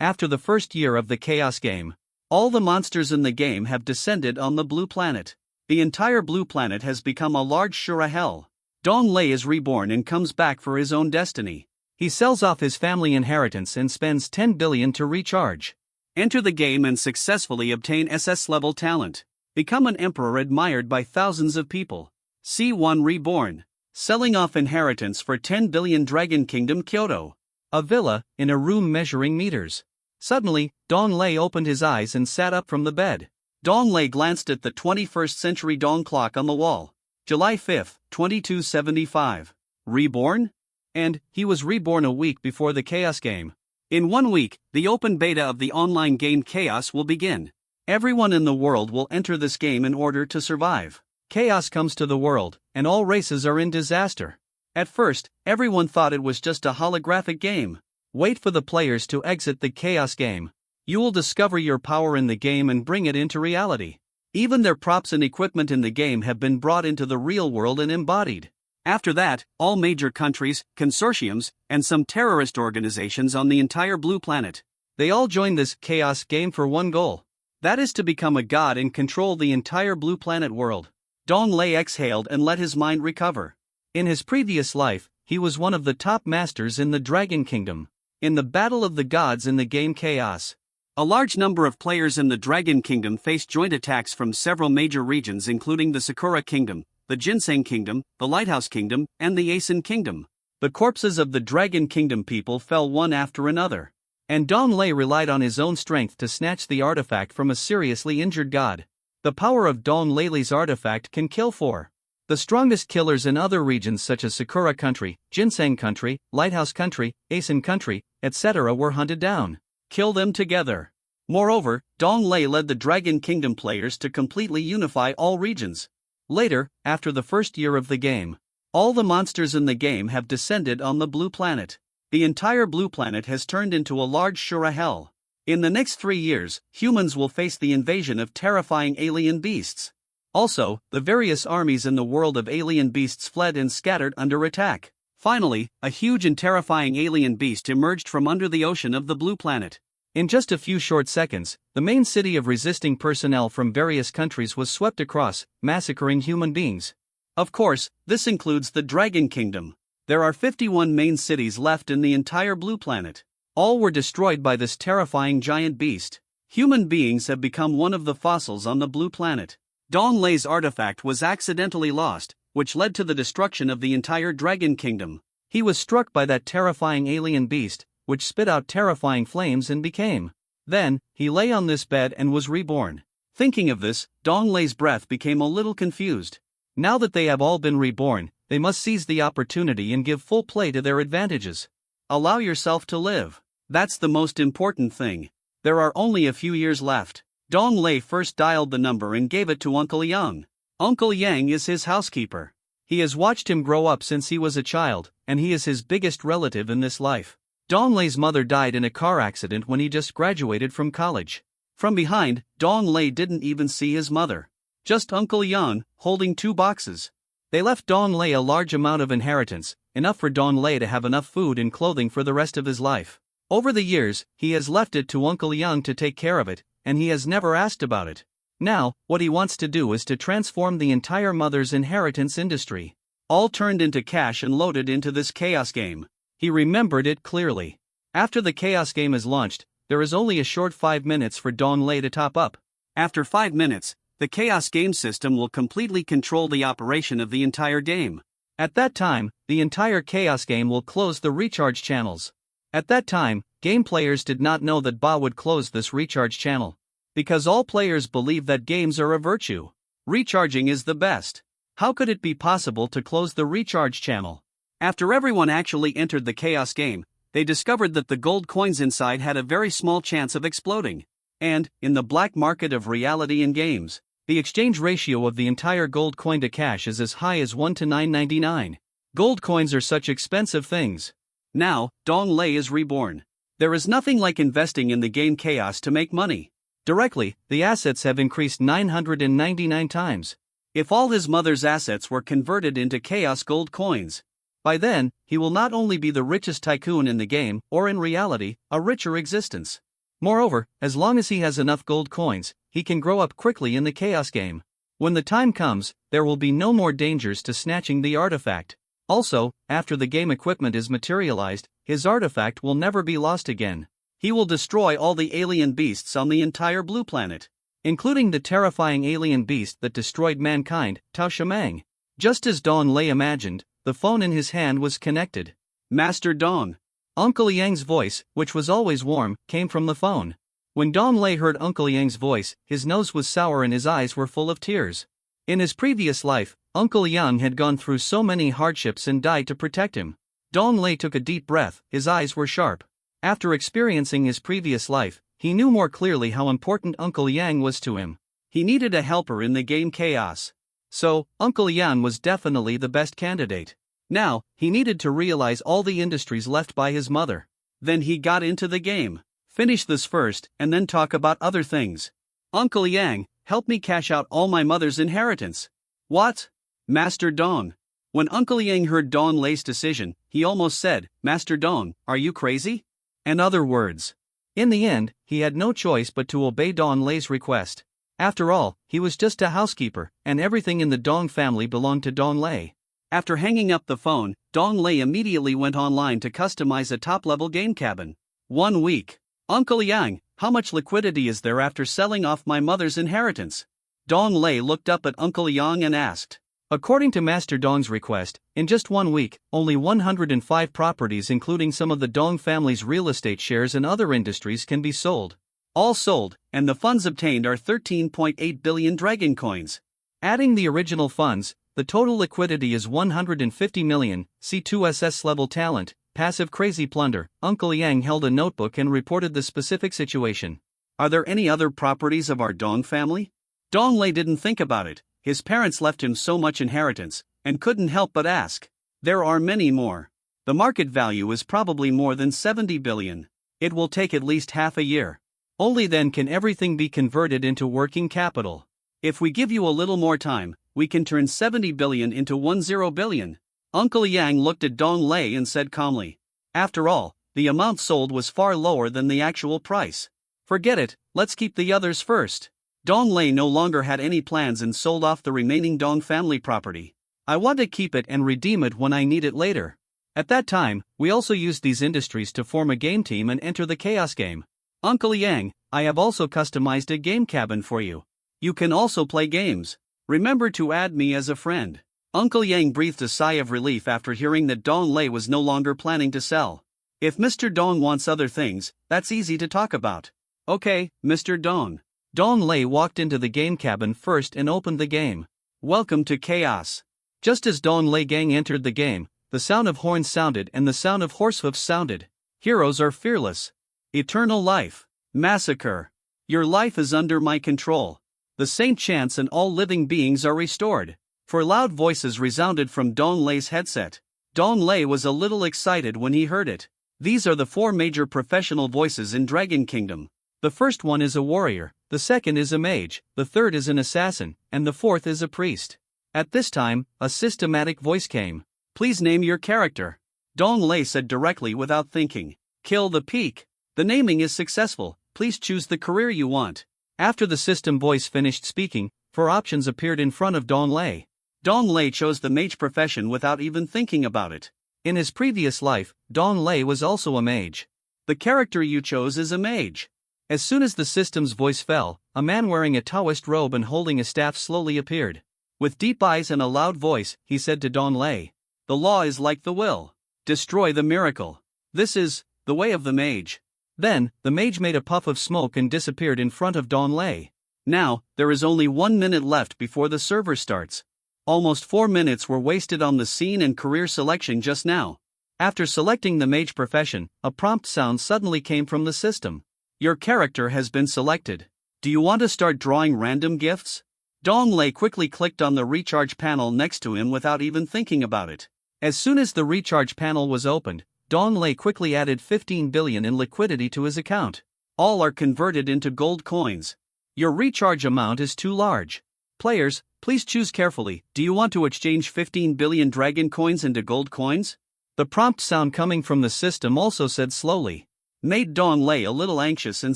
After the first year of the Chaos game, all the monsters in the game have descended on the Blue Planet. The entire Blue Planet has become a large Shura hell. Dong Lei is reborn and comes back for his own destiny. He sells off his family inheritance and spends 10 billion to recharge. Enter the game and successfully obtain SS-level talent. Become an emperor admired by thousands of people. C1 Reborn. Selling off inheritance for 10 billion. Dragon Kingdom Kyoto. A villa, in a room measuring meters. Suddenly, Dong Lei opened his eyes and sat up from the bed. Dong Lei glanced at the 21st century Dong clock on the wall. July 5, 2275. Reborn? And he was reborn a week before the Chaos game. In 1 week, the open beta of the online game Chaos will begin. Everyone in the world will enter this game in order to survive. Chaos comes to the world, and all races are in disaster. At first, everyone thought it was just a holographic game. Wait for the players to exit the Chaos game. You will discover your power in the game and bring it into reality. Even their props and equipment in the game have been brought into the real world and embodied. After that, all major countries, consortiums, and some terrorist organizations on the entire Blue Planet. They all join this Chaos game for one goal. That is to become a god and control the entire Blue Planet world. Dong Lei exhaled and let his mind recover. In his previous life, he was one of the top masters in the Dragon Kingdom. In the Battle of the Gods in the game Chaos, a large number of players in the Dragon Kingdom faced joint attacks from several major regions including the Sakura Kingdom, the Ginseng Kingdom, the Lighthouse Kingdom, and the Asen Kingdom. The corpses of the Dragon Kingdom people fell one after another. And Dong Lei relied on his own strength to snatch the artifact from a seriously injured god. The power of Dong Lei's artifact can kill 4. The strongest killers in other regions such as Sakura Country, Ginseng Country, Lighthouse Country, Asen Country, etc. were hunted down. Kill them together. Moreover, Dong Lei led the Dragon Kingdom players to completely unify all regions. Later, after the first year of the game, all the monsters in the game have descended on the Blue Planet. The entire Blue Planet has turned into a large Shura hell. In the next 3 years, humans will face the invasion of terrifying alien beasts. Also, the various armies in the world of alien beasts fled and scattered under attack. Finally, a huge and terrifying alien beast emerged from under the ocean of the Blue Planet. In just a few short seconds, the main city of resisting personnel from various countries was swept across, massacring human beings. Of course, this includes the Dragon Kingdom. There are 51 main cities left in the entire Blue Planet. All were destroyed by this terrifying giant beast. Human beings have become one of the fossils on the Blue Planet. Dong Lei's artifact was accidentally lost, which led to the destruction of the entire Dragon Kingdom. He was struck by that terrifying alien beast, which spit out terrifying flames and became. Then, he lay on this bed and was reborn. Thinking of this, Dong Lei's breath became a little confused. Now that they have all been reborn, they must seize the opportunity and give full play to their advantages. Allow yourself to live. That's the most important thing. There are only a few years left. Dong Lei first dialed the number and gave it to Uncle Yang. Uncle Yang is his housekeeper. He has watched him grow up since he was a child, and he is his biggest relative in this life. Dong Lei's mother died in a car accident when he just graduated from college. From behind, Dong Lei didn't even see his mother. Just Uncle Yang, holding 2 boxes. They left Dong Lei a large amount of inheritance, enough for Dong Lei to have enough food and clothing for the rest of his life. Over the years, he has left it to Uncle Yang to take care of it, and he has never asked about it. Now, what he wants to do is to transform the entire mother's inheritance industry. All turned into cash and loaded into this Chaos game. He remembered it clearly. After the Chaos game is launched, there is only a short 5 minutes for Dong Lei to top up. After 5 minutes, the Chaos game system will completely control the operation of the entire game. At that time, the entire Chaos game will close the recharge channels. At that time, game players did not know that Ba would close this recharge channel. Because all players believe that games are a virtue. Recharging is the best. How could it be possible to close the recharge channel? After everyone actually entered the Chaos game, they discovered that the gold coins inside had a very small chance of exploding. And, in the black market of reality and games, the exchange ratio of the entire gold coin to cash is as high as 1 to 999. Gold coins are such expensive things. Now, Dong Lei is reborn. There is nothing like investing in the game Chaos to make money. Directly, the assets have increased 999 times. If all his mother's assets were converted into Chaos gold coins, by then, he will not only be the richest tycoon in the game, or in reality, a richer existence. Moreover, as long as he has enough gold coins, he can grow up quickly in the Chaos game. When the time comes, there will be no more dangers to snatching the artifact. Also, after the game equipment is materialized, his artifact will never be lost again. He will destroy all the alien beasts on the entire blue planet, including the terrifying alien beast that destroyed mankind, Tao Shamang. Just as Dong Lei imagined, the phone in his hand was connected. Master Dong. Uncle Yang's voice, which was always warm, came from the phone. When Dong Lei heard Uncle Yang's voice, his nose was sour and his eyes were full of tears. In his previous life, Uncle Yang had gone through so many hardships and died to protect him. Dong Lei took a deep breath, his eyes were sharp. After experiencing his previous life, he knew more clearly how important Uncle Yang was to him. He needed a helper in the game Chaos. So, Uncle Yang was definitely the best candidate. Now, he needed to realize all the industries left by his mother. Then he got into the game. Finish this first, and then talk about other things. Uncle Yang, help me cash out all my mother's inheritance. What? Master Dong. When Uncle Yang heard Dong Lei's decision, he almost said, Master Dong, are you crazy? And other words. In the end, he had no choice but to obey Dong Lei's request. After all, he was just a housekeeper, and everything in the Dong family belonged to Dong Lei. After hanging up the phone, Dong Lei immediately went online to customize a top-level game cabin. 1 week. Uncle Yang, how much liquidity is there after selling off my mother's inheritance? Dong Lei looked up at Uncle Yang and asked. According to Master Dong's request, in just 1 week, only 105 properties including some of the Dong family's real estate shares and other industries can be sold. All sold, and the funds obtained are 13.8 billion dragon coins. Adding the original funds, the total liquidity is 150 million, C2SS level talent, passive crazy plunder. Uncle Yang held a notebook and reported the specific situation. Are there any other properties of our Dong family? Dong Lei didn't think about it. His parents left him so much inheritance, and couldn't help but ask. There are many more. The market value is probably more than 70 billion. It will take at least half a year. Only then can everything be converted into working capital. If we give you a little more time, we can turn 70 billion into 10 billion. Uncle Yang looked at Dong Lei and said calmly. After all, the amount sold was far lower than the actual price. Forget it, let's keep the others first. Dong Lei no longer had any plans and sold off the remaining Dong family property. I want to keep it and redeem it when I need it later. At that time, we also used these industries to form a game team and enter the Chaos game. Uncle Yang, I have also customized a game cabin for you. You can also play games. Remember to add me as a friend. Uncle Yang breathed a sigh of relief after hearing that Dong Lei was no longer planning to sell. If Mr. Dong wants other things, that's easy to talk about. Okay, Mr. Dong. Dong Lei walked into the game cabin first and opened the game. Welcome to Chaos. Just as Dong Lei gang entered the game, the sound of horns sounded and the sound of horsehoofs sounded. Heroes are fearless. Eternal life. Massacre. Your life is under my control. The Saint chants and all living beings are restored. For loud voices resounded from Dong Lei's headset. Dong Lei was a little excited when he heard it. These are the 4 major professional voices in Dragon Kingdom. The first one is a warrior, the second is a mage, the third is an assassin, and the fourth is a priest. At this time, a systematic voice came. Please name your character. Dong Lei said directly without thinking. Kill the peak. The naming is successful, please choose the career you want. After the system voice finished speaking, 4 options appeared in front of Dong Lei. Dong Lei chose the mage profession without even thinking about it. In his previous life, Dong Lei was also a mage. The character you chose is a mage. As soon as the system's voice fell, a man wearing a Taoist robe and holding a staff slowly appeared. With deep eyes and a loud voice, he said to Dong Lei, the law is like the will. Destroy the miracle. This is the way of the mage. Then, the mage made a puff of smoke and disappeared in front of Dong Lei. Now, there is only 1 minute left before the server starts. Almost 4 minutes were wasted on the scene and career selection just now. After selecting the mage profession, a prompt sound suddenly came from the system. Your character has been selected. Do you want to start drawing random gifts? Dong Lei quickly clicked on the recharge panel next to him without even thinking about it. As soon as the recharge panel was opened, Dong Lei quickly added 15 billion in liquidity to his account. All are converted into gold coins. Your recharge amount is too large. Players, please choose carefully. Do you want to exchange 15 billion dragon coins into gold coins? The prompt sound coming from the system also said slowly. made Dong Lei a little anxious and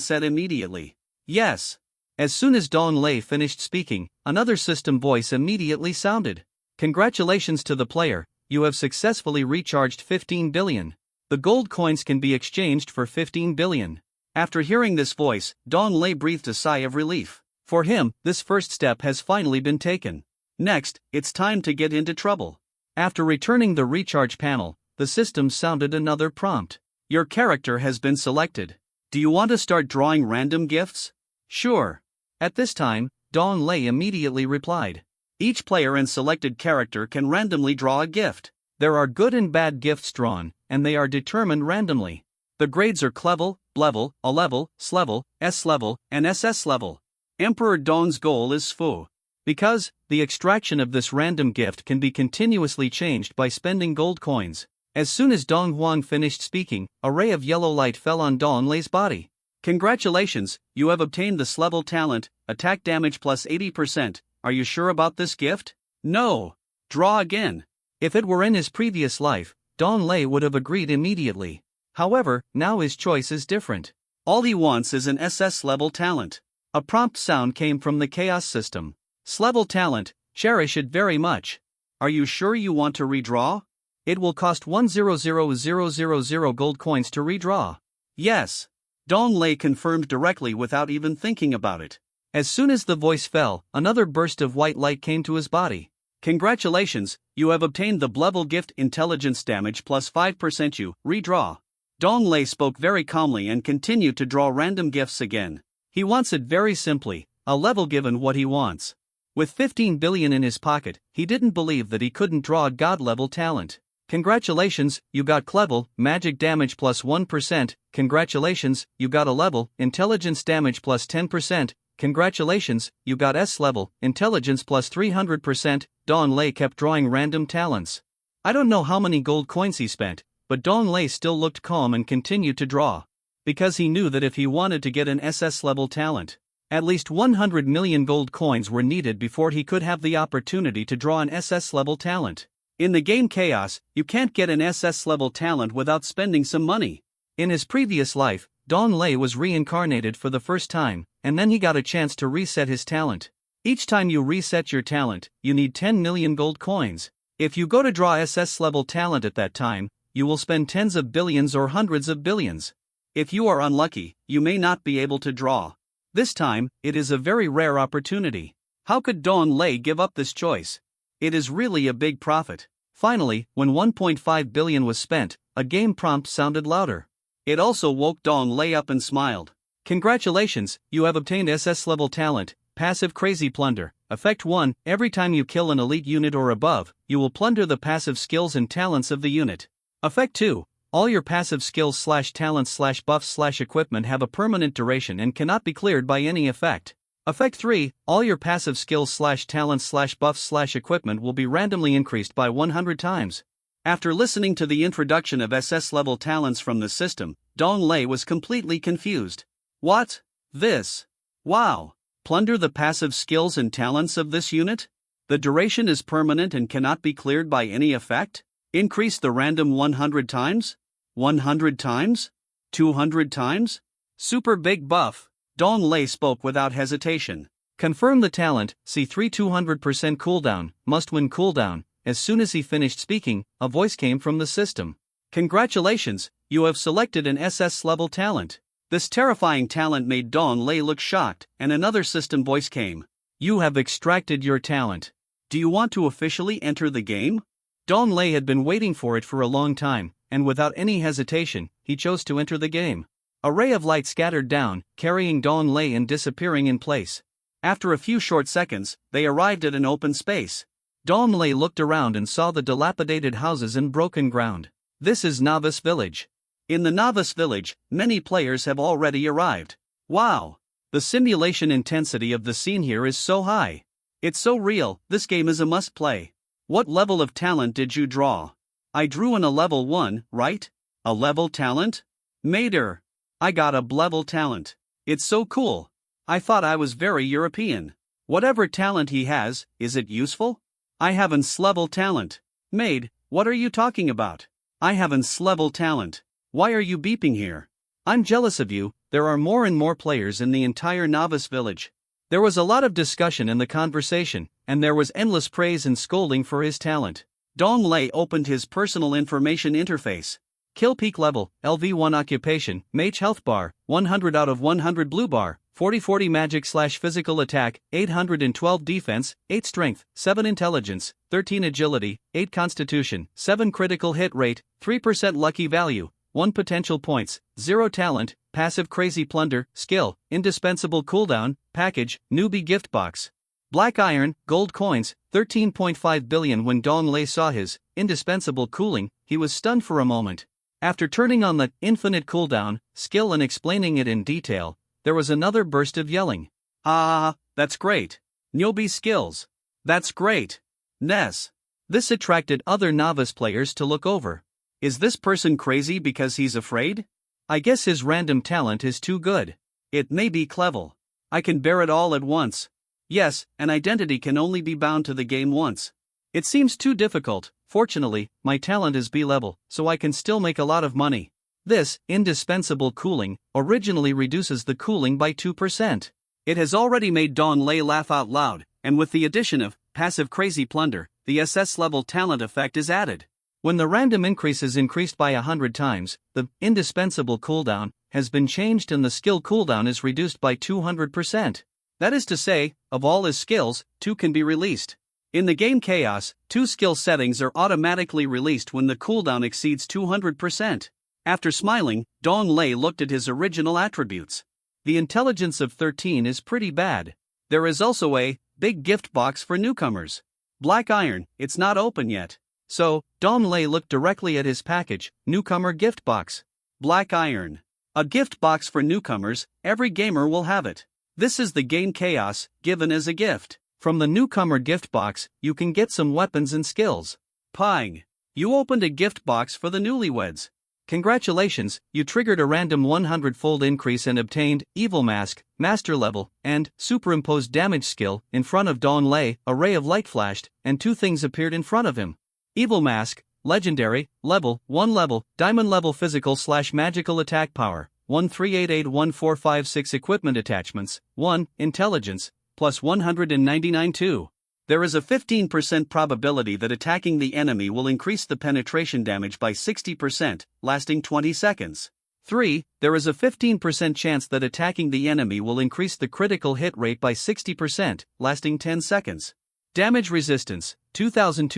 said immediately, "Yes." As soon as Dong Lei finished speaking, another system voice immediately sounded. "Congratulations to the player, you have successfully recharged 15 billion. The gold coins can be exchanged for 15 billion. After hearing this voice, Dong Lei breathed a sigh of relief. For him, this first step has finally been taken. Next, it's time to get into trouble. After returning the recharge panel, the system sounded another prompt. Your character has been selected. Do you want to start drawing random gifts? Sure. At this time, Dong Lei immediately replied. Each player and selected character can randomly draw a gift. There are good and bad gifts drawn, and they are determined randomly. The grades are Clevel, Blevel, A-level, S-level, S-level, and SS-level. Emperor Dong's goal is Sfu. Because, the extraction of this random gift can be continuously changed by spending gold coins. As soon as Dong Huang finished speaking, a ray of yellow light fell on Dong Lei's body. Congratulations, you have obtained the S-level talent, attack damage plus 80%. Are you sure about this gift? No. Draw again. If it were in his previous life, Dong Lei would have agreed immediately. However, now his choice is different. All he wants is an SS-level talent. A prompt sound came from the chaos system. S-level talent, cherish it very much. Are you sure you want to redraw? It will cost 100,000 gold coins to redraw. Yes. Dong Lei confirmed directly without even thinking about it. As soon as the voice fell, another burst of white light came to his body. Congratulations, you have obtained the Blevel gift intelligence damage plus 5%. You redraw. Dong Lei spoke very calmly and continued to draw random gifts again. He wants it very simply, a level given what he wants. With 15 billion in his pocket, he didn't believe that he couldn't draw a god-level talent. Congratulations, you got Clevel, magic damage plus 1%, congratulations, you got A-level, intelligence damage plus 10%, congratulations, you got S-level, intelligence plus 300%, Dong Lei kept drawing random talents. I don't know how many gold coins he spent, but Dong Lei still looked calm and continued to draw. Because he knew that if he wanted to get an SS-level talent, at least 100 million gold coins were needed before he could have the opportunity to draw an SS-level talent. In the game Chaos, you can't get an SS-level talent without spending some money. In his previous life, Dong Lei was reincarnated for the first time, and then he got a chance to reset his talent. Each time you reset your talent, you need 10 million gold coins. If you go to draw SS-level talent at that time, you will spend tens of billions or hundreds of billions. If you are unlucky, you may not be able to draw. This time, it is a very rare opportunity. How could Dong Lei give up this choice? It is really a big profit. Finally, when 1.5 billion was spent, a game prompt sounded louder. It also woke Dong Lei up and smiled. Congratulations, you have obtained SS-level talent, passive crazy plunder. Effect 1, every time you kill an elite unit or above, you will plunder the passive skills and talents of the unit. Effect 2, all your passive skills / talents / buffs / equipment have a permanent duration and cannot be cleared by any effect. Effect 3, all your passive skills / talents / buffs / equipment will be randomly increased by 100 times. After listening to the introduction of SS-level talents from the system, Dong Lei was completely confused. What? This? Wow! Plunder the passive skills and talents of this unit? The duration is permanent and cannot be cleared by any effect? Increase the random 100 times? 100 times? 200 times? Super big buff. Dong Lei spoke without hesitation. Confirm the talent, C3 200% cooldown, must win cooldown. As soon as he finished speaking, a voice came from the system. Congratulations, you have selected an SS-level talent. This terrifying talent made Dong Lei look shocked, and another system voice came. You have extracted your talent. Do you want to officially enter the game? Dong Lei had been waiting for it for a long time, and without any hesitation, he chose to enter the game. A ray of light scattered down, carrying Dong Lei and disappearing in place. After a few short seconds, they arrived at an open space. Dong Lei looked around and saw the dilapidated houses and broken ground. This is Novice Village. In the Novice Village, many players have already arrived. Wow! The simulation intensity of the scene here is so high. It's so real, this game is a must-play. What level of talent did you draw? I drew in a level 1, right? A level talent? Mater! I got a Blevel talent. It's so cool. I thought I was very European. Whatever talent he has, is it useful? I have an S-level talent. Maid, what are you talking about? I have an S-level talent. Why are you beeping here? I'm jealous of you. There are more and more players in the entire novice village. There was a lot of discussion in the conversation, and there was endless praise and scolding for his talent. Dong Lei opened his personal information interface. Kill peak level, LV1 occupation, mage health bar, 100 out of 100 blue bar, 40/40 magic/physical attack, 812 defense, 8 strength, 7 intelligence, 13 agility, 8 constitution, 7 critical hit rate, 3% lucky value, 1 potential points, 0 talent, passive crazy plunder, skill, indispensable cooldown, package, newbie gift box. Black iron, gold coins, 13.5 billion. When Dong Lei saw his indispensable cooling, he was stunned for a moment. After turning on the infinite cooldown skill and explaining it in detail, there was another burst of yelling. Ah, that's great. Newbie skills. That's great. Ness. This attracted other novice players to look over. Is this person crazy because he's afraid? I guess his random talent is too good. It may be clever. I can bear it all at once. Yes, an identity can only be bound to the game once. It seems too difficult. Fortunately, my talent is B level, so I can still make a lot of money. This indispensable cooling originally reduces the cooling by 2%. It has already made Dong Lei laugh out loud, and with the addition of passive crazy plunder, the SS level talent effect is added. When the random increase is increased by 100 times, the indispensable cooldown has been changed and the skill cooldown is reduced by 200%. That is to say, of all his skills, 2 can be released. In the game Chaos, 2 skill settings are automatically released when the cooldown exceeds 200%. After smiling, Dong Lei looked at his original attributes. The intelligence of 13 is pretty bad. There is also a big gift box for newcomers. Black iron, it's not open yet. So, Dong Lei looked directly at his package, newcomer gift box. Black iron. A gift box for newcomers, every gamer will have it. This is the game Chaos, given as a gift. From the newcomer gift box, you can get some weapons and skills. Ping. You opened a gift box for the newlyweds. Congratulations, you triggered a random 100-fold increase and obtained Evil Mask, Master Level, and Superimposed Damage skill. In front of Dong Lei, a ray of light flashed, and 2 things appeared in front of him. Evil Mask, Legendary, Level, 1 level, Diamond level physical/magical attack power, 1388145 equipment attachments, 1, Intelligence, plus 199 2. There is a 15% probability that attacking the enemy will increase the penetration damage by 60%, lasting 20 seconds. 3. There is a 15% chance that attacking the enemy will increase the critical hit rate by 60%, lasting 10 seconds. Damage resistance, 2000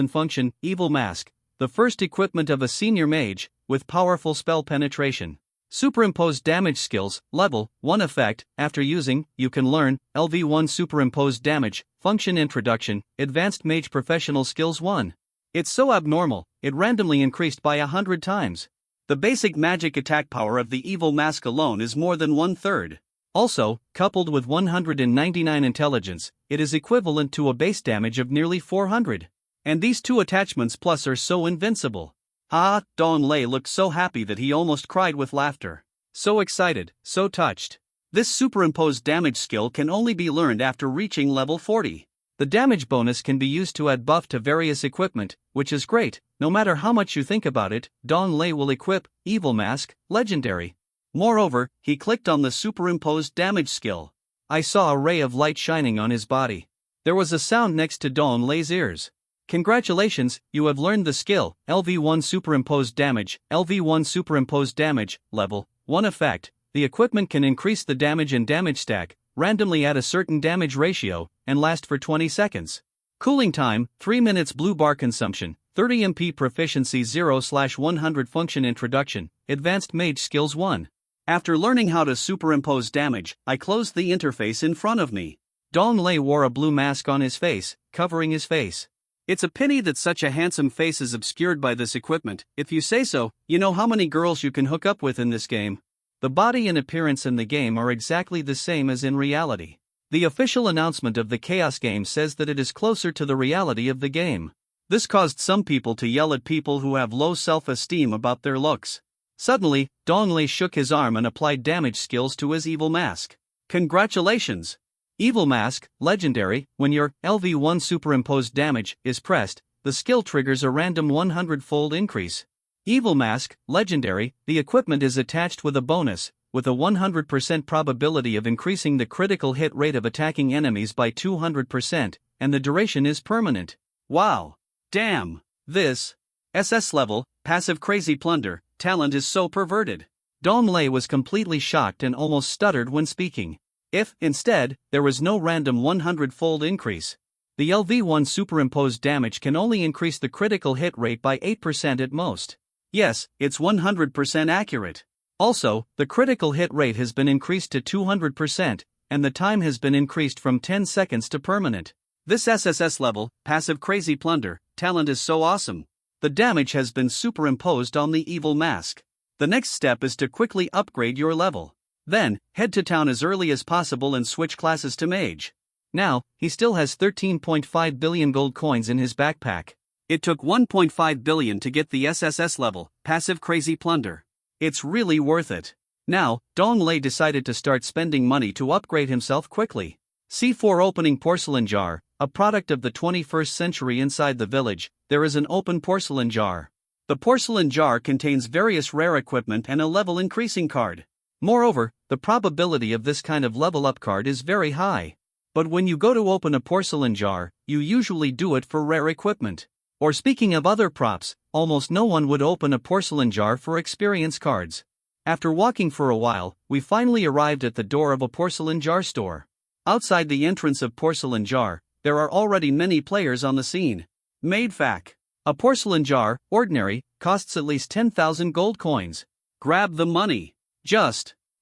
function, Evil Mask, the first equipment of a senior mage, with powerful spell penetration. Superimposed damage skills, level 1 effect. After using, you can learn LV1 superimposed damage, function introduction, advanced mage professional skills 1. It's so abnormal, it randomly increased by 100 times. The basic magic attack power of the Evil Mask alone is more than 1/3. Also, coupled with 199 intelligence, it is equivalent to a base damage of nearly 400. And these 2 attachments plus are so invincible. Ah, Dong Lei looked so happy that he almost cried with laughter. So excited, so touched. This superimposed damage skill can only be learned after reaching level 40. The damage bonus can be used to add buff to various equipment, which is great. No matter how much you think about it, Dong Lei will equip Evil Mask, Legendary. Moreover, he clicked on the superimposed damage skill. I saw a ray of light shining on his body. There was a sound next to Dong Lei's ears. Congratulations, you have learned the skill, LV1 superimposed damage, LV1 superimposed damage, level 1 effect. The equipment can increase the damage and damage stack, randomly at a certain damage ratio, and last for 20 seconds. Cooling time, 3 minutes. Blue bar consumption, 30 MP. Proficiency 0/100 function introduction, advanced mage skills 1. After learning how to superimpose damage, I closed the interface in front of me. Dong Lei wore a blue mask on his face, covering his face. It's a pity that such a handsome face is obscured by this equipment. If you say so, you know how many girls you can hook up with in this game. The body and appearance in the game are exactly the same as in reality. The official announcement of the Chaos game says that it is closer to the reality of the game. This caused some people to yell at people who have low self-esteem about their looks. Suddenly, Dong Lei shook his arm and applied damage skills to his Evil Mask. Congratulations! Evil Mask, Legendary. When your LV1 superimposed damage is pressed, the skill triggers a random 100-fold increase. Evil Mask, Legendary. The equipment is attached with a bonus, with a 100% probability of increasing the critical hit rate of attacking enemies by 200%, and the duration is permanent. Wow! Damn! This SS level, passive Crazy Plunder, talent is so perverted. Dong Lei was completely shocked and almost stuttered when speaking. If, instead, there was no random 100-fold increase, the LV1 superimposed damage can only increase the critical hit rate by 8% at most. Yes, it's 100% accurate. Also, the critical hit rate has been increased to 200%, and the time has been increased from 10 seconds to permanent. This SSS level, passive Crazy Plunder, talent is so awesome. The damage has been superimposed on the Evil Mask. The next step is to quickly upgrade your level. Then, head to town as early as possible and switch classes to Mage. Now, he still has 13.5 billion gold coins in his backpack. It took 1.5 billion to get the SSS level, passive Crazy Plunder. It's really worth it. Now, Dong Lei decided to start spending money to upgrade himself quickly. C4 Opening Porcelain Jar, a product of the 21st century. Inside the village, there is an open porcelain jar. The porcelain jar contains various rare equipment and a level increasing card. Moreover, the probability of this kind of level up card is very high. But when you go to open a porcelain jar, you usually do it for rare equipment. Or speaking of other props, almost no one would open a porcelain jar for experience cards. After walking for a while, we finally arrived at the door of a porcelain jar store. Outside the entrance of Porcelain Jar, there are already many players on the scene. Made fac. A porcelain jar, ordinary, costs at least 10,000 gold coins. Grab the money.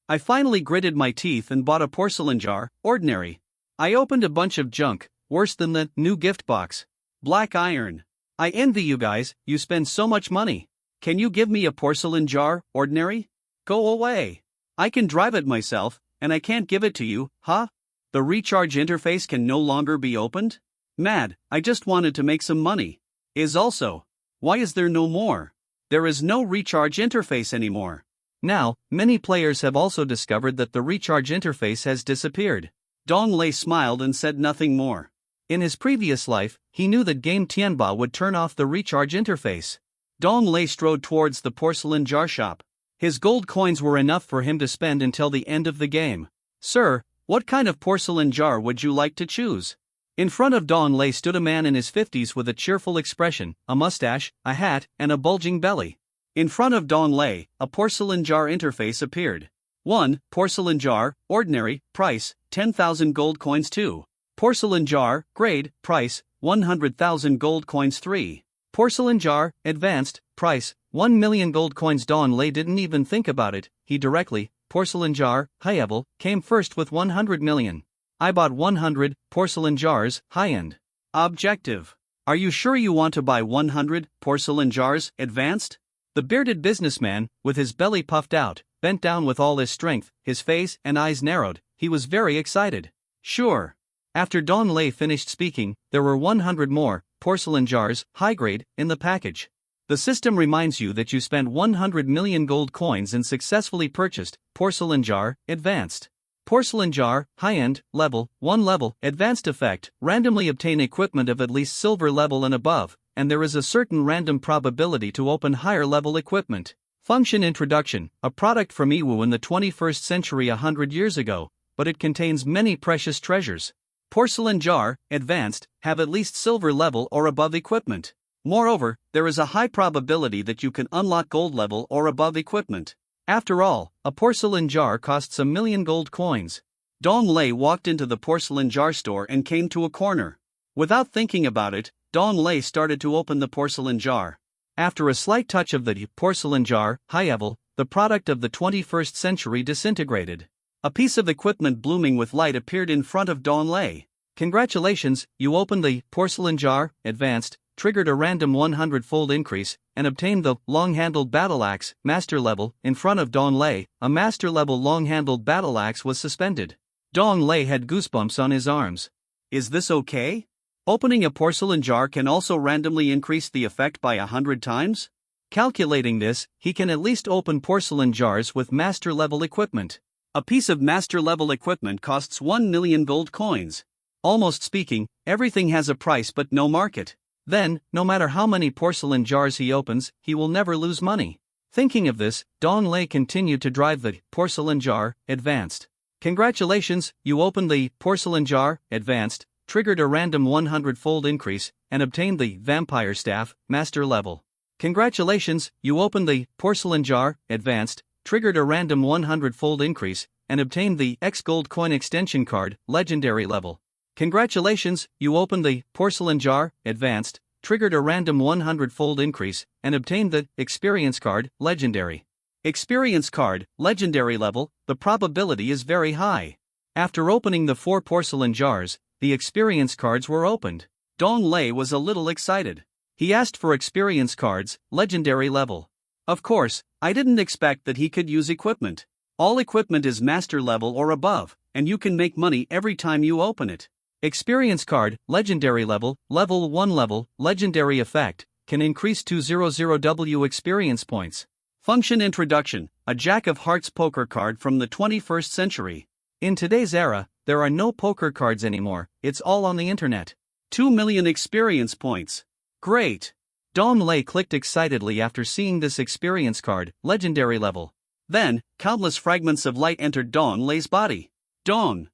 I finally gritted my teeth and bought a porcelain jar, ordinary. I opened a bunch of junk, worse than the new gift box. Black iron. I envy you guys, you spend so much money. Can you give me a porcelain jar, ordinary? Go away. I can drive it myself, and I can't give it to you, huh? The recharge interface can no longer be opened? Mad, I just wanted to make some money. Why is there no more? There is no recharge interface anymore. Now, many players have also discovered that the recharge interface has disappeared. Dong Lei smiled and said nothing more. In his previous life, he knew that Game Tianba would turn off the recharge interface. Dong Lei strode towards the porcelain jar shop. His gold coins were enough for him to spend until the end of the game. Sir, what kind of porcelain jar would you like to choose? In front of Dong Lei stood a man in his 50s with a cheerful expression, a mustache, a hat, and a bulging belly. In front of Dong Lei, a porcelain jar interface appeared. 1. Porcelain jar, ordinary, price, 10,000 gold coins. 2. Porcelain jar, grade, price, 100,000 gold coins. 3. Porcelain jar, advanced, price, 1 million gold coins. Dong Lei didn't even think about it, he directly, porcelain jar, high level, came first with 100 million. I bought 100 porcelain jars, high-end. Objective. Are you sure you want to buy 100 porcelain jars, advanced? The bearded businessman, with his belly puffed out, bent down with all his strength, his face and eyes narrowed. He was very excited. Sure. After Dong Lei finished speaking, there were 100 more porcelain jars, high-grade, in the package. The system reminds you that you spent 100 million gold coins and successfully purchased porcelain jar, advanced. Porcelain jar, high-end, level, 1 level, advanced effect, randomly obtain equipment of at least silver level and above, and there is a certain random probability to open higher level equipment. Function introduction, a product from Yiwu in the 21st century 100 years ago, but it contains many precious treasures. Porcelain jar, advanced, have at least silver level or above equipment. Moreover, there is a high probability that you can unlock gold level or above equipment. After all, a porcelain jar costs 1 million gold coins. Dong Lei walked into the porcelain jar store and came to a corner. Without thinking about it, Dong Lei started to open the porcelain jar. After a slight touch of the porcelain jar, high level, the product of the 21st century disintegrated. A piece of equipment blooming with light appeared in front of Dong Lei. Congratulations, you opened the porcelain jar, advanced, triggered a random 100-fold increase, and obtained the long-handled battle axe, master level. In front of Dong Lei, a master-level long-handled battle axe was suspended. Dong Lei had goosebumps on his arms. Is this okay? Opening a porcelain jar can also randomly increase the effect by 100 times? Calculating this, he can at least open porcelain jars with master-level equipment. A piece of master-level equipment costs 1 million gold coins. Almost speaking, everything has a price but no market. Then, no matter how many porcelain jars he opens, he will never lose money. Thinking of this, Dong Lei continued to drive the porcelain jar advanced. Congratulations, you opened the porcelain jar advanced, triggered a random 100-fold increase, and obtained the vampire staff master level. Congratulations, you opened the porcelain jar advanced, triggered a random 100-fold increase, and obtained the X Gold Coin Extension Card legendary level. Congratulations, you opened the porcelain jar advanced, triggered a random 100-fold increase, and obtained the Experience Card legendary. Experience Card legendary level, the probability is very high. After opening the 4 porcelain jars, the experience cards were opened. Dong Lei was a little excited. He asked for experience cards, legendary level. Of course, I didn't expect that he could use equipment. All equipment is master level or above, and you can make money every time you open it. Experience card, legendary level, level 1 level, legendary effect, can increase to 00W experience points. Function introduction, a Jack of Hearts poker card from the 21st century. In today's era, there are no poker cards anymore, it's all on the internet. 2 million experience points. Great! Dong Lei clicked excitedly after seeing this experience card, legendary level. Then, countless fragments of light entered Dong Lei's body. Dong!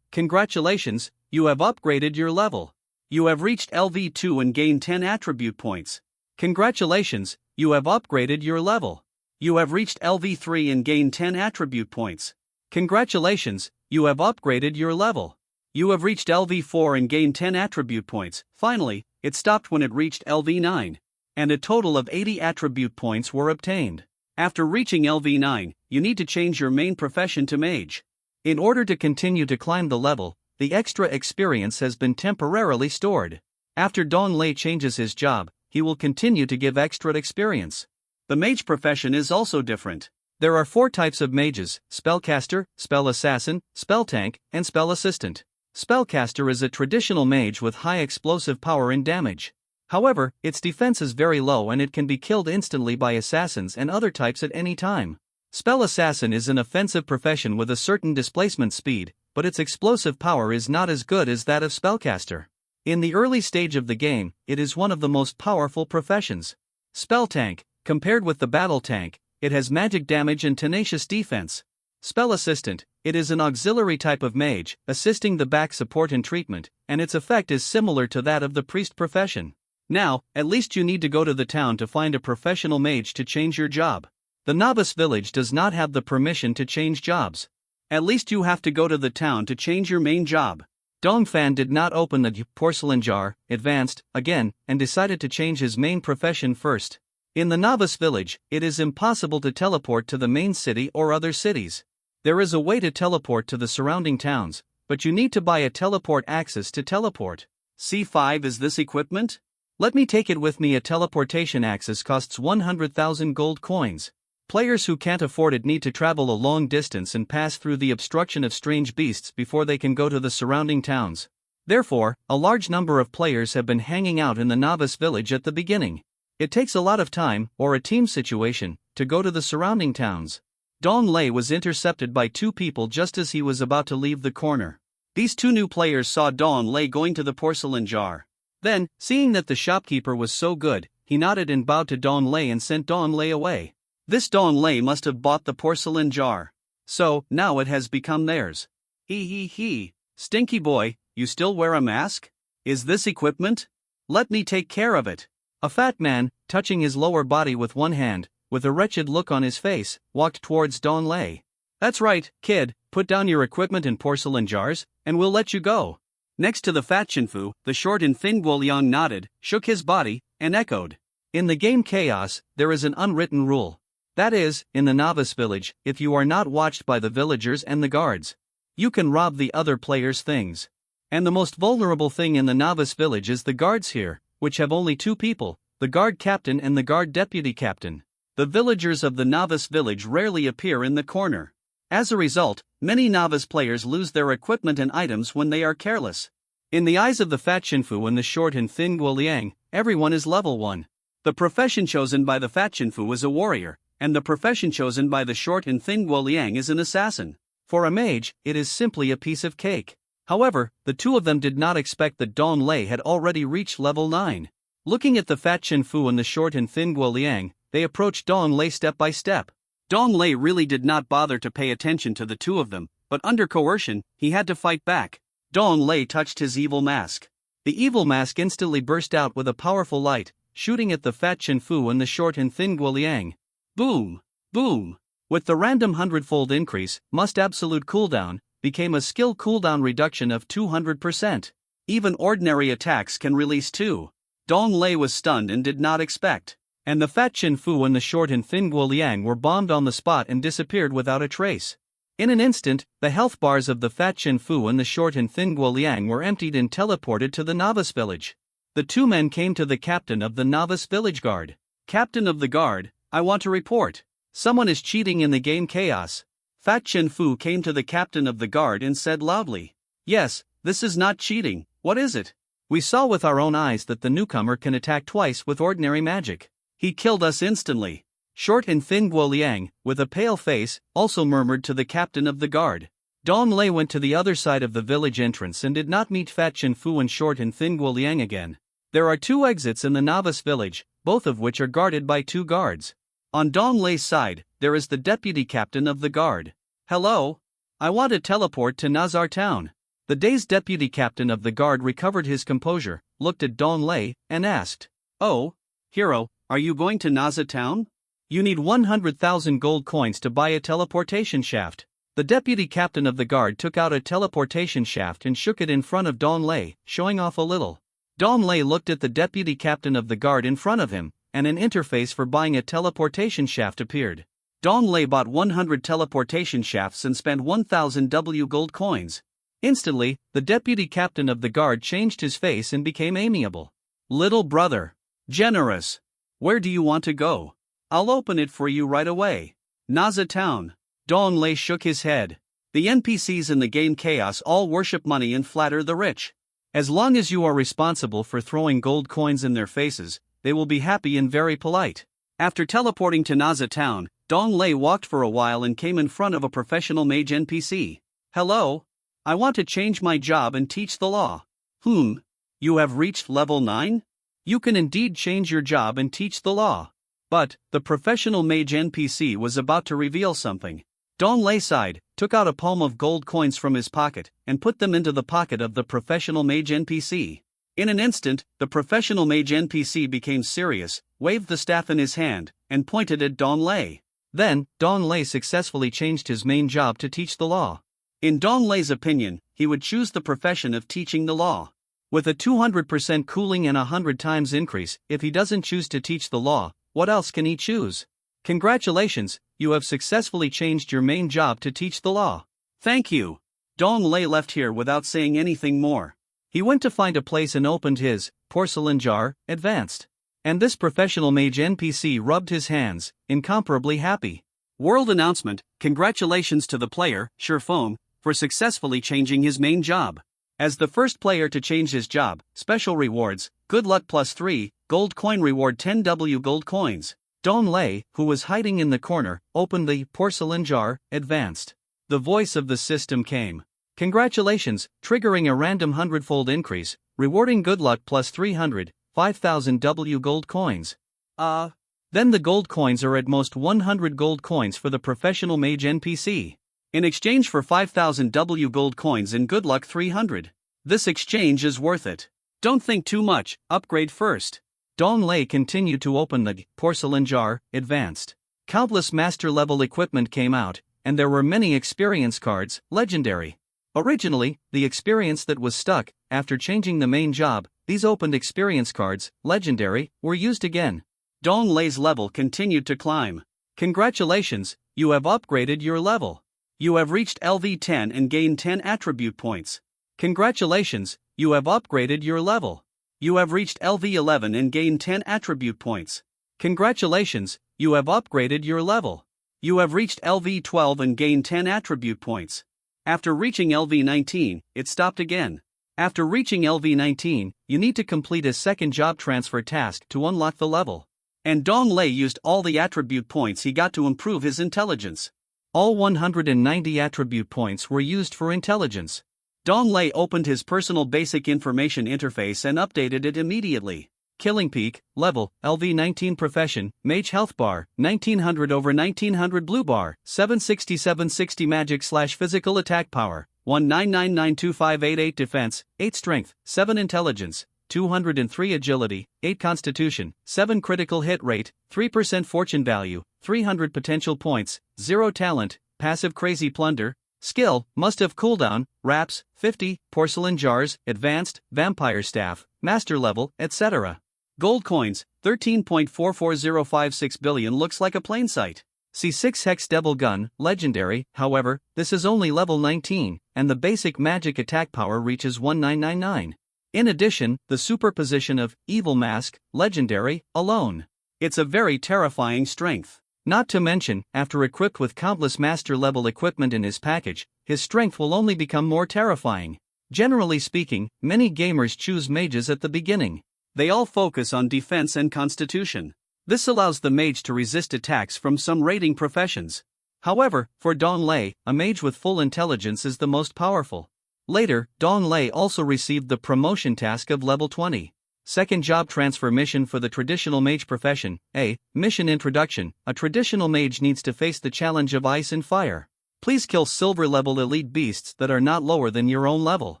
Congratulations, you have upgraded your level. You have reached LV2 and gained 10 attribute points. Congratulations, you have upgraded your level. You have reached LV3 and gained 10 attribute points. Congratulations, you have upgraded your level. You have reached LV4 and gained 10 attribute points. Finally, it stopped when it reached LV9, and a total of 80 attribute points were obtained. After reaching LV9, you need to change your main profession to mage. In order to continue to climb the level, the extra experience has been temporarily stored. After Dong Lei changes his job, he will continue to give extra experience. The mage profession is also different. There are 4 types of mages: spellcaster, spell assassin, spell tank, and spell assistant. Spellcaster is a traditional mage with high explosive power and damage. However, its defense is very low and it can be killed instantly by assassins and other types at any time. Spell assassin is an offensive profession with a certain displacement speed, but its explosive power is not as good as that of spellcaster. In the early stage of the game, it is one of the most powerful professions. Spell tank, compared with the battle tank, it has magic damage and tenacious defense. Spell assistant, it is an auxiliary type of mage, assisting the back support and treatment, and its effect is similar to that of the priest profession. Now, at least you need to go to the town to find a professional mage to change your job. The novice village does not have the permission to change jobs. At least you have to go to the town to change your main job. Dongfan did not open the porcelain jar, advanced, again, and decided to change his main profession first. In the novice village, it is impossible to teleport to the main city or other cities. There is a way to teleport to the surrounding towns, but you need to buy a teleport access to teleport. C5 is this equipment? Let me take it with me. A teleportation access costs 100,000 gold coins. Players who can't afford it need to travel a long distance and pass through the obstruction of strange beasts before they can go to the surrounding towns. Therefore, a large number of players have been hanging out in the novice village at the beginning. It takes a lot of time, or a team situation, to go to the surrounding towns. Dong Lei was intercepted by 2 people just as he was about to leave the corner. These 2 new players saw Dong Lei going to the porcelain jar. Then, seeing that the shopkeeper was so good, he nodded and bowed to Dong Lei and sent Dong Lei away. This Dong Lei must have bought the porcelain jar. So, now it has become theirs. He. Stinky boy, you still wear a mask? Is this equipment? Let me take care of it. A fat man, touching his lower body with one hand, with a wretched look on his face, walked towards Dong Lei. That's right, kid, put down your equipment in porcelain jars, and we'll let you go. Next to the fat Shinfu, the short and thin Guoliang nodded, shook his body, and echoed. In the game Chaos, there is an unwritten rule. That is, in the novice village, if you are not watched by the villagers and the guards, you can rob the other players' things. And the most vulnerable thing in the novice village is the guards here, which have only 2 people, the guard captain and the guard deputy captain. The villagers of the novice village rarely appear in the corner. As a result, many novice players lose their equipment and items when they are careless. In the eyes of the fat Shinfu and the short and thin Guoliang, everyone is level 1. The profession chosen by the fat Shinfu is a warrior, and the profession chosen by the short and thin Guoliang is an assassin. For a mage, it is simply a piece of cake. However, the two of them did not expect that Dong Lei had already reached level 9. Looking at the fat Chen Fu and the short and thin Guo Liang, they approached Dong Lei step by step. Dong Lei really did not bother to pay attention to the two of them, but under coercion, he had to fight back. Dong Lei touched his evil mask. The evil mask instantly burst out with a powerful light, shooting at the fat Chen Fu and the short and thin Guo Liang. Boom! Boom! With the random 100-fold increase, must absolute cooldown, became a skill cooldown reduction of 200%. Even ordinary attacks can release 2. Dong Lei was stunned and did not expect. And the fat Chen Fu and the short and thin Guo Liang were bombed on the spot and disappeared without a trace. In an instant, the health bars of the fat Chen Fu and the short and thin Guo Liang were emptied and teleported to the novice village. The two men came to the captain of the novice village guard. Captain of the guard, I want to report. Someone is cheating in the game Chaos. Fat Chen Fu came to the captain of the guard and said loudly, "Yes, this is not cheating, what is it? We saw with our own eyes that the newcomer can attack twice with ordinary magic. He killed us instantly." Short and thin Guo Liang, with a pale face, also murmured to the captain of the guard. Dong Lei went to the other side of the village entrance and did not meet fat Chen Fu and short and thin Guo Liang again. There are 2 exits in the novice village, both of which are guarded by 2 guards. On Dong Lei's side, there is the deputy captain of the guard. "Hello? I want to teleport to Nazar town." The dazed deputy captain of the guard recovered his composure, looked at Dong Lei, and asked, "Oh, hero, are you going to Nazar town? You need 100,000 gold coins to buy a teleportation shaft." The deputy captain of the guard took out a teleportation shaft and shook it in front of Dong Lei, showing off a little. Dong Lei looked at the deputy captain of the guard in front of him, and an interface for buying a teleportation shaft appeared. Dong Lei bought 100 teleportation shafts and spent 1,000 W gold coins. Instantly, the deputy captain of the guard changed his face and became amiable. "Little brother. Generous. Where do you want to go? I'll open it for you right away." "Naza town." Dong Lei shook his head. "The NPCs in the game Chaos all worship money and flatter the rich. As long as you are responsible for throwing gold coins in their faces, they will be happy and very polite." After teleporting to Naza town, Dong Lei walked for a while and came in front of a professional mage NPC. "Hello? I want to change my job and teach the law." You have reached level 9? You can indeed change your job and teach the law." But, the professional mage NPC was about to reveal something. Dong Lei sighed, took out a palm of gold coins from his pocket, and put them into the pocket of the professional mage NPC. In an instant, the professional mage NPC became serious, waved the staff in his hand, and pointed at Dong Lei. Then, Dong Lei successfully changed his main job to teach the law. In Dong Lei's opinion, he would choose the profession of teaching the law. With a 200% cooling and a 100 times increase, if he doesn't choose to teach the law, what else can he choose? Congratulations, you have successfully changed your main job to teach the law. Thank you. Dong Lei left here without saying anything more. He went to find a place and opened his porcelain jar, advanced. And this professional mage NPC rubbed his hands, incomparably happy. World announcement: congratulations to the player, Shifeng, for successfully changing his main job. As the first player to change his job, special rewards, good luck +3, gold coin reward 10 W gold coins. Dong Lei, who was hiding in the corner, opened the porcelain jar, advanced. The voice of the system came. Congratulations, triggering a random 100-fold increase, rewarding good luck +300, 5,000 W gold coins. Then the gold coins are at most 100 gold coins for the professional mage NPC. In exchange for 5,000 W gold coins and good luck 300. This exchange is worth it. Don't think too much, upgrade first. Dong Lei continued to open the porcelain jar, advanced. Countless master-level equipment came out, and there were many experience cards, legendary. Originally, the experience that was stuck, after changing the main job, these opened experience cards, legendary, were used again. Dong Lei's level continued to climb. Congratulations, you have upgraded your level. You have reached LV10 and gained 10 attribute points. Congratulations, you have upgraded your level. You have reached LV11 and gained 10 attribute points. Congratulations, you have upgraded your level. You have reached LV12 and gained 10 attribute points. After reaching LV19, it stopped again. After reaching LV19, you need to complete a second job transfer task to unlock the level. And Dong Lei used all the attribute points he got to improve his intelligence. All 190 attribute points were used for intelligence. Dong Lei opened his personal basic information interface and updated it immediately. Killing Peak, Level, LV19 Profession, Mage Health Bar, 1900 over 1900 Blue Bar, 760 Magic / Physical Attack Power, 1999258 Defense, 8 Strength, 7 Intelligence, 203 Agility, 8 Constitution, 7 Critical Hit Rate, 3% Fortune Value, 300 Potential Points, 0 Talent, Passive Crazy Plunder, Skill, Must Have Cooldown, Wraps, 50, Porcelain Jars, Advanced, Vampire Staff, Master Level, etc. Gold Coins, 13.44056 billion looks like a plain sight. C6 Hex Devil Gun, Legendary, however, this is only level 19, and the basic magic attack power reaches 1999. In addition, the superposition of Evil Mask, Legendary, alone. It's a very terrifying strength. Not to mention, after equipped with countless master-level equipment in his package, his strength will only become more terrifying. Generally speaking, many gamers choose mages at the beginning. They all focus on defense and constitution. This allows the mage to resist attacks from some raiding professions. However, for Dong Lei, a mage with full intelligence is the most powerful. Later, Dong Lei also received the promotion task of level 20. Second job transfer mission for the traditional mage profession. A. Mission Introduction. A traditional mage needs to face the challenge of ice and fire. Please kill silver level elite beasts that are not lower than your own level.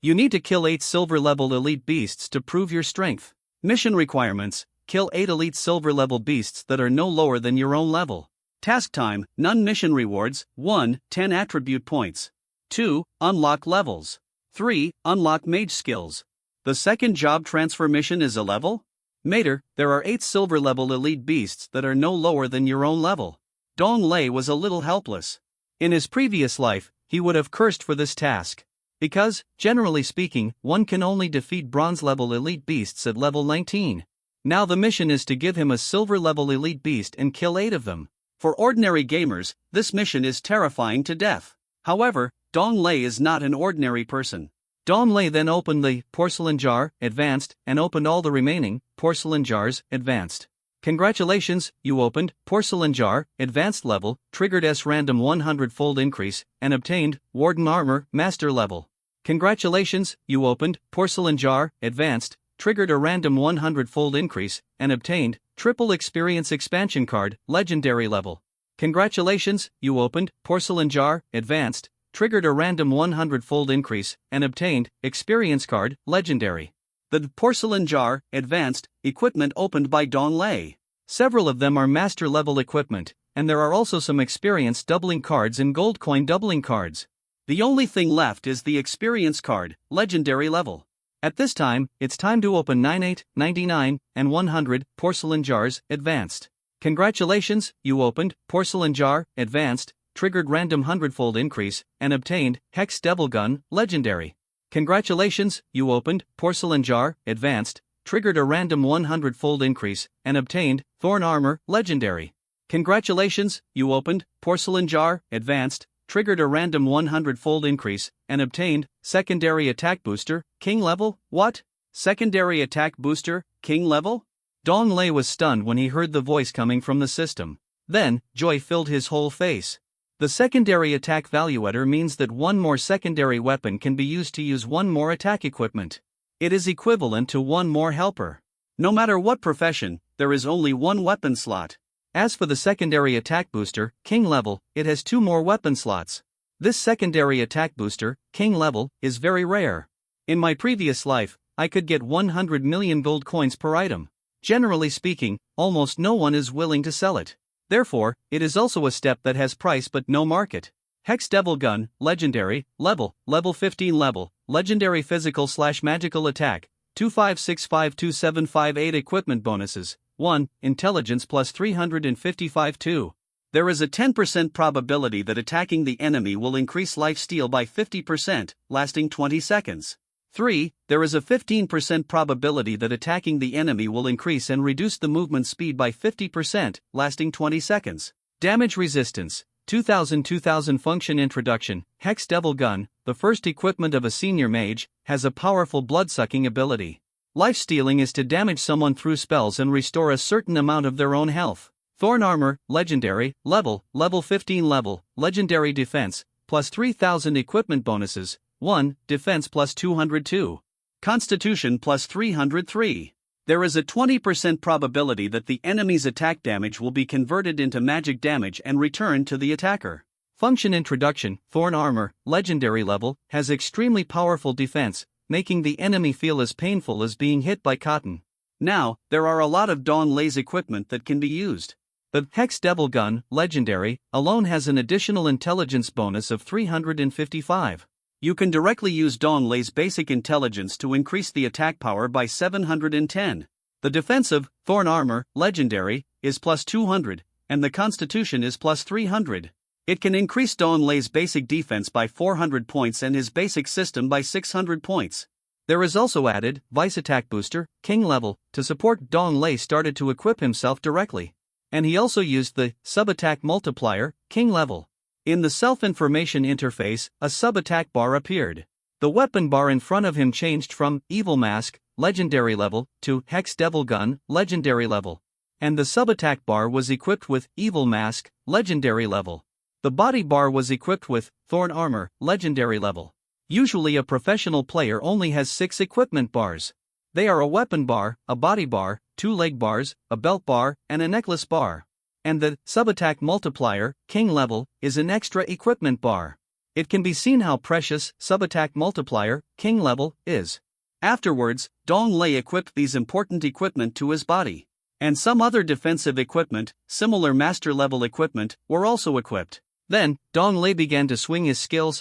You need to kill 8 silver level elite beasts to prove your strength. Mission requirements: kill 8 elite silver level beasts that are no lower than your own level. Task time: none. Mission rewards: 1. 10 attribute points. 2. Unlock levels. 3. Unlock mage skills. The second job transfer mission is a level? Mater, there are 8 silver level elite beasts that are no lower than your own level. Dong Lei was a little helpless. In his previous life, he would have cursed for this task. Because, generally speaking, one can only defeat bronze level elite beasts at level 19. Now the mission is to give him a silver level elite beast and kill 8 of them. For ordinary gamers, this mission is terrifying to death. However, Dong Lei is not an ordinary person. Dong Lei then opened the Porcelain Jar, Advanced, and opened all the remaining Porcelain Jars, Advanced. Congratulations, you opened Porcelain Jar, Advanced level, triggered S random 100-fold increase, and obtained Warden Armor, Master level. Congratulations, you opened Porcelain Jar, Advanced, triggered a random 100-fold increase, and obtained Triple Experience Expansion Card, Legendary level. Congratulations, you opened Porcelain Jar, Advanced, triggered a random 100-fold increase, and obtained Experience Card, Legendary. The Porcelain Jar, Advanced, equipment opened by Dong Lei. Several of them are master-level equipment, and there are also some experience doubling cards and gold coin doubling cards. The only thing left is the Experience Card, Legendary level. At this time, it's time to open 98, 99, and 100 Porcelain Jars, Advanced. Congratulations, you opened Porcelain Jar, Advanced, triggered random 100-fold increase, and obtained Hex Devil Gun, Legendary. Congratulations, you opened Porcelain Jar, Advanced, triggered a random 100-fold increase, and obtained Thorn Armor, Legendary. Congratulations, you opened Porcelain Jar, Advanced, triggered a random 100-fold increase, and obtained Secondary Attack Booster, King level. What? Secondary Attack Booster, King level? Dong Lei was stunned when he heard the voice coming from the system. Then, joy filled his whole face. The secondary attack value adder means that one more secondary weapon can be used to use one more attack equipment. It is equivalent to one more helper. No matter what profession, there is only one weapon slot. As for the secondary attack booster, King level, it has 2 more weapon slots. This secondary attack booster, King level, is very rare. In my previous life, I could get 100 million gold coins per item. Generally speaking, almost no one is willing to sell it. Therefore, it is also a step that has price but no market. Hex Devil Gun, Legendary, level 15 level, Legendary Physical/Magical Attack, 25652758 Equipment Bonuses, 1, Intelligence plus 355 2. There is a 10% probability that attacking the enemy will increase lifesteal by 50%, lasting 20 seconds. 3. There is a 15% probability that attacking the enemy will increase and reduce the movement speed by 50%, lasting 20 seconds. Damage Resistance, 2000 Function Introduction, Hex Devil Gun, the first equipment of a senior mage, has a powerful blood-sucking ability. Lifestealing is to damage someone through spells and restore a certain amount of their own health. Thorn Armor, Legendary, level 15 level, Legendary Defense, plus 3000 Equipment Bonuses, 1. Defense plus 202. Constitution plus 303. There is a 20% probability that the enemy's attack damage will be converted into magic damage and returned to the attacker. Function introduction: Thorn Armor, legendary level, has extremely powerful defense, making the enemy feel as painful as being hit by cotton. Now, there are a lot of Dawn Lei's equipment that can be used. The Hex Devil Gun, legendary, alone has an additional intelligence bonus of 355. You can directly use Dawn Lei's basic intelligence to increase the attack power by 710. The defensive, Thorn Armor, legendary, is plus 200, and the Constitution is plus 300. It can increase Dawn Lei's basic defense by 400 points and his basic system by 600 points. There is also added, Vice Attack Booster, King level, to support Dawn Lei started to equip himself directly. And he also used the Sub-Attack Multiplier, King level. In the self-information interface, a sub-attack bar appeared. The weapon bar in front of him changed from Evil Mask, legendary level, to Hex Devil Gun, legendary level. And the sub-attack bar was equipped with Evil Mask, legendary level. The body bar was equipped with Thorn Armor, legendary level. Usually a professional player only has 6 equipment bars. They are a weapon bar, a body bar, 2 leg bars, a belt bar, and a necklace bar. And the Sub-Attack Multiplier, King level, is an extra equipment bar. It can be seen how precious Sub-Attack Multiplier, King level, is. Afterwards, Dawn Lei equipped these important equipment to his body. And some other defensive equipment, similar master level equipment, were also equipped. Then, Dawn Lei began to swing his skill,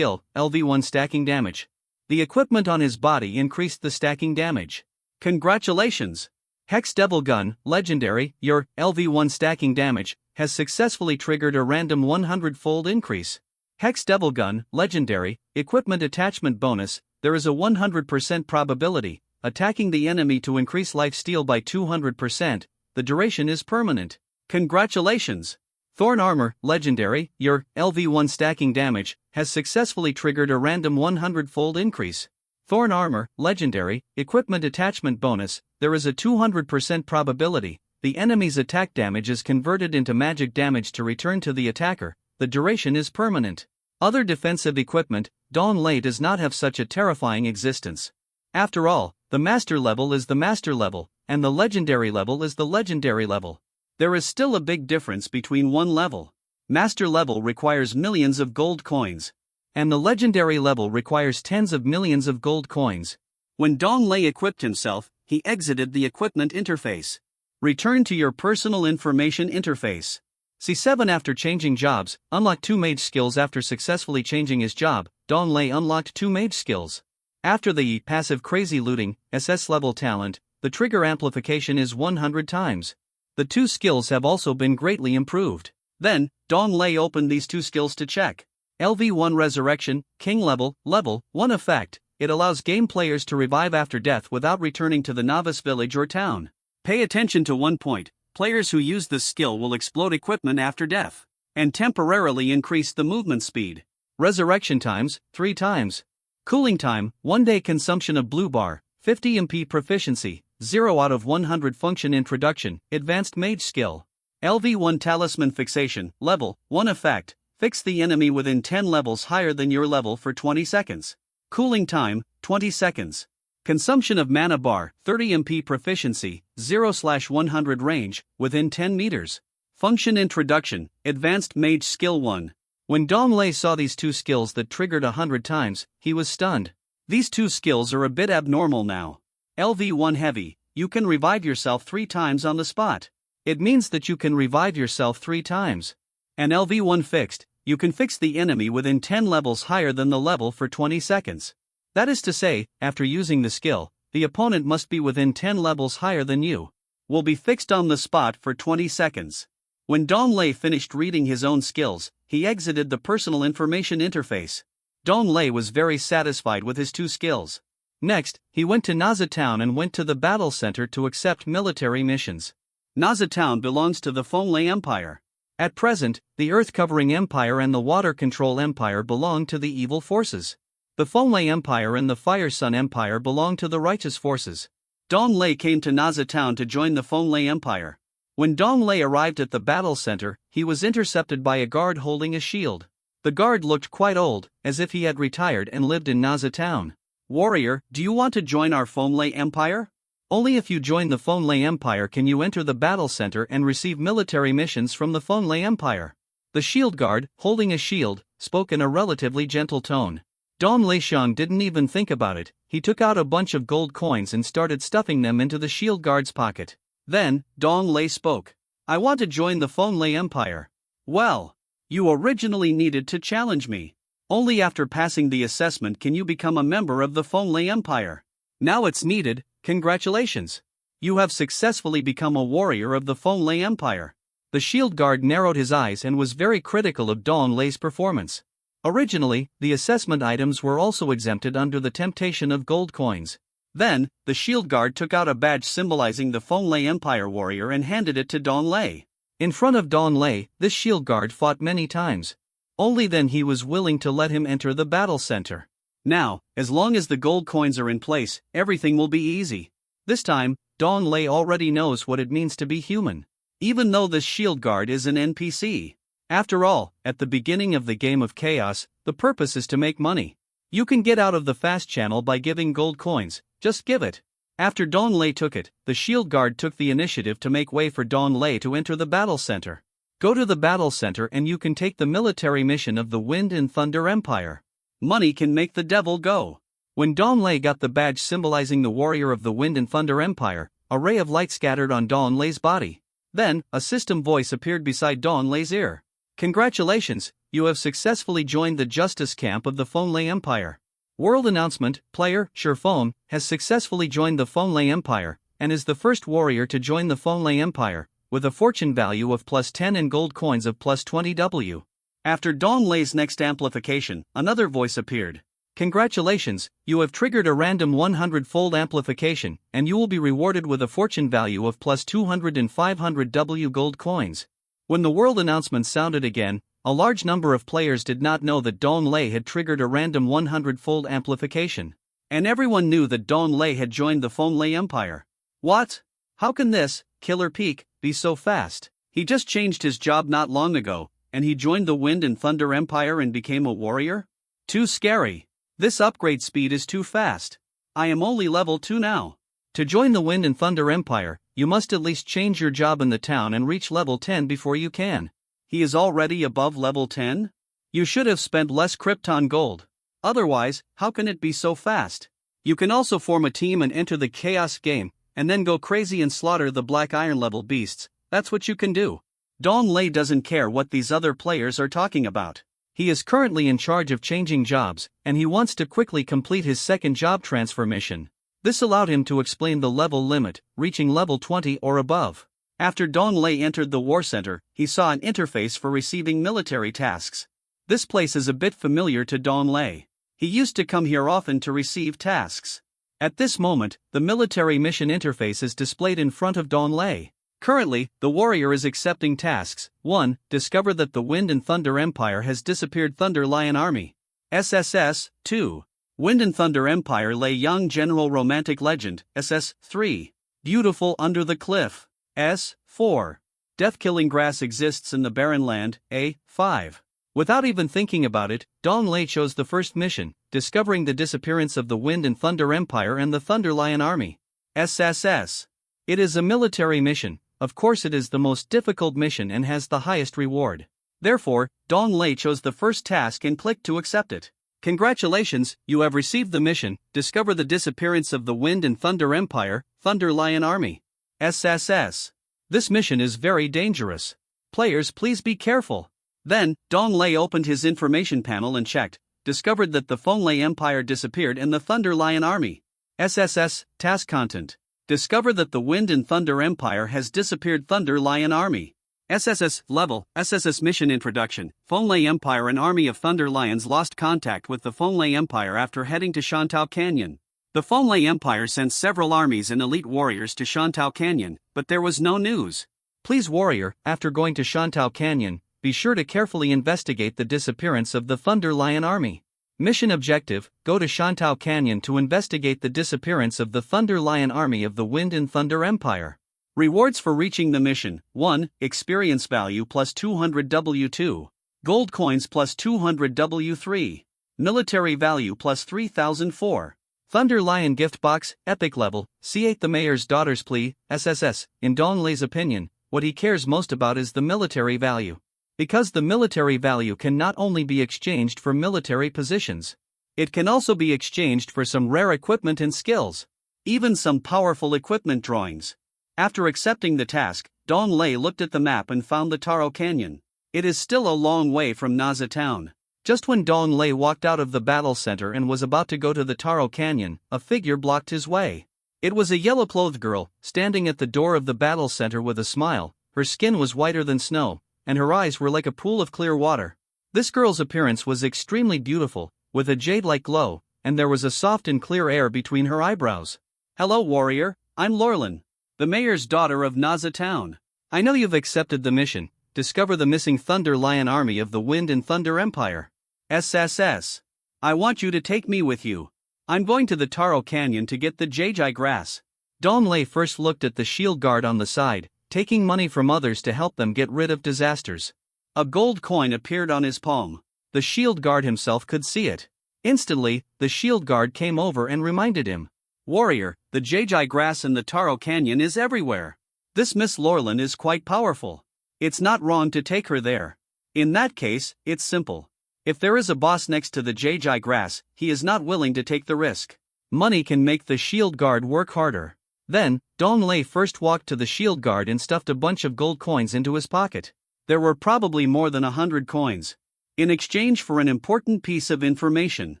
LV1 stacking damage. The equipment on his body increased the stacking damage. Congratulations! Hex Devil Gun, legendary, your LV1 stacking damage has successfully triggered a random 100-fold increase. Hex Devil Gun, legendary, equipment attachment bonus, there is a 100% probability, attacking the enemy to increase lifesteal by 200%, the duration is permanent. Congratulations! Thorn Armor, legendary, your LV1 stacking damage has successfully triggered a random 100-fold increase. Thorn Armor, legendary, equipment attachment bonus, there is a 200% probability, the enemy's attack damage is converted into magic damage to return to the attacker, the duration is permanent. Other defensive equipment, Dawn Lei does not have such a terrifying existence. After all, the master level is the master level, and the legendary level is the legendary level. There is still a big difference between one level. Master level requires millions of gold coins. And the legendary level requires tens of millions of gold coins. When Dawn Lei equipped himself, he exited the equipment interface. Return to your personal information interface. C7 After changing jobs, unlock 2 mage skills. After successfully changing his job, Dawn Lei unlocked 2 mage skills. After the passive Crazy Looting, SS level talent, the trigger amplification is 100 times. The 2 skills have also been greatly improved. Then, Dawn Lei opened these 2 skills to check. LV1 Resurrection, King level, level 1 effect, it allows game players to revive after death without returning to the novice village or town. Pay attention to one point, players who use this skill will explode equipment after death, and temporarily increase the movement speed. Resurrection times, 3 times. Cooling time, 1 day consumption of blue bar, 50 MP proficiency, 0 out of 100 function introduction, advanced mage skill. LV1 Talisman Fixation, level 1 effect. Fix the enemy within 10 levels higher than your level for 20 seconds. Cooling time, 20 seconds. Consumption of mana bar, 30 MP proficiency, 0/100 range, within 10 meters. Function introduction, advanced mage skill 1. When Dawn Lei saw these 2 skills that triggered 100 times, he was stunned. These 2 skills are a bit abnormal now. LV1 heavy, you can revive yourself 3 times on the spot. It means that you can revive yourself 3 times. And LV1 fixed, you can fix the enemy within 10 levels higher than the level for 20 seconds. That is to say, after using the skill, the opponent must be within 10 levels higher than you. Will be fixed on the spot for 20 seconds. When Dawn Lei finished reading his own skills, he exited the personal information interface. Dawn Lei was very satisfied with his 2 skills. Next, he went to Naza Town and went to the battle center to accept military missions. Naza Town belongs to the Fonglei Empire. At present, the Earth-covering Empire and the Water Control Empire belong to the evil forces. The Fonglei Empire and the Fire Sun Empire belong to the righteous forces. Dawn Lei came to Naza Town to join the Fonglei Empire. When Dawn Lei arrived at the battle center, he was intercepted by a guard holding a shield. The guard looked quite old, as if he had retired and lived in Naza town. Warrior, do you want to join our Fonlay Empire? Only if you join the Fonlay Empire can you enter the battle center and receive military missions from the Fonlay Empire. The shield guard, holding a shield, spoke in a relatively gentle tone. Don Leixiong didn't even think about it. He took out a bunch of gold coins and started stuffing them into the shield guard's pocket. Then, Dong Lei spoke. I want to join the Fonlay Empire. Well, you originally needed to challenge me. Only after passing the assessment can you become a member of the Fonlay Empire. Now it's needed. Congratulations. You have successfully become a warrior of the Fonlay Empire. The shield guard narrowed his eyes and was very critical of Dong Lei's performance. Originally, the assessment items were also exempted under the temptation of gold coins. Then, the shield guard took out a badge symbolizing the Fonlay Empire warrior and handed it to Dong Lei. In front of Dong Lei, this shield guard fought many times. Only then he was willing to let him enter the battle center. Now, as long as the gold coins are in place, everything will be easy. This time, Dong Lei already knows what it means to be human. Even though this shield guard is an NPC. After all, at the beginning of the game of chaos, the purpose is to make money. You can get out of the fast channel by giving gold coins, just give it. After Dong Lei took it, the shield guard took the initiative to make way for Dong Lei to enter the battle center. Go to the battle center and you can take the military mission of the Wind and Thunder Empire. Money can make the devil go. When Dong Lei got the badge symbolizing the warrior of the Wind and Thunder Empire, a ray of light scattered on Dong Lei's body. Then, a system voice appeared beside Dong Lei's ear. Congratulations, you have successfully joined the justice camp of the Fonlay Empire. World announcement, player, Shurfone, has successfully joined the Fonlay Empire, and is the first warrior to join the Fonlay Empire, with a fortune value of +10 and gold coins of +20W. After Dong Lei's next amplification, another voice appeared. Congratulations, you have triggered a random 100-fold amplification, and you will be rewarded with a fortune value of +200 and 500W gold coins. When the world announcement sounded again, a large number of players did not know that Dong Lei had triggered a random 100-fold amplification. And everyone knew that Dong Lei had joined the Fonlay Empire. What? How can this, Killer Peak, be so fast? He just changed his job not long ago, and he joined the Wind and Thunder Empire and became a warrior? Too scary. This upgrade speed is too fast. I am only level 2 now. To join the Wind and Thunder Empire, you must at least change your job in the town and reach level 10 before you can. He is already above level 10? You should have spent less Krypton gold. Otherwise, how can it be so fast? You can also form a team and enter the Chaos game, and then go crazy and slaughter the Black Iron level beasts. That's what you can do. Dong Lei doesn't care what these other players are talking about. He is currently in charge of changing jobs, and he wants to quickly complete his second job transfer mission. This allowed him to explain the level limit, reaching level 20 or above. After Dong Lei entered the war center, he saw an interface for receiving military tasks. This place is a bit familiar to Dong Lei. He used to come here often to receive tasks. At this moment, the military mission interface is displayed in front of Dong Lei. Currently, the warrior is accepting tasks. 1. Discover that the Wind and Thunder Empire has disappeared Thunder Lion Army. SSS. 2. Wind and Thunder Empire Lei Young General Romantic Legend. SS. 3. Beautiful Under the Cliff. S4. Death-killing grass exists in the barren land. A5. Without even thinking about it, Dong Lei chose the first mission, discovering the disappearance of the Wind and Thunder Empire and the Thunder Lion Army. SSS. It is a military mission. Of course it is the most difficult mission and has the highest reward. Therefore, Dong Lei chose the first task and clicked to accept it. Congratulations, you have received the mission, discover the disappearance of the Wind and Thunder Empire, Thunder Lion Army. SSS. This mission is very dangerous. Players, please be careful. Then, Dong Lei opened his information panel and checked, discovered that the Fonlay Empire disappeared and the Thunder Lion Army. SSS. Task content. Discover that the Wind and Thunder Empire has disappeared Thunder Lion Army. SSS level, SSS mission introduction. Fonlay Empire, an army of Thunder Lions lost contact with the Fonlay Empire after heading to Shantou Canyon. The Fonlay Empire sent several armies and elite warriors to Shantou Canyon, but there was no news. Please warrior, after going to Shantou Canyon, be sure to carefully investigate the disappearance of the Thunder Lion Army. Mission objective, go to Shantou Canyon to investigate the disappearance of the Thunder Lion Army of the Wind and Thunder Empire. Rewards for reaching the mission. 1. Experience value +200 W2. Gold coins plus 200 W3. Military value plus 3004. Thunder Lion gift box, epic level, C8 The Mayor's Daughter's Plea, SSS. In Dong Lei's opinion, what he cares most about is the military value. Because the military value can not only be exchanged for military positions, it can also be exchanged for some rare equipment and skills. Even some powerful equipment drawings. After accepting the task, Dong Lei looked at the map and found the Taro Canyon. It is still a long way from Naza town. Just when Dong Lei walked out of the battle center and was about to go to the Taro Canyon, a figure blocked his way. It was a yellow-clothed girl, standing at the door of the battle center with a smile. Her skin was whiter than snow, and her eyes were like a pool of clear water. This girl's appearance was extremely beautiful, with a jade-like glow, and there was a soft and clear air between her eyebrows. Hello warrior, I'm Lorlin, the mayor's daughter of Naza town. I know you've accepted the mission. Discover the missing Thunder Lion army of the Wind and Thunder Empire. SSS. I want you to take me with you. I'm going to the Taro Canyon to get the Jejai grass. Dong Lei first looked at the shield guard on the side, taking money from others to help them get rid of disasters. A gold coin appeared on his palm. The shield guard himself could see it. Instantly, the shield guard came over and reminded him. Warrior, the Jejai grass in the Taro Canyon is everywhere. This Miss Lorlin is quite powerful. It's not wrong to take her there. In that case, it's simple. If there is a boss next to the Jejai grass, he is not willing to take the risk. Money can make the shield guard work harder. Then, Dong Lei first walked to the shield guard and stuffed a bunch of gold coins into his pocket. There were probably more than 100 coins. In exchange for an important piece of information,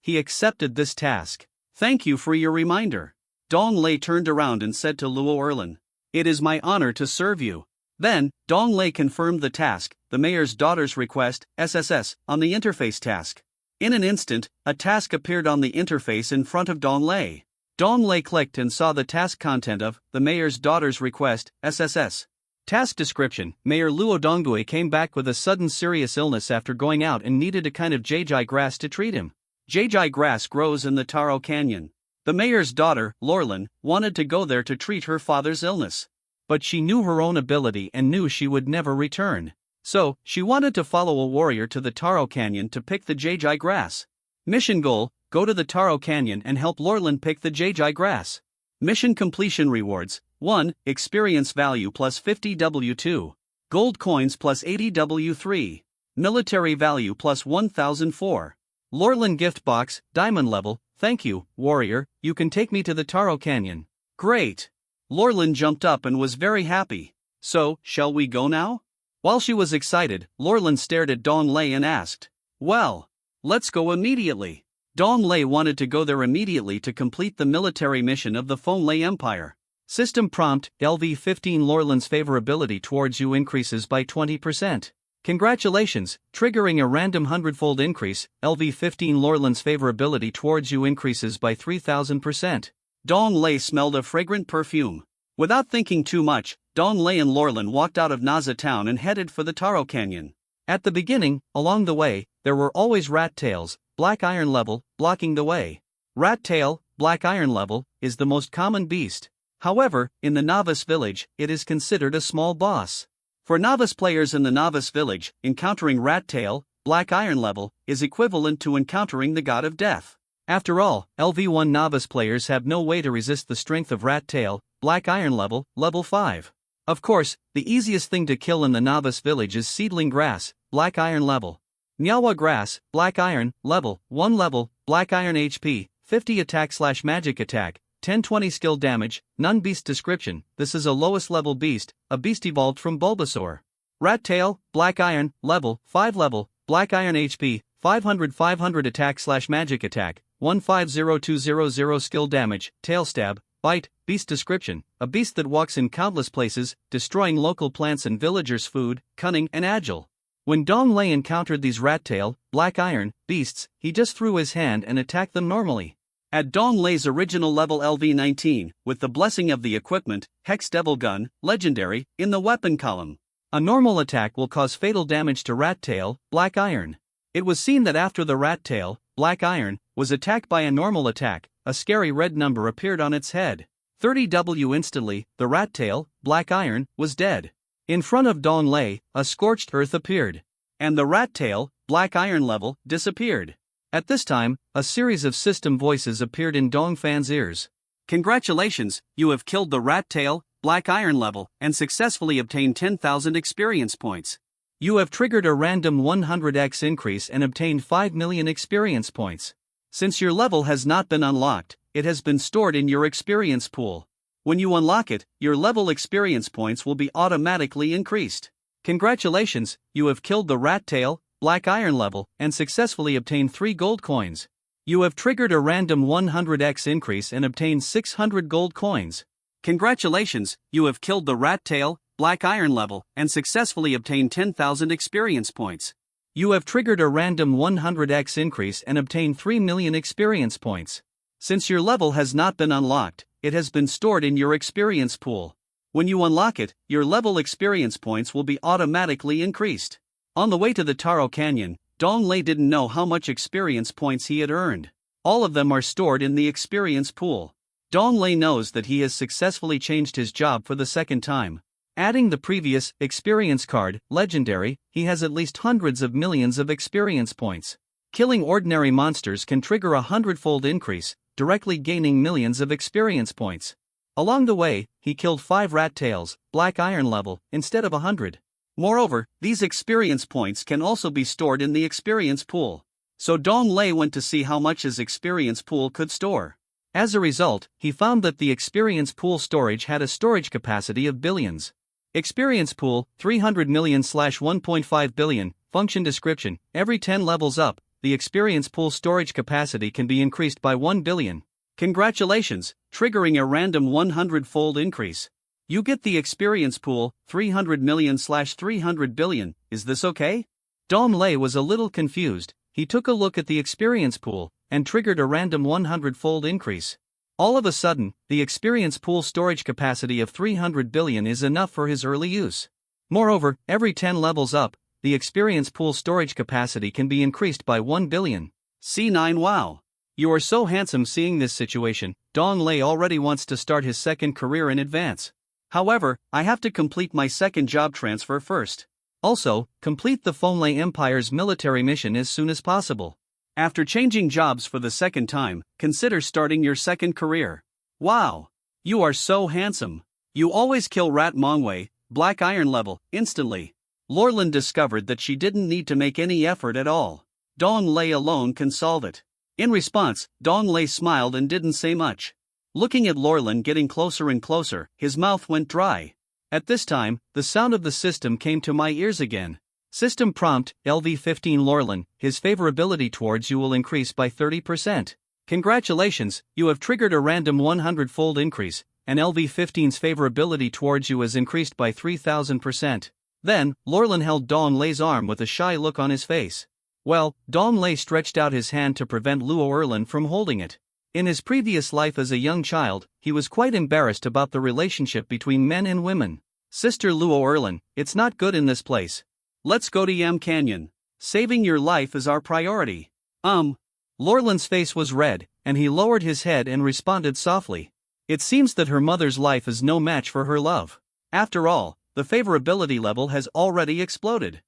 he accepted this task. Thank you for your reminder. Dong Lei turned around and said to Luo Erlin, it is my honor to serve you. Then, Dong Lei confirmed the task, the mayor's daughter's request, SSS, on the interface task. In an instant, a task appeared on the interface in front of Dong Lei. Dong Lei clicked and saw the task content of, the mayor's daughter's request, SSS. Task description, Mayor Luo Donggui came back with a sudden serious illness after going out and needed a kind of Jejai grass to treat him. Jejai grass grows in the Taro Canyon. The mayor's daughter, Lorlin, wanted to go there to treat her father's illness. But she knew her own ability and knew she would never return. So, she wanted to follow a warrior to the Taro Canyon to pick the Jejai grass. Mission goal, go to the Taro Canyon and help Lorlin pick the Jejai grass. Mission completion rewards, 1. Experience value plus 50 W2. Gold coins plus 80 W3. Military value plus 1004. Lorlin gift box, diamond level, thank you, warrior, you can take me to the Taro Canyon. Great. Lorlin jumped up and was very happy. So, shall we go now? While she was excited, Lorlin stared at Dong Lei and asked, well, let's go immediately. Dong Lei wanted to go there immediately to complete the military mission of the Fenglai Empire. System prompt, LV15 Lorlin's favorability towards you increases by 20%. Congratulations, triggering a random 100-fold increase, LV15 Lorlin's favorability towards you increases by 3000%. Dong Lei smelled a fragrant perfume. Without thinking too much, Dong Lei and Lorlin walked out of Naza town and headed for the Taro Canyon. At the beginning, along the way, there were always rat tails, black iron level, blocking the way. Rat tail, black iron level, is the most common beast. However, in the novice village, it is considered a small boss. For novice players in the novice village, encountering rat tail, black iron level, is equivalent to encountering the god of death. After all, LV1 novice players have no way to resist the strength of rat tail, black iron level, level 5. Of course, the easiest thing to kill in the novice village is seedling grass, black iron level. Nyawa grass, black iron, level, 1 level, black iron HP, 50 attack/magic attack, 10-20 skill damage, none beast description, this is a lowest level beast, a beast evolved from Bulbasaur. Rat tail, black iron, level, 5 level, black iron HP, 500 attack/magic attack, 150200 skill damage, tail stab, bite, beast description, a beast that walks in countless places, destroying local plants and villagers' food, cunning and agile. When Dong Lei encountered these rat tail, black iron, beasts, he just threw his hand and attacked them normally. At Dong Lei's original level LV19, with the blessing of the equipment, Hex Devil Gun, Legendary, in the weapon column. A normal attack will cause fatal damage to rat tail, black iron. It was seen that after the rat tail, black iron, was attacked by a normal attack, a scary red number appeared on its head. 30W instantly, the rat tail, black iron, was dead. In front of Dong Lei, a scorched earth appeared. and the rat tail, black iron level, disappeared. At this time, a series of system voices appeared in Dongfan's ears. Congratulations, you have killed the rat tail, black iron level, and successfully obtained 10,000 experience points. You have triggered a random 100x increase and obtained 5 million experience points. Since your level has not been unlocked, it has been stored in your experience pool. When you unlock it, your level experience points will be automatically increased. Congratulations, you have killed the rat tail, black iron level, and successfully obtained 3 gold coins. You have triggered a random 100x increase and obtained 600 gold coins. Congratulations, you have killed the rat tail, black iron level, and successfully obtained 10,000 experience points. You have triggered a random 100x increase and obtained 3 million experience points. Since your level has not been unlocked, it has been stored in your experience pool. When you unlock it, your level experience points will be automatically increased. On the way to the Taro Canyon, Dong Lei didn't know how much experience points he had earned. All of them are stored in the experience pool. Dong Lei knows that he has successfully changed his job for the second time. Adding the previous experience card, legendary, he has at least hundreds of millions of experience points. Killing ordinary monsters can trigger a 100-fold increase, directly gaining millions of experience points. Along the way, he killed 5 rat tails, black iron level, instead of 100. Moreover, these experience points can also be stored in the experience pool. So Dong Lei went to see how much his experience pool could store. As a result, he found that the experience pool storage had a storage capacity of billions. Experience pool, 300 million/1.5 billion, function description, every 10 levels up, the experience pool storage capacity can be increased by 1 billion. Congratulations, triggering a random 100-fold increase. You get the experience pool, 300 million/300 billion, is this okay? Dong Lei was a little confused. He took a look at the experience pool, and triggered a random 100-fold increase. All of a sudden, the experience pool storage capacity of 300 billion is enough for his early use. Moreover, every 10 levels up, the experience pool storage capacity can be increased by 1 billion. C9 Wow! You are so handsome. Seeing this situation, Dong Lei already wants to start his second career in advance. However, I have to complete my second job transfer first. Also, complete the Fonlei Empire's military mission as soon as possible. After changing jobs for the second time, consider starting your second career. Wow! You are so handsome. You always kill Rat Mongwei, black iron level, instantly. Lorlin discovered that she didn't need to make any effort at all. Dong Lei alone can solve it. In response, Dong Lei smiled and didn't say much. Looking at Lorlin getting closer and closer, his mouth went dry. At this time, the sound of the system came to my ears again. System prompt, LV15 Lorlin, his favorability towards you will increase by 30%. Congratulations, you have triggered a random 100-fold increase, and LV15's favorability towards you has increased by 3000%. Then, Lorlin held Dong Lei's arm with a shy look on his face. Well, Dong Lei stretched out his hand to prevent Luo Erlin from holding it. In his previous life as a young child, he was quite embarrassed about the relationship between men and women. Sister Luo Erlin, it's not good in this place. Let's go to Yam Canyon. Saving your life is our priority. Lorlin's face was red, and he lowered his head and responded softly. It seems that her mother's life is no match for her love. After all, the favorability level has already exploded.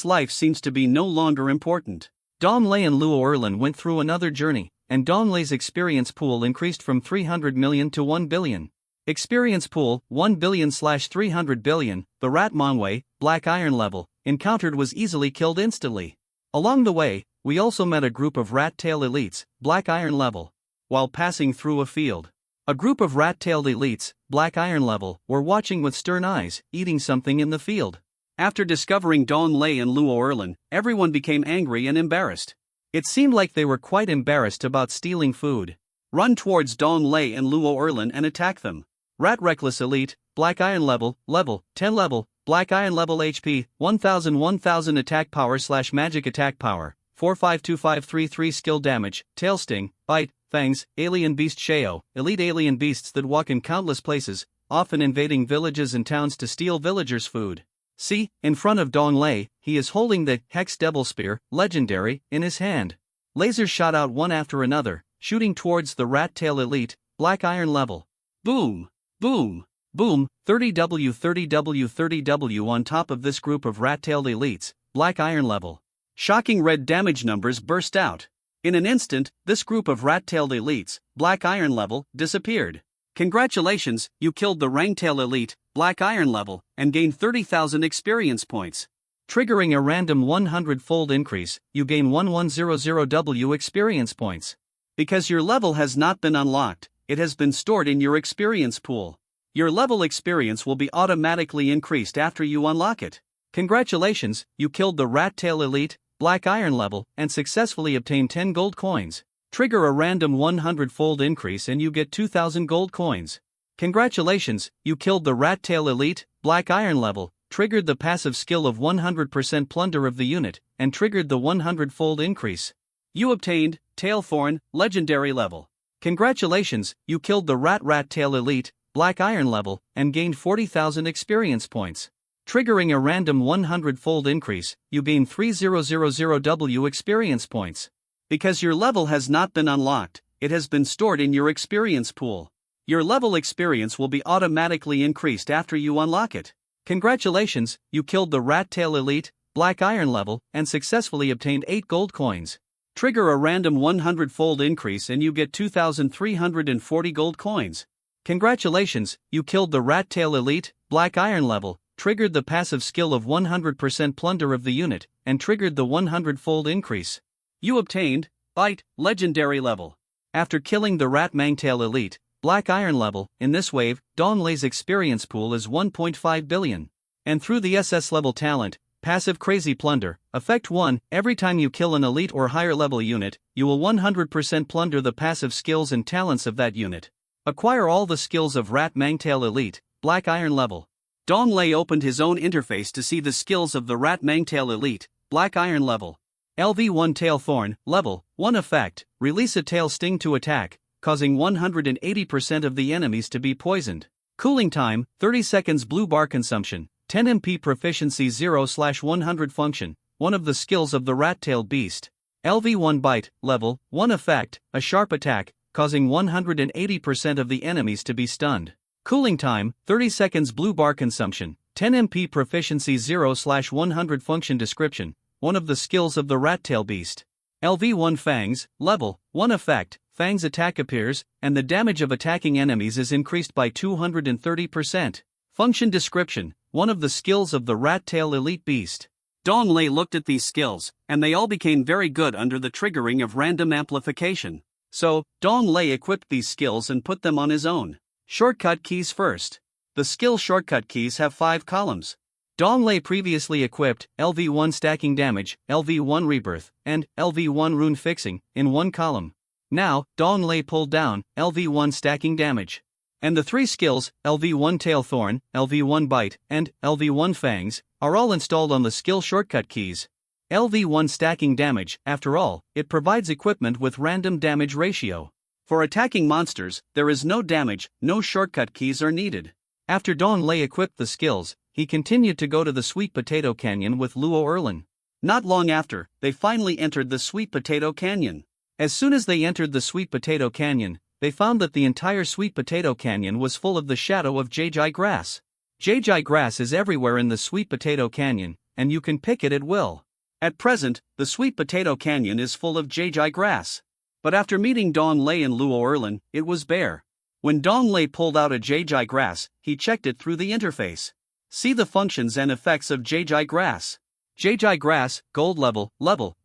Life seems to be no longer important. Dong Lei and Luo Erlin went through another journey, and Dong Lei's experience pool increased from 300 million to 1 billion. Experience pool, 1 billion/300 billion, the Rat Mongwei, black iron level, encountered was easily killed instantly. Along the way, we also met a group of rat-tail elites, black iron level. While passing through a field, a group of rat-tailed elites, black iron level, were watching with stern eyes, eating something in the field. After discovering Dong Lei and Luo Erlin, everyone became angry and embarrassed. It seemed like they were quite embarrassed about stealing food. Run towards Dong Lei and Luo Erlin and attack them. Rat Reckless Elite, black iron level, 10 level, black iron level HP, 1000 attack power/magic attack power, 452533 skill damage, tail sting, bite, fangs, alien beast Shao, elite alien beasts that walk in countless places, often invading villages and towns to steal villagers' food. See, in front of Dong Lei, he is holding the Hex Devil Spear, legendary, in his hand. Lasers shot out one after another, shooting towards the Rat Tail Elite, black iron level. Boom! Boom! Boom! 30W 30W 30W. On top of this group of rat-tailed elites, Black Iron level. Shocking red damage numbers burst out. In an instant, this group of rat-tailed elites, Black Iron level, disappeared. Congratulations, you killed the Rangtail elite, Black Iron level, and gained 30,000 experience points. Triggering a random 100-fold increase, you gain 1100W experience points. Because your level has not been unlocked, it has been stored in your experience pool. Your level experience will be automatically increased after you unlock it. Congratulations, you killed the Rat-tail elite, Black Iron level, and successfully obtained 10 gold coins. Trigger a random 100-fold increase and you get 2,000 gold coins. Congratulations, you killed the Rat-tail elite, Black Iron level, triggered the passive skill of 100% plunder of the unit, and triggered the 100-fold increase. You obtained Tailthorn, legendary level. Congratulations, you killed the Rat-tail elite, Black Iron level, and gained 40,000 experience points. Triggering a random 100-fold increase, you gain 3000W experience points. Because your level has not been unlocked, it has been stored in your experience pool. Your level experience will be automatically increased after you unlock it. Congratulations, you killed the Rat-tail elite, Black Iron level, and successfully obtained 8 gold coins. Trigger a random 100-fold increase and you get 2,340 gold coins. Congratulations, you killed the Rat-tail elite, Black Iron level, triggered the passive skill of 100% plunder of the unit, and triggered the 100-fold increase. You obtained Bite, legendary level. After killing the Rat-Mangtail elite, Black Iron level, in this wave, Donglei's experience pool is 1.5 billion. And through the SS level talent, Passive Crazy Plunder, Effect 1, every time you kill an elite or higher level unit, you will 100% plunder the passive skills and talents of that unit. Acquire all the skills of Rat-Mangtail elite, Black Iron level. Donglei opened his own interface to see the skills of the Rat-Mangtail elite, Black Iron level. LV1 Tailthorn, level 1 effect, release a tail sting to attack, causing 180% of the enemies to be poisoned. Cooling time, 30 seconds blue bar consumption, 10 MP proficiency 0/100 function, one of the skills of the rat-tailed beast. LV1 Bite, level 1 effect, a sharp attack, causing 180% of the enemies to be stunned. Cooling time, 30 seconds blue bar consumption, 10 MP proficiency 0/100 function description, one of the skills of the rat-tail beast. LV1 Fangs, level 1 effect, Fang's attack appears, and the damage of attacking enemies is increased by 230%. Function description, one of the skills of the rat-tail elite beast. Donglei looked at these skills, and they all became very good under the triggering of random amplification. So, Donglei equipped these skills and put them on his own. Shortcut keys first. The skill shortcut keys have 5 columns. Donglei previously equipped LV1 Stacking Damage, LV1 Rebirth, and LV1 Rune Fixing in one column. Now, Donglei pulled down LV1 Stacking Damage. And the 3 skills, LV1 Tailthorn, LV1 Bite, and LV1 Fangs, are all installed on the skill shortcut keys. LV1 Stacking Damage, after all, it provides equipment with random damage ratio. For attacking monsters, there is no damage, no shortcut keys are needed. After Donglei equipped the skills, he continued to go to the Sweet Potato Canyon with Luo Erlin. Not long after, they finally entered the Sweet Potato Canyon. As soon as they entered the Sweet Potato Canyon, they found that the entire Sweet Potato Canyon was full of the shadow of Jejai grass. Jejai grass is everywhere in the Sweet Potato Canyon, and you can pick it at will. At present, the Sweet Potato Canyon is full of Jejai grass. But after meeting Donglei and Luo Erlin, it was bare. When Donglei pulled out a Jejai grass, he checked it through the interface. See the functions and effects of Jejai grass. Jejai grass, gold level,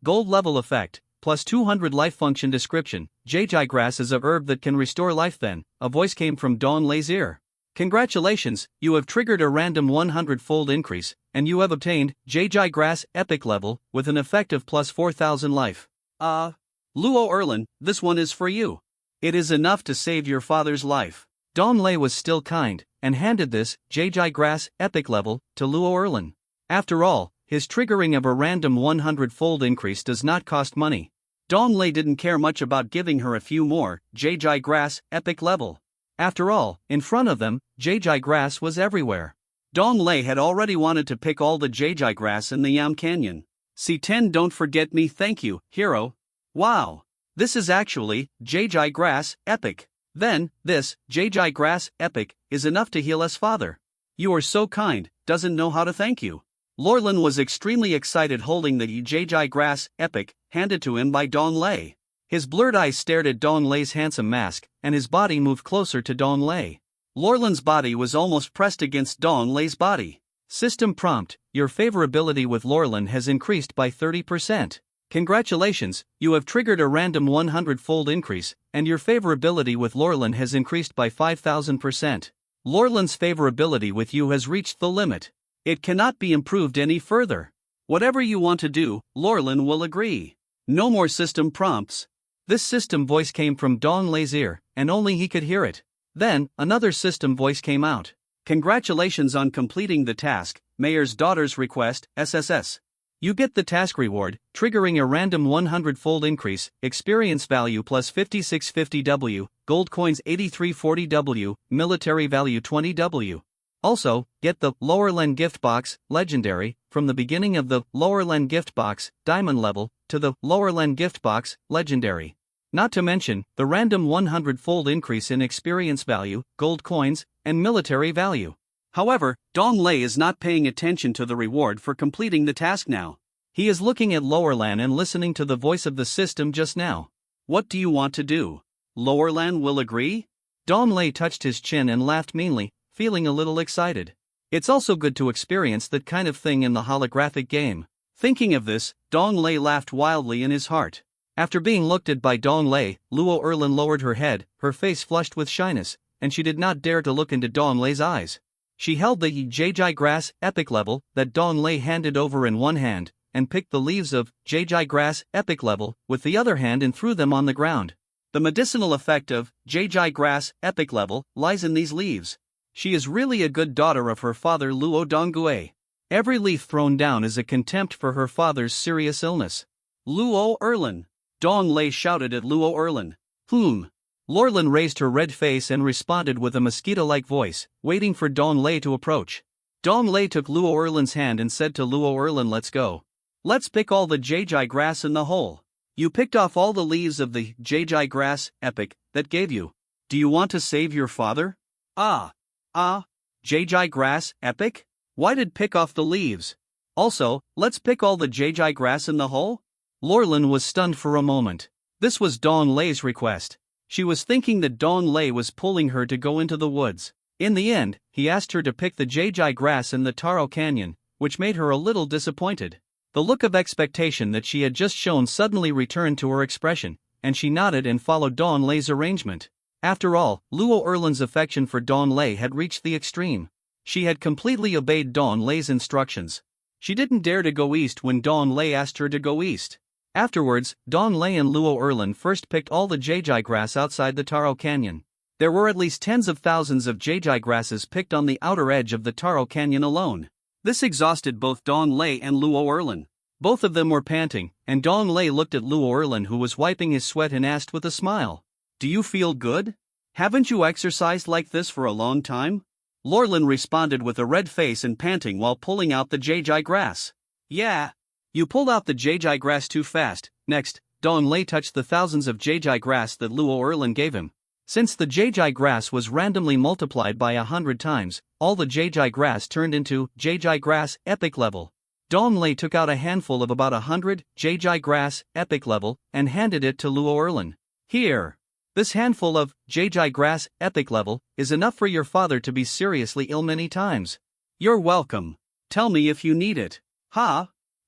gold level effect, plus 200 life function description. Jejai grass is a herb that can restore life. Then, a voice came from Donglei's ear. Congratulations, you have triggered a random 100-fold increase, and you have obtained Jejai grass epic level with an effect of plus 4,000 life. Luo Erlin, this one is for you. It is enough to save your father's life. Donglei was still kind, and handed this Jejai grass epic level to Luo Erlin. After all, his triggering of a random 100-fold increase does not cost money. Donglei didn't care much about giving her a few more Jejai grass epic level. After all, in front of them, Jejai grass was everywhere. Donglei had already wanted to pick all the Jejai grass in the Yam Canyon. C10 Don't forget me, thank you, hero. Wow! This is actually Jejai grass epic. Then, this Jejai grass epic is enough to heal us father. You are so kind, doesn't know how to thank you. Lorlan was extremely excited holding the Jai Grass epic handed to him by Dong Lei. His blurred eyes stared at Dong Lei's handsome mask, and his body moved closer to Dong Lei. Lorlan's body was almost pressed against Dong Lei's body. System prompt: your favorability with Lorlan has increased by 30%. Congratulations, you have triggered a random 100-fold increase, and your favorability with Lorlan has increased by 5,000%. Lorlan's favorability with you has reached the limit. It cannot be improved any further. Whatever you want to do, Lorlan will agree. No more system prompts. This system voice came from Dong Lei's ear, and only he could hear it. Then, another system voice came out. Congratulations on completing the task, Mayor's Daughter's Request, SSS. You get the task reward, triggering a random 100-fold increase, experience value plus 5650W, gold coins 8340W, military value 20W. Also, get the Lorlan Gift Box, Legendary, from the beginning of the Lorlan Gift Box, Diamond level, to the Lorlan Gift Box, Legendary. Not to mention, the random 100-fold increase in experience value, gold coins, and military value. However, Dong Lei is not paying attention to the reward for completing the task now. He is looking at Lorlan and listening to the voice of the system just now. What do you want to do? Lorlan will agree? Dong Lei touched his chin and laughed meanly, feeling a little excited. It's also good to experience that kind of thing in the holographic game. Thinking of this, Dong Lei laughed wildly in his heart. After being looked at by Dong Lei, Luo Erlin lowered her head, her face flushed with shyness, and she did not dare to look into Dong Lei's eyes. She held the Jai Grass epic level that Dong Lei handed over in one hand, and picked the leaves of Jai Grass epic level with the other hand and threw them on the ground. The medicinal effect of Jai Grass epic level lies in these leaves. She is really a good daughter of her father Luo Dongue. Every leaf thrown down is a contempt for her father's serious illness. Luo Erlin. Dong Lei shouted at Luo Erlin. Lorlan raised her red face and responded with a mosquito-like voice, waiting for Dong Lei to approach. Dong Lei took Luo Erlin's hand and said to Luo Erlin, let's go. Let's pick all the Jai grass in the hole. You picked off all the leaves of the Jai grass epic that gave you. Do you want to save your father? Jai grass epic? Why did pick off the leaves? Also, let's pick all the Jai grass in the hole? Lorlan was stunned for a moment. This was Dong Lei's request. She was thinking that Dong Lei was pulling her to go into the woods. In the end, he asked her to pick the Jai grass in the Taro Canyon, which made her a little disappointed. The look of expectation that she had just shown suddenly returned to her expression, and she nodded and followed Dong Lei's arrangement. After all, Luo Erlin's affection for Dong Lei had reached the extreme. She had completely obeyed Dong Lei's instructions. She didn't dare to go east when Dong Lei asked her to go east. Afterwards, Dong Lei and Luo Erlin first picked all the Jai grass outside the Taro Canyon. There were at least tens of thousands of Jai grasses picked on the outer edge of the Taro Canyon alone. This exhausted both Dong Lei and Luo Erlin. Both of them were panting, and Dong Lei looked at Luo Erlin, who was wiping his sweat, and asked with a smile, "Do you feel good? Haven't you exercised like this for a long time?" Lorlan responded with a red face and panting while pulling out the Jai grass. "Yeah. You pulled out the Jai grass too fast." Next, Dong Lei touched the thousands of Jai grass that Luo Erlin gave him. Since the Jai grass was randomly multiplied by 100 times, all the Jai grass turned into Jai grass epic level. Dong Lei took out a handful of about 100 Jai grass epic level and handed it to Luo Erlin. "Here. This handful of Jai grass epic level is enough for your father to be seriously ill many times. You're welcome. Tell me if you need it."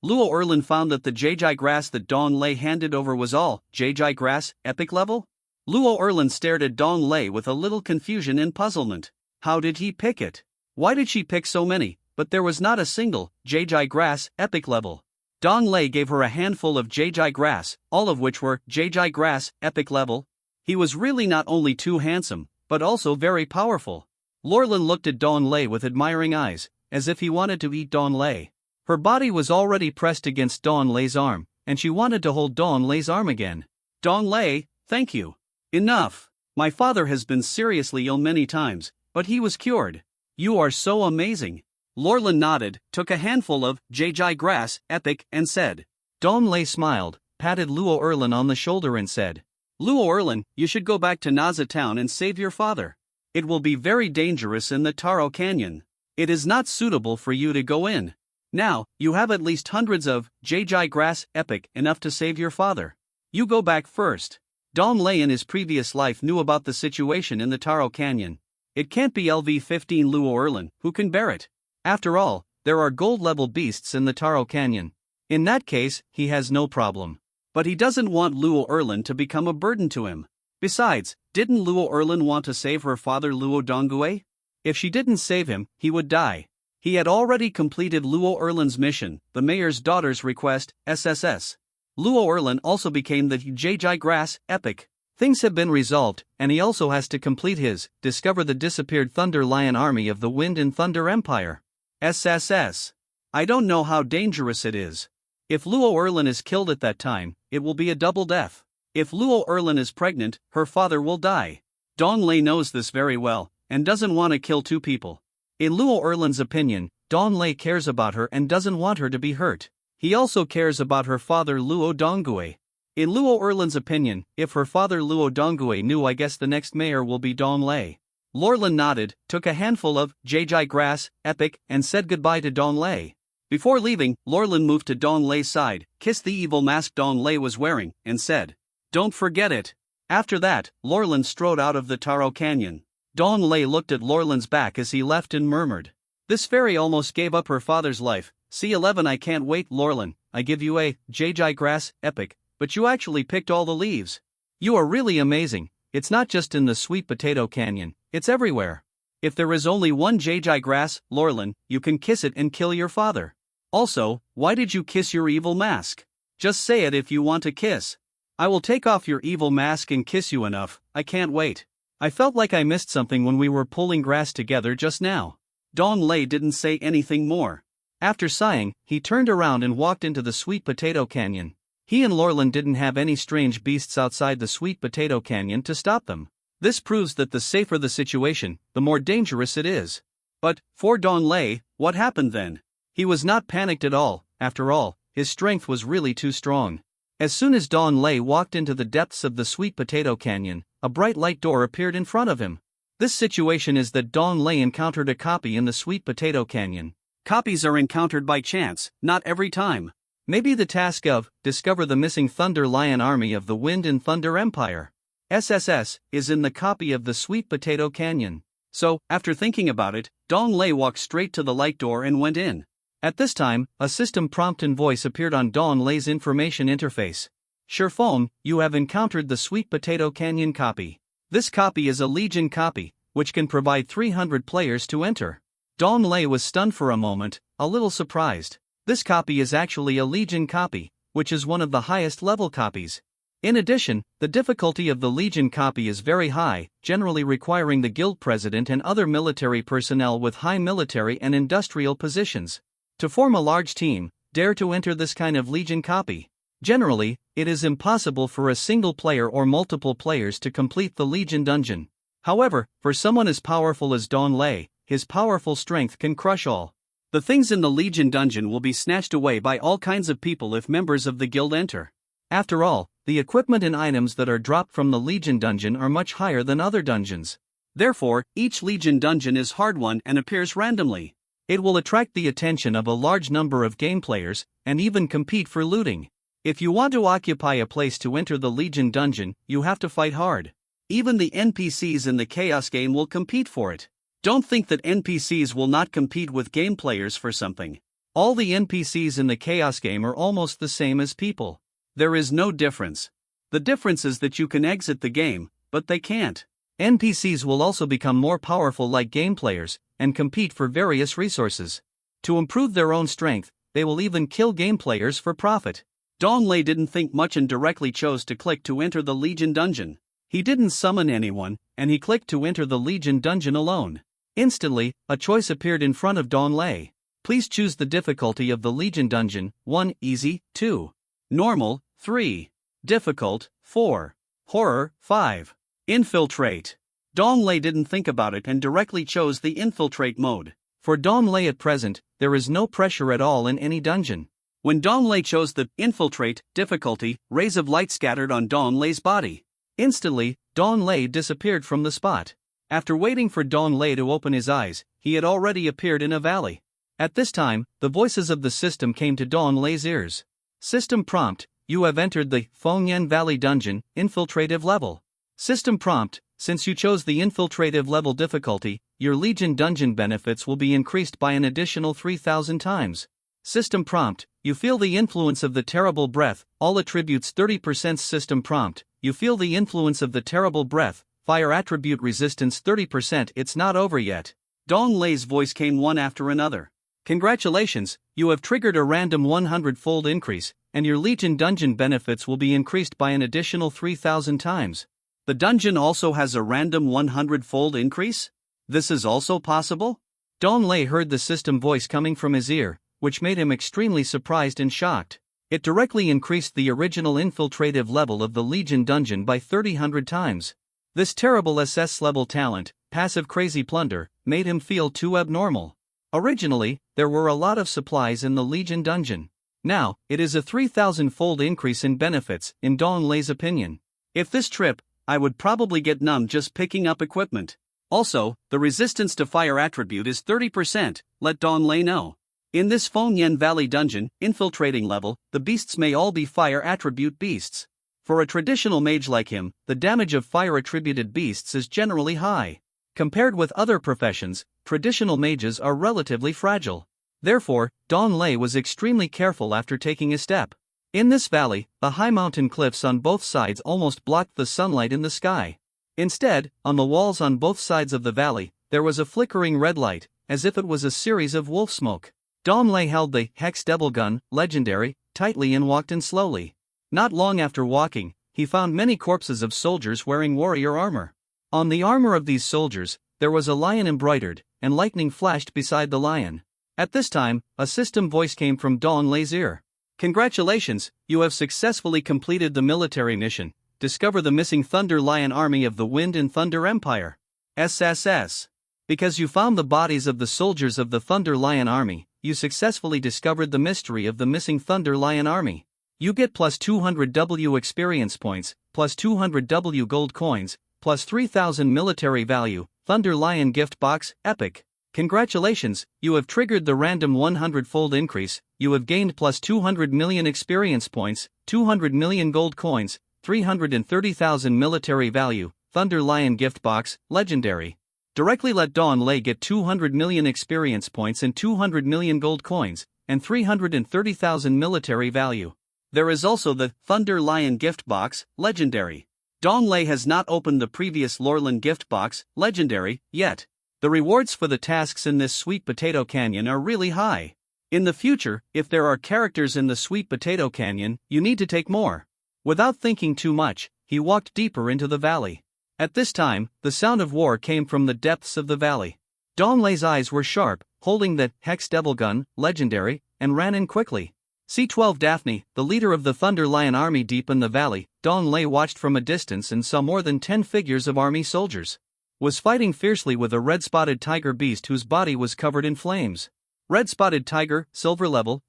Luo Erlin found that the Jai grass that Dong Lei handed over was all Jai grass epic level. Luo Erlin stared at Dong Lei with a little confusion and puzzlement. How did he pick it? Why did she pick so many, but there was not a single Jai grass epic level? Dong Lei gave her a handful of Jai grass, all of which were Jai grass epic level. He was really not only too handsome, but also very powerful. Lorlan looked at Dong Lei with admiring eyes, as if he wanted to eat Dong Lei. Her body was already pressed against Dong Lei's arm, and she wanted to hold Dong Lei's arm again. "Dong Lei, thank you. Enough. My father has been seriously ill many times, but he was cured. You are so amazing." Lorlan nodded, took a handful of Jai grass epic, and said. Dong Lei smiled, patted Luo Erlin on the shoulder and said, "Luo Erlin, you should go back to Naza town and save your father. It will be very dangerous in the Taro Canyon. It is not suitable for you to go in. Now, you have at least hundreds of Jai Grass epic enough to save your father. You go back first. Dong Lei in his previous life knew about the situation in the Taro Canyon. It can't be LV-15 Luo Erlin who can bear it. After all, there are gold-level beasts in the Taro Canyon. In that case, he has no problem. But he doesn't want Luo Erlin to become a burden to him. Besides, didn't Luo Erlin want to save her father Luo Dongue? If she didn't save him, he would die. He had already completed Luo Erlin's mission, the mayor's daughter's request, SSS. Luo Erlin also became the Jai Grass epic. Things have been resolved, and he also has to complete his discover the disappeared Thunder Lion army of the Wind and Thunder Empire. SSS. I don't know how dangerous it is. If Luo Erlin is killed at that time, it will be a double death. If Luo Erlin is pregnant, her father will die. Dong Lei knows this very well, and doesn't want to kill two people. In Luo Erlin's opinion, Dong Lei cares about her and doesn't want her to be hurt. He also cares about her father Luo Dongue. In Luo Erlin's opinion, if her father Luo Dongue knew, I guess the next mayor will be Dong Lei. Lorlin nodded, took a handful of Jai Grass epic, and said goodbye to Dong Lei. Before leaving, Lorlin moved to Dong Lei's side, kissed the evil mask Dong Lei was wearing, and said, "Don't forget it." After that, Lorlin strode out of the Taro Canyon. Dong Lei looked at Lorlin's back as he left and murmured, "This fairy almost gave up her father's life. C11 I can't wait, Lorlin, I give you a Jai Grass epic, but you actually picked all the leaves. You are really amazing. It's not just in the Sweet Potato Canyon, it's everywhere. If there is only one Jai Grass, Lorlin, you can kiss it and kill your father. Also, why did you kiss your evil mask? Just say it if you want to kiss. I will take off your evil mask and kiss you enough, I can't wait. I felt like I missed something when we were pulling grass together just now." Dong Lei didn't say anything more. After sighing, he turned around and walked into the Sweet Potato Canyon. He and Lorlin didn't have any strange beasts outside the Sweet Potato Canyon to stop them. This proves that the safer the situation, the more dangerous it is. But, for Dong Lei, what happened then? He was not panicked at all. After all, his strength was really too strong. As soon as Dong Lei walked into the depths of the Sweet Potato Canyon, a bright light door appeared in front of him. This situation is that Dong Lei encountered a copy in the Sweet Potato Canyon. Copies are encountered by chance, not every time. Maybe the task of discover the missing Thunder Lion army of the Wind and Thunder Empire. SSS is in the copy of the Sweet Potato Canyon. So, after thinking about it, Dong Lei walked straight to the light door and went in. At this time, a system prompt and voice appeared on Dong Lei's information interface. "Sherphone, you have encountered the Sweet Potato Canyon copy. This copy is a Legion copy, which can provide 300 players to enter." Dong Lei was stunned for a moment, a little surprised. This copy is actually a Legion copy, which is one of the highest level copies. In addition, the difficulty of the Legion copy is very high, generally requiring the guild president and other military personnel with high military and industrial positions to form a large team, dare to enter this kind of Legion copy. Generally, it is impossible for a single player or multiple players to complete the Legion dungeon. However, for someone as powerful as Dong Lei, his powerful strength can crush all. The things in the Legion dungeon will be snatched away by all kinds of people if members of the guild enter. After all, the equipment and items that are dropped from the Legion dungeon are much higher than other dungeons. Therefore, each Legion dungeon is hard-won and appears randomly. It will attract the attention of a large number of game players, and even compete for looting. If you want to occupy a place to enter the Legion dungeon, you have to fight hard. Even the NPCs in the Chaos game will compete for it. Don't think that NPCs will not compete with game players for something. All the NPCs in the Chaos game are almost the same as people. There is no difference. The difference is that you can exit the game, but they can't. NPCs will also become more powerful like game players, and compete for various resources. To improve their own strength, they will even kill game players for profit. Dong Lei didn't think much and directly chose to click to enter the Legion dungeon. He didn't summon anyone, and he clicked to enter the Legion dungeon alone. Instantly, a choice appeared in front of Dong Lei. Please choose the difficulty of the Legion dungeon: 1. Easy, 2. Normal, 3. Difficult, 4. Horror, 5. Infiltrate. Dong Lei didn't think about it and directly chose the infiltrate mode. For Dong Lei at present, there is no pressure at all in any dungeon. When Dong Lei chose the infiltrate difficulty, rays of light scattered on Dong Lei's body. Instantly, Dong Lei disappeared from the spot. After waiting for Dong Lei to open his eyes, he had already appeared in a valley. At this time, the voices of the system came to Dong Lei's ears. System prompt: you have entered the Fengyan Valley Dungeon, infiltrative level. System prompt: since you chose the infiltrative level difficulty, your Legion dungeon benefits will be increased by an additional 3,000 times. System prompt: you feel the influence of the terrible breath, all attributes 30%. System prompt: you feel the influence of the terrible breath, fire attribute resistance 30%. It's not over yet. Dong Lei's voice came one after another. Congratulations, you have triggered a random 100-fold increase, and your Legion dungeon benefits will be increased by an additional 3,000 times. The dungeon also has a random 100-fold increase? This is also possible? Dong Lei heard the system voice coming from his ear, which made him extremely surprised and shocked. It directly increased the original infiltrative level of the Legion dungeon by 300 times. This terrible SS level talent, passive crazy plunder, made him feel too abnormal. Originally, there were a lot of supplies in the Legion dungeon. Now, it is a 3,000-fold increase in benefits, in Dong Lei's opinion. If this trip, I would probably get numb just picking up equipment. Also, the resistance to fire attribute is 30%, let Dong Lei know. In this Fengyan Valley dungeon, infiltrating level, the beasts may all be fire attribute beasts. For a traditional mage like him, the damage of fire attributed beasts is generally high. Compared with other professions, traditional mages are relatively fragile. Therefore, Dong Lei was extremely careful after taking a step. In this valley, the high mountain cliffs on both sides almost blocked the sunlight in the sky. Instead, on the walls on both sides of the valley, there was a flickering red light, as if it was a series of wolf smoke. Dong Lei held the Hex Devil Gun, legendary, tightly and walked in slowly. Not long after walking, he found many corpses of soldiers wearing warrior armor. On the armor of these soldiers, there was a lion embroidered, and lightning flashed beside the lion. At this time, a system voice came from Dong Lei's ear. Congratulations, you have successfully completed the military mission. Discover the missing Thunder Lion Army of the Wind and Thunder Empire. SSS. Because you found the bodies of the soldiers of the Thunder Lion Army, you successfully discovered the mystery of the missing Thunder Lion Army. You get plus 200 W experience points, plus 200 W gold coins, plus 3,000 military value. Thunder Lion gift box, epic. Congratulations, you have triggered the random 100-fold increase. You have gained plus 200 million experience points, 200 million gold coins, 330,000 military value. Thunder Lion gift box, legendary. Directly let Dong Lei get 200 million experience points and 200 million gold coins, and 330,000 military value. There is also the Thunder Lion gift box, legendary. Dong Lei has not opened the previous Lorland gift box, legendary, yet. The rewards for the tasks in this Sweet Potato Canyon are really high. In the future, if there are characters in the Sweet Potato Canyon, you need to take more. Without thinking too much, he walked deeper into the valley. At this time, the sound of war came from the depths of the valley. Dong Lei's eyes were sharp, holding the Hex Devil Gun, legendary, and ran in quickly. C-12 Daphne, the leader of the Thunder Lion Army deep in the valley, Dong Lei watched from a distance and saw more than 10 figures of army soldiers. Was fighting fiercely with a red-spotted tiger beast whose body was covered in flames. Red-spotted tiger, silver level,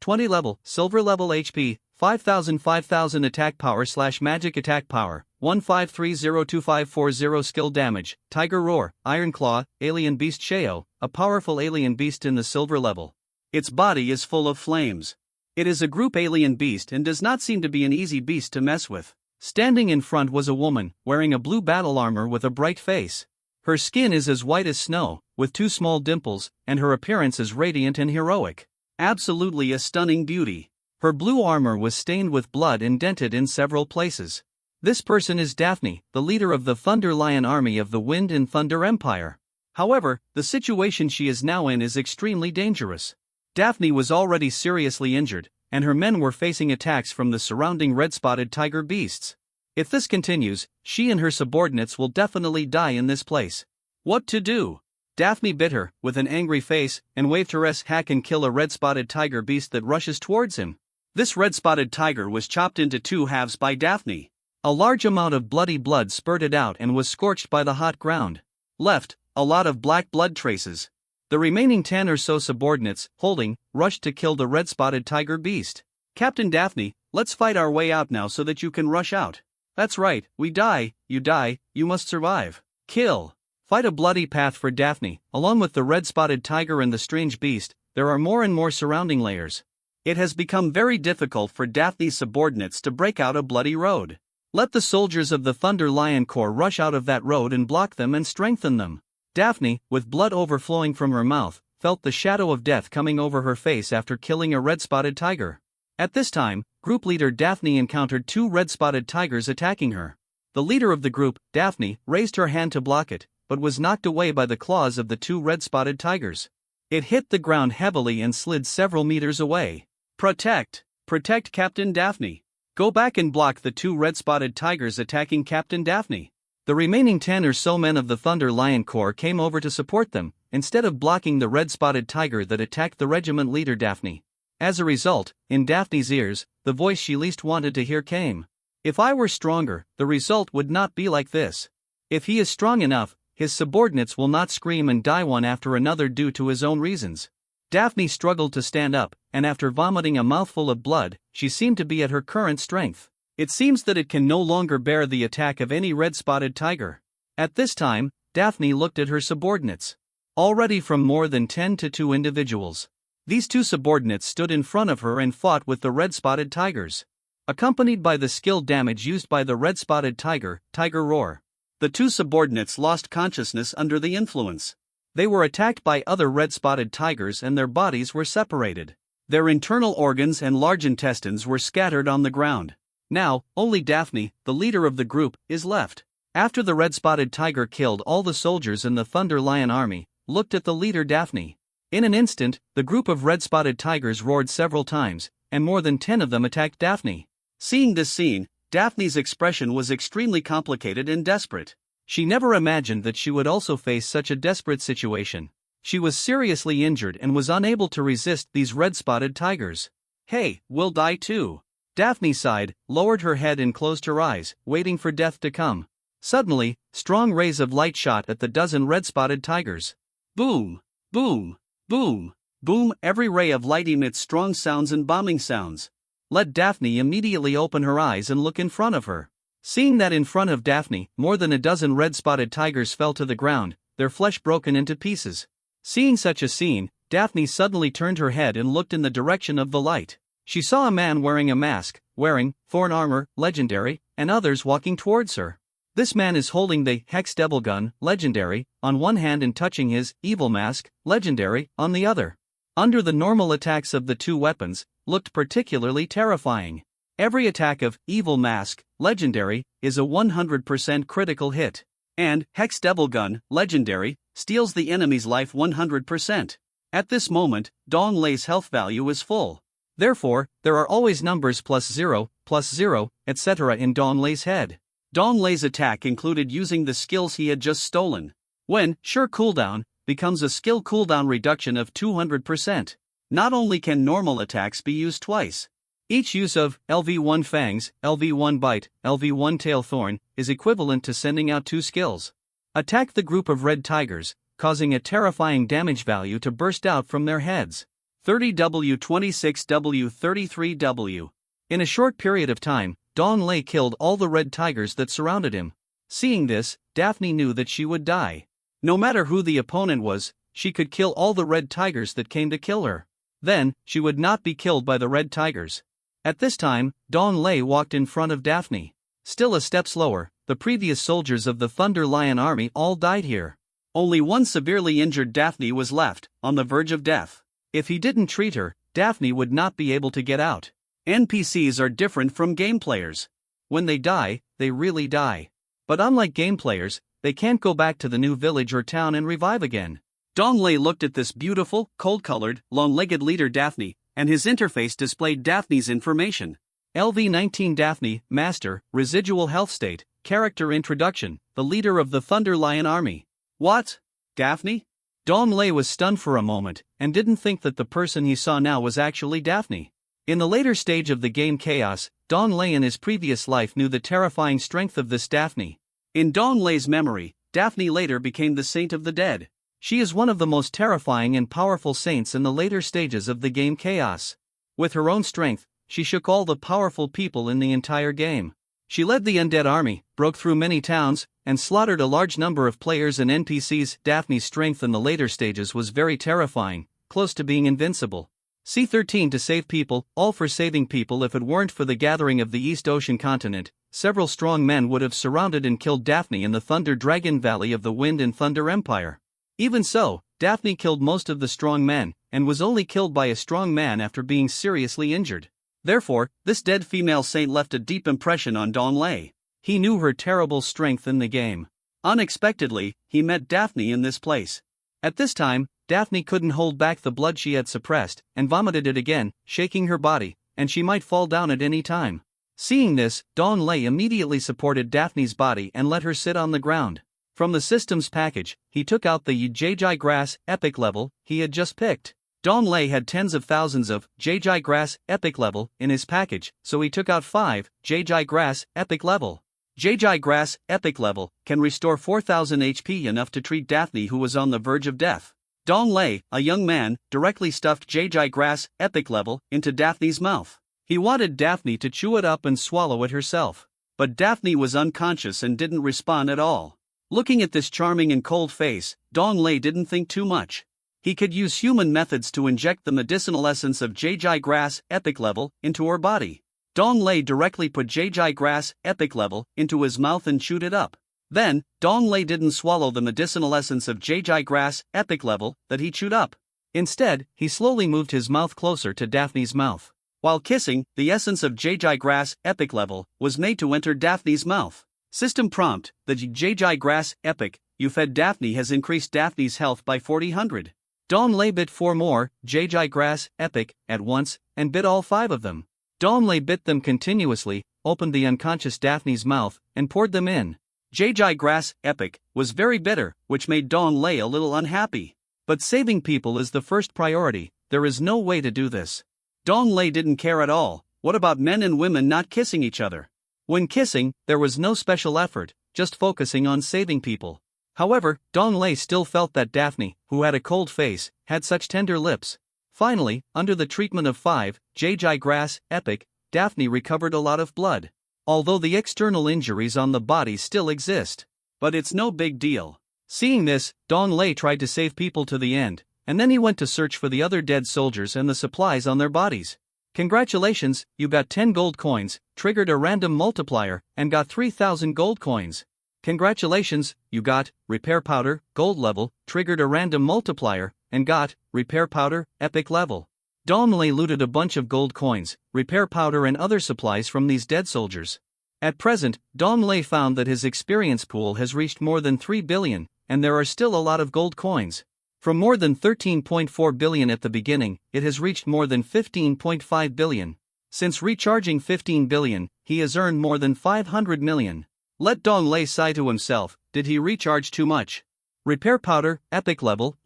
20 level, silver level HP, 5,000 attack power / magic attack power, 1530254 skill damage, tiger roar, iron claw, alien beast Sheo, a powerful alien beast in the silver level. Its body is full of flames. It is a group alien beast and does not seem to be an easy beast to mess with. Standing in front was a woman, wearing a blue battle armor with a bright face. Her skin is as white as snow, with 2 small dimples, and her appearance is radiant and heroic. Absolutely a stunning beauty. Her blue armor was stained with blood and dented in several places. This person is Daphne, the leader of the Thunder Lion Army of the Wind and Thunder Empire. However, the situation she is now in is extremely dangerous. Daphne was already seriously injured, and her men were facing attacks from the surrounding red-spotted tiger beasts. If this continues, she and her subordinates will definitely die in this place. What to do? Daphne bit her, with an angry face, and waved her hack and kill a red-spotted tiger beast that rushes towards him. This red-spotted tiger was chopped into 2 halves by Daphne. A large amount of bloody blood spurted out and was scorched by the hot ground. Left, a lot of black blood traces. The remaining 10 or so subordinates, holding, rushed to kill the red-spotted tiger beast. Captain Daphne, let's fight our way out now so that you can rush out. That's right, we die, you must survive. Kill. Fight a bloody path for Daphne, along with the red-spotted tiger and the strange beast. there are more and more surrounding layers. It has become very difficult for Daphne's subordinates to break out a bloody road. Let the soldiers of the Thunder Lion Corps rush out of that road and block them and strengthen them. Daphne, with blood overflowing from her mouth, felt the shadow of death coming over her face after killing a red-spotted tiger. At this time, group leader Daphne encountered 2 red-spotted tigers attacking her. The leader of the group, Daphne, raised her hand to block it, but was knocked away by the claws of the 2 red-spotted tigers. It hit the ground heavily and slid several meters away. Protect! Protect Captain Daphne! Go back and block the 2 red-spotted tigers attacking Captain Daphne. The remaining 10 or so men of the Thunder Lion Corps came over to support them, instead of blocking the red-spotted tiger that attacked the regiment leader Daphne. As a result, in Daphne's ears, the voice she least wanted to hear came. If I were stronger, the result would not be like this. If he is strong enough, his subordinates will not scream and die one after another due to his own reasons. Daphne struggled to stand up, and after vomiting a mouthful of blood, she seemed to be at her current strength. It seems that it can no longer bear the attack of any red-spotted tiger. At this time, Daphne looked at her subordinates. Already from more than 10 to 2 individuals. These 2 subordinates stood in front of her and fought with the red-spotted tigers. Accompanied by the skill damage used by the red-spotted tiger, Tiger Roar. The 2 subordinates lost consciousness under the influence. They were attacked by other red-spotted tigers and their bodies were separated. Their internal organs and large intestines were scattered on the ground. Now, only Daphne, the leader of the group, is left. After the red-spotted tiger killed all the soldiers in the Thunder Lion army, looked at the leader Daphne. In an instant, the group of red-spotted tigers roared several times, and more than 10 of them attacked Daphne. Seeing this scene, Daphne's expression was extremely complicated and desperate. She never imagined that she would also face such a desperate situation. She was seriously injured and was unable to resist these red-spotted tigers. Hey, we'll die too. Daphne sighed, lowered her head and closed her eyes, waiting for death to come. Suddenly, strong rays of light shot at the dozen red-spotted tigers. Boom! Boom! Boom! Boom! Every ray of light emits strong sounds and bombing sounds. Let Daphne immediately open her eyes and look in front of her. Seeing that in front of Daphne, more than a dozen red-spotted tigers fell to the ground, their flesh broken into pieces. Seeing such a scene, Daphne suddenly turned her head and looked in the direction of the light. She saw a man wearing a mask, wearing Thorn armor, legendary, and others walking towards her. This man is holding the Hex Devil Gun, legendary, on one hand and touching his Evil Mask, legendary, on the other. Under the normal attacks of the 2 weapons, looked particularly terrifying. Every attack of Evil Mask, legendary, is a 100% critical hit. And Hex Devil Gun, legendary, steals the enemy's life 100%. At this moment, Dong Lei's health value is full. Therefore, there are always numbers +0, +0, etc. in Dong Lei's head. Dong Lei's attack included using the skills he had just stolen. When sure cooldown becomes a skill cooldown reduction of 200%. Not only can normal attacks be used twice. Each use of LV1 Fangs, LV1 Bite, LV1 Tail Thorn is equivalent to sending out 2 skills. Attack the group of red tigers, causing a terrifying damage value to burst out from their heads. 30W, 26W, 33W. In a short period of time, Dong Lei killed all the red tigers that surrounded him. Seeing this, Daphne knew that she would die. No matter who the opponent was, she could kill all the red tigers that came to kill her. Then, she would not be killed by the red tigers. At this time, Dong Lei walked in front of Daphne. Still a step slower, the previous soldiers of the Thunder Lion army all died here. Only one severely injured Daphne was left, on the verge of death. If he didn't treat her, Daphne would not be able to get out. NPCs are different from game players. When they die, they really die. But unlike game players, they can't go back to the new village or town and revive again. Dong Lei looked at this beautiful, cold-colored, long-legged leader Daphne, and his interface displayed Daphne's information. LV19 Daphne, Master, Residual Health State, Character Introduction, the leader of the Thunder Lion Army. What? Daphne? Dong Lei was stunned for a moment, and didn't think that the person he saw now was actually Daphne. In the later stage of the game Chaos, Dong Lei in his previous life knew the terrifying strength of this Daphne. In Dong Lei's memory, Daphne later became the Saint of the Dead. She is one of the most terrifying and powerful saints in the later stages of the game Chaos. With her own strength, she shook all the powerful people in the entire game. She led the undead army, broke through many towns, and slaughtered a large number of players and NPCs. Daphne's strength in the later stages was very terrifying, close to being invincible. C-13 to save people, all for saving people. If it weren't for the gathering of the East Ocean continent, several strong men would have surrounded and killed Daphne in the Thunder Dragon Valley of the Wind and Thunder Empire. Even so, Daphne killed most of the strong men, and was only killed by a strong man after being seriously injured. Therefore, this dead female saint left a deep impression on Don Lei. He knew her terrible strength in the game. Unexpectedly, he met Daphne in this place. At this time, Daphne couldn't hold back the blood she had suppressed, and vomited it again, shaking her body, and she might fall down at any time. Seeing this, Don Lei immediately supported Daphne's body and let her sit on the ground. From the systems package, he took out the Jai Grass Epic level he had just picked. Don Lei had tens of thousands of Jai Grass Epic level in his package, so he took out 5 Jai Grass Epic level. Jai Grass Epic level can restore 4000 HP, enough to treat Daphne, who was on the verge of death. Don Lei, a young man, directly stuffed Jai Grass Epic level into Daphne's mouth. He wanted Daphne to chew it up and swallow it herself. But Daphne was unconscious and didn't respond at all. Looking at this charming and cold face, Don Lei didn't think too much. He could use human methods to inject the medicinal essence of Jai Grass Epic level into her body. Don Lei directly put Jai Grass Epic level into his mouth and chewed it up. Then, Don Lei didn't swallow the medicinal essence of Jai Grass Epic level that he chewed up. Instead, he slowly moved his mouth closer to Daphne's mouth. While kissing, the essence of Jai Grass Epic level was made to enter Daphne's mouth. System prompt: the Jai Grass Epic you fed Daphne has increased Daphne's health by 400. Don Lei bit 4 more Jai Grass Epic at once, and bit all 5 of them. Don Lei bit them continuously, opened the unconscious Daphne's mouth, and poured them in. Jai Grass Epic was very bitter, which made Don Lei a little unhappy. But saving people is the first priority. There is no way to do this. Don Lei didn't care at all. What about men and women not kissing each other? When kissing, there was no special effort, just focusing on saving people. However, Don Lei still felt that Daphne, who had a cold face, had such tender lips. Finally, under the treatment of 5 Jai Grass Epic, Daphne recovered a lot of blood. Although the external injuries on the body still exist. But it's no big deal. Seeing this, Don Lei tried to save people to the end, and then he went to search for the other dead soldiers and the supplies on their bodies. Congratulations, you got 10 gold coins, triggered a random multiplier, and got 3000 gold coins. Congratulations, you got Repair Powder, gold level, triggered a random multiplier, and got Repair Powder, epic level. Don Lei looted a bunch of gold coins, repair powder and other supplies from these dead soldiers. At present, Don Lei found that his experience pool has reached more than 3 billion, and there are still a lot of gold coins. From more than 13.4 billion at the beginning, it has reached more than 15.5 billion. Since recharging 15 billion, he has earned more than 500 million. Let Don Lei sigh to himself, did he recharge too much? Repair Powder, epic level,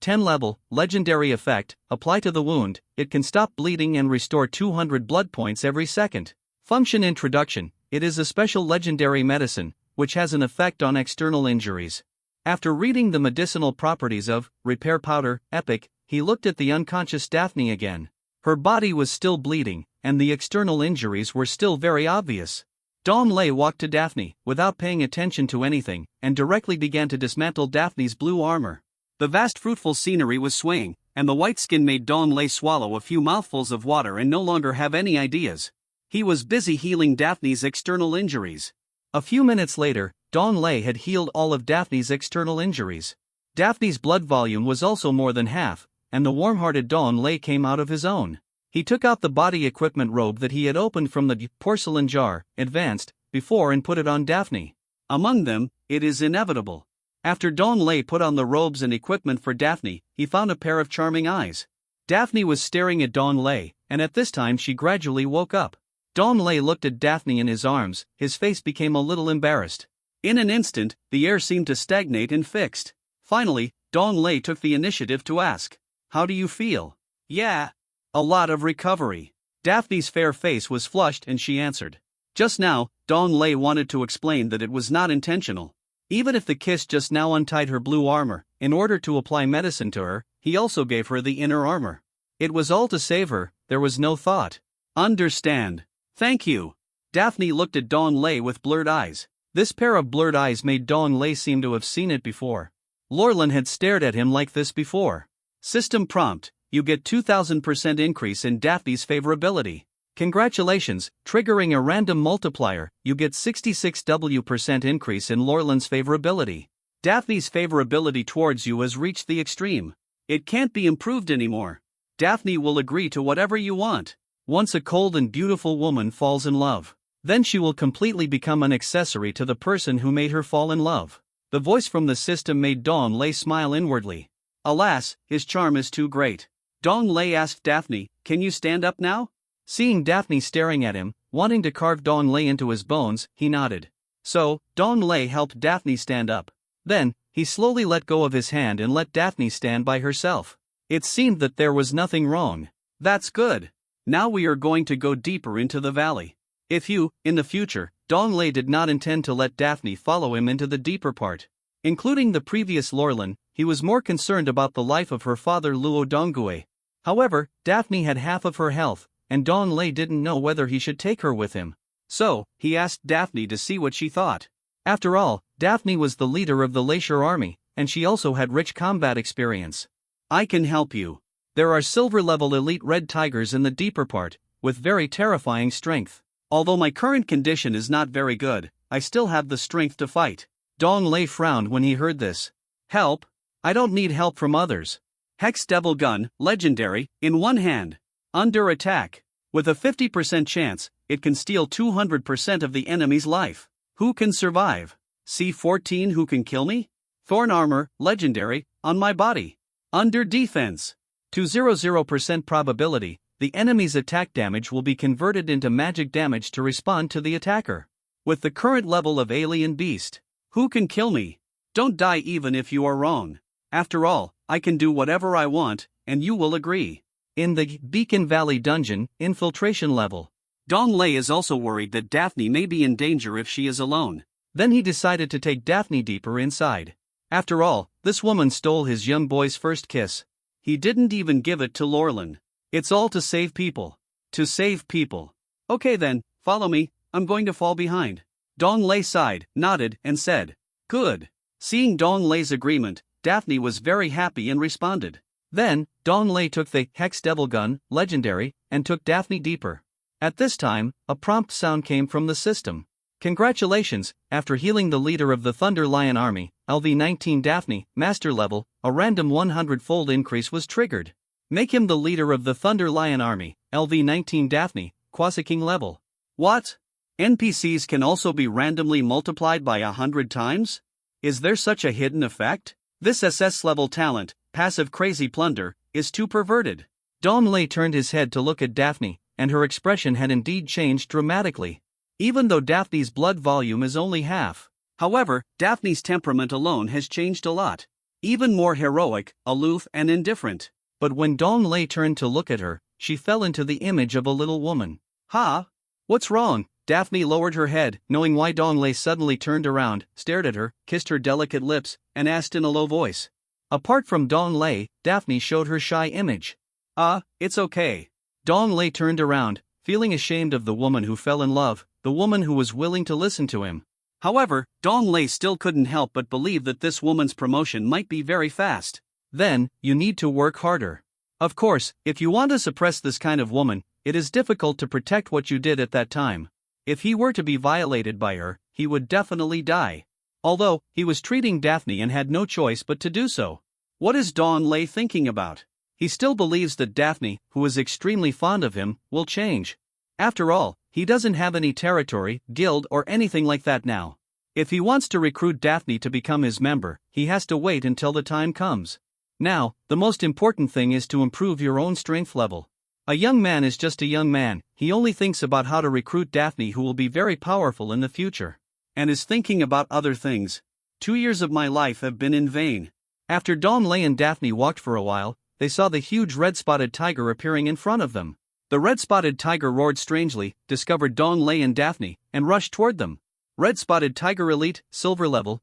10 level, legendary effect, apply to the wound, it can stop bleeding and restore 200 blood points every second. Function introduction, it is a special legendary medicine, which has an effect on external injuries. After reading the medicinal properties of Repair Powder, Epic, he looked at the unconscious Daphne again. Her body was still bleeding, and the external injuries were still very obvious. Don Lei walked to Daphne, without paying attention to anything, and directly began to dismantle Daphne's blue armor. The vast fruitful scenery was swaying, and the white skin made Don Lei swallow a few mouthfuls of water and no longer have any ideas. He was busy healing Daphne's external injuries. A few minutes later, Don Lei had healed all of Daphne's external injuries. Daphne's blood volume was also more than half, and the warm-hearted Don Lei came out of his own. He took out the body equipment robe that he had opened from the porcelain jar, advanced, before and put it on Daphne. Among them, it is inevitable. After Don Lei put on the robes and equipment for Daphne, he found a pair of charming eyes. Daphne was staring at Don Lei, and at this time she gradually woke up. Don Lei looked at Daphne in his arms, his face became a little embarrassed. In an instant, the air seemed to stagnate and fixed. Finally, Don Lei took the initiative to ask, "How do you feel?" "Yeah. A lot of recovery." Daphne's fair face was flushed and she answered. Just now, Don Lei wanted to explain that it was not intentional. Even if the kiss just now untied her blue armor, in order to apply medicine to her, he also gave her the inner armor. It was all to save her, there was no thought. "Understand. Thank you." Daphne looked at Don Lei with blurred eyes. This pair of blurred eyes made Don Lei seem to have seen it before. Lorlan had stared at him like this before. System prompt: you get 2000% increase in Daphne's favorability. Congratulations, triggering a random multiplier, you get 66% increase in Lorlan's favorability. Daphne's favorability towards you has reached the extreme. It can't be improved anymore. Daphne will agree to whatever you want. Once a cold and beautiful woman falls in love, then she will completely become an accessory to the person who made her fall in love. The voice from the system made Dong Lei smile inwardly. Alas, his charm is too great. Dong Lei asked Daphne, "Can you stand up now?" Seeing Daphne staring at him, wanting to carve Dong Lei into his bones, he nodded. So, Dong Lei helped Daphne stand up. Then, he slowly let go of his hand and let Daphne stand by herself. It seemed that there was nothing wrong. That's good. Now we are going to go deeper into the valley. In the future, Dong Lei did not intend to let Daphne follow him into the deeper part. Including the previous Lorlan, he was more concerned about the life of her father Luo Donggue. However, Daphne had half of her health, and Dong Lei didn't know whether he should take her with him. So, he asked Daphne to see what she thought. After all, Daphne was the leader of the Leisure Army, and she also had rich combat experience. I can help you. There are silver-level elite red tigers in the deeper part, with very terrifying strength. Although my current condition is not very good, I still have the strength to fight. Dong Lei frowned when he heard this. Help? I don't need help from others. Hex Devil Gun, Legendary, in one hand. Under attack. With a 50% chance, it can steal 200% of the enemy's life. Who can survive? C14 Who can kill me? Thorn Armor, Legendary, on my body. Under defense. 200% probability, the enemy's attack damage will be converted into magic damage to respond to the attacker. With the current level of Alien Beast. Who can kill me? Don't die even if you are wrong. After all, I can do whatever I want, and you will agree. In the Beacon Valley dungeon, infiltration level. Dong Lei is also worried that Daphne may be in danger if she is alone. Then he decided to take Daphne deeper inside. After all, this woman stole his young boy's first kiss. He didn't even give it to Lorlan. It's all to save people. To save people. Okay then, follow me, I'm going to fall behind. Dong Lei sighed, nodded, and said, Good. Seeing Dong Lei's agreement, Daphne was very happy and responded. Then, Dong Lei took the Hex Devil Gun, Legendary, and took Daphne deeper. At this time, a prompt sound came from the system. Congratulations, after healing the leader of the Thunder Lion Army, LV-19 Daphne, Master Level, a random 100-fold increase was triggered. Make him the leader of the Thunder Lion Army, LV-19 Daphne, Quasi King Level. What? NPCs can also be randomly multiplied by 100 times? Is there such a hidden effect? This SS-level talent, Passive Crazy Plunder, is too perverted. Dong Lei turned his head to look at Daphne, and her expression had indeed changed dramatically. Even though Daphne's blood volume is only half. However, Daphne's temperament alone has changed a lot. Even more heroic, aloof and indifferent. But when Dong Lei turned to look at her, she fell into the image of a little woman. Ha? What's wrong? Daphne lowered her head, knowing why Dong Lei suddenly turned around, stared at her, kissed her delicate lips, and asked in a low voice. Apart from Dong Lei, Daphne showed her shy image. It's okay. Dong Lei turned around, feeling ashamed of the woman who fell in love, the woman who was willing to listen to him. However, Dong Lei still couldn't help but believe that this woman's promotion might be very fast. Then, you need to work harder. Of course, if you want to suppress this kind of woman, it is difficult to protect what you did at that time. If he were to be violated by her, he would definitely die. Although, he was treating Daphne and had no choice but to do so. What is Dong Lei thinking about? He still believes that Daphne, who is extremely fond of him, will change. After all, he doesn't have any territory, guild or anything like that now. If he wants to recruit Daphne to become his member, he has to wait until the time comes. Now, the most important thing is to improve your own strength level. A young man is just a young man, he only thinks about how to recruit Daphne, who will be very powerful in the future. And is thinking about other things. 2 years of my life have been in vain. After Dong Lei and Daphne walked for a while, they saw the huge red-spotted tiger appearing in front of them. The red-spotted tiger roared strangely, discovered Dong Lei and Daphne, and rushed toward them. Red-spotted tiger elite, silver level,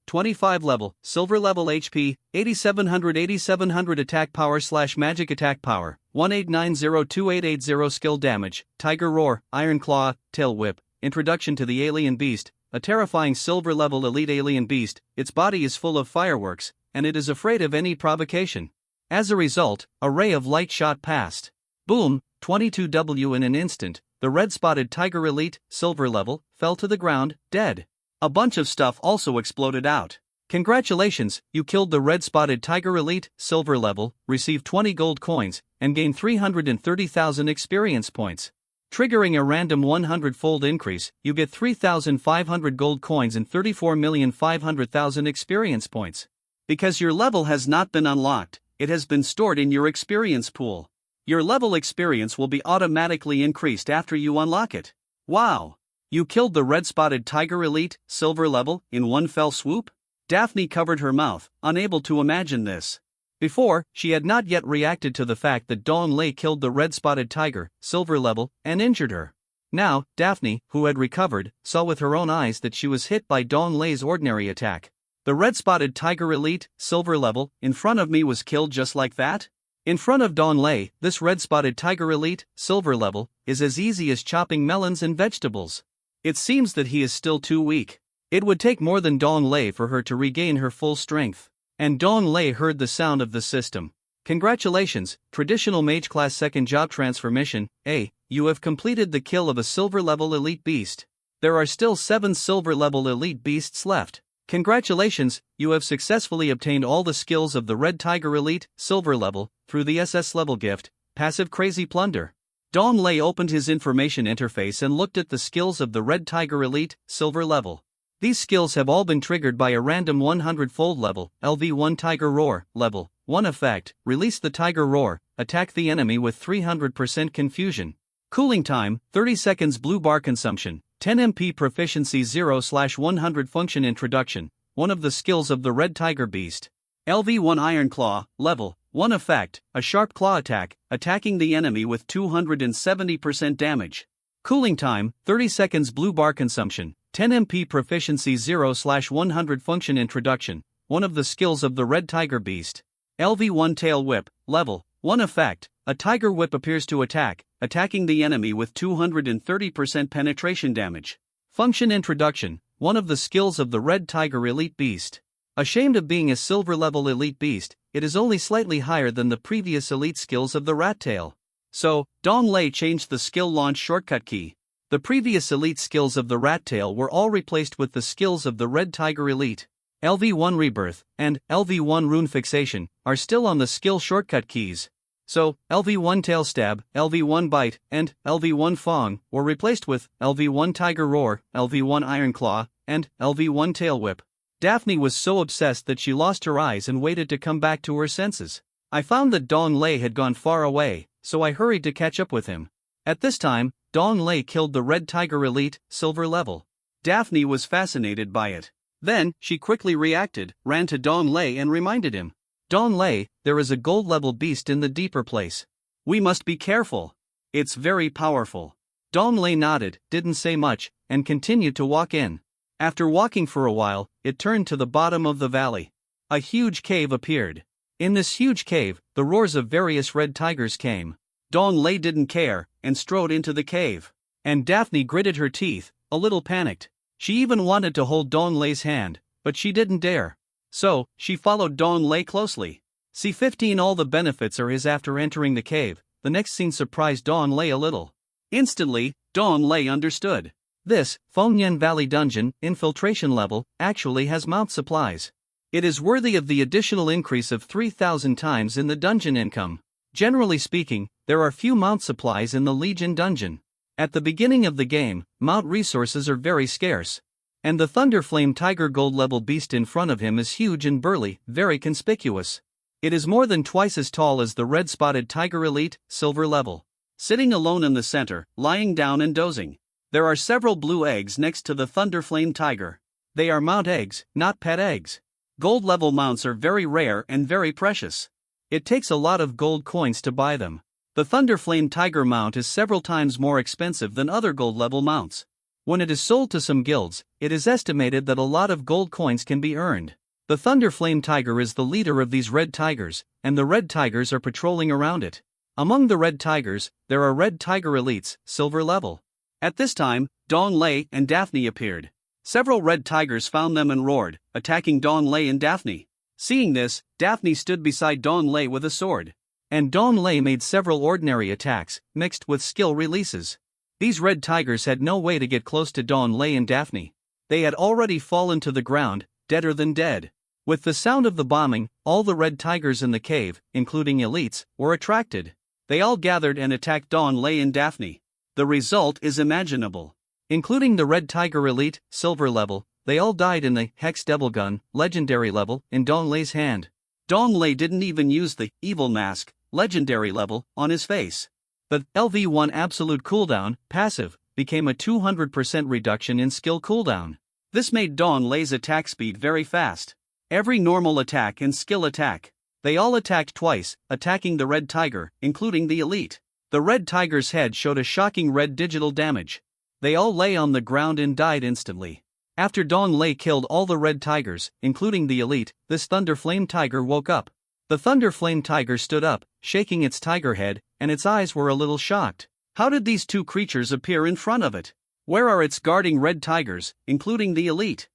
25 level, silver level HP, 8700 attack power / magic attack power, 18902880 skill damage, tiger roar, iron claw, tail whip. Introduction to the alien beast, a terrifying silver level elite alien beast. Its body is full of fireworks, and it is afraid of any provocation. As a result, a ray of light shot past. Boom, 22W in an instant, the red-spotted tiger elite, silver level, fell to the ground, dead. A bunch of stuff also exploded out. Congratulations, you killed the red-spotted tiger elite, silver level, received 20 gold coins, and gained 330,000 experience points. Triggering a random 100-fold increase, you get 3,500 gold coins and 34,500,000 experience points. Because your level has not been unlocked, it has been stored in your experience pool. Your level experience will be automatically increased after you unlock it. Wow! You killed the red-spotted tiger elite, silver level, in one fell swoop? Daphne covered her mouth, unable to imagine this. Before, she had not yet reacted to the fact that Dong Lei killed the red-spotted tiger, silver level, and injured her. Now, Daphne, who had recovered, saw with her own eyes that she was hit by Dong Lei's ordinary attack. The red-spotted tiger elite, silver level, in front of me was killed just like that? In front of Dong Lei, this red-spotted tiger elite, silver level, is as easy as chopping melons and vegetables. It seems that he is still too weak. It would take more than Dong Lei for her to regain her full strength. And Dong Lei heard the sound of the system. Congratulations, Traditional Mage Class Second Job Transformation, A. You have completed the kill of a silver-level elite beast. There are still 7 silver-level elite beasts left. Congratulations, you have successfully obtained all the skills of the Red Tiger Elite, silver level, through the SS level gift, Passive Crazy Plunder. Dong Lei opened his information interface and looked at the skills of the Red Tiger Elite, silver level. These skills have all been triggered by a random 100-fold level, LV1 Tiger Roar, level 1 effect, release the Tiger Roar, attack the enemy with 300% confusion. Cooling time, 30 seconds blue bar consumption, 10 MP proficiency 0/100 function introduction, one of the skills of the Red Tiger Beast. LV1 Iron Claw, level 1 effect, a sharp claw attack, attacking the enemy with 270% damage. Cooling time, 30 seconds blue bar consumption, 10 MP proficiency 0/100 function introduction, one of the skills of the Red Tiger Beast. LV1 Tail Whip, level 1 effect, a tiger whip appears to attack, attacking the enemy with 230% penetration damage. Function introduction, one of the skills of the Red Tiger Elite Beast. Ashamed of being a silver-level elite beast, it is only slightly higher than the previous elite skills of the Rat Tail. So, Dong Lei changed the skill launch shortcut key. The previous elite skills of the Rat Tail were all replaced with the skills of the Red Tiger Elite. LV1 Rebirth and LV1 Rune Fixation are still on the skill shortcut keys. So, LV1 Tail Stab, LV1 Bite, and LV1 Fong were replaced with LV1 Tiger Roar, LV1 Iron Claw, and LV1 Tail Whip. Daphne was so obsessed that she lost her eyes and waited to come back to her senses. I found that Dong Lei had gone far away, so I hurried to catch up with him. At this time, Dong Lei killed the Red Tiger Elite, silver level. Daphne was fascinated by it. Then, she quickly reacted, ran to Dong Lei and reminded him. Dong Lei, there is a gold-level beast in the deeper place. We must be careful. It's very powerful. Dong Lei nodded, didn't say much, and continued to walk in. After walking for a while, it turned to the bottom of the valley. A huge cave appeared. In this huge cave, the roars of various red tigers came. Dong Lei didn't care, and strode into the cave. And Daphne gritted her teeth, a little panicked. She even wanted to hold Dong Lei's hand, but she didn't dare. So, she followed Dong Lei closely. C15 All the benefits are his. After entering the cave, the next scene surprised Dong Lei a little. Instantly, Dong Lei understood. This, Fengyan Valley Dungeon, infiltration level, actually has mount supplies. It is worthy of the additional increase of 3,000 times in the dungeon income. Generally speaking, there are few mount supplies in the Legion dungeon. At the beginning of the game, mount resources are very scarce. And the Thunderflame Tiger Gold level beast in front of him is huge and burly, very conspicuous. It is more than twice as tall as the red-spotted Tiger Elite, silver level. Sitting alone in the center, lying down and dozing. There are several blue eggs next to the Thunderflame Tiger. They are mount eggs, not pet eggs. Gold level mounts are very rare and very precious. It takes a lot of gold coins to buy them. The Thunderflame Tiger mount is several times more expensive than other gold level mounts. When it is sold to some guilds, it is estimated that a lot of gold coins can be earned. The Thunderflame Tiger is the leader of these red tigers, and the red tigers are patrolling around it. Among the red tigers, there are Red Tiger Elites, silver level. At this time, Dong Lei and Daphne appeared. Several red tigers found them and roared, attacking Dong Lei and Daphne. Seeing this, Daphne stood beside Dong Lei with a sword. And Dong Lei made several ordinary attacks, mixed with skill releases. These red tigers had no way to get close to Dong Lei and Daphne. They had already fallen to the ground, deader than dead. With the sound of the bombing, all the red tigers in the cave, including elites, were attracted. They all gathered and attacked Dong Lei and Daphne. The result is imaginable. Including the red tiger elite, silver level, they all died in the Hex Devil Gun, legendary level, in Dong Lei's hand. Dong Lei didn't even use the evil mask, legendary level, on his face. The LV1 absolute cooldown, passive, became a 200% reduction in skill cooldown. This made Dong Lei's attack speed very fast. Every normal attack and skill attack. They all attacked twice, attacking the red tiger, including the elite. The red tiger's head showed a shocking red digital damage. They all lay on the ground and died instantly. After Dong Lei killed all the red tigers, including the elite, this Thunder Flame Tiger woke up. The Thunder Flame Tiger stood up, shaking its tiger head, and its eyes were a little shocked. How did these two creatures appear in front of it? Where are its guarding red tigers, including the elite?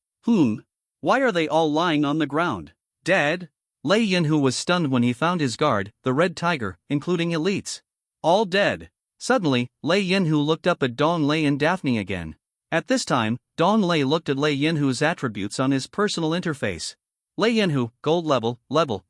Why are they all lying on the ground? Dead? Lei Yinhu was stunned when he found his guard, the red tiger, including elites. All dead. Suddenly, Lei Yinhu looked up at Dong Lei and Daphne again. At this time, Dong Lei looked at Lei Yinhu's attributes on his personal interface. Lei Yinhu, gold level,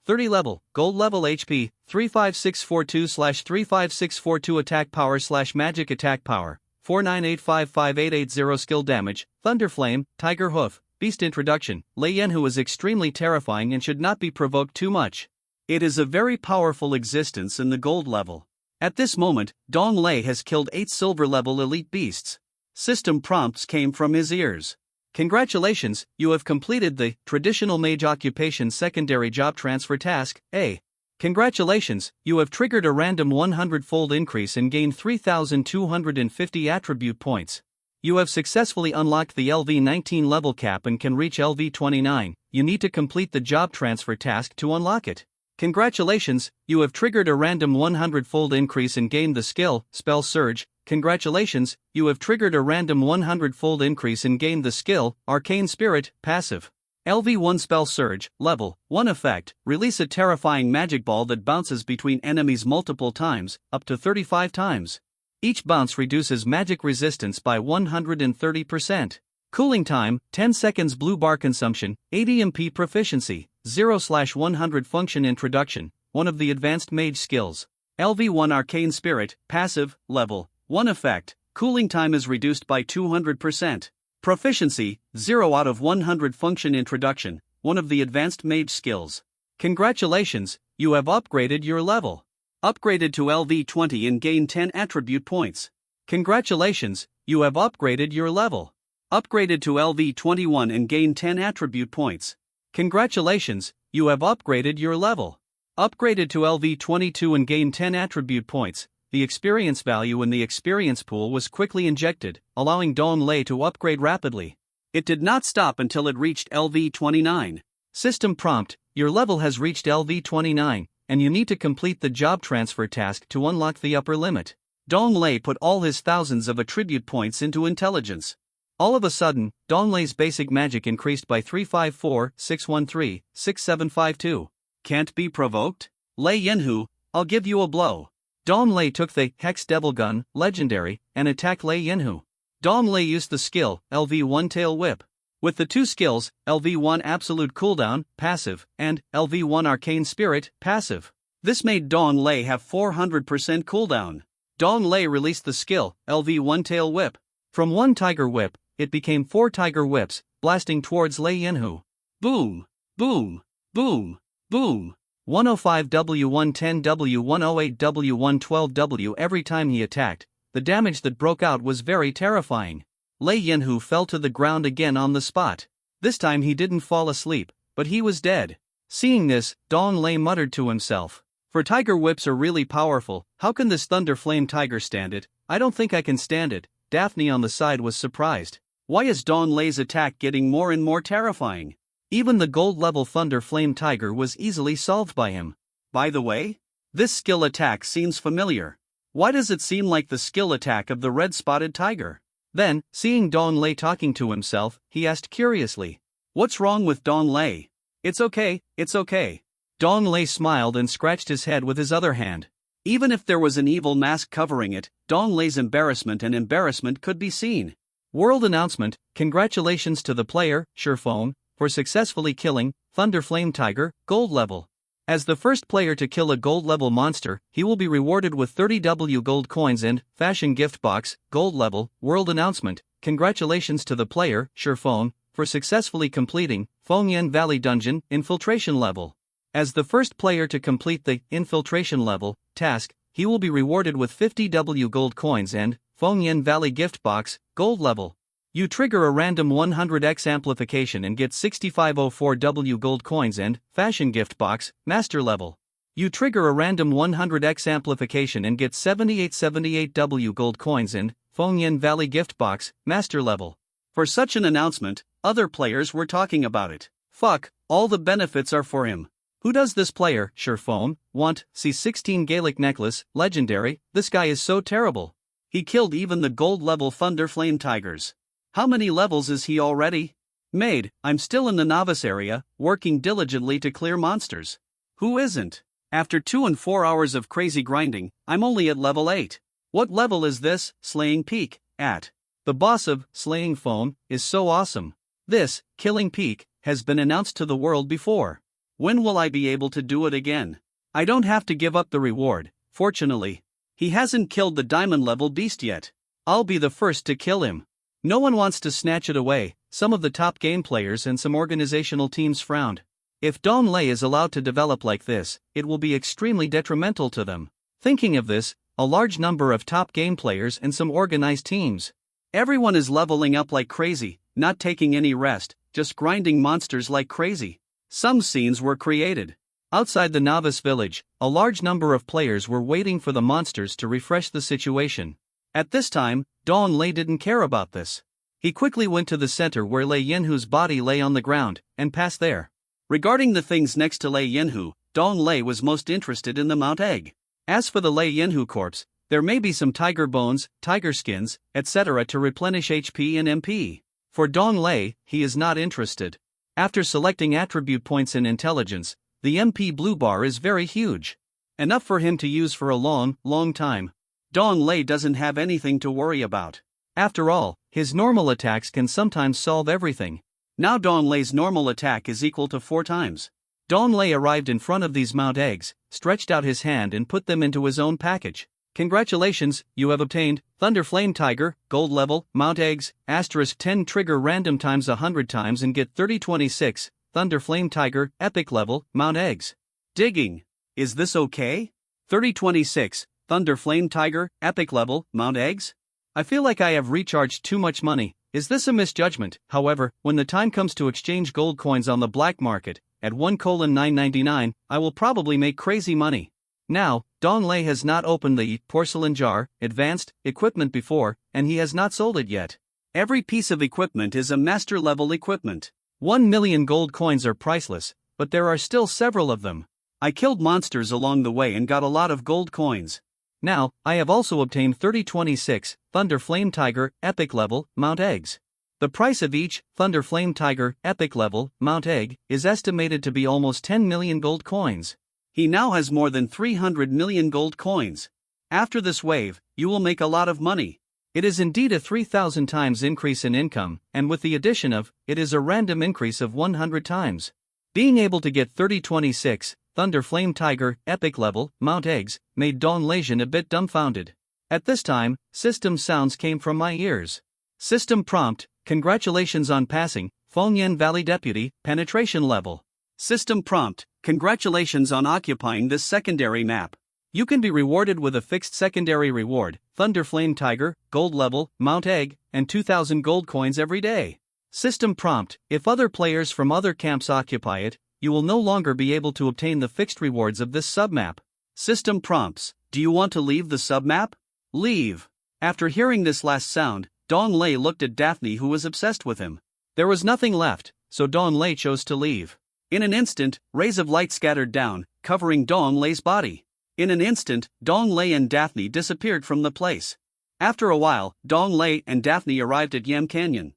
30 level, gold level HP, 35642/35642 attack power/magic attack power, 4985580 skill damage, thunder flame, tiger hoof, beast introduction. Lei Yinhu is extremely terrifying and should not be provoked too much. It is a very powerful existence in the gold level. At this moment, Dong Lei has killed 8 silver level elite beasts. System prompts came from his ears. Congratulations, you have completed the traditional mage occupation secondary job transfer task, A. Congratulations, you have triggered a random 100-fold increase and gained 3,250 attribute points. You have successfully unlocked the LV19 level cap and can reach LV29. You need to complete the job transfer task to unlock it. Congratulations, you have triggered a random 100-fold increase and gained the skill, Spell Surge. Congratulations, you have triggered a random 100-fold increase and gained the skill, Arcane Spirit, passive. LV1 Spell Surge, level 1 effect, release a terrifying magic ball that bounces between enemies multiple times, up to 35 times. Each bounce reduces magic resistance by 130%. Cooling time, 10 seconds blue bar consumption, 80 MP proficiency, 0/100 function introduction, one of the advanced mage skills. LV1 Arcane Spirit, passive, level 1 effect, cooling time is reduced by 200%. Proficiency, 0 out of 100 function introduction, one of the advanced mage skills. Congratulations, you have upgraded your level. Upgraded to LV20 and gain 10 attribute points. Congratulations, you have upgraded your level. Upgraded to LV21 and gain 10 attribute points. Congratulations, you have upgraded your level. Upgraded to LV22 and gain 10 attribute points. The experience value in the experience pool was quickly injected, allowing Dong Lei to upgrade rapidly. It did not stop until it reached LV29. System prompt, your level has reached LV29, and you need to complete the job transfer task to unlock the upper limit. Dong Lei put all his thousands of attribute points into intelligence. All of a sudden, Dong Lei's basic magic increased by 354-613-6752. Can't be provoked? Lei Yinhu, I'll give you a blow. Dong Lei took the Hex Devil Gun, legendary, and attacked Lei Yinhu. Dong Lei used the skill, LV1 Tail Whip. With the two skills, LV1 Absolute Cooldown, passive, and LV1 Arcane Spirit, passive. This made Dong Lei have 400% cooldown. Dong Lei released the skill, LV1 Tail Whip. From one Tiger Whip, it became 4 Tiger Whips, blasting towards Lei Yinhu. Boom! Boom! Boom! Boom! 105W110W108W112W. Every time he attacked, the damage that broke out was very terrifying. Lei Yinhu fell to the ground again on the spot. This time he didn't fall asleep, but he was dead. Seeing this, Dong Lei muttered to himself. For Tiger Whips are really powerful, how can this Thunder Flame Tiger stand it? I don't think I can stand it. Daphne on the side was surprised. Why is Dong Lei's attack getting more and more terrifying? Even the gold level Thunder Flame Tiger was easily solved by him. By the way, this skill attack seems familiar. Why does it seem like the skill attack of the red spotted tiger? Then, seeing Dong Lei talking to himself, he asked curiously, "What's wrong with Dong Lei? It's okay, it's okay. Dong Lei smiled and scratched his head with his other hand. Even if there was an evil mask covering it, Dong Lei's embarrassment could be seen. World announcement: congratulations to the player, Shifeng, for successfully killing Thunder Flame Tiger, gold level. As the first player to kill a gold level monster, he will be rewarded with 30W gold coins and fashion gift box, gold level. World announcement: congratulations to the player, Shifeng, for successfully completing Fengyan Valley Dungeon infiltration level. As the first player to complete the infiltration level task, he will be rewarded with 50W gold coins and Fengyan Valley gift box, gold level. You trigger a random 100x amplification and get 6504W gold coins and fashion gift box, master level. You trigger a random 100x amplification and get 7878W gold coins and Fengyan Valley gift box, master level. For such an announcement, other players were talking about it. Fuck, all the benefits are for him. Who does this player, Shifeng, want? C16 Gaelic necklace, legendary. This guy is so terrible. He killed even the gold level Thunder Flame Tigers. How many levels is he already? Made, I'm still in the novice area, working diligently to clear monsters. Who isn't? After 2 and 4 hours of crazy grinding, I'm only at level 8. What level is this? Slaying Peak, at. The boss of Slaying Phone is so awesome. This, Killing Peak, has been announced to the world before. When will I be able to do it again? I don't have to give up the reward, fortunately. He hasn't killed the diamond level beast yet. I'll be the first to kill him. No one wants to snatch it away. Some of the top game players and some organizational teams frowned. If Dong Lei is allowed to develop like this, it will be extremely detrimental to them. Thinking of this, a large number of top game players and some organized teams. Everyone is leveling up like crazy, not taking any rest, just grinding monsters like crazy. Some scenes were created. Outside the novice village, a large number of players were waiting for the monsters to refresh the situation. At this time, Dong Lei didn't care about this. He quickly went to the center where Lei Yinhu's body lay on the ground, and passed there. Regarding the things next to Lei Yinhu, Dong Lei was most interested in the Mount Egg. As for the Lei Yinhu corpse, there may be some tiger bones, tiger skins, etc. to replenish HP and MP. For Dong Lei, he is not interested. After selecting attribute points in intelligence, the MP blue bar is very huge. Enough for him to use for a long time. Dong Lei doesn't have anything to worry about. After all, his normal attacks can sometimes solve everything. Now Dong Lei's normal attack is equal to 4 times. Dong Lei arrived in front of these Mount Eggs, stretched out his hand and put them into his own package. Congratulations, you have obtained Thunder Flame Tiger, gold level, Mount Eggs, *10 trigger random times 100 times and get 3026, Thunder Flame Tiger, epic level, Mount Eggs. Digging. Is this okay? 3026, Thunder Flame Tiger, epic level, Mount Eggs? I feel like I have recharged too much money. Is this a misjudgment? However, when the time comes to exchange gold coins on the black market, at 1:999, I will probably make crazy money. Now, Dong Lei has not opened the porcelain jar, advanced equipment before, and he has not sold it yet. Every piece of equipment is a master level equipment. 1 million gold coins are priceless, but there are still several of them. I killed monsters along the way and got a lot of gold coins. Now, I have also obtained 3026, Thunder Flame Tiger, epic level, Mount Eggs. The price of each Thunder Flame Tiger, epic level, Mount Egg, is estimated to be almost 10 million gold coins. He now has more than 300 million gold coins. After this wave, you will make a lot of money. It is indeed a 3,000 times increase in income, and with the addition of, it is a random increase of 100 times. Being able to get 3026, Thunder Flame Tiger, epic level, Mount Eggs, made Dong Lei a bit dumbfounded. At this time, system sounds came from my ears. System prompt: congratulations on passing, Fengyan Valley Deputy, penetration level. System prompt: congratulations on occupying this secondary map. You can be rewarded with a fixed secondary reward, Thunder Flame Tiger, gold level, Mount Egg, and 2,000 gold coins every day. System prompt: if other players from other camps occupy it, you will no longer be able to obtain the fixed rewards of this submap. System prompts: do you want to leave the submap? Leave. After hearing this last sound, Dong Lei looked at Daphne, who was obsessed with him. There was nothing left, so Dong Lei chose to leave. In an instant, rays of light scattered down, covering Dong Lei's body. In an instant, Dong Lei and Daphne disappeared from the place. After a while, Dong Lei and Daphne arrived at Yam Canyon.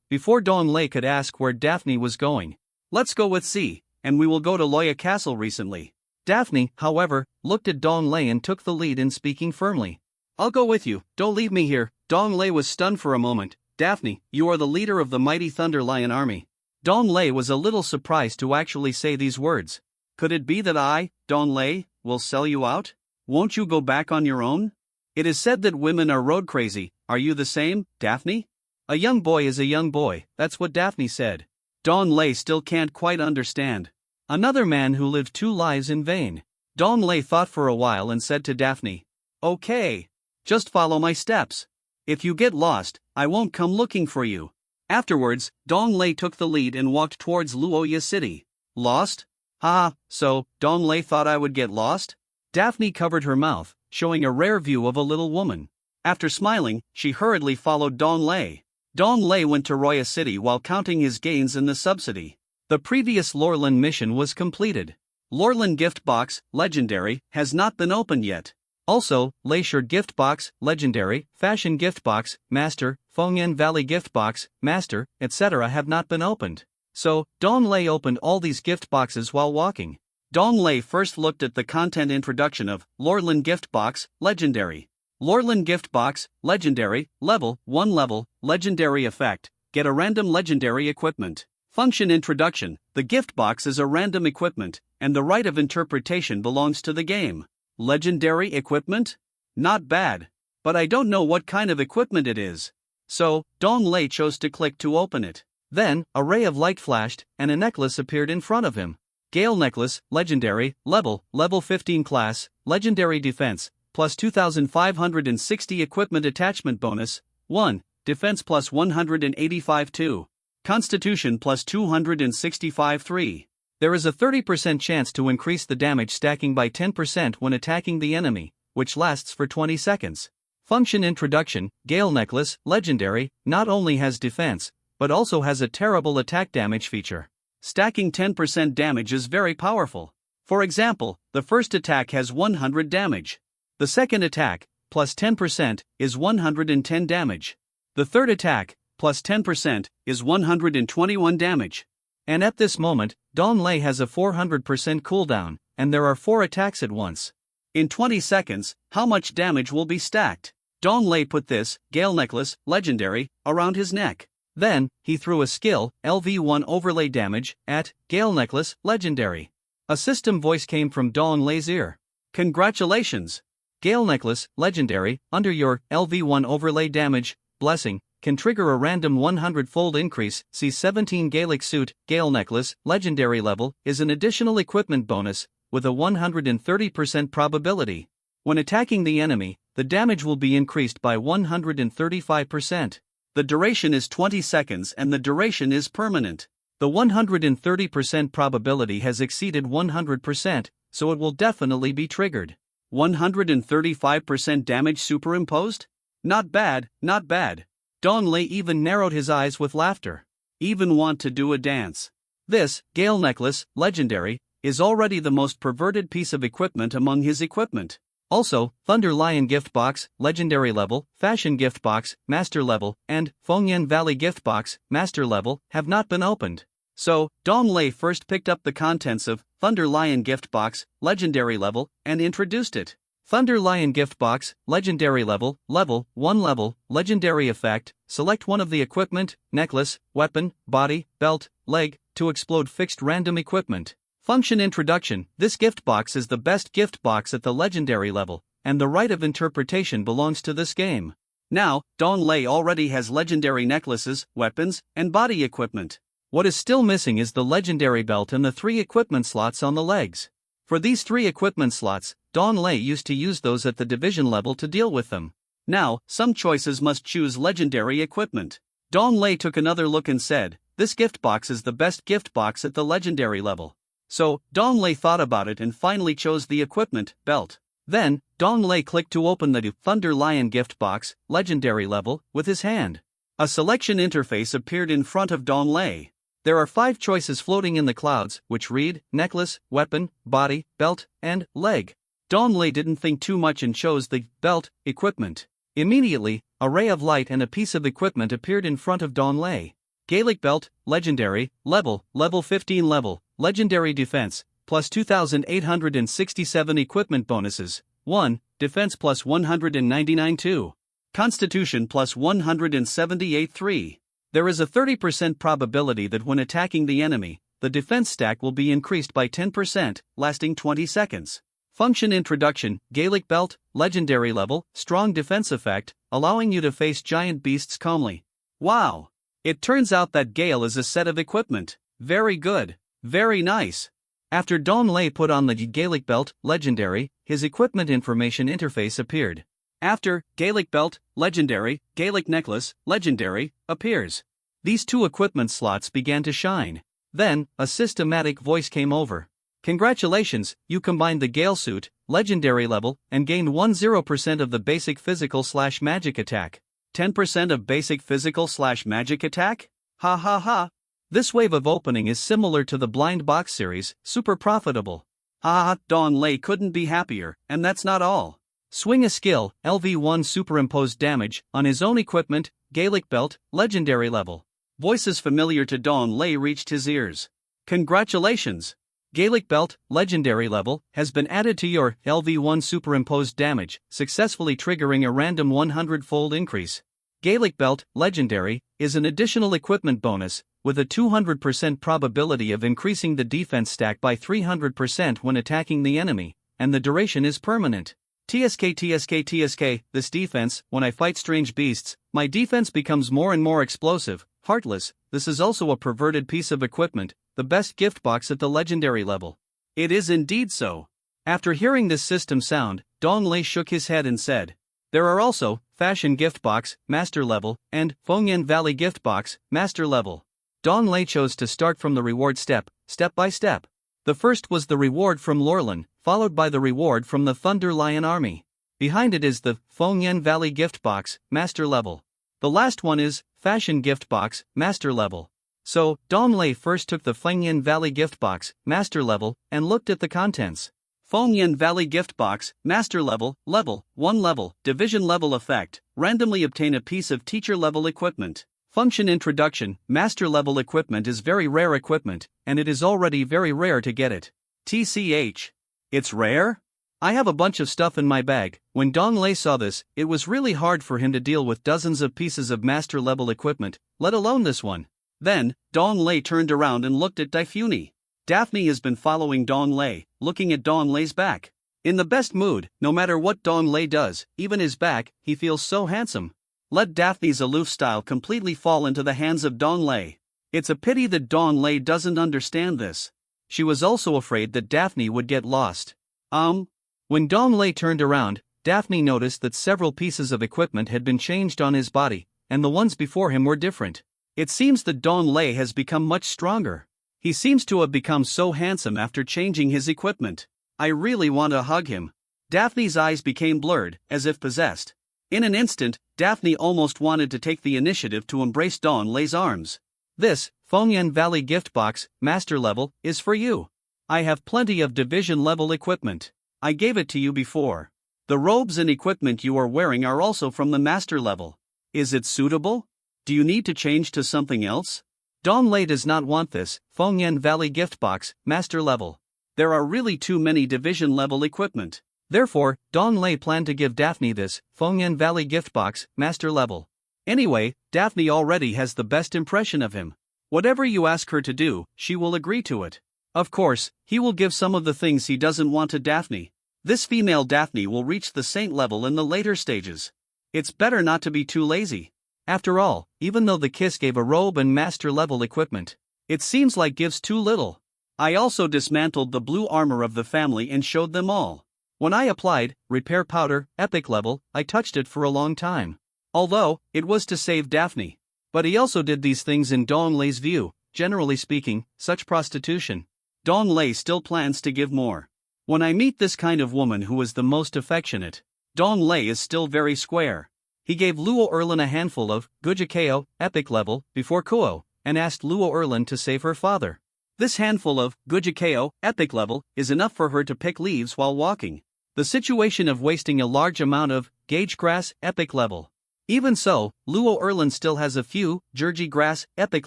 Before Dong Lei could ask where Daphne was going, Let's go with C, and we will go to Loya Castle recently. Daphne, however, looked at Dong Lei and took the lead in speaking firmly. I'll go with you, don't leave me here. Dong Lei was stunned for a moment. Daphne, you are the leader of the mighty Thunder Lion army. Dong Lei was a little surprised to actually say these words. Could it be that I, Dong Lei, will sell you out? Won't you go back on your own? It is said that women are road crazy. Are you the same, Daphne? A young boy is a young boy, that's what Daphne said. Dong Lei still can't quite understand. Another man who lived 2 lives in vain. Dong Lei thought for a while and said to Daphne, Okay. Just follow my steps. If you get lost, I won't come looking for you. Afterwards, Dong Lei took the lead and walked towards Luoya City. Lost? Ha, so, Dong Lei thought I would get lost? Daphne covered her mouth, showing a rare view of a little woman. After smiling, she hurriedly followed Dong Lei. Dong Lei went to Roya City while counting his gains in the subsidy. The previous Lorland mission was completed. Lorland Gift Box, Legendary, has not been opened yet. Also, Leisure Gift Box, Legendary, Fashion Gift Box, Master, Fengyan Valley Gift Box, Master, etc. have not been opened. So, Dong Lei opened all these gift boxes while walking. Dong Lei first looked at the content introduction of Lorland Gift Box, Legendary. Lorland Gift Box, Legendary, Level 1 Level, Legendary Effect, get a random legendary equipment. Function introduction, the gift box is a random equipment, and the right of interpretation belongs to the game. Legendary equipment? Not bad. But I don't know what kind of equipment it is. So, Dong Lei chose to click to open it. Then, a ray of light flashed, and a necklace appeared in front of him. Gale Necklace, Legendary, Level 15 Class, Legendary Defense, plus 2560 Equipment Attachment Bonus, 1, Defense plus 185 2. Constitution plus 265 3. There is a 30% chance to increase the damage stacking by 10% when attacking the enemy, which lasts for 20 seconds. Function introduction, Gale Necklace, Legendary, not only has defense, but also has a terrible attack damage feature. Stacking 10% damage is very powerful. For example, the first attack has 100 damage. The second attack, plus 10%, is 110 damage. The third attack, plus 10%, is 121 damage. And at this moment, Dong Lei has a 400% cooldown, and there are 4 attacks at once. In 20 seconds, how much damage will be stacked? Dong Lei put this, Gale Necklace, Legendary, around his neck. Then, he threw a skill, LV1 Overlay Damage, at Gale Necklace, Legendary. A system voice came from Dong Lei's ear. Congratulations! Gale Necklace, Legendary, under your LV1 Overlay Damage, Blessing, can trigger a random 100-fold increase. C17 Gaelic Suit, Gale Necklace, Legendary level, is an additional equipment bonus, with a 130% probability. When attacking the enemy, the damage will be increased by 135%. The duration is 20 seconds and the duration is permanent. The 130% probability has exceeded 100%, so it will definitely be triggered. 135% damage superimposed? Not bad, not bad. Dong Lei even narrowed his eyes with laughter. Even want to do a dance. This, Gale Necklace, Legendary, is already the most perverted piece of equipment among his equipment. Also, Thunder Lion Gift Box, Legendary level, Fashion Gift Box, Master level, and Fengyan Valley Gift Box, Master level, have not been opened. So, Dong Lei first picked up the contents of Thunder Lion Gift Box, Legendary level, and introduced it. Thunder Lion Gift Box, Legendary level, Level 1 Level, Legendary Effect, select one of the equipment, necklace, weapon, body, belt, leg, to explode fixed random equipment. Function introduction, this gift box is the best gift box at the Legendary level, and the right of interpretation belongs to this game. Now, Dong Lei already has legendary necklaces, weapons, and body equipment. What is still missing is the legendary belt and the 3 equipment slots on the legs. For these 3 equipment slots, Dong Lei used to use those at the division level to deal with them. Now, some choices must choose legendary equipment. Dong Lei took another look and said, this gift box is the best gift box at the legendary level. So, Dong Lei thought about it and finally chose the equipment, belt. Then, Dong Lei clicked to open the Thunder Lion gift box, legendary level, with his hand. A selection interface appeared in front of Dong Lei. There are 5 choices floating in the clouds, which read, necklace, weapon, body, belt, and leg. Dong Lei didn't think too much and chose the belt equipment. Immediately, a ray of light and a piece of equipment appeared in front of Dong Lei. Gaelic Belt, Legendary, Level 15 Level, Legendary Defense, plus 2,867 Equipment Bonuses, 1, Defense plus 199 2. Constitution plus 178 3. There is a 30% probability that when attacking the enemy, the defense stack will be increased by 10%, lasting 20 seconds. Function Introduction, Gaelic Belt, Legendary Level, Strong Defense Effect, allowing you to face giant beasts calmly. Wow! It turns out that Gale is a set of equipment. Very good. Very nice. After Dong Lei put on the Gaelic Belt, Legendary, his equipment information interface appeared. After Gaelic Belt, Legendary, Gaelic Necklace, Legendary, appears. These two equipment slots began to shine. Then, a systematic voice came over. Congratulations, you combined the Gale suit, Legendary level, and gained 10% of the basic physical/magic attack. 10% of basic physical/magic attack? Ha ha ha. This wave of opening is similar to the Blind Box series, super profitable. Ha ha, Dong Lei couldn't be happier, and that's not all. Swing a skill, LV1 superimposed damage, on his own equipment, Gaelic Belt, Legendary level. Voices familiar to Dong Lei reached his ears. Congratulations! Gaelic Belt, Legendary level, has been added to your LV1 superimposed damage, successfully triggering a random 100-fold increase. Gaelic Belt, Legendary, is an additional equipment bonus, with a 200% probability of increasing the defense stack by 300% when attacking the enemy, and the duration is permanent. TSK, this defense, when I fight strange beasts, my defense becomes more and more explosive, heartless. This is also a perverted piece of equipment, the best gift box at the Legendary level. It is indeed so. After hearing this system sound, Dong Lei shook his head and said, there are also, Fashion Gift Box, Master level, and Fengyan Valley Gift Box, Master level. Dong Lei chose to start from the reward step by step. The first was the reward from Lorlan, followed by the reward from the Thunder Lion Army. Behind it is the Fengyan Valley Gift Box, Master level. The last one is Fashion Gift Box, Master level. So, Dong Lei first took the Fengyan Valley Gift Box, Master level, and looked at the contents. Fengyan Valley Gift Box, Master level, 1 level, Division level effect, randomly obtain a piece of teacher level equipment. Function Introduction, Master level equipment is very rare equipment, and it is already very rare to get it. TCH. It's rare? I have a bunch of stuff in my bag. When Dong Lei saw this, it was really hard for him to deal with dozens of pieces of master level equipment, let alone this one. Then, Dong Lei turned around and looked at Daphne. Daphne has been following Dong Lei, looking at Dong Lei's back. In the best mood, no matter what Dong Lei does, even his back, he feels so handsome. Let Daphne's aloof style completely fall into the hands of Dong Lei. It's a pity that Dong Lei doesn't understand this. She was also afraid that Daphne would get lost. When Dong Lei turned around, Daphne noticed that several pieces of equipment had been changed on his body, and the ones before him were different. It seems that Dong Lei has become much stronger. He seems to have become so handsome after changing his equipment. I really want to hug him. Daphne's eyes became blurred, as if possessed. In an instant, Daphne almost wanted to take the initiative to embrace Dong Lei's arms. This, Fengyan Valley Gift Box, Master level, is for you. I have plenty of division level equipment. I gave it to you before. The robes and equipment you are wearing are also from the Master level. Is it suitable? Do you need to change to something else? Dong Lei does not want this, Fengyan Valley Gift Box, Master level. There are really too many division level equipment. Therefore, Dong Lei planned to give Daphne this, Fengyan Valley Gift Box, Master level. Anyway, Daphne already has the best impression of him. Whatever you ask her to do, she will agree to it. Of course, he will give some of the things he doesn't want to Daphne. This female Daphne will reach the saint level in the later stages. It's better not to be too lazy. After all, even though the kiss gave a robe and master level equipment, it seems like gives too little. I also dismantled the blue armor of the family and showed them all. When I applied Repair Powder, Epic level, I touched it for a long time. Although, it was to save Daphne. But he also did these things in Dong Lei's view, generally speaking, such prostitution. Dong Lei still plans to give more. When I meet this kind of woman who is the most affectionate, Dong Lei is still very square. He gave Luo Erlin a handful of Gujikeo, Epic level, before Kuo, and asked Luo Erlin to save her father. This handful of Gujikeo, Epic level, is enough for her to pick leaves while walking. The situation of wasting a large amount of Gauge Grass, Epic level. Even so, Luo Erlin still has a few, Georgie Grass, epic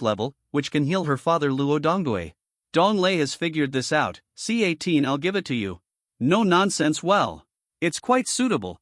level, which can heal her father Luo Donggui. Dong Lei has figured this out, C18 I'll give it to you. No nonsense well. It's quite suitable,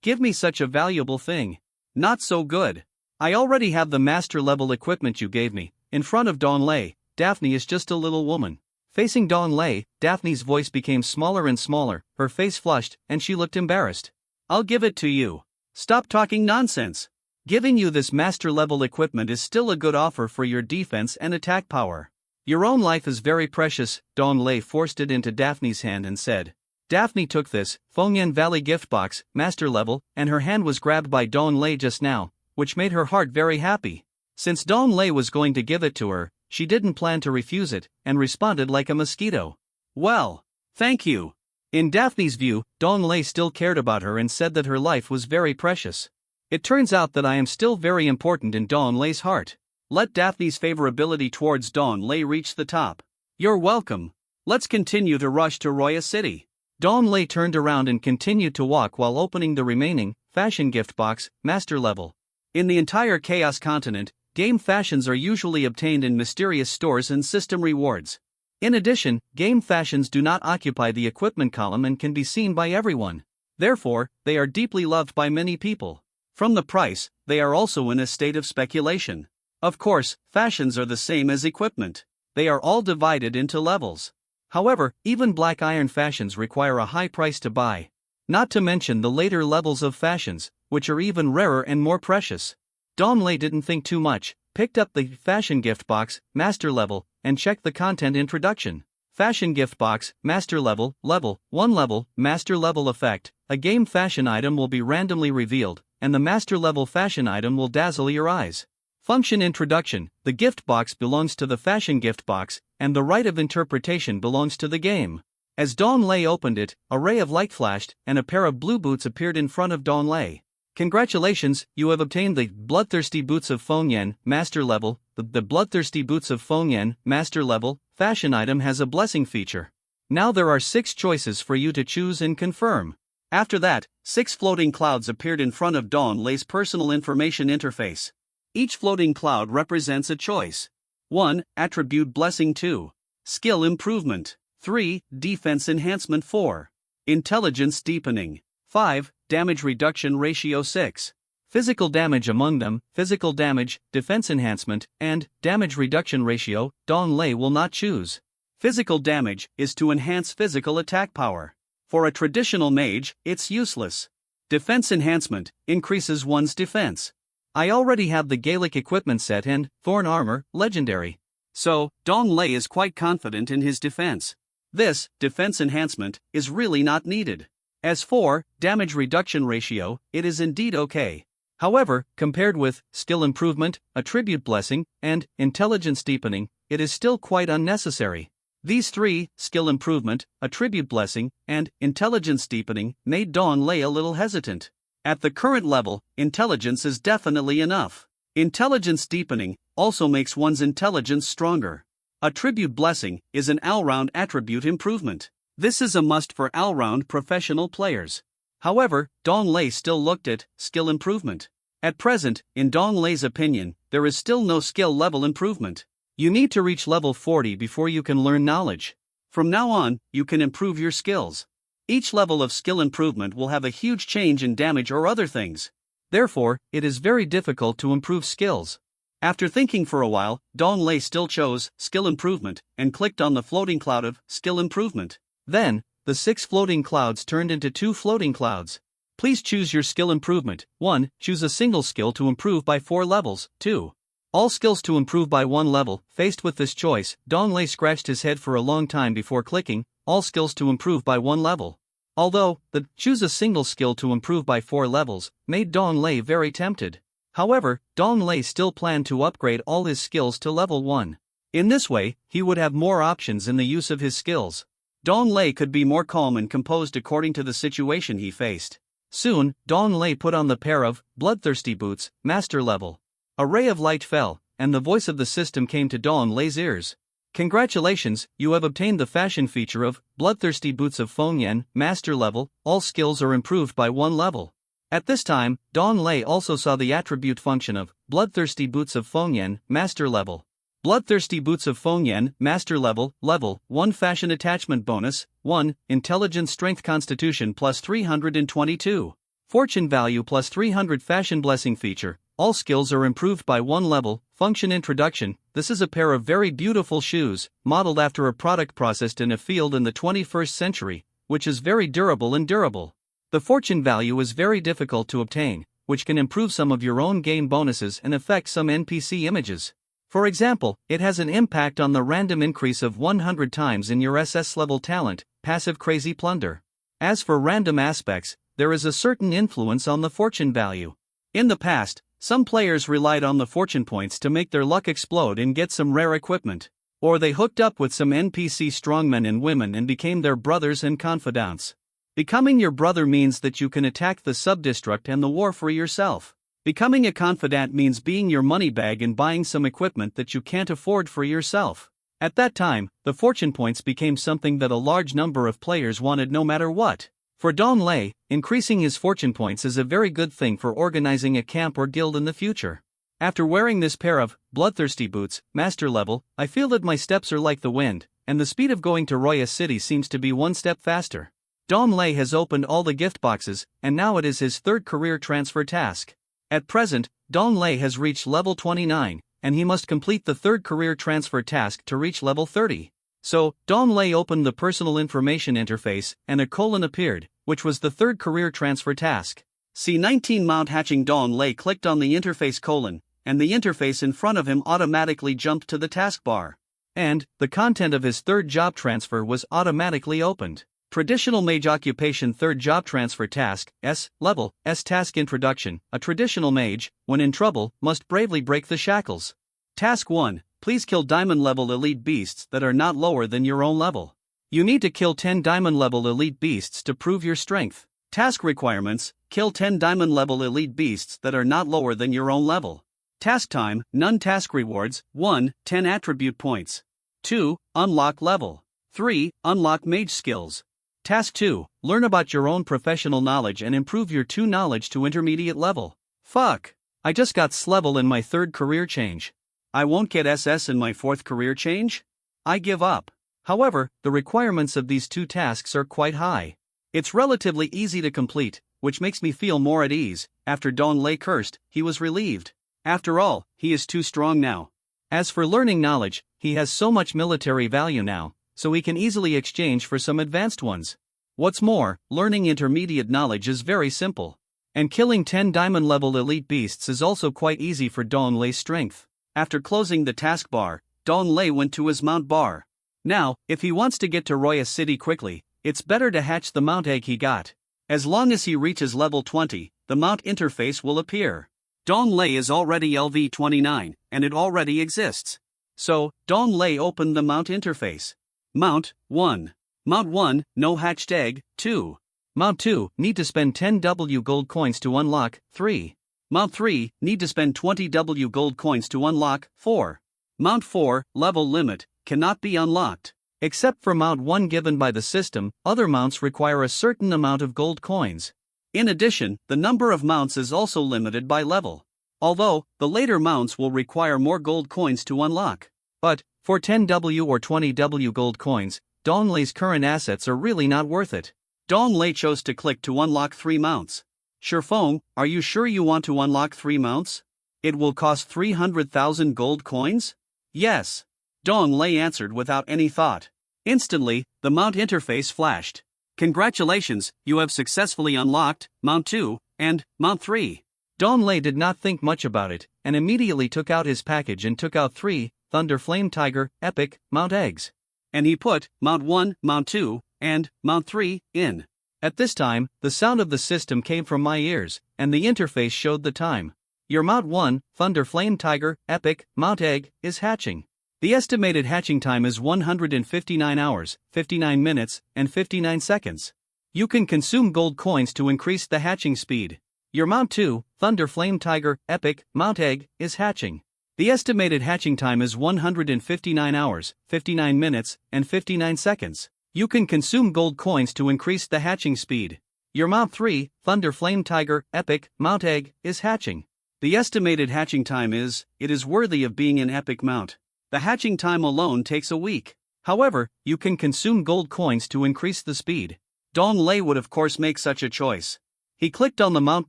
give me such a valuable thing. Not so good. I already have the master level equipment you gave me. In front of Dong Lei, Daphne is just a little woman. Facing Dong Lei, Daphne's voice became smaller and smaller, her face flushed, and she looked embarrassed. I'll give it to you. Stop talking nonsense. Giving you this master level equipment is still a good offer for your defense and attack power. Your own life is very precious. Dong Lei forced it into Daphne's hand and said. Daphne took this, Fengyan Valley gift box, master level, and her hand was grabbed by Dong Lei just now, which made her heart very happy. Since Dong Lei was going to give it to her, she didn't plan to refuse it, and responded like a mosquito. Well, thank you. In Daphne's view, Dong Lei still cared about her and said that her life was very precious. It turns out that I am still very important in Dong Lei's heart. Let Daphne's favorability towards Dong Lei reach the top. You're welcome. Let's continue to rush to Roya City. Dong Lei turned around and continued to walk while opening the remaining, fashion gift box, master level. In the entire Chaos continent, game fashions are usually obtained in mysterious stores and system rewards. In addition, game fashions do not occupy the equipment column and can be seen by everyone. Therefore, they are deeply loved by many people. From the price, they are also in a state of speculation. Of course, fashions are the same as equipment. They are all divided into levels. However, even black iron fashions require a high price to buy. Not to mention the later levels of fashions, which are even rarer and more precious. Dong Lei didn't think too much, picked up the fashion gift box, master level, and checked the content introduction. Fashion gift box, master level, level 1 level, master level effect. A game fashion item will be randomly revealed, and the master level fashion item will dazzle your eyes. Function introduction. The gift box belongs to the fashion gift box, and the right of interpretation belongs to the game. As Dong Lei opened it, a ray of light flashed, and a pair of blue boots appeared in front of Dong Lei. Congratulations, you have obtained the Bloodthirsty Boots of Fengyan, master level. The Bloodthirsty Boots of Fengyan, master level, fashion item has a blessing feature. Now there are 6 choices for you to choose and confirm. After that, 6 floating clouds appeared in front of Dong Lei's personal information interface. Each floating cloud represents a choice. 1. Attribute Blessing. 2. Skill Improvement. 3. Defense Enhancement. 4. Intelligence Deepening. 5. Damage Reduction Ratio. 6. Physical damage. Among them, physical damage, defense enhancement, and damage reduction ratio. Dong Lei will not choose. Physical damage is to enhance physical attack power. For a traditional mage, it's useless. Defense enhancement increases one's defense. I already have the Gaelic equipment set and Thorn Armor, legendary. So, Dong Lei is quite confident in his defense. This defense enhancement is really not needed. As for damage reduction ratio, it is indeed okay. However, compared with skill improvement, attribute blessing, and intelligence deepening, it is still quite unnecessary. These 3, skill improvement, attribute blessing, and intelligence deepening, made Dong Lei a little hesitant. At the current level, intelligence is definitely enough. Intelligence deepening also makes one's intelligence stronger. Attribute blessing is an all-round attribute improvement. This is a must for all-round professional players. However, Dong Lei still looked at skill improvement. At present, in Dong Lei's opinion, there is still no skill level improvement. You need to reach level 40 before you can learn knowledge. From now on, you can improve your skills. Each level of skill improvement will have a huge change in damage or other things. Therefore, it is very difficult to improve skills. After thinking for a while, Dong Lei still chose skill improvement and clicked on the floating cloud of skill improvement. Then, the 6 floating clouds turned into 2 floating clouds. Please choose your skill improvement. 1. Choose a single skill to improve by 4 levels. 2. All skills to improve by 1 level. Faced with this choice, Dong Lei scratched his head for a long time before clicking all skills to improve by 1 level. Although, the choose a single skill to improve by 4 levels made Dong Lei very tempted. However, Dong Lei still planned to upgrade all his skills to level 1. In this way, he would have more options in the use of his skills. Dong Lei could be more calm and composed according to the situation he faced. Soon, Dong Lei put on the pair of Bloodthirsty Boots, master level. A ray of light fell, and the voice of the system came to Dong Lei's ears. Congratulations, you have obtained the fashion feature of Bloodthirsty Boots of Fengyan, master level. All skills are improved by 1 level. At this time, Dong Lei also saw the attribute function of Bloodthirsty Boots of Fengyan, Master Level. Bloodthirsty Boots of Fengyan, Master Level, Level 1 Fashion Attachment Bonus, 1, Intelligence Strength Constitution plus 322. Fortune Value plus 300 Fashion Blessing Feature, all skills are improved by 1 level, Function Introduction. This is a pair of very beautiful shoes, modeled after a product processed in a field in the 21st century, which is very durable and durable. The fortune value is very difficult to obtain, which can improve some of your own game bonuses and affect some NPC images. For example, it has an impact on the random increase of 100 times in your SS level talent, passive Crazy Plunder. As for random aspects, there is a certain influence on the fortune value. In the past, some players relied on the fortune points to make their luck explode and get some rare equipment. Or they hooked up with some NPC strongmen and women and became their brothers and confidants. Becoming your brother means that you can attack the subdistrict and the war for yourself. Becoming a confidant means being your money bag and buying some equipment that you can't afford for yourself. At that time, the fortune points became something that a large number of players wanted no matter what. For Dong Lei, increasing his fortune points is a very good thing for organizing a camp or guild in the future. After wearing this pair of Bloodthirsty Boots, Master Level, I feel that my steps are like the wind, and the speed of going to Roya City seems to be one step faster. Dong Lei has opened all the gift boxes, and now it is his third career transfer task. At present, Dong Lei has reached level 29, and he must complete the third career transfer task to reach level 30. So, Dong Lei opened the personal information interface, and a colon appeared, which was the third career transfer task. C19 Mount Hatching. Dong Lei clicked on the interface colon, and the interface in front of him automatically jumped to the taskbar. And, the content of his third job transfer was automatically opened. Traditional Mage Occupation Third Job Transfer Task, S. Level, S. Task Introduction. A traditional mage, when in trouble, must bravely break the shackles. Task 1. Please kill Diamond Level Elite Beasts that are not lower than your own level. You need to kill 10 Diamond Level Elite Beasts to prove your strength. Task Requirements. Kill 10 Diamond Level Elite Beasts that are not lower than your own level. Task Time. None. Task Rewards. 1. 10 Attribute Points. 2. Unlock Level. 3. Unlock Mage Skills. Task 2. Learn about your own professional knowledge and improve your 2 knowledge to intermediate level. Fuck. I just got S-level in my third career change. I won't get SS in my fourth career change? I give up. However, the requirements of these 2 tasks are quite high. It's relatively easy to complete, which makes me feel more at ease. After Dong Lei cursed, he was relieved. After all, he is too strong now. As for learning knowledge, he has so much military value now, so he can easily exchange for some advanced ones. What's more, learning intermediate knowledge is very simple. And killing 10 Diamond Level Elite Beasts is also quite easy for Dong Lei's strength. After closing the taskbar, Dong Lei went to his mount bar. Now, if he wants to get to Roya City quickly, it's better to hatch the mount egg he got. As long as he reaches level 20, the mount interface will appear. Dong Lei is already LV 29, and it already exists. So, Dong Lei opened the mount interface. Mount 1. Mount 1, no hatched egg. 2. Mount 2, need to spend 10 W gold coins to unlock. 3. Mount 3, need to spend 20 W gold coins to unlock. 4. Mount 4, level limit, cannot be unlocked. Except for Mount 1 given by the system, other mounts require a certain amount of gold coins. In addition, the number of mounts is also limited by level. Although, the later mounts will require more gold coins to unlock. But, for 10 W or 20 W gold coins, Dong Lei's current assets are really not worth it. Dong Lei chose to click to unlock 3 mounts. Shifeng, are you sure you want to unlock 3 mounts? It will cost 300,000 gold coins? Yes. Dong Lei answered without any thought. Instantly, the mount interface flashed. Congratulations, you have successfully unlocked Mount 2 and Mount 3. Dong Lei did not think much about it, and immediately took out his package and took out 3 Thunder Flame Tiger Epic Mount Eggs. And he put Mount 1, Mount 2, and Mount 3 in. At this time, the sound of the system came from my ears, and the interface showed the time. Your Mount 1, Thunder Flame Tiger Epic Mount Egg, is hatching. The estimated hatching time is 159 hours, 59 minutes, and 59 seconds. You can consume gold coins to increase the hatching speed. Your Mount 2, Thunder Flame Tiger Epic Mount Egg, is hatching. The estimated hatching time is 159 hours, 59 minutes, and 59 seconds. You can consume gold coins to increase the hatching speed. Your Mount 3, Thunder Flame Tiger, Epic, Mount Egg, is hatching. The estimated hatching time is, it is worthy of being an epic mount. The hatching time alone takes a week. However, you can consume gold coins to increase the speed. Dong Lei would of course make such a choice. He clicked on the mount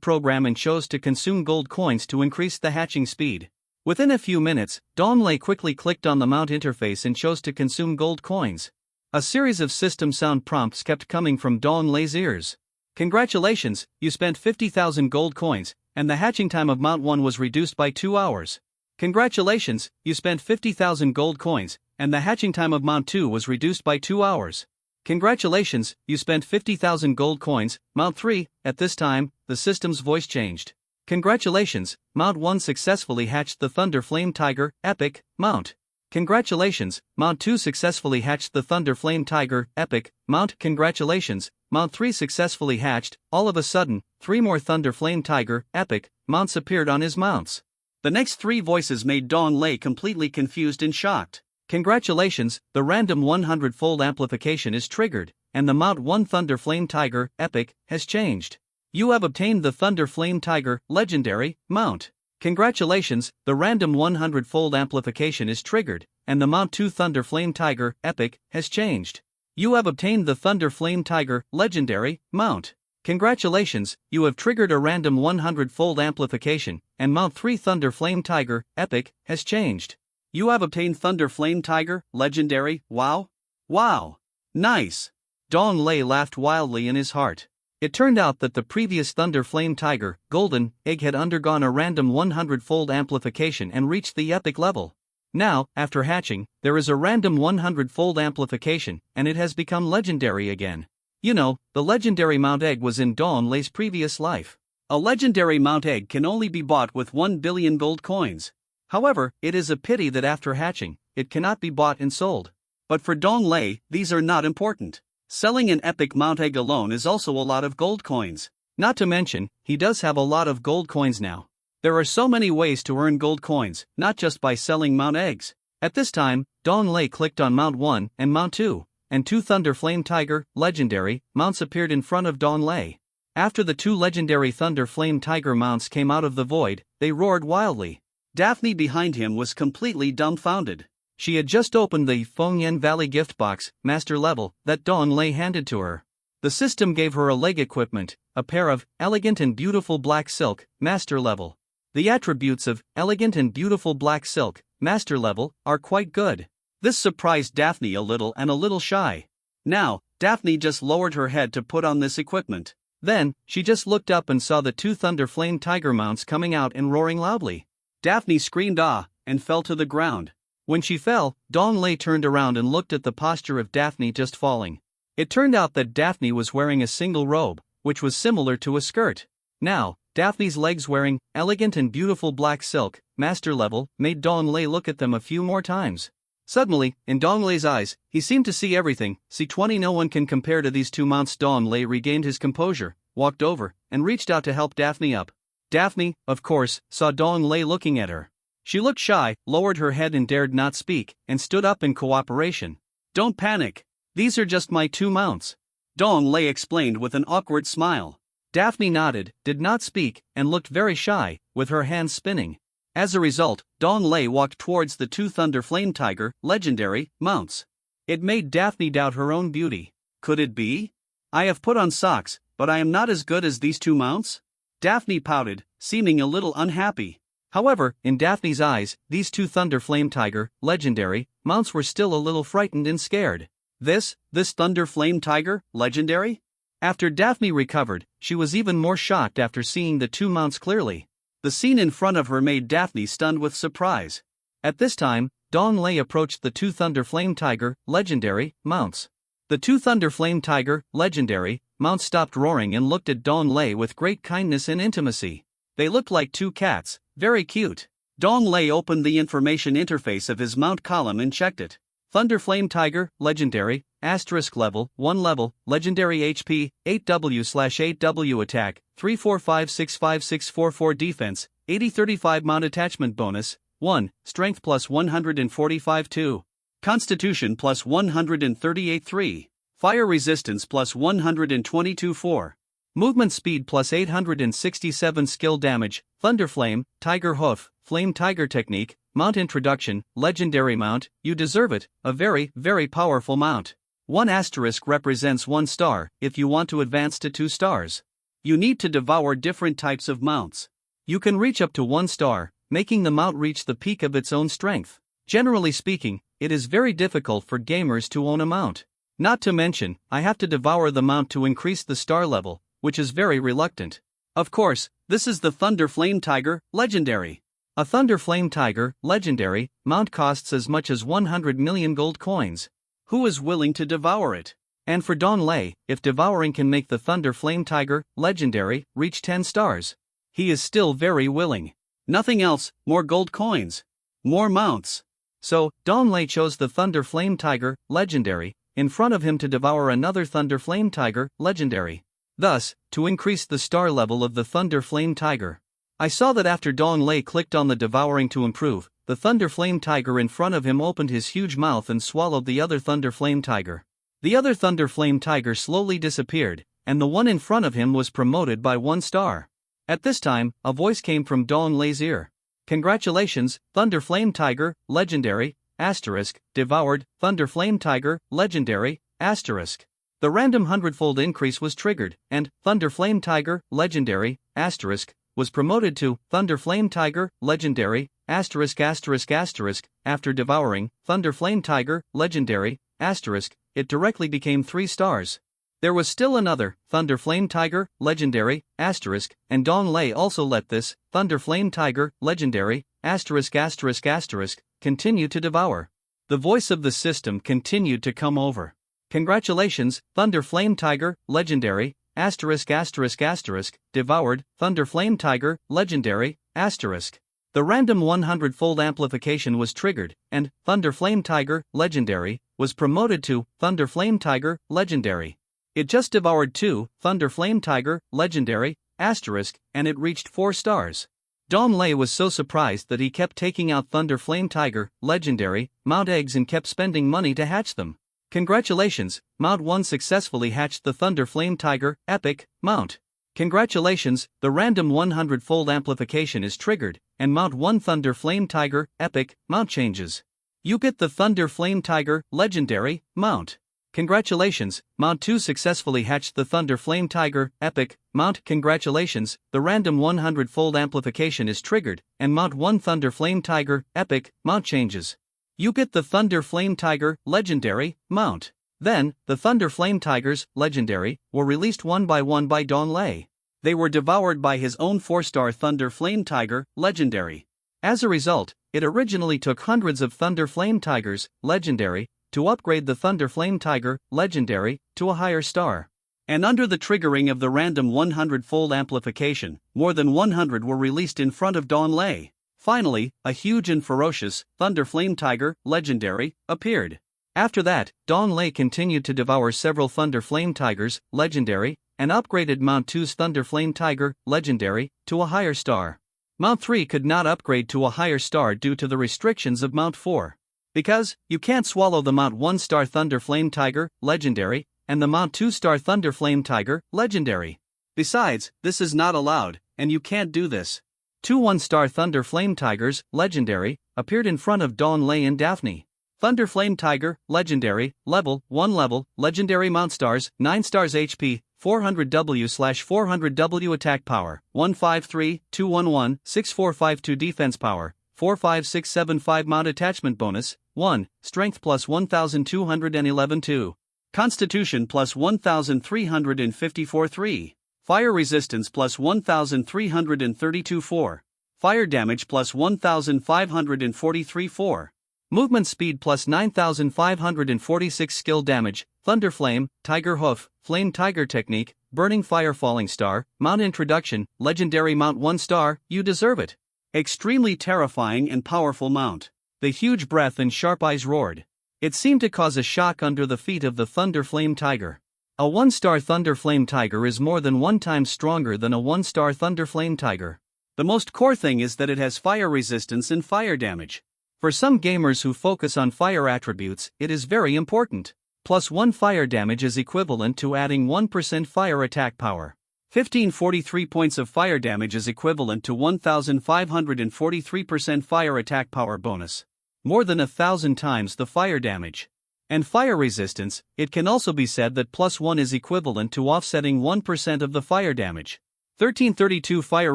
program and chose to consume gold coins to increase the hatching speed. Within a few minutes, Dong Lei quickly clicked on the mount interface and chose to consume gold coins. A series of system sound prompts kept coming from Dong Lei's ears. Congratulations, you spent 50,000 gold coins, and the hatching time of Mount 1 was reduced by 2 hours. Congratulations, you spent 50,000 gold coins, and the hatching time of Mount 2 was reduced by 2 hours. Congratulations, you spent 50,000 gold coins, Mount 3, at this time, the system's voice changed. Congratulations, Mount 1 successfully hatched the Thunder Flame Tiger, Epic, Mount. Congratulations, Mount 2 successfully hatched the Thunder Flame Tiger, Epic, Mount. Congratulations, Mount 3 successfully hatched. All of a sudden, 3 more Thunder Flame Tiger, Epic, mounts appeared on his mounts. The next 3 voices made Dong Lei completely confused and shocked. Congratulations, the random 100-fold amplification is triggered, and the Mount 1 Thunder Flame Tiger, Epic, has changed. You have obtained the Thunder Flame Tiger, Legendary, Mount. Congratulations, the random 100-fold amplification is triggered, and the Mount 2 Thunder Flame Tiger, Epic, has changed. You have obtained the Thunder Flame Tiger, Legendary, Mount. Congratulations, you have triggered a random 100-fold amplification, and Mount 3 Thunder Flame Tiger, Epic, has changed. You have obtained Thunder Flame Tiger, Legendary, wow? Wow! Nice! Dong Lei laughed wildly in his heart. It turned out that the previous Thunder Flame Tiger, Golden Egg, had undergone a random 100-fold amplification and reached the epic level. Now, after hatching, there is a random 100-fold amplification, and it has become legendary again. You know, the legendary Mount Egg was in Dong Lei's previous life. A legendary Mount Egg can only be bought with 1 billion gold coins. However, it is a pity that after hatching, it cannot be bought and sold. But for Dong Lei, these are not important. Selling an epic Mount Egg alone is also a lot of gold coins. Not to mention, he does have a lot of gold coins now. There are so many ways to earn gold coins, not just by selling Mount Eggs. At this time, Dong Lei clicked on Mount 1 and Mount 2, and 2 Thunder Flame Tiger, Legendary, mounts appeared in front of Dong Lei. After the 2 legendary Thunder Flame Tiger mounts came out of the void, they roared wildly. Daphne behind him was completely dumbfounded. She had just opened the Fengyan Valley gift box, master level, that Dong Lei handed to her. The system gave her a leg equipment, a pair of elegant and beautiful black silk, master level. The attributes of elegant and beautiful black silk, master level, are quite good. This surprised Daphne a little shy. Now, Daphne just lowered her head to put on this equipment. Then, she just looked up and saw the 2 Thunder Flame Tiger mounts coming out and roaring loudly. Daphne screamed ah, and fell to the ground. When she fell, Dong Lei turned around and looked at the posture of Daphne just falling. It turned out that Daphne was wearing a single robe, which was similar to a skirt. Now, Daphne's legs wearing elegant and beautiful black silk, master level, made Dong Lei look at them a few more times. Suddenly, in Dong Lei's eyes, he seemed to see everything. C20 no one can compare to these 2 mounts. Dong Lei regained his composure, walked over, and reached out to help Daphne up. Daphne, of course, saw Dong Lei looking at her. She looked shy, lowered her head and dared not speak, and stood up in cooperation. Don't panic. These are just my 2 mounts. Dong Lei explained with an awkward smile. Daphne nodded, did not speak, and looked very shy, with her hands spinning. As a result, Dong Lei walked towards the 2 Thunder Flame Tiger, Legendary, mounts. It made Daphne doubt her own beauty. Could it be? I have put on socks, but I am not as good as these 2 mounts? Daphne pouted, seeming a little unhappy. However, in Daphne's eyes, these 2 Thunder Flame Tiger, Legendary, mounts were still a little frightened and scared. This Thunder Flame Tiger, Legendary? After Daphne recovered, she was even more shocked after seeing the 2 mounts clearly. The scene in front of her made Daphne stunned with surprise. At this time, Dong Lei approached the 2 Thunder Flame Tiger, Legendary, mounts. The 2 Thunder Flame Tiger, Legendary, mounts stopped roaring and looked at Dong Lei with great kindness and intimacy. They looked like 2 cats, very cute. Dong Lei opened the information interface of his mount column and checked it. Thunder Flame Tiger, Legendary, asterisk level, 1 level, Legendary HP, 8W/8W attack, 345656444 defense, 8035 mount attachment bonus, 1, strength plus 145 2. Constitution plus 138 3. Fire resistance plus 122 4. Movement speed plus 867 skill damage, Thunder Flame, Tiger Hoof, Flame Tiger technique, mount introduction, legendary mount, you deserve it, a very, very powerful mount. 1 asterisk represents 1 star, if you want to advance to 2 stars. You need to devour different types of mounts. You can reach up to 1 star, making the mount reach the peak of its own strength. Generally speaking, it is very difficult for gamers to own a mount. Not to mention, I have to devour the mount to increase the star level, which is very reluctant. Of course, this is the Thunder Flame Tiger, Legendary. A Thunder Flame Tiger, Legendary, mount costs as much as 100 million gold coins. Who is willing to devour it? And for Don Lei, if devouring can make the Thunder Flame Tiger, Legendary, reach 10 stars, he is still very willing. Nothing else, more gold coins. More mounts. So, Don Lei chose the Thunder Flame Tiger, Legendary, in front of him to devour another Thunder Flame Tiger, Legendary. Thus, to increase the star level of the Thunder Flame Tiger. I saw that after Don Lei clicked on the devouring to improve, the Thunder Flame Tiger in front of him opened his huge mouth and swallowed the other Thunder Flame Tiger. The other Thunder Flame Tiger slowly disappeared, and the one in front of him was promoted by 1 star. At this time, a voice came from Don Lei's ear. Congratulations, Thunder Flame Tiger, Legendary, asterisk, devoured, Thunder Flame Tiger, Legendary, asterisk. The random 100-fold increase was triggered, and Thunder Flame Tiger, Legendary, asterisk, was promoted to Thunder Flame Tiger, Legendary, asterisk asterisk asterisk. After devouring Thunder Flame Tiger, Legendary, asterisk, it directly became 3 stars. There was still another Thunder Flame Tiger, Legendary, asterisk, and Don Lei also let this Thunder Flame Tiger, Legendary, asterisk asterisk asterisk, continue to devour. The voice of the system continued to come over. Congratulations, Thunder Flame Tiger, Legendary, asterisk asterisk asterisk, devoured, Thunder Flame Tiger, Legendary, asterisk. The random 100-fold amplification was triggered, and Thunder Flame Tiger, Legendary, was promoted to Thunder Flame Tiger, Legendary. It just devoured 2 Thunder Flame Tiger, Legendary, asterisk, and it reached 4 stars. Don Lei was so surprised that he kept taking out Thunder Flame Tiger, Legendary, mount eggs and kept spending money to hatch them. Congratulations, Mount 1 successfully hatched the Thunder Flame Tiger, Epic, mount. Congratulations, the random 100-fold amplification is triggered, and Mount 1 Thunder Flame Tiger, Epic, mount changes. You get the Thunder Flame Tiger, Legendary, mount. Congratulations, Mount 2 successfully hatched the Thunder Flame Tiger, Epic, mount. Congratulations, the random 100-fold amplification is triggered, and Mount 1 Thunder Flame Tiger, Epic, mount changes. You get the Thunder Flame Tiger, Legendary, mount. Then, the Thunder Flame Tigers, Legendary, were released one by one by Don Lei. They were devoured by his own 4-star Thunder Flame Tiger, Legendary. As a result, it originally took hundreds of Thunder Flame Tigers, Legendary, to upgrade the Thunder Flame Tiger, Legendary, to a higher star. And under the triggering of the random 100-fold amplification, more than 100 were released in front of Don Lei. Finally, a huge and ferocious Thunder Flame Tiger, Legendary, appeared. After that, Don Lei continued to devour several Thunder Flame Tigers, Legendary, and upgraded Mount 2's Thunder Flame Tiger, Legendary, to a higher star. Mount 3 could not upgrade to a higher star due to the restrictions of Mount 4. Because, you can't swallow the Mount 1-star Thunder Flame Tiger, Legendary, and the Mount 2-star Thunder Flame Tiger, Legendary. Besides, this is not allowed, and you can't do this. 2 1-star Thunder Flame Tigers, Legendary, appeared in front of Don Lei and Daphne. Thunder Flame Tiger, Legendary, level, 1 level, Legendary Mount stars, 9 stars HP, 400W/400W attack power, 153-211-6452 defense power, 45675 mount attachment bonus, 1, strength plus 1211 2. Constitution plus 1354 3. Fire resistance plus 1332 4. Fire damage plus 1543 4. Movement speed plus 9546 skill damage, Thunder Flame, Tiger Hoof, Flame Tiger technique, Burning Fire Falling Star, Mount Introduction, Legendary Mount 1 star, you deserve it. Extremely terrifying and powerful mount. The huge breath and sharp eyes roared. It seemed to cause a shock under the feet of the Thunder Flame Tiger. A 1-star Thunder Flame Tiger is more than 1 time stronger than a 1-star Thunder Flame Tiger. The most core thing is that it has fire resistance and fire damage. For some gamers who focus on fire attributes, it is very important. Plus 1 fire damage is equivalent to adding 1% fire attack power. 1543 points of fire damage is equivalent to 1543% fire attack power bonus. More than 1,000 times the fire damage. And fire resistance, it can also be said that +1 is equivalent to offsetting 1% of the fire damage. 1332 fire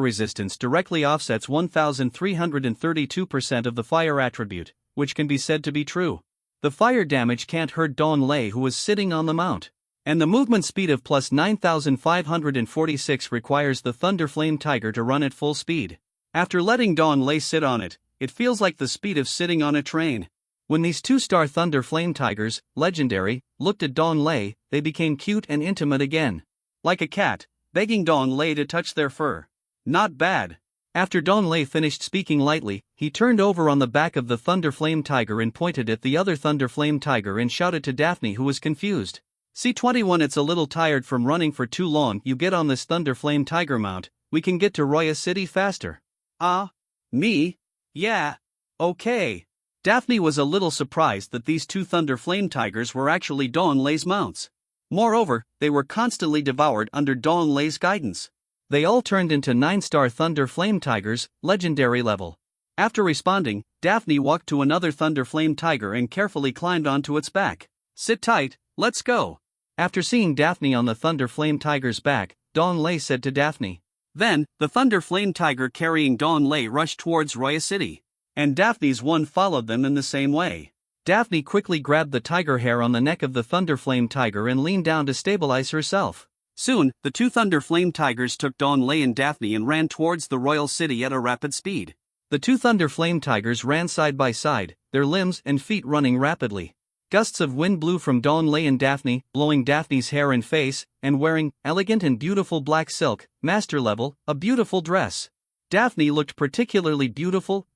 resistance directly offsets 1332% of the fire attribute, which can be said to be true. The fire damage can't hurt Dawn Lei, who was sitting on the mount. And the movement speed of +9546 requires the Thunderflame Tiger to run at full speed. After letting Dawn Lei sit on it, it feels like the speed of sitting on a train. When these 2-star Thunderflame Tigers, legendary, looked at Dawn Lei, they became cute and intimate again. Like a cat, begging Dawn Lei to touch their fur. Not bad. After Dawn Lei finished speaking lightly, he turned over on the back of the Thunderflame Tiger and pointed at the other Thunderflame Tiger and shouted to Daphne, who was confused. C21, it's a little tired from running for too long. You get on this Thunderflame Tiger mount, we can get to Roya City faster. Me? Yeah. Okay. Daphne was a little surprised that these two Thunderflame Tigers were actually Dawn Lei's mounts. Moreover, they were constantly devoured under Dawn Lei's guidance. They all turned into 9-star Thunderflame Tigers, legendary level. After responding, Daphne walked to another Thunderflame Tiger and carefully climbed onto its back. Sit tight, let's go. After seeing Daphne on the Thunderflame Tiger's back, Dawn Lei said to Daphne. Then, the Thunderflame Tiger carrying Dawn Lei rushed towards Roya City. And Daphne's one followed them in the same way. Daphne quickly grabbed the tiger hair on the neck of the Thunderflame Tiger and leaned down to stabilize herself. Soon, the two Thunderflame Tigers took Dawn Lei and Daphne and ran towards the royal city at a rapid speed. The two Thunderflame Tigers ran side by side, their limbs and feet running rapidly. Gusts of wind blew from Dawn Lei and Daphne, blowing Daphne's hair and face, and wearing elegant and beautiful black silk, master level, a beautiful dress. Daphne looked particularly beautiful,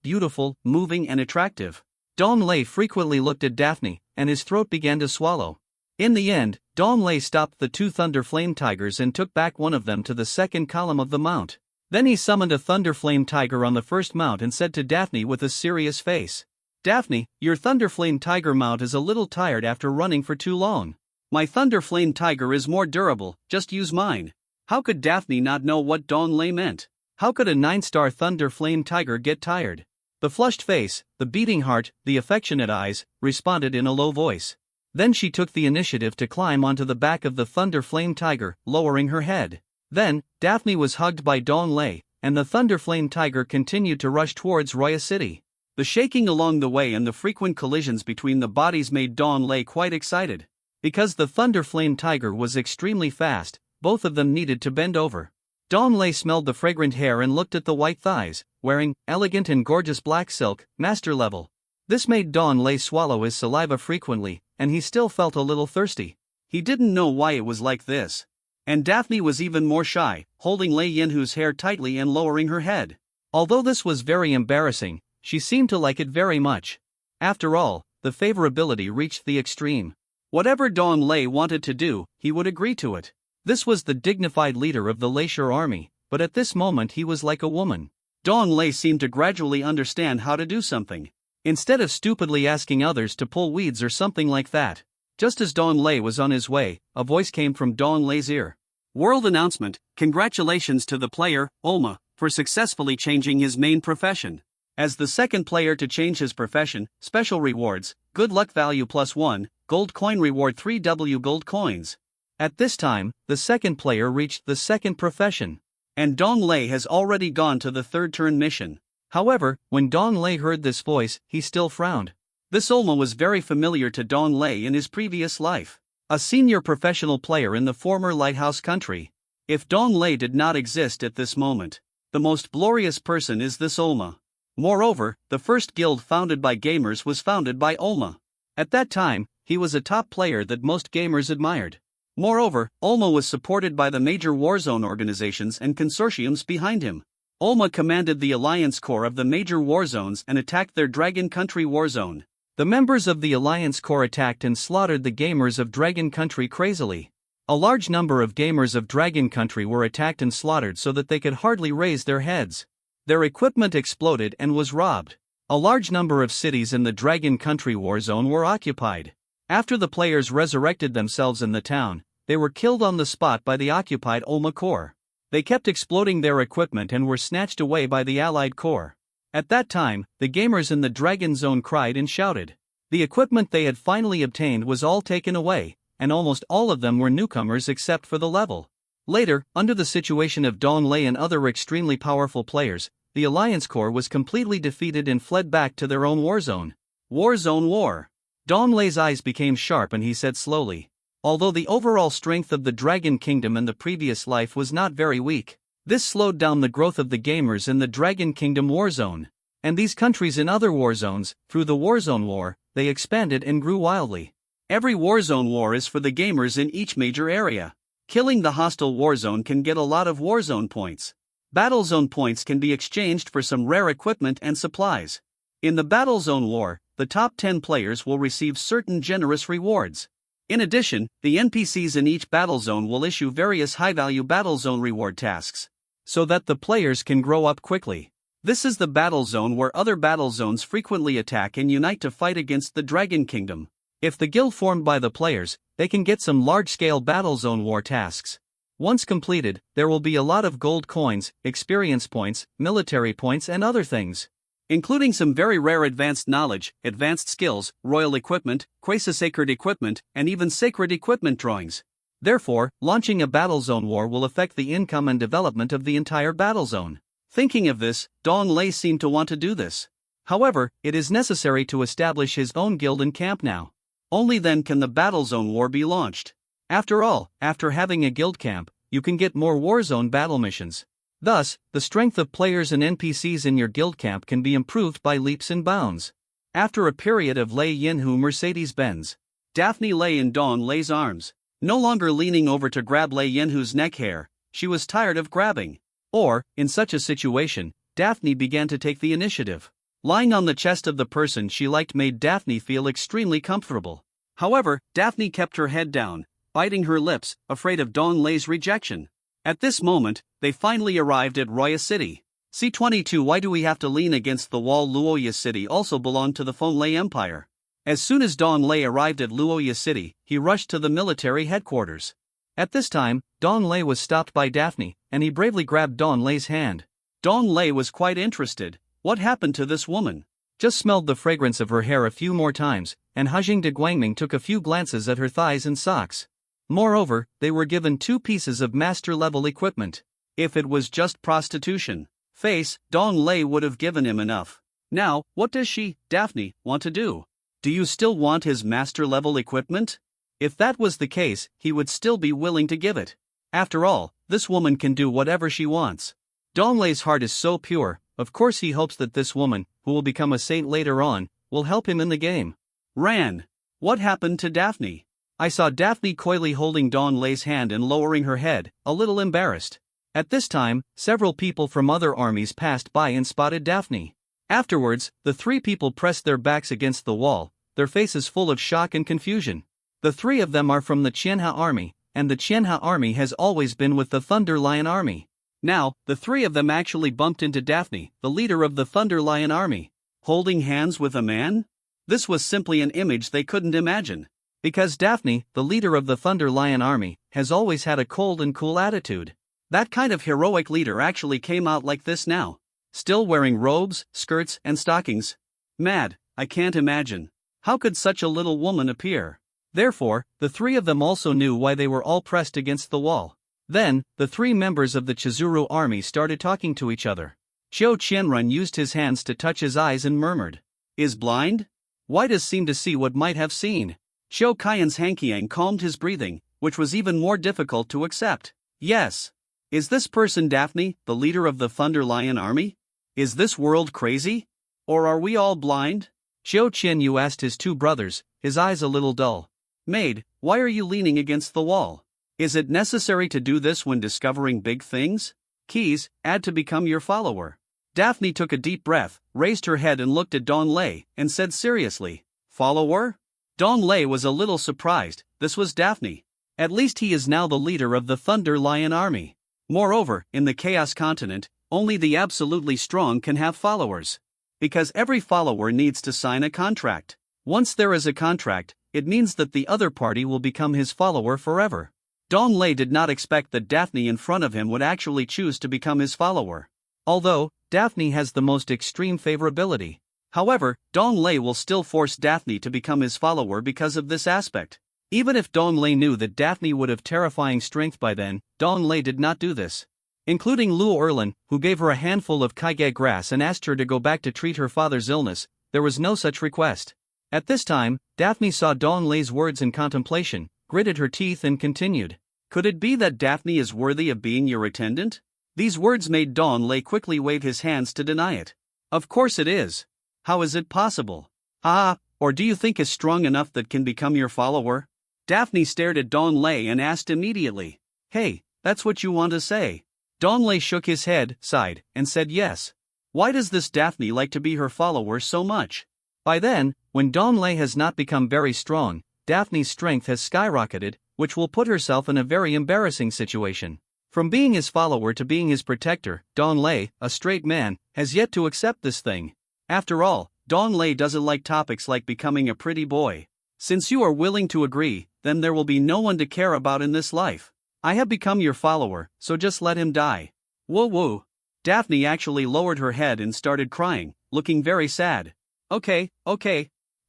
moving and attractive. Dawn Lei frequently looked at Daphne, and his throat began to swallow. In the end, Dawn Lei stopped the two Thunderflame Tigers and took back one of them to the second column of the mount. Then he summoned a Thunderflame Tiger on the first mount and said to Daphne with a serious face. Daphne, your Thunderflame Tiger mount is a little tired after running for too long. My Thunderflame Tiger is more durable, just use mine. How could Daphne not know what Dawn Lei meant? How could a 9-star Thunderflame Tiger get tired? The flushed face, the beating heart, the affectionate eyes, responded in a low voice. Then she took the initiative to climb onto the back of the Thunderflame Tiger, lowering her head. Then, Daphne was hugged by Dawn Lei, and the Thunderflame Tiger continued to rush towards Roya City. The shaking along the way and the frequent collisions between the bodies made Dawn Lei quite excited. Because the Thunderflame Tiger was extremely fast, both of them needed to bend over. Dawn Lei smelled the fragrant hair and looked at the white thighs, wearing elegant and gorgeous black silk, master level. This made Dawn Lei swallow his saliva frequently, and he still felt a little thirsty. He didn't know why it was like this. And Daphne was even more shy, holding Lei Yinhu's hair tightly and lowering her head. Although this was very embarrassing, she seemed to like it very much. After all, the favorability reached the extreme. Whatever Dawn Lei wanted to do, he would agree to it. This was the dignified leader of the Leisure army, but at this moment he was like a woman. Dawn Lei seemed to gradually understand how to do something. Instead of stupidly asking others to pull weeds or something like that. Just as Dawn Lei was on his way, a voice came from Dawn Lei's ear. World announcement, congratulations to the player, Olma, for successfully changing his main profession. As the second player to change his profession, special rewards, good luck value +1, gold coin reward 3W gold coins. At this time, the second player reached the second profession. And Dawn Lei has already gone to the third turn mission. However, when Dawn Lei heard this voice, he still frowned. This Olma was very familiar to Dawn Lei in his previous life. A senior professional player in the former Lighthouse country. If Dawn Lei did not exist at this moment, the most glorious person is this Olma. Moreover, the first guild founded by gamers was founded by Olma. At that time, he was a top player that most gamers admired. Moreover, Olma was supported by the major Warzone organizations and consortiums behind him. Olma commanded the Alliance Corps of the major Warzones and attacked their Dragon Country Warzone. The members of the Alliance Corps attacked and slaughtered the gamers of Dragon Country crazily. A large number of gamers of Dragon Country were attacked and slaughtered so that they could hardly raise their heads. Their equipment exploded and was robbed. A large number of cities in the Dragon Country Warzone were occupied. After the players resurrected themselves in the town, they were killed on the spot by the occupied Olma Corps. They kept exploding their equipment and were snatched away by the Allied Corps. At that time, the gamers in the Dragon Zone cried and shouted. The equipment they had finally obtained was all taken away, and almost all of them were newcomers except for the level. Later, under the situation of Dong Lei and other extremely powerful players, the Alliance Corps was completely defeated and fled back to their own war zone. War zone war. Dong Lei's eyes became sharp and he said slowly. Although the overall strength of the Dragon Kingdom in the previous life was not very weak, this slowed down the growth of the gamers in the Dragon Kingdom war zone. And these countries in other war zones, through the Warzone War, they expanded and grew wildly. Every Warzone war is for the gamers in each major area. Killing the hostile warzone can get a lot of Warzone points. Battlezone points can be exchanged for some rare equipment and supplies. In the Battlezone War, the top 10 players will receive certain generous rewards. In addition, the NPCs in each battlezone will issue various high-value battlezone reward tasks, so that the players can grow up quickly. This is the battlezone where other battlezones frequently attack and unite to fight against the Dragon Kingdom. If the guild formed by the players, they can get some large-scale battlezone war tasks. Once completed, there will be a lot of gold coins, experience points, military points and other things, including some very rare advanced knowledge, advanced skills, royal equipment, quasi-sacred equipment, and even sacred equipment drawings. Therefore, launching a battlezone war will affect the income and development of the entire battlezone. Thinking of this, Dong Lei seemed to want to do this. However, it is necessary to establish his own guild and camp now. Only then can the Battlezone War be launched. After all, after having a guild camp, you can get more Warzone battle missions. Thus, the strength of players and NPCs in your guild camp can be improved by leaps and bounds. After a period of Lei Yinhu Mercedes-Benz, Daphne lay in Dong Lei's arms. No longer leaning over to grab Lei Yinhu's neck hair, she was tired of grabbing. Or, in such a situation, Daphne began to take the initiative. Lying on the chest of the person she liked made Daphne feel extremely comfortable. However, Daphne kept her head down, biting her lips, afraid of Dong Lei's rejection. At this moment, they finally arrived at Roya City. C22. Why do we have to lean against the wall? Luoya City also belonged to the Feng Lei Empire. As soon as Dong Lei arrived at Luoya City, he rushed to the military headquarters. At this time, Dong Lei was stopped by Daphne, and he bravely grabbed Dong Lei's hand. Dong Lei was quite interested. What happened to this woman? Just smelled the fragrance of her hair a few more times, and Hajing de Guangming took a few glances at her thighs and socks. Moreover, they were given 2 pieces of master-level equipment. If it was just prostitution face, Dong Lei would have given him enough. Now, what does she, Daphne, want to do? Do you still want his master-level equipment? If that was the case, he would still be willing to give it. After all, this woman can do whatever she wants. Dong Lei's heart is so pure, of course he hopes that this woman, who will become a saint later on, will help him in the game. Ran. What happened to Daphne? I saw Daphne coyly holding Dong Lei's hand and lowering her head, a little embarrassed. At this time, several people from other armies passed by and spotted Daphne. Afterwards, the 3 people pressed their backs against the wall, their faces full of shock and confusion. The 3 of them are from the Qianha army, and the Qianha army has always been with the Thunder Lion army. Now, the 3 of them actually bumped into Daphne, the leader of the Thunder Lion army. Holding hands with a man? This was simply an image they couldn't imagine. Because Daphne, the leader of the Thunder Lion army, has always had a cold and cool attitude. That kind of heroic leader actually came out like this now. Still wearing robes, skirts, and stockings. Mad, I can't imagine. How could such a little woman appear? Therefore, the 3 of them also knew why they were all pressed against the wall. Then, the 3 members of the Chizuru army started talking to each other. Qiu Qianrun used his hands to touch his eyes and murmured, "Is blind? Why does seem to see what might have seen?" Qiu Qian's Hanqiang calmed his breathing, which was even more difficult to accept. Yes. Is this person Daphne, the leader of the Thunder Lion army? Is this world crazy? Or are we all blind? Qiu Qianyu asked his 2 brothers, his eyes a little dull. Maid, why are you leaning against the wall? Is it necessary to do this when discovering big things? Keys, add to become your follower. Daphne took a deep breath, raised her head and looked at Dong Lei, and said seriously, "Follower?" Dong Lei was a little surprised. This was Daphne. At least he is now the leader of the Thunder Lion army. Moreover, in the Chaos Continent, only the absolutely strong can have followers. Because every follower needs to sign a contract. Once there is a contract, it means that the other party will become his follower forever. Dong Lei did not expect that Daphne in front of him would actually choose to become his follower. Although, Daphne has the most extreme favorability. However, Dong Lei will still force Daphne to become his follower because of this aspect. Even if Dong Lei knew that Daphne would have terrifying strength by then, Dong Lei did not do this. Including Luo Erlin, who gave her a handful of Kaige grass and asked her to go back to treat her father's illness, there was no such request. At this time, Daphne saw Dong Lei's words in contemplation, gritted her teeth and continued. Could it be that Daphne is worthy of being your attendant? These words made Dong Lei quickly wave his hands to deny it. Of course it is. How is it possible? Or do you think is strong enough that can become your follower? Daphne stared at Dong Lei and asked immediately. Hey, that's what you want to say? Dong Lei shook his head, sighed, and said yes. Why does this Daphne like to be her follower so much? By then, when Dong Lei has not become very strong, Daphne's strength has skyrocketed, which will put herself in a very embarrassing situation. From being his follower to being his protector, Dong Lei, a straight man, has yet to accept this thing. After all, Dong Lei doesn't like topics like becoming a pretty boy. Since you are willing to agree, then there will be no one to care about in this life. I have become your follower, so just let him die. Woo woo. Daphne actually lowered her head and started crying, looking very sad. Okay.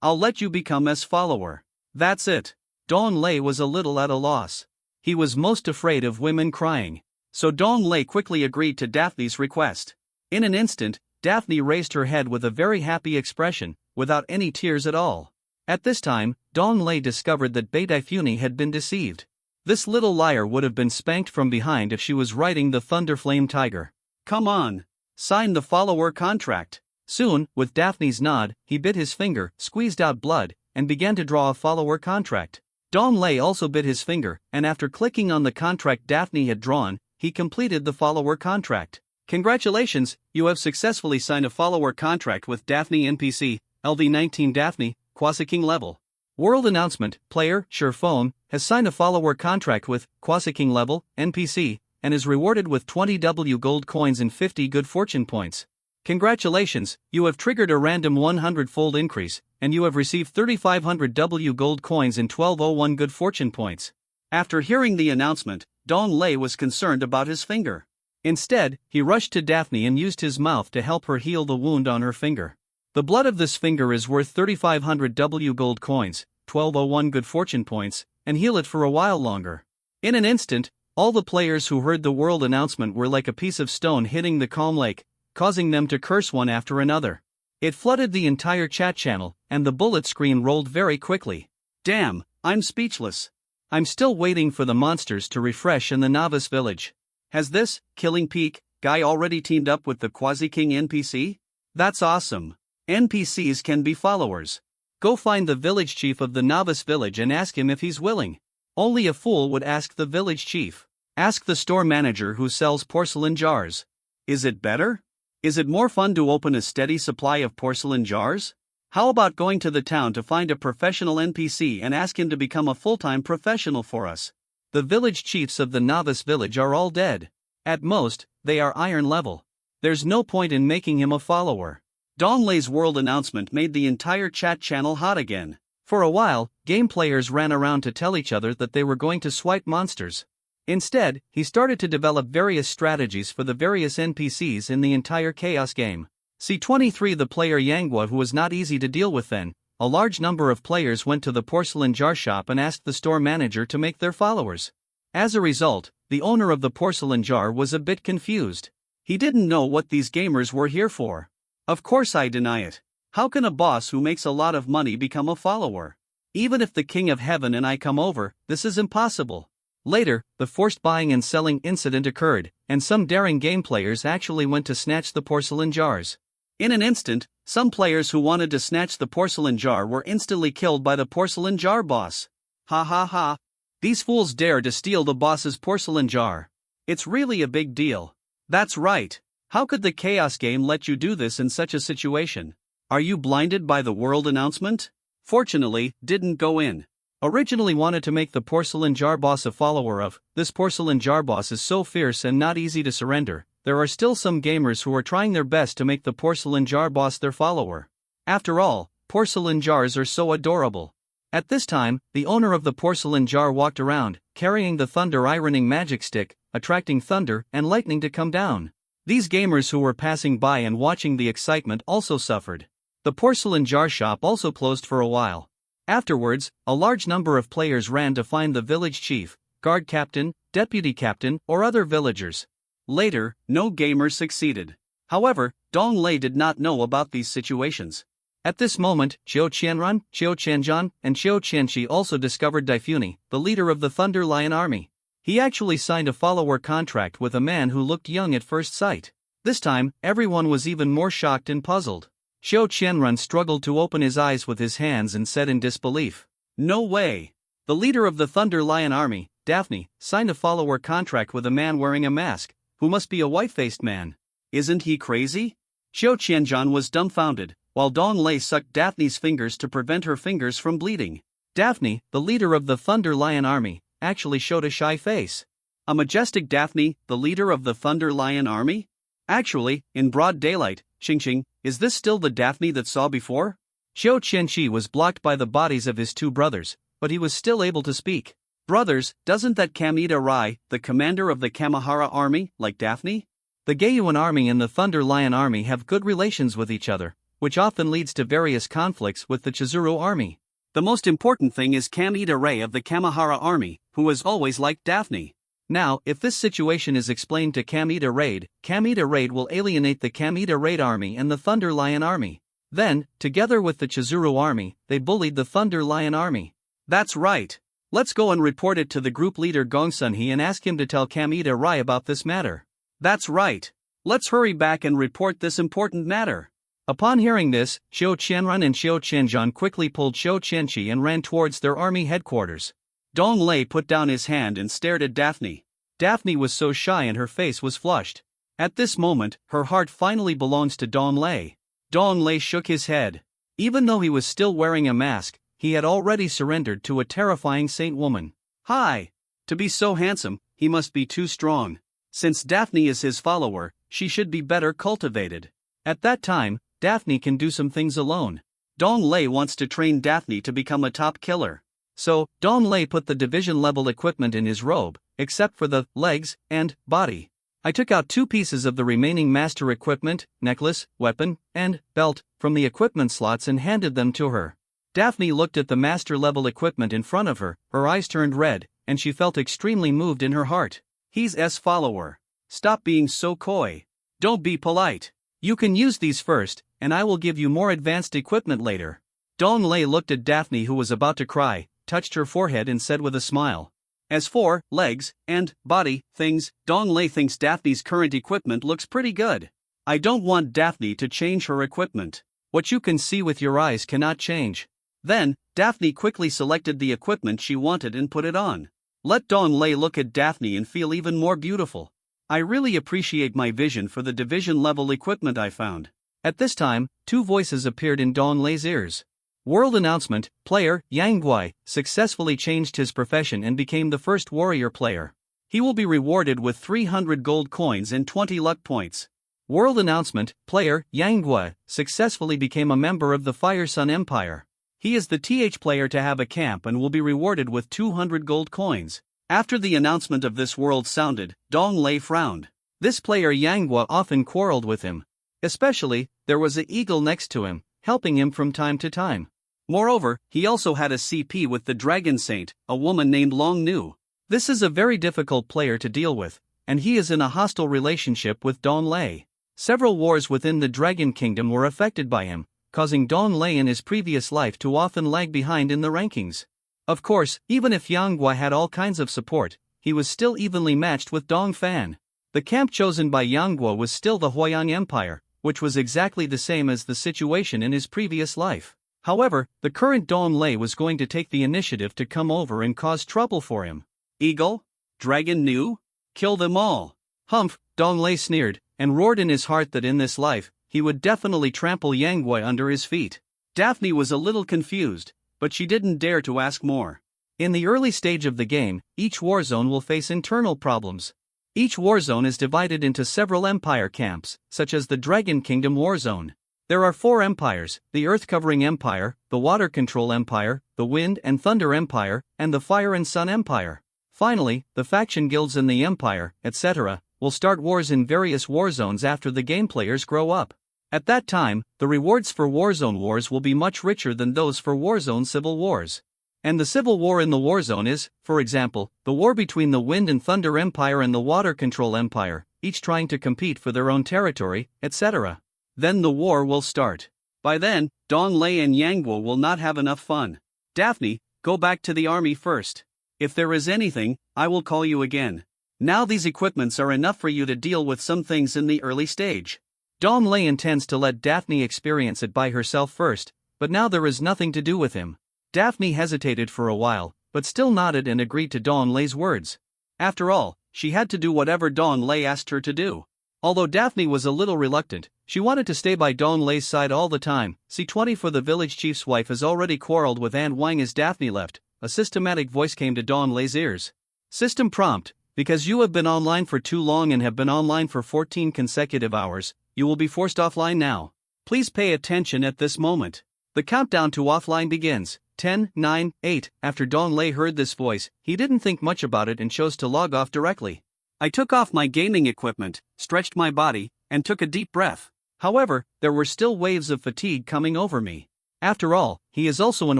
I'll let you become his follower. That's it. Dong Lei was a little at a loss. He was most afraid of women crying. So Dong Lei quickly agreed to Daphne's request. In an instant, Daphne raised her head with a very happy expression, without any tears at all. At this time, Dong Lei discovered that Bai Daifuni had been deceived. This little liar would have been spanked from behind if she was riding the Thunderflame Tiger. Come on. Sign the follower contract. Soon, with Daphne's nod, he bit his finger, squeezed out blood, and began to draw a follower contract. Dong Lei also bit his finger, and after clicking on the contract Daphne had drawn, he completed the follower contract. Congratulations, you have successfully signed a follower contract with Daphne NPC, LV19 Daphne, Quasi King level. World announcement, player, Sherphone, has signed a follower contract with Quasi King level, NPC, and is rewarded with 20 W gold coins and 50 good fortune points. Congratulations, you have triggered a random 100-fold increase, and you have received 3,500 W gold coins and 1201 good fortune points. After hearing the announcement, Dong Lei was concerned about his finger. Instead, he rushed to Daphne and used his mouth to help her heal the wound on her finger. The blood of this finger is worth 3,500 W gold coins, 1201 good fortune points, and heal it for a while longer. In an instant, all the players who heard the world announcement were like a piece of stone hitting the calm lake, causing them to curse one after another. It flooded the entire chat channel, and the bullet screen rolled very quickly. Damn, I'm speechless. I'm still waiting for the monsters to refresh in the novice village. Has this Killing Peak guy already teamed up with the Quasi King NPC? That's awesome. NPCs can be followers. Go find the village chief of the novice village and ask him if he's willing. Only a fool would ask the village chief. Ask the store manager who sells porcelain jars. Is it better? Is it more fun to open a steady supply of porcelain jars? How about going to the town to find a professional NPC and ask him to become a full-time professional for us? The village chiefs of the novice village are all dead. At most, they are iron level. There's no point in making him a follower. Dong Lei's world announcement made the entire chat channel hot again. For a while, game players ran around to tell each other that they were going to swipe monsters. Instead, he started to develop various strategies for the various NPCs in the entire Chaos game. C23 the player Yanghua who was not easy to deal with then. A large number of players went to the porcelain jar shop and asked the store manager to make their followers. As a result, the owner of the porcelain jar was a bit confused. He didn't know what these gamers were here for. Of course I deny it. How can a boss who makes a lot of money become a follower? Even if the King of Heaven and I come over, this is impossible. Later, the forced buying and selling incident occurred, and some daring game players actually went to snatch the porcelain jars. In an instant, some players who wanted to snatch the porcelain jar were instantly killed by the porcelain jar boss. Ha ha ha. These fools dare to steal the boss's porcelain jar. It's really a big deal. That's right. How could the Chaos game let you do this in such a situation? Are you blinded by the world announcement? Fortunately, didn't go in. Originally wanted to make the porcelain jar boss a follower of. This porcelain jar boss is so fierce and not easy to surrender. There are still some gamers who are trying their best to make the porcelain jar boss their follower. After all, porcelain jars are so adorable. At this time, the owner of the porcelain jar walked around, carrying the thunder ironing magic stick, attracting thunder and lightning to come down. These gamers who were passing by and watching the excitement also suffered. The porcelain jar shop also closed for a while. Afterwards, a large number of players ran to find the village chief, guard captain, deputy captain, or other villagers. Later, no gamers succeeded. However, Dong Lei did not know about these situations. At this moment, Qiu Qianran, Qiu Qianzhan, and Qiu Qianqi also discovered Daifuni, the leader of the Thunder Lion army. He actually signed a follower contract with a man who looked young at first sight. This time, everyone was even more shocked and puzzled. Qiu Qianran struggled to open his eyes with his hands and said in disbelief, "No way! The leader of the Thunder Lion army, Daphne, signed a follower contract with a man wearing a mask, who must be a white-faced man. Isn't he crazy?" Qiu Qianzhan was dumbfounded, while Dong Lei sucked Daphne's fingers to prevent her fingers from bleeding. Daphne, the leader of the Thunder Lion army, actually showed a shy face. A majestic Daphne, the leader of the Thunder Lion army? Actually, in broad daylight, Xingxing, is this still the Daphne that saw before? Qiu Qianqi was blocked by the bodies of his two brothers, but he was still able to speak. "Brothers, doesn't that Kamita Rai, the commander of the Kamahara army, like Daphne?" The Gaiyuan army and the Thunder Lion army have good relations with each other, which often leads to various conflicts with the Chizuru army. The most important thing is Kamita Rai of the Kamahara army, who has always liked Daphne. Now, if this situation is explained to Kamita Raid will alienate the Kamita Raid army and the Thunder Lion army. Then, together with the Chizuru army, they bullied the Thunder Lion army. That's right. Let's go and report it to the group leader Gong Sunhee and ask him to tell Kamita Rai about this matter. That's right. Let's hurry back and report this important matter. Upon hearing this, Qiu Qianran and Qiu Qianzhan quickly pulled Qiu Qianqi and ran towards their army headquarters. Dong Lei put down his hand and stared at Daphne. Daphne was so shy and her face was flushed. At this moment, her heart finally belongs to Dong Lei. Dong Lei shook his head. Even though he was still wearing a mask, he had already surrendered to a terrifying saint woman. Hi! To be so handsome, he must be too strong. Since Daphne is his follower, she should be better cultivated. At that time, Daphne can do some things alone. Dong Lei wants to train Daphne to become a top killer. So, Dong Lei put the division-level equipment in his robe, except for the legs and body. I took out 2 pieces of the remaining master equipment, necklace, weapon, and belt, from the equipment slots and handed them to her. Daphne looked at the master-level equipment in front of her, her eyes turned red, and she felt extremely moved in her heart. He's S follower. Stop being so coy. Don't be polite. You can use these first, and I will give you more advanced equipment later. Dong Lei looked at Daphne, who was about to cry, touched her forehead and said with a smile. As for legs and body things, Dong Lei thinks Daphne's current equipment looks pretty good. I don't want Daphne to change her equipment. What you can see with your eyes cannot change. Then, Daphne quickly selected the equipment she wanted and put it on. Let Dong Lei look at Daphne and feel even more beautiful. I really appreciate my vision for the division-level equipment I found. At this time, 2 voices appeared in Dong Lei's ears. World announcement: player Yang Guai successfully changed his profession and became the first warrior player. He will be rewarded with 300 gold coins and 20 luck points. World announcement: player Yang Guai successfully became a member of the Fire Sun Empire. He is the TH player to have a camp and will be rewarded with 200 gold coins. After the announcement of this world sounded, Dong Lei frowned. This player Yang Guai often quarreled with him. Especially, there was an eagle next to him, helping him from time to time. Moreover, he also had a CP with the Dragon Saint, a woman named Long Nu. This is a very difficult player to deal with, and he is in a hostile relationship with Dong Lei. Several wars within the Dragon Kingdom were affected by him, causing Dong Lei in his previous life to often lag behind in the rankings. Of course, even if Yang Guai had all kinds of support, he was still evenly matched with Dong Fan. The camp chosen by Yang Guai was still the Huayang Empire, which was exactly the same as the situation in his previous life. However, the current Dong Lei was going to take the initiative to come over and cause trouble for him. Eagle? Dragon Nu? Kill them all. Humph, Dong Lei sneered, and roared in his heart that in this life, he would definitely trample Yang Guai under his feet. Daphne was a little confused, but she didn't dare to ask more. In the early stage of the game, each warzone will face internal problems. Each warzone is divided into several empire camps, such as the Dragon Kingdom warzone. There are 4 empires: the earth-covering empire, the water control empire, the wind and thunder empire, and the fire and sun empire. Finally, the faction guilds in the empire, etc., will start wars in various war zones after the game players grow up. At that time, the rewards for Warzone wars will be much richer than those for Warzone civil wars. And the civil war in the Warzone is, for example, the war between the Wind and Thunder Empire and the Water Control Empire, each trying to compete for their own territory, etc. Then the war will start. By then, Dong Lei and Yang Guo will not have enough fun. Daphne, go back to the army first. If there is anything, I will call you again. Now these equipments are enough for you to deal with some things in the early stage. Dong Lei intends to let Daphne experience it by herself first, but now there is nothing to do with him. Daphne hesitated for a while, but still nodded and agreed to Dong Lei's words. After all, she had to do whatever Dong Lei asked her to do. Although Daphne was a little reluctant, she wanted to stay by Dong Lei's side all the time. C20 for the village chief's wife has already quarreled with An Wang as Daphne left. A systematic voice came to Dong Lei's ears. System prompt: because you have been online for too long and have been online for 14 consecutive hours, you will be forced offline now. Please pay attention at this moment. The countdown to offline begins. 10, 9, 8. After Dong Lei heard this voice, he didn't think much about it and chose to log off directly. I took off my gaming equipment, stretched my body, and took a deep breath. However, there were still waves of fatigue coming over me. After all, he is also an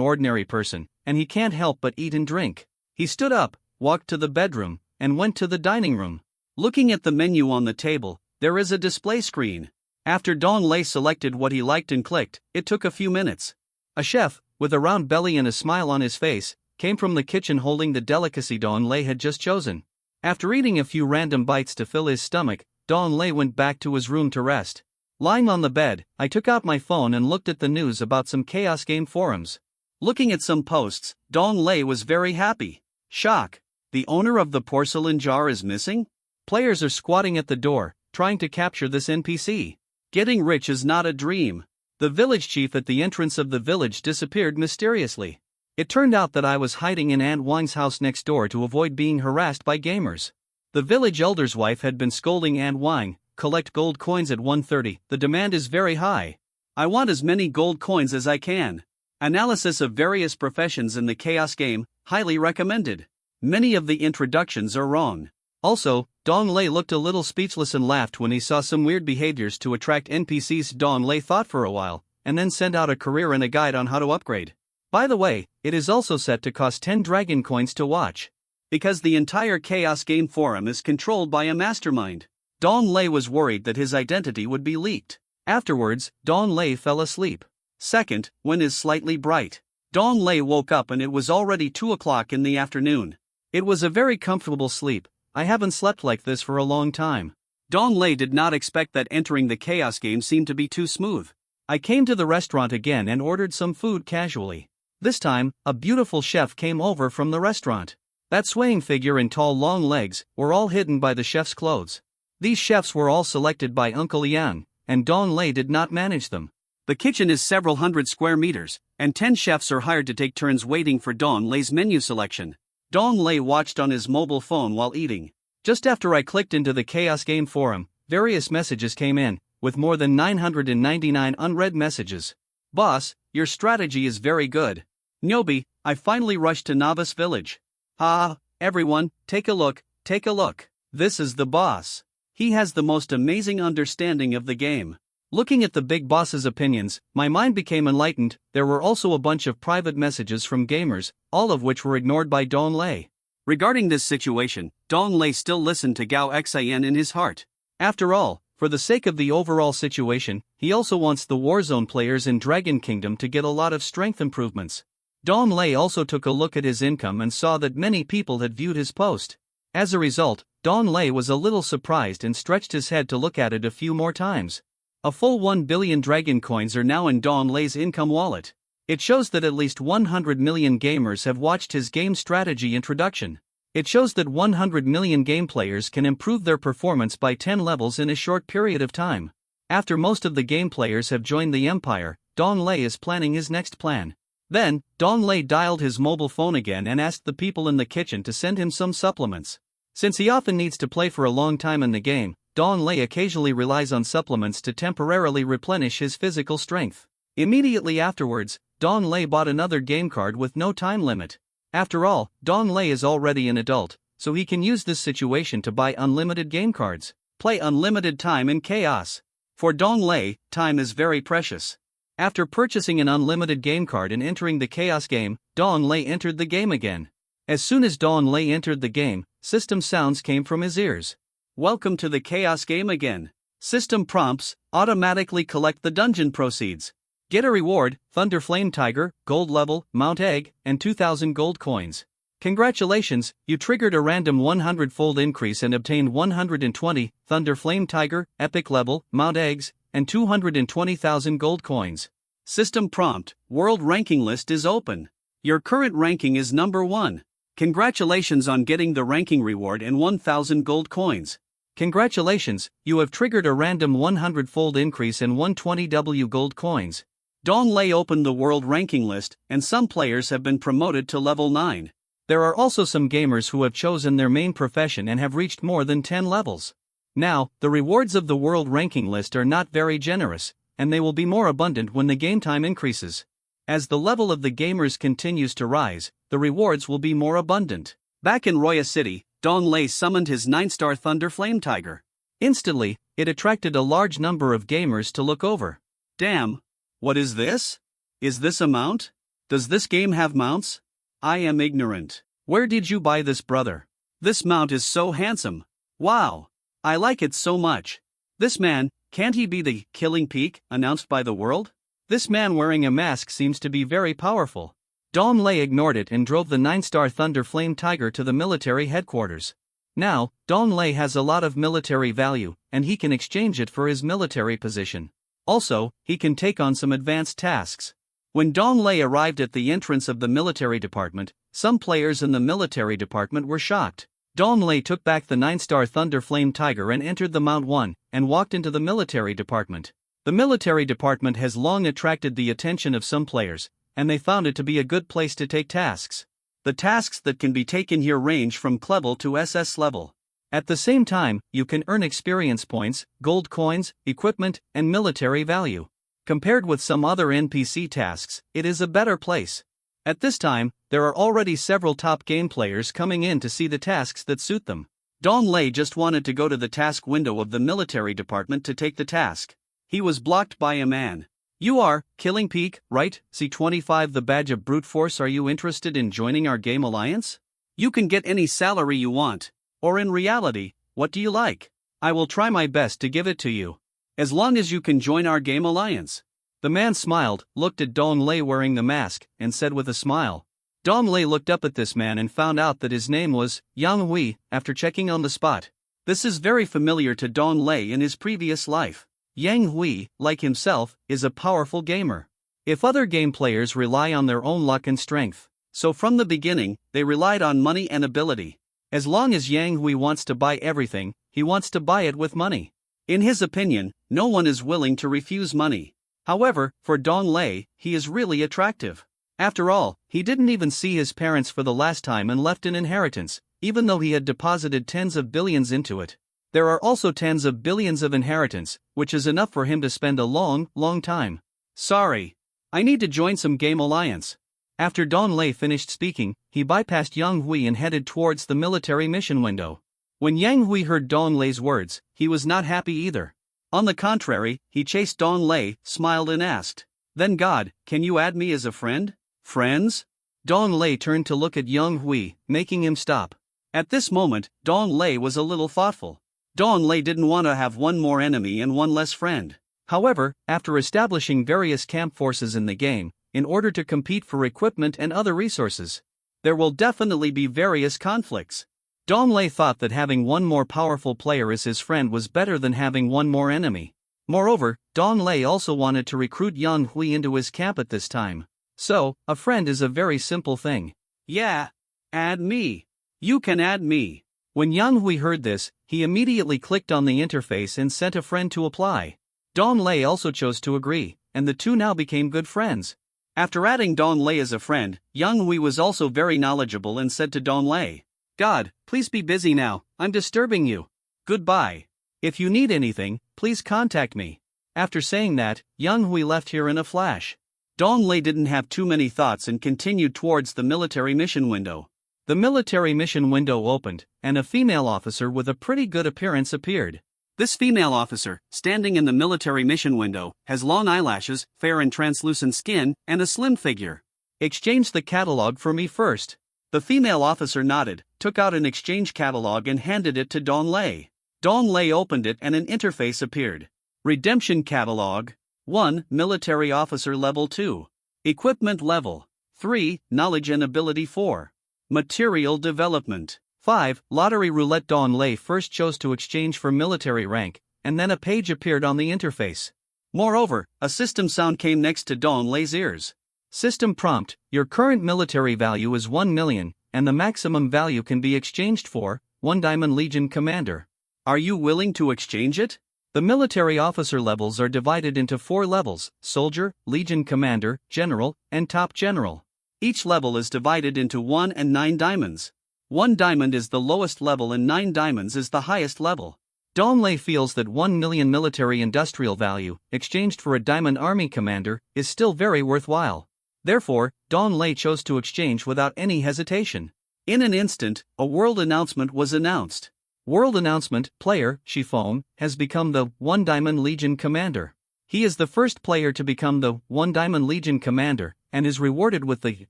ordinary person, and he can't help but eat and drink. He stood up, walked to the bedroom, and went to the dining room. Looking at the menu on the table, there is a display screen. After Dong Lei selected what he liked and clicked, it took a few minutes. A chef, with a round belly and a smile on his face, came from the kitchen holding the delicacy Dong Lei had just chosen. After eating a few random bites to fill his stomach, Dong Lei went back to his room to rest. Lying on the bed, I took out my phone and looked at the news about some Chaos Game forums. Looking at some posts, Dong Lei was very happy. Shock! The owner of the porcelain jar is missing? Players are squatting at the door, trying to capture this NPC. Getting rich is not a dream. The village chief at the entrance of the village disappeared mysteriously. It turned out that I was hiding in An Wang's house next door to avoid being harassed by gamers. The village elder's wife had been scolding An Wang, collect gold coins at 1:30, the demand is very high. I want as many gold coins as I can. Analysis of various professions in the Chaos Game, highly recommended. Many of the introductions are wrong. Also, Dong Lei looked a little speechless and laughed when he saw some weird behaviors to attract NPCs. Dong Lei thought for a while, and then sent out a career and a guide on how to upgrade. By the way, it is also set to cost 10 dragon coins to watch. Because the entire Chaos Game forum is controlled by a mastermind. Dong Lei was worried that his identity would be leaked. Afterwards, Dong Lei fell asleep. Second, when is slightly bright. Dong Lei woke up and it was already 2 o'clock in the afternoon. It was a very comfortable sleep. I haven't slept like this for a long time. Dong Lei did not expect that entering the Chaos Game seemed to be too smooth. I came to the restaurant again and ordered some food casually. This time, a beautiful chef came over from the restaurant. That swaying figure and tall long legs were all hidden by the chef's clothes. These chefs were all selected by Uncle Yang, and Dong Lei did not manage them. The kitchen is several hundred square meters, and 10 chefs are hired to take turns waiting for Dong Lei's menu selection. Dong Lei watched on his mobile phone while eating. Just after I clicked into the Chaos Game forum, various messages came in, with more than 999 unread messages. Boss, your strategy is very good. Nyobi, I finally rushed to Novice Village. Ha, everyone, take a look, take a look. This is the boss. He has the most amazing understanding of the game. Looking at the big boss's opinions, my mind became enlightened. There were also a bunch of private messages from gamers, all of which were ignored by Dong Lei. Regarding this situation, Dong Lei still listened to Gao Xian in his heart. After all, for the sake of the overall situation, he also wants the Warzone players in Dragon Kingdom to get a lot of strength improvements. Dong Lei also took a look at his income and saw that many people had viewed his post. As a result, Dong Lei was a little surprised and stretched his head to look at it a few more times. A full 1 billion dragon coins are now in Dong Lei's income wallet. It shows that at least 100 million gamers have watched his game strategy introduction. It shows that 100 million game players can improve their performance by 10 levels in a short period of time. After most of the game players have joined the Empire, Dong Lei is planning his next plan. Then, Dong Lei dialed his mobile phone again and asked the people in the kitchen to send him some supplements. Since he often needs to play for a long time in the game, Dong Lei occasionally relies on supplements to temporarily replenish his physical strength. Immediately afterwards, Dong Lei bought another game card with no time limit. After all, Dong Lei is already an adult, so he can use this situation to buy unlimited game cards. Play unlimited time in Chaos. For Dong Lei, time is very precious. After purchasing an unlimited game card and entering the Chaos game, Dong Lei entered the game again. As soon as Dong Lei entered the game, system sounds came from his ears. Welcome to the Chaos game again. System prompts, automatically collect the dungeon proceeds. Get a reward, Thunder Flame Tiger, gold level, Mount Egg, and 2000 gold coins. Congratulations, you triggered a random 100-fold increase and obtained 120 Thunder Flame Tiger, epic level, Mount Eggs, and 220,000 gold coins. System prompt, world ranking list is open. Your current ranking is number 1. Congratulations on getting the ranking reward and 1000 gold coins. Congratulations, you have triggered a random 100-fold increase and 120W gold coins. Dong Lei opened the world ranking list, and some players have been promoted to level 9. There are also some gamers who have chosen their main profession and have reached more than 10 levels. Now, the rewards of the world ranking list are not very generous, and they will be more abundant when the game time increases. As the level of the gamers continues to rise, the rewards will be more abundant. Back in Roya City, Dong Lei summoned his 9-star Thunder Flame Tiger. Instantly, it attracted a large number of gamers to look over. Damn! What is this? Is this a mount? Does this game have mounts? I am ignorant. Where did you buy this, brother? This mount is so handsome. Wow! I like it so much. This man, can't he be the Killing Peak announced by the world? This man wearing a mask seems to be very powerful. Dong Lei ignored it and drove the 9-star Thunder Flame Tiger to the military headquarters. Now, Dong Lei has a lot of military value, and he can exchange it for his military position. Also, he can take on some advanced tasks. When Dong Lei arrived at the entrance of the military department, some players in the military department were shocked. Dong Lei took back the 9-star Thunder Flame Tiger and entered the Mount 1, and walked into the military department. The military department has long attracted the attention of some players, and they found it to be a good place to take tasks. The tasks that can be taken here range from Clevel to SS level. At the same time, you can earn experience points, gold coins, equipment, and military value. Compared with some other NPC tasks, it is a better place. At this time, there are already several top game players coming in to see the tasks that suit them. Dong Lei just wanted to go to the task window of the military department to take the task. He was blocked by a man. You are Killing Peak, right? C25 the badge of brute force. Are you interested in joining our game alliance? You can get any salary you want. Or in reality, what do you like? I will try my best to give it to you. As long as you can join our game alliance. The man smiled, looked at Dong Lei wearing the mask, and said with a smile. Dong Lei looked up at this man and found out that his name was Yang Hui after checking on the spot. This is very familiar to Dong Lei in his previous life. Yang Hui, like himself, is a powerful gamer. If other game players rely on their own luck and strength, so from the beginning, they relied on money and ability. As long as Yang Hui wants to buy everything, he wants to buy it with money. In his opinion, no one is willing to refuse money. However, for Dong Lei, he is really attractive. After all, he didn't even see his parents for the last time and left an inheritance, even though he had deposited tens of billions into it. There are also tens of billions of inheritance, which is enough for him to spend a long time. Sorry. I need to join some game alliance. After Dong Lei finished speaking, he bypassed Yang Hui and headed towards the military mission window. When Yang Hui heard Dong Lei's words, he was not happy either. On the contrary, he chased Dong Lei, smiled and asked, "Then God, can you add me as a friend?" Friends? Dong Lei turned to look at Yang Hui, making him stop. At this moment, Dong Lei was a little thoughtful. Dong Lei didn't want to have one more enemy and one less friend. However, after establishing various camp forces in the game, in order to compete for equipment and other resources, there will definitely be various conflicts. Dong Lei thought that having one more powerful player as his friend was better than having one more enemy. Moreover, Dong Lei also wanted to recruit Yang Hui into his camp at this time. So, a friend is a very simple thing. Yeah. Add me. You can add me. When Yang Hui heard this, he immediately clicked on the interface and sent a friend to apply. Dong Lei also chose to agree, and the two now became good friends. After adding Dong Lei as a friend, Yang Hui was also very knowledgeable and said to Dong Lei, "God, please be busy now, I'm disturbing you. Goodbye." If you need anything, please contact me. After saying that, Yang Hui left here in a flash. Dong Lei didn't have too many thoughts and continued towards the military mission window. The military mission window opened, and a female officer with a pretty good appearance appeared. This female officer, standing in the military mission window, has long eyelashes, fair and translucent skin, and a slim figure. Exchange the catalog for me first. The female officer nodded, took out an exchange catalog and handed it to Dong Lei. Dong Lei opened it and an interface appeared. Redemption Catalog. 1. Military Officer Level 2. Equipment Level 3. Knowledge and Ability 4. Material Development 5. Lottery Roulette. Dong Lei first chose to exchange for military rank, and then a page appeared on the interface. Moreover, a system sound came next to Dong Lei's ears. System prompt: your current military value is 1 million, and the maximum value can be exchanged for 1 Diamond Legion Commander. Are you willing to exchange it? The military officer levels are divided into 4 levels: Soldier, Legion Commander, General, and Top General. Each level is divided into 1 and 9 diamonds. 1 diamond is the lowest level and 9 diamonds is the highest level. Dong Lei feels that 1 million military industrial value, exchanged for a Diamond Army Commander, is still very worthwhile. Therefore, Dong Lei chose to exchange without any hesitation. In an instant, a world announcement was announced. World announcement: player, Shifeng, has become the 1 Diamond Legion Commander. He is the first player to become the 1 Diamond Legion Commander, and is rewarded with the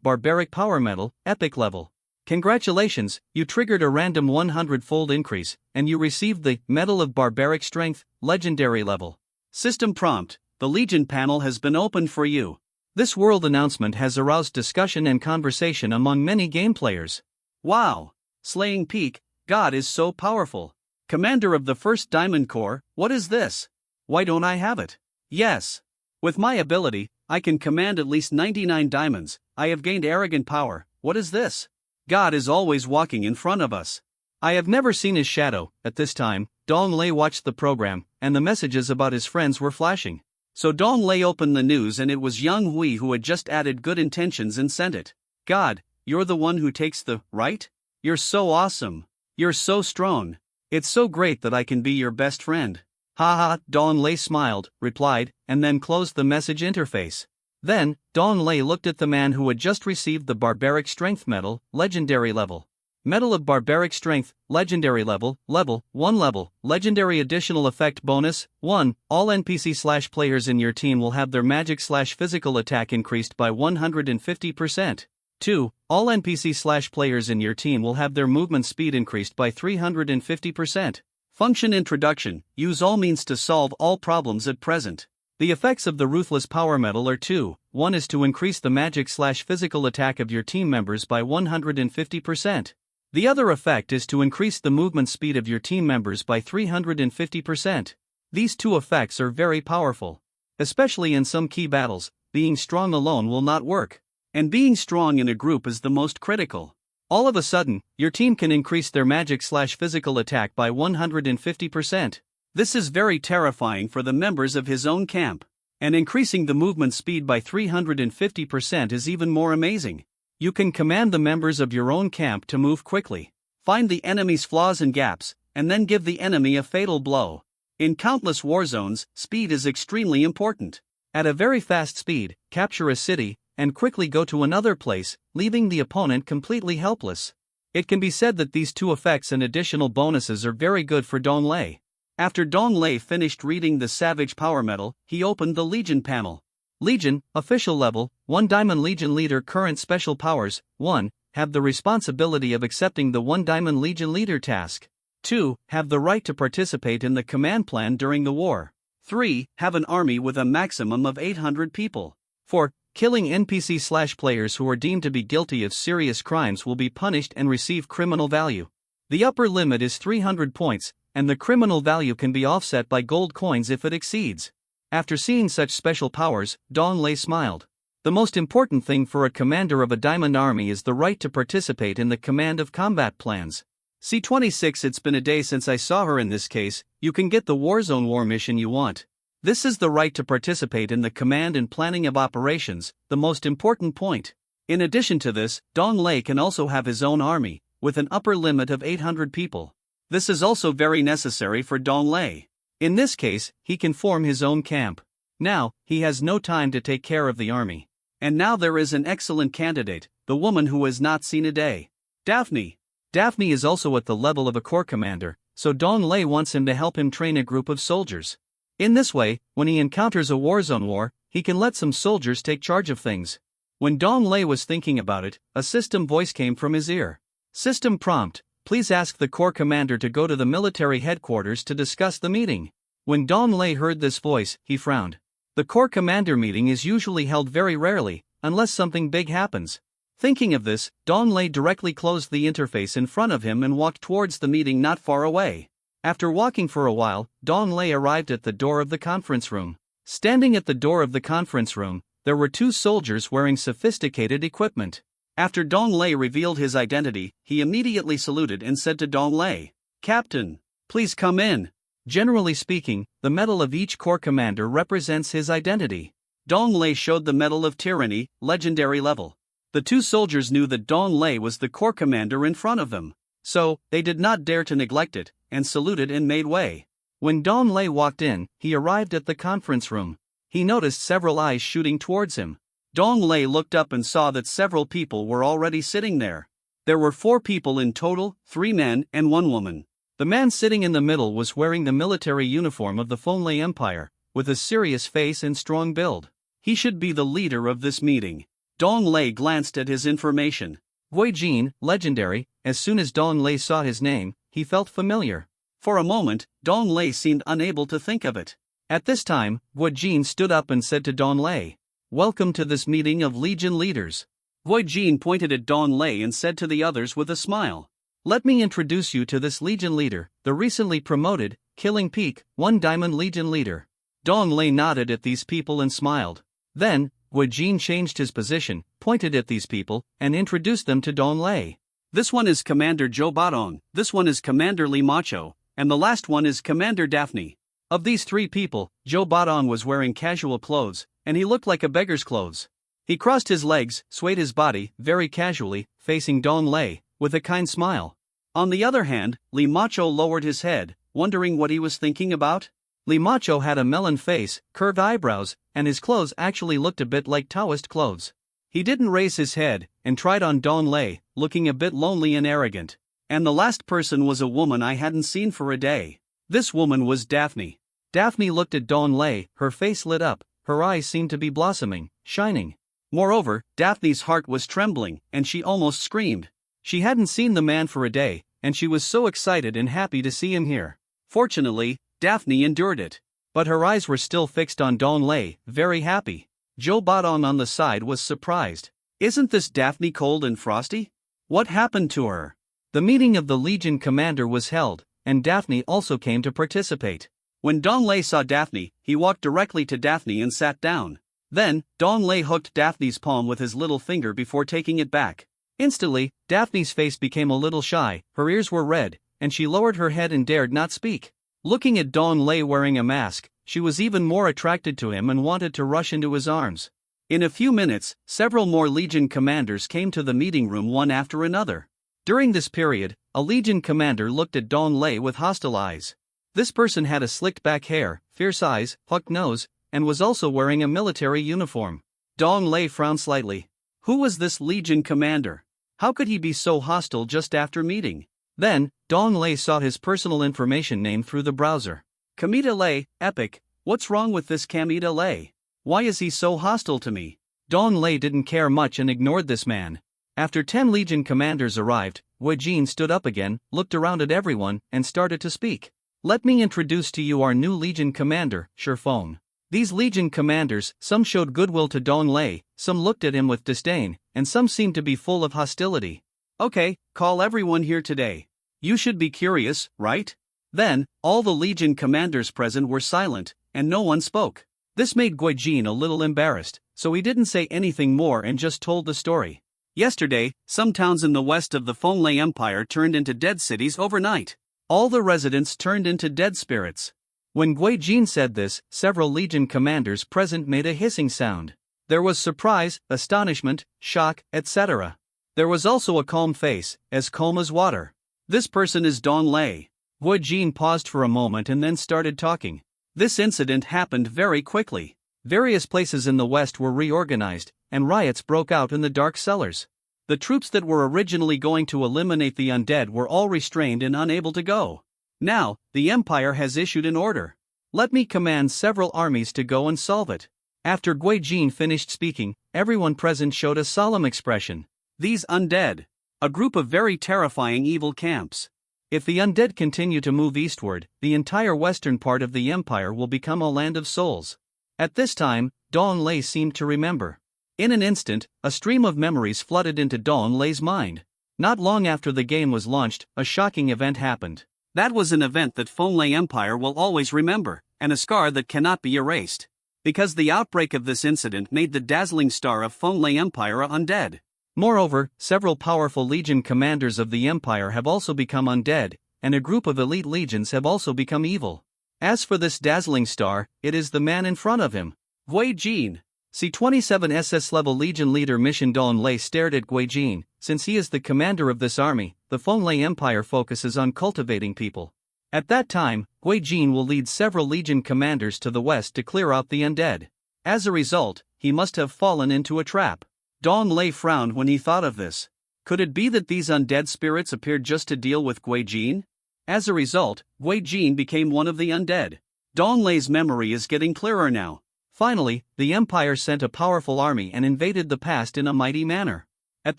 Barbaric Power Medal, Epic Level. Congratulations, you triggered a random 100-fold increase, and you received the Medal of Barbaric Strength, Legendary Level. System prompt: the Legion panel has been opened for you. This world announcement has aroused discussion and conversation among many game players. Wow! Slaying Peak, God is so powerful. Commander of the 1st Diamond Corps, what is this? Why don't I have it? Yes. With my ability, I can command at least 99 diamonds. I have gained arrogant power. What is this? God is always walking in front of us. I have never seen his shadow. At this time, Dong Lei watched the program, and the messages about his friends were flashing. So Dong Lei opened the news and it was Yang Hui who had just added good intentions and sent it. God, you're the one who takes the right? You're so awesome. You're so strong. It's so great that I can be your best friend. Haha, Dong Lei smiled, replied, and then closed the message interface. Then, Dong Lei looked at the man who had just received the Barbaric Strength Medal, Legendary Level. Medal of Barbaric Strength, Legendary Level, Level 1 Level, Legendary Additional Effect Bonus, 1. All NPC/players in your team will have their magic/physical attack increased by 150%. 2. All NPC/players in your team will have their movement speed increased by 350%. Function Introduction: use all means to solve all problems at present. The effects of the Ruthless Power Medal are 2. 1 is to increase the magic/physical attack of your team members by 150%. The other effect is to increase the movement speed of your team members by 350%. These 2 effects are very powerful. Especially in some key battles, being strong alone will not work. And being strong in a group is the most critical. All of a sudden, your team can increase their magic/physical attack by 150%. This is very terrifying for the members of his own camp. And increasing the movement speed by 350% is even more amazing. You can command the members of your own camp to move quickly, find the enemy's flaws and gaps, and then give the enemy a fatal blow. In countless war zones, speed is extremely important. At a very fast speed, capture a city, and quickly go to another place, leaving the opponent completely helpless. It can be said that these 2 effects and additional bonuses are very good for Dong Lei. After Dong Lei finished reading the Savage Power Medal, he opened the Legion panel. Legion, Official Level, 1 Diamond Legion Leader. Current Special Powers: 1. Have the responsibility of accepting the 1 Diamond Legion Leader task. 2. Have the right to participate in the command plan during the war. 3. Have an army with a maximum of 800 people. 4. Killing NPC/players who are deemed to be guilty of serious crimes will be punished and receive criminal value. The upper limit is 300 points, and the criminal value can be offset by gold coins if it exceeds. After seeing such special powers, Dong Lei smiled. The most important thing for a commander of a diamond army is the right to participate in the command of combat plans. C26. It's been a day since I saw her. In this case, you can get the Warzone war mission you want. This is the right to participate in the command and planning of operations, the most important point. In addition to this, Dong Lei can also have his own army, with an upper limit of 800 people. This is also very necessary for Dong Lei. In this case, he can form his own camp. Now, he has no time to take care of the army. And now there is an excellent candidate, the woman who has not seen a day. Daphne. Daphne is also at the level of a corps commander, so Dong Lei wants him to help him train a group of soldiers. In this way, when he encounters a warzone war, he can let some soldiers take charge of things. When Dong Lei was thinking about it, a system voice came from his ear. System prompt: please ask the corps commander to go to the military headquarters to discuss the meeting. When Dong Lei heard this voice, he frowned. The corps commander meeting is usually held very rarely, unless something big happens. Thinking of this, Dong Lei directly closed the interface in front of him and walked towards the meeting not far away. After walking for a while, Dong Lei arrived at the door of the conference room. Standing at the door of the conference room, there were two soldiers wearing sophisticated equipment. After Dong Lei revealed his identity, he immediately saluted and said to Dong Lei, "Captain, please come in." Generally speaking, the medal of each corps commander represents his identity. Dong Lei showed the Medal of Tyranny, legendary level. The two soldiers knew that Dong Lei was the corps commander in front of them, so they did not dare to neglect it, and saluted and made way. When Dong Lei walked in, he arrived at the conference room. He noticed several eyes shooting towards him. Dong Lei looked up and saw that several people were already sitting there. There were 4 people in total, 3 men and 1 woman. The man sitting in the middle was wearing the military uniform of the Fonlei Empire, with a serious face and strong build. He should be the leader of this meeting. Dong Lei glanced at his information. Gui Jin, legendary. As soon as Dong Lei saw his name, he felt familiar. For a moment, Dong Lei seemed unable to think of it. At this time, Gui Jin stood up and said to Dong Lei, "Welcome to this meeting of Legion leaders." Gui Jin pointed at Dong Lei and said to the others with a smile, "Let me introduce you to this Legion leader, the recently promoted, Killing Peak, 1 Diamond Legion leader." Dong Lei nodded at these people and smiled. Then, Gui Jin changed his position, pointed at these people, and introduced them to Dong Lei. "This one is Commander Zhou Badong, this one is Commander Li Macho, and the last one is Commander Daphne." Of these 3 people, Zhou Badong was wearing casual clothes, and he looked like a beggar's clothes. He crossed his legs, swayed his body, very casually, facing Dong Lei, with a kind smile. On the other hand, Li Macho lowered his head, wondering what he was thinking about. Li Macho had a melon face, curved eyebrows, and his clothes actually looked a bit like Taoist clothes. He didn't raise his head, and tried on Dong Lei, looking a bit lonely and arrogant. And the last person was a woman I hadn't seen for a day. This woman was Daphne. Daphne looked at Dong Lei, her face lit up, her eyes seemed to be blossoming, shining. Moreover, Daphne's heart was trembling, and she almost screamed. She hadn't seen the man for a day, and she was so excited and happy to see him here. Fortunately, Daphne endured it. But her eyes were still fixed on Dong Lei, very happy. Zhou Badong on the side was surprised. "Isn't this Daphne cold and frosty? What happened to her?" The meeting of the Legion commander was held, and Daphne also came to participate. When Dong Lei saw Daphne, he walked directly to Daphne and sat down. Then, Dong Lei hooked Daphne's palm with his little finger before taking it back. Instantly, Daphne's face became a little shy, her ears were red, and she lowered her head and dared not speak. Looking at Dong Lei wearing a mask, she was even more attracted to him and wanted to rush into his arms. In a few minutes, several more Legion commanders came to the meeting room one after another. During this period, a Legion commander looked at Dong Lei with hostile eyes. This person had a slicked back hair, fierce eyes, hooked nose, and was also wearing a military uniform. Dong Lei frowned slightly. Who was this Legion commander? How could he be so hostile just after meeting? Then, Dong Lei saw his personal information name through the browser. Kamita Lei, Epic. What's wrong with this Kamita Lei? Why is he so hostile to me? Dong Lei didn't care much and ignored this man. After 10 Legion commanders arrived, Gui Jin stood up again, looked around at everyone, and started to speak. "Let me introduce to you our new Legion commander, Shifeng." These Legion commanders, some showed goodwill to Dong Lei, some looked at him with disdain, and some seemed to be full of hostility. "Okay, call everyone here today. You should be curious, right?" Then, all the Legion commanders present were silent, and no one spoke. This made Gui Jin a little embarrassed, so he didn't say anything more and just told the story. Yesterday, some towns in the west of the Fonlei Empire turned into dead cities overnight. All the residents turned into dead spirits. When Gui Jin said this, several Legion commanders present made a hissing sound. There was surprise, astonishment, shock, etc. There was also a calm face, as calm as water. This person is Dong Lei. Gui Jin paused for a moment and then started talking. This incident happened very quickly. Various places in the West were reorganized, and riots broke out in the dark cellars. The troops that were originally going to eliminate the undead were all restrained and unable to go. Now, the Empire has issued an order. Let me command several armies to go and solve it. After Gui Jin finished speaking, everyone present showed a solemn expression. These undead. A group of very terrifying evil camps. If the undead continue to move eastward, the entire western part of the Empire will become a land of souls. At this time, Dong Lei seemed to remember. In an instant, a stream of memories flooded into Dong Lei's mind. Not long after the game was launched, a shocking event happened. That was an event that Fenglai Empire will always remember, and a scar that cannot be erased. Because the outbreak of this incident made the dazzling star of Fenglai Empire undead. Moreover, several powerful legion commanders of the Empire have also become undead, and a group of elite legions have also become evil. As for this dazzling star, it is the man in front of him. Gui Jin. C-27 SS level Legion leader Mission Dong Lei stared at Gui Jin. Since he is the commander of this army, the Fenglai Empire focuses on cultivating people. At that time, Gui Jin will lead several legion commanders to the west to clear out the undead. As a result, he must have fallen into a trap. Dong Lei frowned when he thought of this. Could it be that these undead spirits appeared just to deal with Gui Jin? As a result, Gui Jin became one of the undead. Dong Lei's memory is getting clearer now. Finally, the Empire sent a powerful army and invaded the past in a mighty manner. At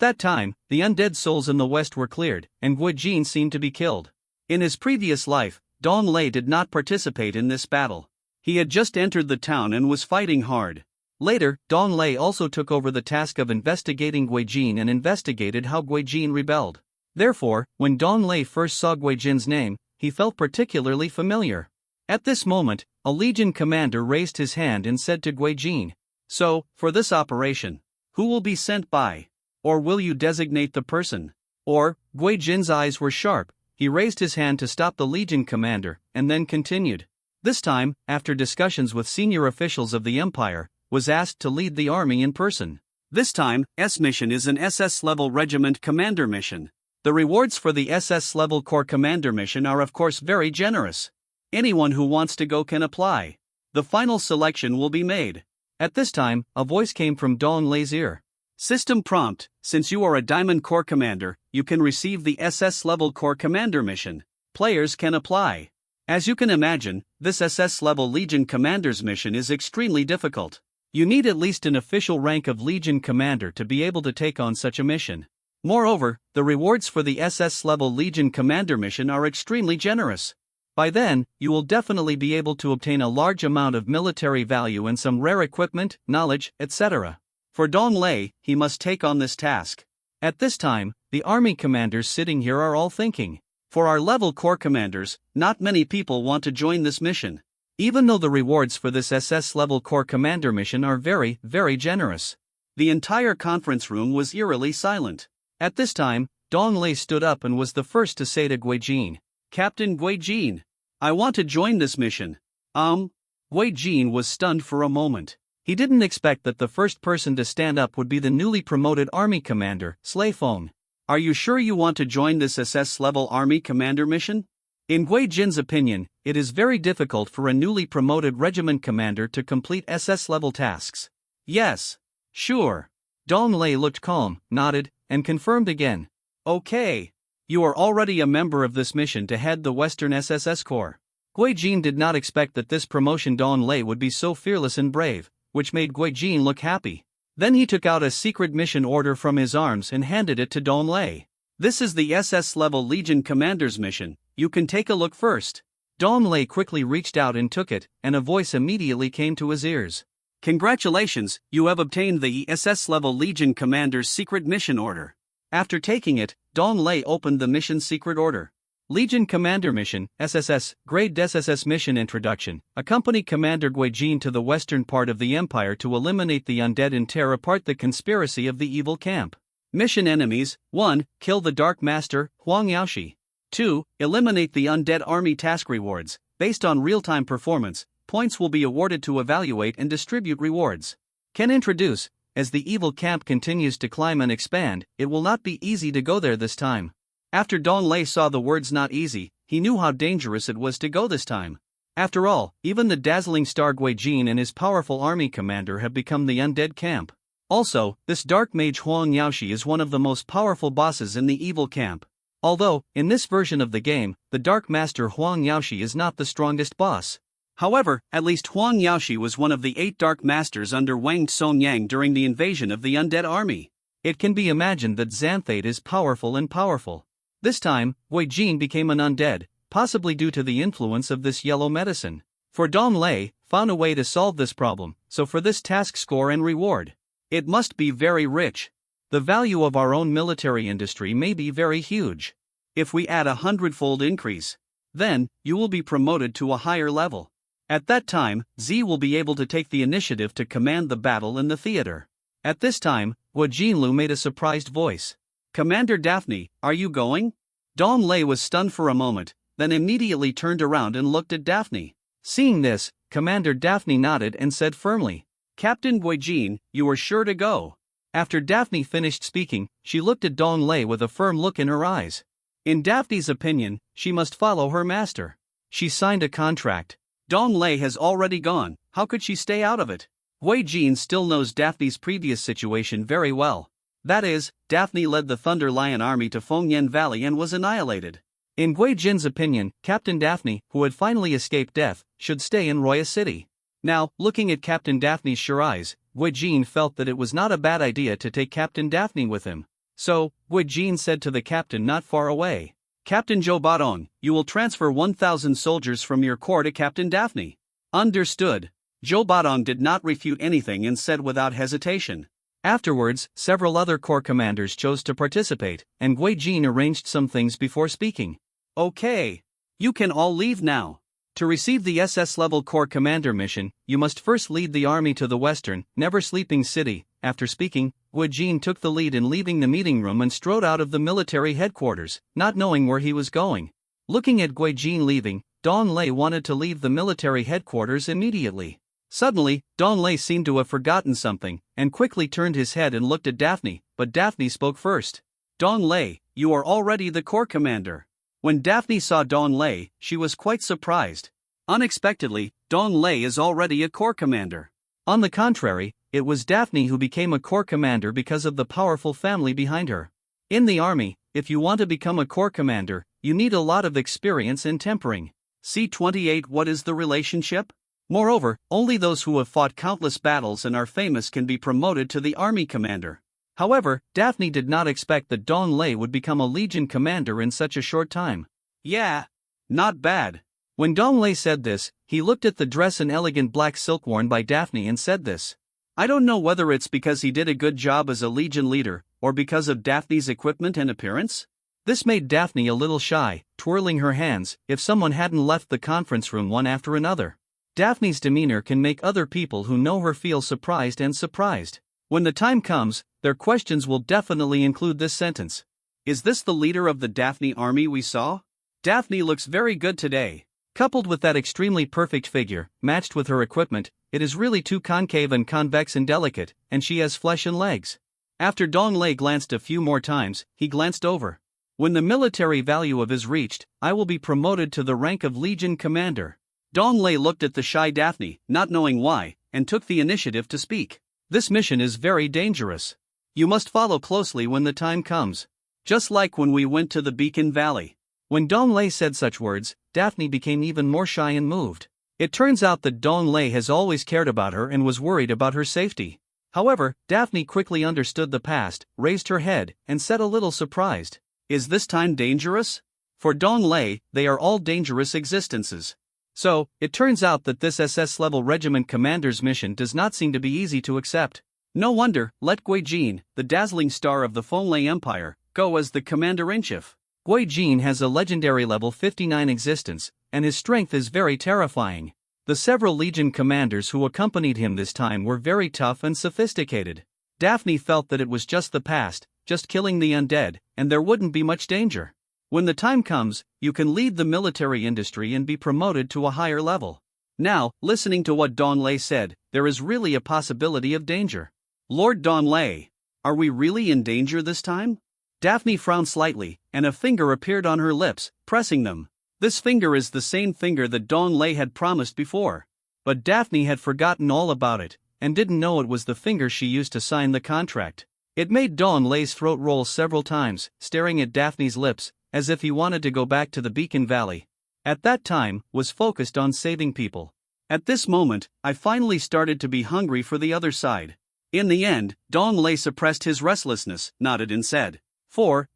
that time, the undead souls in the west were cleared, and Gui Jin seemed to be killed. In his previous life, Dong Lei did not participate in this battle. He had just entered the town and was fighting hard. Later, Dong Lei also took over the task of investigating Gui Jin and investigated how Gui Jin rebelled. Therefore, when Dong Lei first saw Gui Jin's name, he felt particularly familiar. At this moment, a legion commander raised his hand and said to Gui Jin, "So, for this operation, who will be sent by? Or will you designate the person?" Or, Gui Jin's eyes were sharp, he raised his hand to stop the legion commander, and then continued. This time, after discussions with senior officials of the Empire, was asked to lead the army in person. This time, S mission is an SS-level regiment commander mission. The rewards for the SS-level corps commander mission are of course very generous. Anyone who wants to go can apply. The final selection will be made. At this time, a voice came from Dong Lei's ear. System prompt: since you are a Diamond Corps commander, you can receive the SS-level corps commander mission. Players can apply. As you can imagine, this SS-level Legion commander's mission is extremely difficult. You need at least an official rank of Legion commander to be able to take on such a mission. Moreover, the rewards for the SS-level Legion commander mission are extremely generous. By then, you will definitely be able to obtain a large amount of military value and some rare equipment, knowledge, etc. For Dong Lei, he must take on this task. At this time, the army commanders sitting here are all thinking, for our level corps commanders, not many people want to join this mission. Even though the rewards for this SS-level corps commander mission are very, very generous. The entire conference room was eerily silent. At this time, Dong Lei stood up and was the first to say to Gui Jin, "Captain Gui Jin, I want to join this mission." Gui Jin was stunned for a moment. He didn't expect that the first person to stand up would be the newly promoted army commander, Slay Feng. "Are you sure you want to join this SS-level army commander mission?" In Gui Jin's opinion, it is very difficult for a newly promoted regiment commander to complete SS-level tasks. "Yes. Sure." Dong Lei looked calm, nodded, and confirmed again. "Okay. You are already a member of this mission to head the Western SSS Corps." Gui Jin did not expect that this promotion Dong Lei would be so fearless and brave, which made Gui Jin look happy. Then he took out a secret mission order from his arms and handed it to Dong Lei. "This is the SS-level Legion commander's mission. You can take a look first." Dong Lei quickly reached out and took it, and a voice immediately came to his ears. "Congratulations, you have obtained the SS-level Legion commander's secret mission order." After taking it, Dong Lei opened the mission's secret order. Legion Commander Mission, SSS, Grade SSS Mission Introduction. Accompany Commander Gui Jin to the western part of the Empire to eliminate the undead and tear apart the conspiracy of the evil camp. Mission enemies: 1. Kill the Dark Master, Huang Yaoshi. 2. Eliminate the undead army. Task rewards. Based on real-time performance, points will be awarded to evaluate and distribute rewards. Can introduce: as the evil camp continues to climb and expand, it will not be easy to go there this time. After Dong Lei saw the words "not easy," he knew how dangerous it was to go this time. After all, even the dazzling star Gui Jin and his powerful army commander have become the undead camp. Also, this dark mage Huang Yaoshi is one of the most powerful bosses in the evil camp. Although, in this version of the game, the Dark Master Huang Yaoshi is not the strongest boss. However, at least Huang Yaoshi was one of the 8 Dark Masters under Wang Songyang during the invasion of the undead army. It can be imagined that Xanthate is powerful and powerful. This time, Gui Jin became an undead, possibly due to the influence of this yellow medicine. For Dong Lei found a way to solve this problem, so for this task score and reward, it must be very rich. The value of our own military industry may be very huge. If we add a 100-fold increase, then you will be promoted to a higher level. At that time, Z will be able to take the initiative to command the battle in the theater. At this time, Gui Jinlu made a surprised voice. Commander Daphne, are you going? Dong Lei was stunned for a moment, then immediately turned around and looked at Daphne. Seeing this, Commander Daphne nodded and said firmly, Captain Gui Jin, you are sure to go. After Daphne finished speaking, she looked at Dong Lei with a firm look in her eyes. In Daphne's opinion, she must follow her master. She signed a contract. Dong Lei has already gone, how could she stay out of it? Gui Jin still knows Daphne's previous situation very well. That is, Daphne led the Thunder Lion army to Fengyan Valley and was annihilated. In Gui Jin's opinion, Captain Daphne, who had finally escaped death, should stay in Roya City. Now, looking at Captain Daphne's sure eyes, Gui Jin felt that it was not a bad idea to take Captain Daphne with him. So, Gui Jin said to the captain not far away, Captain Zhou Badong, you will transfer 1,000 soldiers from your corps to Captain Daphne. Understood. Zhou Badong did not refute anything and said without hesitation. Afterwards, several other corps commanders chose to participate, and Gui Jin arranged some things before speaking. Okay. You can all leave now. To receive the SS-level Corps Commander mission, you must first lead the army to the western, never-sleeping city. After speaking, Gui Jin took the lead in leaving the meeting room and strode out of the military headquarters, not knowing where he was going. Looking at Gui Jin leaving, Dong Lei wanted to leave the military headquarters immediately. Suddenly, Dong Lei seemed to have forgotten something, and quickly turned his head and looked at Daphne, but Daphne spoke first. Dong Lei, you are already the Corps Commander. When Daphne saw Dong Lei, she was quite surprised. Unexpectedly, Dong Lei is already a Corps Commander. On the contrary, it was Daphne who became a Corps Commander because of the powerful family behind her. In the army, if you want to become a Corps Commander, you need a lot of experience in tempering. C28 What is the relationship? Moreover, only those who have fought countless battles and are famous can be promoted to the army commander. However, Daphne did not expect that Dong Lei would become a legion commander in such a short time. Yeah. Not bad. When Dong Lei said this, he looked at the dress and elegant black silk worn by Daphne and said this. I don't know whether it's because he did a good job as a legion leader, or because of Daphne's equipment and appearance. This made Daphne a little shy, twirling her hands, if someone hadn't left the conference room one after another. Daphne's demeanor can make other people who know her feel surprised and surprised. When the time comes, their questions will definitely include this sentence. Is this the leader of the Daphne army we saw? Daphne looks very good today. Coupled with that extremely perfect figure, matched with her equipment, it is really too concave and convex and delicate, and she has flesh and legs. After Dong Lei glanced a few more times, he glanced over. When the military value of is reached, I will be promoted to the rank of Legion Commander. Dong Lei looked at the shy Daphne, not knowing why, and took the initiative to speak. This mission is very dangerous. You must follow closely when the time comes. Just like when we went to the Beacon Valley. When Dong Lei said such words, Daphne became even more shy and moved. It turns out that Dong Lei has always cared about her and was worried about her safety. However, Daphne quickly understood the past, raised her head, and said a little surprised. Is this time dangerous? For Dong Lei, they are all dangerous existences. So, it turns out that this SS-level regiment commander's mission does not seem to be easy to accept. No wonder, let Gui Jin, the dazzling star of the Fenglai Empire, go as the commander-in-chief. Gui Jin has a legendary level 59 existence, and his strength is very terrifying. The several legion commanders who accompanied him this time were very tough and sophisticated. Daphne felt that it was just the past, just killing the undead, and there wouldn't be much danger. When the time comes, you can lead the military industry and be promoted to a higher level. Now, listening to what Dong Lei said, there is really a possibility of danger. Lord Dong Lei, are we really in danger this time? Daphne frowned slightly, and a finger appeared on her lips, pressing them. This finger is the same finger that Dong Lei had promised before. But Daphne had forgotten all about it, and didn't know it was the finger she used to sign the contract. It made Dong Lei's throat roll several times, staring at Daphne's lips, as if he wanted to go back to the Beacon Valley. At that time, was focused on saving people. At this moment, I finally started to be hungry for the other side. In the end, Dong Lei suppressed his restlessness, nodded and said,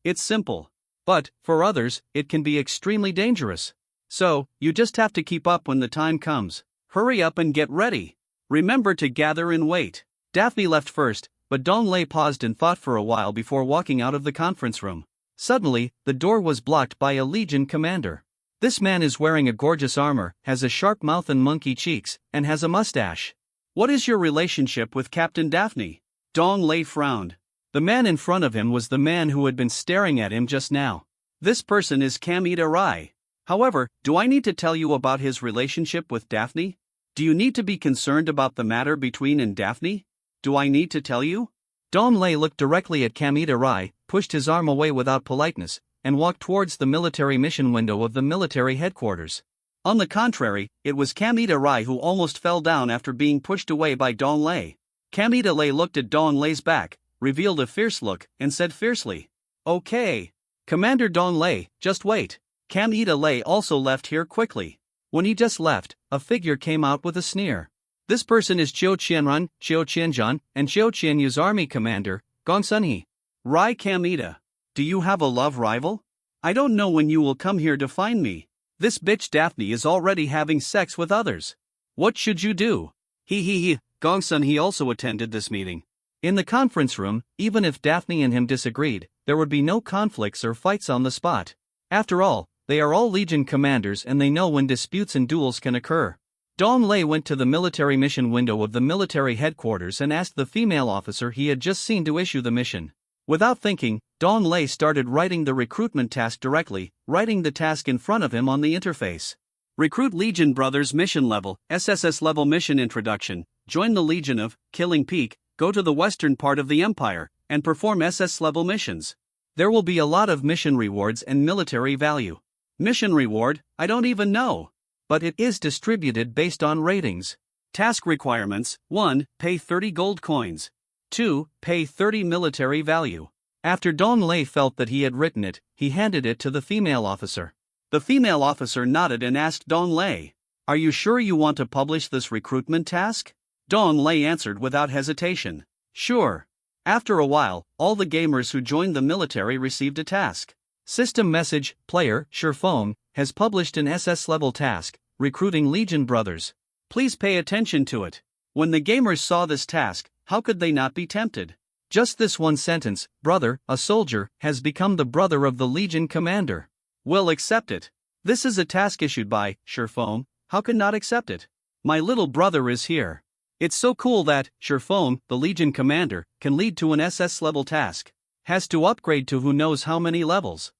it's simple. But, for others, it can be extremely dangerous. So, you just have to keep up when the time comes. Hurry up and get ready. Remember to gather and wait. Daphne left first, but Dong Lei paused and thought for a while before walking out of the conference room. Suddenly, the door was blocked by a Legion commander. This man is wearing a gorgeous armor, has a sharp mouth and monkey cheeks, and has a mustache. What is your relationship with Captain Daphne? Dong Lei frowned. The man in front of him was the man who had been staring at him just now. This person is Kamita Rai. However, do I need to tell you about his relationship with Daphne? Do you need to be concerned about the matter between and Daphne? Do I need to tell you? Dong Lei looked directly at Kamita Rai, pushed his arm away without politeness, and walked towards the military mission window of the military headquarters. On the contrary, it was Kamita Rai who almost fell down after being pushed away by Dong Lei. Kamita Lei looked at Dong Lei's back, revealed a fierce look, and said fiercely, "Okay. Commander Dong Lei, just wait." Kamita Lei also left here quickly. When he just left, a figure came out with a sneer. This person is Chiu Qianrun, Chiu Qianzhan, and Chiu Qianyu's army commander, Gong Sunhee. Rai Kamita. Do you have a love rival? I don't know when you will come here to find me. This bitch Daphne is already having sex with others. What should you do? Gong Sunhee also attended this meeting. In the conference room, even if Daphne and him disagreed, there would be no conflicts or fights on the spot. After all, they are all Legion commanders and they know when disputes and duels can occur. Dong Lei went to the military mission window of the military headquarters and asked the female officer he had just seen to issue the mission. Without thinking, Dong Lei started writing the recruitment task directly, writing the task in front of him on the interface. Recruit Legion Brothers Mission Level, SSS Level Mission Introduction, join the Legion of Killing Peak, go to the western part of the Empire, and perform SS level missions. There will be a lot of mission rewards and military value. Mission reward, I don't even know. But it is distributed based on ratings. Task requirements: 1. Pay 30 gold coins. 2. Pay 30 military value. After Dong Lei felt that he had written it, he handed it to the female officer. The female officer nodded and asked Dong Lei, "Are you sure you want to publish this recruitment task?" Dong Lei answered without hesitation, "Sure." After a while, all the gamers who joined the military received a task. System message: player, Shifeng, has published an SS-level task, recruiting Legion Brothers. Please pay attention to it. When the gamers saw this task, how could they not be tempted? Just this one sentence: brother, a soldier, has become the brother of the Legion commander. Will accept it. This is a task issued by Shifeng, how can not accept it? My little brother is here. It's so cool that Shifeng, the Legion commander, can lead to an SS-level task. Has to upgrade to who knows how many levels.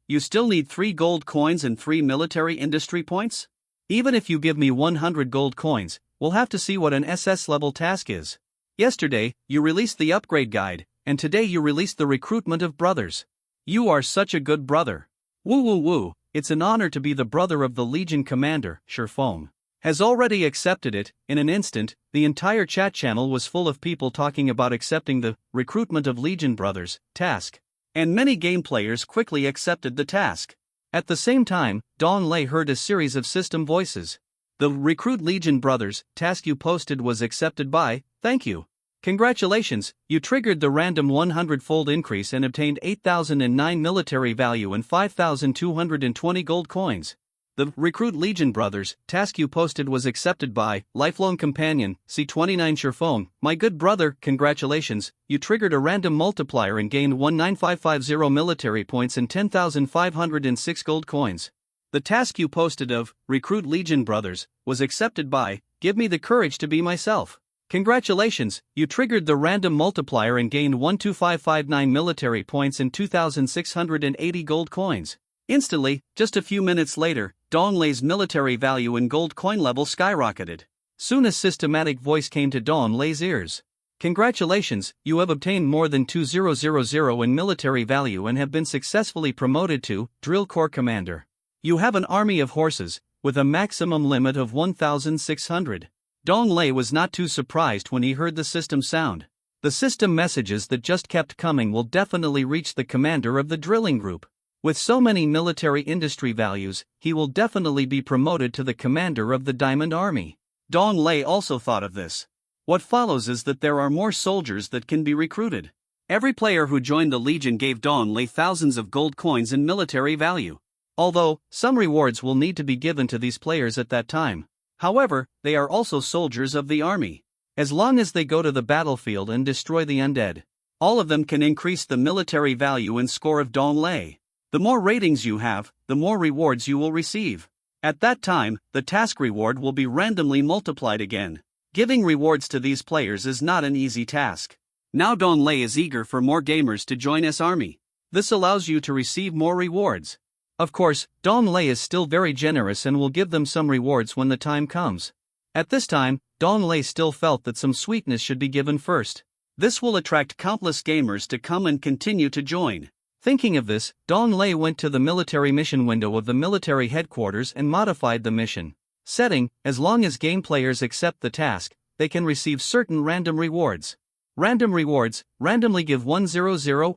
You still need 3 gold coins and 3 military industry points? Even if you give me 100 gold coins, we'll have to see what an SS-level task is. Yesterday, you released the upgrade guide, and today you released the recruitment of brothers. You are such a good brother. Woo, it's an honor to be the brother of the Legion commander, Shifeng. Has already accepted it. In an instant, the entire chat channel was full of people talking about accepting the recruitment of Legion Brothers task. And many game players quickly accepted the task. At the same time, Dong Lei heard a series of system voices. The Recruit Legion Brothers task you posted was accepted by, thank you. Congratulations, you triggered the random 100-fold increase and obtained 8,009 military value and 5,220 gold coins. The Recruit Legion Brothers task you posted was accepted by Lifelong Companion, C29 Shifeng. My good brother, congratulations, you triggered a random multiplier and gained 19550 military points and 10,506 gold coins. The task you posted of Recruit Legion Brothers was accepted by Give Me the Courage to Be Myself. Congratulations, you triggered the random multiplier and gained 12559 military points and 2,680 gold coins. Instantly, just a few minutes later, Dong Lei's military value and gold coin level skyrocketed. Soon a systematic voice came to Dong Lei's ears. Congratulations, you have obtained more than 2000 in military value and have been successfully promoted to Drill Corps Commander. You have an army of horses, with a maximum limit of 1,600. Dong Lei was not too surprised when he heard the system sound. The system messages that just kept coming will definitely reach the commander of the drilling group. With so many military industry values, he will definitely be promoted to the commander of the Diamond Army. Dong Lei also thought of this. What follows is that there are more soldiers that can be recruited. Every player who joined the Legion gave Dong Lei thousands of gold coins in military value. Although, some rewards will need to be given to these players at that time. However, they are also soldiers of the army. As long as they go to the battlefield and destroy the undead, all of them can increase the military value and score of Dong Lei. The more ratings you have, the more rewards you will receive. At that time, the task reward will be randomly multiplied again. Giving rewards to these players is not an easy task. Now Dong Lei is eager for more gamers to join his army. This allows you to receive more rewards. Of course, Dong Lei is still very generous and will give them some rewards when the time comes. At this time, Dong Lei still felt that some sweetness should be given first. This will attract countless gamers to come and continue to join. Thinking of this, Dong Lei went to the military mission window of the military headquarters and modified the mission setting. As long as game players accept the task, they can receive certain random rewards. Random rewards randomly give 100,000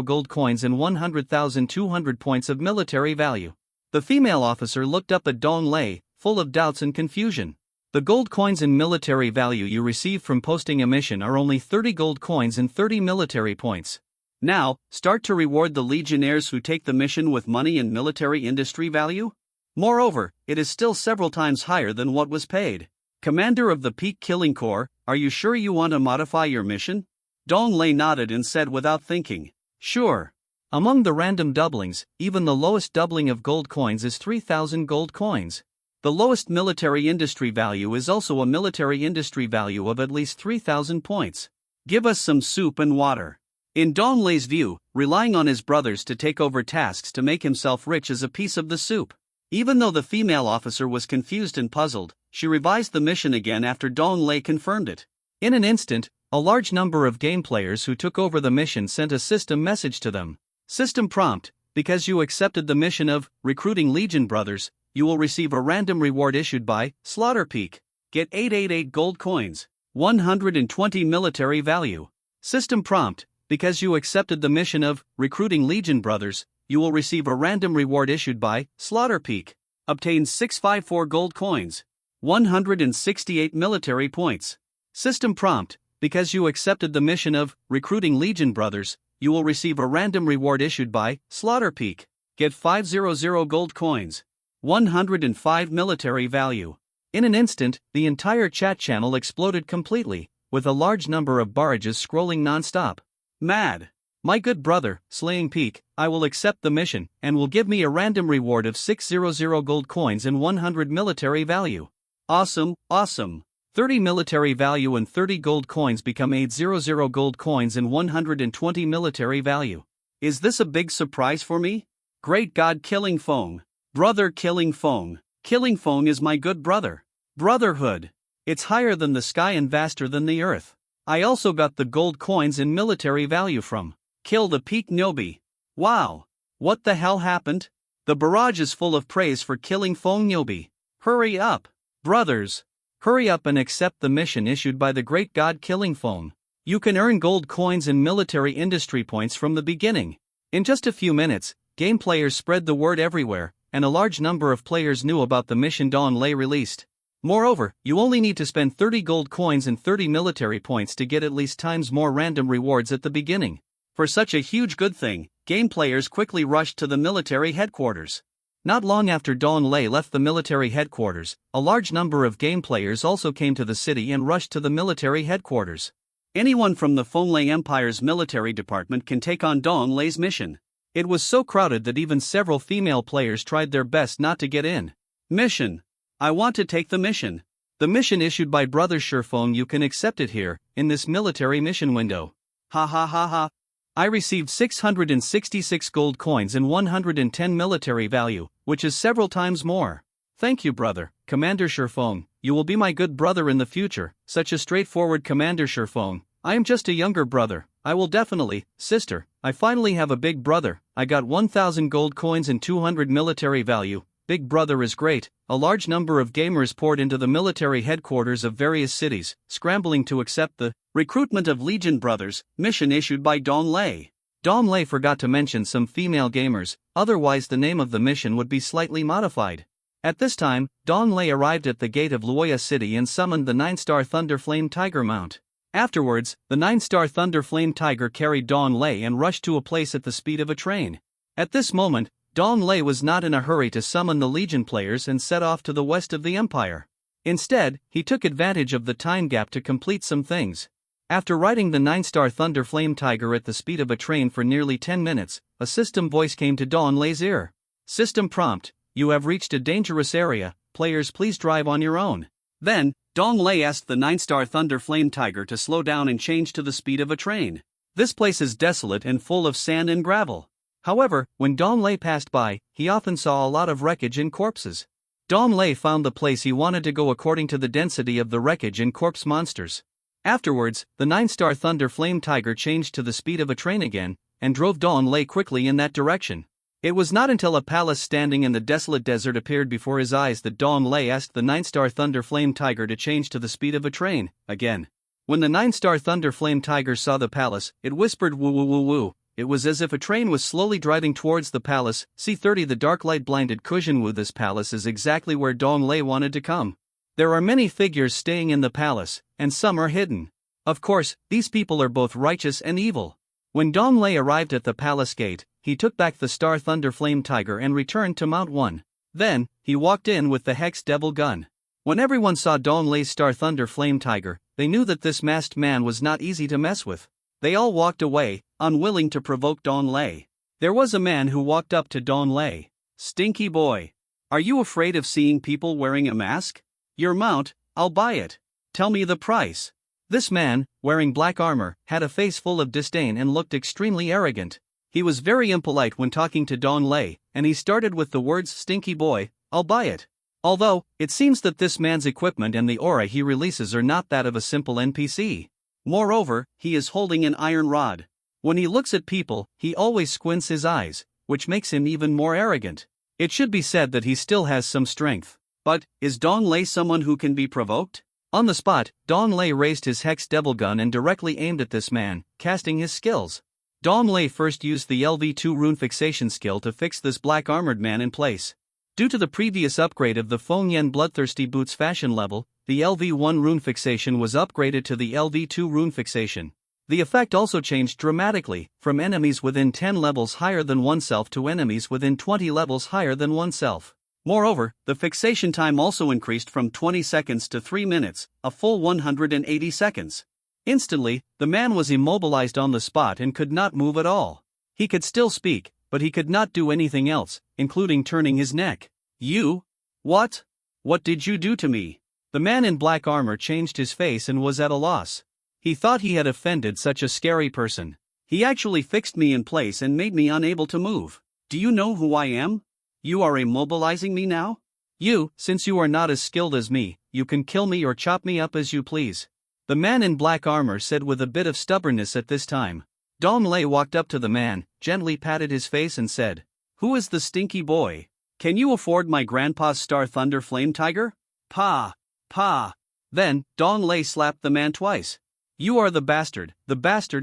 gold coins and 100,200 points of military value. The female officer looked up at Dong Lei, full of doubts and confusion. The gold coins and military value you receive from posting a mission are only 30 gold coins and 30 military points. Now, start to reward the legionnaires who take the mission with money and military industry value? Moreover, it is still several times higher than what was paid. Commander of the Peak Killing Corps, are you sure you want to modify your mission? Dong Lei nodded and said without thinking, sure. Among the random doublings, even the lowest doubling of gold coins is 3,000 gold coins. The lowest military industry value is also a military industry value of at least 3,000 points. Give us some soup and water. In Dong Lei's view, relying on his brothers to take over tasks to make himself rich is a piece of the soup. Even though the female officer was confused and puzzled, she revised the mission again after Dong Lei confirmed it. In an instant, a large number of game players who took over the mission sent a system message to them. System prompt: because you accepted the mission of recruiting Legion Brothers, you will receive a random reward issued by Slaughter Peak. Get 888 gold coins, 120 military value. System prompt: because you accepted the mission of recruiting Legion Brothers, you will receive a random reward issued by Slaughter Peak. Obtain 654 gold coins, 168 military points. System prompt: because you accepted the mission of recruiting Legion Brothers, you will receive a random reward issued by Slaughter Peak. Get 500 gold coins, 105 military value. In an instant, the entire chat channel exploded completely, with a large number of barrages scrolling non-stop. Mad. My good brother, Slaying Peak, I will accept the mission, and will give me a random reward of 600 gold coins and 100 military value. Awesome, awesome. 30 military value and 30 gold coins become 800 gold coins and 120 military value. Is this a big surprise for me? Great God, Killing Fong. Brother Killing Fong. Killing Fong is my good brother. Brotherhood. It's higher than the sky and vaster than the earth. I also got the gold coins and military value from Kill the Peak Nyobi. Wow. What the hell happened? The barrage is full of praise for Killing Fong Nyobi. Hurry up. Brothers. Hurry up and accept the mission issued by the great god Killing Fong. You can earn gold coins and military industry points from the beginning. In just a few minutes, game players spread the word everywhere, and a large number of players knew about the mission Dong Lei released. Moreover, you only need to spend 30 gold coins and 30 military points to get at least times more random rewards at the beginning. For such a huge good thing, game players quickly rushed to the military headquarters. Not long after Dong Lei left the military headquarters, a large number of game players also came to the city and rushed to the military headquarters. Anyone from the Fonglei Empire's military department can take on Dong Lei's mission. It was so crowded that even several female players tried their best not to get in. Mission. I want to take the mission. The mission issued by Brother Shifeng, you can accept it here, in this military mission window. Ha ha ha ha. I received 666 gold coins and 110 military value, which is several times more. Thank you, brother. Commander Sherfong, you will be my good brother in the future. Such a straightforward Commander Sherfong. I am just a younger brother. I will definitely, sister, I finally have a big brother. I got 1,000 gold coins and 200 military value. Big brother is great. A large number of gamers poured into the military headquarters of various cities, scrambling to accept the recruitment of Legion Brothers mission issued by Dong Lei. Dong Lei forgot to mention some female gamers, otherwise the name of the mission would be slightly modified. At this time, Dong Lei arrived at the gate of Luoya City and summoned the 9-star Thunderflame Tiger mount. Afterwards, the 9-star Thunderflame Tiger carried Dong Lei and rushed to a place at the speed of a train. At this moment, Dong Lei was not in a hurry to summon the Legion players and set off to the west of the Empire. Instead, he took advantage of the time gap to complete some things. After riding the 9-star Thunderflame Tiger at the speed of a train for nearly 10 minutes, a system voice came to Dong Lei's ear. System prompt: you have reached a dangerous area, players please drive on your own. Then, Dong Lei asked the 9-star Thunderflame Tiger to slow down and change to the speed of a train. This place is desolate and full of sand and gravel. However, when Dong Lei passed by, he often saw a lot of wreckage and corpses. Dong Lei found the place he wanted to go according to the density of the wreckage and corpse monsters. Afterwards, the 9-star Thunderflame Tiger changed to the speed of a train again, and drove Dong Lei quickly in that direction. It was not until a palace standing in the desolate desert appeared before his eyes that Dong Lei asked the 9-star Thunderflame Tiger to change to the speed of a train, again. When the 9-star Thunderflame Tiger saw the palace, it whispered woo woo woo woo. It was as if a train was slowly driving towards the palace. C30 The dark light blinded Kujanwu. This palace is exactly where Dong Lei wanted to come. There are many figures staying in the palace, and some are hidden. Of course, these people are both righteous and evil. When Dong Lei arrived at the palace gate, he took back the Star Thunderflame Tiger and returned to Mount 1. Then, he walked in with the Hex Devil gun. When everyone saw Dong Lei's Star Thunderflame Tiger, they knew that this masked man was not easy to mess with. They all walked away, unwilling to provoke Dong Lei. There was a man who walked up to Dong Lei. Stinky boy. Are you afraid of seeing people wearing a mask? Your mount, I'll buy it. Tell me the price. This man, wearing black armor, had a face full of disdain and looked extremely arrogant. He was very impolite when talking to Dong Lei, and he started with the words stinky boy, I'll buy it. Although, it seems that this man's equipment and the aura he releases are not that of a simple NPC. Moreover, he is holding an iron rod. When he looks at people, he always squints his eyes, which makes him even more arrogant. It should be said that he still has some strength. But, is Dong Lei someone who can be provoked? On the spot, Dong Lei raised his Hex Devil gun and directly aimed at this man, casting his skills. Dong Lei first used the LV2 rune fixation skill to fix this black armored man in place. Due to the previous upgrade of the Feng Yan Bloodthirsty Boots fashion level, the LV1 rune fixation was upgraded to the LV2 rune fixation. The effect also changed dramatically, from enemies within 10 levels higher than oneself to enemies within 20 levels higher than oneself. Moreover, the fixation time also increased from 20 seconds to 3 minutes, a full 180 seconds. Instantly, the man was immobilized on the spot and could not move at all. He could still speak, but he could not do anything else, including turning his neck. You? What? What did you do to me? The man in black armor changed his face and was at a loss. He thought he had offended such a scary person. He actually fixed me in place and made me unable to move. Do you know who I am? You are immobilizing me now? You, since you are not as skilled as me, you can kill me or chop me up as you please. The man in black armor said with a bit of stubbornness at this time. Dong Lei walked up to the man, gently patted his face and said, Who is the stinky boy? Can you afford my grandpa's Star Thunder Flame Tiger? Pa! Pa! Then, Dong Lei slapped the man twice. You are the bastard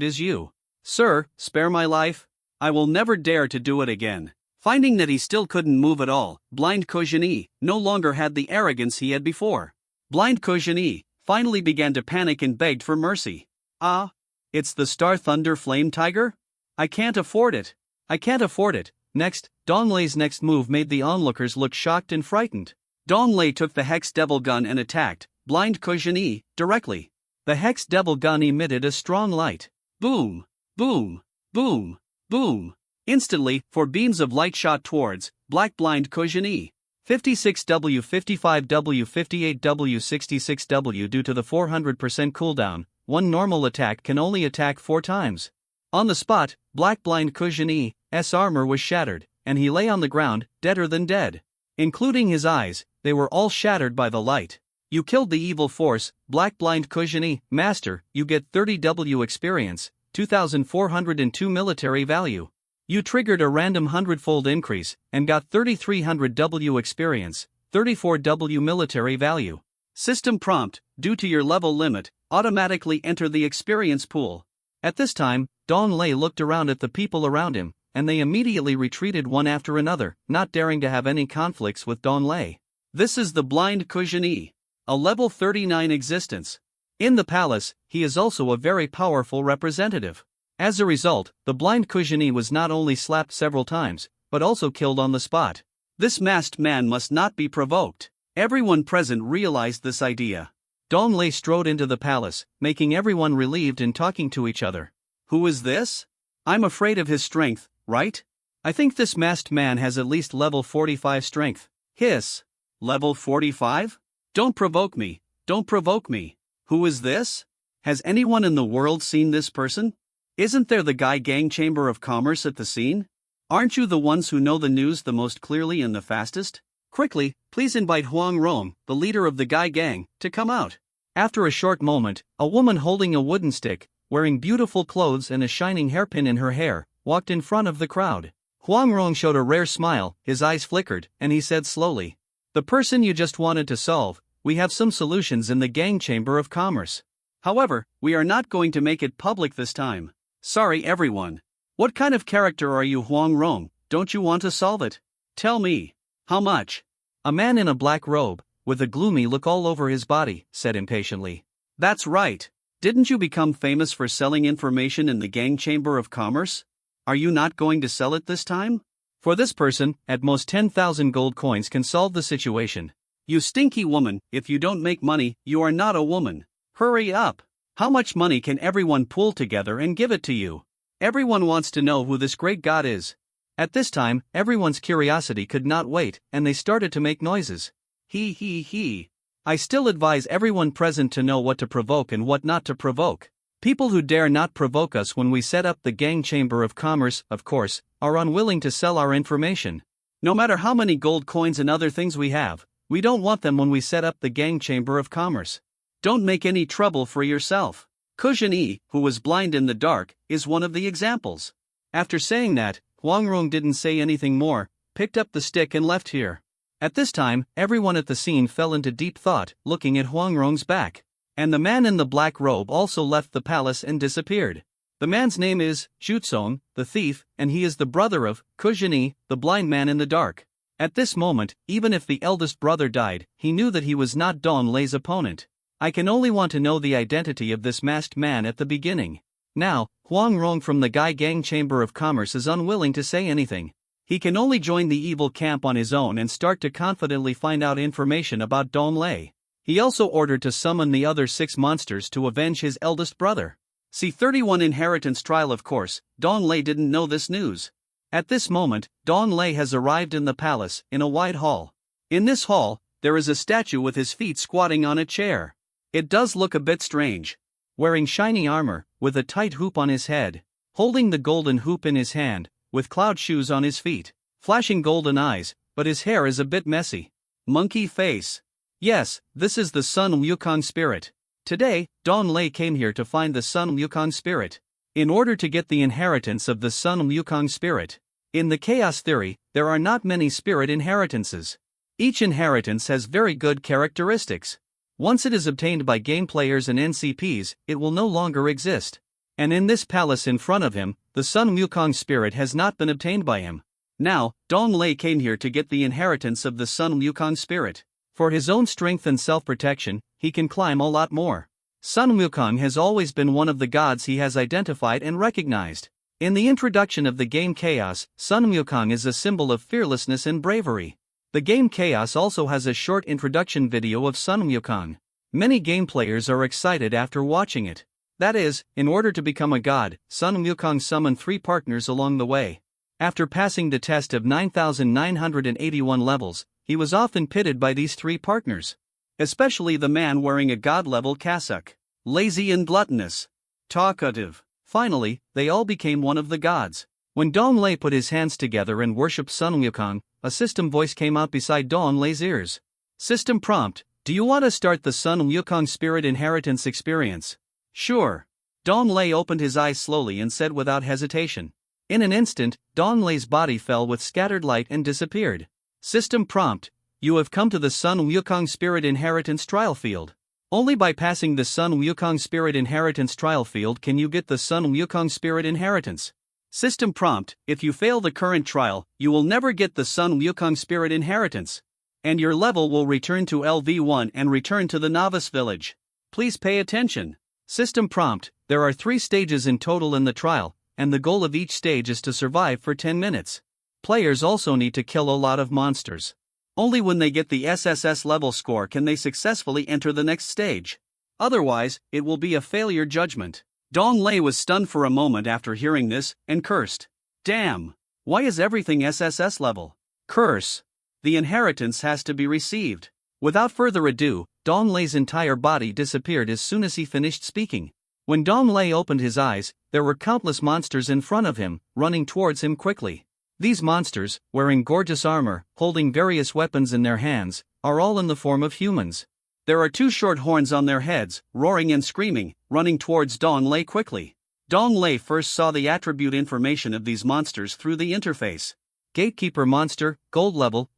is you. Sir, spare my life. I will never dare to do it again. Finding that he still couldn't move at all, Blind Kojani no longer had the arrogance he had before. Blind Kojani finally began to panic and begged for mercy. Ah! It's the Star Thunder Flame Tiger? I can't afford it. I can't afford it. Next, Dong Lei's next move made the onlookers look shocked and frightened. Dong Lei took the Hex Devil gun and attacked Blind Kojani directly. The Hex Devil gun emitted a strong light. Boom! Boom! Boom! Boom! Instantly, 4 beams of light shot towards Black Blind Kojani. 56W, 55W, 58W, 66W. Due to the 400% cooldown, one normal attack can only attack 4 times. On the spot, Black Blind Kojani's armor was shattered, and he lay on the ground, deader than dead. Including his eyes, they were all shattered by the light. You killed the evil force, Black Blind Kujini. Master, you get 30 W experience, 2402 military value. You triggered a random 100-fold increase, and got 3300 W experience, 34 W military value. System prompt, due to your level limit, automatically enter the experience pool. At this time, Dong Lei looked around at the people around him, and they immediately retreated one after another, not daring to have any conflicts with Dong Lei. This is the Blind Kujini, a level 39 existence. In the palace, he is also a very powerful representative. As a result, the Blind Kujini was not only slapped several times, but also killed on the spot. This masked man must not be provoked. Everyone present realized this idea. Dong Lei strode into the palace, making everyone relieved and talking to each other. Who is this? I'm afraid of his strength, right? I think this masked man has at least level 45 strength. Hiss. Level 45? Don't provoke me, don't provoke me. Who is this? Has anyone in the world seen this person? Isn't there the Gai Gang Chamber of Commerce at the scene? Aren't you the ones who know the news the most clearly and the fastest? Quickly, please invite Huang Rong, the leader of the Gai Gang, to come out. After a short moment, a woman holding a wooden stick, wearing beautiful clothes and a shining hairpin in her hair, walked in front of the crowd. Huang Rong showed a rare smile, his eyes flickered, and he said slowly, "The person you just wanted to solve, we have some solutions in the Gang Chamber of Commerce. However, we are not going to make it public this time. Sorry everyone. What kind of character are you, Huang Rong? Don't you want to solve it? Tell me. How much?" A man in a black robe, with a gloomy look all over his body, said impatiently. "That's right. Didn't you become famous for selling information in the Gang Chamber of Commerce? Are you not going to sell it this time? For this person, at most 10,000 gold coins can solve the situation. You stinky woman, if you don't make money, you are not a woman. Hurry up. How much money can everyone pool together and give it to you? Everyone wants to know who this great god is." At this time, everyone's curiosity could not wait, and they started to make noises. He. I still advise everyone present to know what to provoke and what not to provoke. People who dare not provoke us when we set up the Gang Chamber of Commerce, of course, are unwilling to sell our information. No matter how many gold coins and other things we have, we don't want them when we set up the Gang Chamber of Commerce. Don't make any trouble for yourself. Kujin-yi, who was blind in the dark, is one of the examples. After saying that, Huang Rong didn't say anything more, picked up the stick and left here. At this time, everyone at the scene fell into deep thought, looking at Huang Rong's back. And the man in the black robe also left the palace and disappeared. The man's name is Jutsong, the thief, and he is the brother of Kujin-yi, the blind man in the dark. At this moment, even if the eldest brother died, he knew that he was not Dong Lei's opponent. I can only want to know the identity of this masked man at the beginning. Now, Huang Rong from the Gai Gang Chamber of Commerce is unwilling to say anything. He can only join the evil camp on his own and start to confidently find out information about Dong Lei. He also ordered to summon the other 6 monsters to avenge his eldest brother. See 31 Inheritance Trial. Of course, Dong Lei didn't know this news. At this moment, Dong Lei has arrived in the palace, in a wide hall. In this hall, there is a statue with his feet squatting on a chair. It does look a bit strange. Wearing shiny armor, with a tight hoop on his head, holding the golden hoop in his hand, with cloud shoes on his feet, flashing golden eyes, but his hair is a bit messy. Monkey face. Yes, this is the Sun Wukong spirit. Today, Dong Lei came here to find the Sun Wukong spirit, in order to get the inheritance of the Sun Wukong spirit. In the Chaos Theory, there are not many spirit inheritances. Each inheritance has very good characteristics. Once it is obtained by game players and NCPs, it will no longer exist. And in this palace in front of him, the Sun Wukong spirit has not been obtained by him. Now, Dong Lei came here to get the inheritance of the Sun Wukong spirit. For his own strength and self-protection, he can climb a lot more. Sun Wukong has always been one of the gods he has identified and recognized. In the introduction of the game Chaos, Sun Wukong is a symbol of fearlessness and bravery. The game Chaos also has a short introduction video of Sun Wukong. Many game players are excited after watching it. That is, in order to become a god, Sun Wukong summoned 3 partners along the way. After passing the test of 9,981 levels, he was often pitted by these 3 partners. Especially the man wearing a god-level cassock. Lazy and gluttonous. Talkative. Finally, they all became one of the gods. When Dong Lei put his hands together and worshipped Sun Wukong, a system voice came out beside Dong Lei's ears. System prompt: do you want to start the Sun Wukong Spirit Inheritance experience? Sure. Dong Lei opened his eyes slowly and said without hesitation. In an instant, Dong Lei's body fell with scattered light and disappeared. System prompt: you have come to the Sun Wukong Spirit Inheritance trial field. Only by passing the Sun Wukong Spirit Inheritance trial field can you get the Sun Wukong Spirit Inheritance. System prompt: if you fail the current trial, you will never get the Sun Wukong Spirit Inheritance. And your level will return to LV1 and return to the novice village. Please pay attention. System prompt: there are 3 stages in total in the trial, and the goal of each stage is to survive for 10 minutes. Players also need to kill a lot of monsters. Only when they get the SSS level score can they successfully enter the next stage. Otherwise, it will be a failure judgment. Dong Lei was stunned for a moment after hearing this, and cursed. Damn! Why is everything SSS level? Curse! The inheritance has to be received. Without further ado, Dong Lei's entire body disappeared as soon as he finished speaking. When Dong Lei opened his eyes, there were countless monsters in front of him, running towards him quickly. These monsters, wearing gorgeous armor, holding various weapons in their hands, are all in the form of humans. There are 2 short horns on their heads, roaring and screaming, running towards Dong Lei quickly. Dong Lei first saw the attribute information of these monsters through the interface. Gatekeeper monster, gold level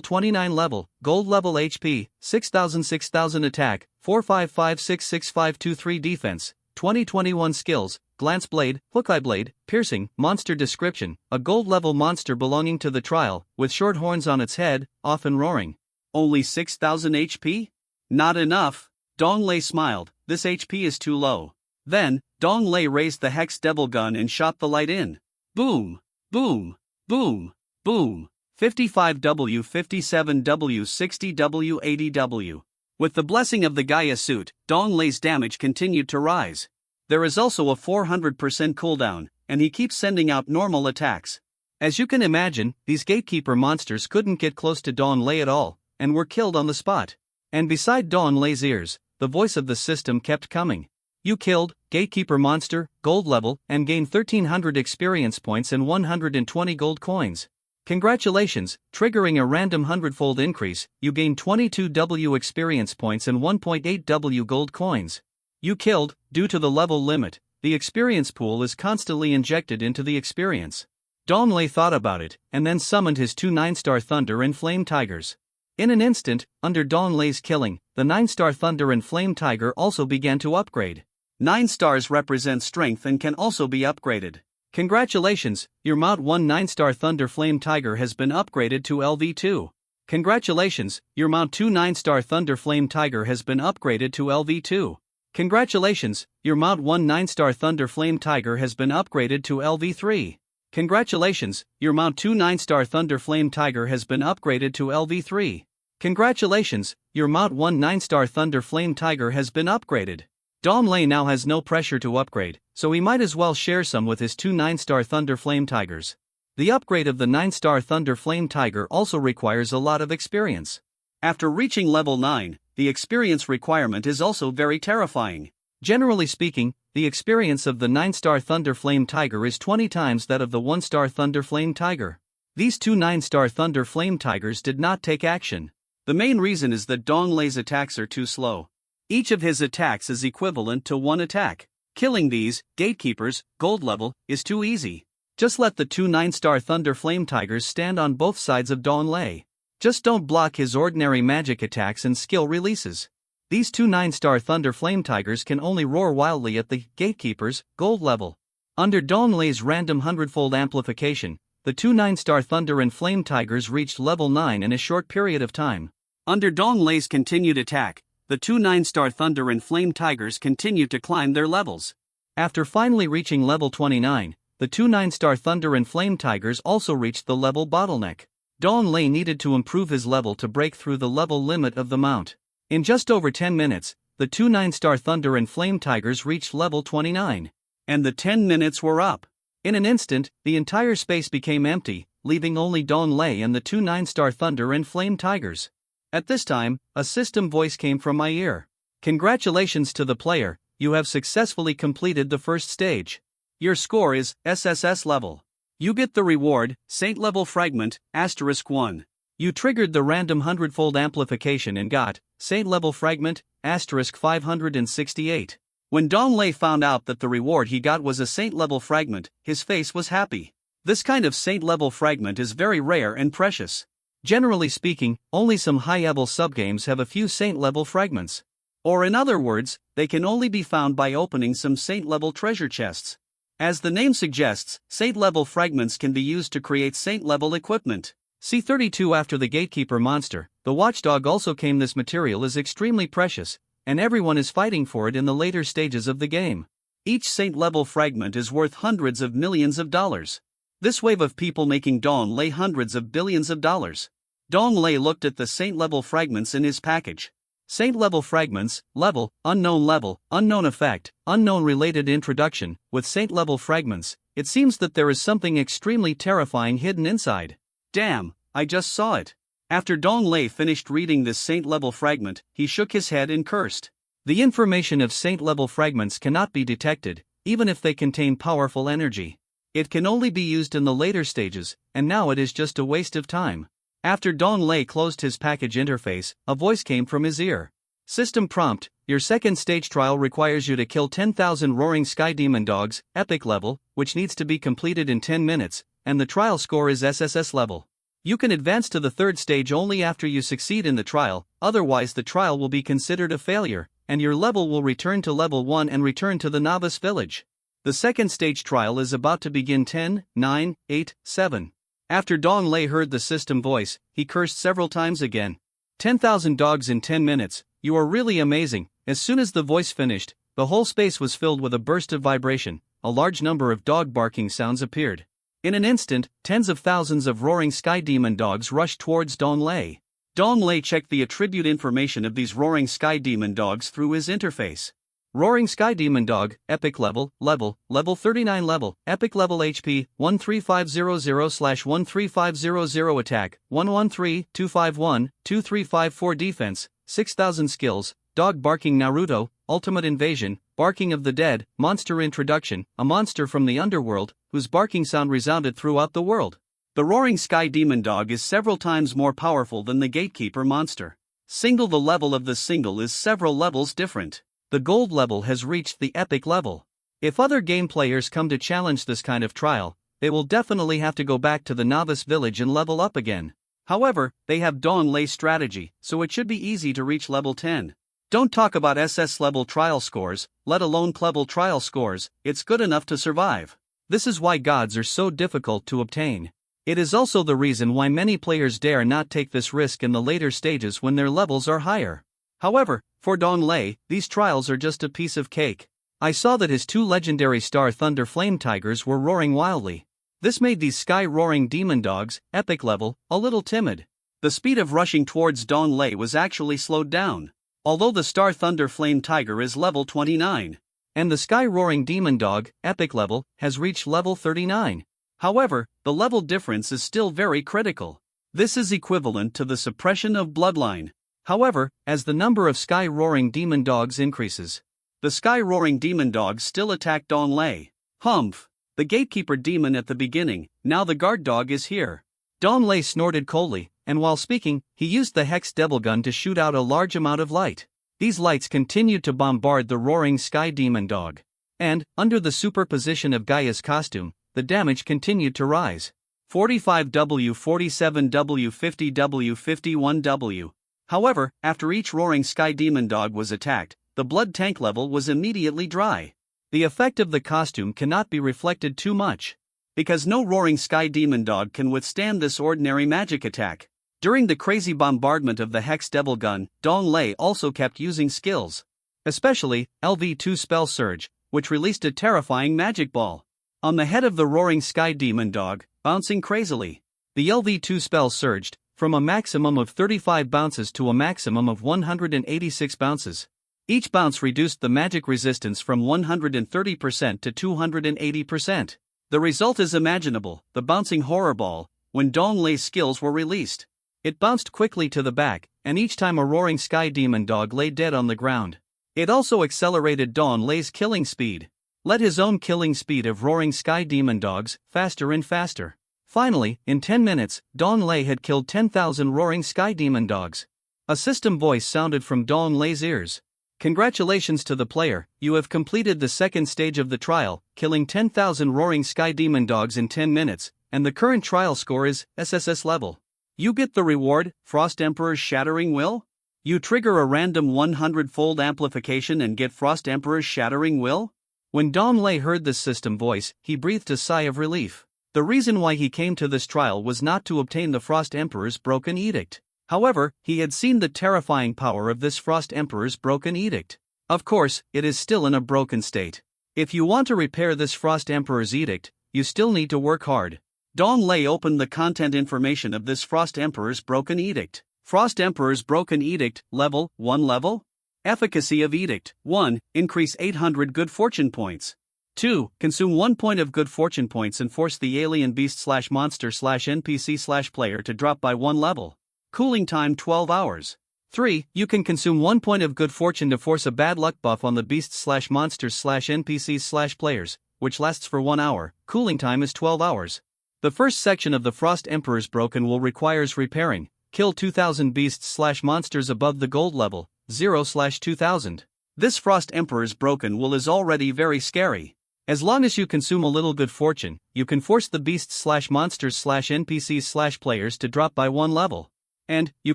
29 level, gold level HP, 6000 attack, 455666523 defense, 2021 skills, glance blade, hook eye blade, piercing, monster description, a gold level monster belonging to the trial, with short horns on its head, often roaring. Only 6000 HP? Not enough. Dong Lei smiled, this HP is too low. Then, Dong Lei raised the Hex Devil gun and shot the light in. Boom! Boom! Boom! Boom! 55W, 57W, 60W, 80W. With the blessing of the Gaia suit, Dong Lei's damage continued to rise. There is also a 400% cooldown, and he keeps sending out normal attacks. As you can imagine, these gatekeeper monsters couldn't get close to Dong Lei at all, and were killed on the spot. And beside Dong Lei's ears, the voice of the system kept coming. You killed gatekeeper monster, gold level, and gained 1300 experience points and 120 gold coins. Congratulations, triggering a random 100-fold increase, you gain 22W experience points and 1.8W gold coins. You killed, due to the level limit, the experience pool is constantly injected into the experience. Dong Lei thought about it, and then summoned his 2 9-star Thunder and Flame Tigers. In an instant, under Dong Lei's killing, the 9-star Thunder and Flame Tiger also began to upgrade. 9 stars represent strength and can also be upgraded. Congratulations, your Mount 1 9-star Thunder Flame Tiger has been upgraded to LV2. Congratulations, your Mount 2 9-star Thunder Flame Tiger has been upgraded to LV2. Congratulations, your Mount 1 9-star Thunder Flame Tiger has been upgraded to LV3. Congratulations, your Mount 2 9-star Thunder Flame Tiger has been upgraded to LV3. Congratulations, your Mount 1 9-star Thunder Flame Tiger has been upgraded. Dong Lei now has no pressure to upgrade, so he might as well share some with his 2 9-star Thunder Flame Tigers. The upgrade of the 9-star Thunder Flame Tiger also requires a lot of experience. After reaching level 9, the experience requirement is also very terrifying. Generally speaking, the experience of the 9-star Thunder Flame Tiger is 20 times that of the 1-star Thunder Flame Tiger. These 2 9-star Thunder Flame Tigers did not take action. The main reason is that Dong Lei's attacks are too slow. Each of his attacks is equivalent to 1 attack. Killing these gatekeepers, gold level, is too easy. Just let the 2 9-star Thunder Flame Tigers stand on both sides of Dong Lei. Just don't block his ordinary magic attacks and skill releases. These 2 9-star Thunder Flame Tigers can only roar wildly at the gatekeepers, gold level. Under Dong Lei's random 100-fold amplification, the 2 9-star Thunder and Flame Tigers reached level 9 in a short period of time. Under Dong Lei's continued attack, the 2 9-star Thunder and Flame Tigers continued to climb their levels. After finally reaching level 29, the 2 9-star Thunder and Flame Tigers also reached the level bottleneck. Dong Lei needed to improve his level to break through the level limit of the mount. In just over 10 minutes, the 2 9-star Thunder and Flame Tigers reached level 29. And the 10 minutes were up. In an instant, the entire space became empty, leaving only Dong Lei and the 2 9-star Thunder and Flame Tigers. At this time, a system voice came from my ear. Congratulations to the player, you have successfully completed the first stage. Your score is SSS level. You get the reward, Saint level fragment, *1. You triggered the random 100-fold amplification and got Saint level fragment, *568. When Dong Lei found out that the reward he got was a Saint level fragment, his face was happy. This kind of Saint level fragment is very rare and precious. Generally speaking, only some high-level subgames have a few Saint level fragments. Or in other words, they can only be found by opening some Saint level treasure chests. As the name suggests, Saint level fragments can be used to create Saint level equipment. C32 After the Gatekeeper monster, the Watchdog also came. This material is extremely precious, and everyone is fighting for it in the later stages of the game. Each Saint level fragment is worth hundreds of millions of dollars. This wave of people making Dong Lei hundreds of billions of dollars. Dong Lei looked at the Saint level fragments in his package. Saint level fragments, level, unknown effect, unknown related introduction. With Saint level fragments, it seems that there is something extremely terrifying hidden inside. Damn, I just saw it. After Dong Lei finished reading this Saint level fragment, he shook his head and cursed. The information of Saint level fragments cannot be detected, even if they contain powerful energy. It can only be used in the later stages, and now it is just a waste of time. After Dong Lei closed his package interface, a voice came from his ear. System prompt: your second stage trial requires you to kill 10,000 roaring sky demon dogs, epic level, which needs to be completed in 10 minutes, and the trial score is SSS level. You can advance to the third stage only after you succeed in the trial, otherwise the trial will be considered a failure, and your level will return to level 1 and return to the novice village. The second stage trial is about to begin. 10, 9, 8, 7. After Dong Lei heard the system voice, he cursed several times again. 10,000 dogs in 10 minutes, you are really amazing. As soon as the voice finished, the whole space was filled with a burst of vibration. A large number of dog barking sounds appeared. In an instant, tens of thousands of roaring sky demon dogs rushed towards Dong Lei. Dong Lei checked the attribute information of these roaring sky demon dogs through his interface. Roaring Sky Demon Dog, Epic level 39 level, Epic level HP, 13500/13500 attack, 113-251-2354 defense, 6000 skills, Dog Barking Naruto, Ultimate Invasion, Barking of the Dead, Monster Introduction, a monster from the underworld, whose barking sound resounded throughout the world. The Roaring Sky Demon Dog is several times more powerful than the Gatekeeper monster. The level of the single is several levels different. The gold level has reached the epic level. If other game players come to challenge this kind of trial, they will definitely have to go back to the novice village and level up again. However, they have Dong Lei's strategy, so it should be easy to reach level 10. Don't talk about SS level trial scores, let alone level trial scores, it's good enough to survive. This is why gods are so difficult to obtain. It is also the reason why many players dare not take this risk in the later stages when their levels are higher. However, for Dong Lei, these trials are just a piece of cake. I saw that his 2 legendary Star Thunder Flame Tigers were roaring wildly. This made these sky-roaring demon dogs, epic level, a little timid. The speed of rushing towards Dong Lei was actually slowed down. Although the Star Thunder Flame Tiger is level 29, and the sky-roaring demon dog, epic level, has reached level 39. However, the level difference is still very critical. This is equivalent to the suppression of bloodline. However, as the number of sky-roaring demon dogs increases, the sky-roaring demon dogs still attack Dong Lei. Humph! The gatekeeper demon at the beginning, now the guard dog is here. Dong Lei snorted coldly, and while speaking, he used the Hex Devil Gun to shoot out a large amount of light. These lights continued to bombard the roaring sky demon dog. And, under the superposition of Gaia's costume, the damage continued to rise. 45W, 47W, 50W, 51W. However, after each roaring sky demon dog was attacked, the blood tank level was immediately dry. The effect of the costume cannot be reflected too much, because no roaring sky demon dog can withstand this ordinary magic attack. During the crazy bombardment of the Hex Devil Gun, Dong Lei also kept using skills, especially LV2 Spell Surge, which released a terrifying magic ball on the head of the roaring sky demon dog, bouncing crazily. The LV2 spell surged from a maximum of 35 bounces to a maximum of 186 bounces. Each bounce reduced the magic resistance from 130% to 280%. The result is imaginable, the bouncing horror ball. When Dong Lei's skills were released, it bounced quickly to the back, and each time a roaring sky demon dog lay dead on the ground. It also accelerated Dong Lei's killing speed. Let his own killing speed of roaring sky demon dogs faster and faster. Finally, in 10 minutes, Dong Lei had killed 10,000 roaring sky demon dogs. A system voice sounded from Dong Lei's ears. Congratulations to the player, you have completed the second stage of the trial, killing 10,000 roaring sky demon dogs in 10 minutes, and the current trial score is SSS level. You get the reward, Frost Emperor's Shattering Will? You trigger a random 100-fold amplification and get Frost Emperor's Shattering Will? When Dong Lei heard this system voice, he breathed a sigh of relief. The reason why he came to this trial was not to obtain the Frost Emperor's Broken Edict. However, he had seen the terrifying power of this Frost Emperor's Broken Edict. Of course, it is still in a broken state. If you want to repair this Frost Emperor's Edict, you still need to work hard. Dong Lei opened the content information of this Frost Emperor's Broken Edict. Frost Emperor's Broken Edict, level 1 level. Efficacy of Edict: 1. Increase 800 good fortune points. 2. Consume 1 point of good fortune points and force the alien beast/monster/NPC/player to drop by 1 level. Cooling time 12 hours. 3. You can consume 1 point of good fortune to force a bad luck buff on the beasts/monsters/NPCs/players, which lasts for 1 hour. Cooling time is 12 hours. The first section of the Frost Emperor's Broken Will requires repairing. Kill 2,000 beasts/monsters above the gold level, 0/2000. This Frost Emperor's Broken Will is already very scary. As long as you consume a little good fortune, you can force the beasts/monsters/NPCs/players to drop by 1 level. And, you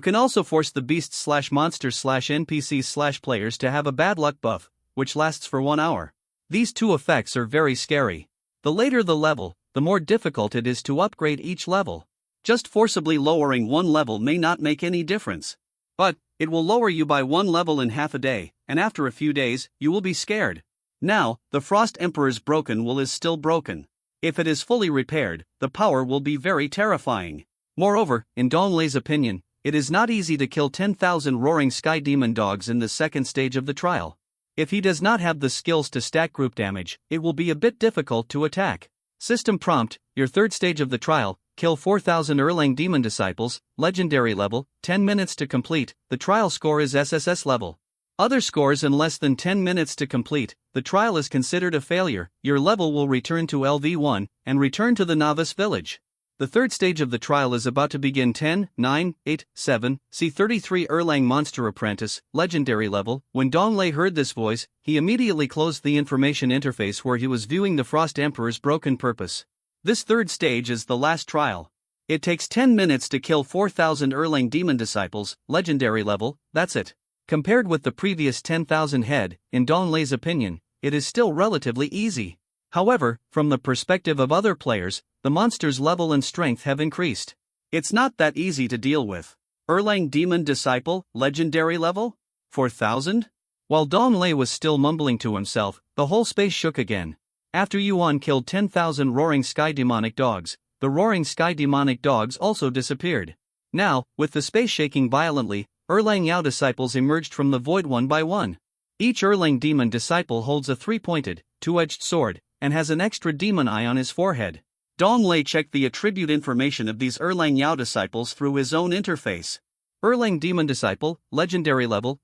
can also force the beasts/monsters/NPCs/players to have a bad luck buff, which lasts for 1 hour. These two effects are very scary. The later the level, the more difficult it is to upgrade each level. Just forcibly lowering 1 level may not make any difference. But, it will lower you by 1 level in half a day, and after a few days, you will be scared. Now, the Frost Emperor's Broken Will is still broken. If it is fully repaired, the power will be very terrifying. Moreover, in Dong Lei's opinion, it is not easy to kill 10,000 roaring sky demon dogs in the second stage of the trial. If he does not have the skills to stack group damage, it will be a bit difficult to attack. System prompt: your third stage of the trial, kill 4,000 Erlang Demon Disciples, legendary level, 10 minutes to complete, the trial score is SSS level. Other scores in less than 10 minutes to complete, the trial is considered a failure, your level will return to LV1, and return to the novice village. The third stage of the trial is about to begin. 10, 9, 8, 7, C33 Erlang Monster Apprentice, legendary level. When Dong Lei heard this voice, he immediately closed the information interface where he was viewing the Frost Emperor's Broken Purpose. This third stage is the last trial. It takes 10 minutes to kill 4,000 Erlang Demon Disciples, legendary level, that's it. Compared with the previous 10,000 head, in Dong Lei's opinion, it is still relatively easy. However, from the perspective of other players, the monster's level and strength have increased. It's not that easy to deal with. Erlang Demon Disciple, legendary level? 4,000? While Dong Lei was still mumbling to himself, the whole space shook again. After Yuan killed 10,000 roaring sky demonic dogs, the roaring sky demonic dogs also disappeared. Now, with the space shaking violently, Erlang Yao disciples emerged from the void one by one. Each Erlang demon disciple holds a 3-pointed, 2-edged sword, and has an extra demon eye on his forehead. Dong Lei checked the attribute information of these Erlang Yao disciples through his own interface. Erlang Demon Disciple, legendary level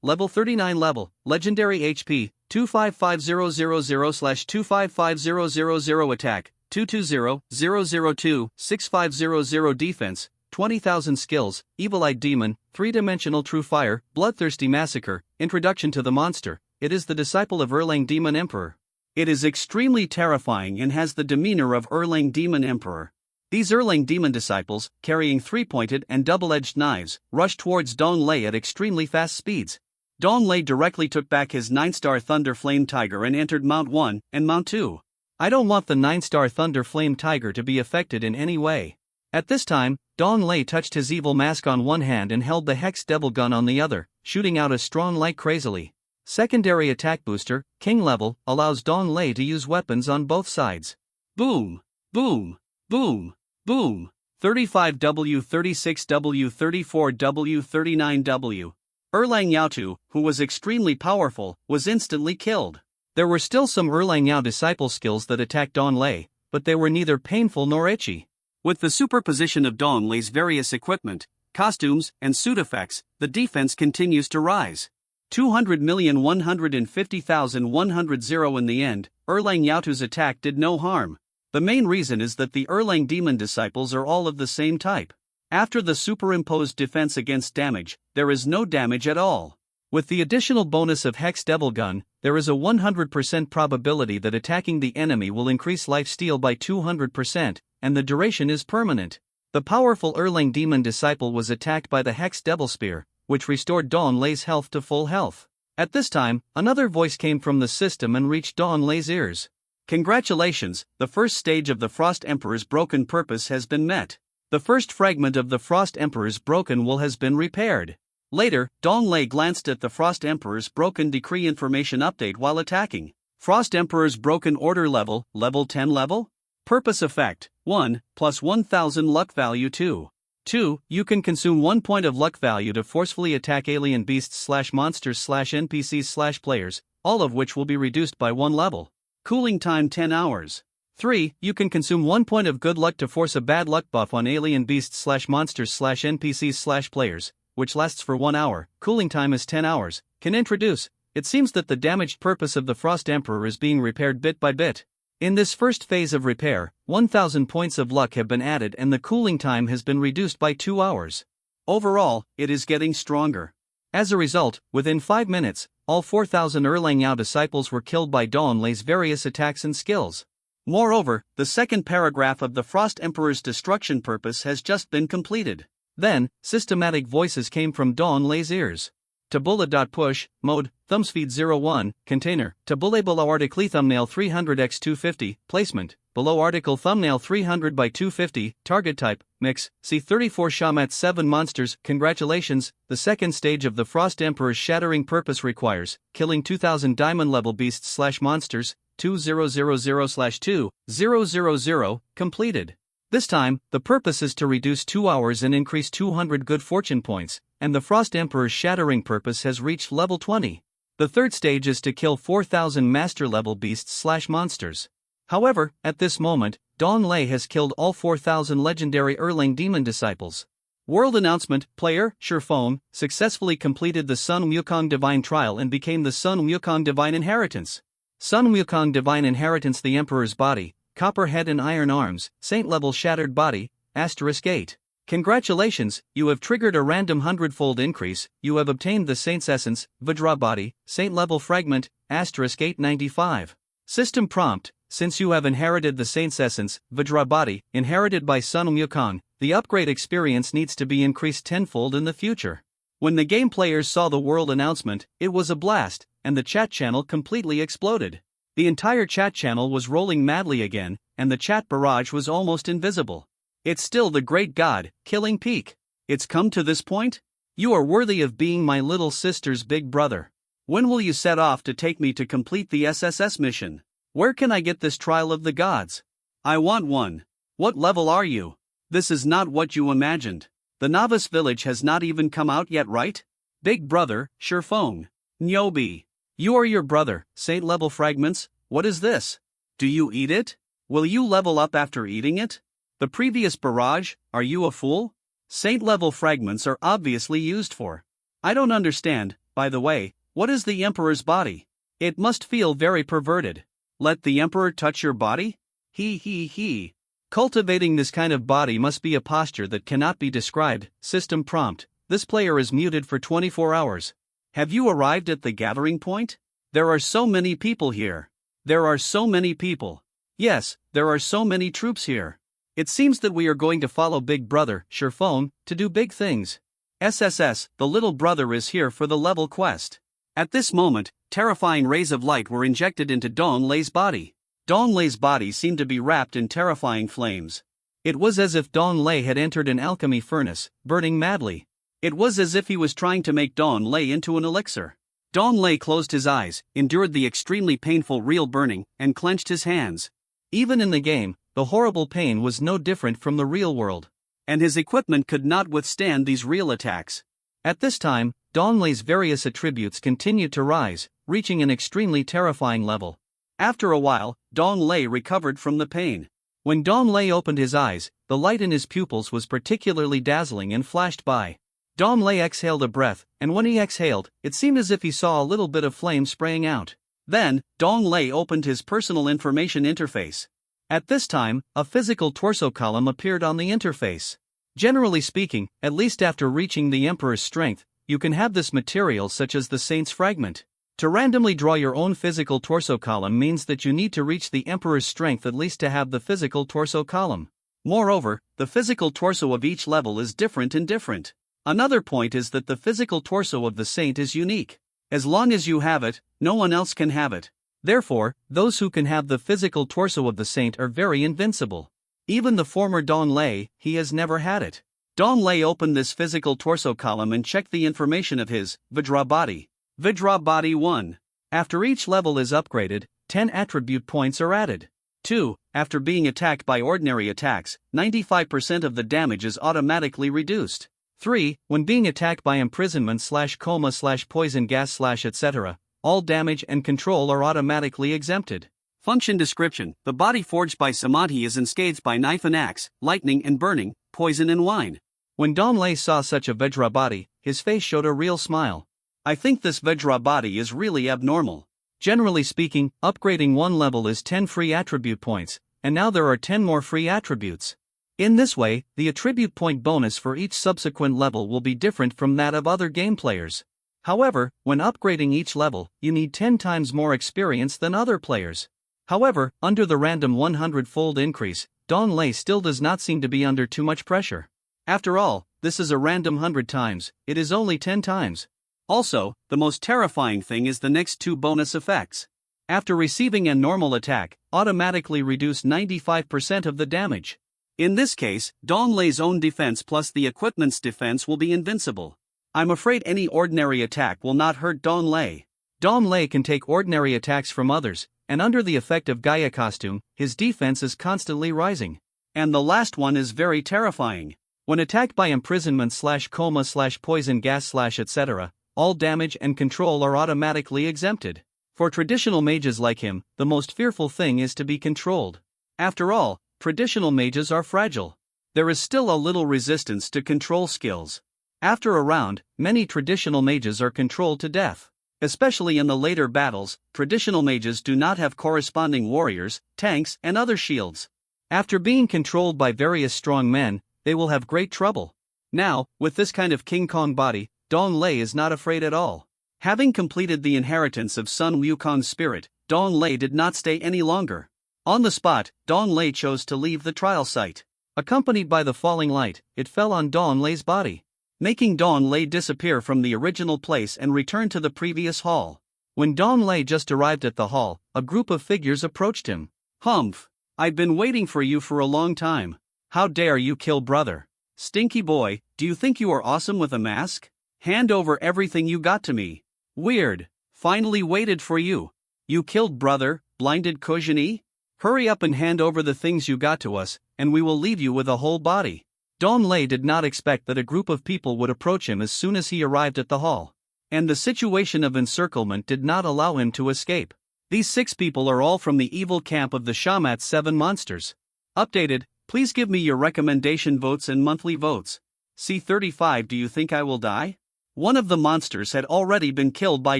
39 level, legendary HP, 255000/255000 attack, 220002-6500 defense, 20,000 skills, Evil-Eyed Demon, 3-dimensional True Fire, Bloodthirsty Massacre, Introduction to the Monster. It is the disciple of Erlang Demon Emperor. It is extremely terrifying and has the demeanor of Erlang Demon Emperor. These Erlang Demon Disciples, carrying 3-pointed and double-edged knives, rushed towards Dong Lei at extremely fast speeds. Dong Lei directly took back his 9-star Thunder Flame Tiger and entered Mount 1 and Mount 2. I don't want the 9-star Thunder Flame Tiger to be affected in any way. At this time, Dong Lei touched his evil mask on one hand and held the Hex Devil Gun on the other, shooting out a strong light crazily. Secondary attack booster, King level, allows Dong Lei to use weapons on both sides. Boom! Boom! Boom! Boom! 35W, 36W, 34W, 39W. Erlang Yao 2, who was extremely powerful, was instantly killed. There were still some Erlang Yao disciple skills that attacked Dong Lei, but they were neither painful nor itchy. With the superposition of Dong Lei's various equipment, costumes, and suit effects, the defense continues to rise. 200,150,100 in the end, Erlang Yao 2's attack did no harm. The main reason is that the Erlang Demon Disciples are all of the same type. After the superimposed defense against damage, there is no damage at all. With the additional bonus of Hex Devil Gun, there is a 100% probability that attacking the enemy will increase lifesteal by 200%, and the duration is permanent. The powerful Erlang Demon Disciple was attacked by the Hex Devil Spear, which restored Dawn Lei's health to full health. At this time, another voice came from the system and reached Dawn Lei's ears. Congratulations, the first stage of the Frost Emperor's broken purpose has been met. The first fragment of the Frost Emperor's broken will has been repaired. Later, Dawn Lei glanced at the Frost Emperor's broken decree information update while attacking. Frost Emperor's broken order level 10 level? Purpose effect, 1, plus 1000 luck value 2. 2. You can consume 1 point of luck value to forcefully attack alien beasts/monsters/NPCs/players, all of which will be reduced by 1 level. Cooling time 10 hours. 3. You can consume 1 point of good luck to force a bad luck buff on alien beasts/monsters/NPCs/players, which lasts for 1 hour, cooling time is 10 hours, can introduce. It seems that the damaged purpose of the Frost Emperor is being repaired bit by bit. In this first phase of repair, 1000 points of luck have been added and the cooling time has been reduced by 2 hours. Overall, it is getting stronger. As a result, within 5 minutes, all 4000 Erlang Yao disciples were killed by Dawn Lei's various attacks and skills. Moreover, the second paragraph of the Frost Emperor's destruction purpose has just been completed. Then, systematic voices came from Dawn Lei's ears. Tabula.push, mode, thumbspeed 01, container, tabula below article thumbnail 300x250, placement, below article thumbnail 300 by 250, target type, mix, C34 Shamat 7 monsters. Congratulations, the second stage of the Frost Emperor's shattering purpose requires killing 2000 diamond level beasts/monsters, 2000/2000, completed. This time, the purpose is to reduce 2 hours and increase 200 good fortune points, and the Frost Emperor's shattering purpose has reached level 20. The third stage is to kill 4000 master level beasts/monsters. However, at this moment, Dawn Lei has killed all 4000 legendary Erlang Demon Disciples. World announcement: player, Shurfeng, successfully completed the Sun Wukong Divine Trial and became the Sun Wukong Divine Inheritance. Sun Wukong Divine Inheritance: the Emperor's Body, Copper Head and Iron Arms, Saint Level Shattered Body, *8. Congratulations, you have triggered a random 100-fold increase, you have obtained the Saint's Essence, Vajra Body, Saint Level Fragment, *895. System prompt: since you have inherited the Saint's Essence, Vajra Body, inherited by Sun Wukong, the upgrade experience needs to be increased tenfold in the future. When the game players saw the world announcement, it was a blast, and the chat channel completely exploded. The entire chat channel was rolling madly again, and the chat barrage was almost invisible. It's still the great god, killing peak. It's come to this point? You are worthy of being my little sister's big brother. When will you set off to take me to complete the SSS mission? Where can I get this trial of the gods? I want one. What level are you? This is not what you imagined. The novice village has not even come out yet, right? Big brother, Shurfeng. Nyobi. You are your brother, Saint Level Fragments. What is this? Do you eat it? Will you level up after eating it? The previous barrage, are you a fool? Saint Level Fragments are obviously used for. I don't understand, by the way, what is the Emperor's body? It must feel very perverted. Let the Emperor touch your body? He. Cultivating this kind of body must be a posture that cannot be described. System prompt: this player is muted for 24 hours. Have you arrived at the gathering point? There are so many people here. There are so many people. Yes, there are so many troops here. It seems that we are going to follow Big Brother, Shurfeng, to do big things. SSS, the little brother is here for the level quest. At this moment, terrifying rays of light were injected into Dawn Lei's body. Dawn Lei's body seemed to be wrapped in terrifying flames. It was as if Dawn Lei had entered an alchemy furnace, burning madly. It was as if he was trying to make Dawn Lei into an elixir. Dawn Lei closed his eyes, endured the extremely painful real burning, and clenched his hands. Even in the game, the horrible pain was no different from the real world. And his equipment could not withstand these real attacks. At this time, Dawn Lei's various attributes continued to rise, reaching an extremely terrifying level. After a while, Dawn Lei recovered from the pain. When Dawn Lei opened his eyes, the light in his pupils was particularly dazzling and flashed by. Dawn Lei exhaled a breath, and when he exhaled, it seemed as if he saw a little bit of flame spraying out. Then, Dawn Lei opened his personal information interface. At this time, a physical torso column appeared on the interface. Generally speaking, at least after reaching the Emperor's strength, you can have this material such as the Saint's Fragment. To randomly draw your own physical torso column means that you need to reach the Emperor's strength at least to have the physical torso column. Moreover, the physical torso of each level is different and different. Another point is that the physical torso of the Saint is unique. As long as you have it, no one else can have it. Therefore, those who can have the physical torso of the Saint are very invincible. Even the former Dong Lei, he has never had it. Dong Lei opened this physical torso column and checked the information of his Vajra body. Vajra body 1. After each level is upgraded, 10 attribute points are added. 2. After being attacked by ordinary attacks, 95% of the damage is automatically reduced. 3. When being attacked by imprisonment/coma/poison gas/etc., all damage and control are automatically exempted. Function description: the body forged by Samadhi is unscathed by knife and axe, lightning and burning, poison and wine. When Dong Lei saw such a Vajra body, his face showed a real smile. I think this Vajra body is really abnormal. Generally speaking, upgrading one level is 10 free attribute points, and now there are 10 more free attributes. In this way, the attribute point bonus for each subsequent level will be different from that of other game players. However, when upgrading each level, you need 10 times more experience than other players. However, under the random 100-fold increase, Dong Lei still does not seem to be under too much pressure. After all, this is a random 100 times, it is only 10 times. Also, the most terrifying thing is the next two bonus effects. After receiving a normal attack, automatically reduce 95% of the damage. In this case, Dong Lei's own defense plus the equipment's defense will be invincible. I'm afraid any ordinary attack will not hurt Dong Lei. Dong Lei can take ordinary attacks from others, and under the effect of Gaia costume, his defense is constantly rising. And the last one is very terrifying. When attacked by imprisonment/coma/poison gas/etc., all damage and control are automatically exempted. For traditional mages like him, the most fearful thing is to be controlled. After all, traditional mages are fragile. There is still a little resistance to control skills. After a round, many traditional mages are controlled to death. Especially in the later battles, traditional mages do not have corresponding warriors, tanks, and other shields. After being controlled by various strong men, they will have great trouble. Now, with this kind of King Kong body, Dong Lei is not afraid at all. Having completed the inheritance of Sun Wukong's spirit, Dong Lei did not stay any longer. On the spot, Dong Lei chose to leave the trial site. Accompanied by the falling light, it fell on Dong Lei's body, making Dong Lei disappear from the original place and return to the previous hall. When Dong Lei just arrived at the hall, a group of figures approached him. Humph! I've been waiting for you for a long time. How dare you kill brother? Stinky boy, do you think you are awesome with a mask? Hand over everything you got to me. Weird. Finally waited for you. You killed brother, blinded Kojini? Hurry up and hand over the things you got to us, and we will leave you with a whole body. Dong Lei did not expect that a group of people would approach him as soon as he arrived at the hall. And the situation of encirclement did not allow him to escape. These 6 people are all from the evil camp of the Shamat 7 monsters. Updated, please give me your recommendation votes and monthly votes. C35. Do you think I will die? One of the monsters had already been killed by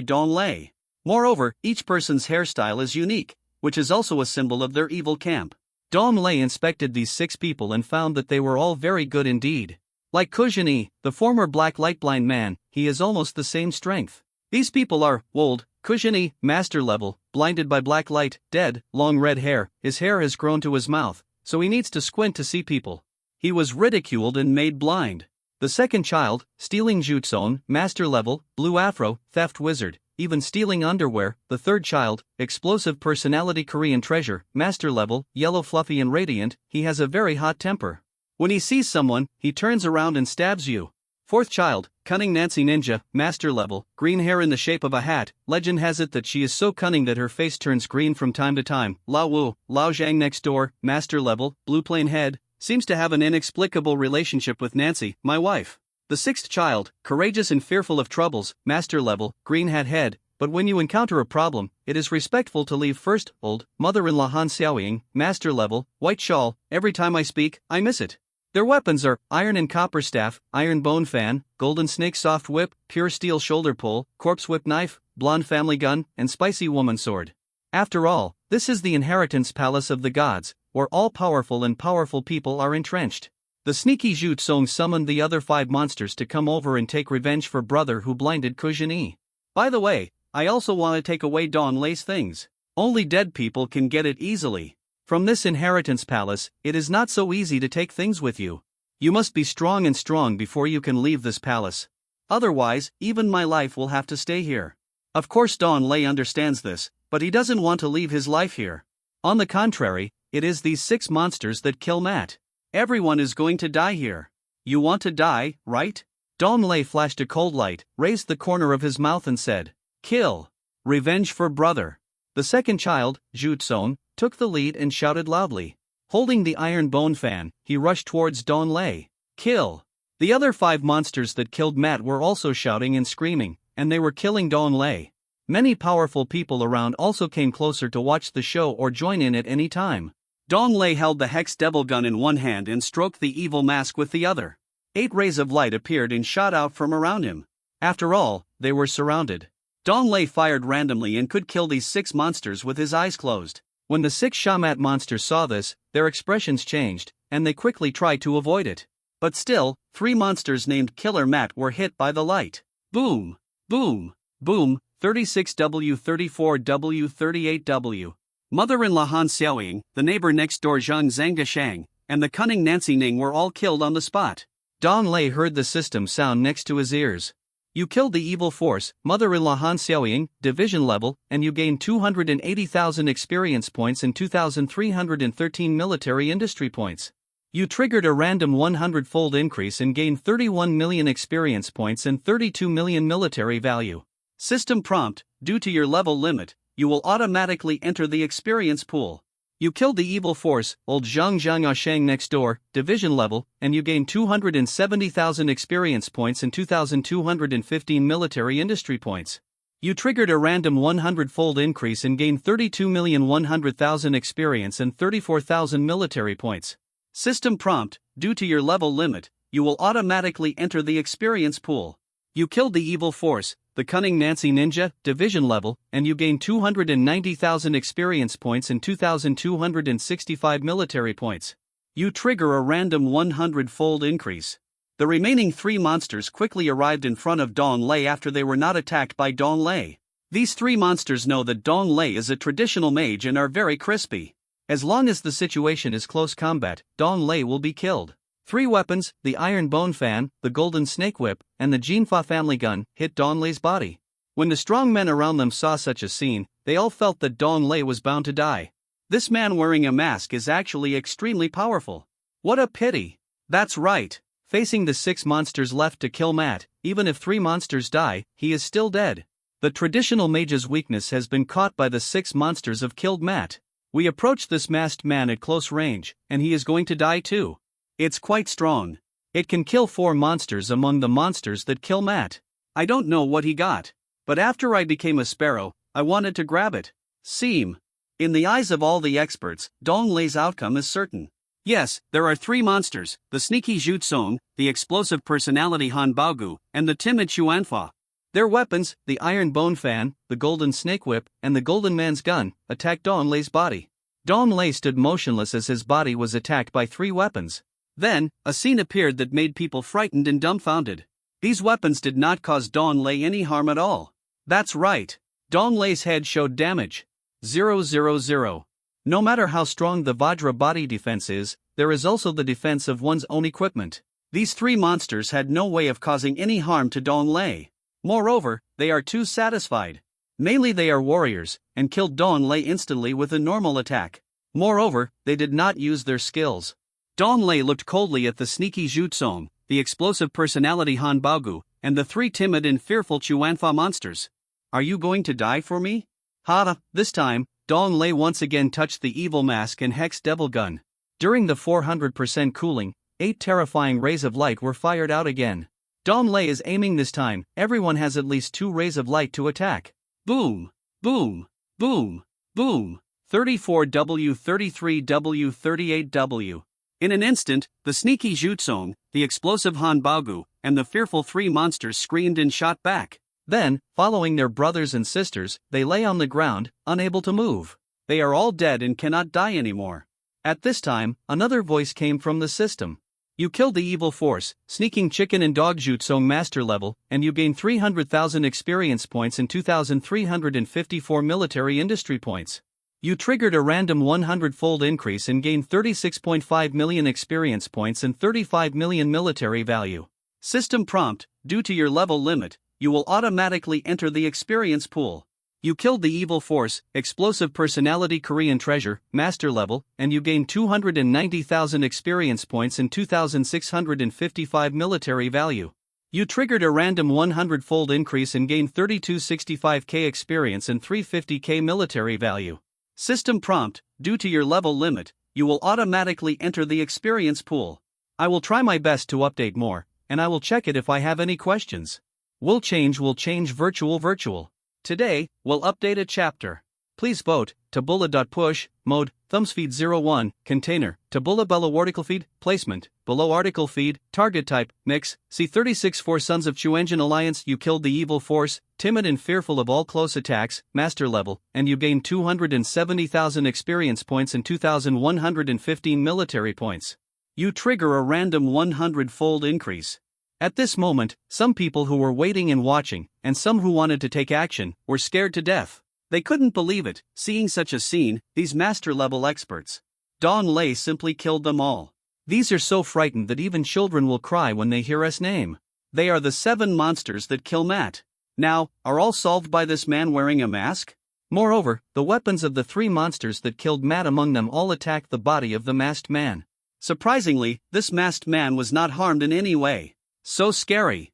Dong Lei. Moreover, each person's hairstyle is unique, which is also a symbol of their evil camp. Dong Lei inspected these 6 people and found that they were all very good indeed. Like Kojini, the former black light-blind man, he has almost the same strength. These people are old. Kojini, master level, blinded by black light, dead, long red hair, his hair has grown to his mouth, so he needs to squint to see people. He was ridiculed and made blind. The second child, stealing Jutsun, master level, blue afro, theft wizard, even stealing underwear. The third child, explosive personality Korean treasure, master level, yellow fluffy and radiant, he has a very hot temper. When he sees someone, he turns around and stabs you. Fourth child, cunning Nancy ninja, master level, green hair in the shape of a hat, legend has it that she is so cunning that her face turns green from time to time. Lao Wu, Lao Zhang next door, master level, blue plain head, seems to have an inexplicable relationship with Nancy, my wife. The sixth child, courageous and fearful of troubles, master level, green hat head, but when you encounter a problem, it is respectful to leave first. Old, mother-in-law Han Xiaoying, master level, white shawl, every time I speak, I miss it. Their weapons are iron and copper staff, iron bone fan, golden snake soft whip, pure steel shoulder pull, corpse whip knife, blonde family gun, and spicy woman sword. After all, This is the inheritance palace of the gods, where all powerful and powerful people are entrenched. The sneaky Zhu Song summoned the other 5 monsters to come over and take revenge for brother who blinded Kujin. By the way, I also want to take away Dong Lei's things. Only dead people can get it easily. From this inheritance palace, it is not so easy to take things with you. You must be strong before you can leave this palace. Otherwise, even my life will have to stay here. Of course Dong Lei understands this, but he doesn't want to leave his life here. On the contrary, it is these 6 monsters that kill Matt. Everyone is going to die here. You want to die, right? Dong Lei flashed a cold light, raised the corner of his mouth and said, "Kill. Revenge for brother." The second child, Zhu Song, took the lead and shouted loudly. Holding the iron bone fan, he rushed towards Dong Lei. "Kill." The other 5 monsters that killed Matt were also shouting and screaming, and they were killing Dong Lei. Many powerful people around also came closer to watch the show or join in at any time. Dong Lei held the Hex Devil Gun in one hand and stroked the evil mask with the other. 8 rays of light appeared and shot out from around him. After all, they were surrounded. Dong Lei fired randomly and could kill these 6 monsters with his eyes closed. When the 6 Shamat monsters saw this, their expressions changed, and they quickly tried to avoid it. But still, 3 monsters named Killer Matt were hit by the light. Boom! Boom! Boom! 36W, 34W, 38W. Mother-in-law Han Xiaoying, the neighbor next door Zhang Zhangashang, and the cunning Nancy Ning were all killed on the spot. Dong Lei heard the system sound next to his ears. You killed the evil force, Mother-in-law Han Xiaoying, division level, and you gained 280,000 experience points and 2,313 military industry points. You triggered a random 100-fold increase and gained 31 million experience points and 32 million military value. System prompt: due to your level limit, you will automatically enter the experience pool. You killed the evil force, old Zhang Zhangashang next door, division level, and you gained 270,000 experience points and 2,215 military industry points. You triggered a random 100-fold increase and gained 32,100,000 experience and 34,000 military points. System prompt: due to your level limit, you will automatically enter the experience pool. You killed the evil force, the cunning Nancy Ninja, division level, and you gained 290,000 experience points and 2,265 military points. You trigger a random 100-fold increase. The remaining 3 monsters quickly arrived in front of Dong Lei after they were not attacked by Dong Lei. These 3 monsters know that Dong Lei is a traditional mage and are very crispy. As long as the situation is close combat, Dong Lei will be killed. 3 weapons, the Iron Bone Fan, the Golden Snake Whip, and the Jinfa family gun, hit Dong Lei's body. When the strong men around them saw such a scene, they all felt that Dong Lei was bound to die. This man wearing a mask is actually extremely powerful. What a pity. That's right. Facing the 6 monsters left to kill Matt, even if 3 monsters die, he is still dead. The traditional mage's weakness has been caught by the 6 monsters have killed Matt. We approach this masked man at close range, and he is going to die too. It's quite strong. It can kill 4 monsters among the monsters that kill Matt. I don't know what he got, but after I became a sparrow, I wanted to grab it. Seem. In the eyes of all the experts, Dong Lei's outcome is certain. Yes, there are 3 monsters, the sneaky Zhu Song, the explosive personality Han Baogu, and the timid Xuanfa. Their weapons, the Iron Bone Fan, the Golden Snake Whip, and the Golden Man's Gun, attacked Dong Lei's body. Dong Lei stood motionless as his body was attacked by 3 weapons. Then, a scene appeared that made people frightened and dumbfounded. These weapons did not cause Dong Lei any harm at all. That's right. Dong Lei's head showed damage. 000. No matter how strong the Vajra body defense is, there is also the defense of one's own equipment. These 3 monsters had no way of causing any harm to Dong Lei. Moreover, they are too satisfied. Mainly they are warriors, and killed Dong Lei instantly with a normal attack. Moreover, they did not use their skills. Dong Lei looked coldly at the sneaky Zhu Song, the explosive personality Han Baogu, and the 3 timid and fearful Xuanfa monsters. Are you going to die for me? Ha! This time, Dong Lei once again touched the evil mask and Hex Devil Gun. During the 400% cooling, 8 terrifying rays of light were fired out again. Dong Lei is aiming this time, everyone has at least 2 rays of light to attack. Boom! Boom! Boom! Boom! 34W, 33W, 38W. In an instant, the sneaky Zhu Song, the explosive Han Baogu, and the fearful 3 monsters screamed and shot back. Then, following their brothers and sisters, they lay on the ground, unable to move. They are all dead and cannot die anymore. At this time, another voice came from the system. You killed the evil force, sneaking chicken and dog jutsu master level, and you gain 300,000 experience points and 2,354 military industry points. You triggered a random 100-fold increase and gained 36.5 million experience points and 35 million military value. System prompt: due to your level limit, you will automatically enter the experience pool. You killed the evil force, explosive personality Korean treasure, master level, and you gain 290,000 experience points and 2,655 military value. You triggered a random 100-fold increase and gained 3265k experience and 350k military value. System prompt: due to your level limit, you will automatically enter the experience pool. I will try my best to update more, and I will check it if I have any questions. Will change virtual. Today, we'll update a chapter. Please vote. Taboola.push, mode, thumbsfeed 01, container, Taboola below article feed, placement, below article feed, target type, mix, C36 4 Sons of Chuanjin Alliance. You killed the evil force, timid and fearful of all close attacks, master level, and you gained 270,000 experience points and 2,115 military points. You trigger a random 100-fold increase. At this moment, some people who were waiting and watching, and some who wanted to take action, were scared to death. They couldn't believe it, seeing such a scene, these master-level experts. Don Lei simply killed them all. These are so frightened that even children will cry when they hear us name. They are the 7 monsters that kill Matt. Now, are all solved by this man wearing a mask? Moreover, the weapons of the 3 monsters that killed Matt among them all attacked the body of the masked man. Surprisingly, this masked man was not harmed in any way. So scary.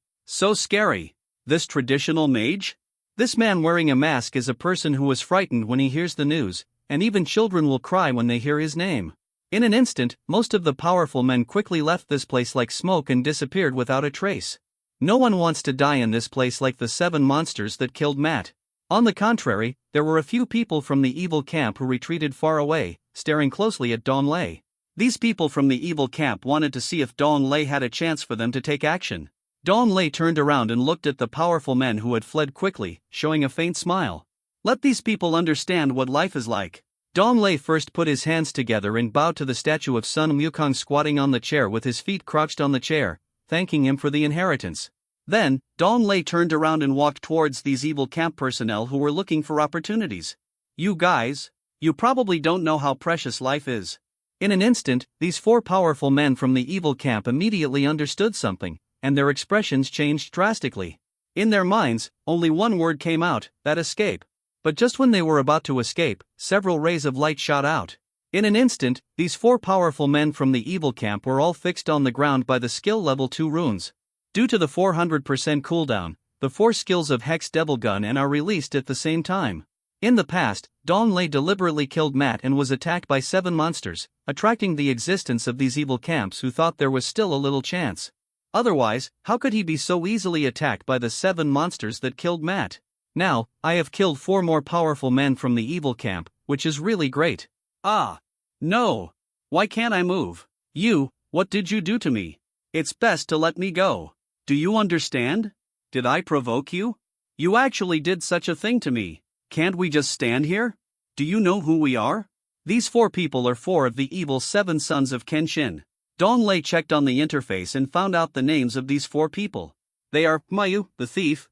This traditional mage? This man wearing a mask is a person who is frightened when he hears the news, and even children will cry when they hear his name. In an instant, most of the powerful men quickly left this place like smoke and disappeared without a trace. No one wants to die in this place like the 7 monsters that killed Matt. On the contrary, there were a few people from the evil camp who retreated far away, staring closely at Don Lei. These people from the evil camp wanted to see if Don Lei had a chance for them to take action. Don Lei turned around and looked at the powerful men who had fled quickly, showing a faint smile. Let these people understand what life is like. Don Lei first put his hands together and bowed to the statue of Sun Wukong squatting on the chair with his feet crouched on the chair, thanking him for the inheritance. Then, Don Lei turned around and walked towards these evil camp personnel who were looking for opportunities. You guys, you probably don't know how precious life is. In an instant, these 4 powerful men from the evil camp immediately understood something, and their expressions changed drastically. In their minds, only one word came out, that escape. But just when they were about to escape, several rays of light shot out. In an instant, these 4 powerful men from the evil camp were all fixed on the ground by the skill level 2 runes. Due to the 400% cooldown, the 4 skills of Hex Devil Gun and are released at the same time. In the past, Don Lei deliberately killed Matt and was attacked by 7 monsters, attracting the existence of these evil camps who thought there was still a little chance. Otherwise, how could he be so easily attacked by the 7 monsters that killed Matt? Now, I have killed 4 more powerful men from the evil camp, which is really great. Ah! No! Why can't I move? You, what did you do to me? It's best to let me go. Do you understand? Did I provoke you? You actually did such a thing to me. Can't we just stand here? Do you know who we are? These 4 people are 4 of the evil 7 sons of Kenshin. Don Lei checked on the interface and found out the names of these 4 people. They are Mayu, the thief,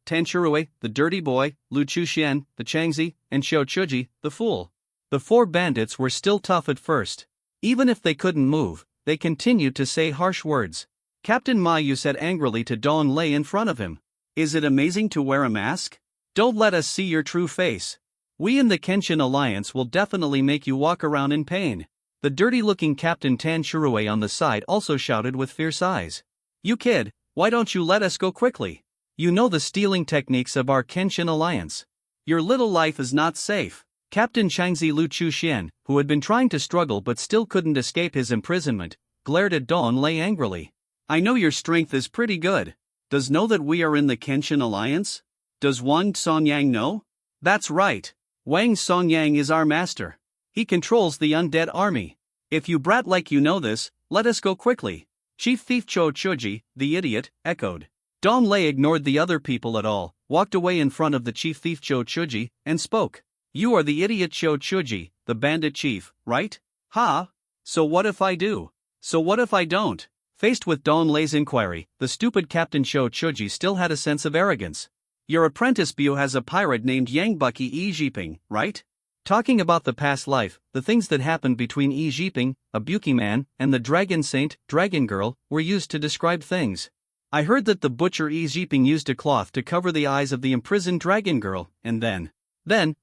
Tan Shirue, the dirty boy, Lu Chuxian, the Changzi, and Xiao Chuji, the fool. The 4 bandits were still tough at first. Even if they couldn't move, they continued to say harsh words. Captain Mayu said angrily to Don Lei in front of him. Is it amazing to wear a mask? Don't let us see your true face. We in the Kenshin Alliance will definitely make you walk around in pain. The dirty-looking Captain Tan Shirue on the side also shouted with fierce eyes. You kid, why don't you let us go quickly? You know the stealing techniques of our Kenshin Alliance. Your little life is not safe. Captain Changzi Lu Chuxian, who had been trying to struggle but still couldn't escape his imprisonment, glared at Don Lei angrily. I know your strength is pretty good. Does know that we are in the Kenshin Alliance? Does Wang Songyang know? That's right. Wang Songyang is our master. He controls the undead army. If you brat like you know this, let us go quickly. Chief Thief Cho Chuji, the idiot, echoed. Don Lei ignored the other people at all, walked away in front of the Chief Thief Cho Chuji, and spoke. You are the idiot Cho Chuji, the bandit chief, right? Ha! So what if I do? So what if I don't? Faced with Dong Lei's inquiry, the stupid Captain Cho Chuji still had a sense of arrogance. Your apprentice Bu has a pirate named Yang Bucky Yi Jiping, right? Talking about the past life, the things that happened between Yi Jiping, a Buki man, and the Dragon Saint, Dragon Girl, were used to describe things. I heard that the butcher Yi Jiping used a cloth to cover the eyes of the imprisoned Dragon Girl, and then,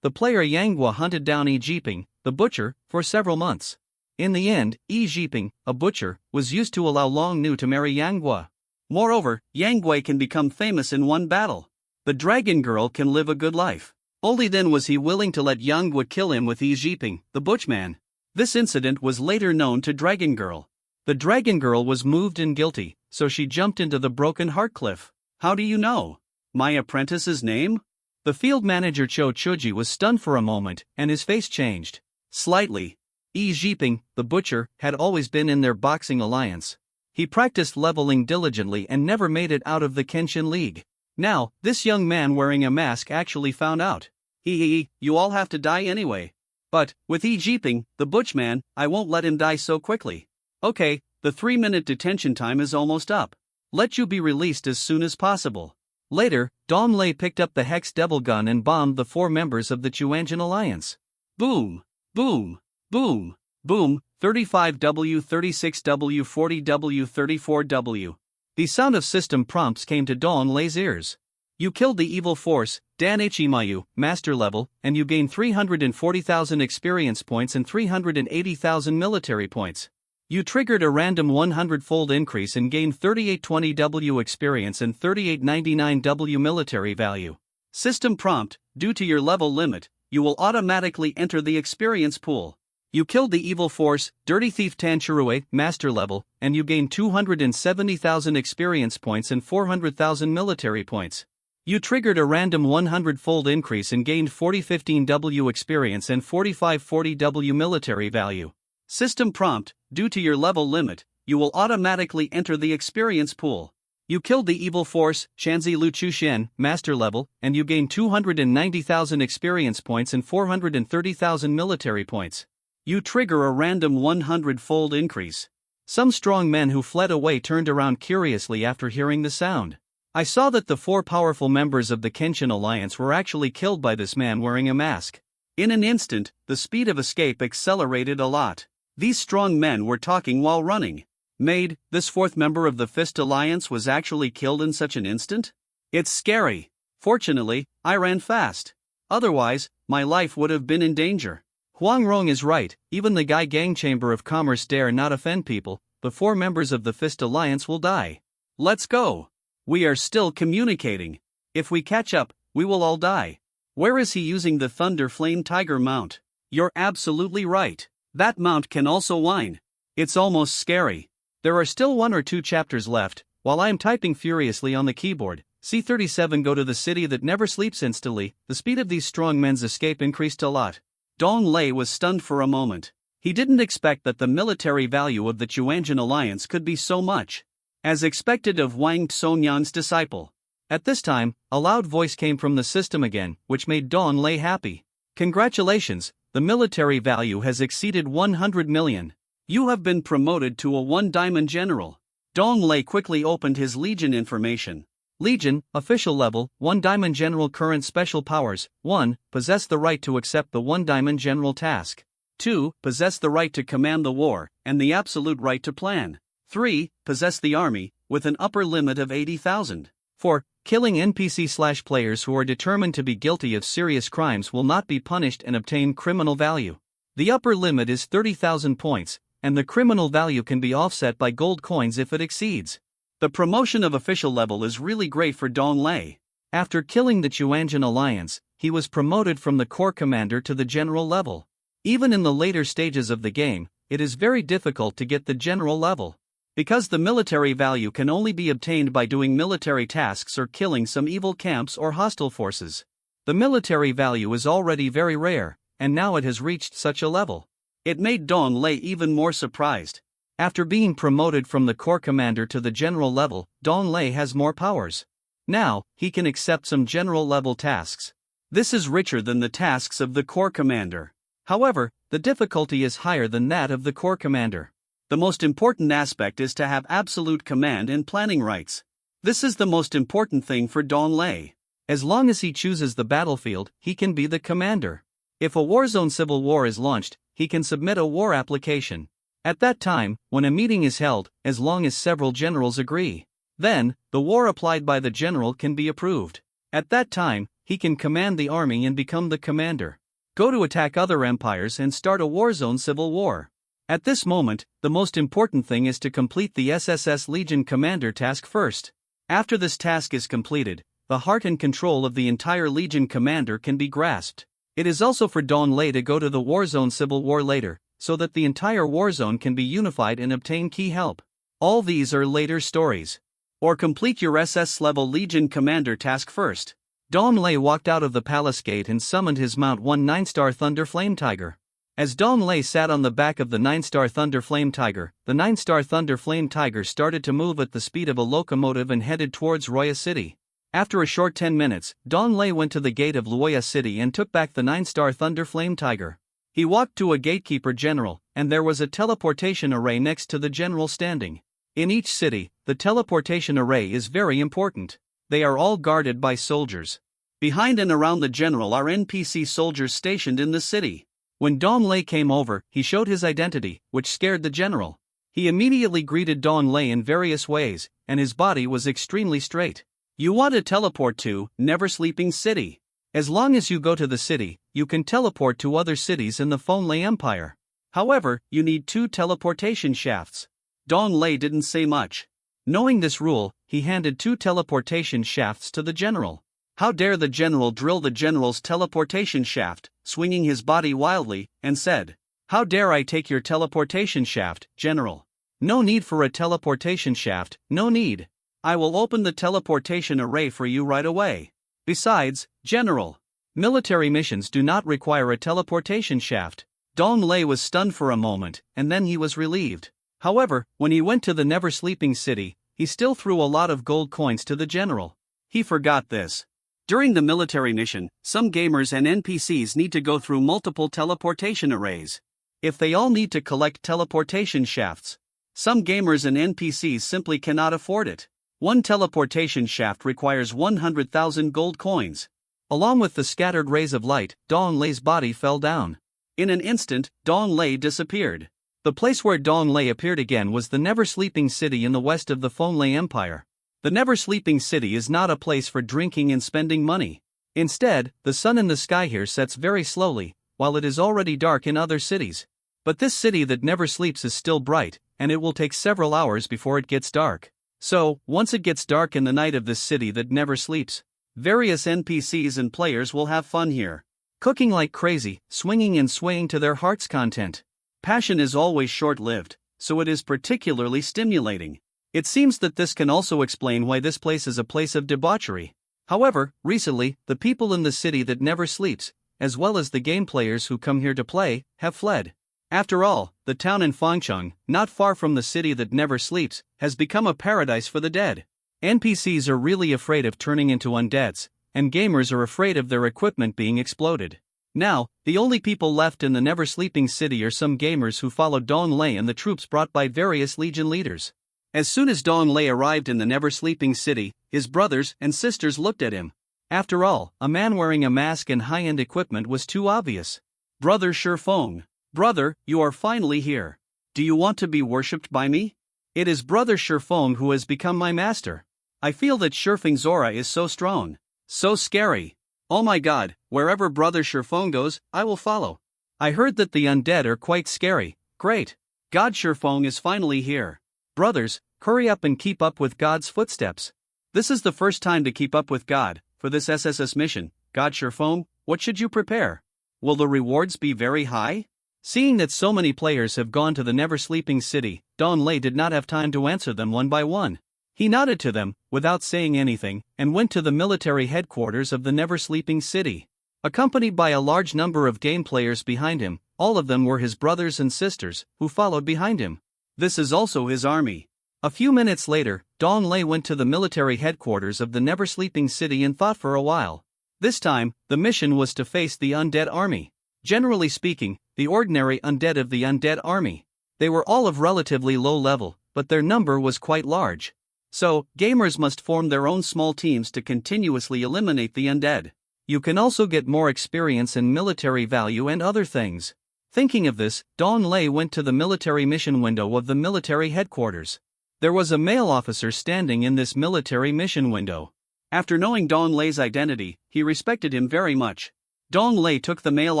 the player Yang Gua hunted down Yi Jiping, the butcher, for several months. In the end, Yi Jiping, a butcher, was used to allow Long Nu to marry Yang Gua. Moreover, Yang Gua can become famous in one battle. The Dragon Girl can live a good life. Only then was he willing to let Yang Gua kill him with Yi Jiping, the butchman. This incident was later known to Dragon Girl. The Dragon Girl was moved and guilty, so she jumped into the Broken Heart Cliff. How do you know? My apprentice's name? The field manager Cho Chuji was stunned for a moment, and his face changed. Slightly. Yi Jiping, the butcher, had always been in their boxing alliance. He practiced leveling diligently and never made it out of the Kenshin League. Now, this young man wearing a mask actually found out. You all have to die anyway. But, with Yi Jiping, the butchman, I won't let him die so quickly. Okay, the 3-minute detention time is almost up. Let you be released as soon as possible. Later, Dong Lei picked up the Hex Devil Gun and bombed the 4 members of the Chuanjin Alliance. Boom! Boom! Boom! Boom! 35W, 36W, 40W, 34W. The sound of system prompts came to Dong Lei's ears. You killed the evil force, Dan Ichimayu, master level, and you gained 340,000 experience points and 380,000 military points. You triggered a random 100-fold increase and gained 3820W experience and 3899W military value. System prompt: due to your level limit, you will automatically enter the experience pool. You killed the evil force, Dirty Thief Tanchirue, master level, and you gained 270,000 experience points and 400,000 military points. You triggered a random 100-fold increase and gained 4015W experience and 4540W military value. System prompt: due to your level limit, you will automatically enter the experience pool. You killed the evil force, Shanzi Lu Chushen, master level, and you gained 290,000 experience points and 430,000 military points. You trigger a random 100-fold increase. Some strong men who fled away turned around curiously after hearing the sound. I saw that the 4 powerful members of the Kenshin Alliance were actually killed by this man wearing a mask. In an instant, the speed of escape accelerated a lot. These strong men were talking while running. Maid, this 4th member of the Fist Alliance was actually killed in such an instant? It's scary. Fortunately, I ran fast. Otherwise, my life would have been in danger. Huang Rong is right, even the Gai Gang Chamber of Commerce dare not offend people. The 4 members of the Fist Alliance will die. Let's go. We are still communicating. If we catch up, we will all die. Where is he using the Thunder Flame Tiger mount? You're absolutely right. That mount can also whine. It's almost scary. There are still 1 or 2 chapters left. While I am typing furiously on the keyboard, C37 go to the city that never sleeps instantly. The speed of these strong men's escape increased a lot. Dong Lei was stunned for a moment. He didn't expect that the military value of the Chuanjin Alliance could be so much. As expected of Wang Tsonyan's disciple. At this time, a loud voice came from the system again, which made Dong Lei happy. Congratulations, the military value has exceeded 100 million. You have been promoted to a 1-diamond general. Dong Lei quickly opened his Legion information. Legion, official level, 1-diamond general. Current special powers: 1. Possess the right to accept the 1-diamond general task. 2. Possess the right to command the war, and the absolute right to plan. 3. Possess the army, with an upper limit of 80,000. 4. Killing NPC/players who are determined to be guilty of serious crimes will not be punished and obtain criminal value. The upper limit is 30,000 points, and the criminal value can be offset by gold coins if it exceeds. The promotion of official level is really great for Dong Lei. After killing the Chuanjin Alliance, he was promoted from the corps commander to the general level. Even in the later stages of the game, it is very difficult to get the general level. Because the military value can only be obtained by doing military tasks or killing some evil camps or hostile forces. The military value is already very rare, and now it has reached such a level. It made Dong Lei even more surprised. After being promoted from the corps commander to the general level, Dong Lei has more powers. Now, he can accept some general level tasks. This is richer than the tasks of the Corps Commander. However, the difficulty is higher than that of the Corps Commander. The most important aspect is to have absolute command and planning rights. This is the most important thing for Don Lei. As long as he chooses the battlefield, he can be the commander. If a warzone civil war is launched, he can submit a war application. At that time, when a meeting is held, as long as several generals agree, then, the war applied by the general can be approved. At that time, he can command the army and become the commander. Go to attack other empires and start a warzone civil war. At this moment, the most important thing is to complete the SSS Legion Commander task first. After this task is completed, the heart and control of the entire Legion Commander can be grasped. It is also for Don Lei to go to the warzone civil war later, so that the entire warzone can be unified and obtain key help. All these are later stories. Or complete your SS-level Legion Commander task first. Don Lei walked out of the palace gate and summoned his Mount 1 9-star Thunder Flame Tiger. As Don Lei sat on the back of the 9-star Thunder Flame Tiger, the 9-star Thunder Flame Tiger started to move at the speed of a locomotive and headed towards Roya City. After a short 10 minutes, Don Lei went to the gate of Luoya City and took back the 9-star Thunder Flame Tiger. He walked to a gatekeeper general, and there was a teleportation array next to the general standing. In each city, the teleportation array is very important. They are all guarded by soldiers. Behind and around the general are NPC soldiers stationed in the city. When Don Lei came over, he showed his identity, which scared the general. He immediately greeted Don Lei in various ways, and his body was extremely straight. You want to teleport to Never Sleeping City. As long as you go to the city, you can teleport to other cities in the Fonlei Empire. However, you need 2 teleportation shafts. Don Lei didn't say much. Knowing this rule, he handed 2 teleportation shafts to the general. How dare the general drill the general's teleportation shaft, swinging his body wildly, and said, "How dare I take your teleportation shaft, general? No need for a teleportation shaft, no need. I will open the teleportation array for you right away. Besides, general, military missions do not require a teleportation shaft." Don Lei was stunned for a moment, and then he was relieved. However, when he went to the Never Sleeping City, he still threw a lot of gold coins to the general. He forgot this. During the military mission, some gamers and NPCs need to go through multiple teleportation arrays. If they all need to collect teleportation shafts, some gamers and NPCs simply cannot afford it. One teleportation shaft requires 100,000 gold coins. Along with the scattered rays of light, Don Lei's body fell down. In an instant, Don Lei disappeared. The place where Don Lei appeared again was the Never Sleeping City in the west of the Fonlei Empire. The Never Sleeping City is not a place for drinking and spending money. Instead, the sun in the sky here sets very slowly, while it is already dark in other cities. But this city that never sleeps is still bright, and it will take several hours before it gets dark. So, once it gets dark in the night of this city that never sleeps, various NPCs and players will have fun here. Cooking like crazy, swinging and swaying to their heart's content. Passion is always short-lived, so it is particularly stimulating. It seems that this can also explain why this place is a place of debauchery. However, recently, the people in the city that never sleeps, as well as the game players who come here to play, have fled. After all, the town in Fangcheng, not far from the city that never sleeps, has become a paradise for the dead. NPCs are really afraid of turning into undeads, and gamers are afraid of their equipment being exploded. Now, the only people left in the Never Sleeping City are some gamers who followed Don Lei and the troops brought by various legion leaders. As soon as Don Lei arrived in the Never Sleeping City, his brothers and sisters looked at him. After all, a man wearing a mask and high-end equipment was too obvious. Brother Shifeng. Brother, you are finally here. Do you want to be worshipped by me? It is Brother Shifeng who has become my master. I feel that Shifeng's aura is so strong, so scary. Oh my god, wherever Brother Shifeng goes, I will follow. I heard that the undead are quite scary. Great. God Shifeng is finally here. Brothers, hurry up and keep up with God's footsteps. This is the first time to keep up with God, for this SSS mission. God Shifeng, what should you prepare? Will the rewards be very high? Seeing that so many players have gone to the Never Sleeping City, Don Lei did not have time to answer them one by one. He nodded to them, without saying anything, and went to the military headquarters of the Never Sleeping City. Accompanied by a large number of game players behind him, all of them were his brothers and sisters, who followed behind him. This is also his army. A few minutes later, Don Lei went to the military headquarters of the Never Sleeping City and thought for a while. This time, the mission was to face the undead army. Generally speaking, the ordinary undead of the undead army. They were all of relatively low level, but their number was quite large. So, gamers must form their own small teams to continuously eliminate the undead. You can also get more experience in military value and other things. Thinking of this, Dong Lei went to the military mission window of the military headquarters. There was a male officer standing in this military mission window. After knowing Dong Lei's identity, he respected him very much. Dong Lei took the male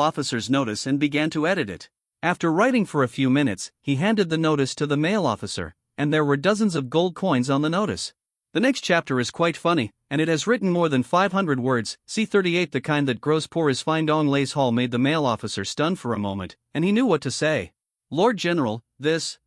officer's notice and began to edit it. After writing for a few minutes, he handed the notice to the male officer, and there were dozens of gold coins on the notice. The next chapter is quite funny, and it has written more than 500 words. C38 The kind that grows poor is fine. Dong Lei's haul made the male officer stunned for a moment, and he knew what to say. Lord General, this,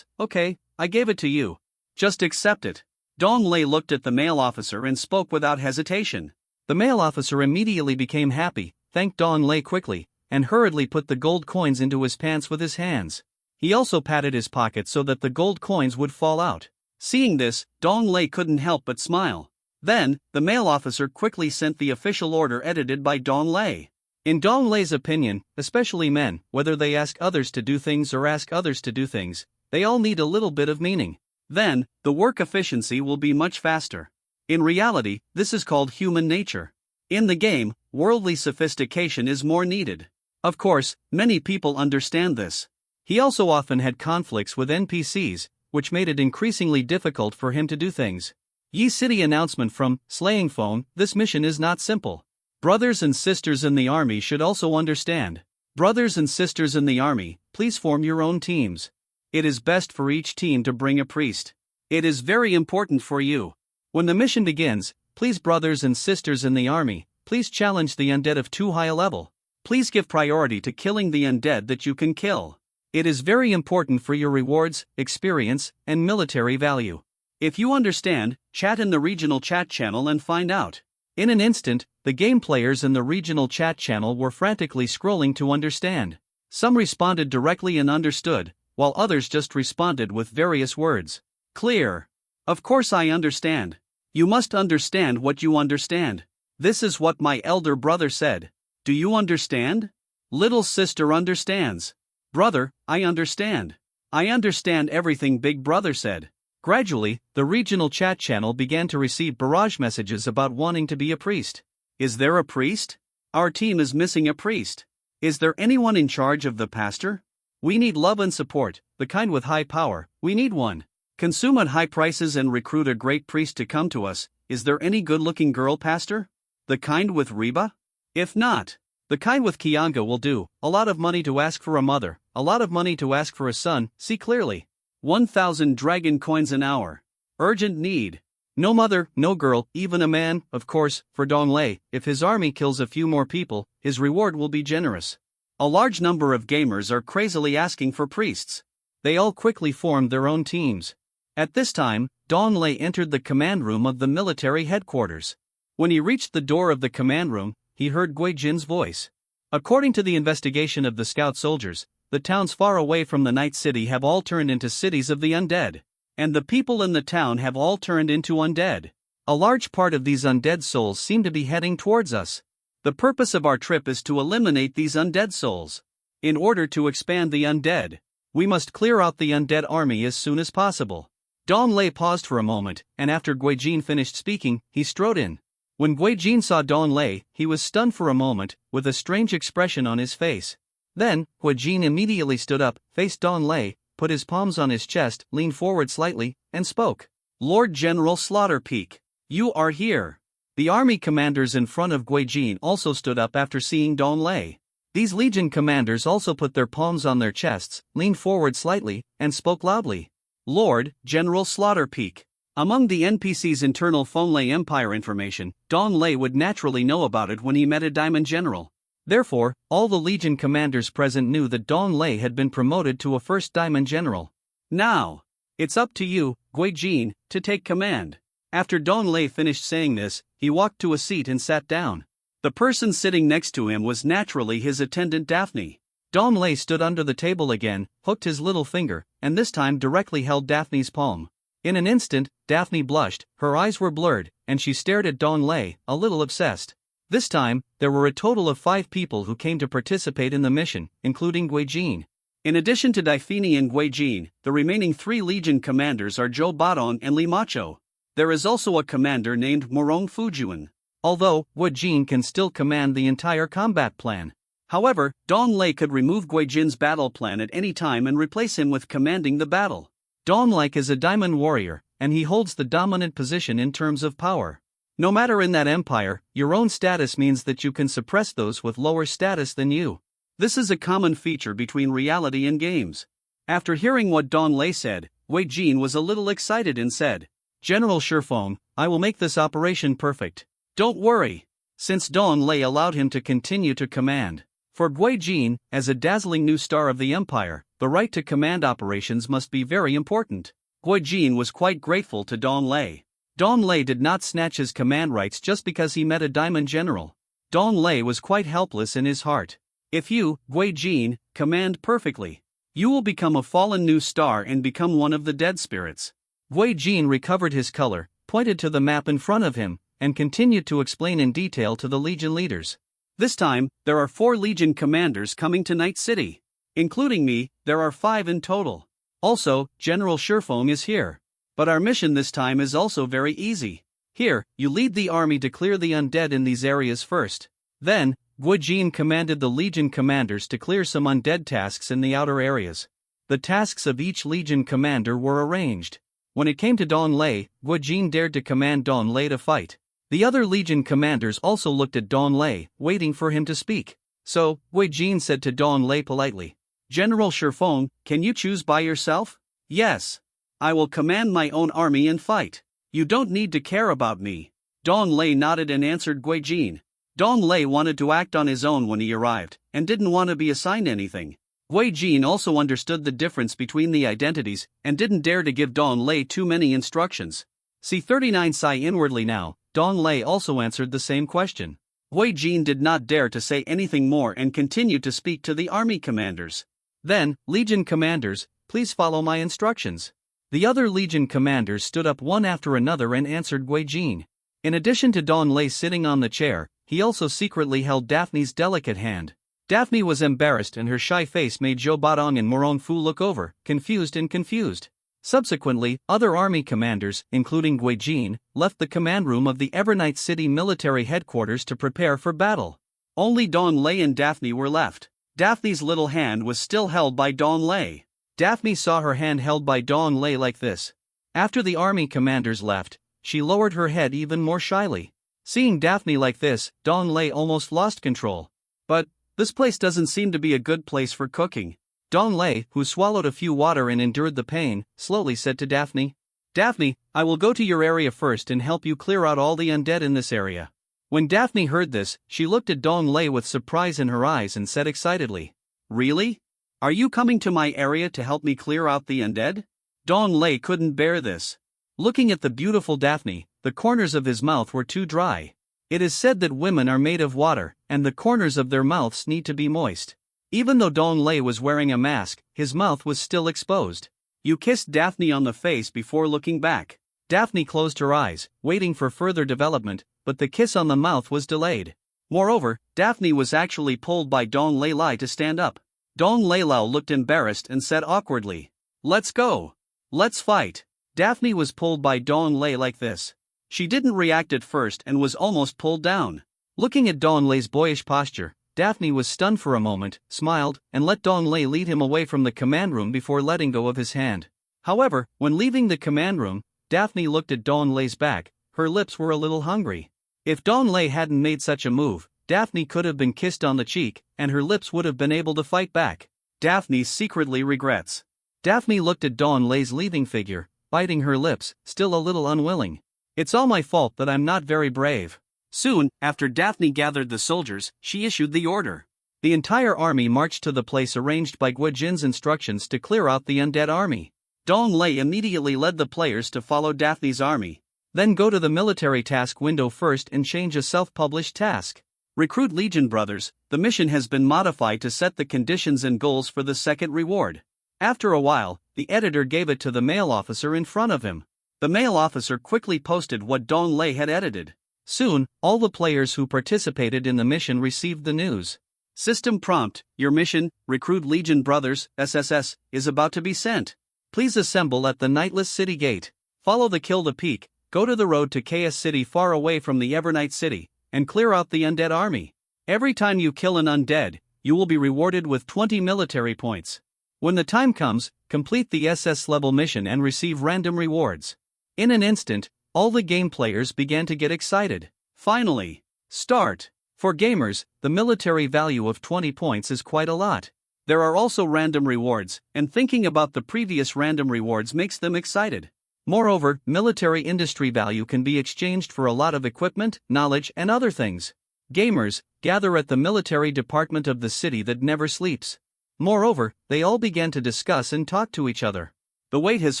okay, I gave it to you. Just accept it. Dong Lei looked at the male officer and spoke without hesitation. The male officer immediately became happy, thanked Dong Lei quickly, and hurriedly put the gold coins into his pants with his hands. He also patted his pocket so that the gold coins would fall out. Seeing this, Dong Lei couldn't help but smile. Then, the male officer quickly sent the official order edited by Dong Lei. In Dong Lei's opinion, especially men, whether they ask others to do things or ask others to do things, they all need a little bit of meaning. Then, the work efficiency will be much faster. In reality, this is called human nature. In the game, worldly sophistication is more needed. Of course, many people understand this. He also often had conflicts with NPCs, which made it increasingly difficult for him to do things. Yi City announcement from Slaying Phone. This mission is not simple. Brothers and sisters in the army should also understand. Brothers and sisters in the army, please form your own teams. It is best for each team to bring a priest. It is very important for you. When the mission begins, please brothers and sisters in the army, please challenge the undead of too high a level. Please give priority to killing the undead that you can kill. It is very important for your rewards, experience, and military value. If you understand, chat in the regional chat channel and find out. In an instant, the game players in the regional chat channel were frantically scrolling to understand. Some responded directly and understood, while others just responded with various words. Clear. Of course I understand. You must understand what you understand. This is what my elder brother said. Do you understand? Little sister understands. Brother, I understand. I understand everything Big Brother said. Gradually, the regional chat channel began to receive barrage messages about wanting to be a priest. Is there a priest? Our team is missing a priest. Is there anyone in charge of the pastor? We need love and support, the kind with high power, we need one. Consume at high prices and recruit a great priest to come to us. Is there any good-looking girl pastor? The kind with Reba? If not, the kind with Kianga will do. A lot of money to ask for a mother, a lot of money to ask for a son, see clearly. 1,000 dragon coins an hour. Urgent need. No mother, no girl, even a man. Of course, for Dong Lei, if his army kills a few more people, his reward will be generous. A large number of gamers are crazily asking for priests. They all quickly formed their own teams. At this time, Dong Lei entered the command room of the military headquarters. When he reached the door of the command room, he heard Gui Jin's voice. According to the investigation of the scout soldiers, the towns far away from the Night City have all turned into cities of the undead. And the people in the town have all turned into undead. A large part of these undead souls seem to be heading towards us. The purpose of our trip is to eliminate these undead souls. In order to expand the undead, we must clear out the undead army as soon as possible. Dong Lei paused for a moment, and after Gui Jin finished speaking, he strode in. When Gui Jin saw Dong Lei, he was stunned for a moment, with a strange expression on his face. Then, Gui Jin immediately stood up, faced Dong Lei, put his palms on his chest, leaned forward slightly, and spoke. Lord General Slaughterpeak, you are here. The army commanders in front of Gui Jin also stood up after seeing Dong Lei. These legion commanders also put their palms on their chests, leaned forward slightly, and spoke loudly. Lord General Slaughterpeak. Among the NPC's internal Fonlei Empire information, Dong Lei would naturally know about it when he met a Diamond General. Therefore, all the Legion commanders present knew that Dong Lei had been promoted to a first Diamond General. Now, it's up to you, Gui Jin, to take command. After Dong Lei finished saying this, he walked to a seat and sat down. The person sitting next to him was naturally his attendant Daphne. Dong Lei stood under the table again, hooked his little finger, and this time directly held Daphne's palm. In an instant, Daphne blushed, her eyes were blurred, and she stared at Dong Lei, a little obsessed. This time, there were a total of 5 people who came to participate in the mission, including Gui Jin. In addition to Daifini and Gui Jin, the remaining 3 Legion commanders are Zhou Badong and Li Macho. There is also a commander named Morong Fujuan. Although, Gui Jin can still command the entire combat plan. However, Dong Lei could remove Gui Jin's battle plan at any time and replace him with commanding the battle. Dong Lei is a diamond warrior, and he holds the dominant position in terms of power. No matter in that empire, your own status means that you can suppress those with lower status than you. This is a common feature between reality and games. After hearing what Dong Lei said, Gui Jin was a little excited and said, "General Shifeng, I will make this operation perfect. Don't worry." Since Dong Lei allowed him to continue to command. For Gui Jin, as a dazzling new star of the empire, the right to command operations must be very important. Gui Jin was quite grateful to Dong Lei. Dong Lei did not snatch his command rights just because he met a diamond general. Dong Lei was quite helpless in his heart. If you, Gui Jin, command perfectly, you will become a fallen new star and become one of the dead spirits. Gui Jin recovered his color, pointed to the map in front of him, and continued to explain in detail to the Legion leaders. This time, there are 4 Legion commanders coming to Night City. Including me, there are 5 in total. Also, General Shifeng is here. But our mission this time is also very easy. Here, you lead the army to clear the undead in these areas first. Then, Gui Jin commanded the Legion commanders to clear some undead tasks in the outer areas. The tasks of each Legion commander were arranged. When it came to Dong Lei, Gui Jin dared to command Dong Lei to fight. The other Legion commanders also looked at Dong Lei, waiting for him to speak. So, Gui Jin said to Dong Lei politely, "General Shifeng, can you choose by yourself?" "Yes. I will command my own army and fight. You don't need to care about me." Dong Lei nodded and answered Gui Jin. Dong Lei wanted to act on his own when he arrived, and didn't want to be assigned anything. Gui Jin also understood the difference between the identities, and didn't dare to give Dong Lei too many instructions. See 39 sigh inwardly now. Dong Lei also answered the same question. Gui Jin did not dare to say anything more and continued to speak to the army commanders. Then, Legion commanders, please follow my instructions. The other Legion commanders stood up one after another and answered Gui Jin. In addition to Dong Lei sitting on the chair, he also secretly held Daphne's delicate hand. Daphne was embarrassed and her shy face made Zhou Badong and Morong Fu look over, confused. Subsequently, other army commanders, including Gui Jin, left the command room of the Evernight City military headquarters to prepare for battle. Only Dong Lei and Daphne were left. Daphne's little hand was still held by Dong Lei. Daphne saw her hand held by Dong Lei like this. After the army commanders left, she lowered her head even more shyly. Seeing Daphne like this, Dong Lei almost lost control. But, this place doesn't seem to be a good place for cooking. Dong Lei, who swallowed a few water and endured the pain, slowly said to Daphne, "Daphne, I will go to your area first and help you clear out all the undead in this area." When Daphne heard this, she looked at Dong Lei with surprise in her eyes and said excitedly, "Really? Are you coming to my area to help me clear out the undead?" Dong Lei couldn't bear this. Looking at the beautiful Daphne, the corners of his mouth were too dry. It is said that women are made of water, and the corners of their mouths need to be moist. Even though Dong Lei was wearing a mask, his mouth was still exposed. You kissed Daphne on the face before looking back. Daphne closed her eyes, waiting for further development, but the kiss on the mouth was delayed. Moreover, Daphne was actually pulled by Dong Lei to stand up. Dong Lei looked embarrassed and said awkwardly, "Let's go. Let's fight." Daphne was pulled by Dong Lei like this. She didn't react at first and was almost pulled down. Looking at Dong Lei's boyish posture, Daphne was stunned for a moment, smiled, and let Dong Lei lead him away from the command room before letting go of his hand. However, when leaving the command room, Daphne looked at Dong Lei's back. Her lips were a little hungry. If Dong Lei hadn't made such a move, Daphne could have been kissed on the cheek, and her lips would have been able to fight back. Daphne secretly regrets. Daphne looked at Dong Lei's leaving figure, biting her lips, still a little unwilling. "It's all my fault that I'm not very brave." Soon, after Daphne gathered the soldiers, she issued the order. The entire army marched to the place arranged by Gui Jin's instructions to clear out the undead army. Dong Lei immediately led the players to follow Daphne's army. Then go to the military task window first and change a self-published task. Recruit Legion brothers. The mission has been modified to set the conditions and goals for the second reward. After a while, the editor gave it to the male officer in front of him. The male officer quickly posted what Dong Lei had edited. Soon, all the players who participated in the mission received the news. System prompt: your mission, Recruit Legion Brothers, SSS, is about to be sent. Please assemble at the Nightless City Gate. Follow the Kill the Peak, go to the road to Chaos City far away from the Evernight City, and clear out the undead army. Every time you kill an undead, you will be rewarded with 20 military points. When the time comes, complete the SS level mission and receive random rewards. In an instant, all the game players began to get excited. Finally, start. For gamers, the military value of 20 points is quite a lot. There are also random rewards, and thinking about the previous random rewards makes them excited. Moreover, military industry value can be exchanged for a lot of equipment, knowledge, and other things. Gamers, gather at the military department of the city that never sleeps. Moreover, they all began to discuss and talk to each other. The wait has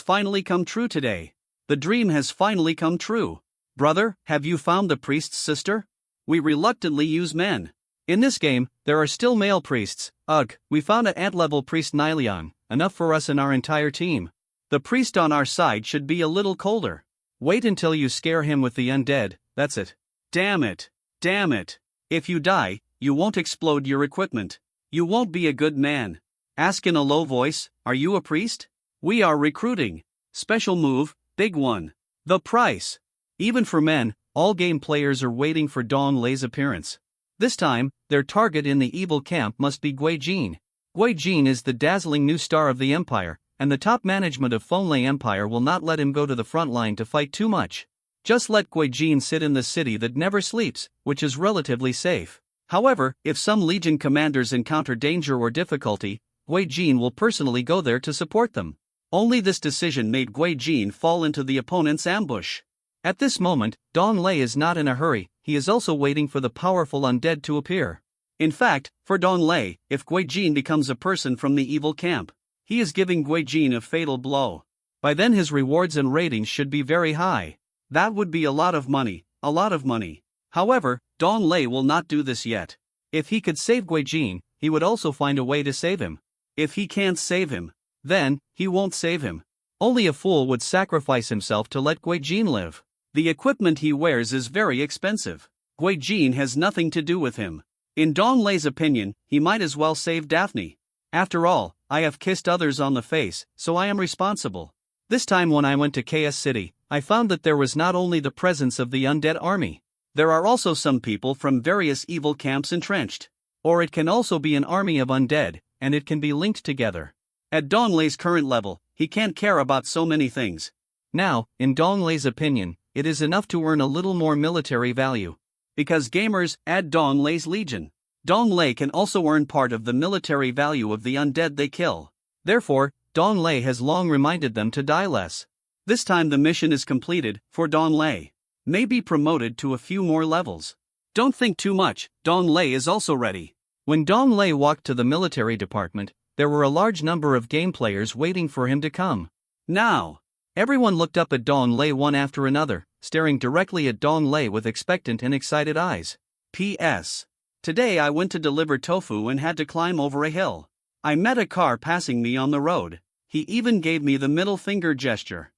finally come true today. The dream has finally come true. Brother, have you found the priest's sister? We reluctantly use men. In this game, there are still male priests. Ugh, we found an ant-level priest Nylion, enough for us and our entire team. The priest on our side should be a little colder. Wait until you scare him with the undead, that's it. Damn it. Damn it. If you die, you won't explode your equipment. You won't be a good man. Ask in a low voice, are you a priest? We are recruiting. Special move, big one. The price. Even for men, all game players are waiting for Dong Lei's appearance. This time, their target in the evil camp must be Gui Jin. Gui Jin is the dazzling new star of the Empire, and the top management of Fonlei Empire will not let him go to the front line to fight too much. Just let Gui Jin sit in the city that never sleeps, which is relatively safe. However, if some Legion commanders encounter danger or difficulty, Gui Jin will personally go there to support them. Only this decision made Gui Jin fall into the opponent's ambush. At this moment, Dong Lei is not in a hurry, he is also waiting for the powerful undead to appear. In fact, for Dong Lei, if Gui Jin becomes a person from the evil camp, he is giving Gui Jin a fatal blow. By then his rewards and ratings should be very high. That would be a lot of money, a lot of money. However, Dong Lei will not do this yet. If he could save Gui Jin, he would also find a way to save him. If he can't save him, then he won't save him. Only a fool would sacrifice himself to let Gui Jin live. The equipment he wears is very expensive. Gui Jin has nothing to do with him. In Dong Lei's opinion, he might as well save Daphne. After all, I have kissed others on the face, so I am responsible. This time when I went to Chaos City, I found that there was not only the presence of the undead army. There are also some people from various evil camps entrenched. Or it can also be an army of undead, and it can be linked together. At Dong Lei's current level, he can't care about so many things. Now, in Dong Lei's opinion, it is enough to earn a little more military value. Because gamers add Dong Lei's Legion. Dong Lei can also earn part of the military value of the undead they kill. Therefore, Dong Lei has long reminded them to die less. This time the mission is completed, for Dong Lei may be promoted to a few more levels. Don't think too much, Dong Lei is also ready. When Dong Lei walked to the military department, there were a large number of game players waiting for him to come. Now, everyone looked up at Dong Lei one after another, staring directly at Dong Lei with expectant and excited eyes. P.S. Today I went to deliver tofu and had to climb over a hill. I met a car passing me on the road. He even gave me the middle finger gesture.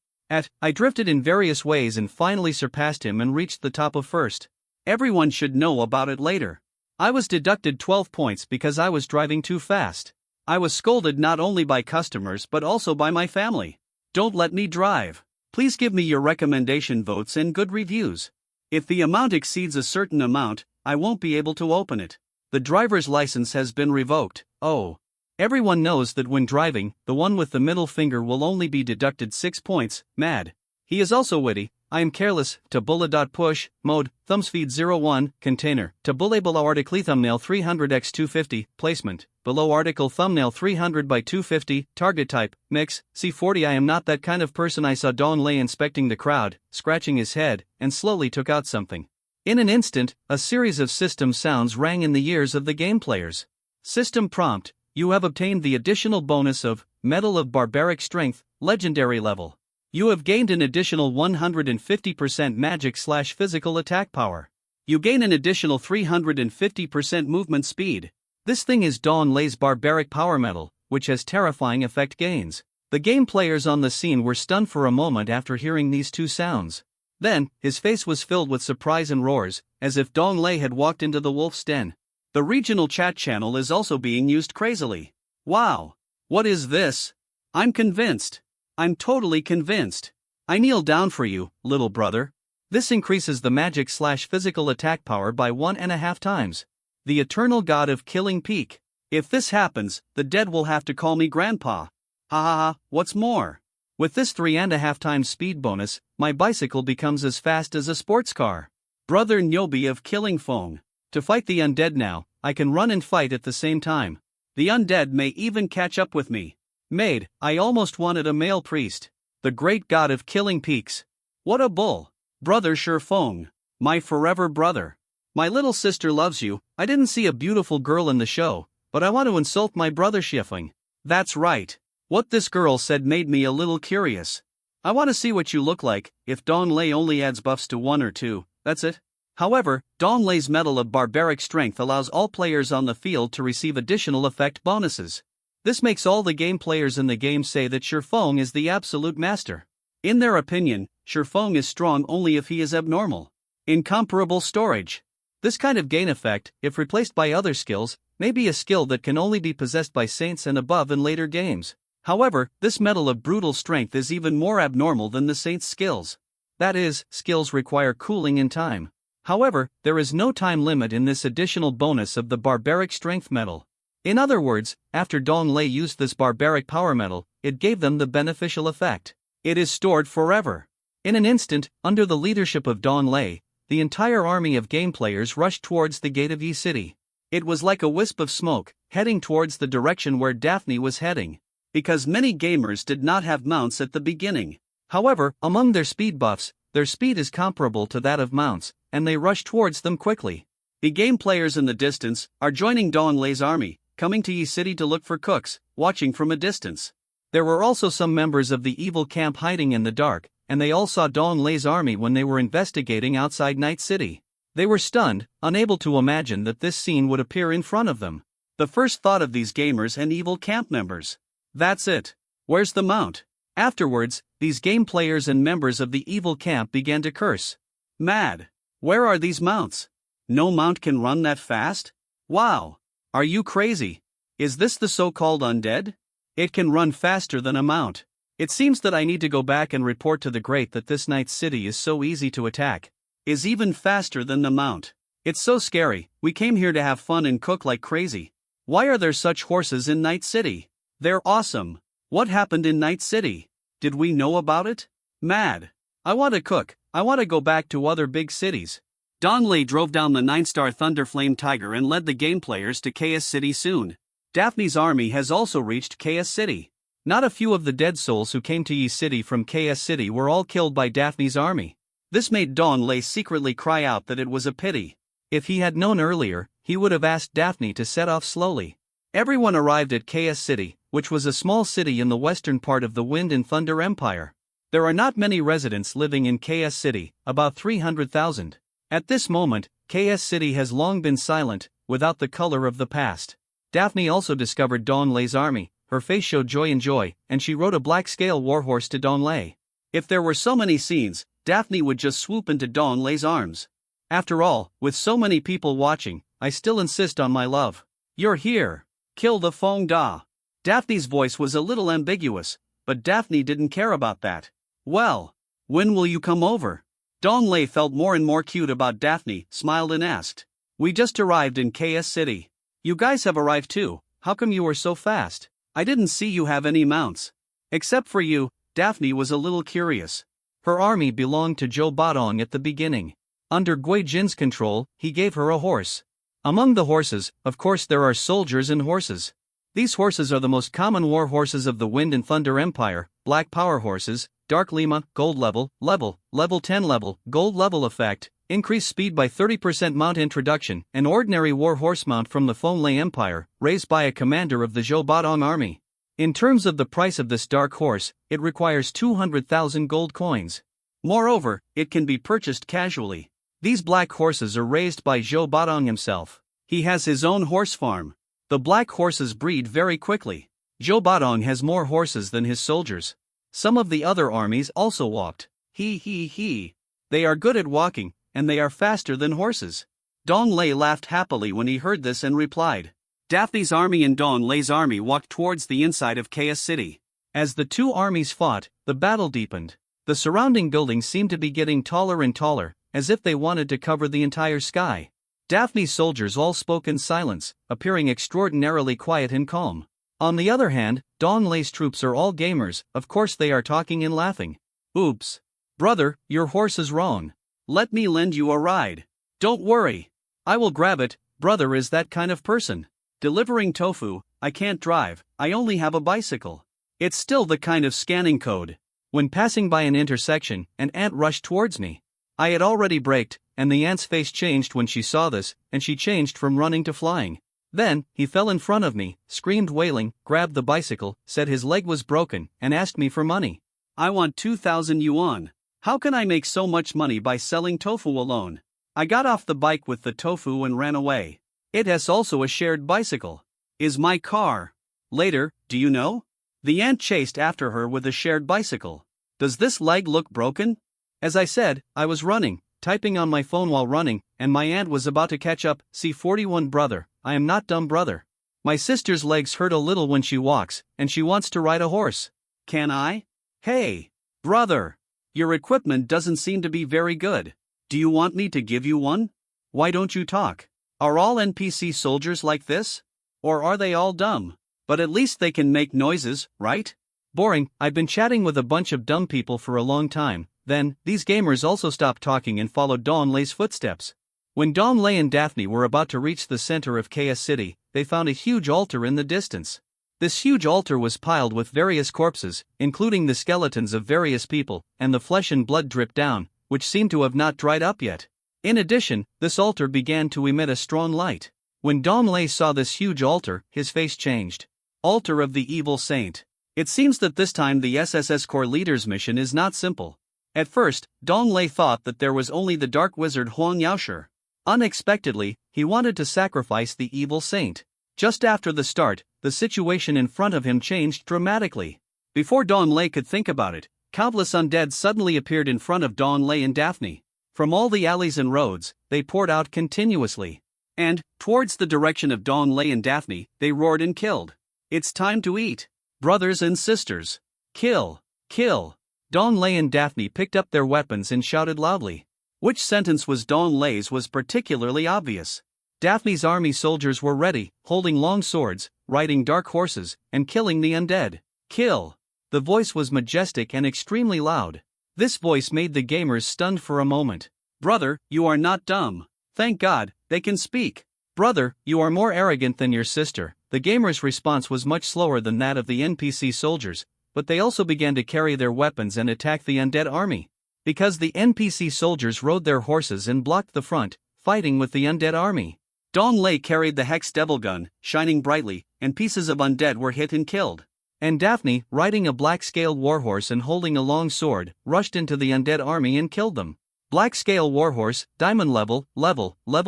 I drifted in various ways and finally surpassed him and reached the top of first. Everyone should know about it later. I was deducted 12 points because I was driving too fast. I was scolded not only by customers but also by my family. Don't let me drive. Please give me your recommendation votes and good reviews. If the amount exceeds a certain amount, I won't be able to open it. The driver's license has been revoked. Oh. Everyone knows that when driving, the one with the middle finger will only be deducted 6 points, mad. He is also witty. I am careless, tabula.push, mode, thumbspeed 01, container, tabula below article thumbnail 300x250, placement, below article thumbnail 300 by 250, target type, mix, C40. I am not that kind of person. I saw Dong Lei inspecting the crowd, scratching his head, and slowly took out something. In an instant, a series of system sounds rang in the ears of the game players. System prompt: you have obtained the additional bonus of Medal of Barbaric Strength, Legendary level. You have gained an additional 150% magic/physical attack power. You gain an additional 350% movement speed. This thing is Dong Lei's Barbaric Power Medal, which has terrifying effect gains. The game players on the scene were stunned for a moment after hearing these two sounds. Then, his face was filled with surprise and roars, as if Dong Lei had walked into the wolf's den. The regional chat channel is also being used crazily. Wow! What is this? I'm convinced. I'm totally convinced. I kneel down for you, little brother. This increases the magic/physical attack power by 1.5 times. The eternal god of killing peak. If this happens, the dead will have to call me grandpa. Ha ha ha, what's more? With this 3.5 times speed bonus, my bicycle becomes as fast as a sports car. Brother Nyobi of Killing Fong. To fight the undead now, I can run and fight at the same time. The undead may even catch up with me. Maid, I almost wanted a male priest. The great god of killing peaks. What a bull. Brother Shifeng. My forever brother. My little sister loves you. I didn't see a beautiful girl in the show, but I want to insult my brother Shifeng. That's right. What this girl said made me a little curious. I want to see what you look like. If Dong Lei only adds buffs to 1 or 2, that's it. However, Dong Lei's Medal of Barbaric Strength allows all players on the field to receive additional effect bonuses. This makes all the game players in the game say that Shifeng is the absolute master. In their opinion, Shifeng is strong only if he is abnormal. Incomparable storage. This kind of gain effect, if replaced by other skills, may be a skill that can only be possessed by saints and above in later games. However, this Medal of Brutal Strength is even more abnormal than the saints' skills. That is, skills require cooling in time. However, there is no time limit in this additional bonus of the Barbaric Strength Medal. In other words, after Dong Lei used this Barbaric Power Medal, it gave them the beneficial effect. It is stored forever. In an instant, under the leadership of Dong Lei, the entire army of game players rushed towards the gate of Yi City. It was like a wisp of smoke, heading towards the direction where Daphne was heading. Because many gamers did not have mounts at the beginning. However, among their speed buffs, their speed is comparable to that of mounts, and they rush towards them quickly. The game players in the distance are joining Dong Lei's army, coming to Yi City to look for cooks, watching from a distance. There were also some members of the evil camp hiding in the dark, and they all saw Dong Lei's army when they were investigating outside Night City. They were stunned, unable to imagine that this scene would appear in front of them. The first thought of these gamers and evil camp members. That's it. Where's the mount? Afterwards, these game players and members of the evil camp began to curse. Mad. Where are these mounts? No mount can run that fast? Wow. Are you crazy? Is this the so-called undead? It can run faster than a mount. It seems that I need to go back and report to the great that this Night City is so easy to attack. Is even faster than the mount. It's so scary. We came here to have fun and cook like crazy. Why are there such horses in Night City? They're awesome. What happened in Night City? Did we know about it? Mad. I want to cook. I want to go back to other big cities. Dong Lei drove down the 9-star Thunderflame Tiger and led the game players to Chaos City soon. Daphne's army has also reached Chaos City. Not a few of the dead souls who came to Yi City from Chaos City were all killed by Daphne's army. This made Dong Lei secretly cry out that it was a pity. If he had known earlier, he would have asked Daphne to set off slowly. Everyone arrived at Chaos City, which was a small city in the western part of the Wind and Thunder Empire. There are not many residents living in Chaos City, about 300,000. At this moment, Chaos City has long been silent, without the color of the past. Daphne also discovered Dong Lei's army. Her face showed joy, and she rode a black scale warhorse to Dong Lei. If there were so many scenes, Daphne would just swoop into Dong Lei's arms. After all, with so many people watching, I still insist on my love. You're here. Kill the Fong Da. Daphne's voice was a little ambiguous, but Daphne didn't care about that. Well, when will you come over? Dong Lei felt more and more cute about Daphne, smiled and asked. We just arrived in Chaos City. You guys have arrived too. How come you were so fast? I didn't see you have any mounts. Except for you, Daphne was a little curious. Her army belonged to Zhou Badong at the beginning. Under Gui Jin's control, he gave her a horse. Among the horses, of course there are soldiers and horses. These horses are the most common war horses of the Wind and Thunder Empire, black power horses, Dark Lima, gold level 10 level, gold level effect, increased speed by 30% mount introduction, an ordinary war horse mount from the Fonglei Empire, raised by a commander of the Zhou Badong army. In terms of the price of this dark horse, it requires 200,000 gold coins. Moreover, it can be purchased casually. These black horses are raised by Zhou Badong himself. He has his own horse farm. The black horses breed very quickly. Zhou Badong has more horses than his soldiers. Some of the other armies also walked. He. They are good at walking, and they are faster than horses. Dong Lei laughed happily when he heard this and replied. Daphne's army and Dong Lei's army walked towards the inside of Chaos City. As the two armies fought, the battle deepened. The surrounding buildings seemed to be getting taller and taller, as if they wanted to cover the entire sky. Daphne's soldiers all spoke in silence, appearing extraordinarily quiet and calm. On the other hand, Dong Lei's troops are all gamers, of course they are talking and laughing. Oops. Brother, your horse is wrong. Let me lend you a ride. Don't worry. I will grab it, brother is that kind of person. Delivering tofu, I can't drive, I only have a bicycle. It's still the kind of scanning code. When passing by an intersection, an ant rushed towards me. I had already braked, and the ant's face changed when she saw this, and she changed from running to flying. Then, he fell in front of me, screamed wailing, grabbed the bicycle, said his leg was broken, and asked me for money. I want 2,000 yuan. How can I make so much money by selling tofu alone? I got off the bike with the tofu and ran away. It has also a shared bicycle. Is my car. Later, do you know? The ant chased after her with a shared bicycle. Does this leg look broken? As I said, I was running, typing on my phone while running, and my aunt was about to catch up. C41 brother, I am not dumb brother. My sister's legs hurt a little when she walks, and she wants to ride a horse. Can I? Hey, brother. Your equipment doesn't seem to be very good. Do you want me to give you one? Why don't you talk? Are all NPC soldiers like this? Or are they all dumb? But at least they can make noises, right? Boring, I've been chatting with a bunch of dumb people for a long time. Then, these gamers also stopped talking and followed Dong Lei's footsteps. When Dong Lei and Daphne were about to reach the center of Chaos City, they found a huge altar in the distance. This huge altar was piled with various corpses, including the skeletons of various people, and the flesh and blood dripped down, which seemed to have not dried up yet. In addition, this altar began to emit a strong light. When Dong Lei saw this huge altar, his face changed. Altar of the Evil Saint. It seems that this time the SSS Core leader's mission is not simple. At first, Dong Lei thought that there was only the dark wizard Huang Yaoshi. Unexpectedly, he wanted to sacrifice the Evil Saint. Just after the start, the situation in front of him changed dramatically. Before Dong Lei could think about it, countless undead suddenly appeared in front of Dong Lei and Daphne. From all the alleys and roads, they poured out continuously. And, towards the direction of Dong Lei and Daphne, they roared and killed. It's time to eat. Brothers and sisters. Kill. Kill. Dong Lei and Daphne picked up their weapons and shouted loudly. Which sentence was Dong Lei's was particularly obvious. Daphne's army soldiers were ready, holding long swords, riding dark horses, and killing the undead. Kill. The voice was majestic and extremely loud. This voice made the gamers stunned for a moment. Brother, you are not dumb. Thank God, they can speak. Brother, you are more arrogant than your sister. The gamers' response was much slower than that of the NPC soldiers, but they also began to carry their weapons and attack the undead army. Because the NPC soldiers rode their horses and blocked the front, fighting with the undead army. Dong Lei carried the Hex Devil gun, shining brightly, and pieces of undead were hit and killed. And Daphne, riding a black-scaled warhorse and holding a long sword, rushed into the undead army and killed them. Black-scale warhorse, diamond level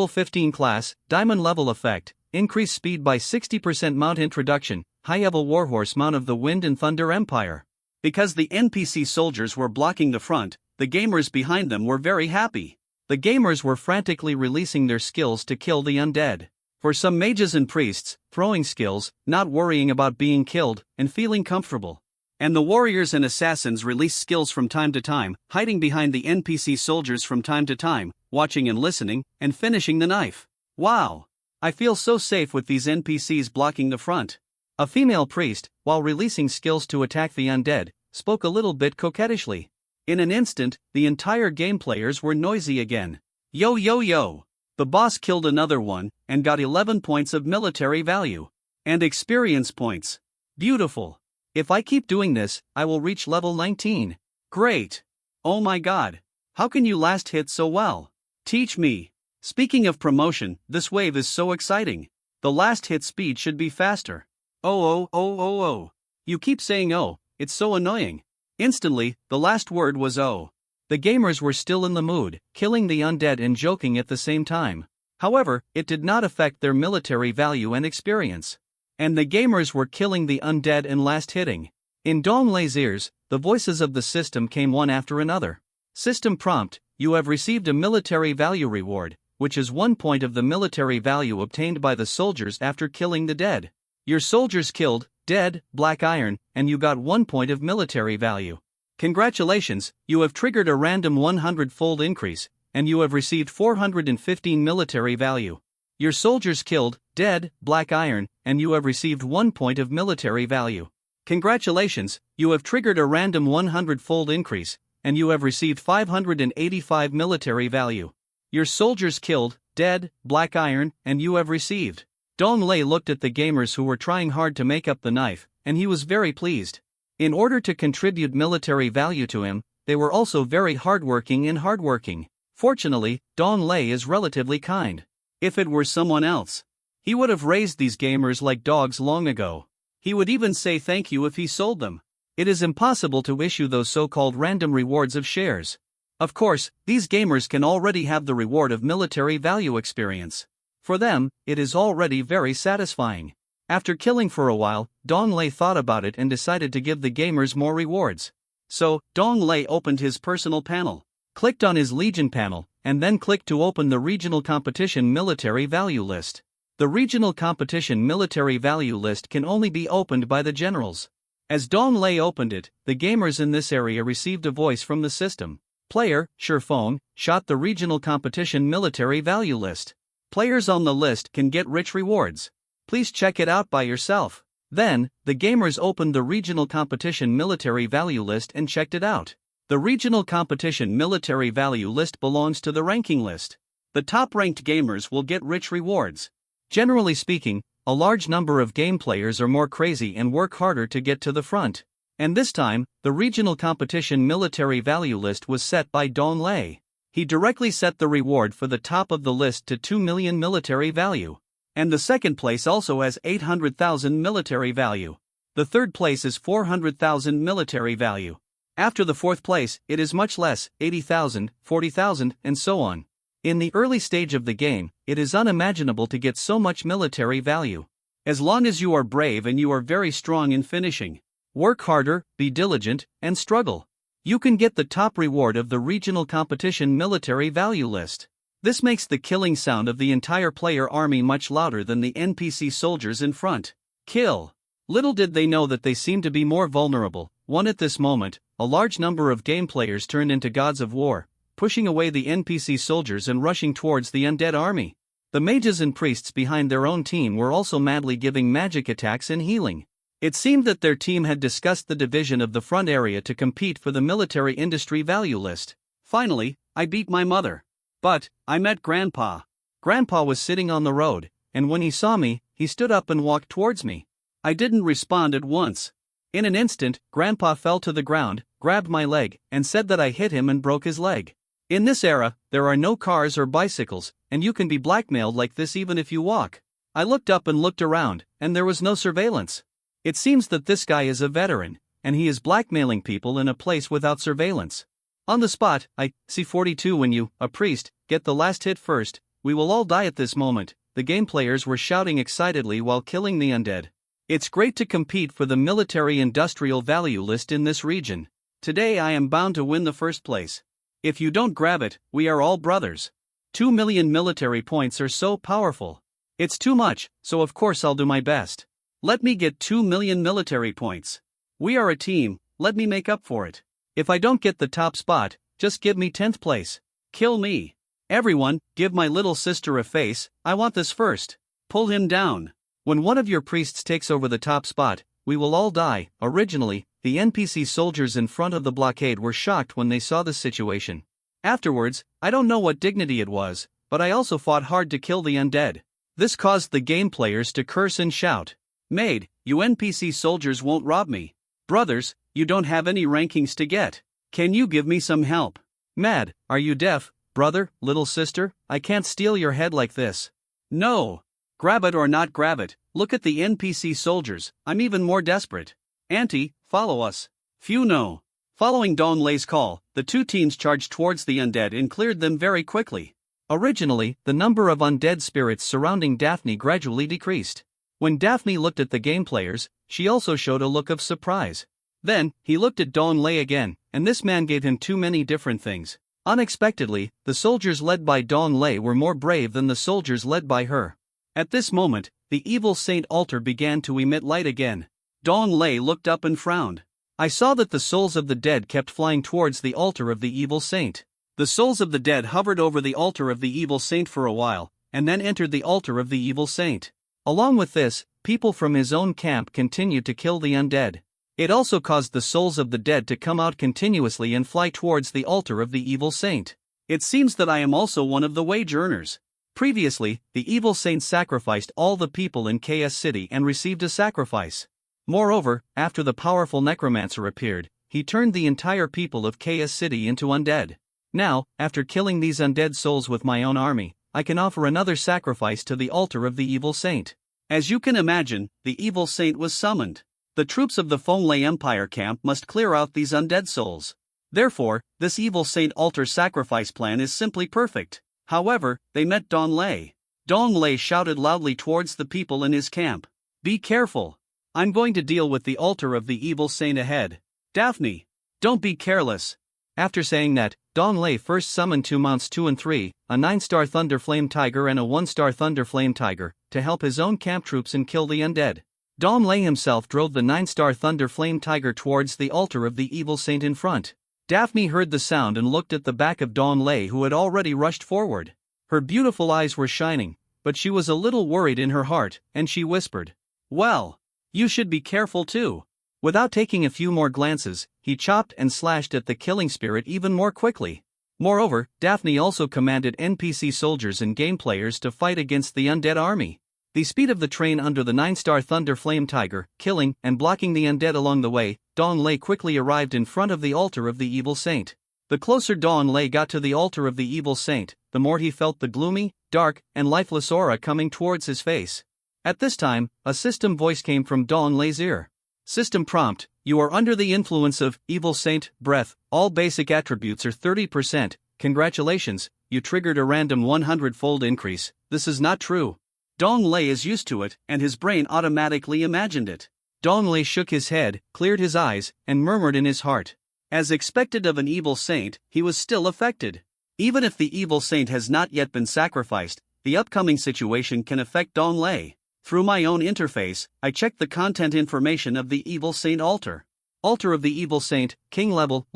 15 class, diamond level effect, increased speed by 60% mount introduction, high-level warhorse mount of the Wind and Thunder Empire. Because the NPC soldiers were blocking the front, the gamers behind them were very happy. The gamers were frantically releasing their skills to kill the undead. For some mages and priests, throwing skills, not worrying about being killed, and feeling comfortable. And the warriors and assassins released skills from time to time, hiding behind the NPC soldiers from time to time, watching and listening, and finishing the knife. Wow! I feel so safe with these NPCs blocking the front. A female priest, while releasing skills to attack the undead, spoke a little bit coquettishly. In an instant, the entire game players were noisy again. Yo yo yo! The boss killed another one, and got 11 points of military value. And experience points. Beautiful. If I keep doing this, I will reach level 19. Great. Oh my god. How can you last hit so well? Teach me. Speaking of promotion, this wave is so exciting. The last hit speed should be faster. Oh. You keep saying oh, it's so annoying. Instantly, the last word was oh. The gamers were still in the mood, killing the undead and joking at the same time. However, it did not affect their military value and experience. And the gamers were killing the undead and last hitting. In Dong Lei's ears, the voices of the system came one after another. System prompt: you have received a military value reward, which is 1 point of the military value obtained by the soldiers after killing the dead. Your soldiers killed, dead, black iron, and you got 1 point of military value. Congratulations, you have triggered a random 100-fold increase, and you have received 415 military value. Your soldiers killed, dead, black iron, and you have received 1 point of military value. Congratulations, you have triggered a random 100-fold increase, and you have received 585 military value. Your soldiers killed, dead, black iron, and you have received. Dong Lei looked at the gamers who were trying hard to make up the knife, and he was very pleased. In order to contribute military value to him, they were also very hardworking. Fortunately, Dong Lei is relatively kind. If it were someone else, he would have raised these gamers like dogs long ago. He would even say thank you if he sold them. It is impossible to issue those so-called random rewards of shares. Of course, these gamers can already have the reward of military value experience. For them, it is already very satisfying. After killing for a while, Dong Lei thought about it and decided to give the gamers more rewards. So, Dong Lei opened his personal panel, clicked on his Legion panel, and then clicked to open the Regional Competition Military Value List. The Regional Competition Military Value List can only be opened by the generals. As Dong Lei opened it, the gamers in this area received a voice from the system. Player, Shifeng, shot the Regional Competition Military Value List. Players on the list can get rich rewards. Please check it out by yourself. Then, the gamers opened the Regional Competition Military Value List and checked it out. The Regional Competition Military Value List belongs to the ranking list. The top-ranked gamers will get rich rewards. Generally speaking, a large number of game players are more crazy and work harder to get to the front. And this time, the Regional Competition Military Value List was set by Dong Lei. He directly set the reward for the top of the list to 2 million military value. And the second place also has 800,000 military value. The third place is 400,000 military value. After the fourth place, it is much less, 80,000, 40,000, and so on. In the early stage of the game, it is unimaginable to get so much military value. As long as you are brave and you are very strong in finishing. Work harder, be diligent, and struggle. You can get the top reward of the Regional Competition Military Value List. This makes the killing sound of the entire player army much louder than the NPC soldiers in front. Kill. Little did they know that they seemed to be more vulnerable. At this moment, a large number of game players turned into gods of war, pushing away the NPC soldiers and rushing towards the undead army. The mages and priests behind their own team were also madly giving magic attacks and healing. It seemed that their team had discussed the division of the front area to compete for the military industry value list. Finally, I beat my mother. But, I met Grandpa. Grandpa was sitting on the road, and when he saw me, he stood up and walked towards me. I didn't respond at once. In an instant, Grandpa fell to the ground, grabbed my leg, and said that I hit him and broke his leg. In this era, there are no cars or bicycles, and you can be blackmailed like this even if you walk. I looked up and looked around, and there was no surveillance. It seems that this guy is a veteran, and he is blackmailing people in a place without surveillance. On the spot, I see 42 when you, a priest, get the last hit first, we will all die at this moment. The game players were shouting excitedly while killing the undead. It's great to compete for the military industrial value list in this region. Today I am bound to win the first place. If you don't grab it, we are all brothers. 2 million military points are so powerful. It's too much, so of course I'll do my best. Let me get 2 million military points. We are a team, let me make up for it. If I don't get the top spot, just give me 10th place. Kill me. Everyone, give my little sister a face, I want this first. Pull him down. When one of your priests takes over the top spot, we will all die. Originally, the NPC soldiers in front of the blockade were shocked when they saw the situation. Afterwards, I don't know what dignity it was, but I also fought hard to kill the undead. This caused the game players to curse and shout. Maid, you NPC soldiers won't rob me. Brothers, you don't have any rankings to get. Can you give me some help? Mad, are you deaf? Brother, little sister, I can't steal your head like this. No. Grab it or not grab it, look at the NPC soldiers, I'm even more desperate. Auntie, follow us. Few know. Following Dong Lei's call, the two teams charged towards the undead and cleared them very quickly. Originally, the number of undead spirits surrounding Daphne gradually decreased. When Daphne looked at the game players, she also showed a look of surprise. Then, he looked at Dong Lei again, and this man gave him too many different things. Unexpectedly, the soldiers led by Dong Lei were more brave than the soldiers led by her. At this moment, the evil saint altar began to emit light again. Dong Lei looked up and frowned. I saw that the souls of the dead kept flying towards the altar of the evil saint. The souls of the dead hovered over the altar of the evil saint for a while, and then entered the altar of the evil saint. Along with this, people from his own camp continued to kill the undead. It also caused the souls of the dead to come out continuously and fly towards the altar of the evil saint. It seems that I am also one of the wage earners. Previously, the evil saint sacrificed all the people in Chaos City and received a sacrifice. Moreover, after the powerful necromancer appeared, he turned the entire people of Chaos City into undead. Now, after killing these undead souls with my own army, I can offer another sacrifice to the altar of the evil saint. As you can imagine, the evil saint was summoned. The troops of the Fenglai Empire camp must clear out these undead souls. Therefore, this evil saint altar sacrifice plan is simply perfect. However, they met Dong Lei. Dong Lei shouted loudly towards the people in his camp. Be careful. I'm going to deal with the altar of the evil saint ahead. Daphne, don't be careless. After saying that, Dong Lei first summoned 2 mounts 2 and 3, a 9-star Thunder Flame Tiger and a 1-star Thunder Flame Tiger, to help his own camp troops and kill the undead. Dong Lei himself drove the 9-star Thunder Flame Tiger towards the altar of the evil saint in front. Daphne heard the sound and looked at the back of Dong Lei, who had already rushed forward. Her beautiful eyes were shining, but she was a little worried in her heart, and she whispered, "Well, you should be careful too." Without taking a few more glances, he chopped and slashed at the killing spirit even more quickly. Moreover, Daphne also commanded NPC soldiers and game players to fight against the undead army. The speed of the train under the 9-star Thunder Flame Tiger, killing and blocking the undead along the way, Dong Lei quickly arrived in front of the altar of the evil saint. The closer Dong Lei got to the altar of the evil saint, the more he felt the gloomy, dark, and lifeless aura coming towards his face. At this time, a system voice came from Dong Lei's ear. System prompt: you are under the influence of evil saint breath. All basic attributes are 30%. Congratulations, you triggered a random 100-fold increase. This is not true. Dong Lei is used to it, and his brain automatically imagined it. Dong Lei shook his head, cleared his eyes, and murmured in his heart. As expected of an evil saint, he was still affected. Even if the evil saint has not yet been sacrificed, the upcoming situation can affect Dong Lei. Through my own interface, I checked the content information of the evil saint altar. Altar of the evil saint, king level,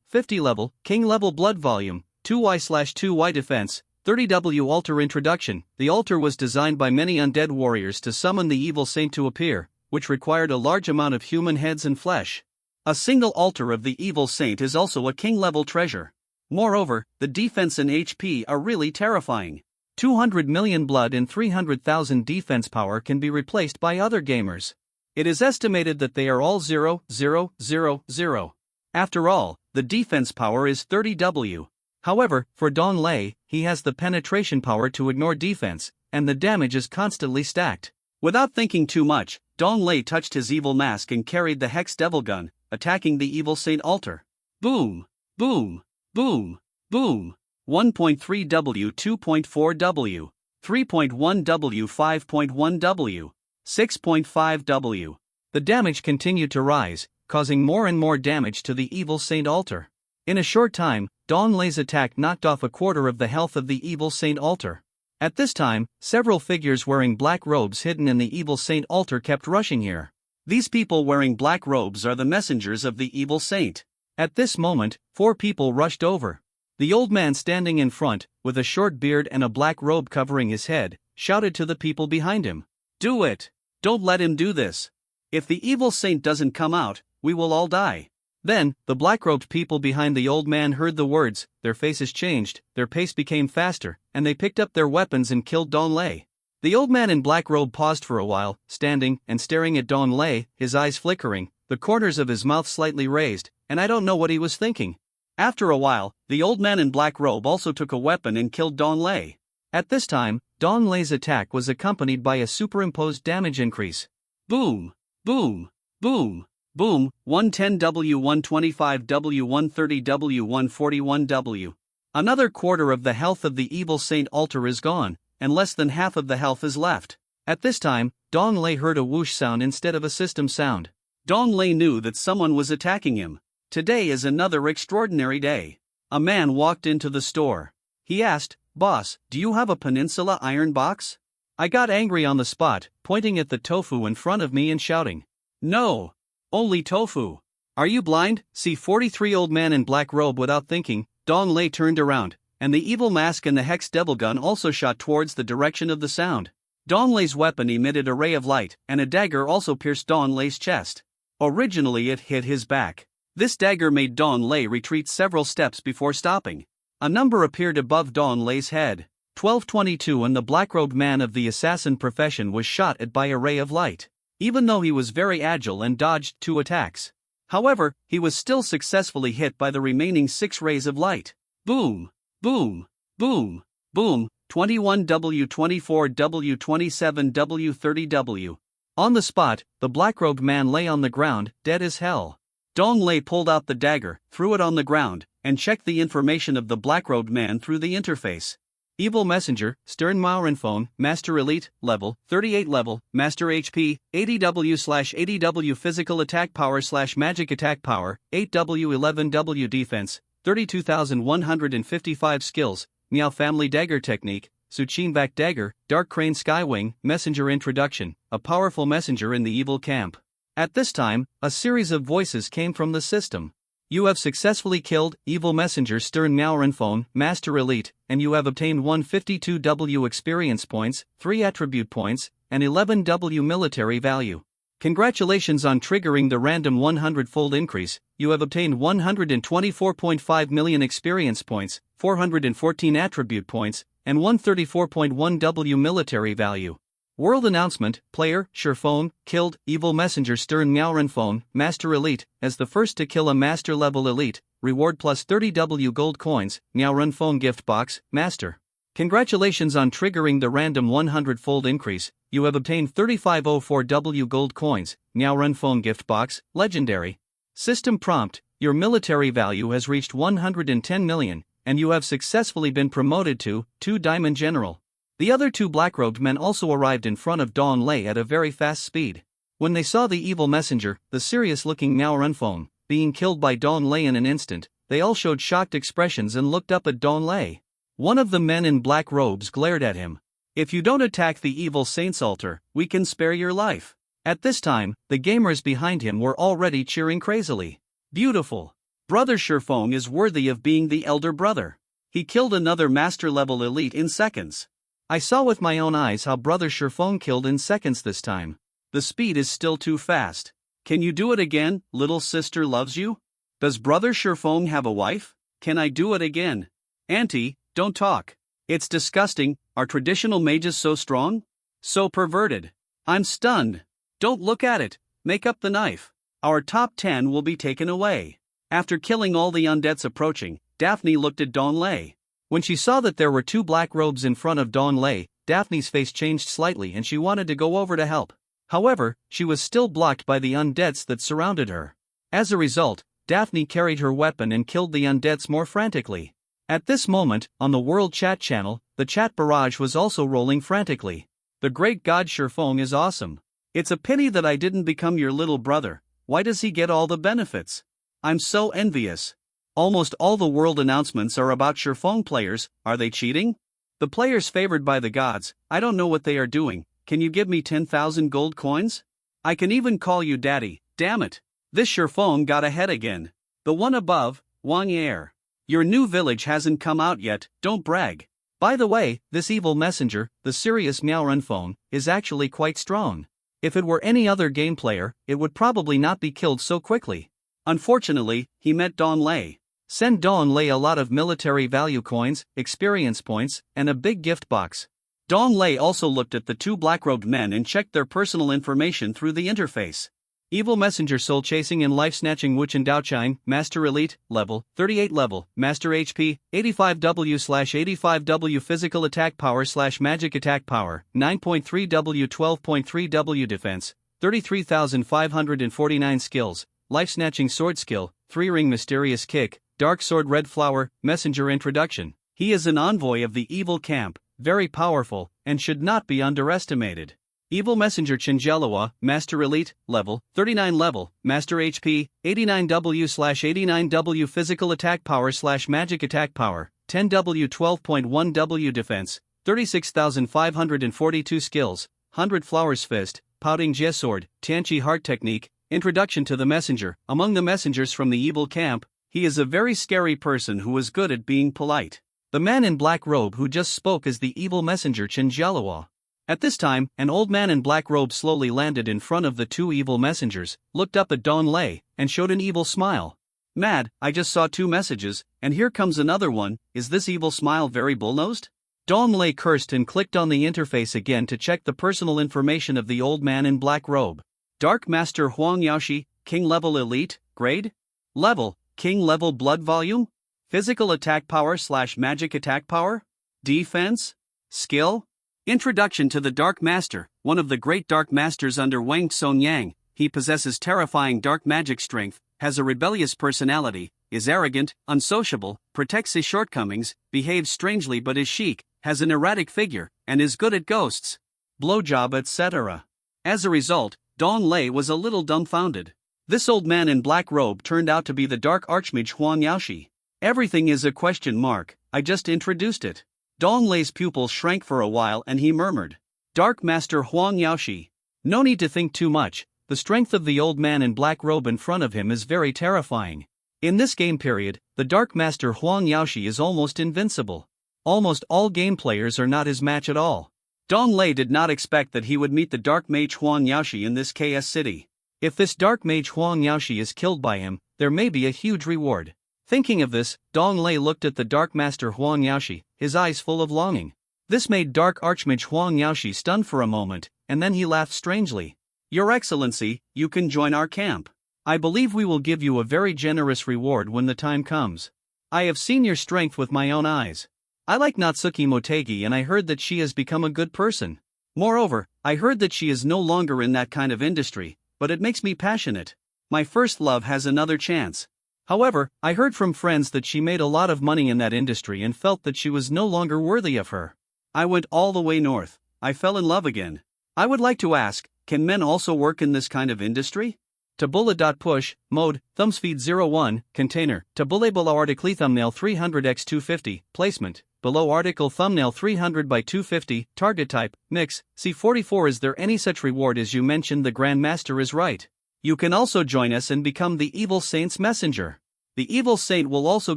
50 level, king level blood volume, 2Y/2Y defense, 30W altar introduction. The altar was designed by many undead warriors to summon the evil saint to appear, which required a large amount of human heads and flesh. A single altar of the evil saint is also a king level treasure. Moreover, the defense and HP are really terrifying. 200 million blood and 300,000 defense power can be replaced by other gamers. It is estimated that they are all 0, 0, 0, 0. After all, the defense power is 30W. However, for Dong Lei, he has the penetration power to ignore defense, and the damage is constantly stacked. Without thinking too much, Dong Lei touched his evil mask and carried the Hex Devil Gun, attacking the evil saint altar. Boom! Boom! Boom! Boom! 1.3W, 2.4W, 3.1W, 5.1W, 6.5W. The damage continued to rise, causing more and more damage to the evil saint altar. In a short time, Dong Lei's attack knocked off a quarter of the health of the evil saint altar. At this time, several figures wearing black robes hidden in the evil saint altar kept rushing here. These people wearing black robes are the messengers of the evil saint. At this moment, 4 people rushed over. The old man standing in front, with a short beard and a black robe covering his head, shouted to the people behind him, "Do it! Don't let him do this! If the evil saint doesn't come out, we will all die." Then, the black-robed people behind the old man heard the words, their faces changed, their pace became faster, and they picked up their weapons and killed Dong Lei. The old man in black robe paused for a while, standing and staring at Dong Lei, his eyes flickering, the corners of his mouth slightly raised, and I don't know what he was thinking. After a while, the old man in black robe also took a weapon and killed Dong Lei. At this time, Dong Lei's attack was accompanied by a superimposed damage increase. Boom! Boom! Boom! Boom! 110W, 125W, 130W, 141W. Another quarter of the health of the evil saint altar is gone, and less than half of the health is left. At this time, Dong Lei heard a whoosh sound instead of a system sound. Dong Lei knew that someone was attacking him. Today is another extraordinary day. A man walked into the store. He asked, "Boss, do you have a Peninsula iron box?" I got angry on the spot, pointing at the tofu in front of me and shouting, "No! Only tofu! Are you blind?" See 43-year-old man in black robe. Without thinking, Dong Lei turned around, and the evil mask and the hex devil gun also shot towards the direction of the sound. Dong Lei's weapon emitted a ray of light, and a dagger also pierced Dong Lei's chest. Originally it hit his back. This dagger made Dong Lei retreat several steps before stopping. A number appeared above Dong Lei's head. 1222, and the black-robed man of the assassin profession was shot at by a ray of light. Even though he was very agile and dodged 2 attacks. However, he was still successfully hit by the remaining 6 rays of light. Boom! Boom! Boom! Boom! 21W, 24W, 27W, 30W. On the spot, the black-robed man lay on the ground, dead as hell. Dong Lei pulled out the dagger, threw it on the ground, and checked the information of the black-robed man through the interface. Evil Messenger, Stern Maurenphone, Master Elite, level, 38 level, Master HP, 80W/80W physical attack power/magic attack power, 8W 11W defense, 32,155 skills, Miao Family Dagger Technique, Suchinbak Dagger, Dark Crane Skywing, Messenger Introduction, a powerful messenger in the evil camp. At this time, a series of voices came from the system. You have successfully killed Evil Messenger Stern Maurenphone, Master Elite, and you have obtained 152W experience points, 3 attribute points, and 11W military value. Congratulations on triggering the random 100-fold increase. You have obtained 124.5 million experience points, 414 attribute points, and 134.1W military value. World announcement: player, Sherphone, killed Evil Messenger Stern Maurenphone, Master Elite, as the first to kill a Master Level Elite, reward plus 30W gold coins, Maurenphone gift box, Master. Congratulations on triggering the random 100-fold increase. You have obtained 3504W gold coins, Maurenphone gift box, Legendary. System prompt: your military value has reached 110 million, and you have successfully been promoted to 2 Diamond General. The other 2 black-robed men also arrived in front of Dong Lei at a very fast speed. When they saw the evil messenger, the serious-looking Maurenphone, being killed by Dong Lei in an instant, they all showed shocked expressions and looked up at Dong Lei. One of the men in black robes glared at him. "If you don't attack the evil saint's altar, we can spare your life." At this time, the gamers behind him were already cheering crazily. Beautiful. Brother Sherphone is worthy of being the elder brother. He killed another master-level elite in seconds. I saw with my own eyes how Brother Sherphone killed in seconds this time. The speed is still too fast. Can you do it again? Little sister loves you? Does Brother Sherphone have a wife? Can I do it again? Auntie, don't talk. It's disgusting. Are traditional mages so strong? So perverted. I'm stunned. Don't look at it. Make up the knife. Our top 10 will be taken away. After killing all the undeads approaching, Daphne looked at Dong Lei. When she saw that there were 2 black robes in front of Dong Lei, Daphne's face changed slightly and she wanted to go over to help. However, she was still blocked by the undeads that surrounded her. As a result, Daphne carried her weapon and killed the undeads more frantically. At this moment, on the World Chat channel, the chat barrage was also rolling frantically. The great god Sherphone is awesome. It's a pity that I didn't become your little brother. Why does he get all the benefits? I'm so envious. Almost all the world announcements are about Sherphone players. Are they cheating? The players favored by the gods, I don't know what they are doing. Can you give me 10,000 gold coins? I can even call you daddy, damn it. This Sherphone got ahead again. The one above, Wang Air. Your new village hasn't come out yet, don't brag. By the way, this evil messenger, the serious Maurenphone, is actually quite strong. If it were any other game player, it would probably not be killed so quickly. Unfortunately, he met Dong Lei. Send Dong Lei a lot of military value coins, experience points, and a big gift box. Dong Lei also looked at the 2 black-robed men and checked their personal information through the interface. Evil Messenger Soul Chasing and Life Snatching Wuchen Daochine, Master Elite, level, 38 level, Master HP, 85W/85W physical attack power/magic attack power, 9.3W 12.3W defense, 33,549 skills, Life Snatching Sword Skill, 3-ring Mysterious Kick, Dark Sword Red Flower, Messenger Introduction. He is an envoy of the evil camp, very powerful, and should not be underestimated. Evil Messenger Chen Jialua, Master Elite, level, 39 level, Master HP, 89W/89W Physical Attack Power/Magic Attack Power, 10W 12.1W Defense, 36,542 Skills, 100 Flowers Fist, Pouting Jie Sword, Tianqi Heart Technique. Introduction to the Messenger. Among the messengers from the evil camp, he is a very scary person who is good at being polite. The man in black robe who just spoke is the evil messenger Chen Jialua. At this time, an old man in black robe slowly landed in front of the two evil messengers, looked up at Dong Lei, and showed an evil smile. Mad, I just saw 2 messages, and here comes another one. Is this evil smile very bullnosed? Dong Lei cursed and clicked on the interface again to check the personal information of the old man in black robe. Dark Master Huang Yaoshi, King Level Elite, Grade? Level, King Level Blood Volume? Physical Attack Power/Magic Attack Power? Defense? Skill? Introduction to the Dark Master. One of the great Dark Masters under Wang Sonyang, he possesses terrifying dark magic strength, has a rebellious personality, is arrogant, unsociable, protects his shortcomings, behaves strangely but is chic, has an erratic figure, and is good at ghosts, blowjob, etc. As a result, Dong Lei was a little dumbfounded. This old man in black robe turned out to be the Dark Archmage Huang Yaoshi. Everything is a question mark, I just introduced it. Dong Lei's pupils shrank for a while and he murmured, Dark Master Huang Yaoshi. No need to think too much, the strength of the old man in black robe in front of him is very terrifying. In this game period, the Dark Master Huang Yaoshi is almost invincible. Almost all game players are not his match at all. Dong Lei did not expect that he would meet the Dark Mage Huang Yaoshi in this KS city. If this Dark Mage Huang Yaoshi is killed by him, there may be a huge reward. Thinking of this, Dong Lei looked at the Dark Master Huang Yaoshi, his eyes full of longing. This made Dark Archmage Huang Yaoshi stunned for a moment, and then he laughed strangely. Your Excellency, you can join our camp. I believe we will give you a very generous reward when the time comes. I have seen your strength with my own eyes. I like Natsuki Motegi and I heard that she has become a good person. Moreover, I heard that she is no longer in that kind of industry, but it makes me passionate. My first love has another chance. However, I heard from friends that she made a lot of money in that industry and felt that she was no longer worthy of her. I went all the way north. I fell in love again. I would like to ask, can men also work in this kind of industry? Tabula.push, mode, thumbspeed 01, container, tabule below article thumbnail 300x250, placement, below article thumbnail 300 by 250, target type, mix, C44. Is there any such reward as you mentioned? The Grand Master is right. You can also join us and become the Evil Saint's messenger. The Evil Saint will also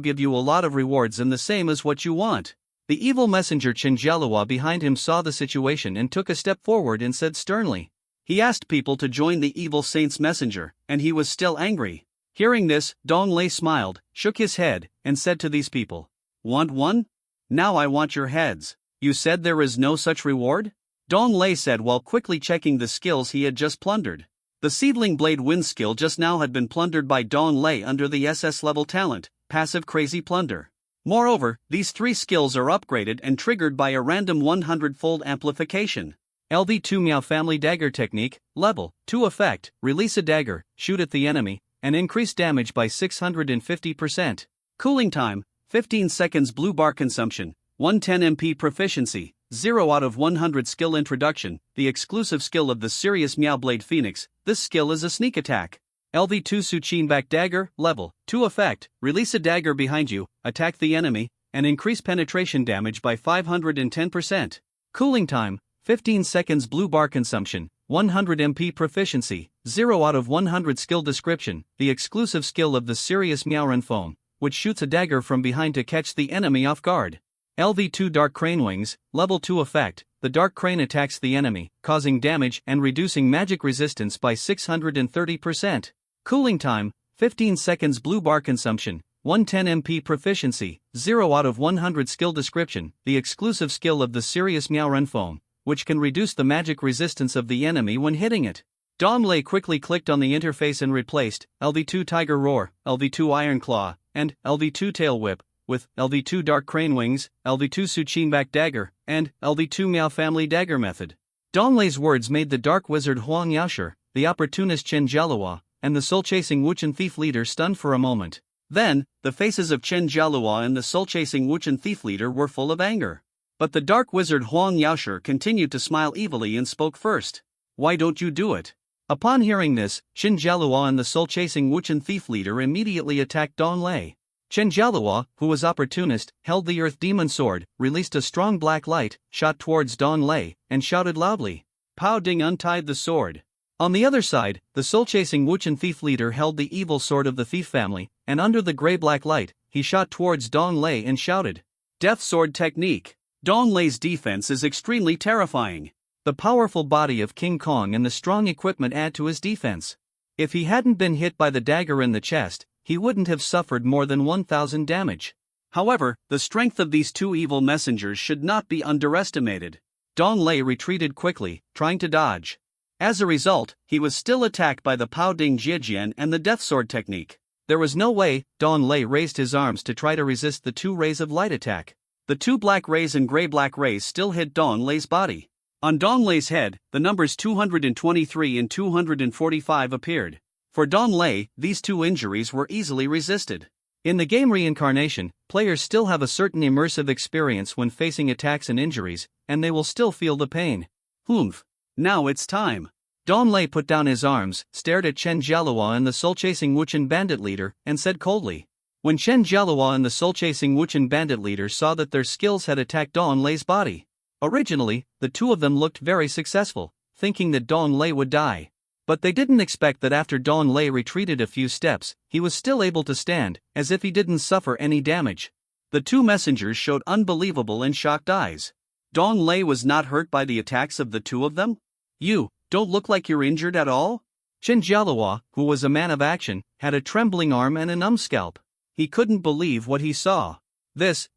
give you a lot of rewards and the same as what you want. The evil messenger Chen Jialua behind him saw the situation and took a step forward and said sternly. He asked people to join the Evil Saint's messenger, and he was still angry. Hearing this, Dong Lei smiled, shook his head, and said to these people, Want one? Now I want your heads. You said there is no such reward? Dong Lei said while quickly checking the skills he had just plundered. The Seedling Blade Wind skill just now had been plundered by Dong Lei under the SS level talent, Passive Crazy Plunder. Moreover, these 3 skills are upgraded and triggered by a random 100-fold amplification. LV2 Miao Family Dagger Technique, Level 2 Effect, release a dagger, shoot at the enemy, and increase damage by 650%. Cooling time, 15 seconds. Blue bar consumption, 110 MP proficiency, 0 out of 100 skill introduction, the exclusive skill of the Serious Miao Blade Phoenix. This skill is a sneak attack. LV2 Suchin Back Dagger, Level 2 Effect, release a dagger behind you, attack the enemy, and increase penetration damage by 510%. Cooling time, 15 seconds. Blue bar consumption, 100 MP proficiency, 0 out of 100 skill description, the exclusive skill of the Serious Miaoren Foam, which shoots a dagger from behind to catch the enemy off guard. LV2 Dark Crane Wings, Level 2 Effect, the Dark Crane attacks the enemy, causing damage and reducing magic resistance by 630%. Cooling time, 15 seconds. Blue bar consumption, 110 MP proficiency, 0 out of 100 skill description, the exclusive skill of the Serious Miaoren Foam, which can reduce the magic resistance of the enemy when hitting it. Dong Lei quickly clicked on the interface and replaced LV2 Tiger Roar, LV2 Iron Claw, and LV2 Tail Whip with LV2 Dark Crane Wings, LV2 Suchin Back Dagger, and LV2 Miao Family Dagger Method. Dong Lei's words made the Dark Wizard Huang Yaoshi, the opportunist Chen Jialua, and the soul-chasing Wuchen Thief Leader stunned for a moment. Then, the faces of Chen Jialua and the soul-chasing Wuchen Thief Leader were full of anger. But the Dark Wizard Huang Yaoshi continued to smile evilly and spoke first. Why don't you do it? Upon hearing this, Chen Jialua and the soul-chasing Wuchen thief leader immediately attacked Dong Lei. Chen Jialua, who was opportunist, held the Earth Demon Sword, released a strong black light, shot towards Dong Lei, and shouted loudly. Pao Ding untied the sword. On the other side, the soul-chasing Wuchen thief leader held the evil sword of the thief family, and under the gray-black light, he shot towards Dong Lei and shouted. Death Sword Technique. Dong Lei's defense is extremely terrifying. The powerful body of King Kong and the strong equipment add to his defense. If he hadn't been hit by the dagger in the chest, he wouldn't have suffered more than 1,000 damage. However, the strength of these two evil messengers should not be underestimated. Dong Lei retreated quickly, trying to dodge. As a result, he was still attacked by the Pao Ding Jiejian and the Death Sword Technique. There was no way. Dong Lei raised his arms to try to resist the two rays of light attack. The two black rays and gray-black rays still hit Dong Lei's body. On Dong Lei's head, the numbers 223 and 245 appeared. For Dong Lei, these two injuries were easily resisted. In the game Reincarnation, players still have a certain immersive experience when facing attacks and injuries, and they will still feel the pain. Humph. Now it's time. Dong Lei put down his arms, stared at Chen Jialua and the soul-chasing Wuchen bandit leader, and said coldly. When Chen Jialua and the soul-chasing Wuchen bandit leader saw that their skills had attacked Dong Lei's body. Originally, the two of them looked very successful, thinking that Dong Lei would die. But they didn't expect that after Dong Lei retreated a few steps, he was still able to stand, as if he didn't suffer any damage. The two messengers showed unbelievable and shocked eyes. Dong Lei was not hurt by the attacks of the two of them? You don't look like you're injured at all? Chen Jialua, who was a man of action, had a trembling arm and a numb scalp. He couldn't believe what he saw.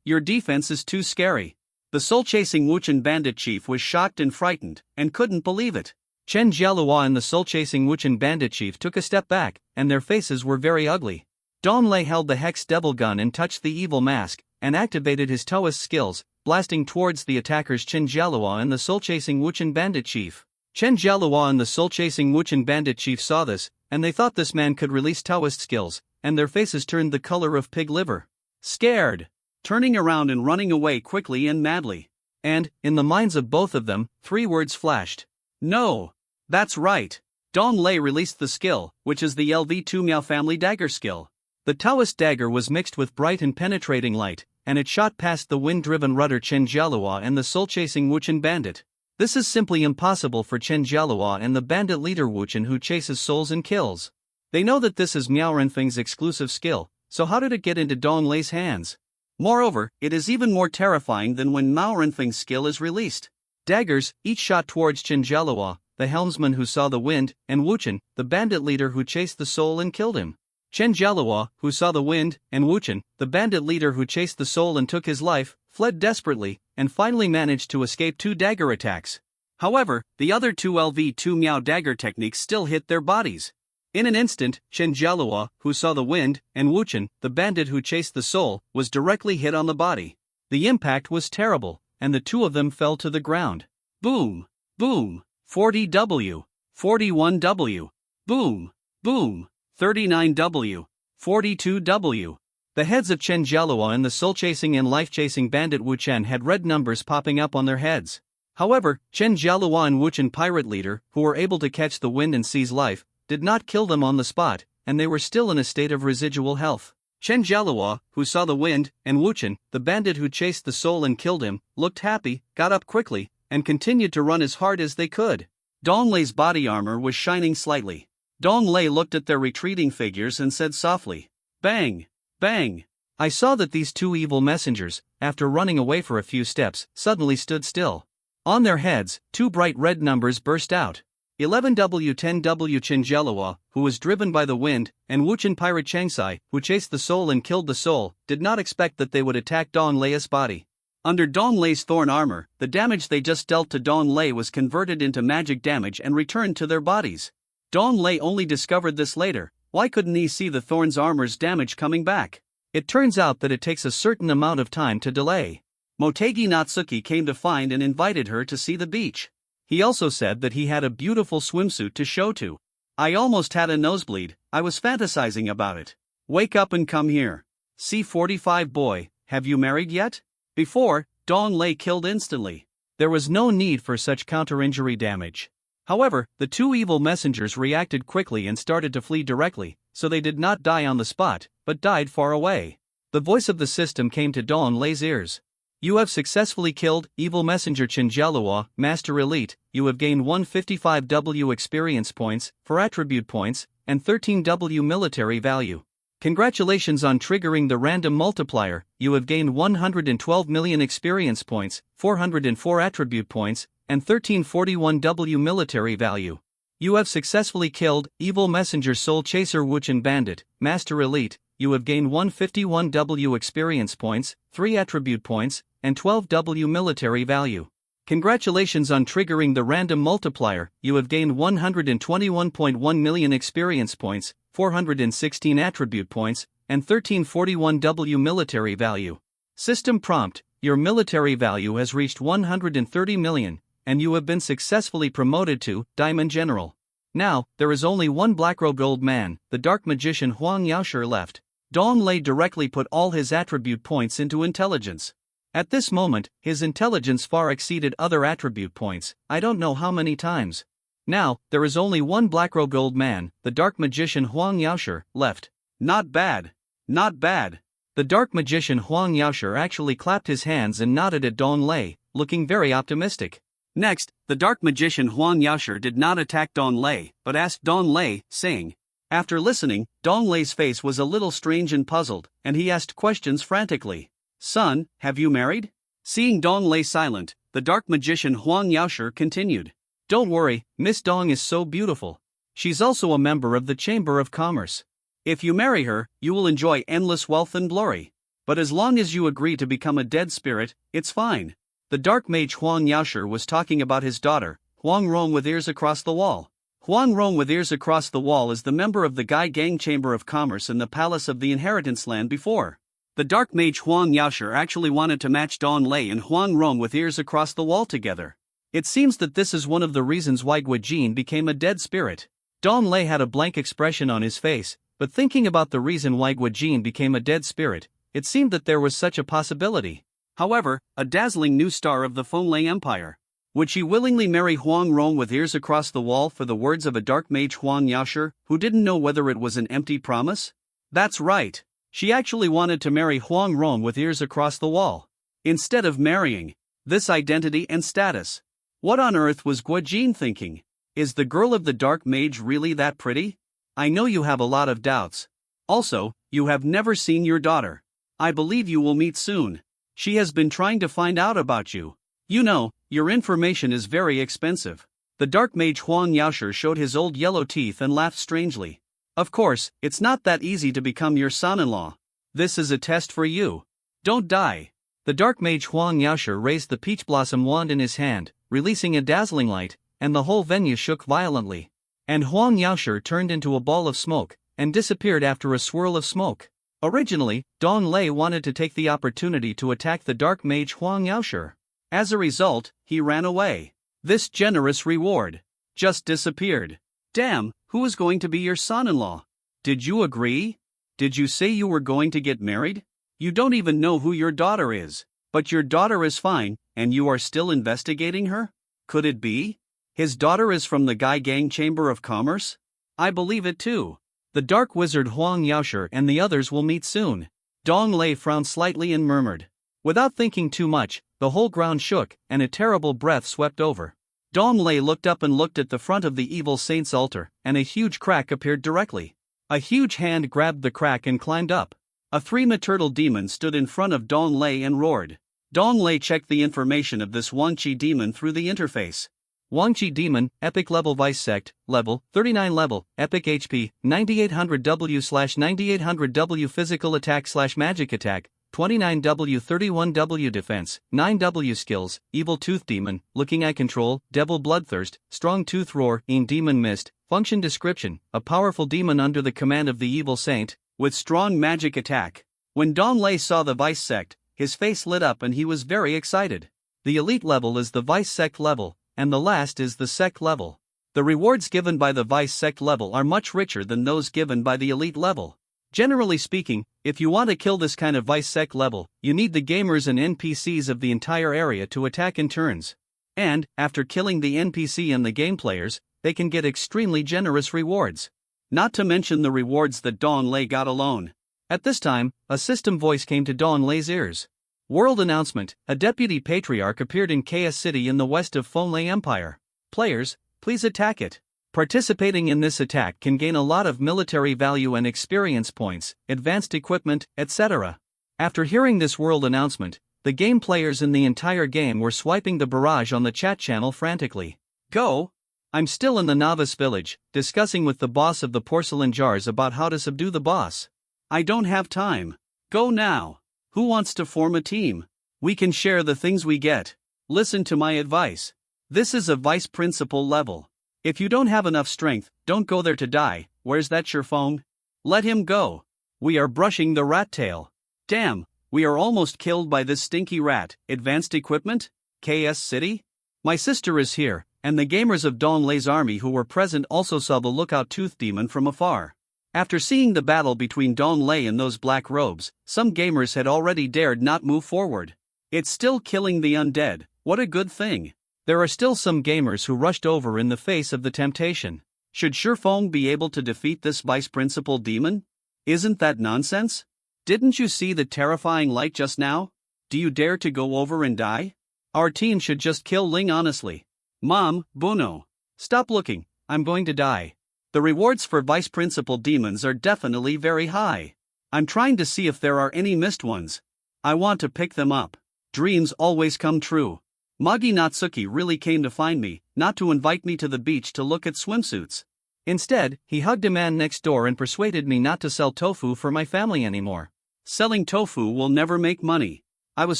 Your defense is too scary. The soul-chasing Wuchen bandit chief was shocked and frightened, and couldn't believe it. Chen Jialua and the soul-chasing Wuchen bandit chief took a step back, and their faces were very ugly. Dong Lei held the Hex Devil gun and touched the evil mask, and activated his Taoist skills, blasting towards the attackers Chen Jialua and the soul-chasing Wuchen bandit chief. Chen Jialua and the soul-chasing Wuchen bandit chief saw this, and they thought this man could release Taoist skills, and their faces turned the color of pig liver. Scared. Turning around and running away quickly and madly. And, in the minds of both of them, three words flashed. No. That's right. Dong Lei released the skill, which is the LV2 Miao family dagger skill. The Taoist dagger was mixed with bright and penetrating light, and it shot past the wind-driven rudder Chen Jialua and the soul-chasing Wuchen bandit. This is simply impossible for Chen Jialua and the bandit leader Wuchen, who chases souls and kills. They know that this is Miao Renfeng's exclusive skill, so how did it get into Dong Lei's hands? Moreover, it is even more terrifying than when Miao Renfeng's skill is released. Daggers, each shot towards Chen Jialua, the helmsman who saw the wind, and Wuchen, the bandit leader who chased the soul and killed him. Chen Jialua, who saw the wind, and Wuchen, the bandit leader who chased the soul and took his life, fled desperately, and finally managed to escape two dagger attacks. However, the other two LV2 Miao dagger techniques still hit their bodies. In an instant, Chen Jialua, who saw the wind, and Wuchen, the bandit who chased the soul, was directly hit on the body. The impact was terrible, and the two of them fell to the ground. Boom! Boom! 40W! 41W! Boom! Boom! 39W! 42W! The heads of Chen Jialua and the soul-chasing and life-chasing bandit Wu Chen had red numbers popping up on their heads. However, Chen Jialua and Wuchen pirate leader, who were able to catch the wind and seize life, did not kill them on the spot, and they were still in a state of residual health. Chen Jialua, who saw the wind, and Wuchen, the bandit who chased the soul and killed him, looked happy, got up quickly, and continued to run as hard as they could. Dong Lei's body armor was shining slightly. Dong Lei looked at their retreating figures and said softly, "Bang! Bang!" I saw that these two evil messengers, after running away for a few steps, suddenly stood still. On their heads, two bright red numbers burst out. 11W 10W Chen Jialua, who was driven by the wind, and Wuchen pirate Chengsai, who chased the soul and killed the soul, did not expect that they would attack Dong Lei's body. Under Dong Lei's thorn armor, the damage they just dealt to Dong Lei was converted into magic damage and returned to their bodies. Dong Lei only discovered this later. Why couldn't he see the thorn's armor's damage coming back? It turns out that it takes a certain amount of time to delay. Motegi Natsuki came to find and invited her to see the beach. He also said that he had a beautiful swimsuit to show to. I almost had a nosebleed. I was fantasizing about it. Wake up and come here. C45 boy, have you married yet? Before, Dong Lei killed instantly. There was no need for such counter-injury damage. However, the two evil messengers reacted quickly and started to flee directly, so they did not die on the spot, but died far away. The voice of the system came to Dong Lei's ears. You have successfully killed Evil Messenger Qinjialua, Master Elite. You have gained 155W experience points, 4 attribute points, and 13W military value. Congratulations on triggering the random multiplier. You have gained 112 million experience points, 404 attribute points, and 1341W military value. You have successfully killed Evil Messenger Soul Chaser Wuchen Bandit, Master Elite. You have gained 151W experience points, 3 attribute points, and 12W military value. Congratulations on triggering the random multiplier. You have gained 121.1 million experience points, 416 attribute points, and 1341W military value. System prompt: your military value has reached 130 million, and you have been successfully promoted to Diamond General. Now, there is only one Blackrobe Old Man, the Dark Magician Huang Yaoshi left. Dong Lei directly put all his attribute points into intelligence. At this moment, his intelligence far exceeded other attribute points, I don't know how many times. Now, there is only one Blackrobe Old Man, the Dark Magician Huang Yaoshi, left. Not bad. Not bad. The Dark Magician Huang Yaoshi actually clapped his hands and nodded at Dong Lei, looking very optimistic. Next, the Dark Magician Huang Yaoshi did not attack Dong Lei, but asked Dong Lei, saying. After listening, Dong Lei's face was a little strange and puzzled, and he asked questions frantically. Son, have you married? Seeing Dong Lei silent, the Dark Magician Huang Yaoshi continued. Don't worry, Miss Dong is so beautiful. She's also a member of the Chamber of Commerce. If you marry her, you will enjoy endless wealth and glory. But as long as you agree to become a dead spirit, it's fine. The Dark Mage Huang Yaoshi was talking about his daughter, Huang Rong with ears across the wall. Huang Rong with ears across the wall is the member of the Gai Gang Chamber of Commerce in the Palace of the Inheritance Land before. The Dark Mage Huang Yaoshi actually wanted to match Dong Lei and Huang Rong with ears across the wall together. It seems that this is one of the reasons why Guojin became a dead spirit. Dong Lei had a blank expression on his face, but thinking about the reason why Guojin became a dead spirit, it seemed that there was such a possibility. However, a dazzling new star of the Fenglai Empire. Would she willingly marry Huang Rong with ears across the wall for the words of a Dark Mage Huang Yaoshi, who didn't know whether it was an empty promise? That's right. She actually wanted to marry Huang Rong with ears across the wall. Instead of marrying this identity and status. What on earth was Guojin thinking? Is the girl of the Dark Mage really that pretty? I know you have a lot of doubts. Also, you have never seen your daughter. I believe you will meet soon. She has been trying to find out about you. You know, your information is very expensive. The Dark Mage Huang Yaoshi showed his old yellow teeth and laughed strangely. Of course, it's not that easy to become your son-in-law. This is a test for you. Don't die. The Dark Mage Huang Yaoshi raised the peach blossom wand in his hand, releasing a dazzling light, and the whole venue shook violently. And Huang Yaoshi turned into a ball of smoke, and disappeared after a swirl of smoke. Originally, Dong Lei wanted to take the opportunity to attack the Dark Mage Huang Yaoshi. As a result, he ran away. This generous reward just disappeared. Damn, who is going to be your son-in-law? Did you agree? Did you say you were going to get married? You don't even know who your daughter is. But your daughter is fine, and you are still investigating her? Could it be? His daughter is from the Gai Gang Chamber of Commerce? I believe it too. The Dark Wizard Huang Yaoshi and the others will meet soon. Dong Lei frowned slightly and murmured. Without thinking too much, the whole ground shook, and a terrible breath swept over. Dong Lei looked up and looked at the front of the evil saint's altar, and a huge crack appeared directly. A huge hand grabbed the crack and climbed up. A three-ma turtle demon stood in front of Dong Lei and roared. Dong Lei checked the information of this Wangqi demon through the interface. Wangqi demon, epic level vice sect, level 39 level, epic HP 9800W/9800W physical attack/magic attack, 29W 31W defense, 9W skills, evil tooth demon, looking eye control, devil bloodthirst, strong tooth roar, demon mist, function description, a powerful demon under the command of the evil saint, with strong magic attack. When Dong Lei saw the vice sect, his face lit up and he was very excited. The elite level is the vice sect level, and the last is the sect level. The rewards given by the vice sect level are much richer than those given by the elite level. Generally speaking, if you want to kill this kind of vice sect level, you need the gamers and NPCs of the entire area to attack in turns. And, after killing the NPC and the game players, they can get extremely generous rewards. Not to mention the rewards that Dawn Lei got alone. At this time, a system voice came to Dawn Lei's ears. World announcement: a deputy patriarch appeared in Chaos City in the west of Fonlei Empire. Players, please attack it. Participating in this attack can gain a lot of military value and experience points, advanced equipment, etc. After hearing this world announcement, the game players in the entire game were swiping the barrage on the chat channel frantically. Go! I'm still in the novice village, discussing with the boss of the porcelain jars about how to subdue the boss. I don't have time. Go now. Who wants to form a team? We can share the things we get. Listen to my advice. This is a vice principal level. If you don't have enough strength, don't go there to die. Where's that Shifeng? Let him go. We are brushing the rat tail. Damn, we are almost killed by this stinky rat. Advanced equipment? KS City? My sister is here, and the gamers of Dawn Lei's army who were present also saw the lookout tooth demon from afar. After seeing the battle between Dawn Lei and those black robes, some gamers had already dared not move forward. It's still killing the undead, what a good thing. There are still some gamers who rushed over in the face of the temptation. Should Shifeng be able to defeat this vice principal demon? Isn't that nonsense? Didn't you see the terrifying light just now? Do you dare to go over and die? Our team should just kill Ling honestly. Mom, Buno. Stop looking, I'm going to die. The rewards for vice principal demons are definitely very high. I'm trying to see if there are any missed ones. I want to pick them up. Dreams always come true. Magi Natsuki really came to find me, not to invite me to the beach to look at swimsuits. Instead, he hugged a man next door and persuaded me not to sell tofu for my family anymore. Selling tofu will never make money. I was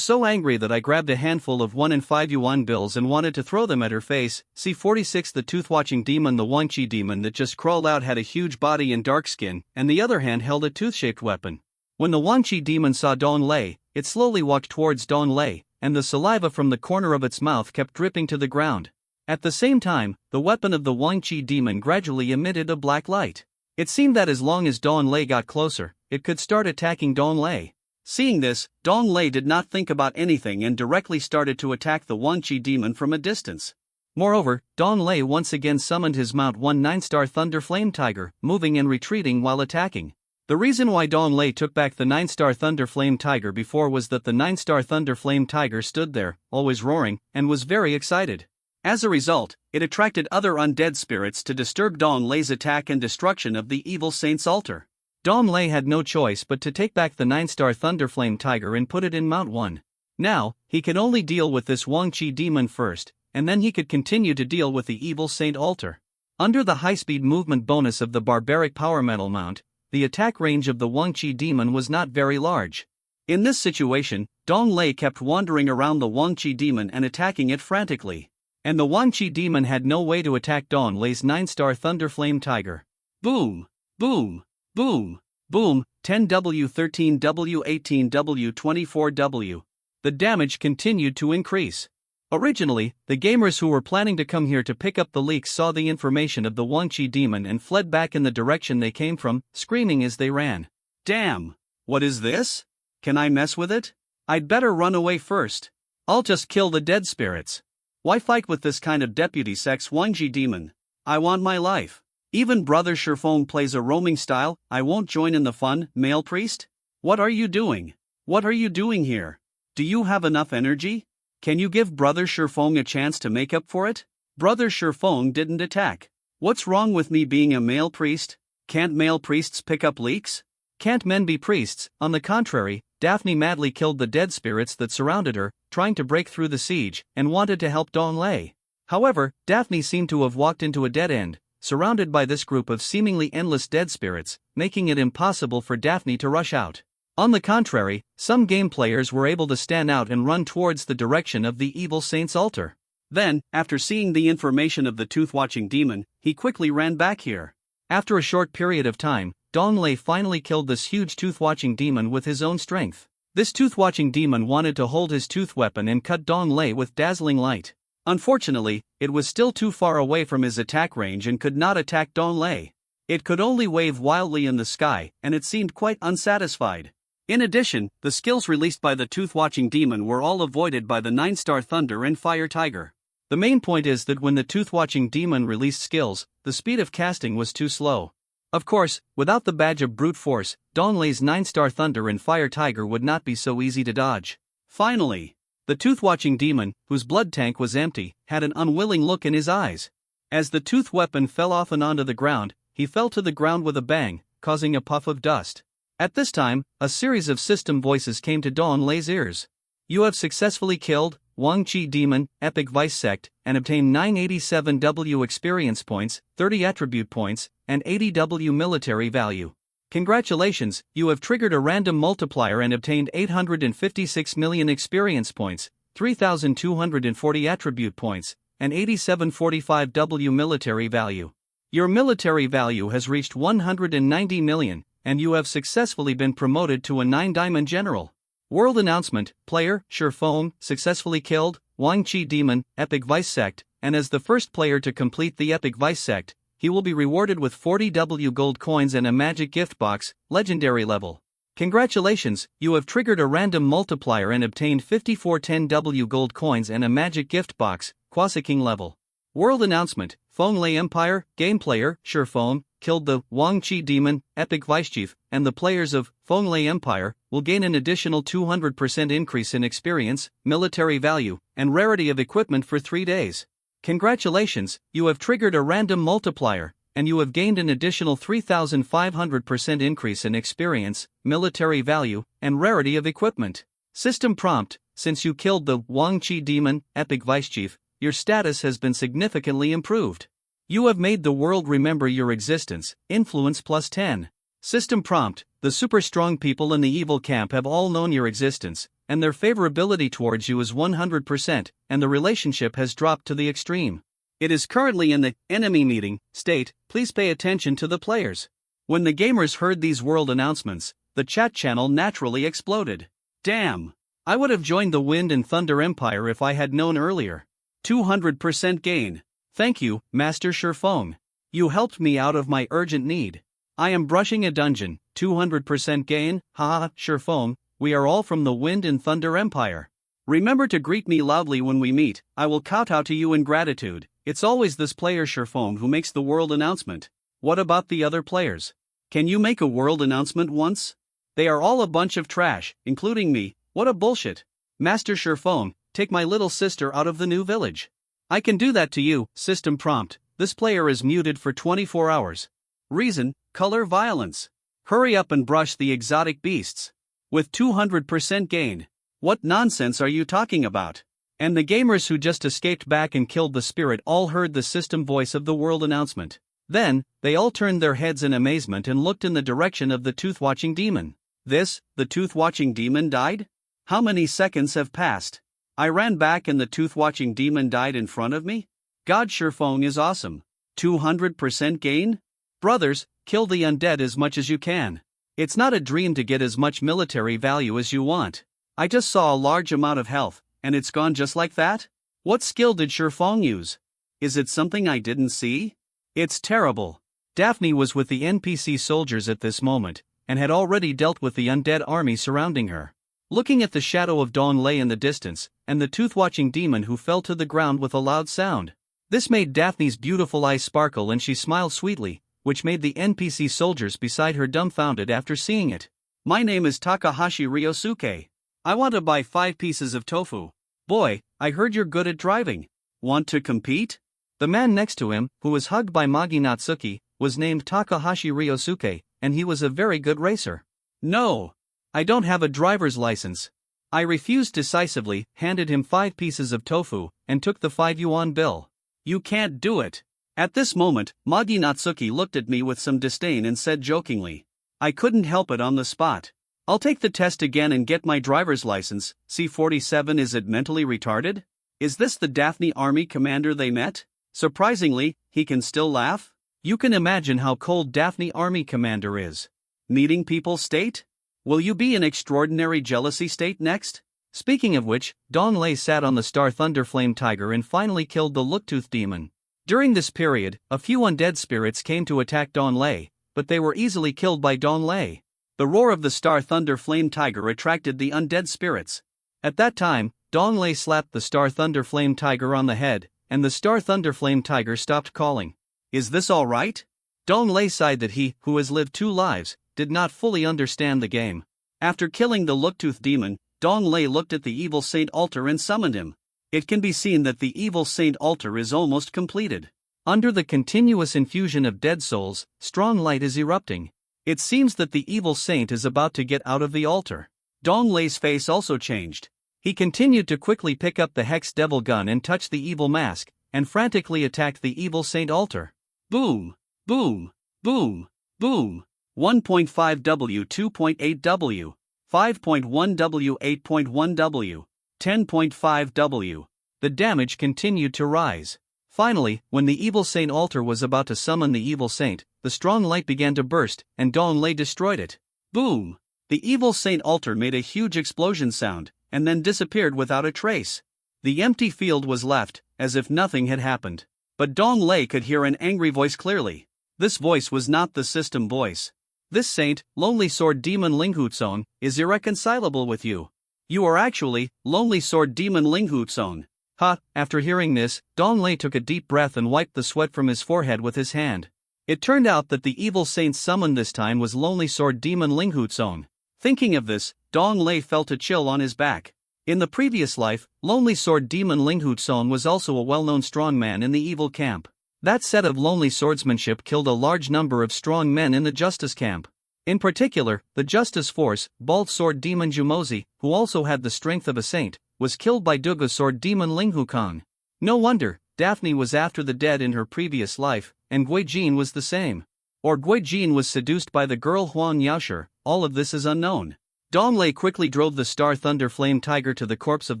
so angry that I grabbed a handful of 1 and 5 yuan bills and wanted to throw them at her face. C46 The tooth-watching demon. The Wangqi demon that just crawled out had a huge body and dark skin, and the other hand held a tooth-shaped weapon. When the Wangqi demon saw Dawn Lei, it slowly walked towards Dawn Lei, and the saliva from the corner of its mouth kept dripping to the ground. At the same time, the weapon of the Wangqi demon gradually emitted a black light. It seemed that as long as Dawn Lei got closer, it could start attacking Dawn Lei. Seeing this, Dawn Lei did not think about anything and directly started to attack the Wangqi demon from a distance. Moreover, Dawn Lei once again summoned his Mount 1 9-star Thunder Flame Tiger, moving and retreating while attacking. The reason why Dawn Lei took back the 9-star Thunder Flame Tiger before was that the 9-star Thunder Flame Tiger stood there, always roaring, and was very excited. As a result, it attracted other undead spirits to disturb Dawn Lei's attack and destruction of the evil saint's altar. Dawn Lei had no choice but to take back the 9-star Thunder Flame Tiger and put it in Mount 1. Now, he could only deal with this Wangqi demon first, and then he could continue to deal with the evil saint altar. Under the high-speed movement bonus of the barbaric power metal mount, the attack range of the Wangqi demon was not very large. In this situation, Dawn Lei kept wandering around the Wangqi demon and attacking it frantically. And the Wangqi demon had no way to attack Dawn Lei's 9-star Thunder Flame Tiger. Boom! Boom! Boom! Boom! 10W, 13W, 18W, 24W. The damage continued to increase. Originally, the gamers who were planning to come here to pick up the leaks saw the information of the Wangqi demon and fled back in the direction they came from, screaming as they ran. Damn! What is this? Can I mess with it? I'd better run away first. I'll just kill the dead spirits. Why fight with this kind of deputy sex Wangqi demon? I want my life. Even Brother Shifeng plays a roaming style. I won't join in the fun, male priest? What are you doing? What are you doing here? Do you have enough energy? Can you give Brother Shifeng a chance to make up for it? Brother Shifeng didn't attack. What's wrong with me being a male priest? Can't male priests pick up leaks? Can't men be priests? On the contrary, Daphne madly killed the dead spirits that surrounded her, trying to break through the siege, and wanted to help Dawn Lei. However, Daphne seemed to have walked into a dead end, surrounded by this group of seemingly endless dead spirits, making it impossible for Daphne to rush out. On the contrary, some game players were able to stand out and run towards the direction of the evil saint's altar. Then, after seeing the information of the tooth-watching demon, he quickly ran back here. After a short period of time, Dawn Lei finally killed this huge tooth-watching demon with his own strength. This tooth-watching demon wanted to hold his tooth weapon and cut Dawn Lei with dazzling light. Unfortunately, it was still too far away from his attack range and could not attack Dawn Lei. It could only wave wildly in the sky, and it seemed quite unsatisfied. In addition, the skills released by the tooth-watching demon were all avoided by the 9-star Thunder and Fire Tiger. The main point is that when the Tooth-Watching Demon released skills, the speed of casting was too slow. Of course, without the badge of brute force, Donglei's 9-star Thunder and Fire Tiger would not be so easy to dodge. Finally, the Tooth-Watching Demon, whose blood tank was empty, had an unwilling look in his eyes. As the tooth weapon fell off and onto the ground, he fell to the ground with a bang, causing a puff of dust. At this time, a series of system voices came to Donglei's ears. You have successfully killed Wang Qi Demon, Epic Vice Sect, and obtained 987 W experience points, 30 attribute points, and 80 W military value. Congratulations, you have triggered a random multiplier and obtained 856 million experience points, 3,240 attribute points, and 8745 W military value. Your military value has reached 190 million, and you have successfully been promoted to a 9-diamond general. World announcement: player Shifeng successfully killed Wang Qi Demon, Epic Vice Sect, and as the first player to complete the Epic Vice Sect, he will be rewarded with 40 W gold coins and a magic gift box, legendary level. Congratulations, you have triggered a random multiplier and obtained 5410 W gold coins and a magic gift box, Quasiking level. World announcement: Fenglai Empire, game player Shifeng killed the Wang Qi Demon, Epic Vice Chief, and the players of Fenglai Empire will gain an additional 200% increase in experience, military value, and rarity of equipment for 3 days. Congratulations, you have triggered a random multiplier, and you have gained an additional 3,500% increase in experience, military value, and rarity of equipment. System prompt: since you killed the Wang Qi Demon, Epic Vice Chief, your status has been significantly improved. You have made the world remember your existence, influence plus 10. System prompt: the super strong people in the evil camp have all known your existence, and their favorability towards you is 100%, and the relationship has dropped to the extreme. It is currently in the enemy meeting state. Please pay attention to the players. When the gamers heard these world announcements, the chat channel naturally exploded. Damn! I would have joined the Wind and Thunder Empire if I had known earlier. 200% gain. Thank you, Master Shifeng. You helped me out of my urgent need. I am brushing a dungeon, 200% gain, haha, Shifeng, we are all from the Wind and Thunder Empire. Remember to greet me loudly when we meet, I will kowtow to you in gratitude. It's always this player Shifeng who makes the world announcement. What about the other players? Can you make a world announcement once? They are all a bunch of trash, including me. What a bullshit. Master Shifeng, take my little sister out of the new village. I can do that to you. System prompt: this player is muted for 24 hours. Reason: color violence. Hurry up and brush the exotic beasts. With 200% gain. What nonsense are you talking about? And the gamers who just escaped back and killed the spirit all heard the system voice of the world announcement. Then, they all turned their heads in amazement and looked in the direction of the Tooth-Watching Demon. The Tooth-Watching Demon died? How many seconds have passed? I ran back and the Tooth-Watching Demon died in front of me? God, Shifeng is awesome. 200% gain? Brothers, kill the undead as much as you can. It's not a dream to get as much military value as you want. I just saw a large amount of health, and it's gone just like that? What skill did Shifeng use? Is it something I didn't see? It's terrible. Daphne was with the NPC soldiers at this moment, and had already dealt with the undead army surrounding her. Looking at the shadow of Donglei in the distance, and the Tooth-Watching Demon who fell to the ground with a loud sound. This made Daphne's beautiful eyes sparkle and she smiled sweetly, which made the NPC soldiers beside her dumbfounded after seeing it. My name is Takahashi Ryosuke. I want to buy 5 pieces of tofu. Boy, I heard you're good at driving. Want to compete? The man next to him, who was hugged by Magi Natsuki, was named Takahashi Ryosuke, and he was a very good racer. No. I don't have a driver's license. I refused decisively, handed him 5 pieces of tofu, and took the 5 yuan bill. You can't do it. At this moment, Magi Natsuki looked at me with some disdain and said jokingly. I couldn't help it on the spot. I'll take the test again and get my driver's license. C-47, is it mentally retarded? Is this the Daphne army commander they met? Surprisingly, he can still laugh? You can imagine how cold Daphne army commander is. Meeting people state? Will you be in extraordinary jealousy state next? Speaking of which, Donglei sat on the Star Thunder Flame Tiger and finally killed the Looktooth Demon. During this period, a few undead spirits came to attack Donglei, but they were easily killed by Donglei. The roar of the Star Thunder Flame Tiger attracted the undead spirits. At that time, Donglei slapped the Star Thunder Flame Tiger on the head, and the Star Thunderflame Tiger stopped calling. Is this all right? Dong Lei sighed that he, who has lived 2 lives, did not fully understand the game. After killing the Looktooth demon, Dong Lei looked at the evil saint altar and summoned him. It can be seen that the evil saint altar is almost completed. Under the continuous infusion of dead souls, strong light is erupting. It seems that the evil saint is about to get out of the altar. Dong Lei's face also changed. He continued to quickly pick up the Hex Devil gun and touch the evil mask, and frantically attacked the evil saint altar. Boom! Boom! Boom! Boom! 1.5W, 2.8W, 5.1W, 8.1W, 10.5W. The damage continued to rise. Finally, when the evil saint altar was about to summon the evil saint, the strong light began to burst, and Dong Lei destroyed it. Boom! The evil saint altar made a huge explosion sound, and then disappeared without a trace. The empty field was left, as if nothing had happened. But Dong Lei could hear an angry voice clearly. This voice was not the system voice. This saint, Lonely Sword Demon Linghutson, is irreconcilable with you. You are actually Lonely Sword Demon Linghutson. Ha! After hearing this, Dong Lei took a deep breath and wiped the sweat from his forehead with his hand. It turned out that the evil saint summoned this time was Lonely Sword Demon Linghutson. Thinking of this, Dong Lei felt a chill on his back. In the previous life, Lonely Sword Demon Linghutson was also a well-known strongman in the evil camp. That set of lonely swordsmanship killed a large number of strong men in the Justice camp. In particular, the Justice Force, Bald Sword Demon Jumozi, who also had the strength of a saint, was killed by Duga Sword Demon Linghukong. No wonder, Daphne was after the dead in her previous life, and Gui Jin was the same. Or Gui Jin was seduced by the girl Huang Yaoshi. All of this is unknown. Dong Lei quickly drove the Star Thunder Flame Tiger to the corpse of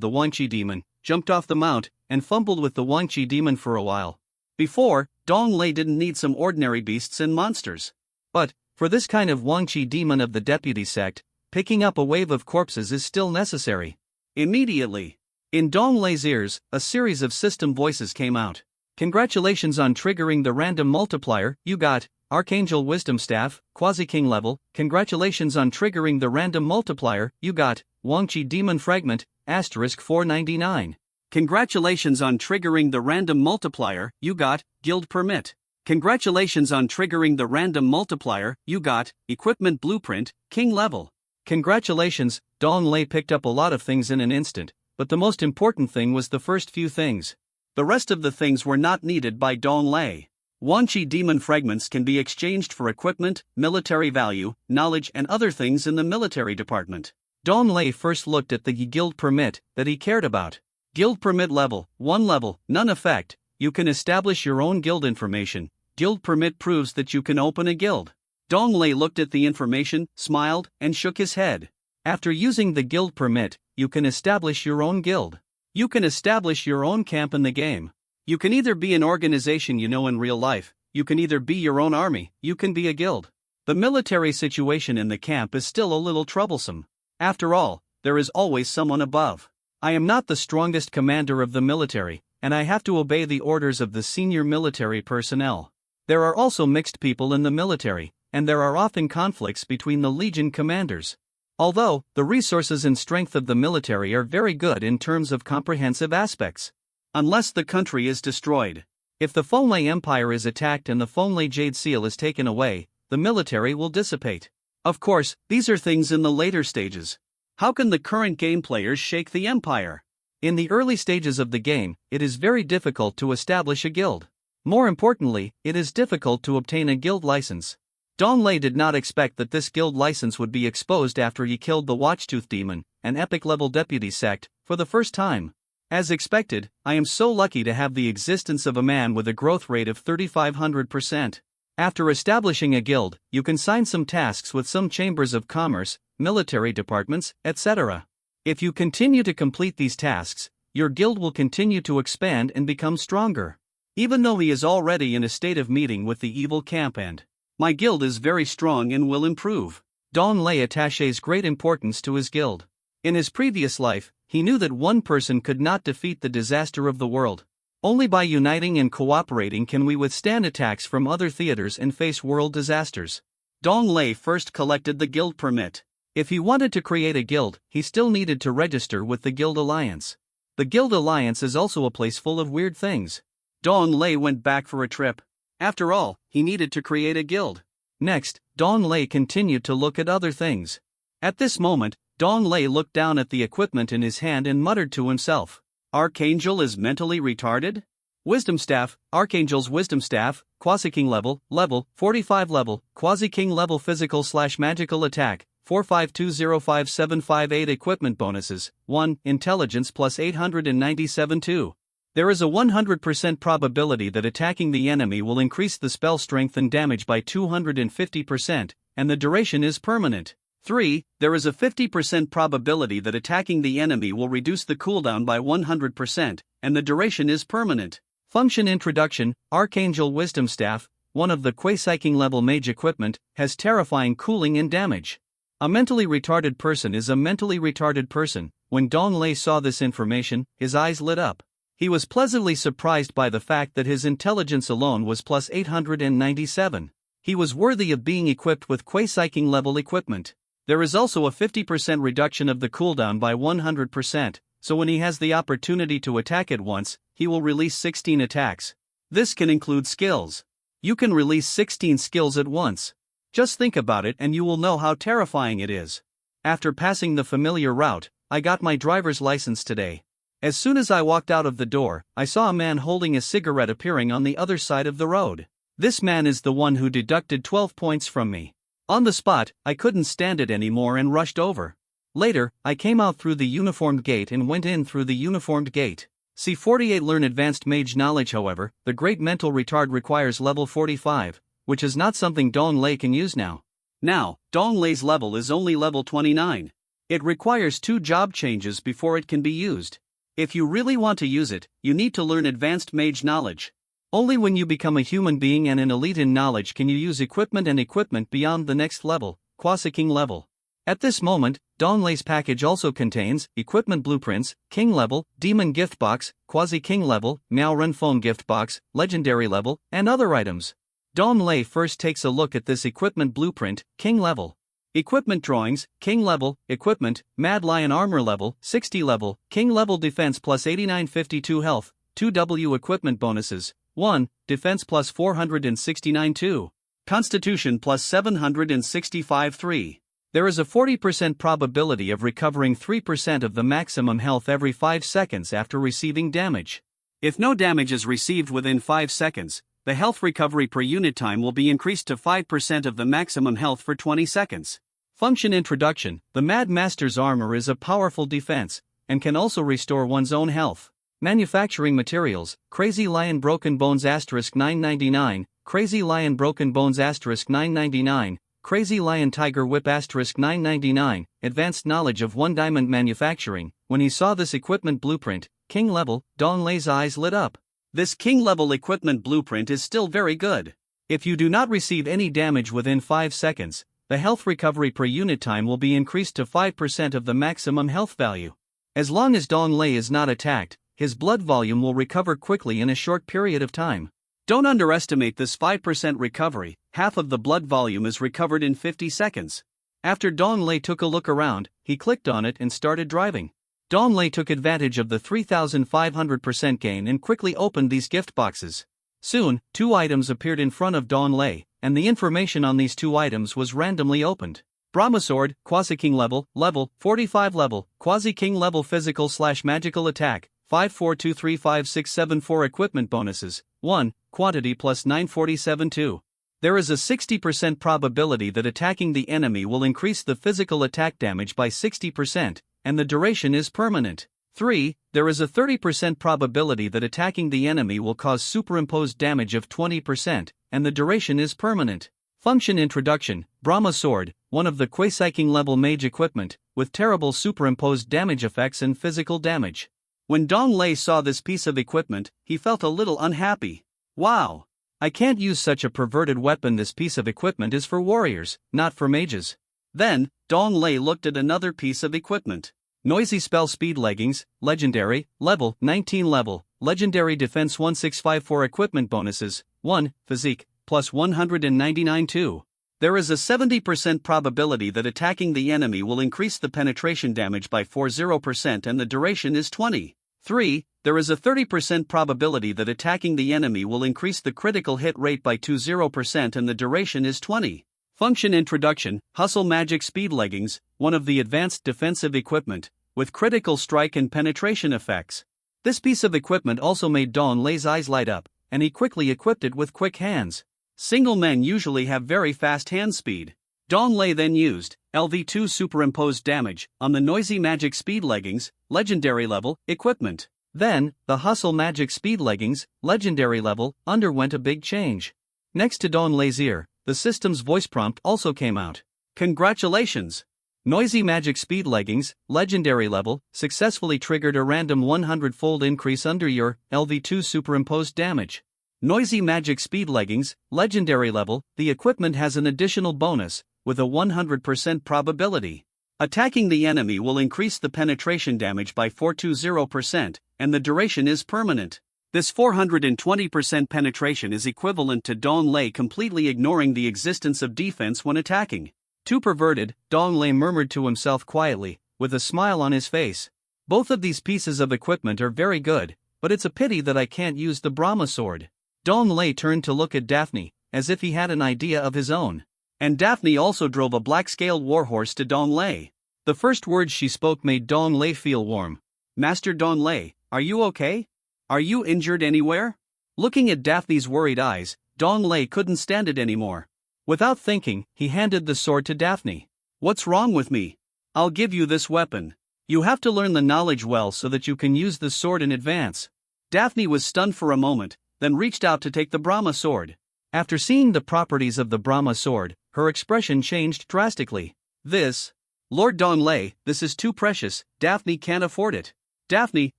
the Wangqi demon, jumped off the mount, and fumbled with the Wangqi demon for a while. Before, Dong Lei didn't need some ordinary beasts and monsters. But, for this kind of Wangqi demon of the deputy sect, picking up a wave of corpses is still necessary. Immediately, in Dong Lei's ears, a series of system voices came out. Congratulations on triggering the random multiplier, you got Archangel Wisdom Staff, Quasi-King level. Congratulations on triggering the random multiplier, you got Wangqi Demon Fragment, *499. Congratulations on triggering the random multiplier, you got Guild Permit. Congratulations on triggering the random multiplier, you got Equipment Blueprint, King level. Congratulations, Dong Lei picked up a lot of things in an instant, but the most important thing was the first few things. The rest of the things were not needed by Dong Lei. Wangqi demon fragments can be exchanged for equipment, military value, knowledge and other things in the military department. Dong Lei first looked at the guild permit that he cared about. Guild permit level, 1 level, none effect. You can establish your own guild information. Guild permit proves that you can open a guild. Dong Lei looked at the information, smiled, and shook his head. After using the guild permit, you can establish your own guild. You can establish your own camp in the game. You can either be an organization you know in real life, you can either be your own army, you can be a guild. The military situation in the camp is still a little troublesome. After all, there is always someone above. I am not the strongest commander of the military, and I have to obey the orders of the senior military personnel. There are also mixed people in the military, and there are often conflicts between the Legion commanders. Although, the resources and strength of the military are very good in terms of comprehensive aspects. Unless the country is destroyed. If the Fonlei Empire is attacked and the Fonlei Jade Seal is taken away, the military will dissipate. Of course, these are things in the later stages. How can the current game players shake the empire? In the early stages of the game, it is very difficult to establish a guild. More importantly, it is difficult to obtain a guild license. Dong Lei did not expect that this guild license would be exposed after he killed the Watchtooth Demon, an epic-level deputy sect, for the first time. As expected, I am so lucky to have the existence of a man with a growth rate of 3500%. After establishing a guild, you can sign some tasks with some chambers of commerce, military departments, etc. If you continue to complete these tasks, your guild will continue to expand and become stronger. Even though he is already in a state of meeting with the evil camp and my guild is very strong and will improve. Dong Lei attaches great importance to his guild. In his previous life, he knew that one person could not defeat the disaster of the world. Only by uniting and cooperating can we withstand attacks from other theaters and face world disasters. Dong Lei first collected the guild permit. If he wanted to create a guild, he still needed to register with the Guild Alliance. The Guild Alliance is also a place full of weird things. Dong Lei went back for a trip. After all, he needed to create a guild. Next, Dong Lei continued to look at other things. At this moment, Dong Lei looked down at the equipment in his hand and muttered to himself, Archangel is mentally retarded? Wisdom Staff, Archangel's Wisdom Staff, Quasi-King level, level 45 level, Quasi-King level physical/magical attack, 452057558 equipment bonuses, 1, intelligence plus 897 2. There is a 100% probability that attacking the enemy will increase the spell strength and damage by 250%, and the duration is permanent. 3. There is a 50% probability that attacking the enemy will reduce the cooldown by 100%, and the duration is permanent. Function Introduction: Archangel Wisdom Staff, one of the Quasi-King level mage equipment, has terrifying cooling and damage. A mentally retarded person is a mentally retarded person. When Dong Lei saw this information, his eyes lit up. He was pleasantly surprised by the fact that his intelligence alone was plus 897. He was worthy of being equipped with Quasi-King level equipment. There is also a 50% reduction of the cooldown by 100%, so when he has the opportunity to attack at once, he will release 16 attacks. This can include skills. You can release 16 skills at once. Just think about it and you will know how terrifying it is. After passing the familiar route, I got my driver's license today. As soon as I walked out of the door, I saw a man holding a cigarette appearing on the other side of the road. This man is the one who deducted 12 points from me. On the spot, I couldn't stand it anymore and rushed over. Later, I came out through the uniformed gate and went in through the uniformed gate. C48 Learn Advanced Mage Knowledge. However, the Great Mental Retard requires level 45, which is not something Dong Lei can use now. Now, Dong Lei's level is only level 29. It requires 2 job changes before it can be used. If you really want to use it, you need to learn Advanced Mage Knowledge. Only when you become a human being and an elite in knowledge can you use equipment and equipment beyond the next level, Quasi-King level. At this moment, Dong Lei's package also contains equipment blueprints, King level, Demon gift box, Quasi-King level, Miao Ren phone gift box, legendary level, and other items. Dong Lei first takes a look at this equipment blueprint, King level. Equipment drawings, King level, equipment, Mad Lion armor level, 60 level, King level defense plus 8952 health, 2W equipment bonuses, 1, defense plus 469 2, constitution plus 765 3. There is a 40% probability of recovering 3% of the maximum health every 5 seconds after receiving damage. If no damage is received within 5 seconds, the health recovery per unit time will be increased to 5% of the maximum health for 20 seconds. Function Introduction: The Mad Master's armor is a powerful defense, and can also restore one's own health. Manufacturing materials: Crazy Lion Broken Bones *999, Crazy Lion Broken Bones *999, Crazy Lion Tiger Whip *999, Advanced Knowledge of 1 Diamond Manufacturing. When he saw this equipment blueprint, King level, Dong Lei's eyes lit up. This King level equipment blueprint is still very good. If you do not receive any damage within 5 seconds, the health recovery per unit time will be increased to 5% of the maximum health value. As long as Dong Lei is not attacked, his blood volume will recover quickly in a short period of time. Don't underestimate this 5% recovery. Half of the blood volume is recovered in 50 seconds. After Dong Lei took a look around, he clicked on it and started driving. Dong Lei took advantage of the 3,500% gain and quickly opened these gift boxes. Soon, 2 items appeared in front of Dong Lei, and the information on these 2 items was randomly opened. Brahma Sword, Quasi-King level, level 45 level, Quasi-King level physical/magical attack, 54235674 equipment bonuses, 1, quantity plus 947 2. There is a 60% probability that attacking the enemy will increase the physical attack damage by 60%, and the duration is permanent. 3. There is a 30% probability that attacking the enemy will cause superimposed damage of 20%, and the duration is permanent. Function Introduction: Brahma Sword, one of the Quasi-King level mage equipment, with terrible superimposed damage effects and physical damage. When Dong Lei saw this piece of equipment, he felt a little unhappy. Wow! I can't use such a perverted weapon. This piece of equipment is for warriors, not for mages. Then, Dong Lei looked at another piece of equipment. Noisy Spell Speed Leggings, Legendary, level 19 level, Legendary Defense 1654 equipment bonuses, 1, Physique, plus 199 2. There is a 70% probability that attacking the enemy will increase the penetration damage by 40% and the duration is 20. 3. There is a 30% probability that attacking the enemy will increase the critical hit rate by 20% and the duration is 20. Function Introduction: Hustle Magic Speed Leggings, one of the advanced defensive equipment, with critical strike and penetration effects. This piece of equipment also made Dong Lei's eyes light up, and he quickly equipped it with quick hands. Single men usually have very fast hand speed. Dong Lei then used LV2 superimposed damage on the Noisy Magic Speed Leggings, legendary level, equipment. Then, the Hustle Magic Speed Leggings, legendary level, underwent a big change. Next to Dong Lei's ear, the system's voice prompt also came out. Congratulations! Noisy Magic Speed Leggings, legendary level, successfully triggered a random 100-fold increase under your LV2 superimposed damage. Noisy Magic Speed Leggings, legendary level, the equipment has an additional bonus, with a 100% probability. Attacking the enemy will increase the penetration damage by 420%, and the duration is permanent. This 420% penetration is equivalent to Dong Lei completely ignoring the existence of defense when attacking. Too perverted, Dong Lei murmured to himself quietly, with a smile on his face. Both of these pieces of equipment are very good, but it's a pity that I can't use the Brahma sword. Dong Lei turned to look at Daphne, as if he had an idea of his own. And Daphne also drove a black-scaled warhorse to Dong Lei. The first words she spoke made Dong Lei feel warm. Master Dong Lei, are you okay? Are you injured anywhere? Looking at Daphne's worried eyes, Dong Lei couldn't stand it anymore. Without thinking, he handed the sword to Daphne. What's wrong with me? I'll give you this weapon. You have to learn the knowledge well so that you can use the sword in advance. Daphne was stunned for a moment, then reached out to take the Brahma sword. After seeing the properties of the Brahma sword, her expression changed drastically. This, Lord Dong Lei, this is too precious, Daphne can't afford it. Daphne,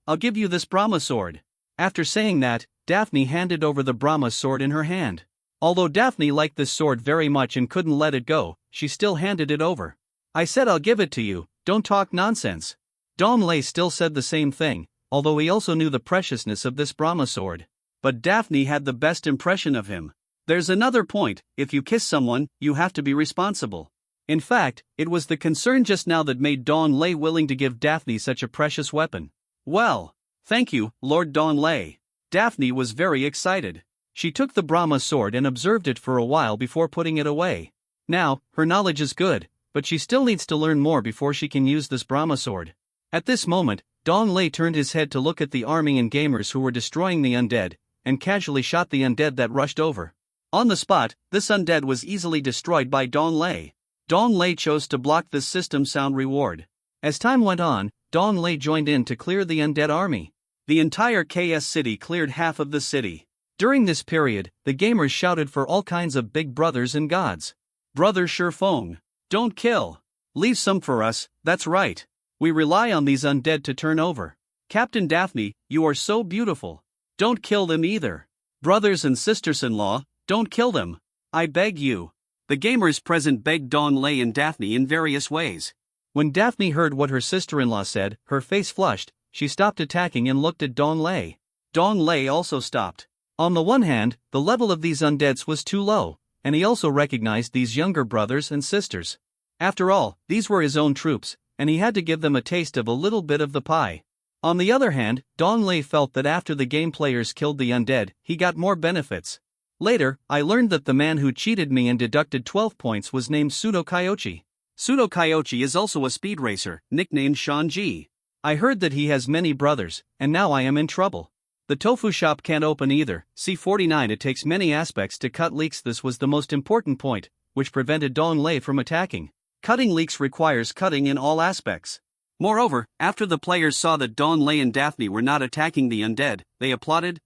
I'll give you this Brahma sword. After saying that, Daphne handed over the Brahma sword in her hand. Although Daphne liked this sword very much and couldn't let it go, she still handed it over. I said I'll give it to you, don't talk nonsense. Dong Lei still said the same thing, although he also knew the preciousness of this Brahma sword. But Daphne had the best impression of him. There's another point: if you kiss someone, you have to be responsible. In fact, it was the concern just now that made Dong Lei willing to give Daphne such a precious weapon. Well, thank you, Lord Dong Lei. Daphne was very excited. She took the Brahma sword and observed it for a while before putting it away. Now, her knowledge is good, but she still needs to learn more before she can use this Brahma sword. At this moment, Dong Lei turned his head to look at the army and gamers who were destroying the undead, and casually shot the undead that rushed over. On the spot, this undead was easily destroyed by Dong Lei. Dong Lei chose to block this system sound reward. As time went on, Dong Lei joined in to clear the undead army. The entire KS city cleared half of the city. During this period, the gamers shouted for all kinds of big brothers and gods. Brother Shifeng, don't kill. Leave some for us, that's right. We rely on these undead to turn over. Captain Daphne, you are so beautiful. Don't kill them either. Brothers and sisters-in-law, don't kill them. I beg you. The gamers present begged Dong Lei and Daphne in various ways. When Daphne heard what her sister-in-law said, her face flushed, she stopped attacking and looked at Dong Lei. Dong Lei also stopped. On the one hand, the level of these undeads was too low, and he also recognized these younger brothers and sisters. After all, these were his own troops, and he had to give them a taste of a little bit of the pie. On the other hand, Dong Lei felt that after the game players killed the undead, he got more benefits. Later, I learned that the man who cheated me and deducted 12 points was named Pseudo Kyochi. Pseudo Kyochi is also a speed racer, nicknamed Shanji. I heard that he has many brothers, and now I am in trouble. The tofu shop can't open either, C49. It takes many aspects to cut leaks. This was the most important point, which prevented Dong Lei from attacking. Cutting leaks requires cutting in all aspects. Moreover, after the players saw that Dong Lei and Daphne were not attacking the undead, they applauded,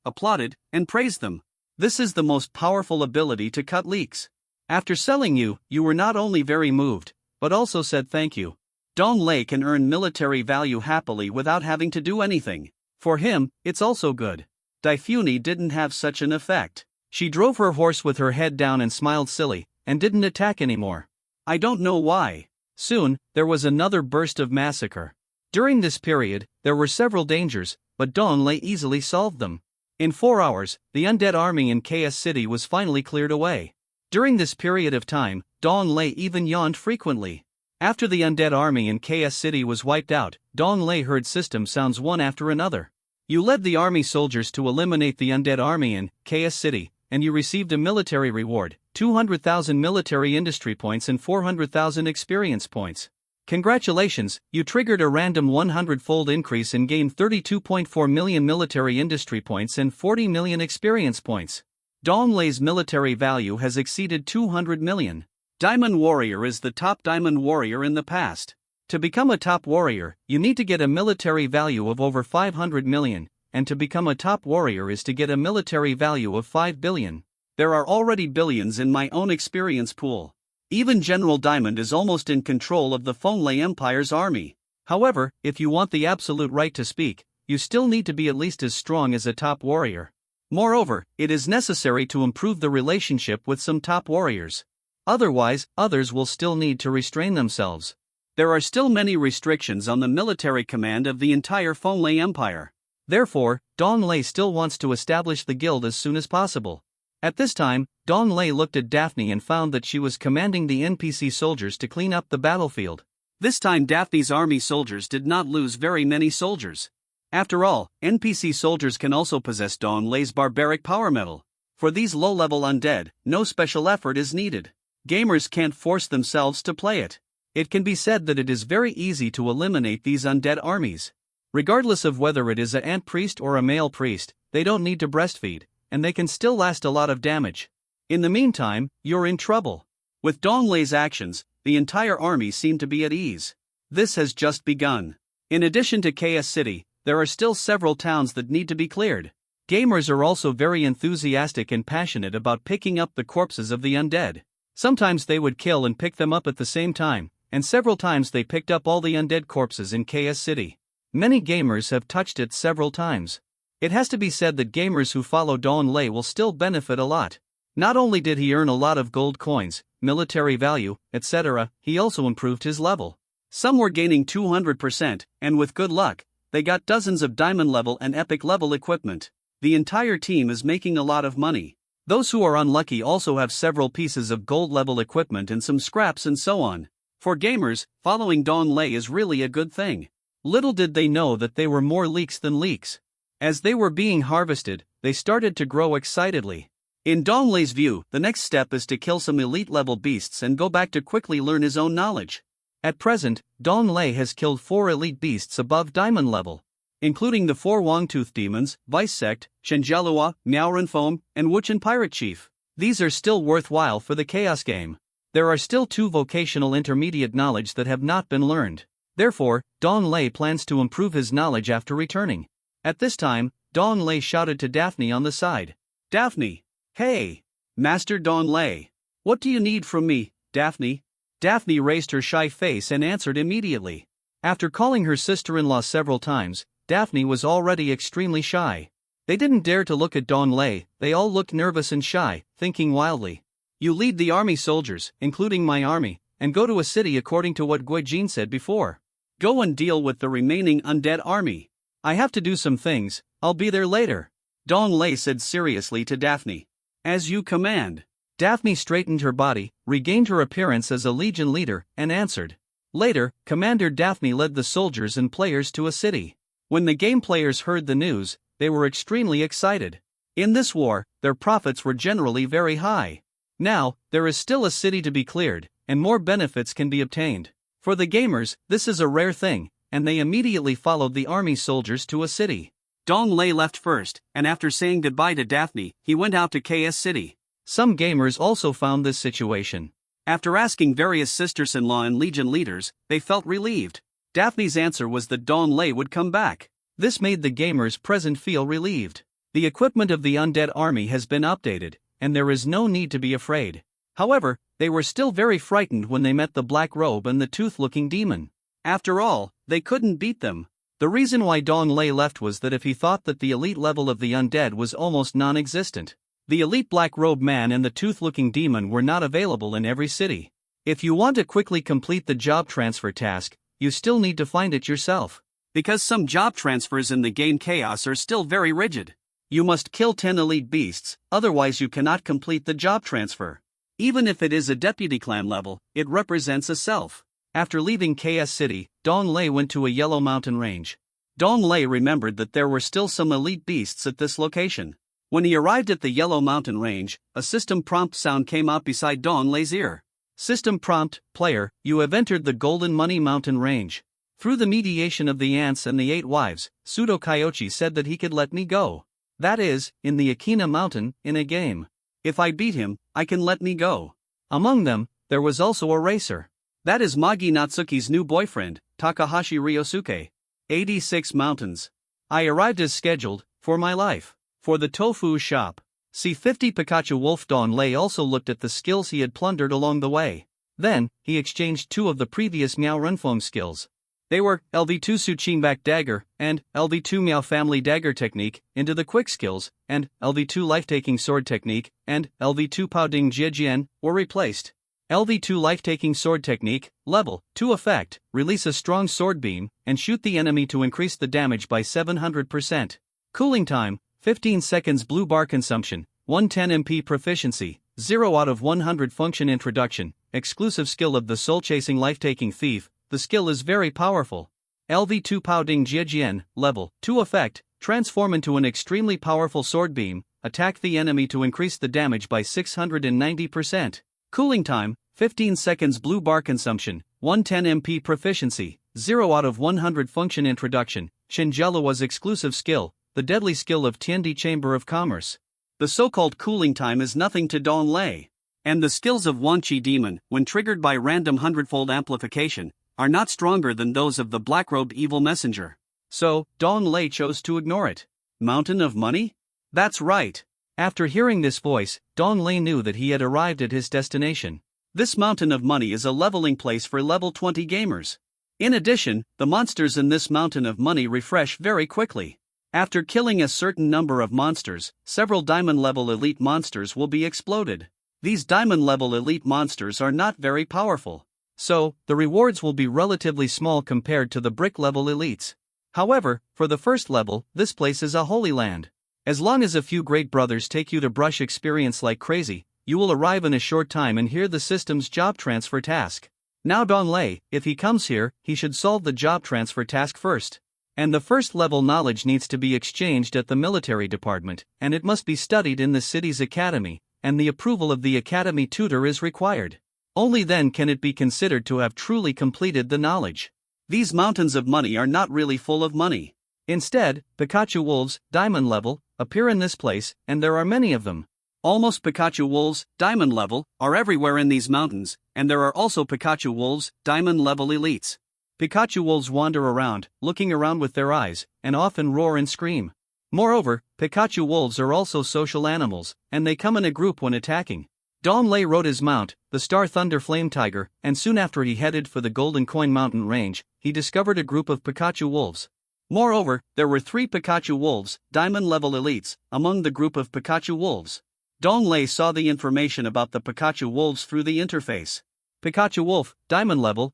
and praised them. This is the most powerful ability to cut leaks. After selling you, you were not only very moved, but also said thank you. Dong Lei can earn military value happily without having to do anything. For him, it's also good. Daifuni didn't have such an effect. She drove her horse with her head down and smiled silly, and didn't attack anymore. I don't know why. Soon, there was another burst of massacre. During this period, there were several dangers, but Dong Lei easily solved them. In 4 hours, the undead army in KS City was finally cleared away. During this period of time, Dong Lei even yawned frequently. After the undead army in KS City was wiped out, Dong Lei heard system sounds one after another. You led the army soldiers to eliminate the undead army in Chaos City, and you received a military reward, 200,000 military industry points and 400,000 experience points. Congratulations, you triggered a random 100-fold increase and gained 32.4 million military industry points and 40 million experience points. Donglei's military value has exceeded 200 million. Diamond Warrior is the top Diamond Warrior in the past. To become a top warrior, you need to get a military value of over 500 million, and to become a top warrior is to get a military value of 5 billion. There are already billions in my own experience pool. Even General Diamond is almost in control of the Fonglei Empire's army. However, if you want the absolute right to speak, you still need to be at least as strong as a top warrior. Moreover, it is necessary to improve the relationship with some top warriors. Otherwise, others will still need to restrain themselves. There are still many restrictions on the military command of the entire Fonglei Empire. Therefore, Donglei still wants to establish the guild as soon as possible. At this time, Donglei looked at Daphne and found that she was commanding the NPC soldiers to clean up the battlefield. This time Daphne's army soldiers did not lose very many soldiers. After all, NPC soldiers can also possess Donglei's barbaric power metal. For these low-level undead, no special effort is needed. Gamers can't force themselves to play it. It can be said that it is very easy to eliminate these undead armies. Regardless of whether it is an ant priest or a male priest, they don't need to breastfeed, and they can still last a lot of damage. In the meantime, you're in trouble. With Donglei's actions, the entire army seemed to be at ease. This has just begun. In addition to Chaos City, there are still several towns that need to be cleared. Gamers are also very enthusiastic and passionate about picking up the corpses of the undead. Sometimes they would kill and pick them up at the same time, and several times they picked up all the undead corpses in Chaos City. Many gamers have touched it several times. It has to be said that gamers who follow Donglei will still benefit a lot. Not only did he earn a lot of gold coins, military value, etc., he also improved his level. Some were gaining 200%, and with good luck, they got dozens of diamond level and epic level equipment. The entire team is making a lot of money. Those who are unlucky also have several pieces of gold level equipment and some scraps and so on. For gamers, following Donglei is really a good thing. Little did they know that they were more leeks than leeks. As they were being harvested, they started to grow excitedly. In Donglei's view, the next step is to kill some elite level beasts and go back to quickly learn his own knowledge. At present, Donglei has killed 4 elite beasts above diamond level, including the 4 Wangtooth demons, Vice Sect, Shenjialua, Miaorenfoam, and Wuchen Pirate Chief. These are still worthwhile for the Chaos game. There are still 2 vocational intermediate knowledge that have not been learned. Therefore, Donglei plans to improve his knowledge after returning. At this time, Donglei shouted to Daphne on the side. Daphne! Hey! Master Donglei! What do you need from me, Daphne? Daphne raised her shy face and answered immediately. After calling her sister-in-law several times, Daphne was already extremely shy. They didn't dare to look at Donglei, they all looked nervous and shy, thinking wildly. You lead the army soldiers, including my army, and go to a city according to what Guijin said before. Go and deal with the remaining undead army. I have to do some things, I'll be there later. Donglei said seriously to Daphne. As you command. Daphne straightened her body, regained her appearance as a legion leader, and answered. Later, Commander Daphne led the soldiers and players to a city. When the game players heard the news, they were extremely excited. In this war, their profits were generally very high. Now, there is still a city to be cleared, and more benefits can be obtained. For the gamers, this is a rare thing, and they immediately followed the army soldiers to a city. Donglei left first, and after saying goodbye to Daphne, he went out to Chaos City. Some gamers also found this situation. After asking various sisters-in-law and legion leaders, they felt relieved. Daphne's answer was that Donglei would come back. This made the gamers present feel relieved. The equipment of the undead army has been updated, and there is no need to be afraid. However, they were still very frightened when they met the Black Robe and the Tooth-looking demon. After all, they couldn't beat them. The reason why Donglei left was that if he thought that the elite level of the undead was almost non-existent. The elite Black Robe man and the Tooth-looking demon were not available in every city. If you want to quickly complete the job transfer task, you still need to find it yourself. Because some job transfers in the game Chaos are still very rigid. You must kill 10 elite beasts, otherwise you cannot complete the job transfer. Even if it is a deputy clan level, it represents a self. After leaving Chaos City, Donglei went to a yellow mountain range. Dong Lei remembered that there were still some elite beasts at this location. When he arrived at the Yellow Mountain Range, a system prompt sound came out beside Dong Lei's ear. System prompt, player, you have entered the Golden Money Mountain Range. Through the mediation of the ants and the 8 wives, Pseudo Kyochi said that he could let me go. That is, in the Akina Mountain, in a game. If I beat him, I can let me go. Among them, there was also a racer. That is Magi Natsuki's new boyfriend, Takahashi Ryosuke. 86 mountains. I arrived as scheduled, for my life. For the tofu shop. C50 Pikachu Wolf. Dong Lei also looked at the skills he had plundered along the way. Then, he exchanged 2 of the previous Miao Renfeng skills. They were LV2 Suchinback Dagger and LV2 Miao Family Dagger Technique into the quick skills, and LV2 Life-Taking Sword Technique and LV2 Pao Ding Jiejian were replaced. LV2 Life-Taking Sword Technique, Level 2 effect, release a strong sword beam and shoot the enemy to increase the damage by 700%. Cooling time, 15 seconds. Blue bar consumption, 110 MP proficiency, 0 out of 100 function. Introduction, exclusive skill of the soul-chasing life-taking thief. The skill is very powerful. LV2 Pao Ding Jiejian, Level 2 effect, transform into an extremely powerful sword beam, attack the enemy to increase the damage by 690%. Cooling time, 15 seconds. Blue bar consumption, 110 MP proficiency, 0 out of 100 function. Introduction, Shinjalua's exclusive skill, the deadly skill of Tiandi Chamber of Commerce. The so-called cooling time is nothing to Dong Lei. And the skills of Wanqi Demon, when triggered by random hundredfold amplification, are not stronger than those of the black-robed evil messenger. So, Dong Lei chose to ignore it. Mountain of Money? That's right. After hearing this voice, Dong Lei knew that he had arrived at his destination. This Mountain of Money is a leveling place for level 20 gamers. In addition, the monsters in this Mountain of Money refresh very quickly. After killing a certain number of monsters, several diamond-level elite monsters will be exploded. These diamond-level elite monsters are not very powerful. So, the rewards will be relatively small compared to the brick-level elites. However, for the first level, this place is a holy land. As long as a few great brothers take you to brush experience like crazy, you will arrive in a short time and hear the system's job transfer task. Now Dong Lei, if he comes here, he should solve the job transfer task first. And the first level knowledge needs to be exchanged at the military department, and it must be studied in the city's academy, and the approval of the academy tutor is required. Only then can it be considered to have truly completed the knowledge. These mountains of money are not really full of money. Instead, Pikachu wolves, diamond level, appear in this place, and there are many of them. Almost Pikachu wolves, diamond level, are everywhere in these mountains, and there are also Pikachu wolves, diamond level elites. Pikachu wolves wander around, looking around with their eyes, and often roar and scream. Moreover, Pikachu wolves are also social animals, and they come in a group when attacking. Dong Lei rode his mount, the Star Thunder Flame Tiger, and soon after he headed for the Golden Coin Mountain Range, he discovered a group of Pikachu wolves. Moreover, there were 3 Pikachu wolves, diamond-level elites, among the group of Pikachu wolves. Dong Lei saw the information about the Pikachu wolves through the interface. Pikachu wolf, diamond level,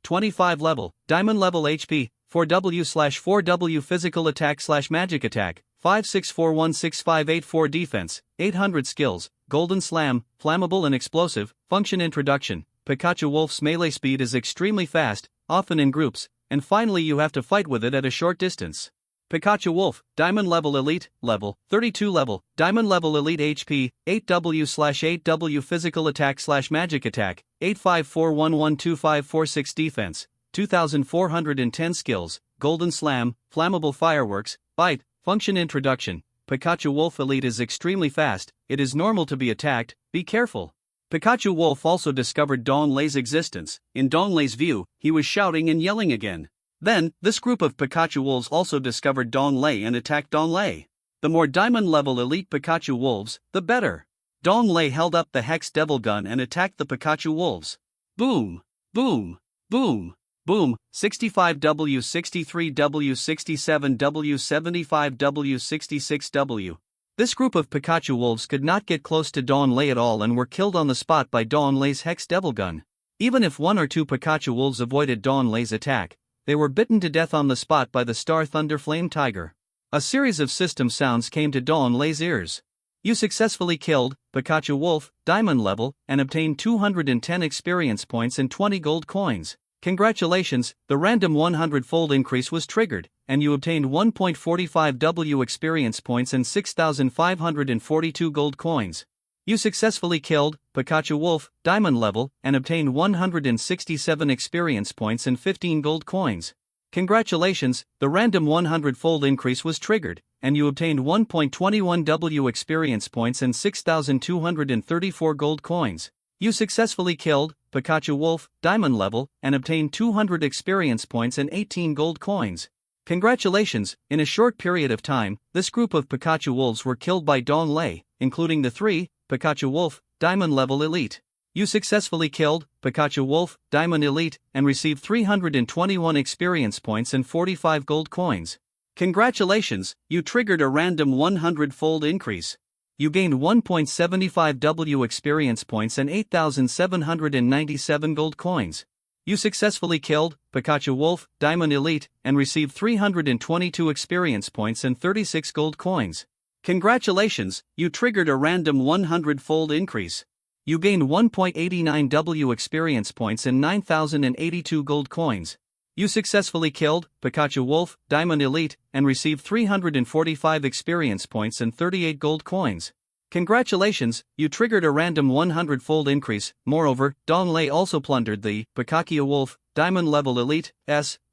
25 level, diamond level HP, 4W/4W physical attack/magic attack, 56416584 defense, 800 skills, golden slam, flammable and explosive, function. Introduction, Pikachu wolf's melee speed is extremely fast, often in groups, and finally you have to fight with it at a short distance. Pikachu wolf, diamond level elite, level 32 level, diamond level elite HP, 8W/8W physical attack/magic attack, 8541125446 defense, 2410 skills, golden slam, flammable fireworks, bite, function. Introduction, Pikachu wolf elite is extremely fast, it is normal to be attacked, be careful. Pikachu wolf also discovered Dong Lei's existence. In Dong Lei's view, he was shouting and yelling again. Then, this group of Pikachu wolves also discovered Dong Lei and attacked Dong Lei. The more diamond-level elite Pikachu wolves, the better. Dong Lei held up the Hex Devil Gun and attacked the Pikachu wolves. Boom! Boom! Boom! Boom! 65W, 63W, 67W, 75W, 66W. This group of Pikachu wolves could not get close to Dong Lei at all and were killed on the spot by Dong Lei's Hex Devil Gun. Even if 1 or 2 Pikachu wolves avoided Dong Lei's attack, they were bitten to death on the spot by the Star Thunder Flame Tiger. A series of system sounds came to Dong Lei's ears. You successfully killed Pikachu wolf, diamond level, and obtained 210 experience points and 20 gold coins. Congratulations, the random 100-fold increase was triggered, and you obtained 1.45 W experience points and 6,542 gold coins. You successfully killed Pikachu Wolf, Diamond level, and obtained 167 experience points and 15 gold coins. Congratulations, the random 100-fold increase was triggered, and you obtained 1.21 W experience points and 6,234 gold coins. You successfully killed Pikachu Wolf, Diamond level, and obtained 200 experience points and 18 gold coins. Congratulations, in a short period of time, this group of Pikachu Wolves were killed by Dong Lei, including the 3 Pikachu Wolf, Diamond level elite. You successfully killed Pikachu Wolf, Diamond elite, and received 321 experience points and 45 gold coins. Congratulations, you triggered a random 100-fold increase. You gained 1.75 W experience points and 8,797 gold coins. You successfully killed Pikachu Wolf, Diamond elite, and received 322 experience points and 36 gold coins. Congratulations, you triggered a random 100-fold increase. You gained 1.89 W experience points and 9,082 gold coins. You successfully killed Pikachu Wolf, Diamond elite, and received 345 experience points and 38 gold coins. Congratulations, you triggered a random 100-fold increase. Moreover, Dong Lei also plundered the Pikachu Wolf, Diamond level elite,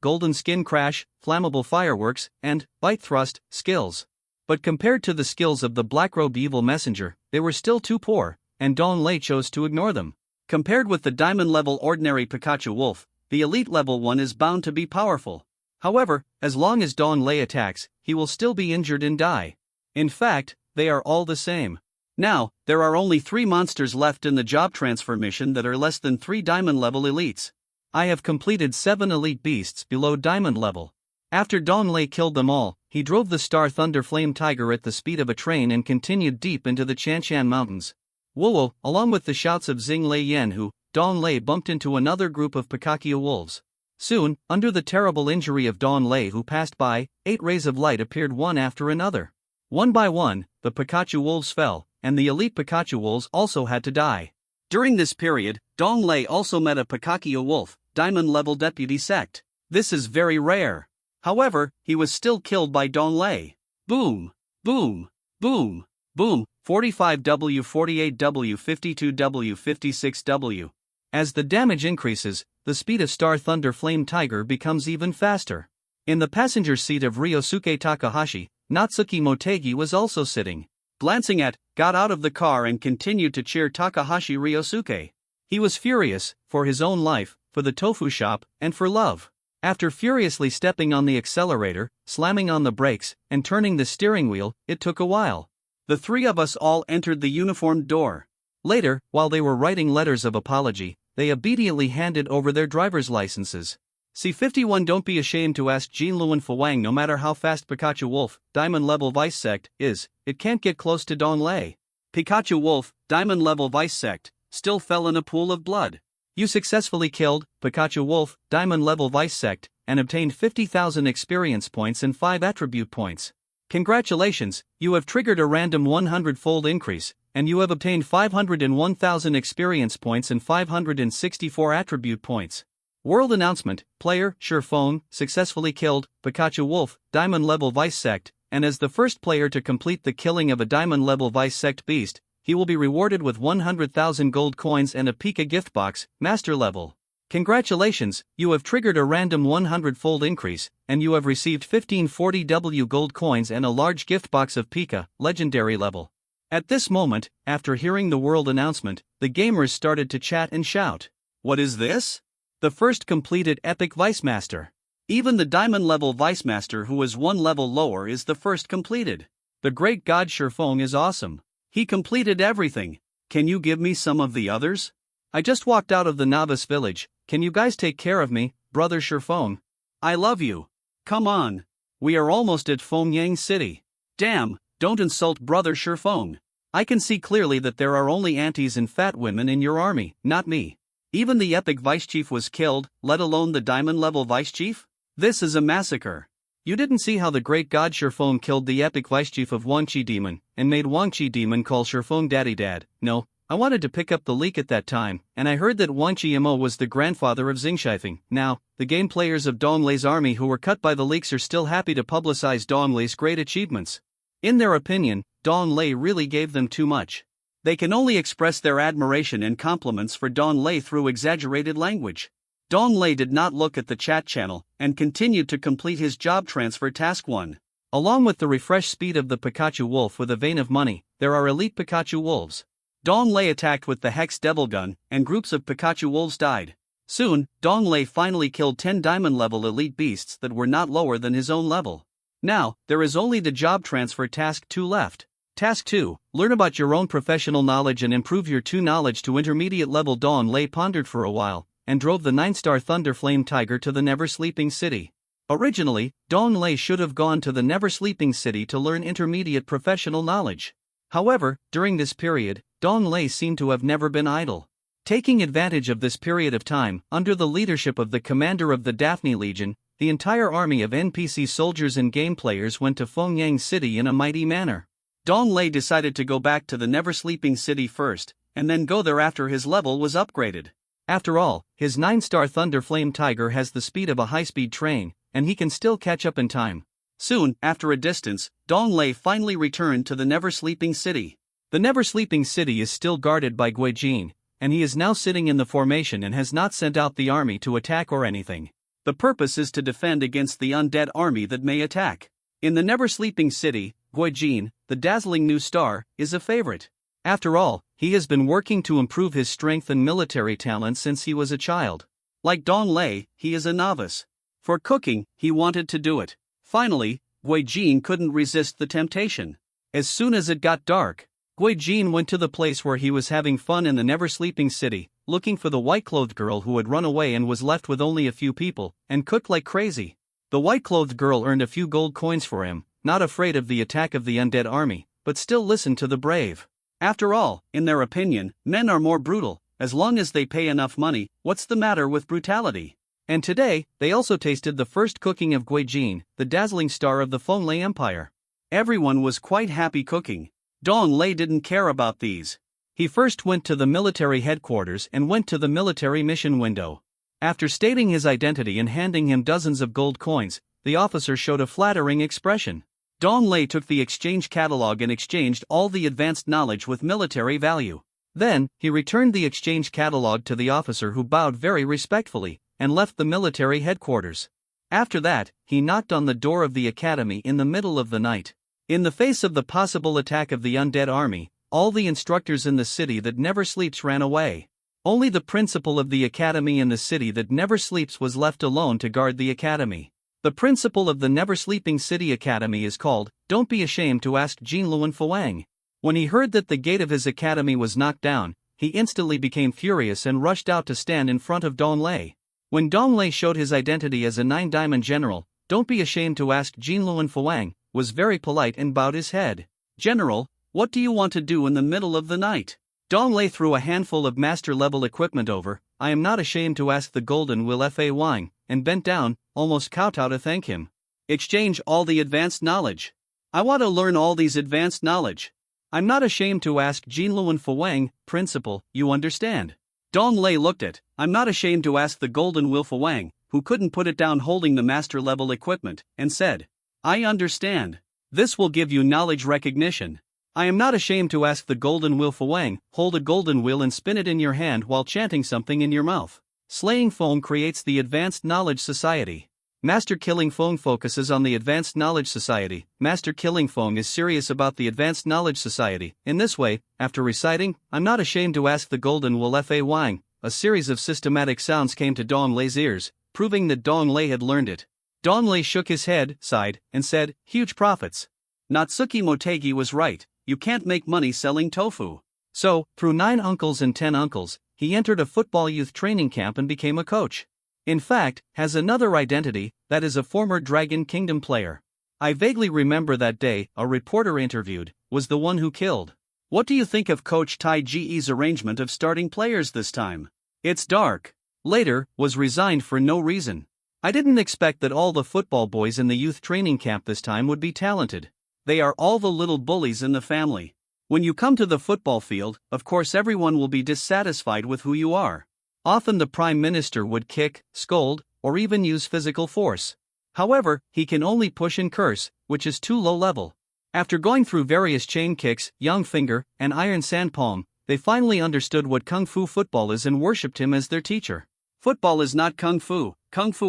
Golden Skin Crash, Flammable Fireworks, and Bite Thrust skills. But compared to the skills of the Black-Robed Evil Messenger, they were still too poor, and Dong Lei chose to ignore them. Compared with the Diamond level ordinary Pikachu Wolf, the elite level one is bound to be powerful. However, as long as Dong Lei attacks, he will still be injured and die. In fact, they are all the same. Now, there are only 3 monsters left in the job transfer mission that are less than 3 Diamond level elites. I have completed 7 elite beasts below Diamond level. After Dong Lei killed them all, he drove the Star Thunder Flame Tiger at the speed of a train and continued deep into the Chanshan Mountains. Whoa, along with the shouts of Xing Lei Yen, who, Dong Lei bumped into another group of Pikachu wolves. Soon, under the terrible injury of Dong Lei who passed by, 8 rays of light appeared one after another. One by one, the Pikachu wolves fell, and the elite Pikachu wolves also had to die. During this period, Dong Lei also met a Pikachu wolf, Diamond level deputy sect. This is very rare. However, he was still killed by Dong Lei. Boom, boom, boom, boom, 45W, 48W, 52W, 56W. As the damage increases, the speed of Star Thunder Flame Tiger becomes even faster. In the passenger seat of Ryosuke Takahashi, Natsuki Motegi was also sitting. Glancing at, got out of the car and continued to cheer Takahashi Ryosuke. He was furious, for his own life, for the tofu shop, and for love. After furiously stepping on the accelerator, slamming on the brakes, and turning the steering wheel, it took a while. The 3 of us all entered the uniformed door. Later, while they were writing letters of apology, they obediently handed over their driver's licenses. C51 Don't be ashamed to ask Jean Luen Fawang. No matter how fast Pikachu Wolf, Diamond level Vice Sect, is, it can't get close to Dong Lei. Pikachu Wolf, Diamond level Vice Sect, still fell in a pool of blood. You successfully killed Pikachu Wolf, Diamond level Vice Sect, and obtained 50,000 experience points and 5 attribute points. Congratulations, you have triggered a random 100-fold increase, and you have obtained 501,000 experience points and 564 attribute points. World announcement: player Shurfong successfully killed Pikachu Wolf, Diamond level Vice Sect, and as the first player to complete the killing of a Diamond level Vice Sect beast, he will be rewarded with 100,000 gold coins and a Pika gift box, Master level. Congratulations, you have triggered a random 100-fold increase, and you have received 1540W gold coins and a large gift box of Pika, Legendary level. At this moment, after hearing the world announcement, the gamers started to chat and shout. What is this? The first completed Epic Vice Master. Even the Diamond level Vice Master who is 1 level lower is the first completed. The great god Shurfong is awesome. He completed everything. Can you give me some of the others? I just walked out of the novice village. Can you guys take care of me, brother Shurfong? I love you. Come on. We are almost at Fengyang City. Damn, don't insult brother Shurfong. I can see clearly that there are only aunties and fat women in your army, not me. Even the epic vice chief was killed, let alone the diamond level vice chief? This is a massacre. You didn't see how the great god Shurfong killed the epic vice chief of Wangqi Demon, and made Wangqi Demon call Shurfong Daddy Dad. No, I wanted to pick up the leak at that time, and I heard that Wang Qiamo was the grandfather of Xing Shifeng. Now, the game players of Dong Lei's army who were cut by the leaks are still happy to publicize Dong Lei's great achievements. In their opinion, Dong Lei really gave them too much. They can only express their admiration and compliments for Dong Lei through exaggerated language. Dong Lei did not look at the chat channel, and continued to complete his job transfer task 1. Along with the refresh speed of the Pikachu Wolf with a vein of money, there are elite Pikachu Wolves. Dong Lei attacked with the Hex Devil Gun, and groups of Pikachu Wolves died. Soon, Dong Lei finally killed 10 diamond-level elite beasts that were not lower than his own level. Now, there is only the job transfer task 2 left. Task 2, learn about your own professional knowledge and improve your 2 knowledge to intermediate level. Dong Lei pondered for a while, and drove the 9-star Thunderflame Tiger to the Never Sleeping City. Originally, Dong Lei should have gone to the Never Sleeping City to learn intermediate professional knowledge. However, during this period, Dong Lei seemed to have never been idle. Taking advantage of this period of time, under the leadership of the commander of the Daphne Legion, the entire army of NPC soldiers and game players went to Fengyang City in a mighty manner. Dong Lei decided to go back to the Never Sleeping City first, and then go there after his level was upgraded. After all, his 9-star Thunderflame Tiger has the speed of a high-speed train, and he can still catch up in time. Soon, after a distance, Dong Lei finally returned to the Never Sleeping City. The Never Sleeping City is still guarded by Gui Jin, and he is now sitting in the formation and has not sent out the army to attack or anything. The purpose is to defend against the undead army that may attack. In the Never Sleeping City, Gui Jin, the dazzling new star, is a favorite. After all, he has been working to improve his strength and military talent since he was a child. Like Dong Lei, he is a novice. For cooking, he wanted to do it. Finally, Gui Jin couldn't resist the temptation. As soon as it got dark, Gui Jin went to the place where he was having fun in the Never Sleeping City, looking for the white-clothed girl who had run away and was left with only a few people, and cooked like crazy. The white-clothed girl earned a few gold coins for him, not afraid of the attack of the undead army, but still listened to the brave. After all, in their opinion, men are more brutal. As long as they pay enough money, what's the matter with brutality? And today, they also tasted the first cooking of Gui Jin, the dazzling star of the Fenglai Empire. Everyone was quite happy cooking. Dong Lei didn't care about these. He first went to the military headquarters and went to the military mission window. After stating his identity and handing him dozens of gold coins, the officer showed a flattering expression. Dong Lei took the exchange catalog and exchanged all the advanced knowledge with military value. Then, he returned the exchange catalog to the officer who bowed very respectfully, and left the military headquarters. After that, he knocked on the door of the academy in the middle of the night. In the face of the possible attack of the undead army, all the instructors in the city that never sleeps ran away. Only the principal of the academy in the city that never sleeps was left alone to guard the academy. The principal of the Never Sleeping City Academy is called, Don't Be Ashamed to Ask Jinluan Fawang. When he heard that the gate of his academy was knocked down, he instantly became furious and rushed out to stand in front of Dong Lei. When Dong Lei showed his identity as a 9-diamond general, Don't Be Ashamed to Ask Jinluan Fawang was very polite and bowed his head. General, what do you want to do in the middle of the night? Dong Lei threw a handful of master-level equipment over. I am not ashamed to ask the Golden Will Fa Wang, and bent down, almost kowtow to thank him. Exchange all the advanced knowledge. I want to learn all these advanced knowledge. I'm not ashamed to ask Jinluan Fawang, principal, you understand? Dong Lei looked at, I'm not ashamed to ask the Golden Will Fawang, who couldn't put it down holding the master-level equipment, and said, I understand. This will give you knowledge recognition. I am not ashamed to ask the Golden Will Fawang, hold a golden wheel and spin it in your hand while chanting something in your mouth. Slaying Feng creates the Advanced Knowledge Society. Master Killing Feng focuses on the Advanced Knowledge Society. Master Killing Feng is serious about the Advanced Knowledge Society. In this way, after reciting, I'm not ashamed to ask the Golden Will Fa Wang, a series of systematic sounds came to Dong Lei's ears, proving that Dong Lei had learned it. Dong Lei shook his head, sighed, and said, huge profits. Natsuki Motegi was right. You can't make money selling tofu. So, through 9 uncles and 10 uncles, he entered a football youth training camp and became a coach. In fact, has another identity, that is a former Dragon Kingdom player. I vaguely remember that day, a reporter interviewed, was the one who killed. What do you think of Coach Tai Ge's arrangement of starting players this time? It's dark. Later, was resigned for no reason. I didn't expect that all the football boys in the youth training camp this time would be talented. They are all the little bullies in the family. When you come to the football field, of course everyone will be dissatisfied with who you are. Often the Prime Minister would kick, scold, or even use physical force. However, he can only push and curse, which is too low level. After going through various chain kicks, young finger, and iron sandpalm, they finally understood what Kung Fu football is and worshipped him as their teacher. Football is not Kung Fu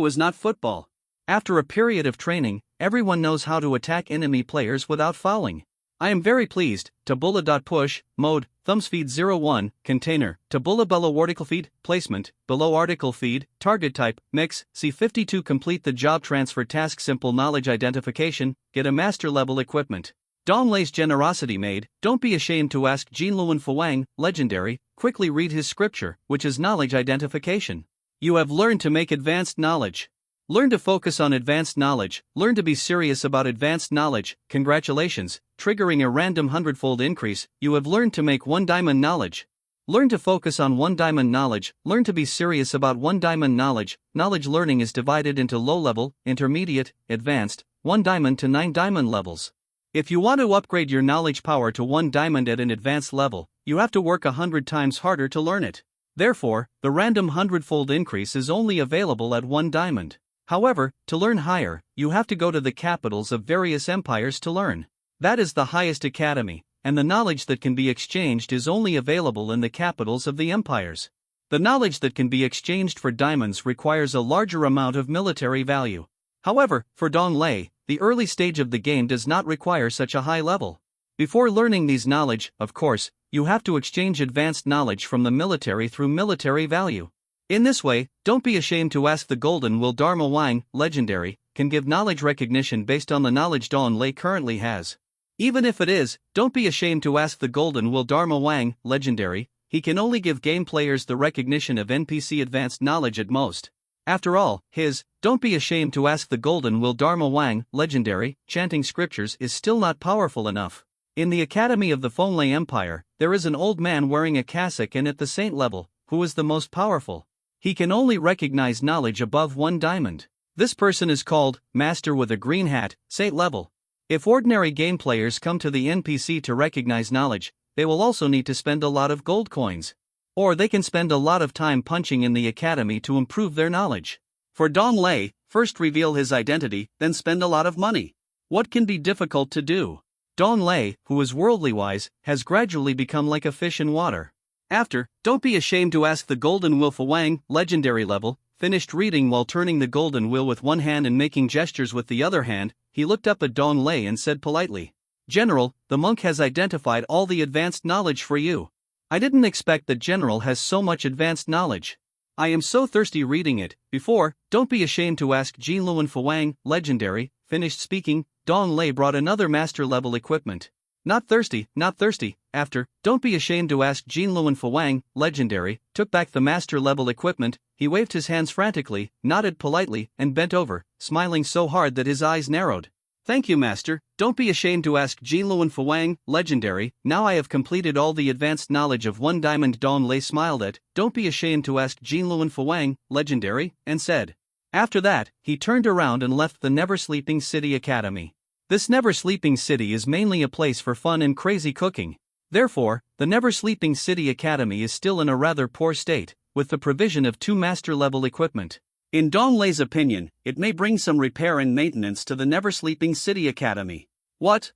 is not football. After a period of training, everyone knows how to attack enemy players without fouling. I am very pleased. Tabula.push, mode, thumbs feed 01, container, tabula below article feed, placement, below article feed, target type, mix, C52 complete the job transfer task simple knowledge identification, get a master level equipment. Dong Lei's generosity made, don't be ashamed to ask Jinluan Fuwang, legendary, quickly read his scripture, which is knowledge identification. You have learned to make advanced knowledge. Learn to focus on advanced knowledge, learn to be serious about advanced knowledge, congratulations, triggering a random 100-fold increase, you have learned to make 1 diamond knowledge. Learn to focus on 1 diamond knowledge, learn to be serious about 1 diamond knowledge, knowledge learning is divided into low level, intermediate, advanced, 1 diamond to 9 diamond levels. If you want to upgrade your knowledge power to 1 diamond at an advanced level, you have to work 100 times harder to learn it. Therefore, the random 100-fold increase is only available at 1 diamond. However, to learn higher, you have to go to the capitals of various empires to learn. That is the highest academy, and the knowledge that can be exchanged is only available in the capitals of the empires. The knowledge that can be exchanged for diamonds requires a larger amount of military value. However, for Dong Lei, the early stage of the game does not require such a high level. Before learning these knowledge, of course, you have to exchange advanced knowledge from the military through military value. In this way, don't be ashamed to ask the Golden Will Dharma Wang, legendary, can give knowledge recognition based on the knowledge Dong Lei currently has. Even if it is, don't be ashamed to ask the Golden Will Dharma Wang, legendary, he can only give game players the recognition of NPC advanced knowledge at most. After all, don't be ashamed to ask the Golden Will Dharma Wang, legendary, chanting scriptures is still not powerful enough. In the Academy of the Fonlei Empire, there is an old man wearing a cassock and at the saint level, who is the most powerful. He can only recognize knowledge above 1 diamond. This person is called Master with a green hat, saint level. If ordinary game players come to the NPC to recognize knowledge, they will also need to spend a lot of gold coins. Or they can spend a lot of time punching in the academy to improve their knowledge. For Dong Lei, first reveal his identity, then spend a lot of money. What can be difficult to do? Dong Lei, who is worldly wise, has gradually become like a fish in water. After, don't be ashamed to ask the Golden Will Fuwang, legendary level, finished reading while turning the golden wheel with one hand and making gestures with the other hand, he looked up at Dong Lei and said politely, General, the monk has identified all the advanced knowledge for you. I didn't expect that General has so much advanced knowledge. I am so thirsty reading it. Before, don't be ashamed to ask Jinluan Fuwang, legendary, finished speaking, Dong Lei brought another master level equipment. Not thirsty, not thirsty. After, don't be ashamed to ask Jinluan Fuwang, legendary, took back the master level equipment, he waved his hands frantically, nodded politely, and bent over, smiling so hard that his eyes narrowed. Thank you, Master. Don't be ashamed to ask Jinluan Fuwang, legendary, now I have completed all the advanced knowledge of 1 diamond. Dong Lei smiled at, don't be ashamed to ask Jinluan Fuwang, legendary, and said. After that, he turned around and left the Never Sleeping City Academy. This Never Sleeping City is mainly a place for fun and crazy cooking. Therefore, the Never Sleeping City Academy is still in a rather poor state, with the provision of 2 master-level equipment. In Dong Lei's opinion, it may bring some repair and maintenance to the Never Sleeping City Academy. What?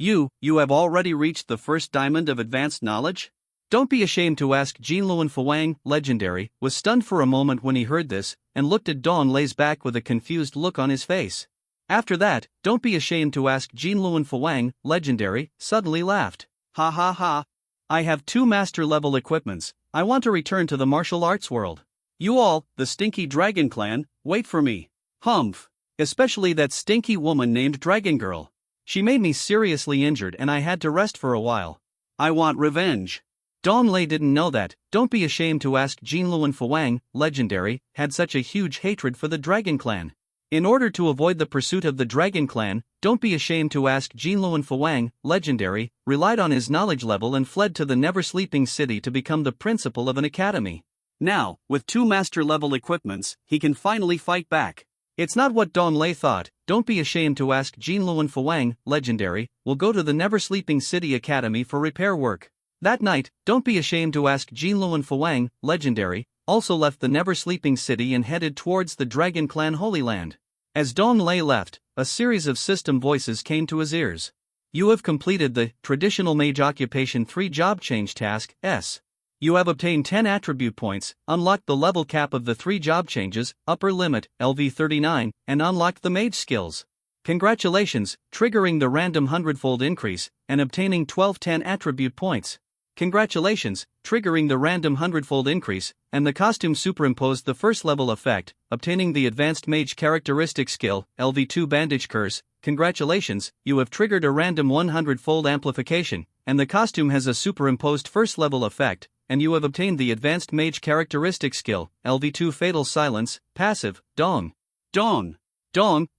You have already reached the 1st diamond of advanced knowledge? Don't be ashamed to ask Jinluan Fuwang, legendary, was stunned for a moment when he heard this, and looked at Dong Lei's back with a confused look on his face. After that, don't be ashamed to ask Jinluan Fuwang, legendary, suddenly laughed. Ha ha ha. I have 2 master-level equipments, I want to return to the martial arts world. You all, the Stinky Dragon Clan, wait for me. Humph. Especially that stinky woman named Dragon Girl. She made me seriously injured and I had to rest for a while. I want revenge. Dong Lei didn't know that. Don't be ashamed to ask Jinluan Fuwang, legendary, had such a huge hatred for the Dragon Clan. In order to avoid the pursuit of the Dragon Clan, don't be ashamed to ask Jinluan Fuwang, legendary, relied on his knowledge level and fled to the Never Sleeping City to become the principal of an academy. Now, with 2 master-level equipments, he can finally fight back. It's not what Dong Lei thought. don't be ashamed to ask Jinluan Fuwang, legendary, will go to the Never Sleeping City Academy for repair work. That night, don't be ashamed to ask Jinluan Fuwang, legendary, also left the Never Sleeping City and headed towards the Dragon Clan Holy Land. As Dong Lei left, a series of system voices came to his ears. You have completed the Traditional Mage Occupation 3 Job Change Task, S. You have obtained 10 attribute points, unlocked the level cap of the 3 job changes, upper limit, LV39, and unlocked the mage skills. Congratulations, triggering the random 100-fold increase, and obtaining 1210 attribute points. Congratulations, triggering the random 100-fold increase, and the costume superimposed the first level effect, obtaining the advanced mage characteristic skill, LV2 Bandage Curse. Congratulations, you have triggered a random 100-fold amplification, and the costume has a superimposed first level effect, and you have obtained the advanced mage characteristic skill, LV2 Fatal Silence, passive, Dong.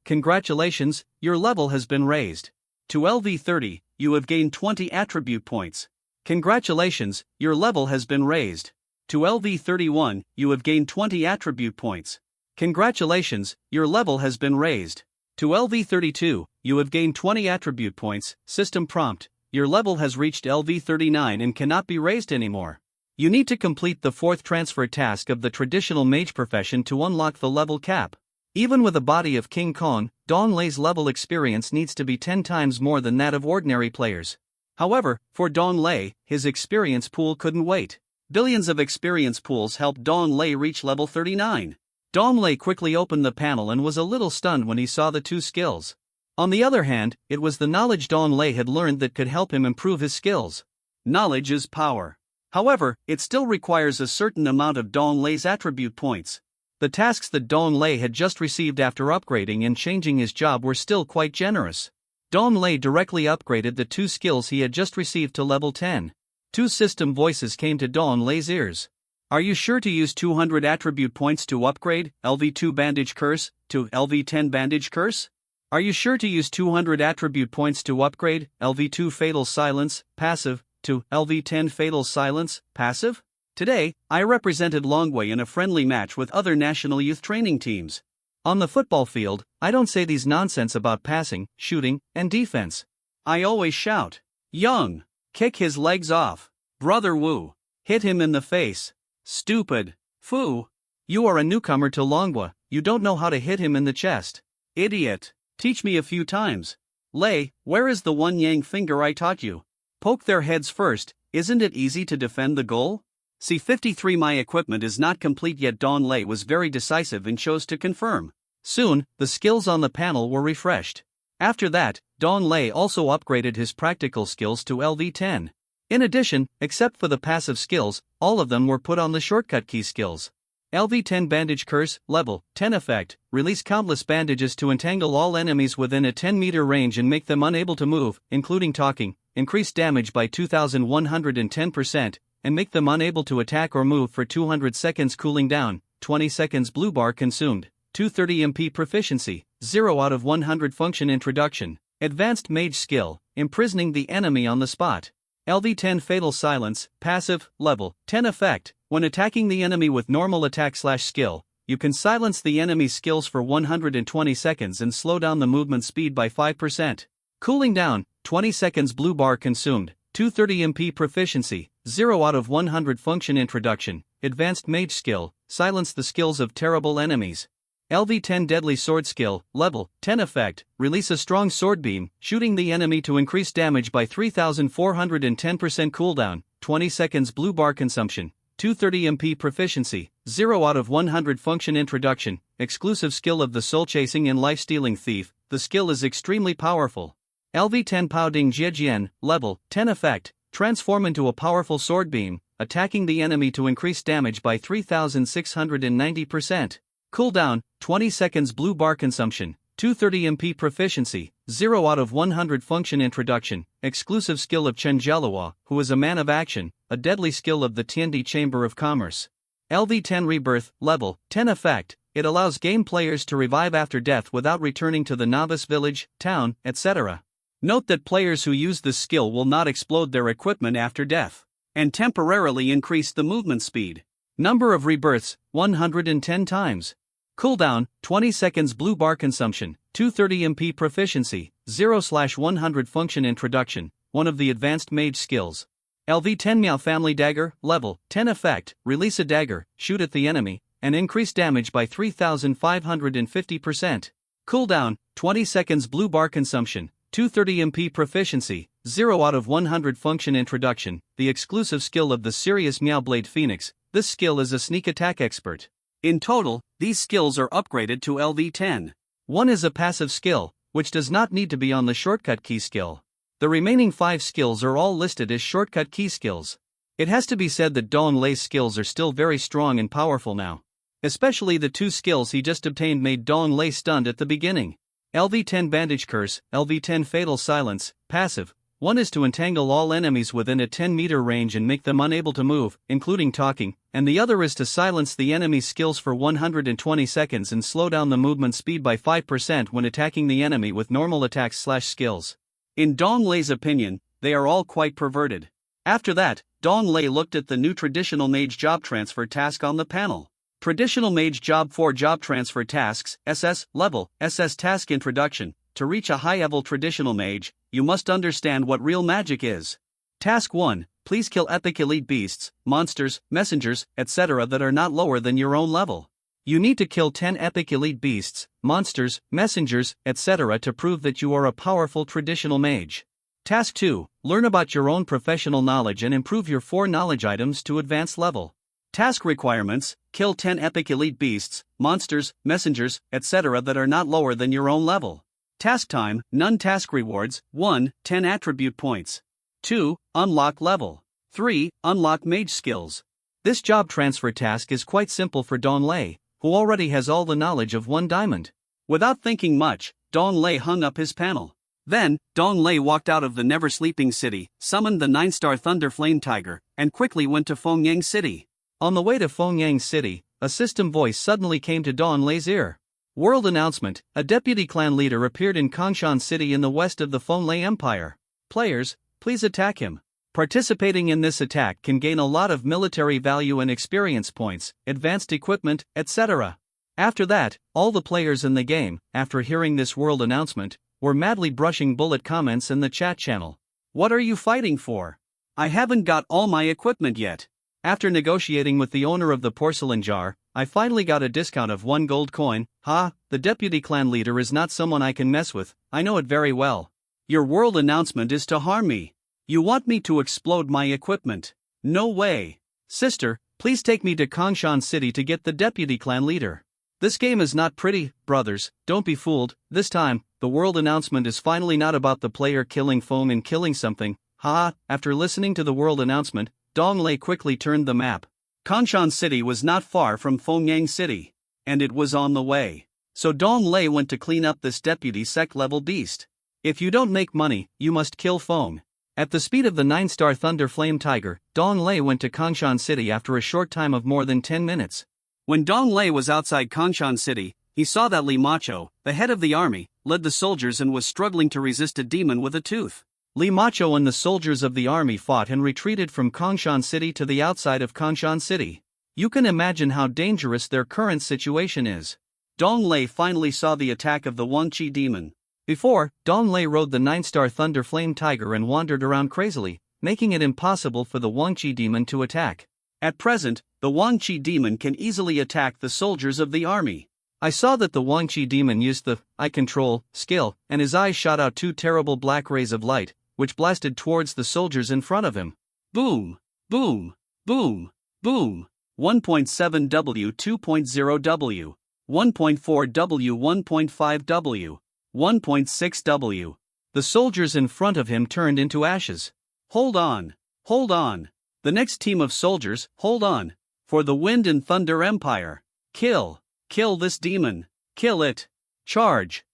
Congratulations, your level has been raised. To LV30, you have gained 20 attribute points. Congratulations, your level has been raised. To LV31, you have gained 20 attribute points. Congratulations, your level has been raised. To LV32, you have gained 20 attribute points. System prompt, your level has reached LV39 and cannot be raised anymore. You need to complete the 4th transfer task of the traditional mage profession to unlock the level cap. Even with a body of King Kong, Dong Lei's level experience needs to be 10 times more than that of ordinary players. However, for Dong Lei, his experience pool couldn't wait. Billions of experience pools helped Dong Lei reach level 39. Dong Lei quickly opened the panel and was a little stunned when he saw the 2 skills. On the other hand, it was the knowledge Dong Lei had learned that could help him improve his skills. Knowledge is power. However, it still requires a certain amount of Dong Lei's attribute points. The tasks that Dong Lei had just received after upgrading and changing his job were still quite generous. Dong Lei directly upgraded the 2 skills he had just received to level 10. 2 system voices came to Dong Lei's ears. Are you sure to use 200 attribute points to upgrade LV2 Bandage Curse to LV10 Bandage Curse? Are you sure to use 200 attribute points to upgrade LV2 Fatal Silence, passive, to LV10 Fatal Silence, passive? Today, I represented Longwei in a friendly match with other national youth training teams. On the football field, I don't say these nonsense about passing, shooting, and defense. I always shout, Young, kick his legs off. Brother Wu, hit him in the face. Stupid. Fu, you are a newcomer to Longwa, you don't know how to hit him in the chest. Idiot, teach me a few times. Lei, where is the one yang finger I taught you? Poke their heads first, isn't it easy to defend the goal? C53 My equipment is not complete yet. Dong Lei was very decisive and chose to confirm. Soon, the skills on the panel were refreshed. After that, Dong Lei also upgraded his practical skills to LV10. In addition, except for the passive skills, all of them were put on the shortcut key skills. LV10 Bandage Curse, level 10 effect, release countless bandages to entangle all enemies within a 10-meter range and make them unable to move, including talking, increase damage by 2,110%, and make them unable to attack or move for 200 seconds. Cooling down, 20 seconds. Blue bar consumed, 230 MP proficiency, 0 out of 100 function. Introduction, advanced mage skill, imprisoning the enemy on the spot. LV10 Fatal Silence, passive, level 10 effect, when attacking the enemy with normal attack/skill, you can silence the enemy's skills for 120 seconds and slow down the movement speed by 5%. Cooling down, 20 seconds. Blue bar consumed, 230 MP proficiency, 0 out of 100 function. Introduction, advanced mage skill, silence the skills of terrible enemies. LV10 Deadly Sword skill, level 10 effect, release a strong sword beam, shooting the enemy to increase damage by 3,410%. Cooldown, 20 seconds. Blue bar consumption, 230 MP proficiency, 0 out of 100 function. Introduction, exclusive skill of the Soul Chasing and Life Stealing Thief. The skill is extremely powerful. LV10 Pao Ding Jiejian, level 10 effect, transform into a powerful sword beam, attacking the enemy to increase damage by 3,690%. Cooldown, 20 seconds. Blue bar consumption, 230 MP proficiency, 0 out of 100 function. Introduction, exclusive skill of Chen Jialua, who is a man of action, a deadly skill of the Tiandi Chamber of Commerce. LV10 Rebirth, level 10 effect, it allows game players to revive after death without returning to the novice village, town, etc. Note that players who use this skill will not explode their equipment after death, and temporarily increase the movement speed. Number of rebirths, 110 times. Cooldown, 20 seconds blue bar consumption, 230 MP proficiency, 0/100 function introduction, one of the advanced mage skills. LV10 Meow Family Dagger, level 10 effect, release a dagger, shoot at the enemy, and increase damage by 3550%. Cooldown, 20 seconds blue bar consumption, 230 MP proficiency, 0 out of 100 function introduction, the exclusive skill of the Serious Meowblade Phoenix. This skill is a sneak attack expert. In total, these skills are upgraded to LV10. One is a passive skill, which does not need to be on the shortcut key skill. The remaining 5 skills are all listed as shortcut key skills. It has to be said that Dong Lei's skills are still very strong and powerful now. Especially the 2 skills he just obtained made Dong Lei stunned at the beginning. LV10 Bandage Curse, LV10 Fatal Silence, passive. One is to entangle all enemies within a 10-meter range and make them unable to move, including talking, and the other is to silence the enemy's skills for 120 seconds and slow down the movement speed by 5% when attacking the enemy with normal attacks/skills. In Dong Lei's opinion, they are all quite perverted. After that, Dong Lei looked at the new Traditional Mage Job Transfer task on the panel. Traditional Mage Job 4 Job Transfer Tasks, SS, Level, SS Task Introduction. To reach a high-level Traditional Mage, you must understand what real magic is. Task 1, please kill epic elite beasts, monsters, messengers, etc. that are not lower than your own level. You need to kill 10 epic elite beasts, monsters, messengers, etc. to prove that you are a powerful Traditional Mage. Task 2, learn about your own professional knowledge and improve your 4 knowledge items to advanced level. Task requirements, kill 10 epic elite beasts, monsters, messengers, etc. that are not lower than your own level. Task time, none task rewards, 1, 10 attribute points. 2, unlock level. 3, unlock mage skills. This job transfer task is quite simple for Dong Lei, who already has all the knowledge of 1 diamond. Without thinking much, Dong Lei hung up his panel. Then, Dong Lei walked out of the never-sleeping city, summoned the 9-star Thunder Flame Tiger, and quickly went to Fengyang City. On the way to Fengyang City, a system voice suddenly came to Dong Lei's ear. World announcement, a deputy clan leader appeared in Kongshan City in the west of the Fenglai Empire. Players, please attack him. Participating in this attack can gain a lot of military value and experience points, advanced equipment, etc. After that, all the players in the game, after hearing this world announcement, were madly brushing bullet comments in the chat channel. What are you fighting for? I haven't got all my equipment yet. After negotiating with the owner of the porcelain jar, I finally got a discount of 1 gold coin. The deputy clan leader is not someone I can mess with, I know it very well. Your world announcement is to harm me. You want me to explode my equipment? No way. Sister, please take me to Kongshan City to get the deputy clan leader. This game is not pretty, brothers, don't be fooled. This time, the world announcement is finally not about the player killing foam and killing something. After listening to the world announcement, Dong Lei quickly turned the map. Kongshan City was not far from Fengyang City, and it was on the way. So Dong Lei went to clean up this deputy sec-level beast. If you don't make money, you must kill Feng. At the speed of the 9-star Thunder Flame Tiger, Dong Lei went to Kongshan City after a short time of more than 10 minutes. When Dong Lei was outside Kongshan City, he saw that Li Macho, the head of the army, led the soldiers and was struggling to resist a demon with a tooth. Li Macho and the soldiers of the army fought and retreated from Kongshan City to the outside of Kongshan City. You can imagine how dangerous their current situation is. Dong Lei finally saw the attack of the Wangqi demon. Before, Dong Lei rode the 9-star Thunder Flame Tiger and wandered around crazily, making it impossible for the Wangqi demon to attack. At present, the Wangqi demon can easily attack the soldiers of the army. I saw that the Wangqi demon used the Eye Control skill, and his eyes shot out 2 terrible black rays of light, which blasted towards the soldiers in front of him. Boom! Boom! Boom! Boom! 1.7W 2.0W 1.4W 1.5W 1.6W. The soldiers in front of him turned into ashes. Hold on! Hold on! The next team of soldiers, hold on! For the Wind and Thunder Empire. Kill! Kill this demon! Kill it! Charge!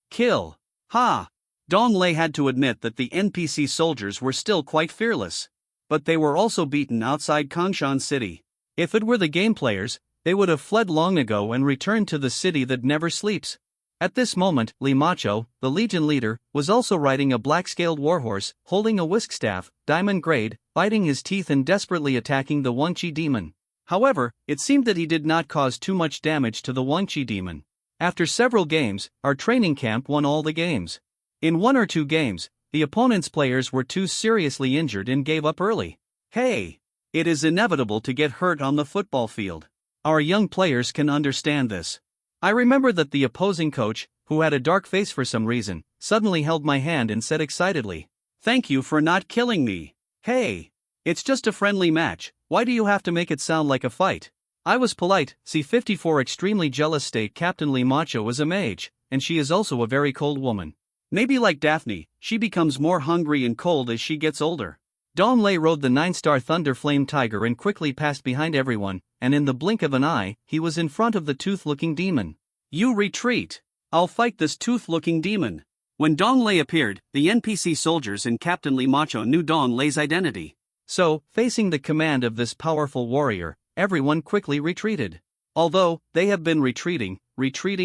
Kill! Dong Lei had to admit that the NPC soldiers were still quite fearless. But they were also beaten outside Kongshan City. If it were the game players, they would have fled long ago and returned to the city that never sleeps. At this moment, Li Macho, the Legion leader, was also riding a black-scaled warhorse, holding a whisk staff, diamond grade, biting his teeth and desperately attacking the Wangqi demon. However, it seemed that he did not cause too much damage to the Wangqi demon. After several games, our training camp won all the games. In 1 or 2 games, the opponent's players were too seriously injured and gave up early. Hey! It is inevitable to get hurt on the football field. Our young players can understand this. I remember that the opposing coach, who had a dark face for some reason, suddenly held my hand and said excitedly, "Thank you for not killing me. Hey! It's just a friendly match, why do you have to make it sound like a fight?" I was polite. C54 extremely jealous state Captain Lee Macho is a mage, and she is also a very cold woman. Maybe like Daphne, she becomes more hungry and cold as she gets older. Dong Lei rode the 9-star Thunder Flame Tiger and quickly passed behind everyone, and in the blink of an eye, he was in front of the tooth-looking demon. You retreat. I'll fight this tooth-looking demon. When Dong Lei appeared, the NPC soldiers and Captain Lee Macho knew Dong Lei's identity. So, facing the command of this powerful warrior, everyone quickly retreated. Although, they have been retreating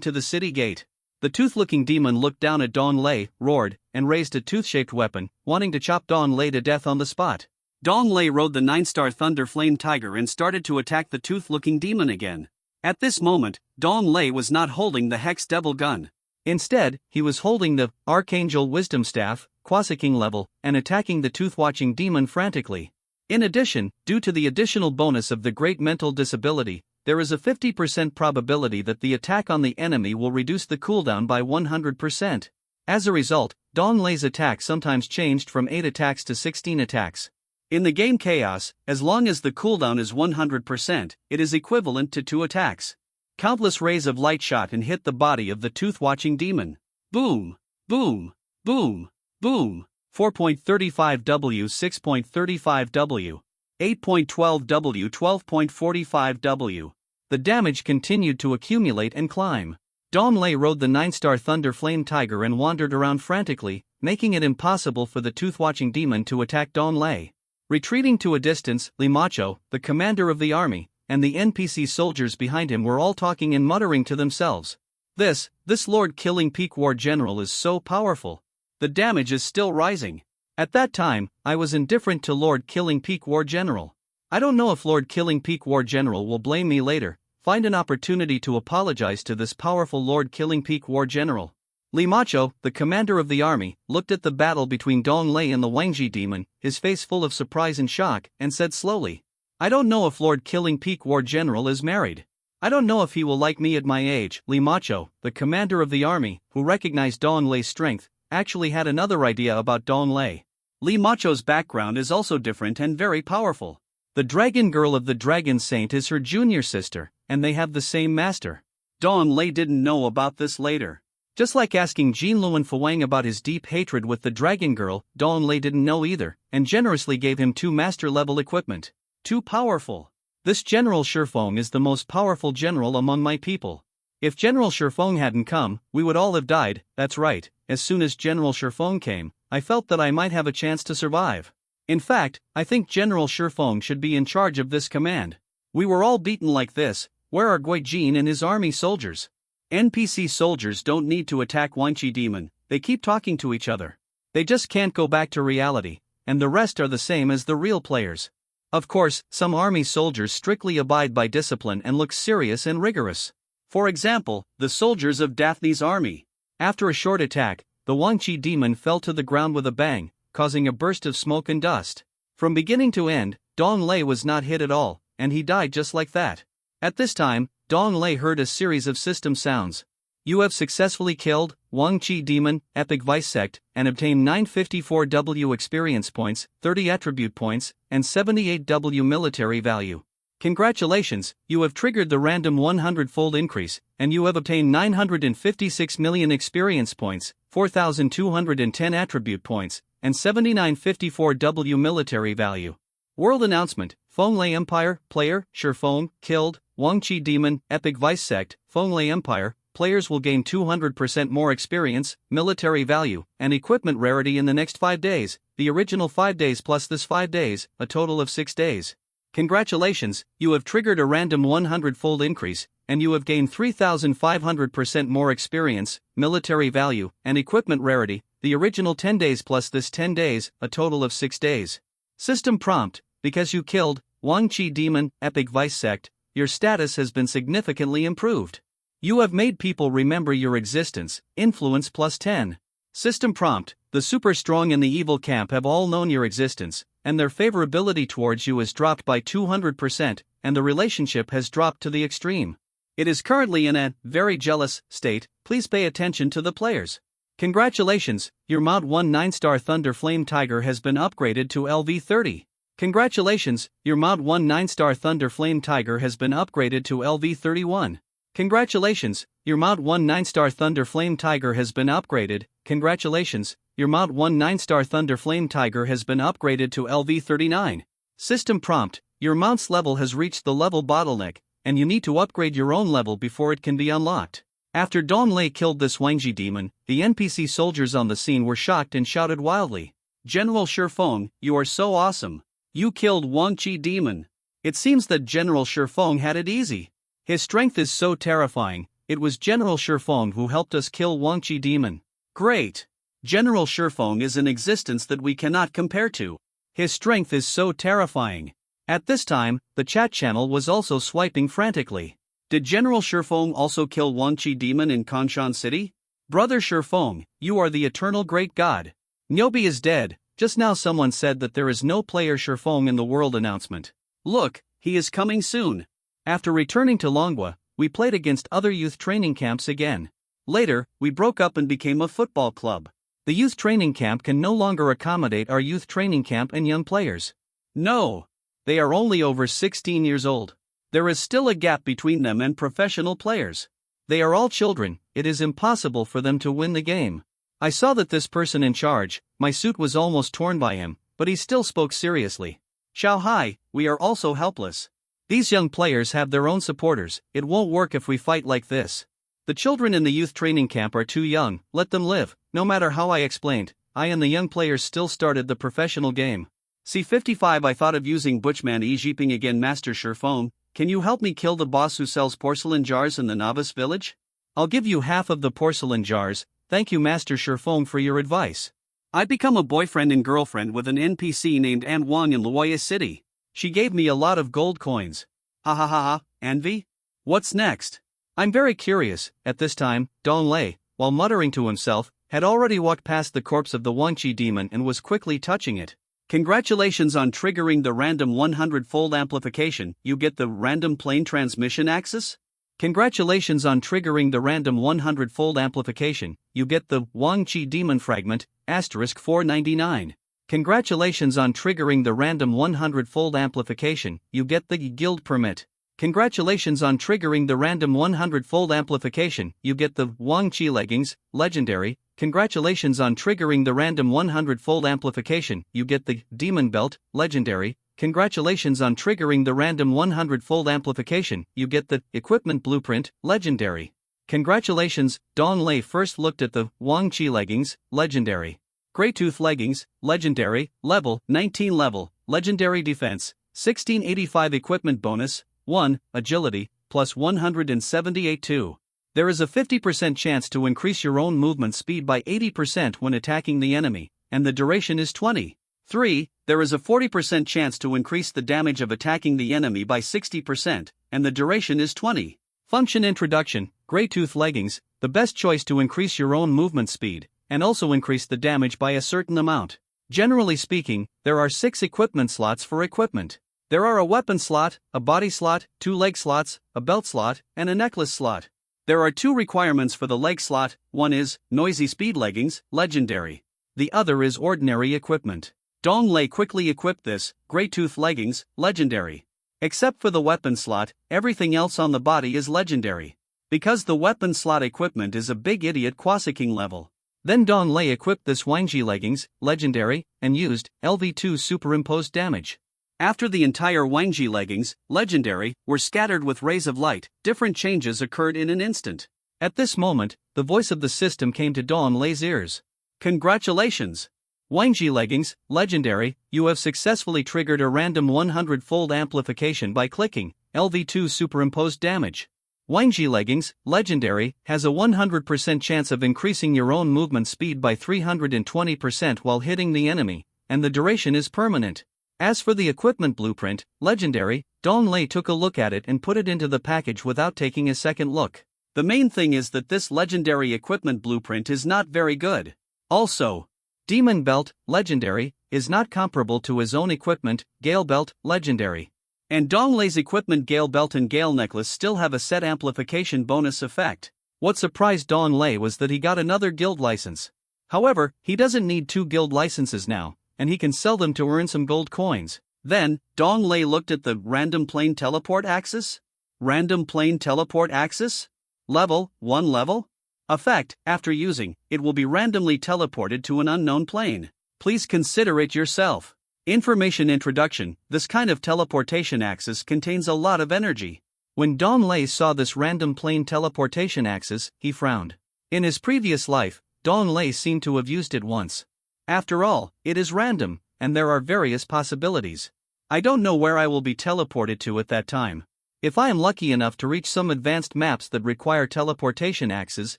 to the city gate. The tooth-looking demon looked down at Dong Lei, roared, and raised a tooth-shaped weapon, wanting to chop Dong Lei to death on the spot. Dong Lei rode the 9-star Thunder Flame Tiger and started to attack the tooth-looking demon again. At this moment, Dong Lei was not holding the Hex Devil gun. Instead, he was holding the Archangel Wisdom Staff, Quasiking level, and attacking the tooth-watching demon frantically. In addition, due to the additional bonus of the Great Mental Disability, there is a 50% probability that the attack on the enemy will reduce the cooldown by 100%. As a result, Dong Lei's attack sometimes changed from 8 attacks to 16 attacks. In the game Chaos, as long as the cooldown is 100%, it is equivalent to 2 attacks. Countless rays of light shot and hit the body of the tooth-watching demon. Boom! Boom! Boom! Boom! 4.35W, 6.35W. 8.12W, 12.45W. The damage continued to accumulate and climb. Dong Lei rode the 9-star Thunder Flame Tiger and wandered around frantically, making it impossible for the tooth-watching demon to attack Dong Lei. Retreating to a distance, Lee Macho, the commander of the army, and the NPC soldiers behind him were all talking and muttering to themselves. This Lord Killing Peak War General is so powerful. The damage is still rising. At that time, I was indifferent to Lord Killing Peak War General. I don't know if Lord Killing Peak War General will blame me later. Find an opportunity to apologize to this powerful Lord Killing Peak War General. Lee Macho, the commander of the army, looked at the battle between Dong Lei and the Wangji demon, his face full of surprise and shock, and said slowly, "I don't know if Lord Killing Peak War General is married. I don't know if he will like me at my age." Lee Macho, the commander of the army, who recognized Dong Lei's strength, actually had another idea about Dong Lei. Lee Macho's background is also different and very powerful. The dragon girl of the Dragon Saint is her junior sister, and they have the same master. Dong Lei didn't know about this later. Just like asking Jinluan Fuang about his deep hatred with the dragon girl, Dong Lei didn't know either, and generously gave him 2 master-level equipment. Too powerful. This General Shifeng is the most powerful general among my people. If General Shifeng hadn't come, we would all have died. That's right, as soon as General Shifeng came, I felt that I might have a chance to survive. In fact, I think General Shifeng should be in charge of this command. We were all beaten like this. Where are Gui Jin and his army soldiers? NPC soldiers don't need to attack Wangqi demon, they keep talking to each other. They just can't go back to reality, and the rest are the same as the real players. Of course, some army soldiers strictly abide by discipline and look serious and rigorous. For example, the soldiers of Daphne's army. After a short attack, the Wangqi demon fell to the ground with a bang, causing a burst of smoke and dust. From beginning to end, Dong Lei was not hit at all, and he died just like that. At this time, Dong Lei heard a series of system sounds. You have successfully killed Wangqi Demon, Epic Vice Sect, and obtained 954W experience points, 30 attribute points, and 78W military value. Congratulations, you have triggered the random 100-fold increase, and you have obtained 956 million experience points, 4,210 attribute points, and 7954W military value. World announcement: Fenglai Empire, player, Shifeng, killed, Wangqi Demon, Epic Vice Sect, Fenglai Empire, players will gain 200% more experience, military value, and equipment rarity in the next 5 days, the original 5 days plus this 5 days, a total of 6 days. Congratulations, you have triggered a random 100-fold increase, and you have gained 3,500% more experience, military value, and equipment rarity, the original 10 days plus this 10 days, a total of 6 days. System prompt: because you killed Wang Qi Demon, Epic Vice Sect, your status has been significantly improved. You have made people remember your existence, influence plus 10. System prompt, the super strong in the evil camp have all known your existence, and their favorability towards you has dropped by 200%, and the relationship has dropped to the extreme. It is currently in a very jealous state. Please pay attention to the players. Congratulations, your Mount 1 9-star Thunder Flame Tiger has been upgraded to LV30. Congratulations, your Mount 1 9-star Thunder Flame Tiger has been upgraded to LV31. Congratulations, your Mount 1 9-star Thunder Flame Tiger has been upgraded. Congratulations, your Mount 1 9-star Thunder Flame Tiger has been upgraded to LV39. System prompt, your mount's level has reached the level bottleneck, and you need to upgrade your own level before it can be unlocked. After Dong Lei killed this Wangji demon, the NPC soldiers on the scene were shocked and shouted wildly, "General Shifeng, you are so awesome! You killed Wangji demon!" It seems that General Shifeng had it easy. His strength is so terrifying. It was General Shifeng who helped us kill Wangji demon. Great! General Shifeng is an existence that we cannot compare to. His strength is so terrifying. At this time, the chat channel was also swiping frantically. Did General Shifeng also kill Wangji demon in Kanshan City? Brother Shifeng, you are the eternal great god. Nyobi is dead. Just now someone said that there is no player Shifeng in the world announcement. Look, he is coming soon. After returning to Longwa, we played against other youth training camps again. Later, we broke up and became a football club. The youth training camp can no longer accommodate our youth training camp and young players. No. They are only over 16 years old. There is still a gap between them and professional players. They are all children. It is impossible for them to win the game. I saw that this person in charge, my suit was almost torn by him, but he still spoke seriously. Xiao Hai, we are also helpless. These young players have their own supporters. It won't work if we fight like this. The children in the youth training camp are too young. Let them live. No matter how I explained, I and the young players still started the professional game. C55 I thought of using Butchman Ejiping again. Master Shifeng, can you help me kill the boss who sells porcelain jars in the novice village? I'll give you half of the porcelain jars. Thank you Master Shifeng for your advice. I become a boyfriend and girlfriend with an NPC named An Wang in Luoya City. She gave me a lot of gold coins. Ha ha ha ha, envy? What's next? I'm very curious. At this time, Dong Lei, while muttering to himself, had already walked past the corpse of the Wangqi demon and was quickly touching it. Congratulations on triggering the random 100-fold amplification. You get the random plane transmission axis? Congratulations on triggering the random 100-fold amplification. You get the Wangqi demon fragment, *499. Congratulations on triggering the random 100-fold amplification. You get the guild permit. Congratulations on triggering the random 100-fold amplification. You get the Wangqi leggings, legendary. Congratulations on triggering the random 100-fold amplification. You get the demon belt, legendary. Congratulations on triggering the random 100-fold amplification. You get the equipment blueprint, legendary. Congratulations, Dong Lei first looked at the Wangqi leggings, legendary. Greytooth leggings, legendary, level 19 level, legendary defense, 1685 equipment bonus, 1, agility, plus 178 2. There is a 50% chance to increase your own movement speed by 80% when attacking the enemy, and the duration is 20. 3. There is a 40% chance to increase the damage of attacking the enemy by 60%, and the duration is 20. Function introduction, Greytooth leggings, the best choice to increase your own movement speed, and also increase the damage by a certain amount. Generally speaking, there are 6 equipment slots for equipment. There are a weapon slot, a body slot, 2 leg slots, a belt slot, and a necklace slot. There are 2 requirements for the leg slot. One is noisy speed leggings, legendary. The other is ordinary equipment. Dong Lei quickly equipped this, Greytooth leggings, legendary. Except for the weapon slot, everything else on the body is legendary. Because the weapon slot equipment is a big idiot Quasiking level. Then Dong Lei equipped this Wangji leggings, legendary, and used LV2 superimposed damage. After the entire Wangji leggings, legendary, were scattered with rays of light, different changes occurred in an instant. At this moment, the voice of the system came to Dong Lei's ears. Congratulations! Wangji leggings, legendary, you have successfully triggered a random 100-fold amplification by clicking LV2 superimposed damage. Wangji leggings, legendary, has a 100% chance of increasing your own movement speed by 320% while hitting the enemy, and the duration is permanent. As for the equipment blueprint, legendary, Dong Lei took a look at it and put it into the package without taking a second look. The main thing is that this legendary equipment blueprint is not very good. Also, Demon Belt, legendary, is not comparable to his own equipment, Gale Belt, legendary. And Dong Lei's equipment Gale Belt and Gale Necklace still have a set amplification bonus effect. What surprised Dong Lei was that he got another guild license. However, he doesn't need 2 guild licenses now, and he can sell them to earn some gold coins. Then, Dong Lei looked at the Random Plane Teleport Axis. Random Plane Teleport Axis? Level 1 level? Effect, after using, it will be randomly teleported to an unknown plane. Please consider it yourself. Information introduction: this kind of teleportation axis contains a lot of energy. When Dong Lei saw this random plane teleportation axis, he frowned. In his previous life, Dong Lei seemed to have used it once. After all, it is random, and there are various possibilities. I don't know where I will be teleported to at that time. If I am lucky enough to reach some advanced maps that require teleportation axes,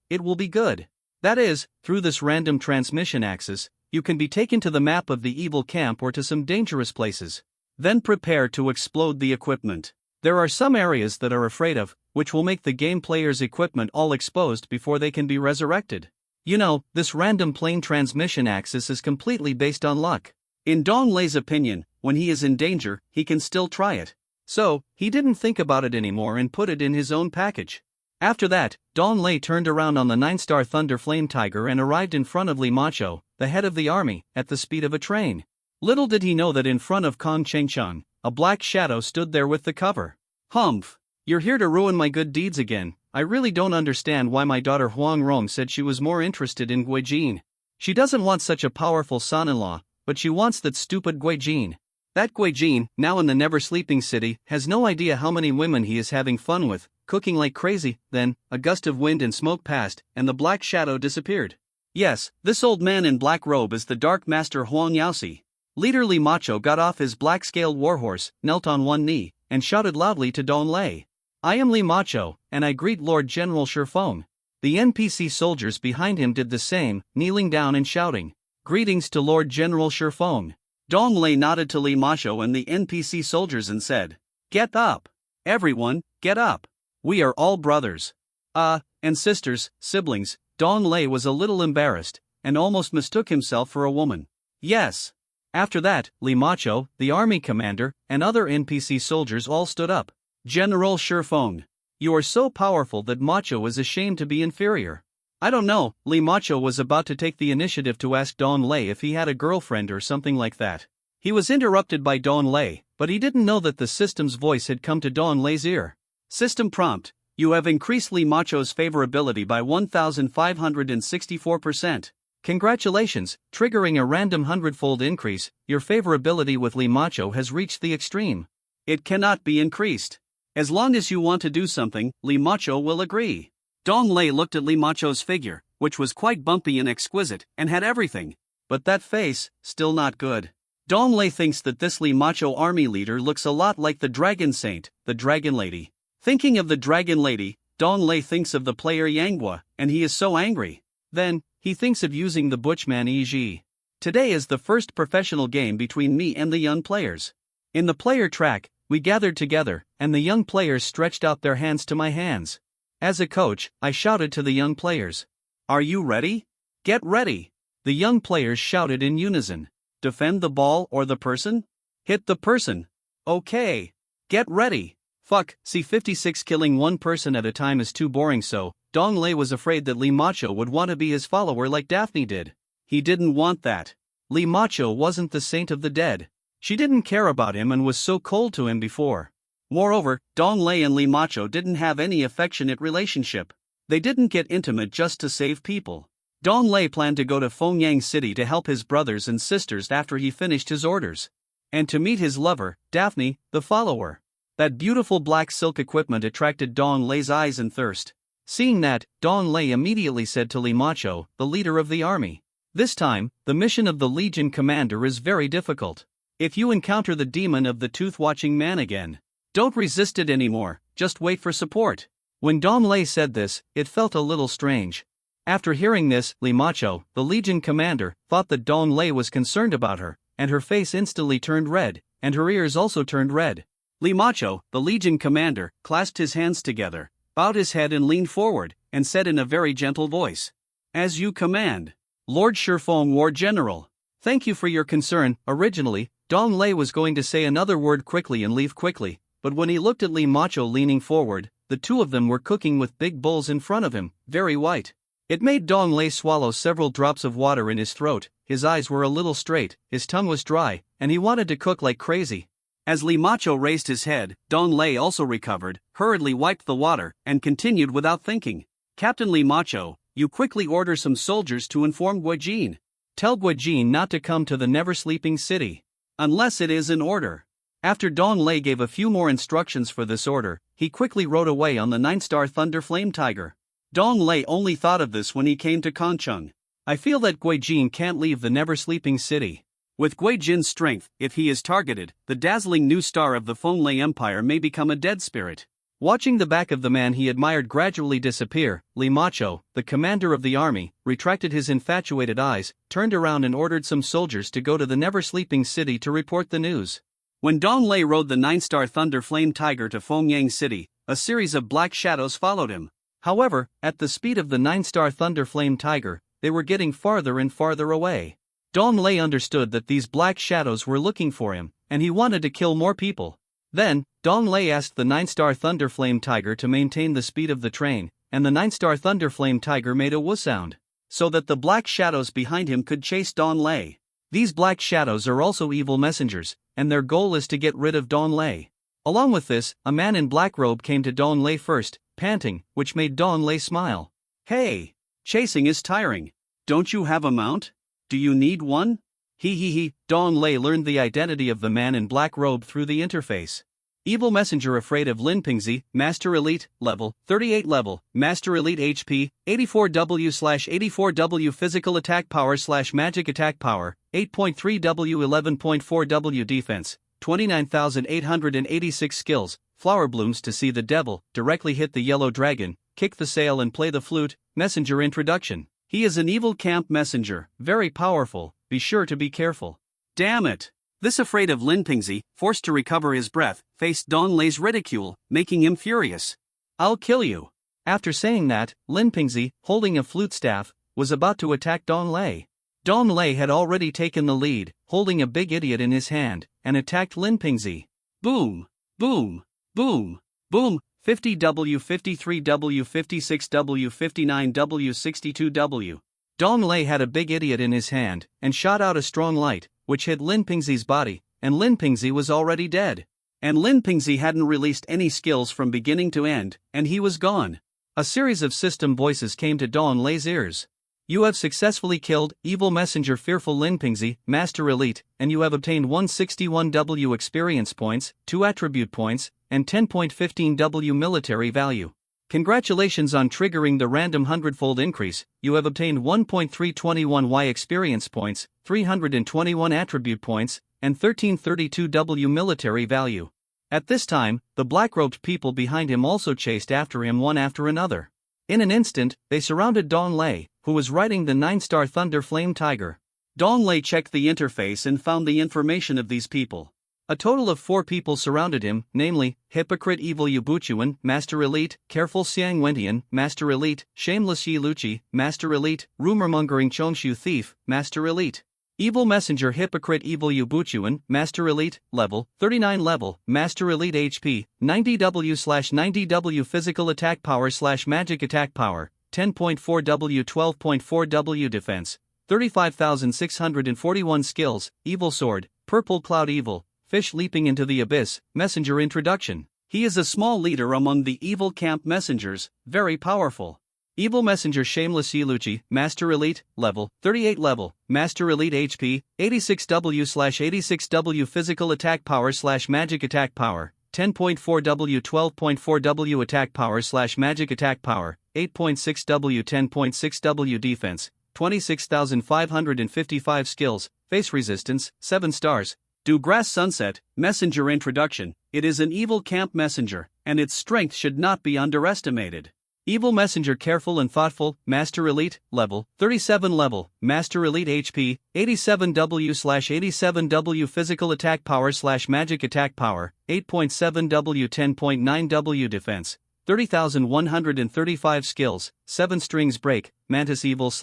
it will be good. That is, through this random transmission axis, you can be taken to the map of the evil camp or to some dangerous places. Then prepare to explode the equipment. There are some areas that are afraid of, which will make the game player's equipment all exposed before they can be resurrected. You know, this random plane transmission axis is completely based on luck. In Dong Lei's opinion, when he is in danger, he can still try it. So, he didn't think about it anymore and put it in his own package. After that, Dong Lei turned around on the 9-star Thunder Flame Tiger and arrived in front of Li Macho, the head of the army, at the speed of a train. Little did he know that in front of Kong Chengcheng, a black shadow stood there with the cover. Humph! You're here to ruin my good deeds again. I really don't understand why my daughter Huang Rong said she was more interested in Gui Jin. She doesn't want such a powerful son-in-law, but she wants that stupid Gui Jin. That Gui Jin, now in the never-sleeping city, has no idea how many women he is having fun with, cooking like crazy. Then, a gust of wind and smoke passed, and the black shadow disappeared. Yes, this old man in black robe is the Dark Master Huang Yaosi. Leader Li Macho got off his black-scaled warhorse, knelt on one knee, and shouted loudly to Dong Lei. I am Li Macho, and I greet Lord General Shifeng. The NPC soldiers behind him did the same, kneeling down and shouting, Greetings to Lord General Shifeng. Dong Lei nodded to Li Macho and the NPC soldiers and said, Get up! Everyone, get up! We are all brothers. And sisters, siblings. Dong Lei was a little embarrassed, and almost mistook himself for a woman. Yes. After that, Li Macho, the army commander, and other NPC soldiers all stood up. General Shifeng, you are so powerful that Macho is ashamed to be inferior. I don't know. Li Macho was about to take the initiative to ask Dong Lei if he had a girlfriend or something like that. He was interrupted by Dong Lei, but he didn't know that the system's voice had come to Dong Lei's ear. System prompt: you have increased Li Macho's favorability by 1,564%. Congratulations, triggering a random 100-fold increase. Your favorability with Li Macho has reached the extreme. It cannot be increased. As long as you want to do something, Li Macho will agree. Dong Lei looked at Li Macho's figure, which was quite bumpy and exquisite, and had everything. But that face, still not good. Dong Lei thinks that this Li Macho army leader looks a lot like the Dragon Saint, the Dragon Lady. Thinking of the Dragon Lady, Dong Lei thinks of the player Yanghua, and he is so angry. Then, he thinks of using the Butchman EG. Today is the first professional game between me and the young players. In the player track, we gathered together, and the young players stretched out their hands to my hands. As a coach, I shouted to the young players. Are you ready? Get ready! The young players shouted in unison. Defend the ball or the person? Hit the person. Okay. Get ready. Fuck, C56 killing one person at a time is too boring, so Dong Lei was afraid that Li Macho would want to be his follower like Daphne did. He didn't want that. Li Macho wasn't the saint of the dead. She didn't care about him and was so cold to him before. Moreover, Dong Lei and Li Macho didn't have any affectionate relationship. They didn't get intimate just to save people. Dong Lei planned to go to Fengyang City to help his brothers and sisters after he finished his orders. And to meet his lover, Daphne, the follower. That beautiful black silk equipment attracted Dong Lei's eyes and thirst. Seeing that, Dong Lei immediately said to Li Macho, the leader of the army. This time, the mission of the Legion commander is very difficult. If you encounter the demon of the tooth-watching man again, don't resist it anymore, just wait for support. When Dong Lei said this, it felt a little strange. After hearing this, Li Macho, the Legion commander, thought that Dong Lei was concerned about her, and her face instantly turned red, and her ears also turned red. Limacho, the Legion commander, clasped his hands together, bowed his head and leaned forward, and said in a very gentle voice, "As you command, Lord Shifeng War General. Thank you for your concern." Originally, Dong Lei was going to say another word quickly and leave quickly, but when he looked at Limacho leaning forward, the two of them were cooking with big bowls in front of him, very white. It made Dong Lei swallow several drops of water in his throat, his eyes were a little straight, his tongue was dry, and he wanted to cook like crazy. As Limacho raised his head, Dong Lei also recovered, hurriedly wiped the water, and continued without thinking. "Captain Limacho, you quickly order some soldiers to inform Guijin. Tell Guijin not to come to the never-sleeping city. Unless it is in order." After Dong Lei gave a few more instructions for this order, he quickly rode away on the 9-star Thunder Flame Tiger. Dong Lei only thought of this when he came to Kancheng. I feel that Guijin can't leave the never-sleeping city. With Guijin's strength, if he is targeted, the dazzling new star of the Fenglai Empire may become a dead spirit. Watching the back of the man he admired gradually disappear, Limacho, the commander of the army, retracted his infatuated eyes, turned around and ordered some soldiers to go to the never-sleeping city to report the news. When Dong Lei rode the 9-star Thunder Flame Tiger to Fengyang City, a series of black shadows followed him. However, at the speed of the 9-star Thunder Flame Tiger, they were getting farther and farther away. Dong Lei understood that these black shadows were looking for him, and he wanted to kill more people. Then, Dong Lei asked the 9-star Thunder Flame Tiger to maintain the speed of the train, and the 9-star Thunder Flame Tiger made a woo sound, so that the black shadows behind him could chase Dong Lei. These black shadows are also evil messengers, and their goal is to get rid of Dong Lei. Along with this, a man in black robe came to Dong Lei first, panting, which made Dong Lei smile. "Hey! Chasing is tiring. Don't you have a mount? Do you need one?" He. Dong Lei learned the identity of the man in black robe through the interface. Evil messenger afraid of Lin Pingzi, Master Elite, level, 38 level, Master Elite HP, 84W/84W physical attack power/magic attack power, 8.3W 11.4W defense, 29,886 skills, flower blooms to see the devil, directly hit the yellow dragon, kick the sail and play the flute. Messenger introduction. He is an evil camp messenger, very powerful, be sure to be careful. Damn it! This afraid of Lin Pingzi, forced to recover his breath, faced Dong Lei's ridicule, making him furious. "I'll kill you." After saying that, Lin Pingzi, holding a flute staff, was about to attack Dong Lei. Dong Lei had already taken the lead, holding a big idiot in his hand, and attacked Lin Pingzi. Boom! Boom! Boom! Boom! 50W, 53W, 56W, 59W, 62W. Dong Lei had a big idiot in his hand, and shot out a strong light, which hit Lin Pingzi's body, and Lin Pingzi was already dead. And Lin Pingzi hadn't released any skills from beginning to end, and he was gone. A series of system voices came to Dong Lei's ears. "You have successfully killed evil messenger fearful Lin Pingzi, Master Elite, and you have obtained 161W experience points, 2 attribute points, and 10.15W military value. Congratulations on triggering the random 100-fold increase. You have obtained 1.321Y experience points, 321 attribute points, and 1332W military value." At this time, the black-robed people behind him also chased after him one after another. In an instant, they surrounded Dong Lei, who was riding the 9-star Thunder Flame Tiger. Dong Lei checked the interface and found the information of these people. A total of 4 people surrounded him, namely, Hypocrite Evil Yubuchuan, Master Elite, Careful Xiang Wentian, Master Elite, Shameless Yi Luchi, Master Elite, Rumor-mongering Chongshu Thief, Master Elite. Evil Messenger Hypocrite Evil Yubuchuan, Master Elite, level, 39 level, Master Elite HP, 90W/90W physical attack power/magic attack power, 10.4W 12.4W defense, 35,641 skills, Evil Sword, Purple Cloud Evil, Fish leaping into the abyss. Messenger introduction. He is a small leader among the evil camp messengers, very powerful. Evil Messenger Shameless Yiluchi, Master Elite, level, 38 level, Master Elite HP, 86W/86W physical attack power/magic attack power, 10.4W 12.4W attack power/magic attack power, 8.6W 10.6W defense, 26,555 skills, face resistance, 7 stars. Dugrass Sunset, Messenger introduction. It is an evil camp messenger, and its strength should not be underestimated. Evil Messenger Careful and Thoughtful, Master Elite, level, 37 level, Master Elite HP, 87W/87W Physical Attack Power/Magic Attack Power, 8.7W 10.9W Defense, 30,135 Skills, 7 Strings Break, Mantis Evil /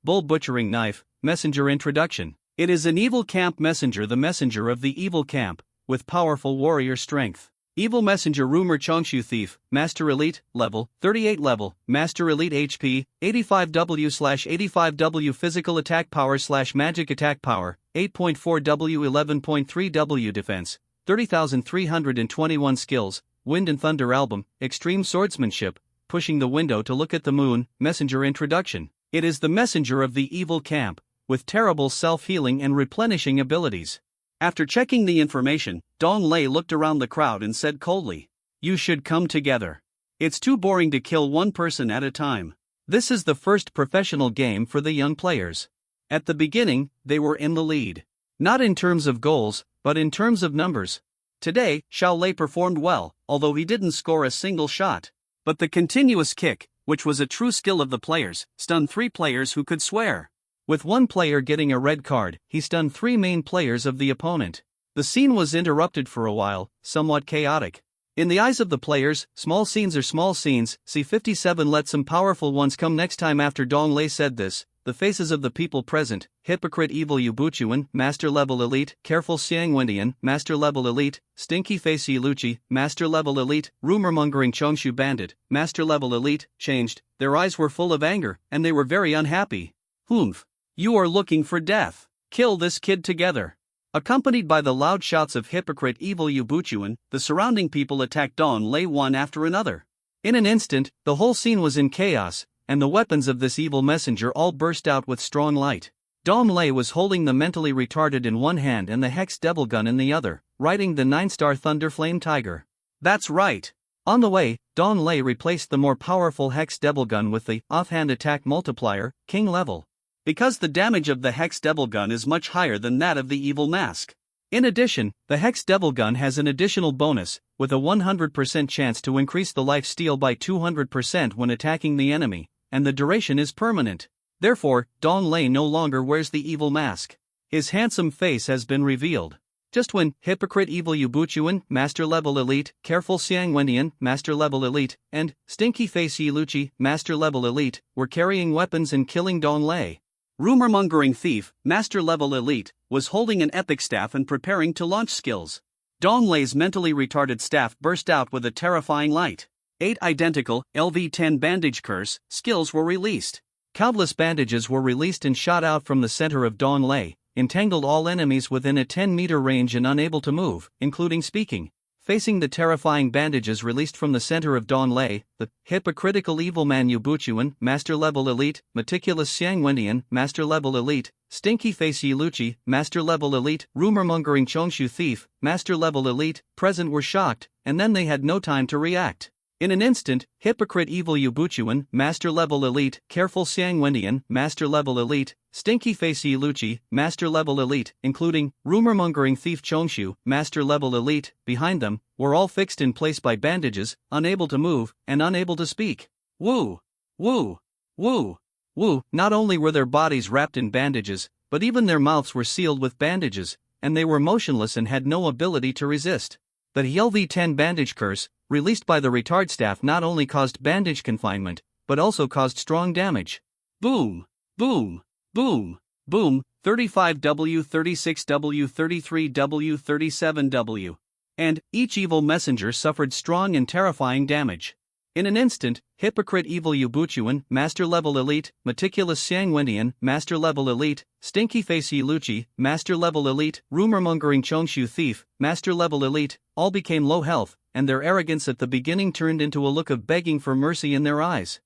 Bull Butchering Knife, Messenger Introduction. It is an evil camp messenger, the messenger of the evil camp, with powerful warrior strength. Evil Messenger Rumor Chongshu Thief, Master Elite, level, 38 level, Master Elite HP, 85W/85W Physical Attack Power/Magic Attack Power, 8.4W 11.3W Defense, 30,321 Skills, Wind and Thunder Album, Extreme Swordsmanship, Pushing the Window to Look at the Moon, Messenger Introduction. It is the messenger of the evil camp, with terrible self-healing and replenishing abilities. After checking the information, Dong Lei looked around the crowd and said coldly, "You should come together. It's too boring to kill one person at a time. This is the first professional game for the young players." At the beginning, they were in the lead. Not in terms of goals, but in terms of numbers. Today, Xiao Lei performed well, although he didn't score a single shot. But the continuous kick, which was a true skill of the players, stunned 3 players who could swear. With 1 player getting a red card, he stunned 3 main players of the opponent. The scene was interrupted for a while, somewhat chaotic. In the eyes of the players, small scenes are small scenes. C57 let some powerful ones come next time. After Dong Lei said this, the faces of the people present, Hypocrite Evil Yubuchuan, Master Level Elite, Careful Xiang Wendian, Master Level Elite, Stinky Face Yiluchi, Master Level Elite, Rumor Mongering Chongshu Bandit, Master Level Elite, changed. Their eyes were full of anger, and they were very unhappy. Humph. You are looking for death. Kill this kid together. Accompanied by the loud shouts of Hypocrite Evil Yubuchuan, the surrounding people attacked Dong Lei one after another. In an instant, the whole scene was in chaos, and the weapons of this evil messenger all burst out with strong light. Dong Lei was holding the mentally retarded in one hand and the Hex Devil Gun in the other, riding the 9-star Thunder Flame Tiger. That's right. On the way, Dong Lei replaced the more powerful Hex Devil Gun with the offhand attack multiplier, King level. Because the damage of the Hex Devil Gun is much higher than that of the Evil Mask. In addition, the Hex Devil Gun has an additional bonus, with a 100% chance to increase the life steal by 200% when attacking the enemy, and the duration is permanent. Therefore, Dong Lei no longer wears the Evil Mask. His handsome face has been revealed. Just when Hypocrite Evil Yubuchuan, Master Level Elite, Careful Xiang Wendian, Master Level Elite, and Stinky Face Yiluchi, Master Level Elite, were carrying weapons and killing Dong Lei, Rumor Mongering Thief, Master Level Elite, was holding an epic staff and preparing to launch skills. Dong Lei's mentally retarded staff burst out with a terrifying light. 8 identical LV-10 Bandage Curse skills were released. Countless bandages were released and shot out from the center of Dong Lei, entangled all enemies within a 10-meter range and unable to move, including speaking. Facing the terrifying bandages released from the center of Dong Lei, the hypocritical evil man Yubuchuan, Master Level Elite, Meticulous Xiang Wendian, Master Level Elite, Stinky Face Yiluchi, Master Level Elite, Rumor Mongering Chongshu Thief, Master Level Elite, present were shocked, and then they had no time to react. In an instant, Hypocrite Evil Yubuchuan, Master Level Elite, Careful Xiang Wendian, Master Level Elite, Stinky Face Yiluchi, Master Level Elite, including Rumor Mongering Thief Chongshu, Master Level Elite, behind them, were all fixed in place by bandages, unable to move, and unable to speak. Woo! Woo! Woo! Woo! Not only were their bodies wrapped in bandages, but even their mouths were sealed with bandages, and they were motionless and had no ability to resist. The LV-10 Bandage Curse, released by the retard staff, not only caused bandage confinement, but also caused strong damage. Boom! Boom! Boom! Boom! 35W, 36W, 33W, 37W. And each evil messenger suffered strong and terrifying damage. In an instant, Hypocrite Evil Yubuchuan, Master Level Elite, Meticulous Xiang Wendian, Master Level Elite, Stinky Face Yiluchi, Master Level Elite, Rumor Mongering Chongshu Thief, Master Level Elite, all became low health, and their arrogance at the beginning turned into a look of begging for mercy in their eyes.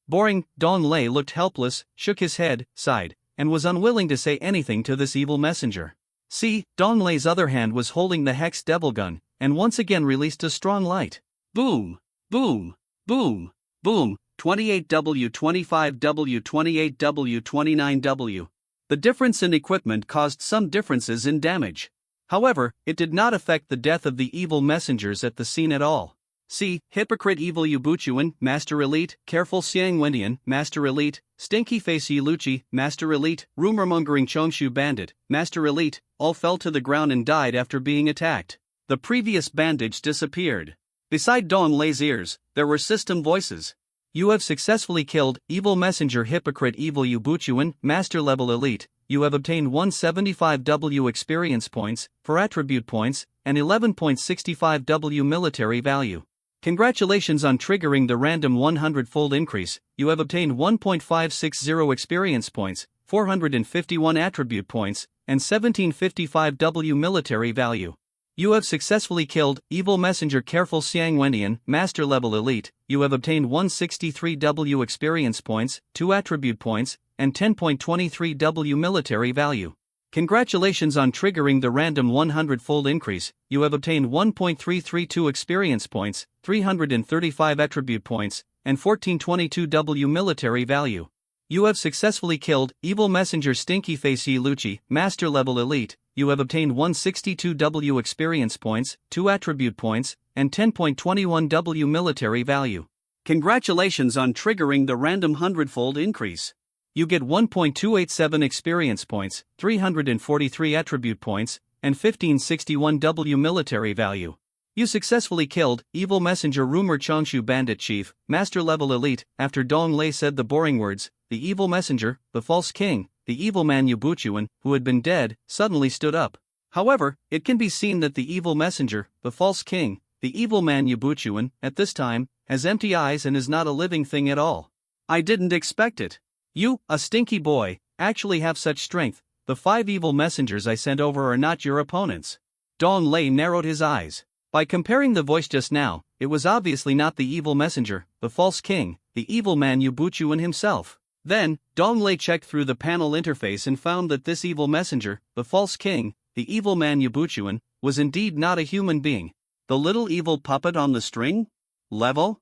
Boring. Dong Lei looked helpless, shook his head, sighed, and was unwilling to say anything to this evil messenger. See, Dong Lei's other hand was holding the Hex Devil Gun, and once again released a strong light. Boom! Boom! Boom! Boom! 28W, 25W, 28W, 29W. The difference in equipment caused some differences in damage. However, it did not affect the death of the evil messengers at the scene at all. C. Hypocrite Evil Yubuchuan, Master Elite, Careful Xiang Wendian, Master Elite, Stinky Face Yiluchi, Master Elite, Rumor-mongering Chongshu Bandit, Master Elite, all fell to the ground and died after being attacked. The previous bandage disappeared. Beside Dong Lei's ears, there were system voices. You have successfully killed Evil Messenger Hypocrite Evil Yubuchuan, Master Level Elite. You have obtained 175 W experience points, 4 attribute points, and 11.65 W military value. Congratulations on triggering the random 100-fold increase. You have obtained 1.560 experience points, 451 attribute points, and 1755 W military value. You have successfully killed Evil Messenger Careful Xiang Wendian, Master Level Elite. You have obtained 163 W experience points, 2 attribute points, and 10.23 W military value. Congratulations on triggering the random 100-fold increase. You have obtained 1.332 experience points, 335 attribute points, and 1422 W military value. You have successfully killed Evil Messenger Stinky Face Yiluchi, Master Level Elite. You have obtained 162 W experience points, 2 attribute points, and 10.21 W military value. Congratulations on triggering the random 100-fold increase. You get 1.287 experience points, 343 attribute points, and 1561 W military value. You successfully killed Evil Messenger Rumor Chongshu Bandit Chief, Master Level Elite. After Dong Lei said the boring words, the Evil Messenger, the False King, the Evil Man Yubuchuan, who had been dead, suddenly stood up. However, it can be seen that the Evil Messenger, the False King, the Evil Man Yubuchuan, at this time, has empty eyes and is not a living thing at all. I didn't expect it. You, a stinky boy, actually have such strength. The 5 evil messengers I sent over are not your opponents. Dong Lei narrowed his eyes. By comparing the voice just now, it was obviously not the Evil Messenger, the False King, the Evil Man Yubuchuan himself. Then, Dong Lei checked through the panel interface and found that this Evil Messenger, the False King, the Evil Man Yubuchuan, was indeed not a human being. The little evil puppet on the string? Level?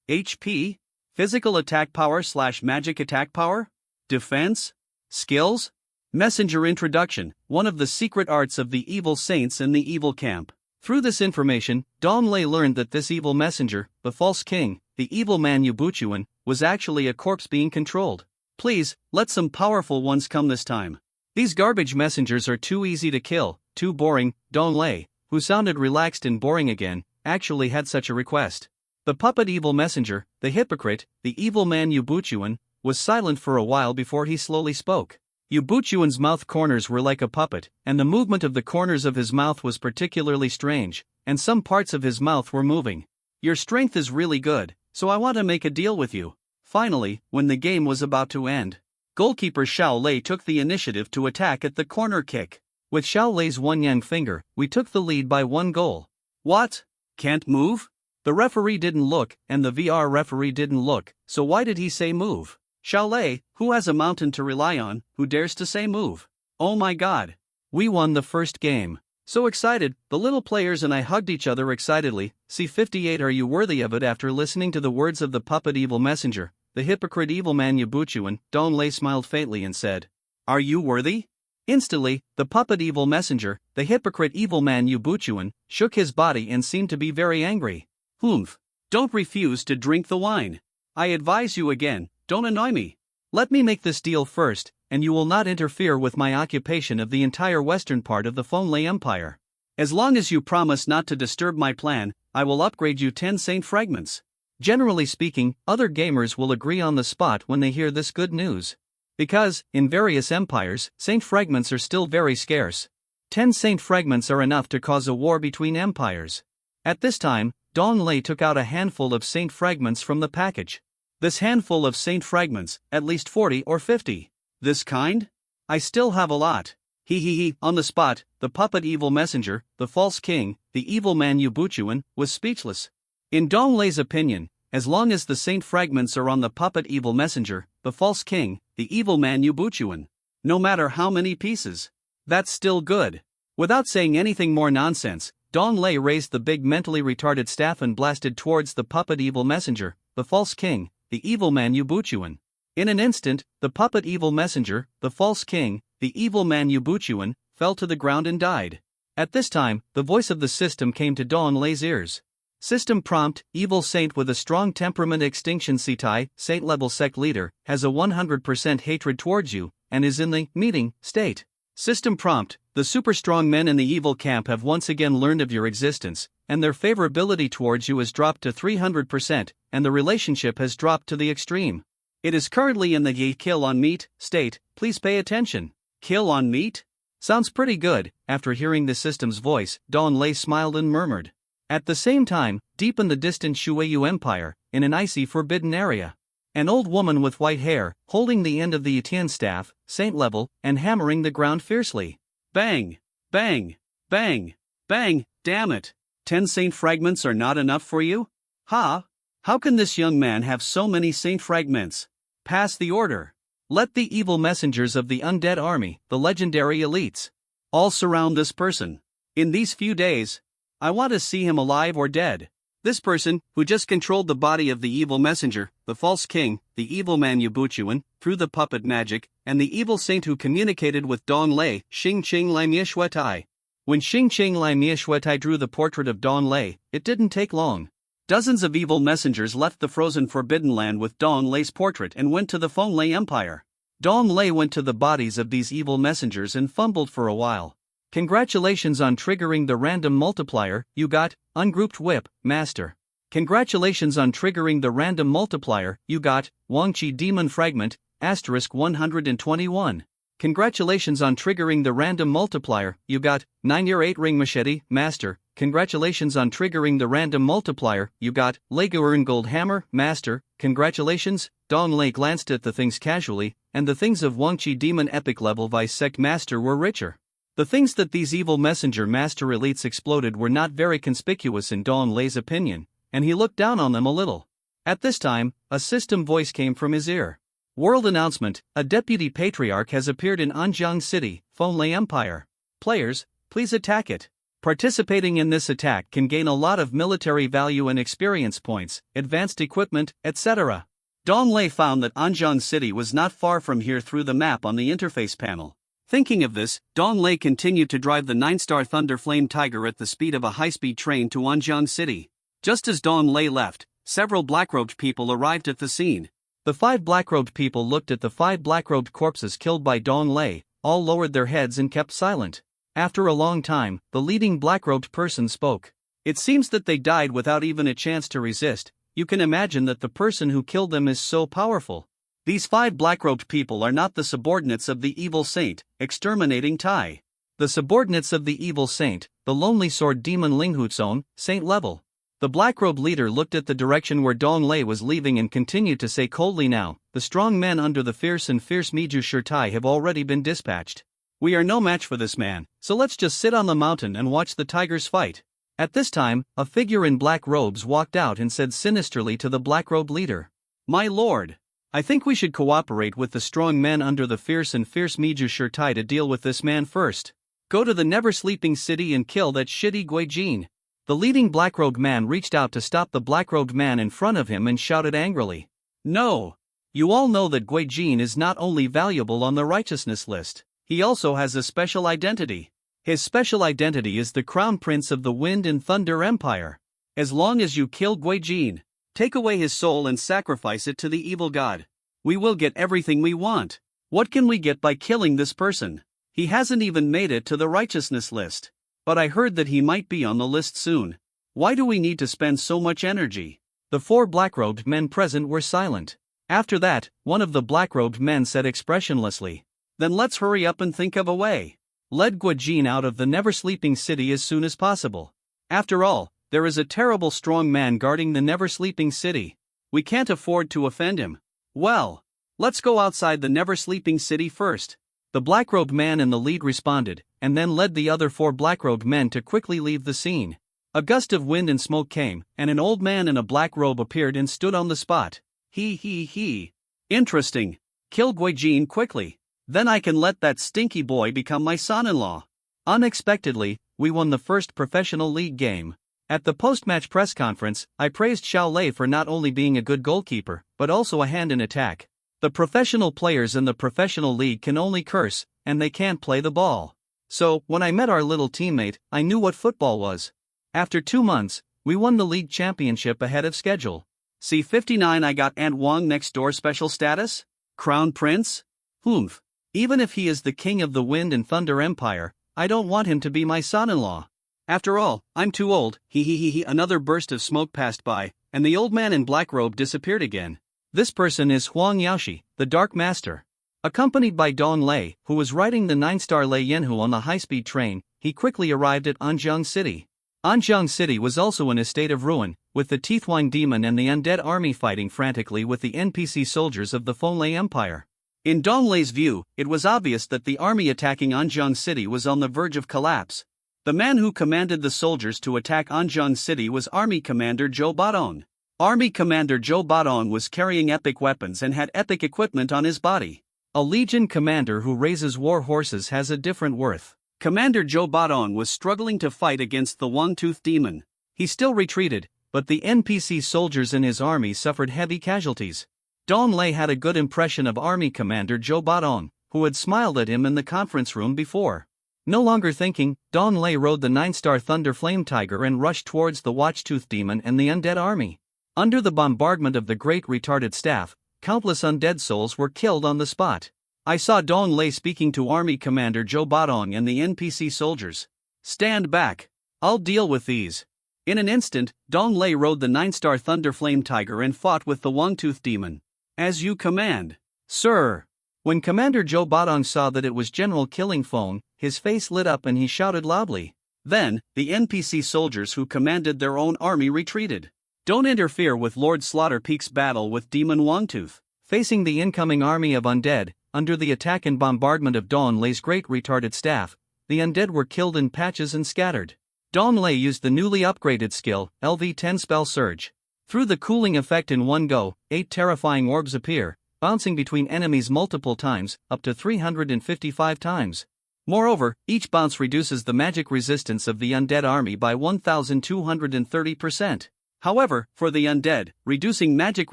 HP? Physical attack power / magic attack power? Defense? Skills? Messenger introduction, one of the secret arts of the evil saints in the evil camp. Through this information, Dong Lei learned that this evil messenger, the False King, the Evil Man Yubuchuan, was actually a corpse being controlled. Please, let some powerful ones come this time. These garbage messengers are too easy to kill, too boring. Dong Lei, who sounded relaxed and boring again, actually had such a request. The puppet evil messenger, the hypocrite, the Evil Man Yubuchuan, was silent for a while before he slowly spoke. Yubuchuan's mouth corners were like a puppet, and the movement of the corners of his mouth was particularly strange, and some parts of his mouth were moving. Your strength is really good, so I want to make a deal with you. Finally, when the game was about to end, goalkeeper Xiao Lei took the initiative to attack at the corner kick. With Xiao Lei's one yang finger, we took the lead by 1 goal. What? Can't move? The referee didn't look, and the VR referee didn't look, so why did he say move? Xiao Lei, who has a mountain to rely on, who dares to say move? Oh my god. We won the first game. So excited, the little players and I hugged each other excitedly. C58, are you worthy of it? After listening to the words of the puppet evil messenger, the hypocrite Evil Man Yubuchuan, Dong Lei smiled faintly and said, "Are you worthy?" Instantly, the puppet evil messenger, the hypocrite Evil Man Yubuchuan, shook his body and seemed to be very angry. Humph. Don't refuse to drink the wine. I advise you again, don't annoy me. Let me make this deal first, and you will not interfere with my occupation of the entire western part of the Fonlei Empire. As long as you promise not to disturb my plan, I will upgrade you 10 Saint Fragments. Generally speaking, other gamers will agree on the spot when they hear this good news. Because, in various empires, Saint Fragments are still very scarce. 10 Saint Fragments are enough to cause a war between empires. At this time, Dong Lei took out a handful of Saint Fragments from the package. This handful of Saint Fragments, at least 40 or 50. This kind? I still have a lot. He. On the spot, the puppet evil messenger, the False King, the Evil Man Yubuchuan, was speechless. In Dong Lei's opinion, as long as the Saint Fragments are on the puppet evil messenger, the False King, the Evil Man Yubuchuan, no matter how many pieces, that's still good. Without saying anything more nonsense, Dong Lei raised the big mentally retarded staff and blasted towards the puppet evil messenger, the False King, the Evil Man Yubuchuan. In an instant, the puppet evil messenger, the False King, the Evil Man Yubuchuan, fell to the ground and died. At this time, the voice of the system came to Dong Lei's ears. System prompt: Evil Saint with a strong temperament. Extinction Sitai, Saint level sect leader, has a 100% hatred towards you, and is in the meeting state. System prompt: the super strong men in the evil camp have once again learned of your existence, and their favorability towards you has dropped to 300%, and the relationship has dropped to the extreme. It is currently in the kill on meat state. Please pay attention. Kill on meat? Sounds pretty good. After hearing the system's voice, Dong Lei smiled and murmured. At the same time, deep in the distant Shuiyu Empire, in an icy forbidden area, an old woman with white hair, holding the end of the Yitian staff, saint level, and hammering the ground fiercely. Bang! Bang! Bang! Bang! Damn it! 10 saint fragments are not enough for you? Ha! How can this young man have so many saint fragments? Pass the order. Let the evil messengers of the undead army, the legendary elites, all surround this person. In these few days, I want to see him alive or dead. This person, who just controlled the body of the evil messenger, the false king, the evil man Yabuchuan, through the puppet magic, and the evil saint who communicated with Dong Lei, Xing Qing Lai Mieshuetai. When Xing Qing Lai Mieshuetai drew the portrait of Dong Lei, it didn't take long. Dozens of evil messengers left the frozen Forbidden Land with Dong Lei's portrait and went to the Feng Lei Empire. Dong Lei went to the bodies of these evil messengers and fumbled for a while. Congratulations on triggering the random multiplier, you got, ungrouped whip, master. Congratulations on triggering the random multiplier, you got, Wangqi demon fragment, asterisk 121. Congratulations on triggering the random multiplier, you got, 9-year 8 ring machete, master. Congratulations on triggering the random multiplier, you got, Leguerin gold hammer, master. Congratulations. Dong Lei glanced at the things casually, and the things of Wangqi demon epic level vice sect master were richer. The things that these evil messenger master elites exploded were not very conspicuous in Dong Lei's opinion, and he looked down on them a little. At this time, a system voice came from his ear. World announcement: a deputy patriarch has appeared in Anjiang City, Feng Lei Empire. Players, please attack it. Participating in this attack can gain a lot of military value and experience points, advanced equipment, etc. Dong Lei found that Anjiang City was not far from here through the map on the interface panel. Thinking of this, Dong Lei continued to drive the 9-star Thunder Flame Tiger at the speed of a high-speed train to Anjiang City. Just as Dong Lei left, several black-robed people arrived at the scene. The 5 black-robed people looked at the 5 black-robed corpses killed by Dong Lei, all lowered their heads and kept silent. After a long time, the leading black-robed person spoke. It seems that they died without even a chance to resist. You can imagine that the person who killed them is so powerful. These 5 black-robed people are not the subordinates of the evil saint, exterminating Tai. The subordinates of the evil saint, the lonely sword demon Linghuzon, saint level. The black-robed leader looked at the direction where Dong Lei was leaving and continued to say coldly, now, the strong men under the fierce Miju Shirtai have already been dispatched. We are no match for this man, so let's just sit on the mountain and watch the tigers fight. At this time, a figure in black robes walked out and said sinisterly to the black-robed leader, "My lord, I think we should cooperate with the strong men under the fierce Miju Shirtai to deal with this man first. Go to the never-sleeping city and kill that shitty Guijin." The leading black-robed man reached out to stop the black-robed man in front of him and shouted angrily, "No! You all know that Guijin is not only valuable on the righteousness list, he also has a special identity. His special identity is the Crown Prince of the Wind and Thunder Empire. As long as you kill Guijin, take away his soul and sacrifice it to the evil god, we will get everything we want. What can we get by killing this person? He hasn't even made it to the righteousness list. But I heard that he might be on the list soon. Why do we need to spend so much energy?" The 4 black-robed men present were silent. After that, one of the black-robed men said expressionlessly, "Then let's hurry up and think of a way. Let Guijin out of the never-sleeping city as soon as possible. After all, there is a terrible strong man guarding the never-sleeping city. We can't afford to offend him. Well, let's go outside the never-sleeping city first." The black-robed man in the lead responded, and then led the other 4 black-robed men to quickly leave the scene. A gust of wind and smoke came, and an old man in a black robe appeared and stood on the spot. He. Interesting. Kill Guijin quickly. Then I can let that stinky boy become my son-in-law. Unexpectedly, we won the first professional league game. At the post-match press conference, I praised Xiao Lei for not only being a good goalkeeper, but also a hand in attack. The professional players in the professional league can only curse, and they can't play the ball. So, when I met our little teammate, I knew what football was. After 2 months, We won the league championship ahead of schedule. C59 I got Ant Wong next door special status? Crown Prince? Humph. Even if he is the king of the Wind and Thunder Empire, I don't want him to be my son-in-law. After all, I'm too old. He. Another burst of smoke passed by, and the old man in black robe disappeared again. This person is Huang Yaoshi, the Dark Master. Accompanied by Dong Lei, who was riding the 9-star Lei Yanhu on the high-speed train, he quickly arrived at Anjiang City. Anjiang City was also in a state of ruin, with the Teethwine Demon and the undead army fighting frantically with the NPC soldiers of the Fonlei Empire. In Dong Lei's view, it was obvious that the army attacking Anjiang City was on the verge of collapse. The man who commanded the soldiers to attack Anjiang City was Army Commander Zhou Badong. Army Commander Zhou Badong was carrying epic weapons and had epic equipment on his body. A legion commander who raises war horses has a different worth. Commander Zhou Badong was struggling to fight against the One-Tooth Demon. He still retreated, but the NPC soldiers in his army suffered heavy casualties. Dong Lei had a good impression of Army Commander Zhou Badong, who had smiled at him in the conference room before. No longer thinking, Dong Lei rode the 9-star Thunder Flame Tiger and rushed towards the Watchtooth Demon and the undead army. Under the bombardment of the Great Retarded Staff, countless undead souls were killed on the spot. I saw Dong Lei speaking to Army Commander Zhou Badong and the NPC soldiers. Stand back. I'll deal with these. In an instant, Dong Lei rode the 9-star Thunder Flame Tiger and fought with the One-Tooth Demon. As you command, sir. When Commander Zhou Badong saw that it was General Killing Phone, his face lit up and he shouted loudly. Then, the NPC soldiers who commanded their own army retreated. Don't interfere with Lord Slaughterpeak's battle with Demon Longtooth. Facing the incoming army of undead, under the attack and bombardment of Dong Lei's Great Retarded Staff, the undead were killed in patches and scattered. Dong Lei used the newly upgraded skill, LV10 Spell Surge. Through the cooling effect in one go, 8 terrifying orbs appear, bouncing between enemies multiple times, up to 355 times. Moreover, each bounce reduces the magic resistance of the undead army by 1,230%. However, for the undead, reducing magic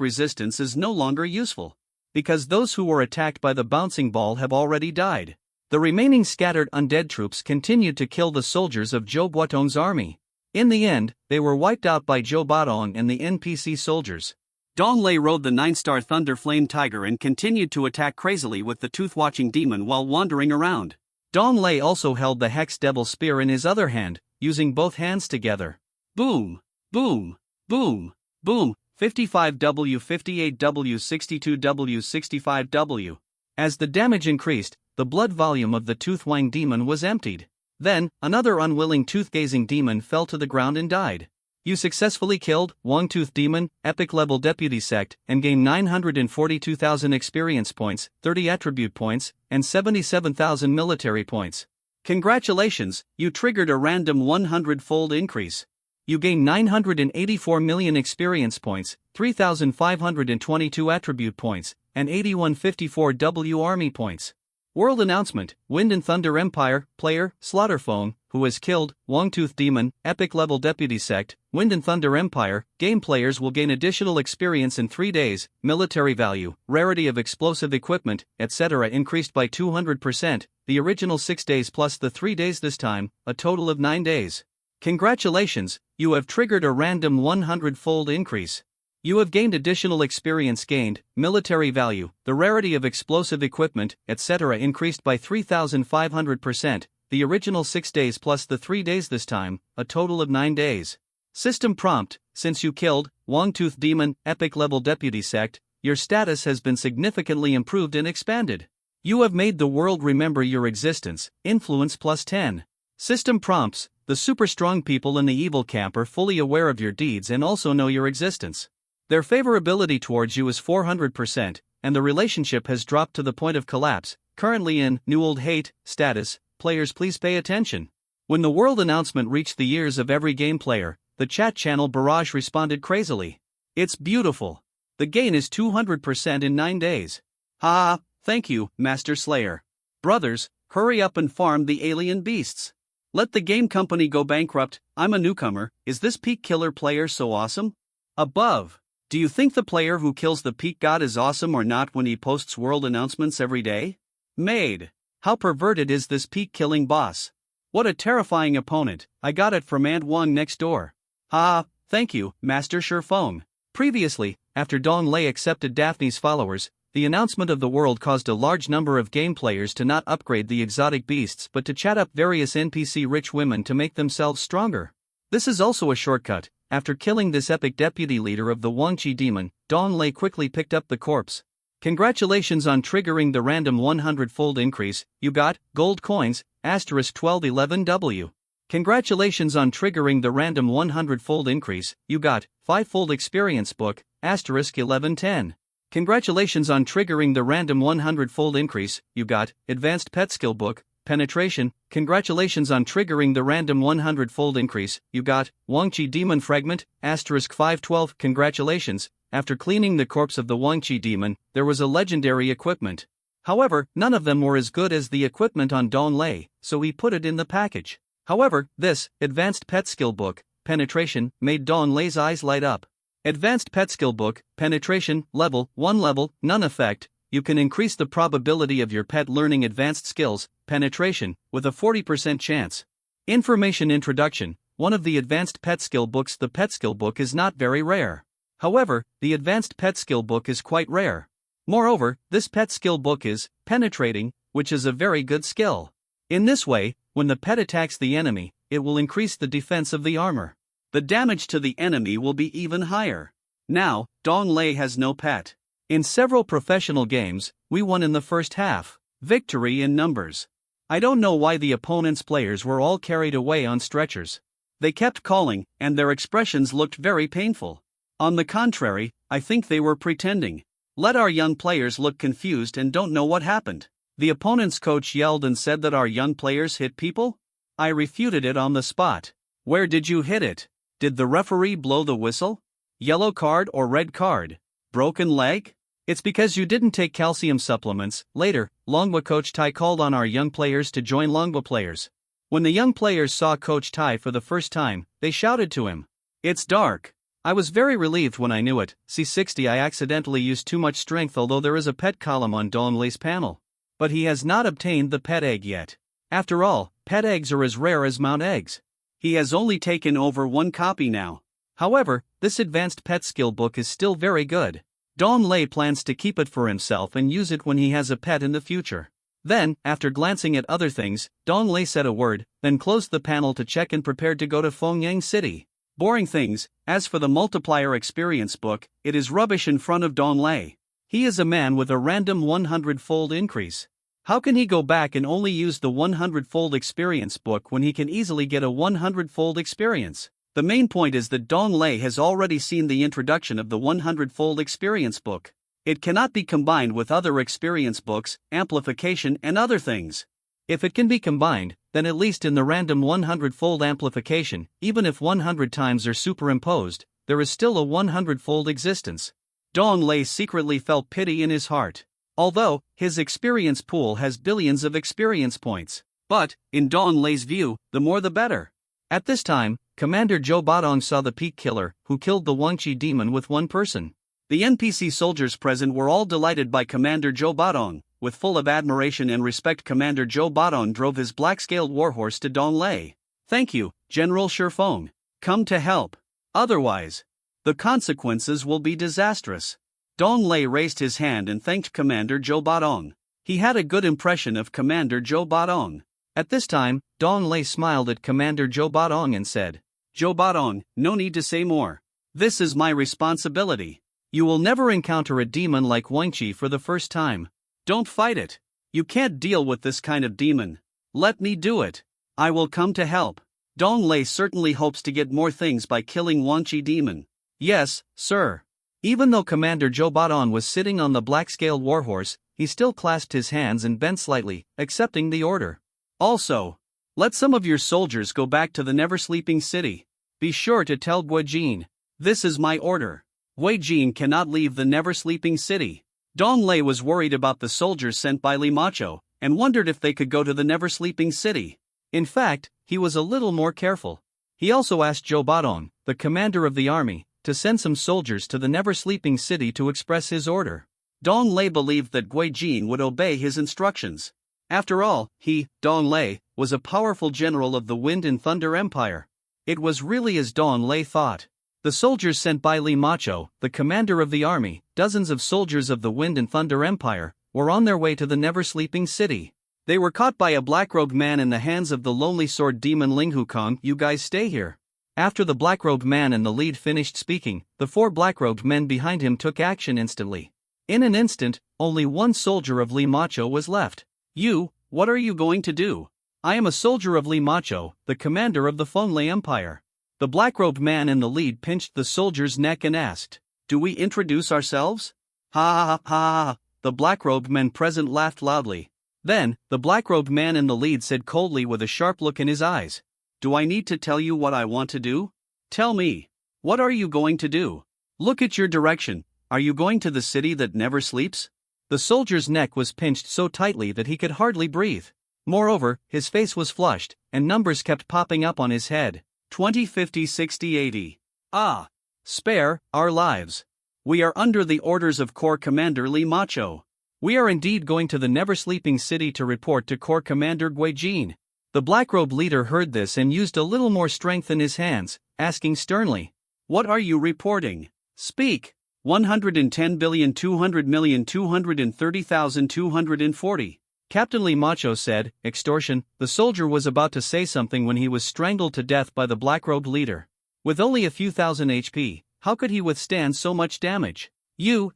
resistance is no longer useful, because those who were attacked by the bouncing ball have already died. The remaining scattered undead troops continued to kill the soldiers of Zhou Badong's army. In the end, they were wiped out by Zhou Badong and the NPC soldiers. Dong Lei rode the 9-star Thunder Flame Tiger and continued to attack crazily with the Tooth-Watching Demon while wandering around. Dong Lei also held the Hex Devil Spear in his other hand, using both hands together. Boom! Boom! Boom! Boom! 55W, 58W, 62W, 65W. As the damage increased, the blood volume of the Toothwine Demon was emptied. Then, another unwilling tooth-gazing demon fell to the ground and died. You successfully killed One-Tooth Demon, Epic Level Deputy Sect, and gained 942,000 experience points, 30 attribute points, and 77,000 military points. Congratulations, you triggered a random 100-fold increase. You gained 984 million experience points, 3,522 attribute points, and 8154 W army points. World announcement: Wind and Thunder Empire, player, Slaughterphone, who has killed Longtooth Demon, Epic Level Deputy Sect, Wind and Thunder Empire. Game players will gain additional experience in 3 days, military value, rarity of explosive equipment, etc. increased by 200%, the original 6 days plus the 3 days this time, a total of 9 days. Congratulations, you have triggered a random 100-fold increase. You have gained additional experience gained, military value, the rarity of explosive equipment, etc. increased by 3,500%, the original 6 days plus the 3 days this time, a total of 9 days. System prompt: since you killed Longtooth Demon, Epic Level Deputy Sect, your status has been significantly improved and expanded. You have made the world remember your existence, influence plus 10. System prompts: the super strong people in the evil camp are fully aware of your deeds and also know your existence. Their favorability towards you is 400%, and the relationship has dropped to the point of collapse, currently in New Old Hate status. Players, please pay attention. When the world announcement reached the ears of every game player, the chat channel Barrage responded crazily. It's beautiful. The gain is 200% in 9 days. Ha! Thank you, Master Slayer. Brothers, hurry up and farm the alien beasts. Let the game company go bankrupt. I'm a newcomer. Is this Peak Killer player so awesome? Above. Do you think the player who kills the Peak God is awesome or not when he posts world announcements every day? Made. How perverted is this Peak killing boss? What a terrifying opponent. I got it from Ant Wong next door. Ha, Thank you, Master Shifeng. Previously, after Dong Lei accepted Daphne's followers, the announcement of the world caused a large number of game players to not upgrade the exotic beasts but to chat up various NPC rich women to make themselves stronger. This is also a shortcut. After killing this epic deputy leader of the Wangqi demon, Dong Lei quickly picked up the corpse. Congratulations on triggering the random 100-fold increase, you got gold coins, *1211W. Congratulations on triggering the random 100-fold increase, you got 5-fold experience book, *1110. Congratulations on triggering the random 100-fold increase, you got advanced pet skill book, penetration. Congratulations on triggering the random 100-fold increase, you got Wangqi demon fragment, *512. Congratulations, after cleaning the corpse of the Wangqi demon, there was a legendary equipment. However, none of them were as good as the equipment on Dong Lei, so he put it in the package. However, this advanced pet skill book, penetration, made Dong Lei's eyes light up. Advanced pet skill book, penetration, level 1 level, none effect. You can increase the probability of your pet learning advanced skills, penetration, with a 40% chance. Information introduction. One of the advanced pet skill books. The pet skill book is not very rare. However, the advanced pet skill book is quite rare. Moreover, this pet skill book is penetrating, which is a very good skill. In this way, when the pet attacks the enemy, it will increase the defense of the armor. The damage to the enemy will be even higher. Now, Dong Lei has no pet. In several professional games, we won in the first half. Victory in numbers. I don't know why the opponent's players were all carried away on stretchers. They kept calling, and their expressions looked very painful. On the contrary, I think they were pretending. Let our young players look confused and don't know what happened. The opponent's coach yelled and said that our young players hit people? I refuted it on the spot. Where did you hit it? Did the referee blow the whistle? Yellow card or red card? Broken leg? It's because you didn't take calcium supplements. Later, Longhua Coach Tai called on our young players to join Longhua players. When the young players saw Coach Tai for the first time, they shouted to him. It's dark. I was very relieved when I knew it. C60 I accidentally used too much strength, although there is a pet column on Dong Lei's panel. But he has not obtained the pet egg yet. After all, pet eggs are as rare as Mount eggs. He has only taken over 1 copy now. However, this advanced pet skill book is still very good. Dong Lei plans to keep it for himself and use it when he has a pet in the future. Then, after glancing at other things, Dong Lei said a word, then closed the panel to check and prepared to go to Fengyang City. Boring things. As for the multiplier experience book, it is rubbish in front of Dong Lei. He is a man with a random 100-fold increase. How can he go back and only use the 100-fold experience book when he can easily get a 100-fold experience? The main point is that Dong Lei has already seen the introduction of the 100-fold experience book. It cannot be combined with other experience books, amplification and other things. If it can be combined, then at least in the random 100-fold amplification, even if 100 times are superimposed, there is still a 100-fold existence. Dong Lei secretly felt pity in his heart. Although, his experience pool has billions of experience points. But, in Dong Lei's view, the more the better. At this time, Commander Zhou Badong saw the peak killer, who killed the Wangqi demon with one person. The NPC soldiers present were all delighted by Commander Zhou Badong. With full of admiration and respect, Commander Zhou Badong drove his black-scaled warhorse to Dong Lei. Thank you, General Shifeng. Come to help. Otherwise, the consequences will be disastrous. Dong Lei raised his hand and thanked Commander Zhou Badong. He had a good impression of Commander Zhou Badong. At this time, Dong Lei smiled at Commander Zhou Badong and said, Zhou Badong, no need to say more. This is my responsibility. You will never encounter a demon like Wangqi for the first time. Don't fight it. You can't deal with this kind of demon. Let me do it. I will come to help. Dong Lei certainly hopes to get more things by killing Wangqi demon. Yes, sir. Even though Commander Zhou Badong was sitting on the black-scaled warhorse, he still clasped his hands and bent slightly, accepting the order. Also, let some of your soldiers go back to the never-sleeping city. Be sure to tell Guijin. This is my order. Guijin cannot leave the never-sleeping city. Dong Lei was worried about the soldiers sent by Li Macho, and wondered if they could go to the never-sleeping city. In fact, he was a little more careful. He also asked Zhou Badong, the commander of the army, to send some soldiers to the never-sleeping city to express his order. Dong Lei believed that Guijin would obey his instructions. After all, he, Dong Lei, was a powerful general of the Wind and Thunder Empire. It was really as Dong Lei thought. The soldiers sent by Li Macho, the commander of the army, dozens of soldiers of the Wind and Thunder Empire, were on their way to the never-sleeping city. They were caught by a black-robed man in the hands of the lonely sword demon Ling Hukong. You guys stay here. After the black-robed man in the lead finished speaking, the 4 black-robed men behind him took action instantly. In an instant, only one soldier of Li Macho was left. You, what are you going to do? I am a soldier of Li Macho, the commander of the Fenglai Empire. The black-robed man in the lead pinched the soldier's neck and asked, "Do we introduce ourselves?" Ha ha ha ha ha. The black-robed men present laughed loudly. Then, the black-robed man in the lead said coldly with a sharp look in his eyes, "Do I need to tell you what I want to do? Tell me. What are you going to do? Look at your direction. Are you going to the city that never sleeps?" The soldier's neck was pinched so tightly that he could hardly breathe. Moreover, his face was flushed, and numbers kept popping up on his head. 20, 50, 60, 80. Ah! Spare our lives. We are under the orders of Corps Commander Li Macho. We are indeed going to the never-sleeping city to report to Corps Commander Guijin. The black-robe leader heard this and used a little more strength in his hands, asking sternly, "What are you reporting? Speak." 110,200,230,240. Captain Li Macho said, "Extortion." The soldier was about to say something when he was strangled to death by the black-robed leader. With only a few thousand HP, how could he withstand so much damage? You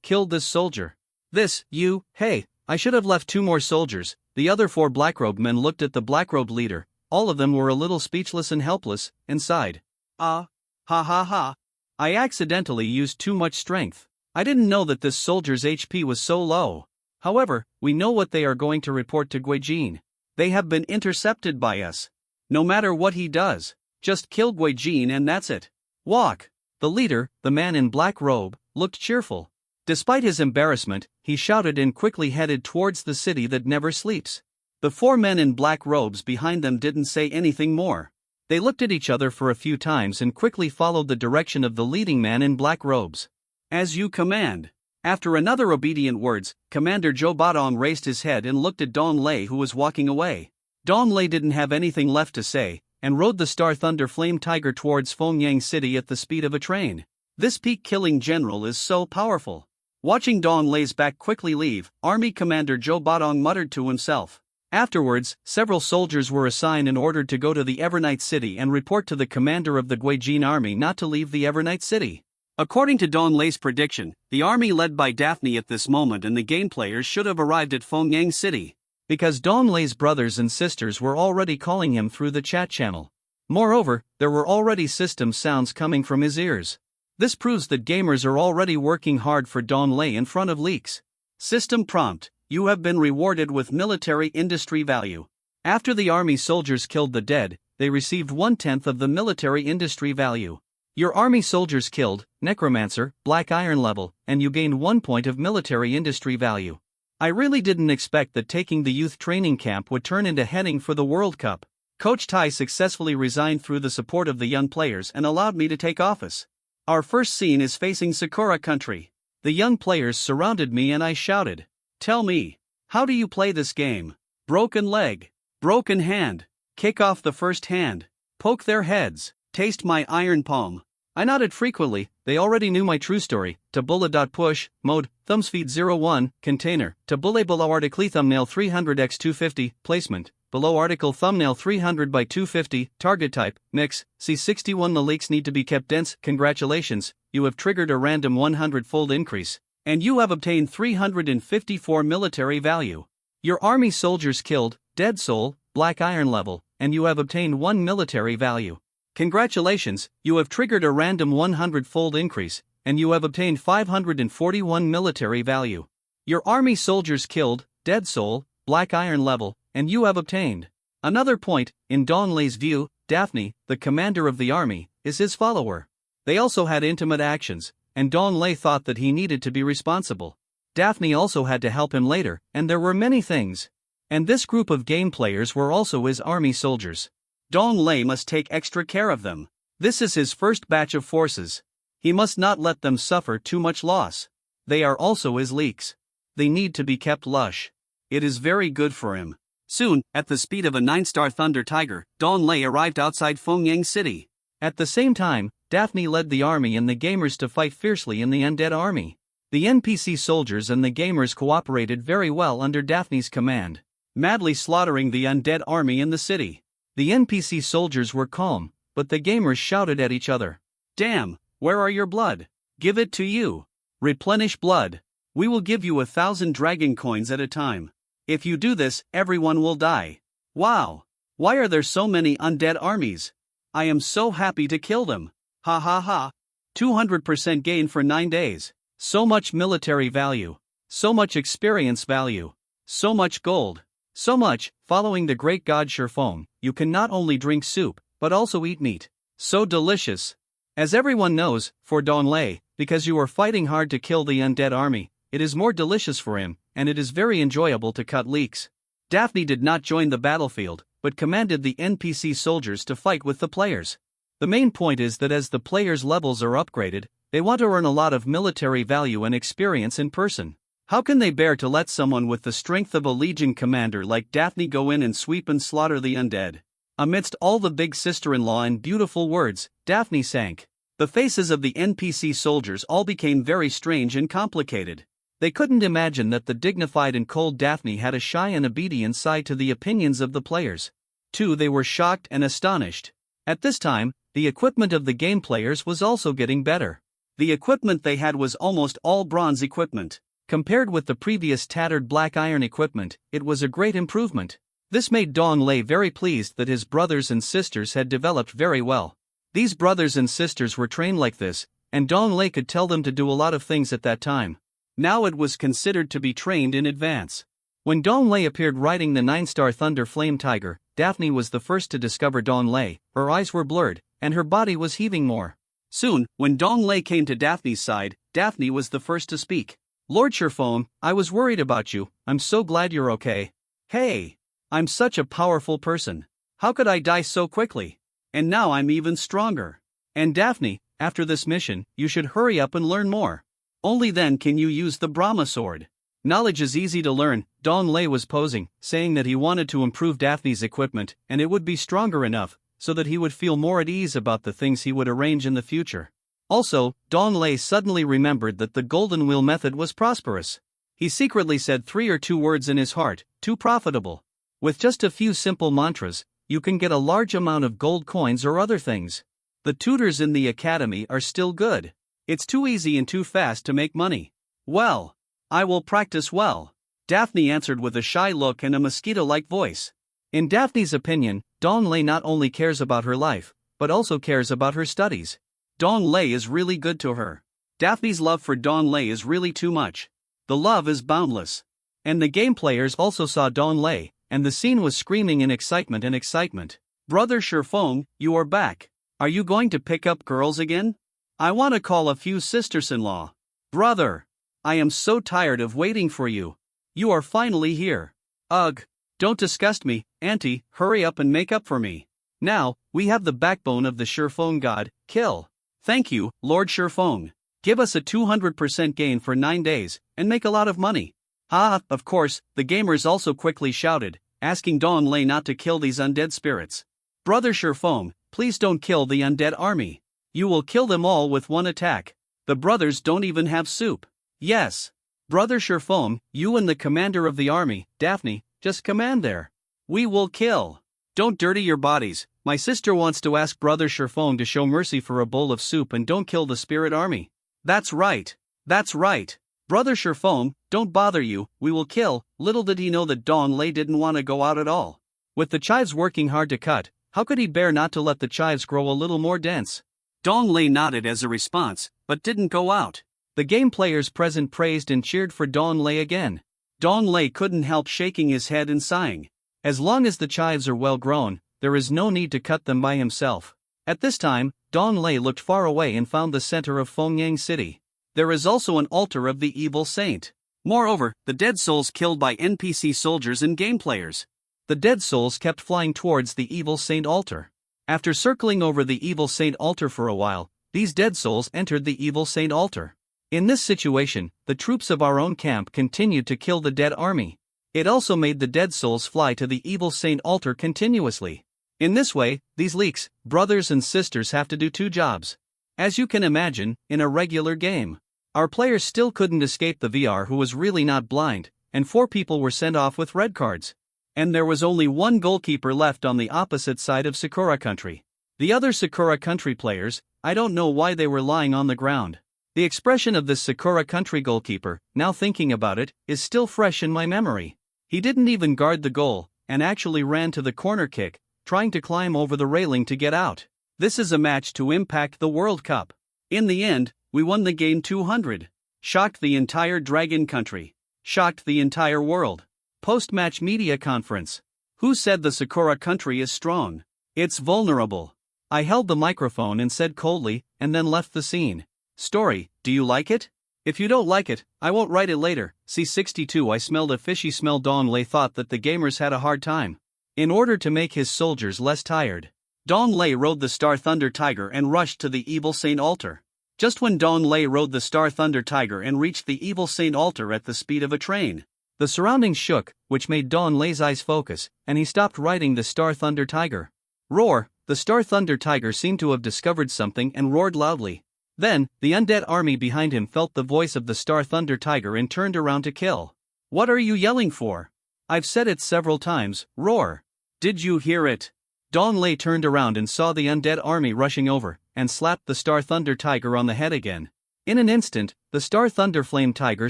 killed this soldier. Hey, I should have left 2 more soldiers." The other 4 black-robed men looked at the black-robed leader. All of them were a little speechless and helpless, and sighed. Ha ha ha. I accidentally used too much strength. I didn't know that this soldier's HP was so low. However, we know what they are going to report to Guijin. They have been intercepted by us. No matter what he does, just kill Guijin and that's it. Walk. The leader, the man in black robe, looked cheerful. Despite his embarrassment, he shouted and quickly headed towards the city that never sleeps. The 4 men in black robes behind them didn't say anything more. They looked at each other for a few times and quickly followed the direction of the leading man in black robes. "As you command." After another obedient words, Commander Zhou Badong raised his head and looked at Dong Lei, who was walking away. Dong Lei didn't have anything left to say, and rode the Star Thunder Flame Tiger towards Fengyang City at the speed of a train. This peak-killing general is so powerful. Watching Dong Lei's back quickly leave, Army Commander Zhou Badong muttered to himself. Afterwards, several soldiers were assigned and ordered to go to the Evernight City and report to the commander of the Guijin army not to leave the Evernight City. According to Dong Lei's prediction, the army led by Daphne at this moment and the game players should have arrived at Fengyang City, because Dong Lei's brothers and sisters were already calling him through the chat channel. Moreover, there were already system sounds coming from his ears. This proves that gamers are already working hard for Dong Lei in front of leaks. System prompt: you have been rewarded with military industry value. After the army soldiers killed the dead, they received 1/10 of the military industry value. Your army soldiers killed Necromancer, Black Iron level, and you gained 1 point of military industry value. I really didn't expect that taking the youth training camp would turn into heading for the World Cup. Coach Tai successfully resigned through the support of the young players and allowed me to take office. Our first scene is facing Sakura country. The young players surrounded me and I shouted, "Tell me, how do you play this game? Broken leg, broken hand, kick off the first hand, poke their heads, taste my iron palm." I nodded frequently. They already knew my true story. Tabula.push, mode, thumbsfeed 01, container, tabule below article thumbnail 300x250, placement, below article thumbnail 300 by 250, target type, mix, C61. The leaks need to be kept dense. Congratulations, you have triggered a random 100-fold increase, and you have obtained 354 military value. Your army soldiers killed, Dead Soul, Black Iron level, and you have obtained 1 military value. Congratulations, you have triggered a random 100-fold increase, and you have obtained 541 military value. Your army soldiers killed, Dead Soul, Black Iron level, and you have obtained another point. In Dong Lei's view, Daphne, the commander of the army, is his follower. They also had intimate actions, and Dong Lei thought that he needed to be responsible. Daphne also had to help him later, and there were many things. And this group of game players were also his army soldiers. Dong Lei must take extra care of them. This is his first batch of forces. He must not let them suffer too much loss. They are also his leaks. They need to be kept lush. It is very good for him. Soon, at the speed of a 9-star Thunder Tiger, Dong Lei arrived outside Fengyang City. At the same time, Daphne led the army and the gamers to fight fiercely in the undead army. The NPC soldiers and the gamers cooperated very well under Daphne's command, madly slaughtering the undead army in the city. The NPC soldiers were calm, but the gamers shouted at each other. "Damn, where are your blood? Give it to you. Replenish blood. We will give you 1,000 dragon coins at a time. If you do this, everyone will die. Wow! Why are there so many undead armies? I am so happy to kill them. Ha ha ha. 200% gain for 9 days. So much military value. So much experience value. So much gold. So much." Following the great god Sherfong, you can not only drink soup, but also eat meat. So delicious. As everyone knows, for Don Lei, because you are fighting hard to kill the undead army, it is more delicious for him, and it is very enjoyable to cut leeks. Daphne did not join the battlefield, but commanded the NPC soldiers to fight with the players. The main point is that as the players' levels are upgraded, they want to earn a lot of military value and experience in person. How can they bear to let someone with the strength of a legion commander like Daphne go in and sweep and slaughter the undead? Amidst all the big sister-in-law and beautiful words, Daphne sank. The faces of the NPC soldiers all became very strange and complicated. They couldn't imagine that the dignified and cold Daphne had a shy and obedient side to the opinions of the players. Too, they were shocked and astonished. At this time, the equipment of the game players was also getting better. The equipment they had was almost all bronze equipment. Compared with the previous tattered black iron equipment, it was a great improvement. This made Dong Lei very pleased that his brothers and sisters had developed very well. These brothers and sisters were trained like this, and Dong Lei could tell them to do a lot of things at that time. Now it was considered to be trained in advance. When Dong Lei appeared riding the 9-star Thunder Flame Tiger, Daphne was the first to discover Dong Lei. Her eyes were blurred, and her body was heaving more. Soon, when Dong Lei came to Daphne's side, Daphne was the first to speak. "Lord Sherfong, I was worried about you. I'm so glad you're okay." "Hey! I'm such a powerful person. How could I die so quickly? And now I'm even stronger. And Daphne, after this mission, you should hurry up and learn more. Only then can you use the Brahma sword. Knowledge is easy to learn." Dong Lei was posing, saying that he wanted to improve Daphne's equipment and it would be stronger enough, so that he would feel more at ease about the things he would arrange in the future. Also, Dong Lei suddenly remembered that the Golden Wheel method was prosperous. He secretly said 3 or 2 words in his heart, "too profitable." With just a few simple mantras, you can get a large amount of gold coins or other things. The tutors in the academy are still good. It's too easy and too fast to make money. "Well, I will practice well," Daphne answered with a shy look and a mosquito-like voice. In Daphne's opinion, Dong Lei not only cares about her life, but also cares about her studies. Dong Lei is really good to her. Daphne's love for Dong Lei is really too much. The love is boundless. And the game players also saw Dong Lei, and the scene was screaming in excitement and excitement. "Brother Sherfong, you are back. Are you going to pick up girls again? I want to call a few sisters-in-law. Brother, I am so tired of waiting for you. You are finally here. Ugh, don't disgust me, auntie, hurry up and make up for me. Now, we have the backbone of the Sherfong god, kill." "Thank you, Lord Sherfong. Give us a 200% gain for 9 days, and make a lot of money." Of course, the gamers also quickly shouted, asking Dong Lei not to kill these undead spirits. "Brother Sherfong, please don't kill the undead army. You will kill them all with one attack. The brothers don't even have soup." "Yes. Brother Sherfong, you and the commander of the army, Daphne, just command there. We will kill. Don't dirty your bodies. My sister wants to ask Brother Sherfong to show mercy for a bowl of soup and don't kill the spirit army." That's right. That's right. Brother Sherfong, don't bother you, we will kill." Little did he know that Dong Lei didn't want to go out at all. With the chives working hard to cut, how could he bear not to let the chives grow a little more dense? Dong Lei nodded as a response, but didn't go out. The game players present praised and cheered for Dong Lei again. Dong Lei couldn't help shaking his head and sighing. As long as the chives are well grown, there is no need to cut them by himself. At this time, Dong Lei looked far away and found the center of Fengyang City. There is also an altar of the evil saint. Moreover, the dead souls killed by NPC soldiers and game players. The dead souls kept flying towards the evil saint altar. After circling over the evil saint altar for a while, these dead souls entered the evil saint altar. In this situation, the troops of our own camp continued to kill the dead army. It also made the dead souls fly to the evil saint altar continuously. In this way, these leaks, brothers and sisters have to do 2 jobs. As you can imagine, in a regular game, our players still couldn't escape the VR, who was really not blind, and 4 people were sent off with red cards. And there was only one goalkeeper left on the opposite side of Sakura Country. The other Sakura Country players, I don't know why they were lying on the ground. The expression of this Sakura Country goalkeeper, now thinking about it, is still fresh in my memory. He didn't even guard the goal, and actually ran to the corner kick, trying to climb over the railing to get out. This is a match to impact the World Cup. In the end, we won the game 200. Shocked the entire Dragon Country. Shocked the entire world. Post-match media conference. Who said the Sakura Country is strong? It's vulnerable. I held the microphone and said coldly, and then left the scene. Story, do you like it? If you don't like it, I won't write it later. C62. I smelled a fishy smell. Dong Lei thought that the gamers had a hard time. In order to make his soldiers less tired, Dong Lei rode the Star Thunder Tiger and rushed to the Evil Saint altar. Just when Dong Lei rode the Star Thunder Tiger and reached the Evil Saint altar at the speed of a train, the surroundings shook, which made Dong Lei's eyes focus, and he stopped riding the Star Thunder Tiger. Roar! The Star Thunder Tiger seemed to have discovered something and roared loudly. Then, the undead army behind him felt the voice of the Star Thunder Tiger and turned around to kill. What are you yelling for? I've said it several times, roar. Did you hear it? Dong Lei turned around and saw the undead army rushing over, and slapped the Star Thunder Tiger on the head again. In an instant, the Star Thunder Flame Tiger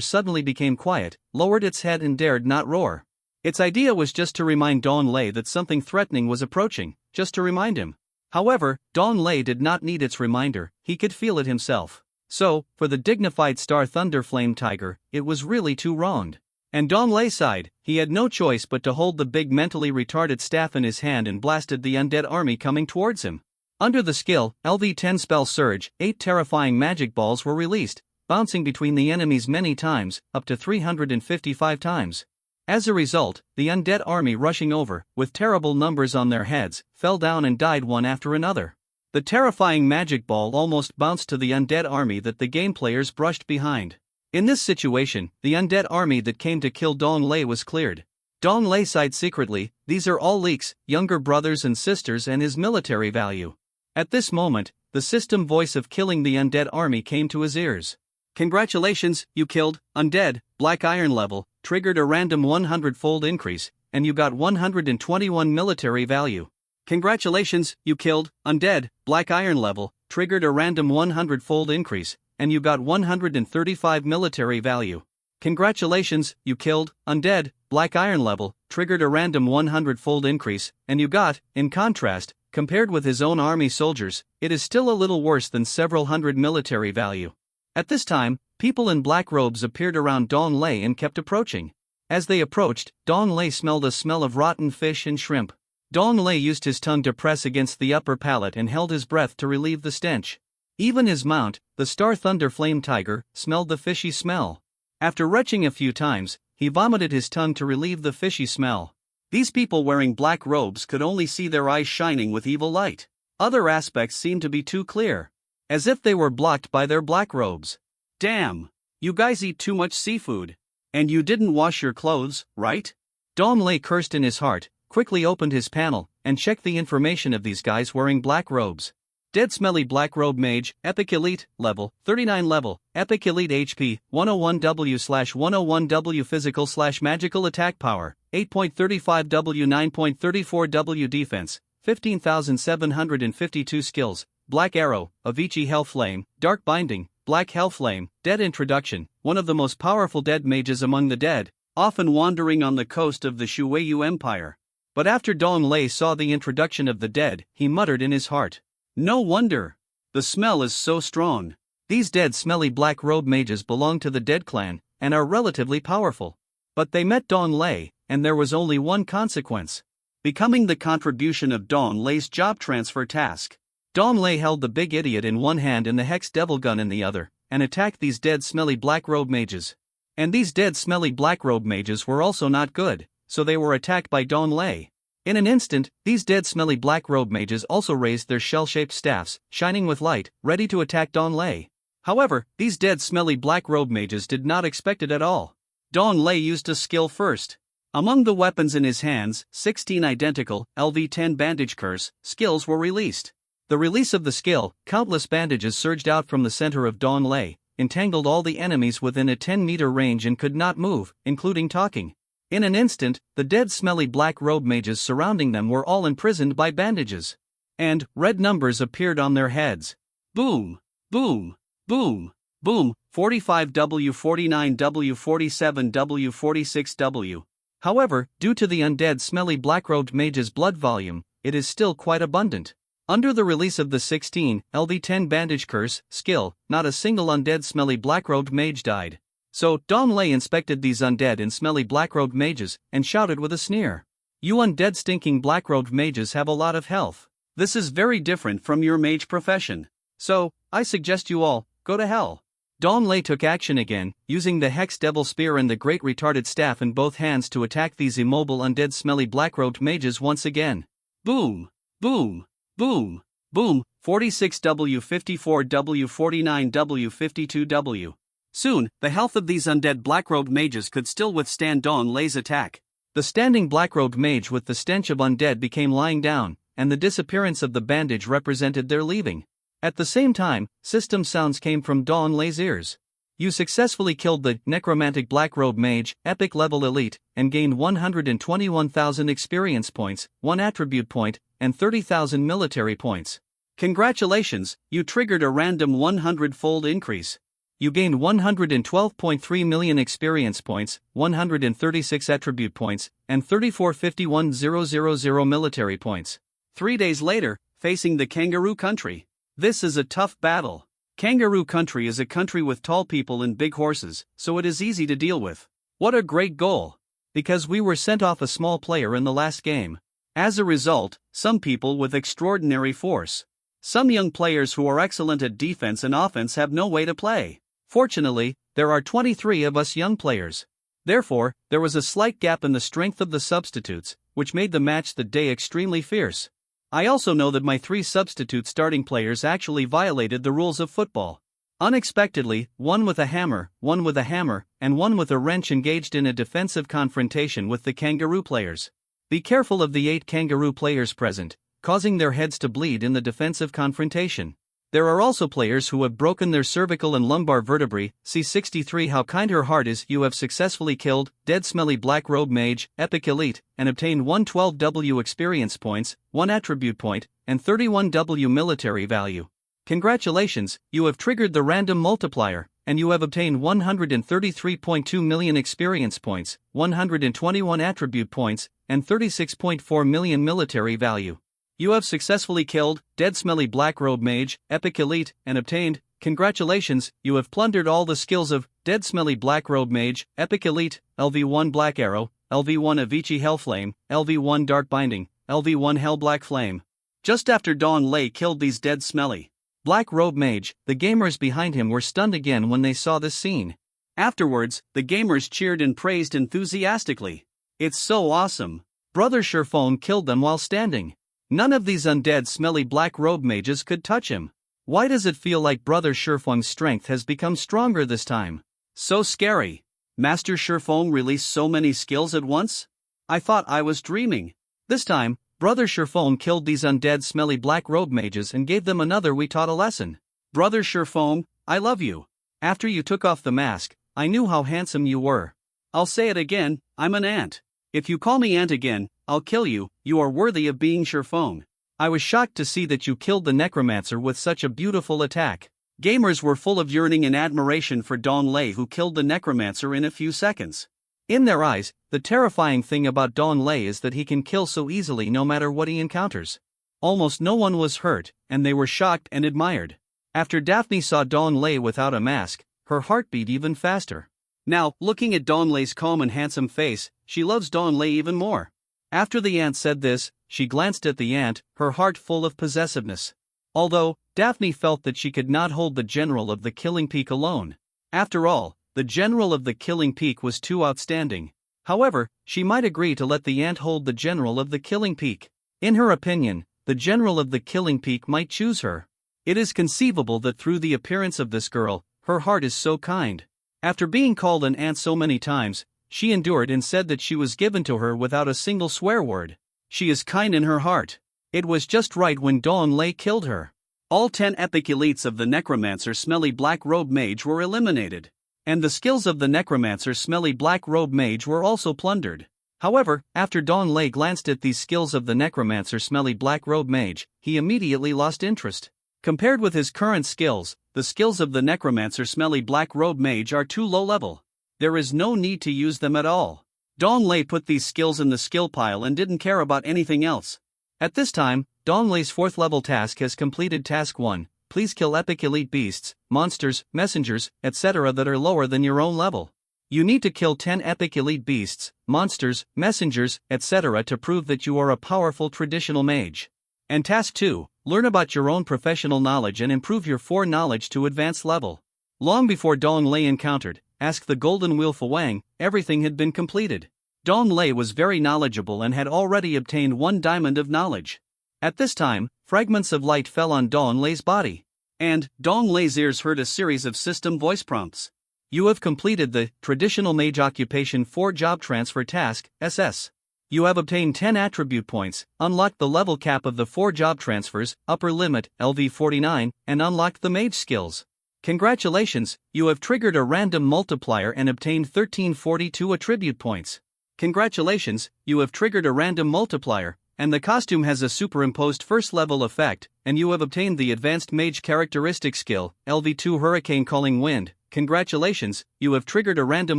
suddenly became quiet, lowered its head and dared not roar. Its idea was just to remind Dong Lei that something threatening was approaching, just to remind him. However, Dong Lei did not need its reminder, he could feel it himself. So, for the dignified Star Thunder Flame Tiger, it was really too wronged. And Dong Lei sighed. He had no choice but to hold the big mentally retarded staff in his hand and blasted the undead army coming towards him. Under the skill, LV10 Spell Surge, 8 terrifying magic balls were released, bouncing between the enemies many times, up to 355 times. As a result, the undead army rushing over, with terrible numbers on their heads, fell down and died one after another. The terrifying magic ball almost bounced to the undead army that the game players brushed behind. In this situation, the undead army that came to kill Dong Lei was cleared. Dong Lei sighed secretly. These are all Leek's younger brothers and sisters and his military value. At this moment, the system voice of killing the undead army came to his ears. Congratulations, you killed undead, Black Iron level, triggered a random 100-fold increase, and you got 121 military value. Congratulations, you killed undead, Black Iron level, triggered a random 100-fold increase, and you got 135 military value. Congratulations, you killed undead, Black Iron level, triggered a random 100-fold increase, and you got, in contrast, compared with his own army soldiers, it is still a little worse than several hundred military value. At this time, people in black robes appeared around Dong Lei and kept approaching. As they approached, Dong Lei smelled a smell of rotten fish and shrimp. Dong Lei used his tongue to press against the upper palate and held his breath to relieve the stench. Even his mount, the Star Thunder Flame Tiger, smelled the fishy smell. After retching a few times, he vomited his tongue to relieve the fishy smell. These people wearing black robes could only see their eyes shining with evil light. Other aspects seemed to be too clear, as if they were blocked by their black robes. Damn! You guys eat too much seafood. And you didn't wash your clothes, right? Dong Lei cursed in his heart, quickly opened his panel, and checked the information of these guys wearing black robes. Dead Smelly Black Robe Mage, Epic Elite, level, 39 level, Epic Elite HP, 101W/101W Physical/Magical Attack Power, 8.35W 9.34W Defense, 15,752 Skills, Black Arrow, Avicii Hellflame, Dark Binding, Black Hellflame, Dead Introduction, one of the most powerful dead mages among the dead, often wandering on the coast of the Shueyu Empire. But after Dong Lei saw the introduction of the dead, he muttered in his heart, "No wonder. The smell is so strong. These dead smelly black robe mages belong to the Dead Clan, and are relatively powerful." But they met Dong Lei, and there was only one consequence. Becoming the contribution of Dong Lei's job transfer task. Dong Lei held the big idiot in one hand and the Hex Devil Gun in the other, and attacked these dead smelly black robe mages. And these dead smelly black robe mages were also not good, so they were attacked by Dong Lei. In an instant, these dead smelly black robe mages also raised their shell-shaped staffs, shining with light, ready to attack Dong Lei. However, these dead smelly black robe mages did not expect it at all. Dong Lei used a skill first. Among the weapons in his hands, 16 identical LV10 Bandage Curse skills were released. The release of the skill, countless bandages surged out from the center of Dawn Lei, entangled all the enemies within a 10-meter range and could not move, including talking. In an instant, the dead smelly black robe mages surrounding them were all imprisoned by bandages. And red numbers appeared on their heads. Boom! Boom! Boom! Boom! 45W, 49W, 47W, 46W. However, due to the undead smelly black-robed mage's blood volume, it is still quite abundant. Under the release of the 16 LV10 Bandage Curse skill, not a single undead smelly black-robed mage died. So, Dawn Lei inspected these undead and smelly black-robed mages, and shouted with a sneer. You undead stinking black-robed mages have a lot of health. This is very different from your mage profession. So, I suggest you all, go to hell. Dawn Lei took action again, using the Hex Devil Spear and the Great Retarded Staff in both hands to attack these immobile undead smelly black-robed mages once again. Boom! Boom! Boom! Boom! 46W, 54W, 49W, 52W. Soon, the health of these undead black-robed mages could still withstand Dawn Lei's attack. The standing black-robed mage with the stench of undead became lying down, and the disappearance of the bandage represented their leaving. At the same time, system sounds came from Dawn Lei's ears. You successfully killed the necromantic black-robe mage, epic level elite, and gained 121,000 experience points, 1 attribute point, and 30,000 military points. Congratulations, you triggered a random 100-fold increase. You gained 112.3 million experience points, 136 attribute points, and 3451,000 military points. 3 days later, facing the Kangaroo Country. This is a tough battle. Kangaroo Country is a country with tall people and big horses, so it is easy to deal with. What a great goal! Because we were sent off a small player in the last game. As a result, some people with extraordinary force. Some young players who are excellent at defense and offense have no way to play. Fortunately, there are 23 of us young players. Therefore, there was a slight gap in the strength of the substitutes, which made the match that day extremely fierce. I also know that my 3 substitute starting players actually violated the rules of football. Unexpectedly, one with a hammer, one with a hammer, and one with a wrench engaged in a defensive confrontation with the Kangaroo players. Be careful of the 8 Kangaroo players present, causing their heads to bleed in the defensive confrontation. There are also players who have broken their cervical and lumbar vertebrae. See 63 How Kind Her Heart Is. You have successfully killed dead smelly black robe mage, epic elite, and obtained 112W experience points, 1 attribute point, and 31W military value. Congratulations, you have triggered the random multiplier, and you have obtained 133.2 million experience points, 121 attribute points, and 36.4 million military value. You have successfully killed dead smelly black robe mage, epic elite, and obtained, congratulations, you have plundered all the skills of dead smelly black robe mage, epic elite, LV1 black arrow, LV1 Avicii Hellflame, LV1 dark binding, LV1 hell black flame. Just after Dawn Lei killed these dead smelly black robe mage, the gamers behind him were stunned again when they saw this scene. Afterwards, the gamers cheered and praised enthusiastically. It's so awesome. Brother Sherphone killed them while standing. None of these undead smelly black robe mages could touch him. Why does it feel like Brother Sherphone's strength has become stronger this time? So scary. Master Sherphone released so many skills at once? I thought I was dreaming. This time, Brother Sherphone killed these undead smelly black robe mages and gave them another we taught a lesson. Brother Sherphone, I love you. After you took off the mask, I knew how handsome you were. I'll say it again, I'm an ant. If you call me ant again, I'll kill you. You are worthy of being Sherphone. I was shocked to see that you killed the necromancer with such a beautiful attack. Gamers were full of yearning and admiration for Dawn Lei, who killed the necromancer in a few seconds. In their eyes, the terrifying thing about Dawn Lei is that he can kill so easily no matter what he encounters. Almost no one was hurt, and they were shocked and admired. After Daphne saw Dawn Lei without a mask, her heart beat even faster. Now, looking at Dawn Lei's calm and handsome face, she loves Dawn Lei even more. After the ant said this, she glanced at the ant, her heart full of possessiveness. Although, Daphne felt that she could not hold the general of the Killing Peak alone. After all, the general of the Killing Peak was too outstanding. However, she might agree to let the ant hold the general of the Killing Peak. In her opinion, the general of the Killing Peak might choose her. It is conceivable that through the appearance of this girl, her heart is so kind. After being called an ant so many times, she endured and said that she was given to her without a single swear word. She is kind in her heart. It was just right when Dawn Lei killed her. All 10 epic elites of the Necromancer Smelly Black Robe Mage were eliminated. And the skills of the Necromancer Smelly Black Robe Mage were also plundered. However, after Dawn Lei glanced at these skills of the Necromancer Smelly Black Robe Mage, he immediately lost interest. Compared with his current skills, the skills of the Necromancer Smelly Black Robe Mage are too low level. There is no need to use them at all. Dawn Lei put these skills in the skill pile and didn't care about anything else. At this time, Dawn Lei's 4th level task has completed Task 1, please kill epic elite beasts, monsters, messengers, etc. that are lower than your own level. You need to kill 10 epic elite beasts, monsters, messengers, etc. to prove that you are a powerful traditional mage. And Task 2, learn about your own professional knowledge and improve your 4 knowledge to advanced level. Long before Dawn Lei encountered, Ask the Golden Wheel Fuwang, everything had been completed. Dawn Lei was very knowledgeable and had already obtained 1 diamond of knowledge. At this time, fragments of light fell on Dawn Lei's body. And Dawn Lei's ears heard a series of system voice prompts. You have completed the Traditional Mage Occupation 4 Job Transfer Task, SS. You have obtained 10 attribute points, unlocked the level cap of the 4 job transfers, upper limit, LV49, and unlocked the mage skills. Congratulations, you have triggered a random multiplier and obtained 1342 attribute points. Congratulations, you have triggered a random multiplier, and the costume has a superimposed first level effect, and you have obtained the Advanced Mage Characteristic skill, LV2 Hurricane Calling Wind. Congratulations, you have triggered a random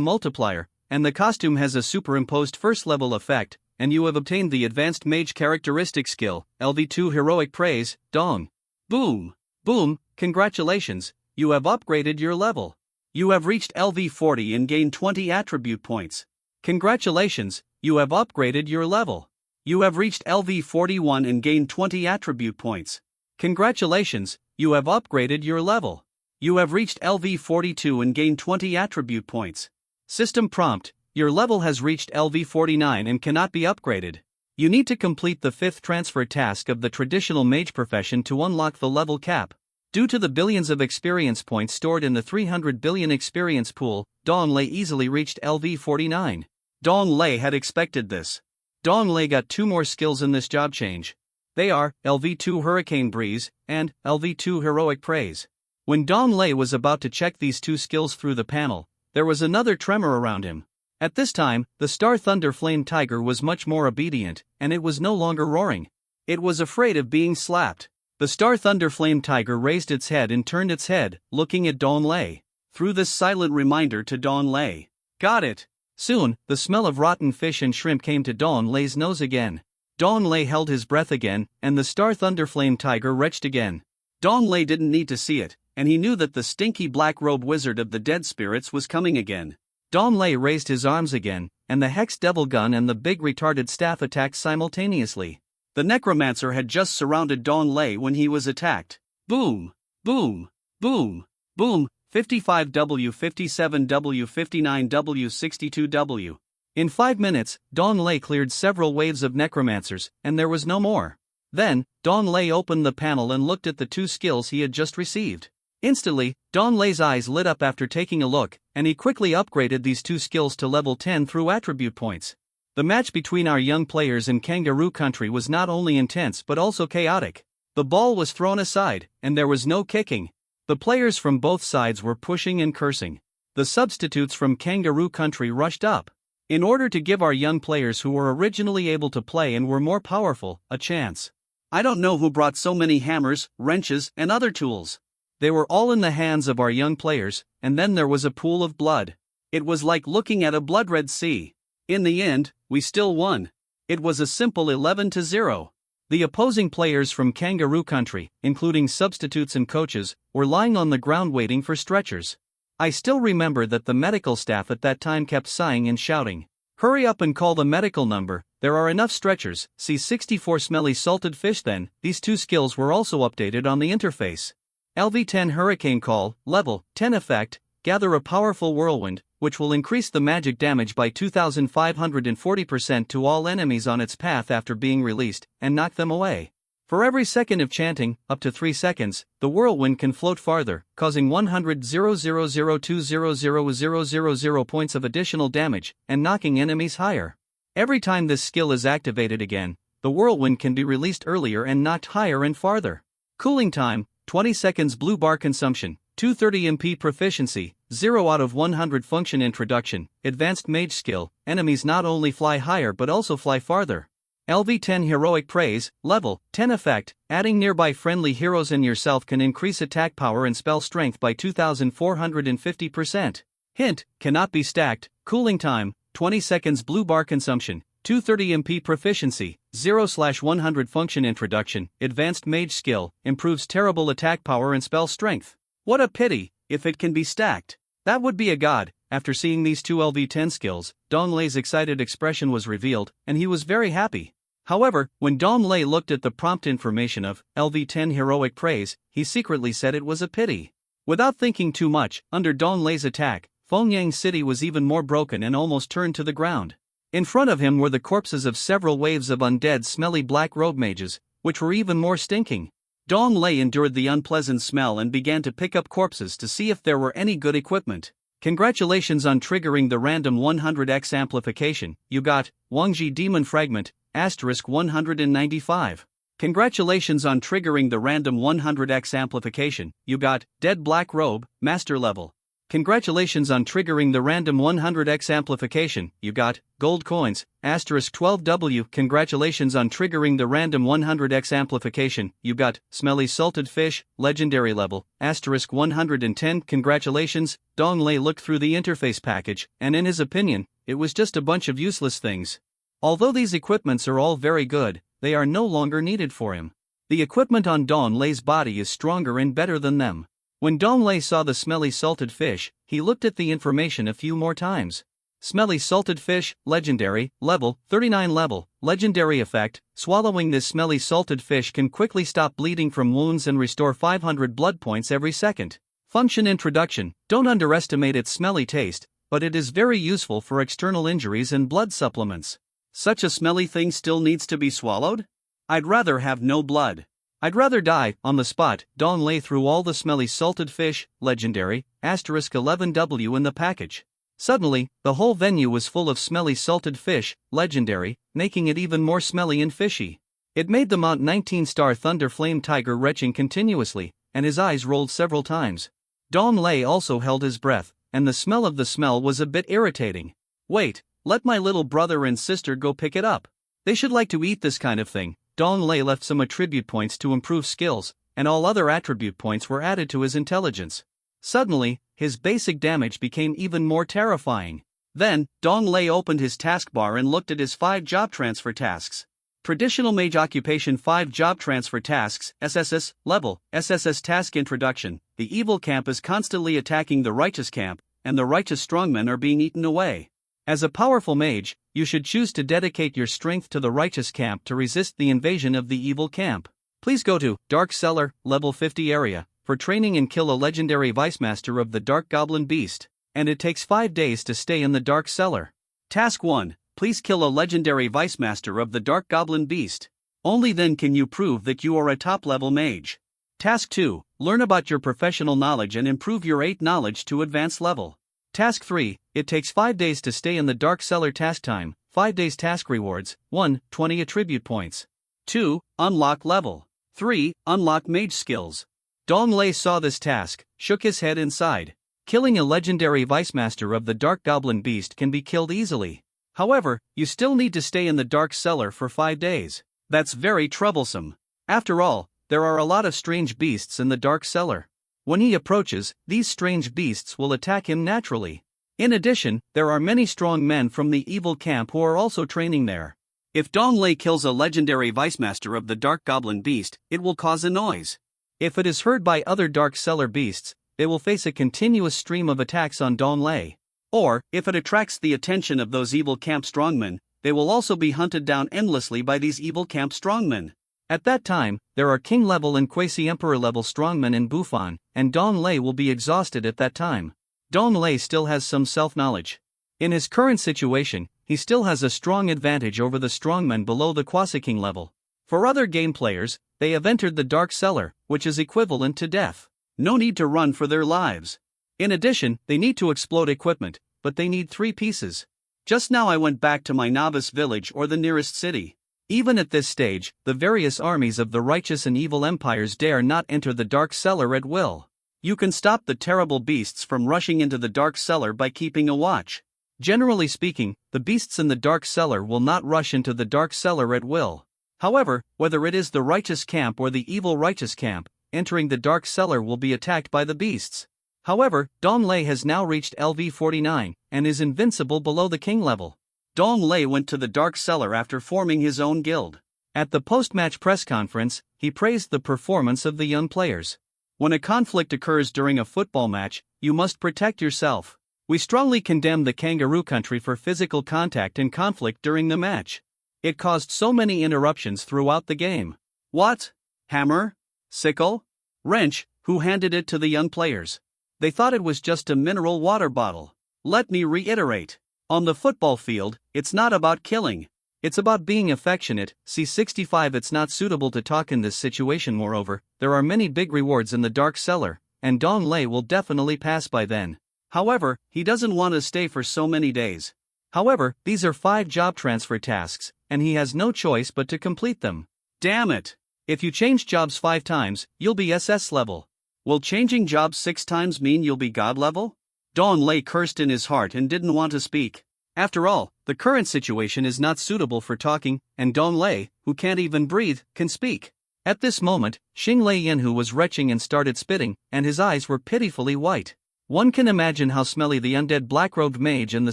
multiplier, and the costume has a superimposed first level effect, and you have obtained the Advanced Mage Characteristic skill, LV2 Heroic Praise, Dong. Boom! Boom! Congratulations, you have upgraded your level. You have reached LV40 and gained 20 attribute points. Congratulations, you have upgraded your level. You have reached LV41 and gained 20 attribute points. Congratulations, you have upgraded your level. You have reached LV42 and gained 20 attribute points. System prompt, your level has reached LV49 and cannot be upgraded. You need to complete the 5th transfer task of the traditional mage profession to unlock the level cap. Due to the billions of experience points stored in the 300 billion experience pool, Dawn Lei easily reached LV49. Dawn Lei had expected this. Dawn Lei got 2 more skills in this job change. They are LV2 Hurricane Breeze and LV2 Heroic Praise. When Dawn Lei was about to check these 2 skills through the panel, there was another tremor around him. At this time, the Star Thunder Flame Tiger was much more obedient, and it was no longer roaring. It was afraid of being slapped. The Star Thunder Flame Tiger raised its head and turned its head, looking at Dawn Lei. Threw this silent reminder to Dawn Lei. Got it. Soon, the smell of rotten fish and shrimp came to Dawn Lei's nose again. Dawn Lei held his breath again, and the Star Thunder Flame Tiger retched again. Dawn Lei didn't need to see it, and he knew that the stinky black robe wizard of the dead spirits was coming again. Dawn Lei raised his arms again, and the Hex Devil Gun and the big retarded staff attacked simultaneously. The Necromancer had just surrounded Dawn Lei when he was attacked. Boom! Boom! Boom! Boom! 55W, 57W, 59W, 62W. In 5 minutes, Dawn Lei cleared several waves of Necromancers, and there was no more. Then, Dawn Lei opened the panel and looked at the 2 skills he had just received. Instantly, Dawn Lei's eyes lit up after taking a look, and he quickly upgraded these 2 skills to level 10 through attribute points. The match between our young players in Kangaroo Country was not only intense but also chaotic. The ball was thrown aside, and there was no kicking. The players from both sides were pushing and cursing. The substitutes from Kangaroo Country rushed up, in order to give our young players who were originally able to play and were more powerful, a chance. I don't know who brought so many hammers, wrenches, and other tools. They were all in the hands of our young players, and then there was a pool of blood. It was like looking at a blood-red sea. In the end, we still won. It was a simple 11-0. The opposing players from Kangaroo Country, including substitutes and coaches, were lying on the ground waiting for stretchers. I still remember that the medical staff at that time kept sighing and shouting, "Hurry up and call the medical number, there are enough stretchers." See 64 Smelly Salted Fish. Then, these 2 skills were also updated on the interface. LV10 Hurricane Call, level 10 effect, gather a powerful whirlwind, which will increase the magic damage by 2,540% to all enemies on its path after being released, and knock them away. For every second of chanting, up to 3 seconds, the whirlwind can float farther, causing 100,000,200,000 points of additional damage, and knocking enemies higher. Every time this skill is activated again, the whirlwind can be released earlier and knocked higher and farther. Cooling time, 20 seconds. Blue bar consumption, 230 MP. Proficiency, 0 out of 100. Function introduction, advanced mage skill, enemies not only fly higher but also fly farther. LV10 heroic praise, level 10 effect, adding nearby friendly heroes and yourself can increase attack power and spell strength by 2450%. Hint, cannot be stacked. Cooling time, 20 seconds. Blue bar consumption, 230 MP. Proficiency, 0/100. Function introduction, advanced mage skill, improves terrible attack power and spell strength. What a pity, if it can be stacked. That would be a god. After seeing these two LV10 skills, Dong Lei's excited expression was revealed, and he was very happy. However, when Dong Lei looked at the prompt information of LV10 heroic praise, he secretly said it was a pity. Without thinking too much, under Dong Lei's attack, Fengyang City was even more broken and almost turned to the ground. In front of him were the corpses of several waves of undead smelly black robe mages, which were even more stinking. Dong Lei endured the unpleasant smell and began to pick up corpses to see if there were any good equipment. Congratulations on triggering the random 100x amplification. You got Wangji Demon Fragment, *195. Congratulations on triggering the random 100x amplification. You got Dead Black Robe, Master Level. Congratulations on triggering the random 100x amplification. You got Gold Coins, *12W. Congratulations on triggering the random 100x amplification. You got Smelly Salted Fish, Legendary Level, *110. Congratulations. Dong Lei looked through the interface package, and in his opinion, it was just a bunch of useless things. Although these equipments are all very good, they are no longer needed for him. The equipment on Dong Lei's body is stronger and better than them. When Dong Lei saw the smelly salted fish, he looked at the information a few more times. Smelly salted fish, legendary, level 39 level, legendary effect. Swallowing this smelly salted fish can quickly stop bleeding from wounds and restore 500 blood points every second. Function introduction, don't underestimate its smelly taste, but it is very useful for external injuries and blood supplements. Such a smelly thing still needs to be swallowed? I'd rather have no blood. I'd rather die on the spot. Dong Lei threw all the smelly salted fish, legendary, *11W in the package. Suddenly, the whole venue was full of smelly salted fish, legendary, making it even more smelly and fishy. It made the Mount 19-star Thunder Flame Tiger retching continuously, and his eyes rolled several times. Dong Lei also held his breath, and the smell of the smell was a bit irritating. Wait, let my little brother and sister go pick it up. They should like to eat this kind of thing. Dong Lei left some attribute points to improve skills, and all other attribute points were added to his intelligence. Suddenly, his basic damage became even more terrifying. Then, Dong Lei opened his taskbar and looked at his 5 job transfer tasks. Traditional Mage Occupation 5 Job Transfer Tasks, SSS, Level, SSS Task Introduction. The evil camp is constantly attacking the righteous camp, and the righteous strongmen are being eaten away. As a powerful mage, you should choose to dedicate your strength to the righteous camp to resist the invasion of the evil camp. Please go to Dark Cellar, Level 50 area, for training and kill a legendary Vice Master of the Dark Goblin Beast, and it takes 5 days to stay in the Dark Cellar. Task 1. Please kill a legendary Vice Master of the Dark Goblin Beast. Only then can you prove that you are a top-level mage. Task 2. Learn about your professional knowledge and improve your 8 knowledge to advanced level. Task 3. It takes 5 days to stay in the Dark Cellar. Task time, 5 days. Task rewards, 1. 20 attribute points. 2. Unlock level. 3. Unlock mage skills. Dong Lei saw this task, shook his head and sighed. Killing a legendary Vice Master of the Dark Goblin Beast can be killed easily. However, you still need to stay in the Dark Cellar for 5 days. That's very troublesome. After all, there are a lot of strange beasts in the Dark Cellar. When he approaches, these strange beasts will attack him naturally. In addition, there are many strong men from the evil camp who are also training there. If Dong Lei kills a legendary Vice Master of the Dark Goblin Beast, it will cause a noise. If it is heard by other Dark Cellar beasts, they will face a continuous stream of attacks on Dong Lei. Or, if it attracts the attention of those evil camp strongmen, they will also be hunted down endlessly by these evil camp strongmen. At that time, there are king-level and quasi-emperor-level strongmen in Bufan, and Dong Lei will be exhausted at that time. Dong Lei still has some self-knowledge. In his current situation, he still has a strong advantage over the strongmen below the quasi-king level. For other game players, they have entered the Dark Cellar, which is equivalent to death. No need to run for their lives. In addition, they need to explode equipment, but they need 3 pieces. Just now I went back to my novice village or the nearest city. Even at this stage, the various armies of the righteous and evil empires dare not enter the dark cellar at will. You can stop the terrible beasts from rushing into the dark cellar by keeping a watch. Generally speaking, the beasts in the dark cellar will not rush into the dark cellar at will. However, whether it is the righteous camp or the evil righteous camp, entering the dark cellar will be attacked by the beasts. However, Dong Lei has now reached LV49 and is invincible below the king level. Dong Lei went to the dark cellar after forming his own guild. At the post-match press conference, he praised the performance of the young players. When a conflict occurs during a football match, you must protect yourself. We strongly condemn the Kangaroo country for physical contact and conflict during the match. It caused so many interruptions throughout the game. What? Hammer? Sickle? Wrench? Who handed it to the young players? They thought it was just a mineral water bottle. Let me reiterate. On the football field, it's not about killing. It's about being affectionate. C65. It's not suitable to talk in this situation. Moreover, there are many big rewards in the dark cellar, and Dong Lei will definitely pass by then. However, he doesn't want to stay for so many days. However, these are 5 job transfer tasks, and he has no choice but to complete them. Damn it! If you change jobs 5 times, you'll be SS level. Will changing jobs 6 times mean you'll be God level? Dong Lei cursed in his heart and didn't want to speak. After all, the current situation is not suitable for talking, and Dong Lei, who can't even breathe, can speak. At this moment, Xing Lei Yanhu was retching and started spitting, and his eyes were pitifully white. One can imagine how smelly the undead black-robed mage and the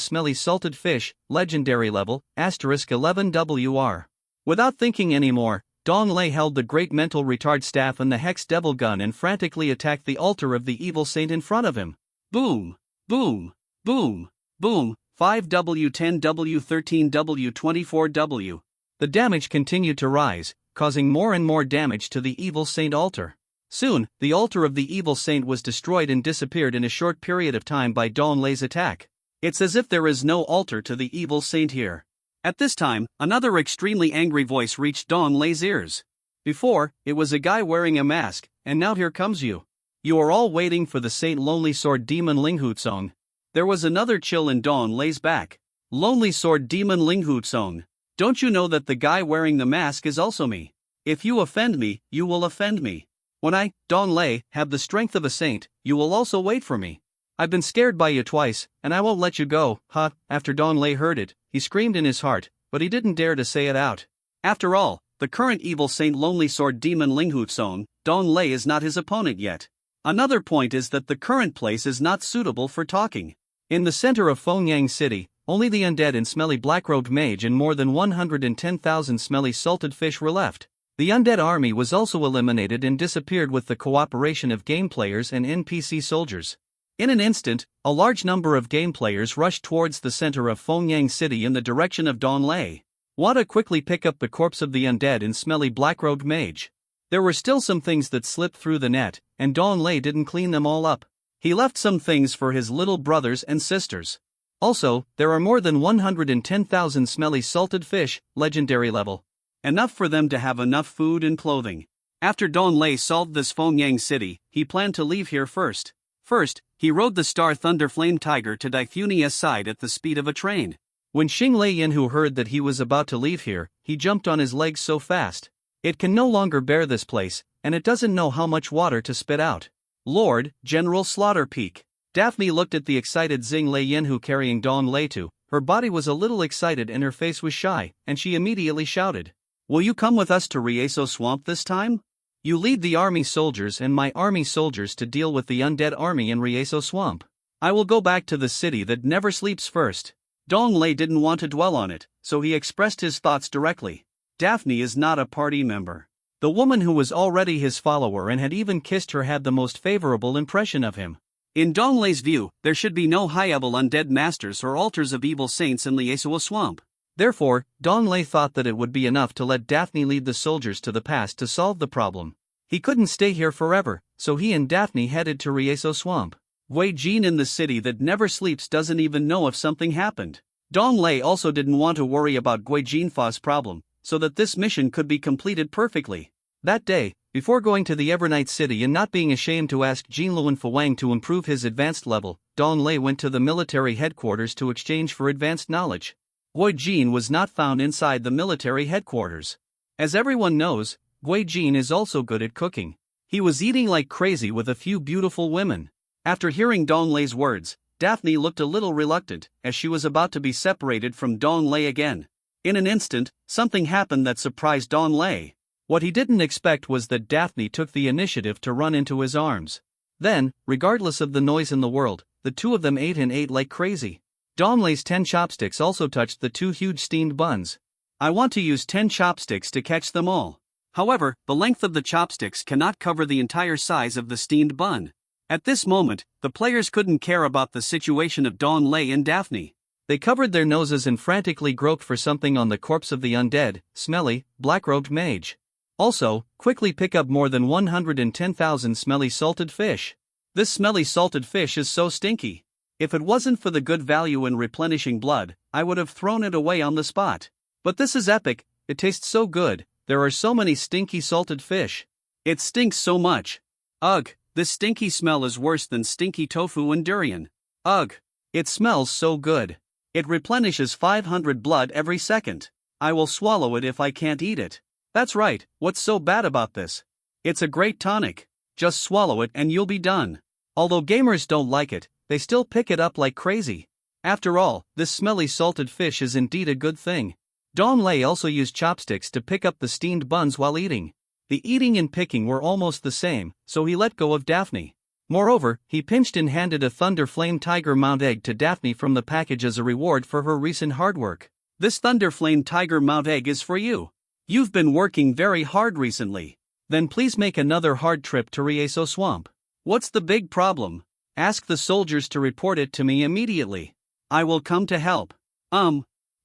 smelly salted fish, legendary level, *11 WR. Without thinking anymore, Dong Lei held the great mental retard staff and the hex devil gun and frantically attacked the altar of the evil saint in front of him. Boom! Boom! Boom! Boom! 5W, 10W, 13W, 24W. The damage continued to rise, causing more and more damage to the evil saint altar. Soon, the altar of the evil saint was destroyed and disappeared in a short period of time by Dong Lei's attack. It's as if there is no altar to the evil saint here. At this time, another extremely angry voice reached Dong Lei's ears. Before, it was a guy wearing a mask, and now here comes you. You are all waiting for the Saint Lonely Sword Demon Linghutsong. There was another chill in Dong Lei's back. Lonely Sword Demon Linghutsong. Don't you know that the guy wearing the mask is also me? If you offend me, you will offend me. When I, Dong Lei, have the strength of a saint, you will also wait for me. I've been scared by you twice, and I won't let you go, huh? After Dong Lei heard it, he screamed in his heart, but he didn't dare to say it out. After all, the current evil Saint Lonely Sword Demon Linghutsong, Dong Lei is not his opponent yet. Another point is that the current place is not suitable for talking. In the center of Fengyang City, only the undead and smelly black-robed mage and more than 110,000 smelly salted fish were left. The undead army was also eliminated and disappeared with the cooperation of game players and NPC soldiers. In an instant, a large number of game players rushed towards the center of Fengyang City in the direction of Dong Lei. Wada quickly picked up the corpse of the undead and smelly black-robed mage. There were still some things that slipped through the net, and Dong Lei didn't clean them all up. He left some things for his little brothers and sisters. Also, there are more than 110,000 smelly salted fish, legendary level. Enough for them to have enough food and clothing. After Dong Lei solved this Fengyang City, he planned to leave here first. First, he rode the Star Thunder Flame Tiger to Daifunia's side at the speed of a train. When Xing Lei Yanhu heard that he was about to leave here, he jumped on his legs so fast. It can no longer bear this place, and it doesn't know how much water to spit out. Lord, General Slaughter Peak. Daphne looked at the excited Xing Lei Yanhu carrying Dong Lei to. Her body was a little excited and her face was shy, and she immediately shouted, "Will you come with us to Rieso Swamp this time? You lead the army soldiers and my army soldiers to deal with the undead army in Rieso Swamp. I will go back to the city that never sleeps first." Dong Lei didn't want to dwell on it, so he expressed his thoughts directly. Daphne is not a party member. The woman who was already his follower and had even kissed her had the most favorable impression of him. In Dong Lei's view, there should be no high-level undead masters or altars of evil saints in Rieso Swamp. Therefore, Dong Lei thought that it would be enough to let Daphne lead the soldiers to the past to solve the problem. He couldn't stay here forever, so he and Daphne headed to Rieso Swamp. Wei Jin in the city that never sleeps doesn't even know if something happened. Dong Lei also didn't want to worry about Gui Jinfa's problem, so that this mission could be completed perfectly. That day, before going to the Evernight City and not being ashamed to ask Jinluan Fuwang to improve his advanced level, Dong Lei went to the military headquarters to exchange for advanced knowledge. Gui Jin was not found inside the military headquarters. As everyone knows, Gui Jin is also good at cooking. He was eating like crazy with a few beautiful women. After hearing Dong Lei's words, Daphne looked a little reluctant, as she was about to be separated from Dong Lei again. In an instant, something happened that surprised Dong Lei. What he didn't expect was that Daphne took the initiative to run into his arms. Then, regardless of the noise in the world, the two of them ate like crazy. Dong Lei's 10 chopsticks also touched the 2 huge steamed buns. I want to use 10 chopsticks to catch them all. However, the length of the chopsticks cannot cover the entire size of the steamed bun. At this moment, the players couldn't care about the situation of Dong Lei and Daphne. They covered their noses and frantically groped for something on the corpse of the undead, smelly, black-robed mage. Also, quickly pick up more than 110,000 smelly salted fish. This smelly salted fish is so stinky. If it wasn't for the good value in replenishing blood, I would have thrown it away on the spot. But this is epic, it tastes so good, there are so many stinky salted fish. It stinks so much. Ugh, this stinky smell is worse than stinky tofu and durian. Ugh, it smells so good. It replenishes 500 blood every second. I will swallow it if I can't eat it. That's right, what's so bad about this? It's a great tonic. Just swallow it and you'll be done. Although gamers don't like it, they still pick it up like crazy. After all, this smelly salted fish is indeed a good thing. Dong Lei also used chopsticks to pick up the steamed buns while eating. The eating and picking were almost the same, so he let go of Daphne. Moreover, he pinched and handed a Thunder Flame Tiger Mount egg to Daphne from the package as a reward for her recent hard work. This Thunder Flame Tiger Mount egg is for you. You've been working very hard recently. Then please make another hard trip to Rieso Swamp. What's the big problem? Ask the soldiers to report it to me immediately. I will come to help.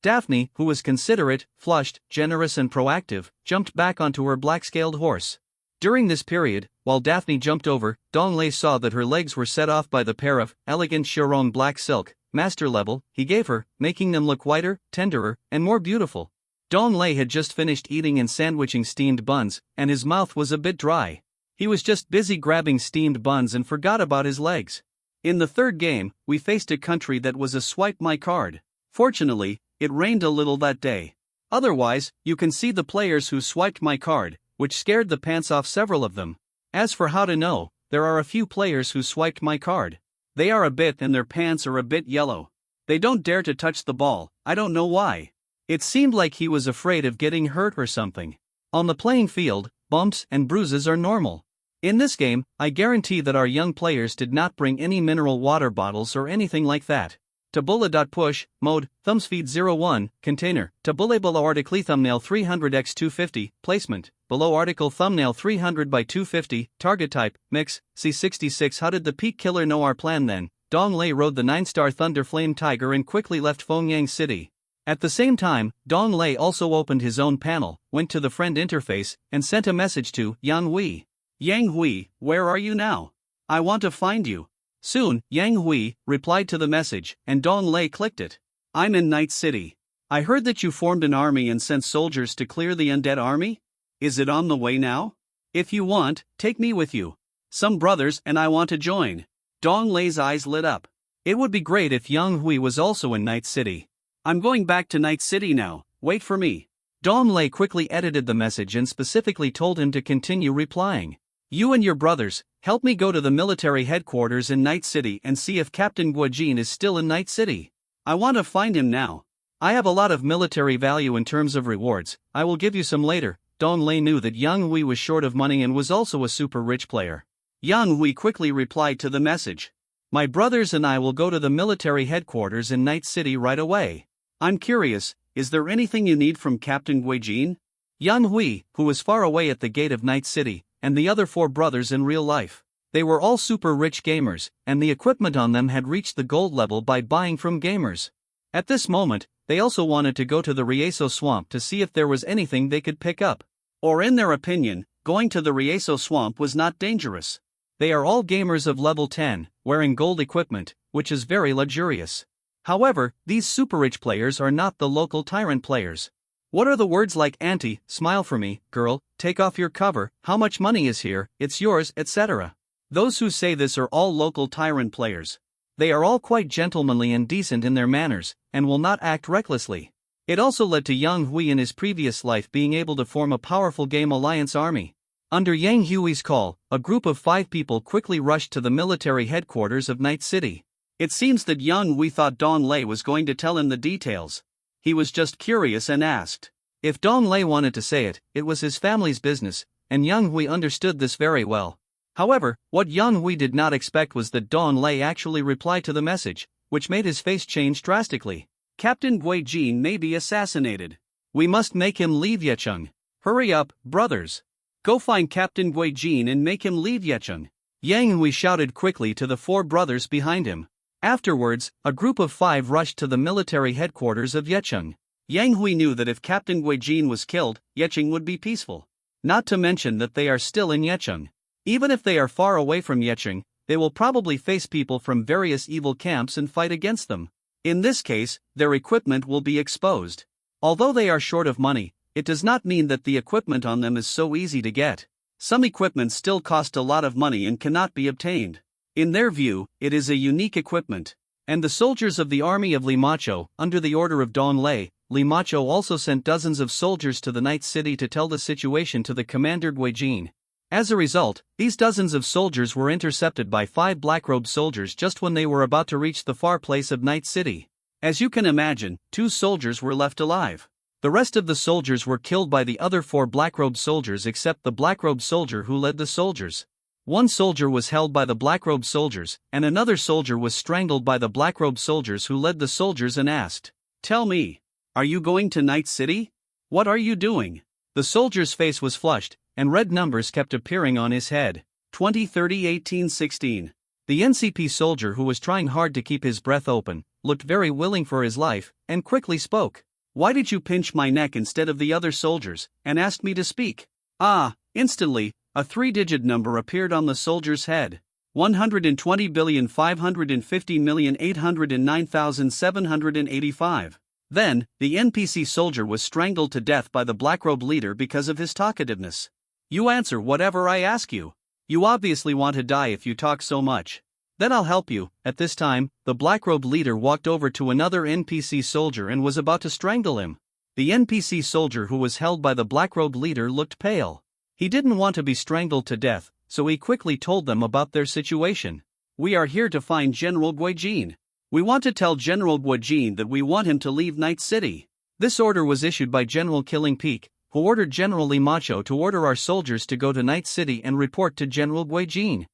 Daphne, who was considerate, flushed, generous and proactive, jumped back onto her black-scaled horse. During this period, while Daphne jumped over, Dong Lei saw that her legs were set off by the pair of elegant Chiron black silk, master level, he gave her, making them look whiter, tenderer, and more beautiful. Dong Lei had just finished eating and sandwiching steamed buns, and his mouth was a bit dry. He was just busy grabbing steamed buns and forgot about his legs. In the third game, we faced a country that was a swipe my card. Fortunately, it rained a little that day. Otherwise, you can see the players who swiped my card, which scared the pants off several of them. As for how to know, there are a few players who swiped my card. They are a bit and their pants are a bit yellow. They don't dare to touch the ball, I don't know why. It seemed like he was afraid of getting hurt or something. On the playing field, bumps and bruises are normal. In this game, I guarantee that our young players did not bring any mineral water bottles or anything like that. Tabula.push, mode, thumbsfeed 01, container, tabule below article thumbnail 300x250, placement, below article thumbnail 300 by 250, target type, mix, C66. How did the peak killer know our plan then? Dong Lei rode the 9-star Thunder Flame Tiger and quickly left Fengyang City. At the same time, Dong Lei also opened his own panel, went to the friend interface, and sent a message to Yang Hui. Yang Hui, where are you now? I want to find you. Soon, Yang Hui replied to the message, and Dong Lei clicked it. I'm in Night City. I heard that you formed an army and sent soldiers to clear the undead army? Is it on the way now? If you want, take me with you. Some brothers and I want to join. Dong Lei's eyes lit up. It would be great if Yang Hui was also in Night City. I'm going back to Night City now, wait for me. Dong Lei quickly edited the message and specifically told him to continue replying. You and your brothers, help me go to the military headquarters in Night City and see if Captain Gui Jin is still in Night City. I want to find him now. I have a lot of military value in terms of rewards, I will give you some later. Dong Lei knew that Yang Hui was short of money and was also a super rich player. Yang Hui quickly replied to the message. My brothers and I will go to the military headquarters in Night City right away. I'm curious, is there anything you need from Captain Gui Jin? Yang Hui, who was far away at the gate of Night City, and the other 4 brothers in real life. They were all super rich gamers, and the equipment on them had reached the gold level by buying from gamers. At this moment, they also wanted to go to the Rieso Swamp to see if there was anything they could pick up. Or in their opinion, going to the Rieso Swamp was not dangerous. They are all gamers of level 10, wearing gold equipment, which is very luxurious. However, these super rich players are not the local tyrant players. What are the words like auntie, smile for me, girl, take off your cover, how much money is here, it's yours, etc. Those who say this are all local tyrant players. They are all quite gentlemanly and decent in their manners, and will not act recklessly. It also led to Yang Hui in his previous life being able to form a powerful game alliance army. Under Yang Hui's call, a group of 5 people quickly rushed to the military headquarters of Night City. It seems that Yang Hui thought Dong Lei was going to tell him the details. He was just curious and asked. If Dong Lei wanted to say it, it was his family's business, and Yang Hui understood this very well. However, what Yang Hui did not expect was that Dong Lei actually replied to the message, which made his face change drastically. Captain Gui Jin may be assassinated. We must make him leave Yecheng. Hurry up, brothers. Go find Captain Gui Jin and make him leave Yecheng. Yang Hui shouted quickly to the 4 brothers behind him. Afterwards, a group of 5 rushed to the military headquarters of Yecheng. Yang Hui knew that if Captain Gui Jin was killed, Yecheng would be peaceful. Not to mention that they are still in Yecheng. Even if they are far away from Yecheng, they will probably face people from various evil camps and fight against them. In this case, their equipment will be exposed. Although they are short of money, it does not mean that the equipment on them is so easy to get. Some equipment still cost a lot of money and cannot be obtained. In their view, it is a unique equipment. And the soldiers of the army of Limacho, under the order of Dong Lei, Limacho also sent dozens of soldiers to the Night City to tell the situation to the commander Gui Jin. As a result, these dozens of soldiers were intercepted by 5 black-robed soldiers just when they were about to reach the far place of Night City. As you can imagine, 2 soldiers were left alive. The rest of the soldiers were killed by the other 4 black-robed soldiers except the black-robed soldier who led the soldiers. 1 soldier was held by the black-robed soldiers, and another soldier was strangled by the black-robed soldiers who led the soldiers and asked, "Tell me, are you going to Night City? What are you doing?" The soldier's face was flushed, and red numbers kept appearing on his head. 2030-1816. The NCP soldier who was trying hard to keep his breath open, looked very willing for his life, and quickly spoke. "Why did you pinch my neck instead of the other soldiers, and asked me to speak?" Instantly, a 3-digit number appeared on the soldier's head. 120,550,809,785. Then, the NPC soldier was strangled to death by the black-robe leader because of his talkativeness. "You answer whatever I ask you. You obviously want to die if you talk so much. Then I'll help you." At this time, the black-robe leader walked over to another NPC soldier and was about to strangle him. The NPC soldier who was held by the black-robe leader looked pale. He didn't want to be strangled to death, so he quickly told them about their situation. "We are here to find General Gui Jin. We want to tell General Gui Jin that we want him to leave Night City." This order was issued by General Killing Peak, who ordered General Limacho to order our soldiers to go to Night City and report to General Gui Jin.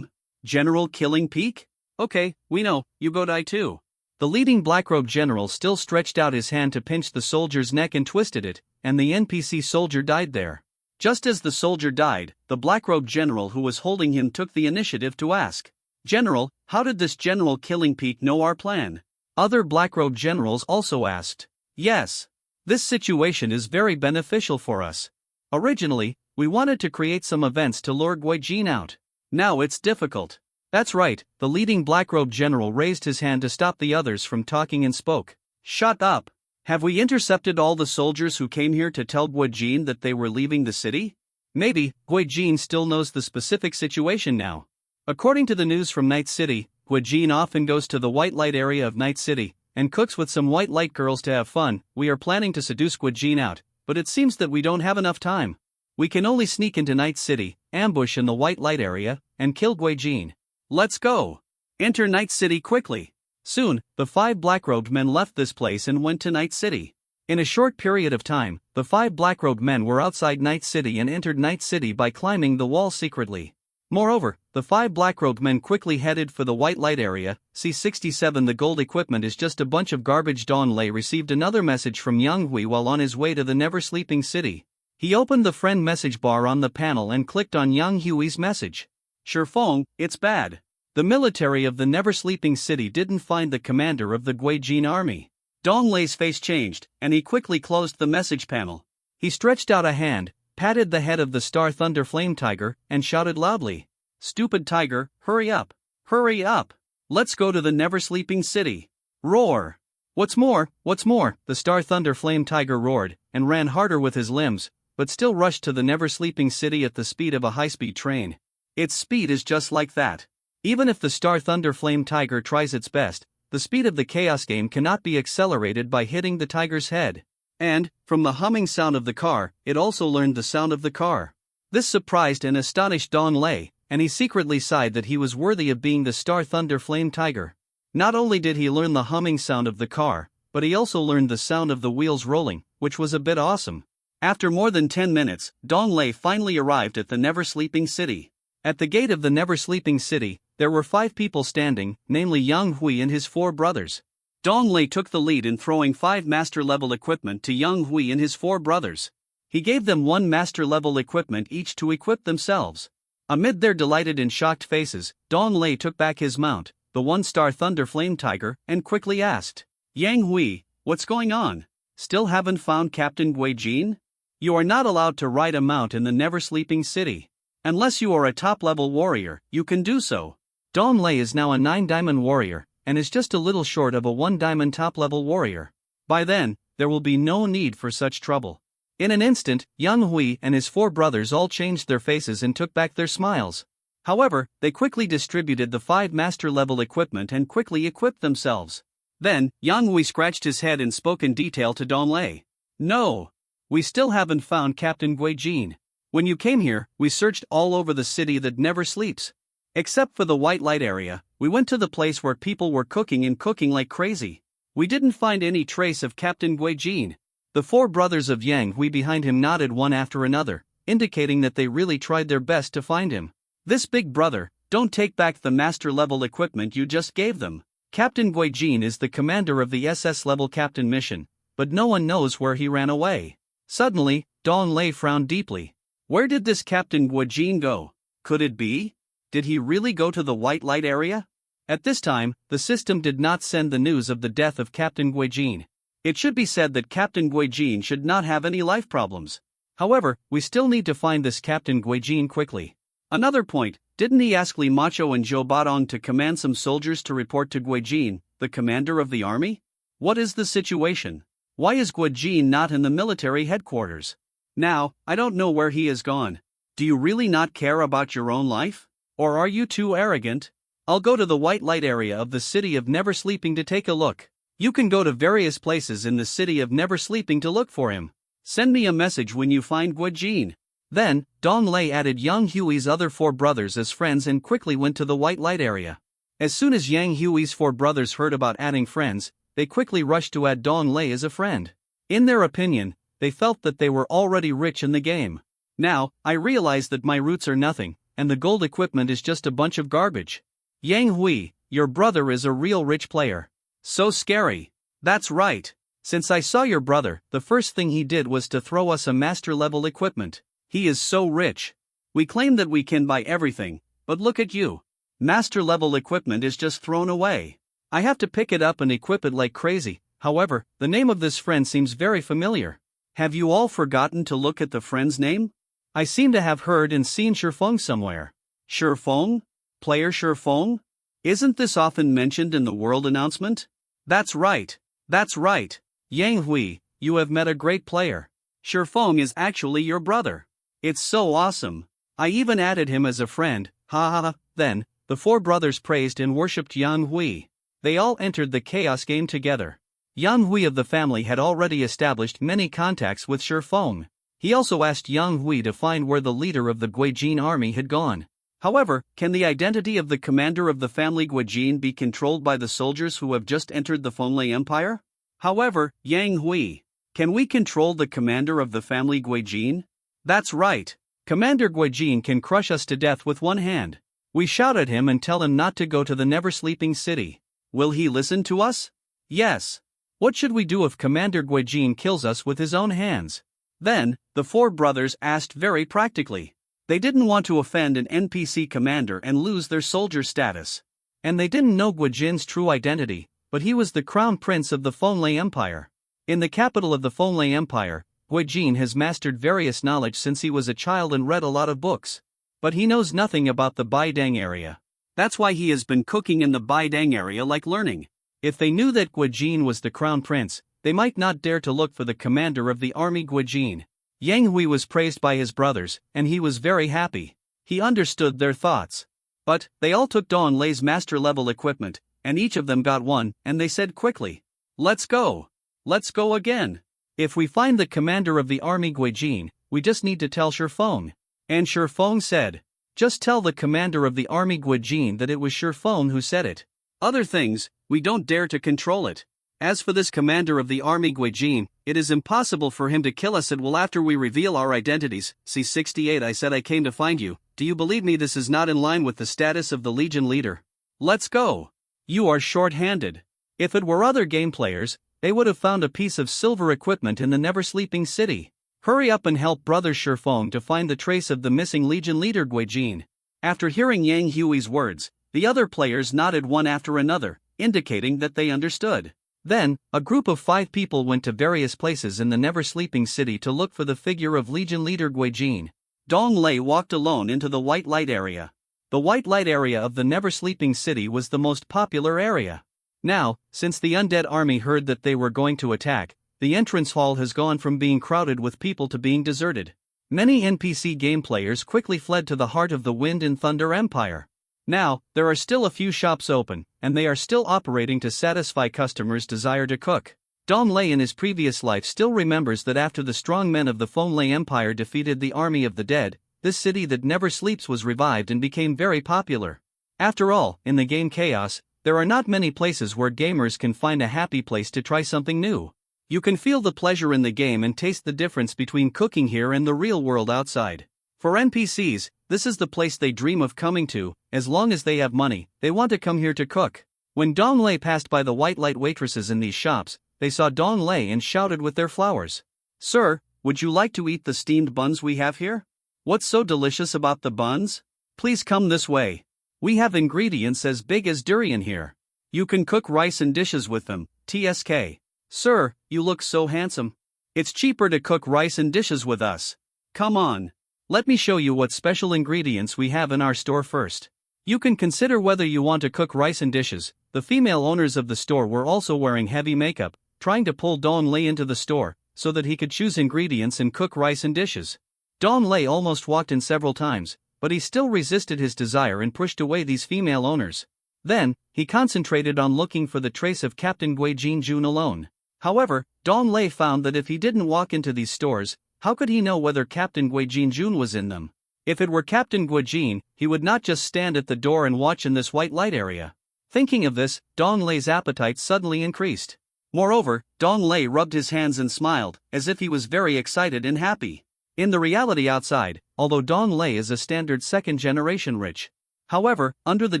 General Killing Peak? Okay, we know, you go die too. The leading black-robe general still stretched out his hand to pinch the soldier's neck and twisted it, and the NPC soldier died there. Just as the soldier died, the black-robe general who was holding him took the initiative to ask, "General, how did this General Killing Peak know our plan?" Other black-robe generals also asked. "Yes. This situation is very beneficial for us. Originally, we wanted to create some events to lure Gui Jin out. Now it's difficult." "That's right," the leading black-robe general raised his hand to stop the others from talking and spoke. "Shut up. Have we intercepted all the soldiers who came here to tell Gui Jin that they were leaving the city? Maybe, Gui Jin still knows the specific situation now. According to the news from Night City, Gui Jin often goes to the white light area of Night City, and cooks with some white light girls to have fun. We are planning to seduce Gui Jin out, but it seems that we don't have enough time. We can only sneak into Night City, ambush in the white light area, and kill Gui Jin. Let's go. Enter Night City quickly." Soon, the 5 black-robed men left this place and went to Night City. In a short period of time, the 5 black-robed men were outside Night City and entered Night City by climbing the wall secretly. Moreover, the 5 black-robed men quickly headed for the white light area. C-67 The gold equipment is just a bunch of garbage. Dong Lei received another message from Yang Hui while on his way to the never-sleeping city. He opened the friend message bar on the panel and clicked on Yang Hui's message. "Shifeng, it's bad. The military of the never-sleeping city didn't find the commander of the Gui Jin army." Dong Lei's face changed, and he quickly closed the message panel. He stretched out a hand, patted the head of the Star Thunder Flame Tiger, and shouted loudly, "Stupid tiger, hurry up! Hurry up! Let's go to the never-sleeping city! Roar!" What's more, the Star Thunder Flame Tiger roared, and ran harder with his limbs, but still rushed to the never-sleeping city at the speed of a high-speed train. Its speed is just like that. Even if the Star Thunder Flame Tiger tries its best, the speed of the Chaos game cannot be accelerated by hitting the tiger's head. And, from the humming sound of the car, it also learned the sound of the car. This surprised and astonished Don Lei, and he secretly sighed that he was worthy of being the Star Thunder Flame Tiger. Not only did he learn the humming sound of the car, but he also learned the sound of the wheels rolling, which was a bit awesome. After more than 10 minutes, Don Lei finally arrived at the Never Sleeping City. At the gate of the Never Sleeping City, there were 5 people standing, namely Yang Hui and his 4 brothers. Don Lei took the lead in throwing 5 master-level equipment to Yang Hui and his 4 brothers. He gave them 1 master-level equipment each to equip themselves. Amid their delighted and shocked faces, Don Lei took back his mount, the 1-star Thunder Flame Tiger, and quickly asked, "Yang Hui, what's going on? Still haven't found Captain Gui Jin? You are not allowed to ride a mount in the Never Sleeping City. Unless you are a top-level warrior, you can do so." Don Lei is now a 9-diamond warrior, and is just a little short of a 1-diamond top-level warrior. By then, there will be no need for such trouble. In an instant, Yang Hui and his 4 brothers all changed their faces and took back their smiles. However, they quickly distributed the 5 master-level equipment and quickly equipped themselves. Then, Yang Hui scratched his head and spoke in detail to Don Lei. "No. We still haven't found Captain Gui Jin. When you came here, we searched all over the city that never sleeps. Except for the white light area, we went to the place where people were cooking and cooking like crazy. We didn't find any trace of Captain Gui Jin." The 4 brothers of Yang Hui behind him nodded one after another, indicating that they really tried their best to find him. "This big brother, don't take back the master-level equipment you just gave them. Captain Gui Jin is the commander of the SS-level captain mission, but no one knows where he ran away." Suddenly, Don Lei frowned deeply. Where did this Captain Gui Jin go? Could it be? Did he really go to the white light area? At this time, the system did not send the news of the death of Captain Gui Jin. It should be said that Captain Gui Jin should not have any life problems. However, we still need to find this Captain Gui Jin quickly. Another point, didn't he ask Li Macho and Zhou Badong to command some soldiers to report to Gui Jin, the commander of the army? What is the situation? Why is Gui Jin not in the military headquarters? Now, I don't know where he has gone. Do you really not care about your own life? Or are you too arrogant? I'll go to the white light area of the city of Never Sleeping to take a look. You can go to various places in the city of Never Sleeping to look for him. Send me a message when you find Gui Jin. Then, Don Lei added Yang Hui's other 4 brothers as friends and quickly went to the white light area. As soon as Yang Hui's 4 brothers heard about adding friends, they quickly rushed to add Don Lei as a friend. In their opinion, they felt that they were already rich in the game. Now, I realize that my roots are nothing, and the gold equipment is just a bunch of garbage. Yang Hui, your brother is a real rich player. So scary. That's right. Since I saw your brother, the first thing he did was to throw us a master-level equipment. He is so rich. We claim that we can buy everything, but look at you. Master-level equipment is just thrown away. I have to pick it up and equip it like crazy. However, the name of this friend seems very familiar. Have you all forgotten to look at the friend's name? I seem to have heard and seen Shifeng somewhere. Shifeng? Player Shifeng? Isn't this often mentioned in the world announcement? That's right. That's right. Yang Hui, you have met a great player. Shifeng is actually your brother. It's so awesome. I even added him as a friend, ha ha ha. Then, the 4 brothers praised and worshipped Yang Hui. They all entered the Chaos game together. Yang Hui of the family had already established many contacts with Shifeng. He also asked Yang Hui to find where the leader of the Gui Jin army had gone. However, can the identity of the commander of the family Gui Jin be controlled by the soldiers who have just entered the Fonglei Empire? However, Yang Hui, can we control the commander of the family Gui Jin? That's right. Commander Gui Jin can crush us to death with one hand. We shout at him and tell him not to go to the Never Sleeping City. Will he listen to us? Yes. What should we do if Commander Gui Jin kills us with his own hands? Then, the 4 brothers asked very practically. They didn't want to offend an NPC commander and lose their soldier status. And they didn't know Gui Jin's true identity, but he was the crown prince of the Fonglei Empire. In the capital of the Fonglei Empire, Gui Jin has mastered various knowledge since he was a child and read a lot of books. But he knows nothing about the Baidang area. That's why he has been cooking in the Baidang area like learning. If they knew that Gui Jin was the crown prince, they might not dare to look for the commander of the army Gui Jin. Yang Hui was praised by his brothers, and he was very happy. He understood their thoughts. But, they all took Don Lei's master-level equipment, and each of them got one, and they said quickly, "Let's go! Let's go again! If we find the commander of the army Guijin, we just need to tell Shifeng." And Shifeng said, "Just tell the commander of the army Guijin that it was Shifeng who said it. Other things, we don't dare to control it. As for this commander of the army Guijin, it is impossible for him to kill us after we reveal our identities." C68 I said I came to find you. Do you believe me? This is not in line with the status of the Legion leader. Let's go. You are short-handed. If it were other game players, they would have found a piece of silver equipment in the never-sleeping city. Hurry up and help Brother Shifeng to find the trace of the missing Legion leader Guijin. After hearing Yang Hui's words, the other players nodded one after another, indicating that they understood. Then, a group of 5 people went to various places in the never-sleeping city to look for the figure of Legion leader Guijin. Dong Lei walked alone into the white light area. The white light area of the never-sleeping city was the most popular area. Now, since the undead army heard that they were going to attack, the entrance hall has gone from being crowded with people to being deserted. Many NPC game players quickly fled to the heart of the Wind and Thunder Empire. Now, there are still a few shops open, and they are still operating to satisfy customers' desire to cook. Dong Lei in his previous life still remembers that after the strong men of the Fonglei Empire defeated the army of the dead, this city that never sleeps was revived and became very popular. After all, in the game Chaos, there are not many places where gamers can find a happy place to try something new. You can feel the pleasure in the game and taste the difference between cooking here and the real world outside. For NPCs, this is the place they dream of coming to. As long as they have money, they want to come here to cook. When Dong Lei passed by the white light waitresses in these shops, they saw Dong Lei and shouted with their flowers, "Sir, would you like to eat the steamed buns we have here? What's so delicious about the buns? Please come this way. We have ingredients as big as durian here. You can cook rice and dishes with them." TSK. "Sir, you look so handsome. It's cheaper to cook rice and dishes with us. Come on. Let me show you what special ingredients we have in our store first. You can consider whether you want to cook rice and dishes." The female owners of the store were also wearing heavy makeup, trying to pull Dong Lei into the store, so that he could choose ingredients and cook rice and dishes. Dong Lei almost walked in several times, but he still resisted his desire and pushed away these female owners. Then, he concentrated on looking for the trace of Captain Guijin Jun alone. However, Dong Lei found that if he didn't walk into these stores, how could he know whether Captain Guijin Jun was in them? If it were Captain Guijin, he would not just stand at the door and watch in this white light area. Thinking of this, Dong Lei's appetite suddenly increased. Moreover, Dong Lei rubbed his hands and smiled, as if he was very excited and happy. In the reality outside, although Dong Lei is a standard second-generation rich, however, under the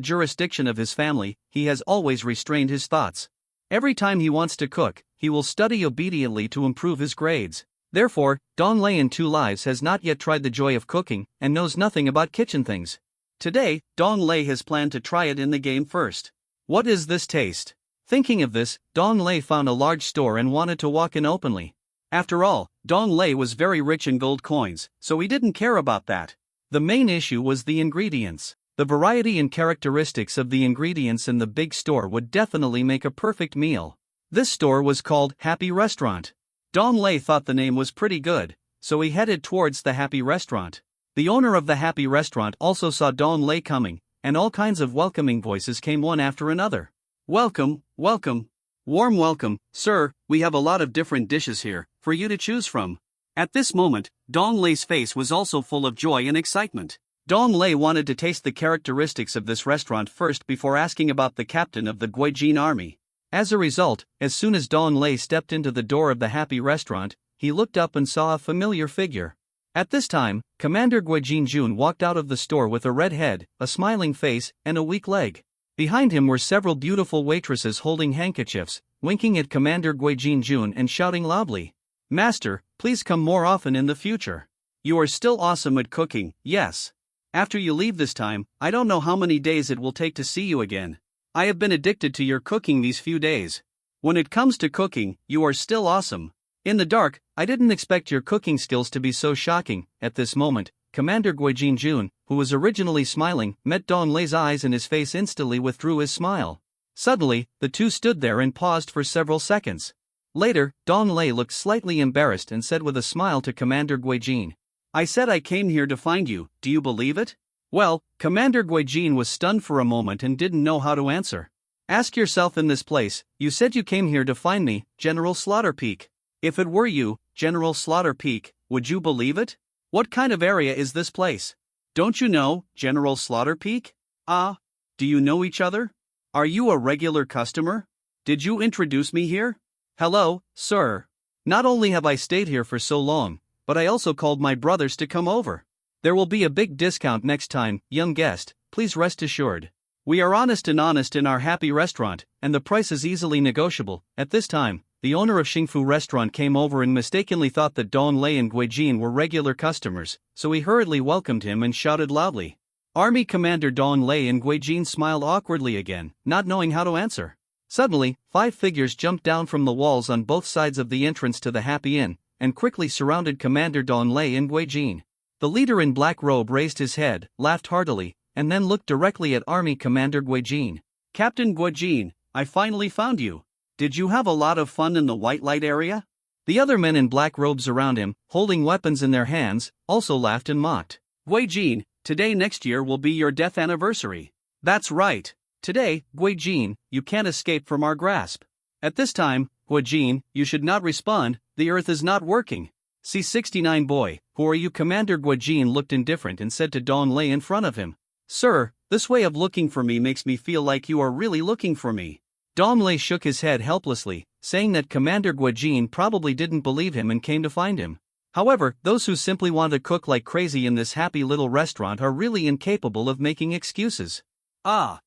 jurisdiction of his family, he has always restrained his thoughts. Every time he wants to cook, he will study obediently to improve his grades. Therefore, Dong Lei in 2 lives has not yet tried the joy of cooking, and knows nothing about kitchen things. Today, Dong Lei has planned to try it in the game first. What is this taste? Thinking of this, Dong Lei found a large store and wanted to walk in openly. After all, Dong Lei was very rich in gold coins, so he didn't care about that. The main issue was the ingredients. The variety and characteristics of the ingredients in the big store would definitely make a perfect meal. This store was called Happy Restaurant. Dong Lei thought the name was pretty good, so he headed towards the Happy Restaurant. The owner of the Happy Restaurant also saw Dong Lei coming, and all kinds of welcoming voices came one after another. "Welcome, welcome. Warm welcome, sir, we have a lot of different dishes here, for you to choose from." At this moment, Dong Lei's face was also full of joy and excitement. Dong Lei wanted to taste the characteristics of this restaurant first before asking about the captain of the Guijin army. As a result, as soon as Dong Lei stepped into the door of the Happy Restaurant, he looked up and saw a familiar figure. At this time, Commander Guijin Jun walked out of the store with a red head, a smiling face, and a weak leg. Behind him were several beautiful waitresses holding handkerchiefs, winking at Commander Guijin Jun and shouting loudly, "Master, please come more often in the future. You are still awesome at cooking, yes. After you leave this time, I don't know how many days it will take to see you again. I have been addicted to your cooking these few days. When it comes to cooking, you are still awesome. In the dark, I didn't expect your cooking skills to be so shocking." At this moment, Commander Guijin Jun, who was originally smiling, met Dong Lei's eyes and his face instantly withdrew his smile. Suddenly, the two stood there and paused for several seconds. Later, Dong Lei looked slightly embarrassed and said with a smile to Commander Guijin, "I said I came here to find you, do you believe it?" Well, Commander Guijin was stunned for a moment and didn't know how to answer. Ask yourself in this place, you said you came here to find me, General Slaughterpeak. If it were you, General Slaughterpeak, would you believe it? What kind of area is this place? Don't you know, General Slaughterpeak? Ah, do you know each other? Are you a regular customer? Did you introduce me here? Hello, sir. Not only have I stayed here for so long, but I also called my brothers to come over. There will be a big discount next time, young guest, please rest assured. We are honest in our happy restaurant, and the price is easily negotiable. At this time, the owner of Xingfu restaurant came over and mistakenly thought that Don Lei and Guijin were regular customers, so he hurriedly welcomed him and shouted loudly. Army Commander Don Lei and Guijin smiled awkwardly again, not knowing how to answer. Suddenly, 5 figures jumped down from the walls on both sides of the entrance to the Happy Inn, and quickly surrounded Commander Don Lei and Guijin. The leader in black robe raised his head, laughed heartily, and then looked directly at Army Commander Guijin. Captain Guijin, I finally found you. Did you have a lot of fun in the white light area? The other men in black robes around him, holding weapons in their hands, also laughed and mocked. Guijin, today next year will be your death anniversary. That's right. Today, Guijin, you can't escape from our grasp. At this time, Guijin, you should not respond, the earth is not working. C-69 boy, who are you? Commander Guijin looked indifferent and said to Don Lei in front of him. Sir, this way of looking for me makes me feel like you are really looking for me. Don Lei shook his head helplessly, saying that Commander Guijin probably didn't believe him and came to find him. However, those who simply want to cook like crazy in this happy little restaurant are really incapable of making excuses. There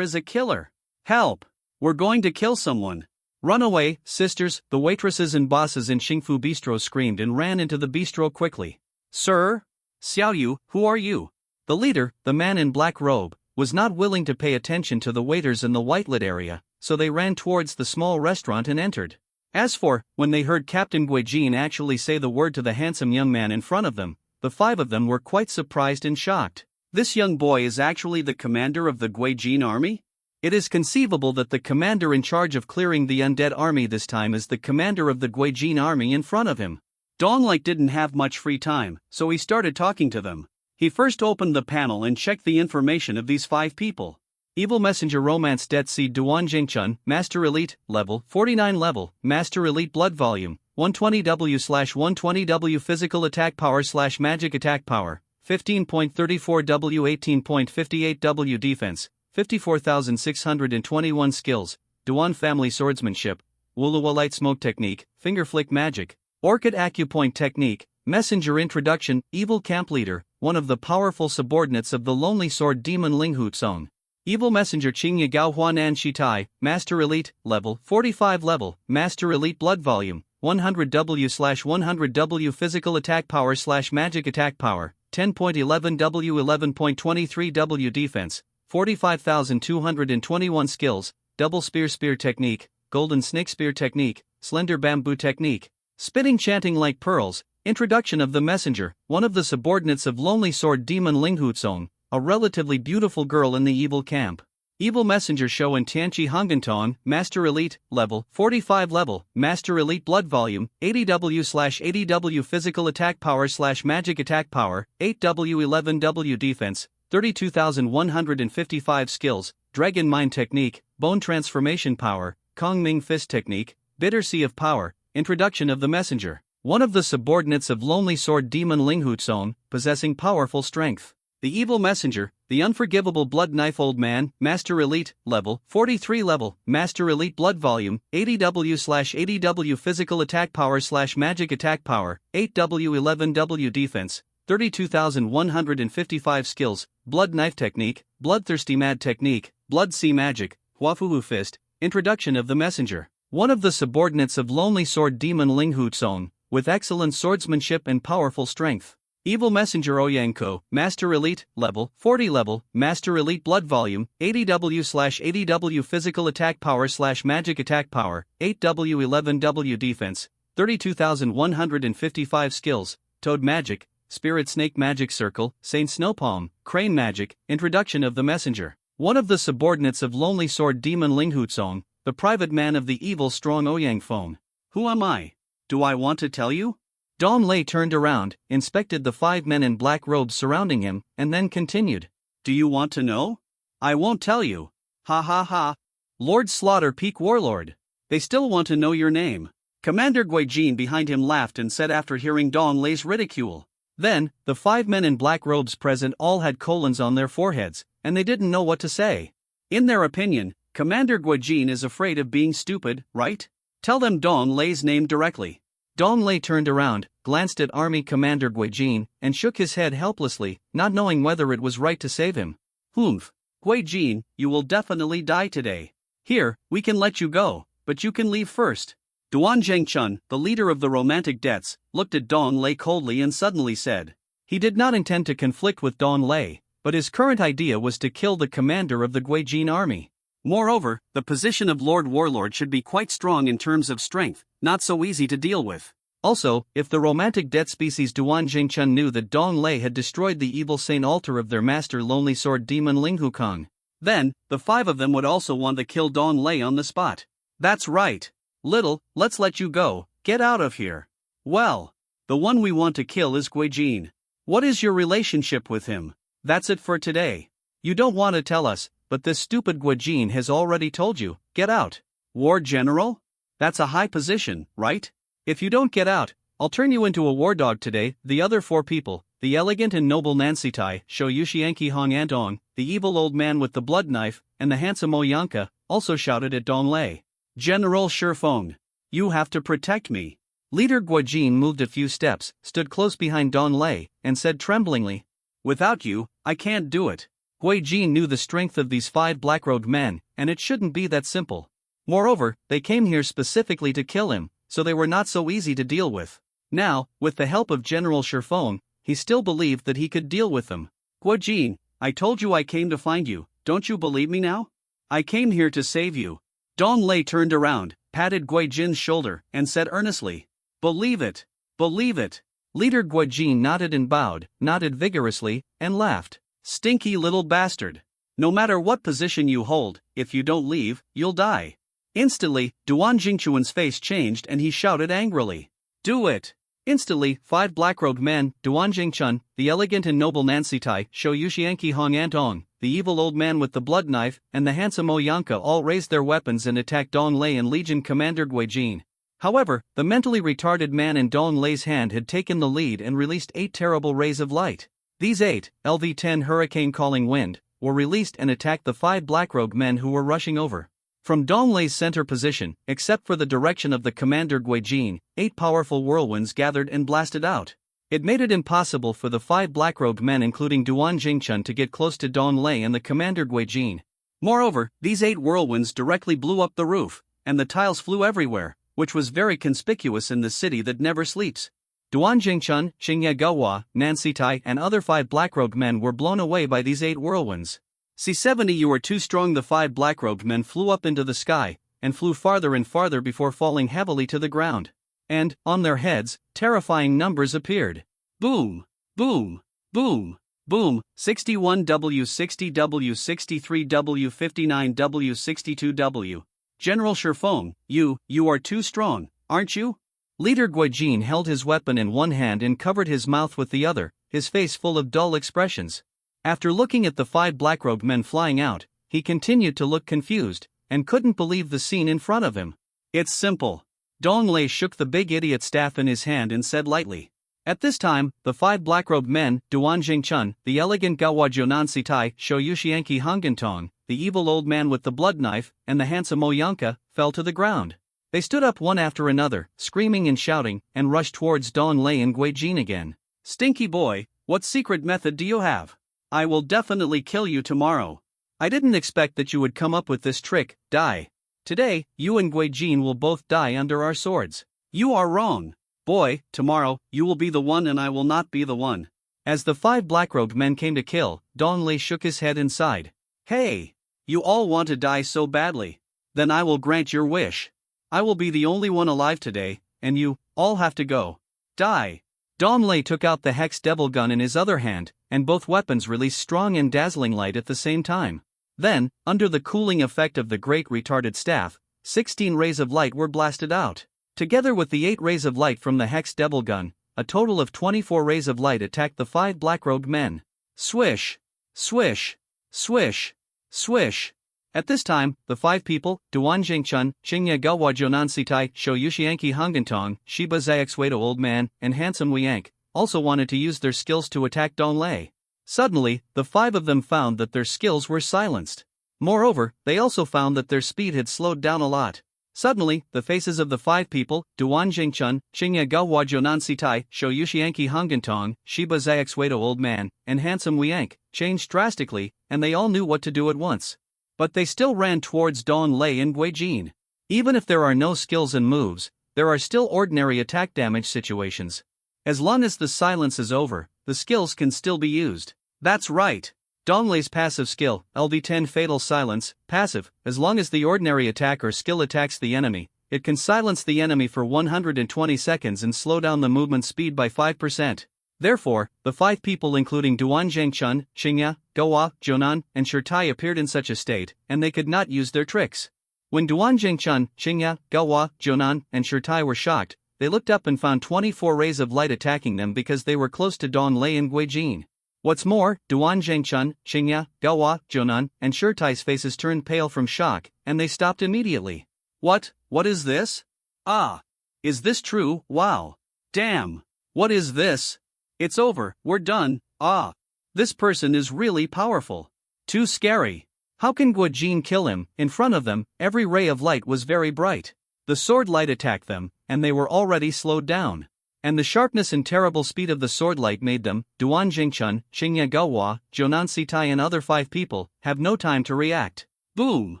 is a killer. Help! We're going to kill someone. Run away, sisters, the waitresses and bosses in Xingfu Bistro screamed and ran into the bistro quickly. Sir? Xiaoyu, who are you? The leader, the man in black robe, was not willing to pay attention to the waiters in the white-lit area, so they ran towards the small restaurant and entered. As for, when they heard Captain Guijin actually say the word to the handsome young man in front of them, the 5 of them were quite surprised and shocked. This young boy is actually the commander of the Guijin army? It is conceivable that the commander in charge of clearing the undead army this time is the commander of the Guijin army in front of him. Don Lei didn't have much free time, so he started talking to them. He first opened the panel and checked the information of these 5 people. Evil Messenger Romance Det Si Duan Jingchun, Master Elite, level 49 level, Master Elite Blood Volume, 120W/120W Physical Attack Power/Magic Attack Power, 15.34W 18.58W Defense, 54,621 Skills, Duan Family Swordsmanship, Wuluwa Light Smoke Technique, Finger Flick Magic, Orchid Acupoint Technique, Messenger Introduction, Evil Camp Leader, one of the powerful subordinates of the Lonely Sword Demon Linghu Song. Evil Messenger Qing Yagao Huanan Shitai, Master Elite, level 45 level, Master Elite Blood Volume, 100W/100W Physical Attack Power/Magic Attack Power, 10.11W 11.23W Defense, 45,221 Skills, Double Spear Technique, Golden Snake Spear Technique, Slender Bamboo Technique, Spitting Chanting Like Pearls. Introduction of the Messenger, one of the subordinates of Lonely Sword Demon Linghu Song, a relatively beautiful girl in the evil camp. Evil Messenger Shou and Tianqi Hongantong, Master Elite, level 45 level, Master Elite Blood Volume, 80W/80W Physical Attack Power/Magic Attack Power, 8W 11W Defense, 32,155 Skills, Dragon Mind Technique, Bone Transformation Power, Kong Ming Fist Technique, Bitter Sea of Power. Introduction of the Messenger, one of the subordinates of Lonely Sword Demon Linghu Song, possessing powerful strength. The Evil Messenger, the Unforgivable Blood Knife Old Man, Master Elite, level 43 level, Master Elite Blood Volume, 80W/80W Physical Attack Power/Magic Attack Power, 8W 11W Defense, 32,155 Skills, Blood Knife Technique, Bloodthirsty Mad Technique, Blood Sea Magic, Huafuhu Fist. Introduction of the Messenger, one of the subordinates of Lonely Sword Demon Linghu Song, with excellent swordsmanship and powerful strength. Evil Messenger Ouyangko, Master Elite, level 40 level, Master Elite Blood Volume, 80W/80W Physical Attack Power/Magic Attack Power, 8W 11W Defense, 32,155 Skills, Toad Magic, Spirit Snake Magic Circle, Saint Snowpalm, Crane Magic. Introduction of the Messenger, one of the subordinates of Lonely Sword Demon Linghu Song, the private man of the evil strong Ouyang Phone. Who am I? Do I want to tell you? Don Lei turned around, inspected the 5 men in black robes surrounding him, and then continued. Do you want to know? I won't tell you. Ha ha ha. Lord Slaughter Peak Warlord. They still want to know your name. Commander Guijin behind him laughed and said after hearing Dong Lei's ridicule. Then, the 5 men in black robes present all had colons on their foreheads, and they didn't know what to say. In their opinion, Commander Guijin is afraid of being stupid, right? Tell them Dong Lei's name directly. Dong Lei turned around, glanced at Army Commander Guijin, and shook his head helplessly, not knowing whether it was right to save him. Humph. Guijin, you will definitely die today. Here, we can let you go, but you can leave first. Duan Zhengchun, the leader of the Romantic Debts, looked at Dong Lei coldly and suddenly said. He did not intend to conflict with Dong Lei, but his current idea was to kill the commander of the Guijin army. Moreover, the position of Lord Warlord should be quite strong in terms of strength, not so easy to deal with. Also, if the Romantic Debt species Duan Zhengchun knew that Dong Lei had destroyed the evil saint altar of their master Lonely Sword Demon Ling Hukong, then, the 5 of them would also want to kill Dong Lei on the spot. That's right. Little, let's let you go, get out of here. Well, the one we want to kill is Guijin. What is your relationship with him? That's it for today. You don't want to tell us, but this stupid Guijin has already told you, get out. War General? That's a high position, right? If you don't get out, I'll turn you into a war dog today. The other 4 people, the elegant and noble Nancy Tai, Shou Yushianki Hong Antong, the evil old man with the blood knife, and the handsome Oyanka, also shouted at Dong Lei. General Shifeng, you have to protect me. Leader Guijin moved a few steps, stood close behind Dong Lei, and said tremblingly, without you, I can't do it. Guijin knew the strength of these 5 black-robed men, and it shouldn't be that simple. Moreover, they came here specifically to kill him, so they were not so easy to deal with. Now, with the help of General Shifeng, he still believed that he could deal with them. Guijin, I told you I came to find you, don't you believe me now? I came here to save you. Dong Lei turned around, patted Guijin's shoulder, and said earnestly, believe it, believe it. Leader Guijin nodded and bowed, nodded vigorously, and laughed. Stinky little bastard. No matter what position you hold, if you don't leave, you'll die. Instantly, Duan Jingchuan's face changed and he shouted angrily. Do it! Instantly, 5 black-robed men, Duan Jingchun, the elegant and noble Nancy Tai, Shou Yushianki Hong Antong, the evil old man with the blood knife, and the handsome Oyanka all raised their weapons and attacked Dong Lei and Legion Commander Guijin. However, the mentally retarded man in Dong Lei's hand had taken the lead and released 8 terrible rays of light. These 8, LV-10 hurricane calling wind, were released and attacked the 5 black-robed men who were rushing over. From Dong Lei's center position, except for the direction of the commander Guijin, 8 powerful whirlwinds gathered and blasted out. It made it impossible for the 5 black-robed men including Duan Jingchun to get close to Dong Lei and the commander Guijin. Moreover, these 8 whirlwinds directly blew up the roof, and the tiles flew everywhere, which was very conspicuous in the city that never sleeps. Duan Jingchun, Xingye Gehua, Nancy Tai and other 5 black-robed men were blown away by these 8 whirlwinds. C-70 you are too strong. The 5 black-robed men flew up into the sky, and flew farther and farther before falling heavily to the ground. And, on their heads, terrifying numbers appeared. Boom! Boom! Boom! Boom! 61W, 60W, 63W, 59W, 62W. General Shifeng, you are too strong, aren't you? Leader Guijin held his weapon in one hand and covered his mouth with the other, his face full of dull expressions. After looking at the 5 black-robed men flying out, he continued to look confused, and couldn't believe the scene in front of him. It's simple. Dong Lei shook the big idiot staff in his hand and said lightly. At this time, the 5 black-robed men, Duan Jingchun, the elegant Gehua Nancy Tai, Shou Yushianki Hong Antong, the evil old man with the blood knife, and the handsome Oyanka, fell to the ground. They stood up one after another, screaming and shouting, and rushed towards Dong Lei and Guijin again. Stinky boy, what secret method do you have? I will definitely kill you tomorrow. I didn't expect that you would come up with this trick. Die. Today, you and Guijin will both die under our swords. You are wrong. Boy, tomorrow, you will be the one and I will not be the one. As the 5 black-robed men came to kill, Dong Lei shook his head and sighed. Hey! You all want to die so badly. Then I will grant your wish. I will be the only one alive today, and you all have to go. Die. Dong Lei took out the Hex Devil Gun in his other hand, and both weapons released strong and dazzling light at the same time. Then, under the cooling effect of the great retarded staff, 16 rays of light were blasted out. Together with the 8 rays of light from the Hex Devil Gun, a total of 24 rays of light attacked the 5 black-robed men. Swish! Swish! Swish! Swish! At this time, the 5 people, Duan Jingchun, Qingya Gawa Jonan Sitai, Shou Yushianki Hungantong, Shiba Zayexwedo Old Man, and Handsome Wiank, also wanted to use their skills to attack Dong Lei. Suddenly, the 5 of them found that their skills were silenced. Moreover, they also found that their speed had slowed down a lot. Suddenly, the faces of the 5 people, Duan Jingchun, Qingya Gawa Jonan Sitai, Shou Yushianki Hungantong, Shiba Zayexwedo Old Man, and Handsome Wiank, changed drastically, and they all knew what to do at once. But they still ran towards Dong Lei and Guijin. Even if there are no skills and moves, there are still ordinary attack damage situations. As long as the silence is over, the skills can still be used. That's right. Dong Lei's passive skill, LV10 Fatal Silence, passive, as long as the ordinary attack or skill attacks the enemy, it can silence the enemy for 120 seconds and slow down the movement speed by 5%. Therefore, the 5 people including Duan Zhengchun, Qingya, Gawa, Jonan, and Shirtai appeared in such a state, and they could not use their tricks. When Duan Zhengchun, Qingya, Gawa, Jonan, and Shirtai were shocked, they looked up and found 24 rays of light attacking them because they were close to Dong Lei and Guijin. What's more, Duan Zhengchun, Qingya, Gawa, Jonan, and Shirtai's faces turned pale from shock, and they stopped immediately. What is this? Ah! Is this true? Wow! Damn! What is this? It's over, we're done, ah! This person is really powerful. Too scary. How can Guijin kill him? In front of them, every ray of light was very bright. The sword light attacked them, and they were already slowed down. And the sharpness and terrible speed of the sword light made them, Duan Jingchun, Qingya Gawa, Jonan Sitai and other 5 people, have no time to react. Boom!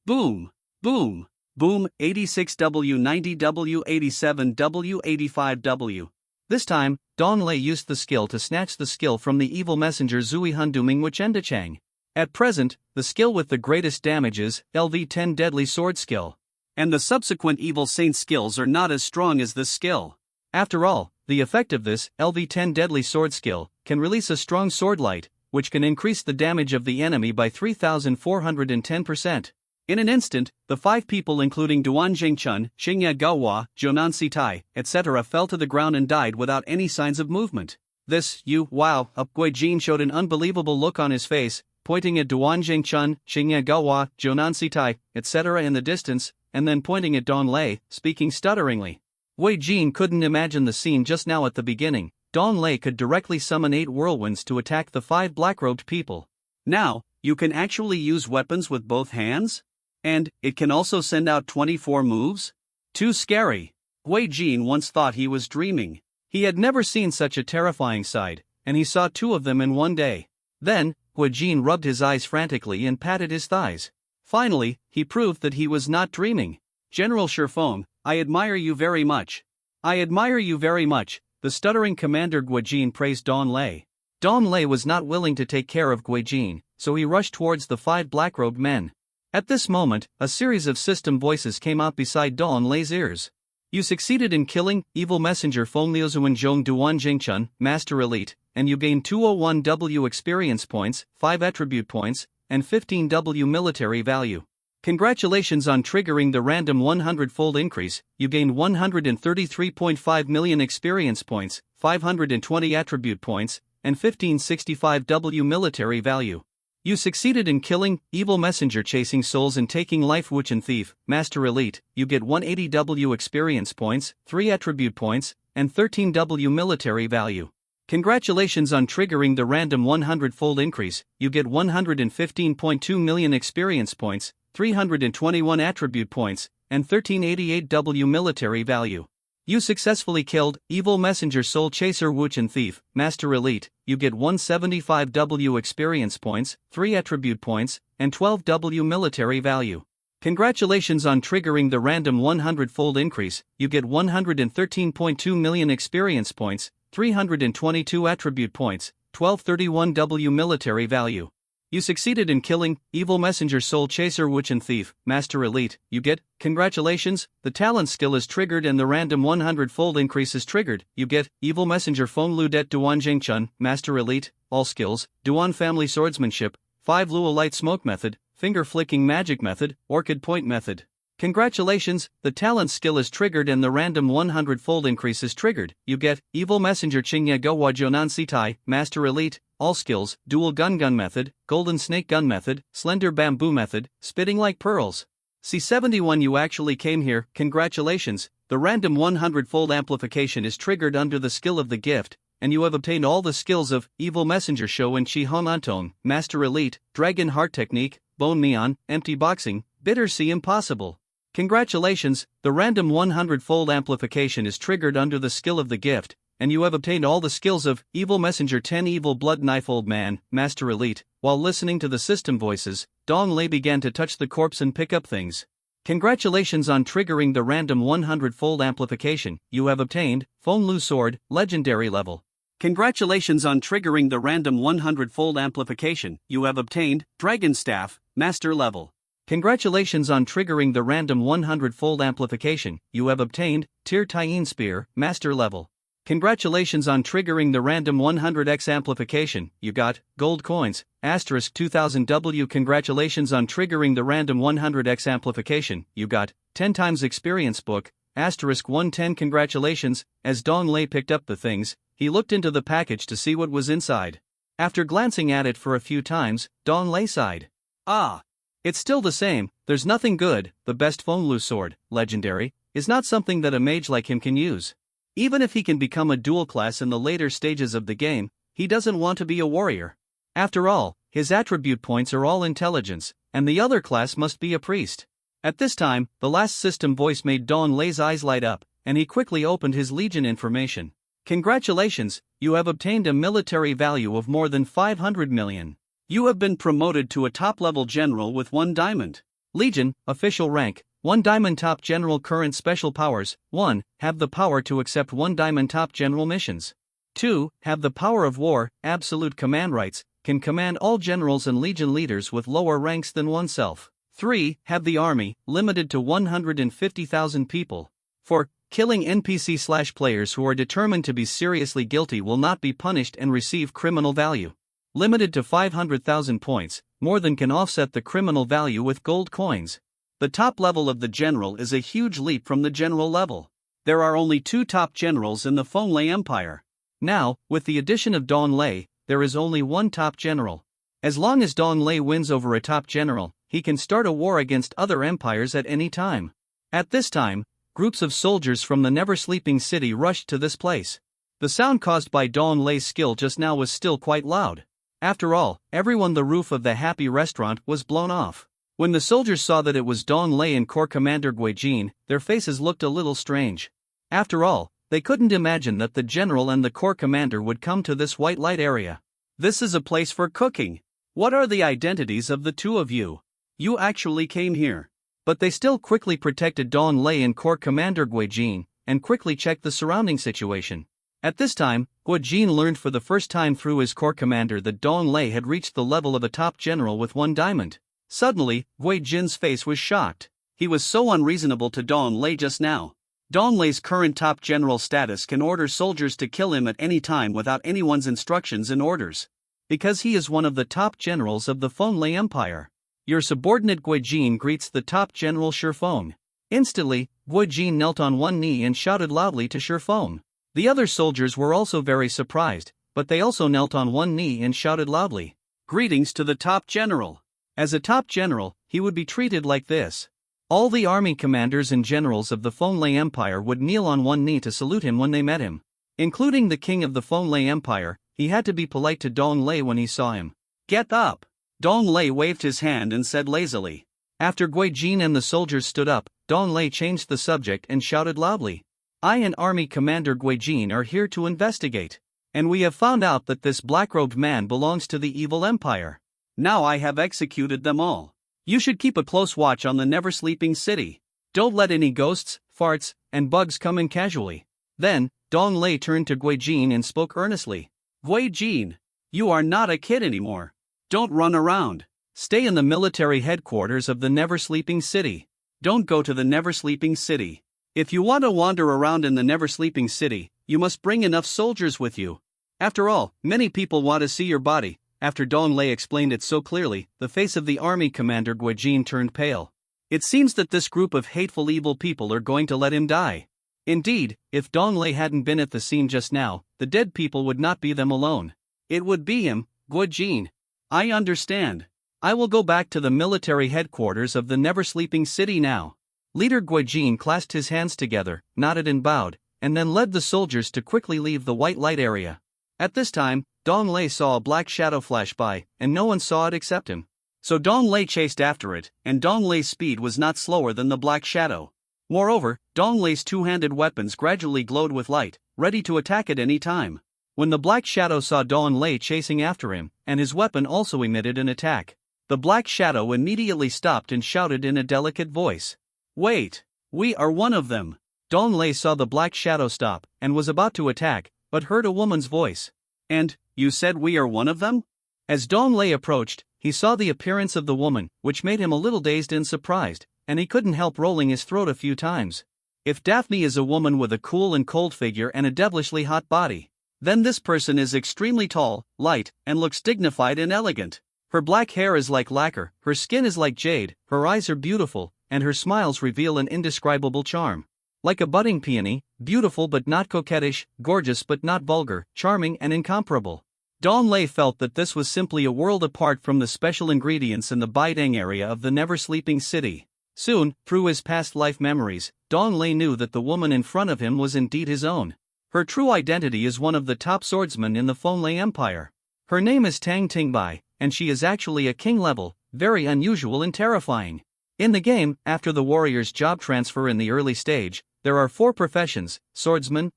Boom! Boom! Boom! 86W, 90W, 87W, 85W. This time, Dong Lei used the skill to snatch the skill from the evil messenger Zui Hunduming Wuchendachang. At present, the skill with the greatest damage is LV10 Deadly Sword Skill. And the subsequent evil saint skills are not as strong as this skill. After all, the effect of this LV10 Deadly Sword Skill can release a strong sword light, which can increase the damage of the enemy by 3,410%. In an instant, the 5 people including Duan Jingchun, Qingya Gawa, Jonan Sitai, etc. fell to the ground and died without any signs of movement. Wow! Guijin showed an unbelievable look on his face, pointing at Duan Jingchun, Qingya Gawa, Jonan Sitai, etc. in the distance, and then pointing at Dong Lei, speaking stutteringly. Guijin couldn't imagine the scene just now at the beginning. Dong Lei could directly summon 8 whirlwinds to attack the 5 black-robed people. Now, you can actually use weapons with both hands? And it can also send out 24 moves? Too scary. Guijin once thought he was dreaming. He had never seen such a terrifying sight, and he saw 2 of them in one day. Then, Guijin rubbed his eyes frantically and patted his thighs. Finally, he proved that he was not dreaming. General Shifeng, I admire you very much. I admire you very much, the stuttering Commander Guijin praised Dong Lei. Dong Lei was not willing to take care of Guijin, so he rushed towards the 5 black-robed men. At this moment, a series of system voices came out beside Dong Lei's ears. You succeeded in killing Evil Messenger Feng Liuzuan Zhong Duan Jingchun, Master Elite, and you gained 201W experience points, 5 attribute points, and 15W military value. Congratulations on triggering the random 100-fold increase. You gained 133.5 million experience points, 520 attribute points, and 1565W military value. You succeeded in killing Evil Messenger Chasing Souls and Taking Life Wuchen Thief, Master Elite. You get 180W experience points, 3 attribute points, and 13W military value. Congratulations on triggering the random 100-fold increase. You get 115.2 million experience points, 321 attribute points, and 1388W military value. You successfully killed Evil Messenger Soul Chaser Wuchen Thief, Master Elite. You get 175W experience points, 3 attribute points, and 12W military value. Congratulations on triggering the random 100-fold increase. You get 113.2 million experience points, 322 attribute points, 1231W military value. You succeeded in killing Evil Messenger Soul Chaser Wuchen Thief, Master Elite. You get, congratulations, the talent skill is triggered and the random 100-fold increase is triggered. You get, Evil Messenger Feng Ludet Duan Jingchun, Master Elite, all skills, Duan Family Swordsmanship, 5 Luo Light Smoke Method, Finger Flicking Magic Method, Orchid Point Method. Congratulations, the talent skill is triggered and the random 100-fold increase is triggered. You get Evil Messenger Chingya Go Wajonan Sitai, Master Elite, All Skills, Dual Gun Method, Golden Snake Gun Method, Slender Bamboo Method, Spitting Like Pearls. C71 You actually came here, congratulations, the random 100-fold amplification is triggered under the skill of the gift, and you have obtained all the skills of Evil Messenger Show and Chi Hon Anton, Master Elite, Dragon Heart Technique, Bone Neon, Empty Boxing, Bitter Sea Impossible. Congratulations, the random 100-fold amplification is triggered under the skill of the gift, and you have obtained all the skills of Evil Messenger 10 Evil Blood Knife Old Man, Master Elite. While listening to the system voices, Dong Lei began to touch the corpse and pick up things. Congratulations on triggering the random 100-fold amplification, you have obtained Feng Lu Sword, Legendary level. Congratulations on triggering the random 100-fold amplification, you have obtained Dragon Staff, Master level. Congratulations on triggering the random 100-fold amplification, you have obtained Tir Tien Spear, Master level. Congratulations on triggering the random 100x amplification, you got Gold Coins, Asterisk 2000W. Congratulations on triggering the random 100x amplification, you got 10 times Experience Book, Asterisk 110. Congratulations. As Dong Lei picked up the things, he looked into the package to see what was inside. After glancing at it for a few times, Dong Lei sighed. Ah. It's still the same, there's nothing good. The best Feng Lu Sword, Legendary, is not something that a mage like him can use. Even if he can become a dual class in the later stages of the game, he doesn't want to be a warrior. After all, his attribute points are all intelligence, and the other class must be a priest. At this time, the last system voice made Dong Lei's eyes light up, and he quickly opened his Legion information. Congratulations, you have obtained a military value of more than 500 million. You have been promoted to a top-level general with 1 diamond. Legion, official rank, 1 diamond top general. Current special powers, 1. Have the power to accept 1 diamond top general missions. 2. Have the power of war, absolute command rights, can command all generals and legion leaders with lower ranks than oneself. 3. Have the army, limited to 150,000 people. 4. Killing NPC/players who are determined to be seriously guilty will not be punished and receive criminal value. Limited to 500,000 points, more than can offset the criminal value with gold coins. The top level of the general is a huge leap from the general level. There are only 2 top generals in the Feng Lei Empire. Now, with the addition of Dong Lei, there is only 1 top general. As long as Dong Lei wins over a top general, he can start a war against other empires at any time. At this time, groups of soldiers from the Never Sleeping City rushed to this place. The sound caused by Dong Lei's skill just now was still quite loud. After all, the roof of the Happy Restaurant was blown off. When the soldiers saw that it was Dong Lei and Corps Commander Gui Jin, their faces looked a little strange. After all, they couldn't imagine that the general and the Corps Commander would come to this white light area. This is a place for cooking. What are the identities of the 2 of you? You actually came here. But they still quickly protected Dong Lei and Corps Commander Gui Jin, and quickly checked the surrounding situation. At this time, Gui Jin learned for the first time through his Corps Commander that Dong Lei had reached the level of a top general with 1 diamond. Suddenly, Gui Jin's face was shocked. He was so unreasonable to Dong Lei just now. Dong Lei's current top general status can order soldiers to kill him at any time without anyone's instructions and orders. Because he is one of the top generals of the Feng Lei Empire. Your subordinate Gui Jin greets the top general Shi Feng. Instantly, Gui Jin knelt on 1 knee and shouted loudly to Shi Feng. The other soldiers were also very surprised, but they also knelt on 1 knee and shouted loudly. Greetings to the top general. As a top general, he would be treated like this. All the army commanders and generals of the Feng Lei Empire would kneel on 1 knee to salute him when they met him. Including the king of the Feng Lei Empire, he had to be polite to Dong Lei when he saw him. Get up! Dong Lei waved his hand and said lazily. After Gui Jin and the soldiers stood up, Dong Lei changed the subject and shouted loudly. I and Army Commander Gui Jin are here to investigate. And we have found out that this black-robed man belongs to the evil empire. Now I have executed them all. You should keep a close watch on the Never Sleeping City. Don't let any ghosts, farts, and bugs come in casually. Then, Dong Lei turned to Gui Jin and spoke earnestly. Gui Jin, you are not a kid anymore. Don't run around. Stay in the military headquarters of the Never Sleeping City. Don't go to the Never Sleeping City. If you want to wander around in the Never Sleeping City, you must bring enough soldiers with you. After all, many people want to see your body. After Dong Lei explained it so clearly, the face of the army commander Gui Jin turned pale. It seems that this group of hateful evil people are going to let him die. Indeed, if Dong Lei hadn't been at the scene just now, the dead people would not be them alone. It would be him, Guo Jin. I understand. I will go back to the military headquarters of the never-sleeping city now. Leader Guo Jin clasped his hands together, nodded and bowed, and then led the soldiers to quickly leave the white light area. At this time, Dong Lei saw a black shadow flash by, and no one saw it except him. So Dong Lei chased after it, and Dong Lei's speed was not slower than the black shadow. Moreover, Dong Lei's two-handed weapons gradually glowed with light, ready to attack at any time. When the black shadow saw Dong Lei chasing after him, and his weapon also emitted an attack, the black shadow immediately stopped and shouted in a delicate voice. Wait! We are one of them! Dong Lei saw the black shadow stop, and was about to attack, but heard a woman's voice. And, you said we are one of them? As Dong Lei approached, he saw the appearance of the woman, which made him a little dazed and surprised, and he couldn't help rolling his throat a few times. If Daphne is a woman with a cool and cold figure and a devilishly hot body, then this person is extremely tall, light, and looks dignified and elegant. Her black hair is like lacquer, her skin is like jade, her eyes are beautiful, and her smiles reveal an indescribable charm. Like a budding peony, beautiful but not coquettish, gorgeous but not vulgar, charming and incomparable. Dong Lei felt that this was simply a world apart from the special ingredients in the Baidang area of the never-sleeping city. Soon, through his past life memories, Dong Lei knew that the woman in front of him was indeed his own. Her true identity is one of the top swordsmen in the Fonglei Empire. Her name is Tang Tingbai, and she is actually a king level, very unusual and terrifying. In the game, after the warrior's job transfer in the early stage, there are 4 professions: swordsman,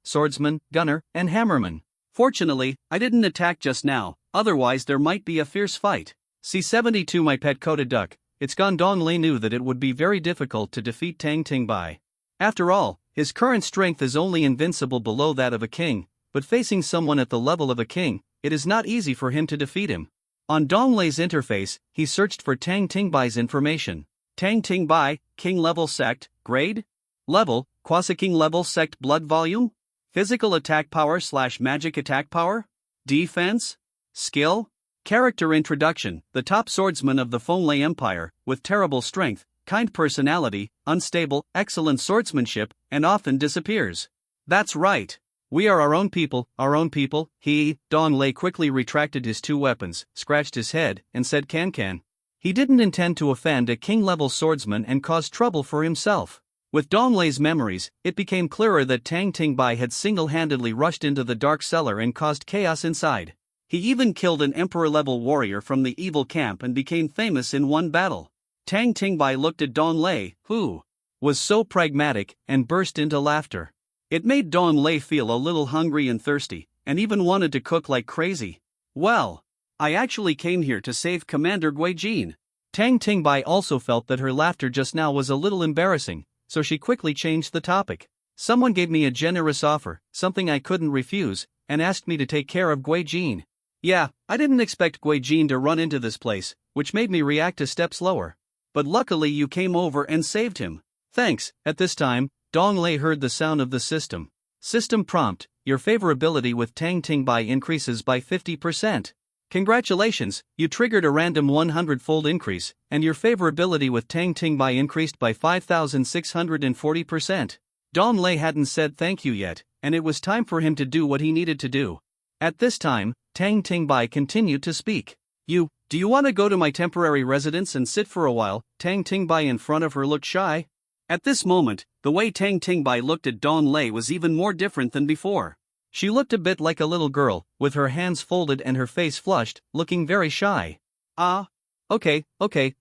gunner, and hammerman. Fortunately, I didn't attack just now, otherwise there might be a fierce fight. C-72 my pet coated duck, it's gone. Dong Lei knew that it would be very difficult to defeat Tang Tingbai. After all, his current strength is only invincible below that of a king, but facing someone at the level of a king, it is not easy for him to defeat him. On Dong Lei's interface, he searched for Tang Tingbai's information. Tang Tingbai, king level sect, grade? Level, Quasi king level sect blood volume? Physical attack power / magic attack power? Defense? Skill? Character introduction: the top swordsman of the Fonglei Empire, with terrible strength, kind personality, unstable, excellent swordsmanship, and often disappears. That's right. We are our own people, Dong Lei quickly retracted his 2 weapons, scratched his head, and said can. He didn't intend to offend a king-level swordsman and cause trouble for himself. With Dong Lei's memories, it became clearer that Tang Tingbai had single-handedly rushed into the dark cellar and caused chaos inside. He even killed an emperor-level warrior from the evil camp and became famous in one battle. Tang Tingbai looked at Dong Lei, who was so pragmatic, and burst into laughter. It made Dong Lei feel a little hungry and thirsty, and even wanted to cook like crazy. Well, I actually came here to save Commander Guo Jin. Tang Tingbai also felt that her laughter just now was a little embarrassing, so she quickly changed the topic. Someone gave me a generous offer, something I couldn't refuse, and asked me to take care of Guo Jin. Yeah, I didn't expect Guo Jin to run into this place, which made me react a step slower. But luckily you came over and saved him. Thanks. At this time, Dong Lei heard the sound of the system. System prompt: your favorability with Tang Tingbai increases by 50%. Congratulations, you triggered a random 100-fold increase, and your favorability with Tang Tingbai increased by 5,640%. Dong Lei hadn't said thank you yet, and it was time for him to do what he needed to do. At this time, Tang Tingbai continued to speak. Do you want to go to my temporary residence and sit for a while? Tang Tingbai in front of her looked shy. At this moment, the way Tang Tingbai looked at Dong Lei was even more different than before. She looked a bit like a little girl, with her hands folded and her face flushed, looking very shy. Okay.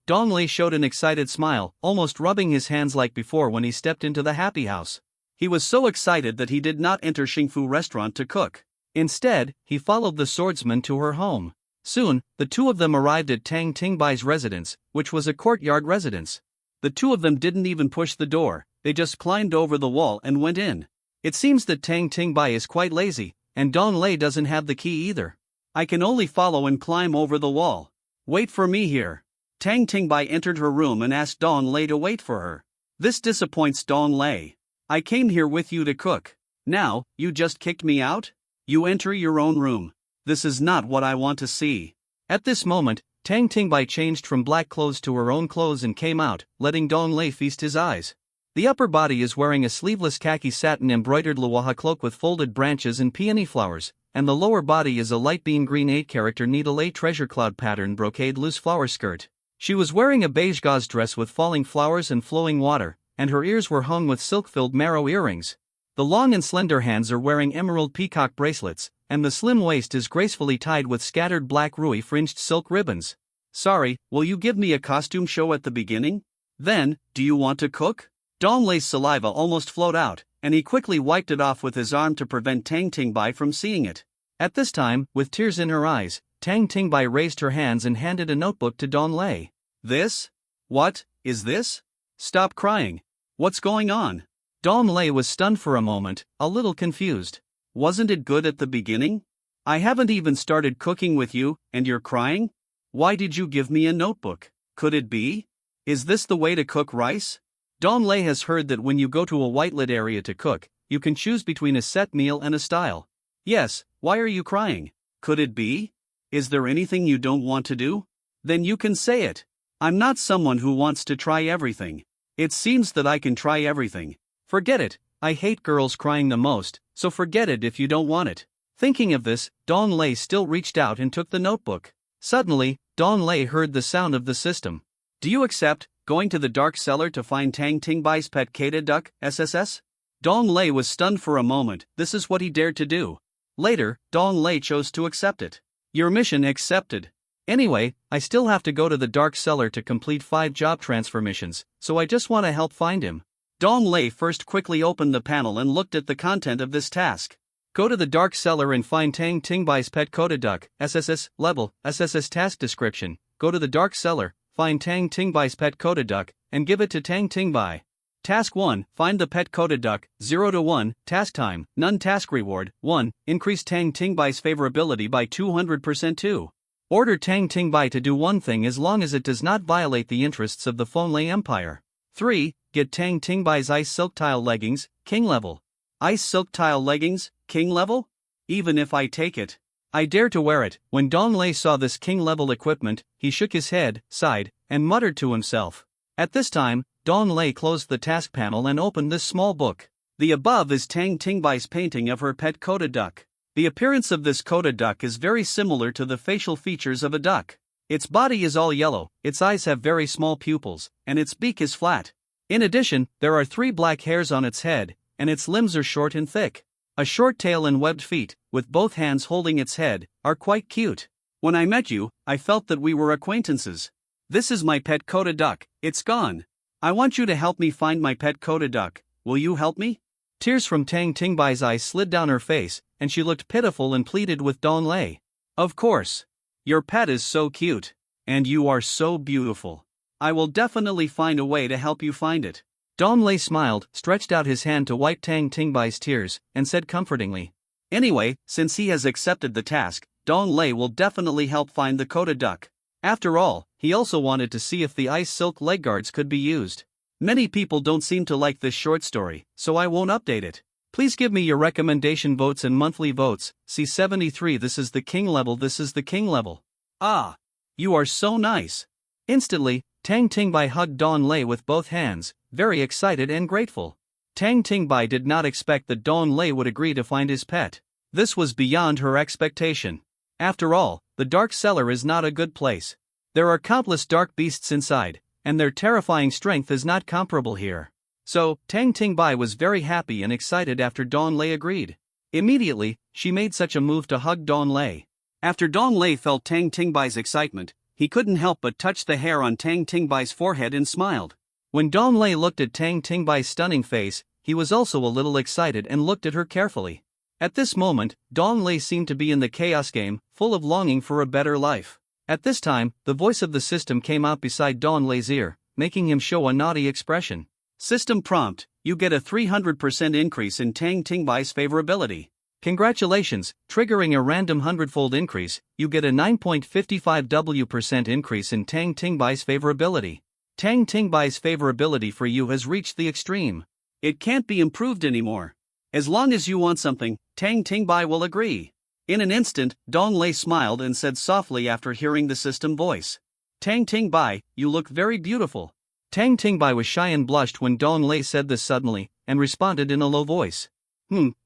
Dong Lei showed an excited smile, almost rubbing his hands like before when he stepped into the happy house. He was so excited that he did not enter Xingfu restaurant to cook. Instead, he followed the swordsman to her home. Soon, the 2 of them arrived at Tang Tingbai's residence, which was a courtyard residence. The 2 of them didn't even push the door, they just climbed over the wall and went in. It seems that Tang Tingbai is quite lazy, and Dong Lei doesn't have the key either. I can only follow and climb over the wall. Wait for me here. Tang Tingbai entered her room and asked Dong Lei to wait for her. This disappoints Dong Lei. I came here with you to cook. Now, you just kicked me out? You enter your own room. This is not what I want to see. At this moment, Tang Tingbai changed from black clothes to her own clothes and came out, letting Dong Lei feast his eyes. The upper body is wearing a sleeveless khaki satin embroidered luoha cloak with folded branches and peony flowers, and the lower body is a light bean green 8-character needle 8 treasure cloud pattern brocade loose flower skirt. She was wearing a beige gauze dress with falling flowers and flowing water, and her ears were hung with silk-filled marrow earrings. The long and slender hands are wearing emerald peacock bracelets, and the slim waist is gracefully tied with scattered black rui fringed silk ribbons. Sorry, will you give me a costume show at the beginning? Then, do you want to cook? Dong Lei's saliva almost flowed out, and he quickly wiped it off with his arm to prevent Tang Tingbai from seeing it. At this time, with tears in her eyes, Tang Tingbai raised her hands and handed a notebook to Dong Lei. This? What is this? Stop crying. What's going on? Dong Lei was stunned for a moment, a little confused. Wasn't it good at the beginning? I haven't even started cooking with you, and you're crying? Why did you give me a notebook? Could it be? Is this the way to cook rice? Dong Lei has heard that when you go to a white-lit area to cook, you can choose between a set meal and a style. Yes, why are you crying? Could it be? Is there anything you don't want to do? Then you can say it. I'm not someone who wants to try everything. It seems that I can try everything. Forget it, I hate girls crying the most, so forget it if you don't want it. Thinking of this, Dong Lei still reached out and took the notebook. Suddenly, Dong Lei heard the sound of the system. Do you accept going to the dark cellar to find Tang Tingbai's pet Kata duck, SSS? Dong Lei was stunned for a moment. This is what he dared to do. Later, Dong Lei chose to accept it. Your mission accepted. Anyway, I still have to go to the dark cellar to complete 5 job transfer missions, so I just want to help find him. Dong Lei first quickly opened the panel and looked at the content of this task. Go to the dark cellar and find Tang Tingbai's pet Kota duck, SSS, level, SSS task description. Go to the dark cellar, find Tang Tingbai's pet Kota duck, and give it to Tang Tingbai. Task 1, find the pet Kota duck, 0 to 1, task time, none task reward, 1, increase Tang Tingbai's favorability by 200% 2. Order Tang Tingbai to do one thing as long as it does not violate the interests of the Fonlei Empire. 3. Get Tang Tingbai's ice silk tile leggings, king level. Ice silk tile leggings, king level? Even if I take it, I dare to wear it. When Dong Lei saw this king level equipment, he shook his head, sighed, and muttered to himself. At this time, Dong Lei closed the task panel and opened this small book. The above is Tang Tingbai's painting of her pet Kota duck. The appearance of this Kota duck is very similar to the facial features of a duck. Its body is all yellow, its eyes have very small pupils, and its beak is flat. In addition, there are 3 black hairs on its head, and its limbs are short and thick. A short tail and webbed feet, with both hands holding its head, are quite cute. When I met you, I felt that we were acquaintances. This is my pet Kota duck, it's gone. I want you to help me find my pet Kota duck, will you help me? Tears from Tang Tingbai's eyes slid down her face, and she looked pitiful and pleaded with Dong Lei. Of course. Your pet is so cute. And you are so beautiful. I will definitely find a way to help you find it. Dong Lei smiled, stretched out his hand to wipe Tang Tingbai's tears, and said comfortingly. Anyway, since he has accepted the task, Dong Lei will definitely help find the Kota duck. After all, he also wanted to see if the ice silk leg guards could be used. Many people don't seem to like this short story, so I won't update it. Please give me your recommendation votes and monthly votes. C73. This is the king level. This is the king level. Ah, you are so nice. Instantly, Tang Tingbai hugged Dong Lei with both hands, very excited and grateful. Tang Tingbai did not expect that Dong Lei would agree to find his pet. This was beyond her expectation. After all, the dark cellar is not a good place. There are countless dark beasts inside, and their terrifying strength is not comparable here. So, Tang Tingbai was very happy and excited after Dong Lei agreed. Immediately, she made such a move to hug Dong Lei. After Dong Lei felt Tang Tingbai's excitement, he couldn't help but touch the hair on Tang Tingbai's forehead and smiled. When Dong Lei looked at Tang Tingbai's stunning face, he was also a little excited and looked at her carefully. At this moment, Dong Lei seemed to be in the chaos game, full of longing for a better life. At this time, the voice of the system came out beside Dong Lei's ear, making him show a naughty expression. System prompt, you get a 300% increase in Tang Tingbai's favorability. Congratulations, triggering a random 100-fold increase, you get a 9.55% increase in Tang Tingbai's favorability. Tang Tingbai's favorability for you has reached the extreme. It can't be improved anymore. As long as you want something, Tang Tingbai will agree. In an instant, Dong Lei smiled and said softly after hearing the system voice. Tang Ting Bai, you look very beautiful. Tang Ting Bai was shy and blushed when Dong Lei said this suddenly, and responded in a low voice.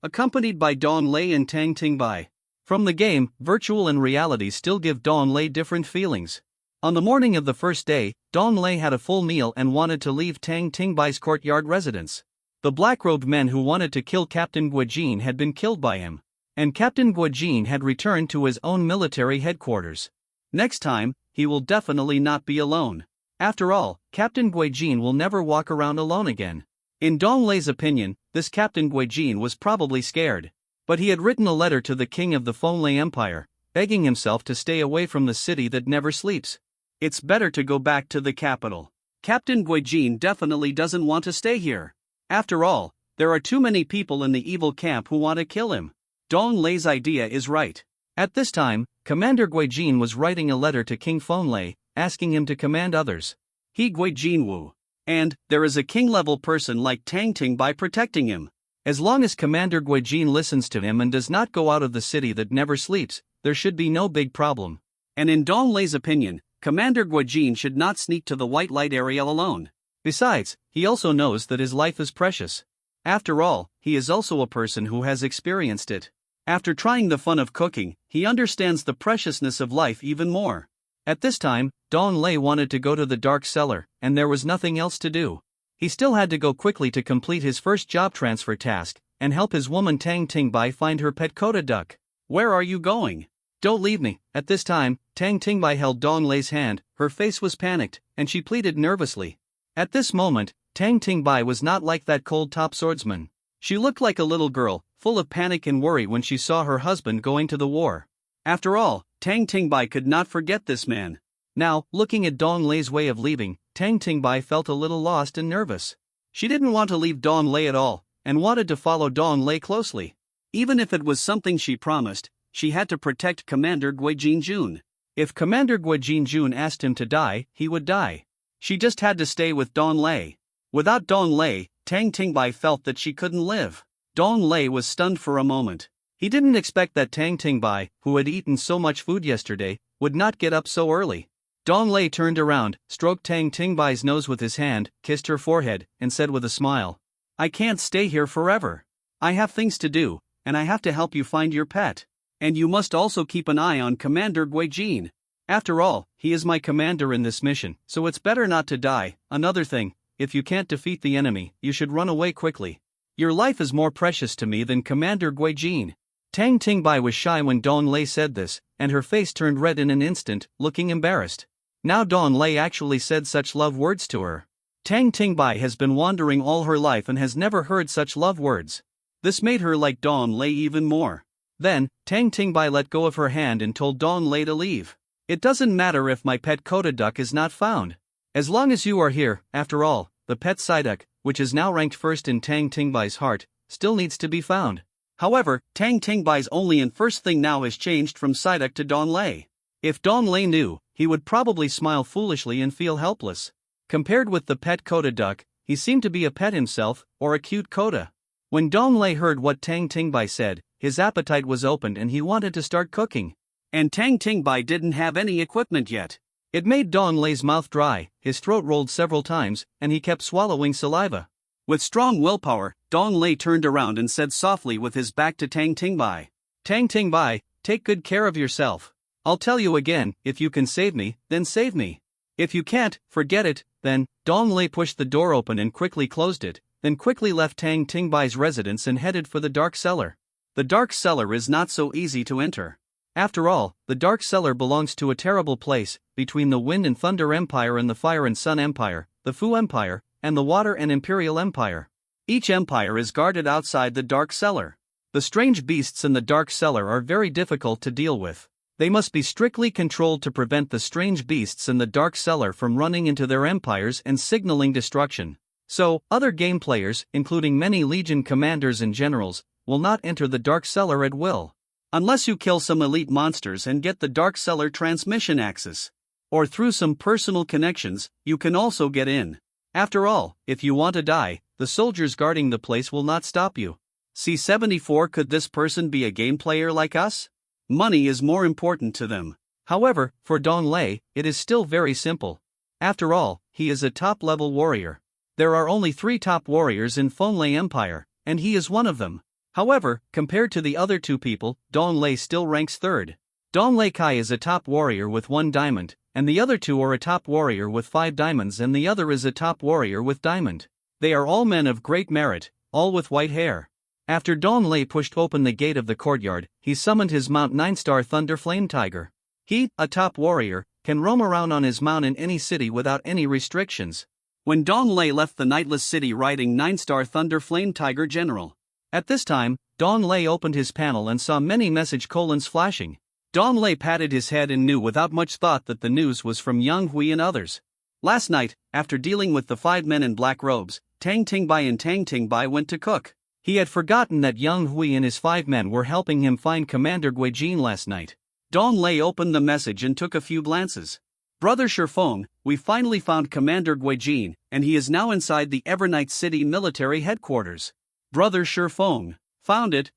Accompanied by Dong Lei and Tang Ting Bai. From the game, virtual and reality still give Dong Lei different feelings. On the morning of the first day, Dong Lei had a full meal and wanted to leave Tang Ting Bai's courtyard residence. The black-robed men who wanted to kill Captain Guojin had been killed by him, and Captain Guojin had returned to his own military headquarters. Next time, he will definitely not be alone. After all, Captain Guojin will never walk around alone again. In Dong Lei's opinion, this Captain Guojin was probably scared. But he had written a letter to the king of the Fonglei Empire, begging himself to stay away from the city that never sleeps. It's better to go back to the capital. Captain Guojin definitely doesn't want to stay here. After all, there are too many people in the evil camp who want to kill him. Dong Lei's idea is right. At this time, Commander Guojin was writing a letter to King Fonglei, asking him to command others. He Guojin Wu. And there is a king-level person like Tang Ting Bai protecting him. As long as Commander Guojin listens to him and does not go out of the city that never sleeps, there should be no big problem. And in Dong Lei's opinion, Commander Guojin should not sneak to the white light area alone. Besides, he also knows that his life is precious. After all, he is also a person who has experienced it. After trying the fun of cooking, he understands the preciousness of life even more. At this time, Dong Lei wanted to go to the dark cellar, and there was nothing else to do. He still had to go quickly to complete his first job transfer task, and help his woman Tang Ting Bai find her pet Koda duck. Where are you going? Don't leave me. At this time, Tang Ting Bai held Dong Lei's hand, her face was panicked, and she pleaded nervously. At this moment, Tang Ting Bai was not like that cold-top swordsman. She looked like a little girl, full of panic and worry when she saw her husband going to the war. After all, Tang Ting Bai could not forget this man. Now, looking at Dong Lei's way of leaving, Tang Ting Bai felt a little lost and nervous. She didn't want to leave Dong Lei at all, and wanted to follow Dong Lei closely. Even if it was something she promised, she had to protect Commander Guojin Jun. If Commander Guojin Jun asked him to die, he would die. She just had to stay with Dong Lei. Without Dong Lei, Tang Ting Bai felt that she couldn't live. Dong Lei was stunned for a moment. He didn't expect that Tang Ting Bai, who had eaten so much food yesterday, would not get up so early. Dong Lei turned around, stroked Tang Ting Bai's nose with his hand, kissed her forehead, and said with a smile, I can't stay here forever. I have things to do, and I have to help you find your pet. And you must also keep an eye on Commander Guojin. After all, he is my commander in this mission, so it's better not to die. Another thing, if you can't defeat the enemy, you should run away quickly. Your life is more precious to me than Commander Guojin. Tang Ting Bai was shy when Dong Lei said this, and her face turned red in an instant, looking embarrassed. Now Dong Lei actually said such love words to her. Tang Ting Bai has been wandering all her life and has never heard such love words. This made her like Dong Lei even more. Then, Tang Ting Bai let go of her hand and told Dong Lei to leave. It doesn't matter if my pet Koda duck is not found. As long as you are here, after all, the pet Psyduck, which is now ranked first in Tang Ting Bai's heart, still needs to be found. However, Tang Ting Bai's only and first thing now has changed from Psyduck to Dong Lei. If Dong Lei knew, he would probably smile foolishly and feel helpless. Compared with the pet Koda duck, he seemed to be a pet himself, or a cute Koda. When Dong Lei heard what Tang Ting Bai said, his appetite was opened and he wanted to start cooking. And Tang Ting Bai didn't have any equipment yet. It made Dong Lei's mouth dry, his throat rolled several times, and he kept swallowing saliva. With strong willpower, Dong Lei turned around and said softly with his back to Tang Ting Bai, Tang Ting Bai, take good care of yourself. I'll tell you again, if you can save me, then save me. If you can't, forget it. Then, Dong Lei pushed the door open and quickly closed it, then quickly left Tang Ting Bai's residence and headed for the dark cellar. The dark cellar is not so easy to enter. After all, the dark cellar belongs to a terrible place, between the Wind and Thunder Empire and the Fire and Sun Empire, the Fu Empire, and the Water and Imperial Empire. Each empire is guarded outside the dark cellar. The strange beasts in the dark cellar are very difficult to deal with. They must be strictly controlled to prevent the strange beasts in the dark cellar from running into their empires and signaling destruction. So, other game players, including many Legion commanders and generals, will not enter the dark cellar at will. Unless you kill some elite monsters and get the dark cellar transmission access. Or through some personal connections, you can also get in. After all, if you want to die, the soldiers guarding the place will not stop you. C-74 Could this person be a game player like us? Money is more important to them. However, for Dong Lei, it is still very simple. After all, he is a top-level warrior. There are only 3 top warriors in Fenglai Empire, and he is one of them. However, compared to the other 2 people, Dong Lei still ranks 3rd. Dong Lei Kai is a top warrior with 1 diamond, and the other 2 are a top warrior with 5 diamonds and the other is a top warrior with diamond. They are all men of great merit, all with white hair. After Dong Lei pushed open the gate of the courtyard, he summoned his mount 9-star Thunder Flame Tiger. He, a top warrior, can roam around on his mount in any city without any restrictions. When Dong Lei left the Nightless City riding 9-star Thunder Flame Tiger General. At this time, Dong Lei opened his panel and saw many message colons flashing. Dong Lei patted his head and knew without much thought that the news was from Yang Hui and others. Last night, after dealing with the 5 men in black robes, Tang Tingbai and Tang Tingbai went to cook. He had forgotten that Yang Hui and his 5 men were helping him find Commander Guijin last night. Dong Lei opened the message and took a few glances. Brother Shifeng, we finally found Commander Guijin, and he is now inside the Evernight City military headquarters. Brother Shifeng, found it.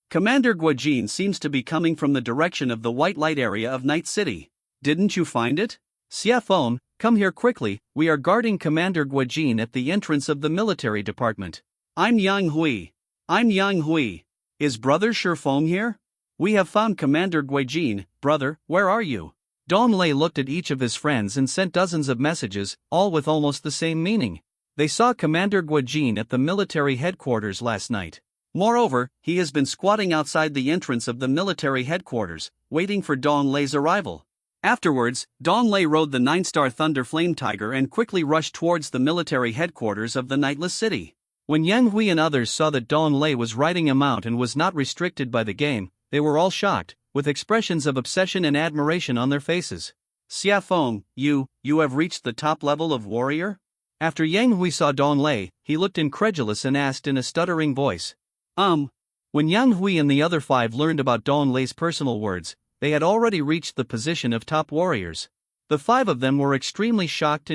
Commander Guijin seems to be coming from the direction of the white light area of Night City. Didn't you find it? Xiafeng, come here quickly, we are guarding Commander Guijin at the entrance of the military department. I'm Yang Hui. Is Brother Shifeng here? We have found Commander Guijin. Brother, where are you? Dong Lei looked at each of his friends and sent dozens of messages, all with almost the same meaning. They saw Commander Guijin at the military headquarters last night. Moreover, he has been squatting outside the entrance of the military headquarters, waiting for Dong Lei's arrival. Afterwards, Dong Lei rode the 9-star Thunder Flame Tiger and quickly rushed towards the military headquarters of the Nightless City. When Yang Hui and others saw that Dong Lei was riding a mount and was not restricted by the game, they were all shocked, with expressions of obsession and admiration on their faces. Xiafeng, you have reached the top level of warrior? After Yang Hui saw Dong Lei, he looked incredulous and asked in a stuttering voice. When Yang Hui and the other 5 learned about Dong Lei's personal words, they had already reached the position of top warriors. The 5 of them were extremely shocked.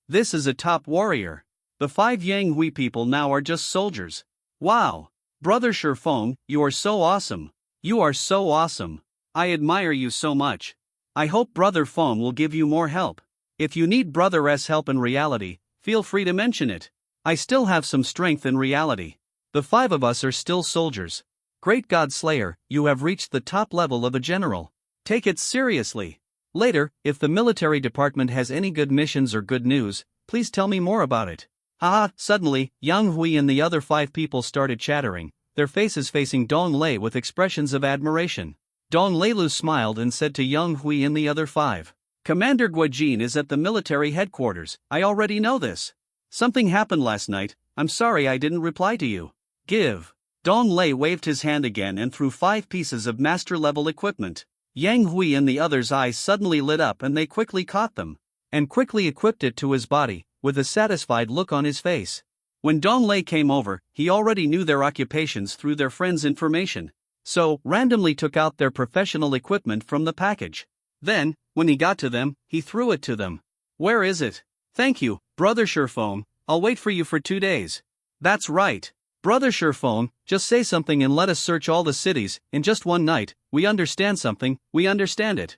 This is a top warrior. The 5 Yang Hui people now are just soldiers. Wow! Brother Shifeng, you are so awesome. You are so awesome. I admire you so much. I hope Brother Feng will give you more help. If you need Brother S help in reality, feel free to mention it. I still have some strength in reality. The 5 of us are still soldiers. Great God Slayer, you have reached the top level of a general. Take it seriously. Later, if the military department has any good missions or good news, please tell me more about it. Haha, suddenly, Yang Hui and the other 5 people started chattering, their faces facing Dong Lei with expressions of admiration. Dong Leilu smiled and said to Yang Hui and the other 5. Commander Guijin is at the military headquarters, I already know this. Something happened last night, I'm sorry I didn't reply to you. Give. Dong Lei waved his hand again and threw 5 pieces of master-level equipment. Yang Hui and the others' eyes suddenly lit up and they quickly caught them, and quickly equipped it to his body, with a satisfied look on his face. When Dong Lei came over, he already knew their occupations through their friends' information, so randomly took out their professional equipment from the package. Then, when he got to them, he threw it to them. Where is it? Thank you, Brother Shifeng, I'll wait for you for 2 days. That's right. Brother Shifeng, just say something and let us search all the cities, in just one night, we understand something, we understand it.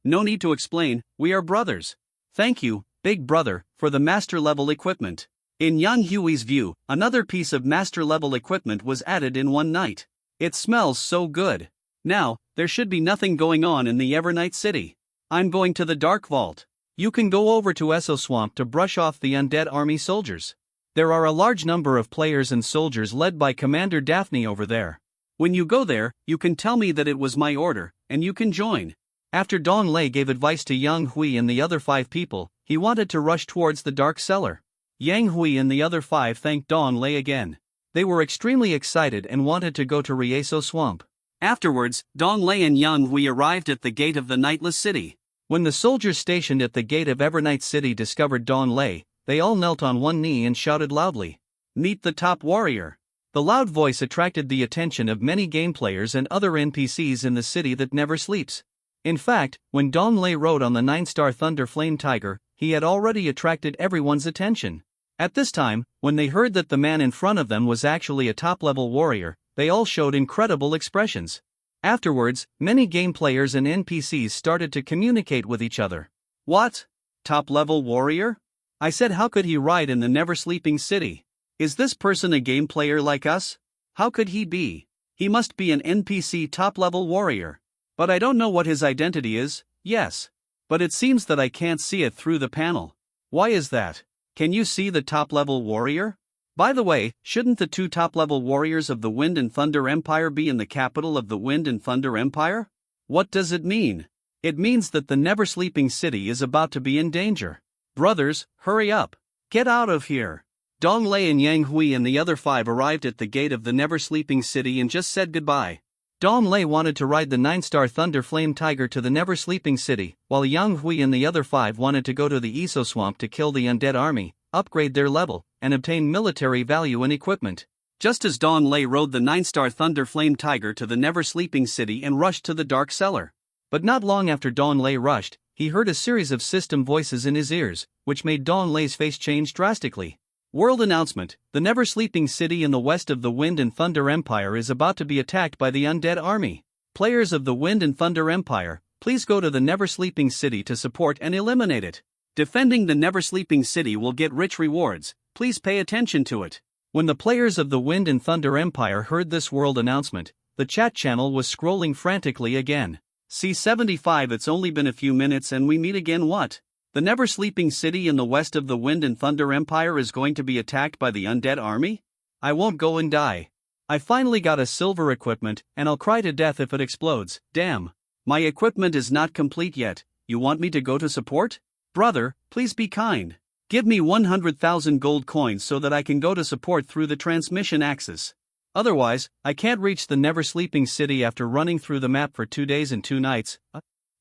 No need to explain, we are brothers. Thank you, Big Brother, for the master-level equipment. In Yang Hui's view, another piece of master-level equipment was added in one night. It smells so good. Now, there should be nothing going on in the Evernight City. I'm going to the Dark Vault. You can go over to Esso Swamp to brush off the undead army soldiers. There are a large number of players and soldiers led by Commander Daphne over there. When you go there, you can tell me that it was my order, and you can join. After Dong Lei gave advice to Yang Hui and the other 5 people, he wanted to rush towards the dark cellar. Yang Hui and the other 5 thanked Dong Lei again. They were extremely excited and wanted to go to Rieso Swamp. Afterwards, Dong Lei and Yang Hui arrived at the gate of the Nightless City. When the soldiers stationed at the gate of Evernight City discovered Dong Lei, they all knelt on one knee and shouted loudly, "Meet the top warrior." The loud voice attracted the attention of many game players and other NPCs in the city that never sleeps. In fact, when Dong Lei rode on the 9-star Thunder Flame Tiger, he had already attracted everyone's attention. At this time, when they heard that the man in front of them was actually a top-level warrior, they all showed incredible expressions. Afterwards, many game players and NPCs started to communicate with each other. What? Top-level warrior? I said, how could he ride in the never-sleeping city? Is this person a game player like us? How could he be? He must be an NPC top-level warrior. But I don't know what his identity is. Yes. But it seems that I can't see it through the panel. Why is that? Can you see the top-level warrior? By the way, shouldn't the two top-level warriors of the Wind and Thunder Empire be in the capital of the Wind and Thunder Empire? What does it mean? It means that the never-sleeping city is about to be in danger. Brothers, hurry up. Get out of here. Dong Lei and Yang Hui and the other 5 arrived at the gate of the never-sleeping city and just said goodbye. Dong Lei wanted to ride the 9-star Thunder Flame Tiger to the never-sleeping city, while Yang Hui and the other 5 wanted to go to the Eso Swamp to kill the undead army, upgrade their level, and obtain military value and equipment. Just as Dong Lei rode the 9-star Thunder Flame Tiger to the never-sleeping city and rushed to the Dark Cellar. But not long after Dong Lei rushed, he heard a series of system voices in his ears, which made Dong Lei's face change drastically. World announcement: the never-sleeping city in the west of the Wind and Thunder Empire is about to be attacked by the undead army. Players of the Wind and Thunder Empire, please go to the never-sleeping city to support and eliminate it. Defending the never-sleeping city will get rich rewards, please pay attention to it. When the players of the Wind and Thunder Empire heard this world announcement, the chat channel was scrolling frantically again. C75, it's only been a few minutes and we meet again. What? The never-sleeping city in the west of the Wind and Thunder Empire is going to be attacked by the undead army? I won't go and die. I finally got a silver equipment, and I'll cry to death if it explodes. Damn. My equipment is not complete yet. You want me to go to support? Brother, please be kind. Give me 100,000 gold coins so that I can go to support through the transmission axis. Otherwise, I can't reach the never-sleeping city after running through the map for 2 days and 2 nights.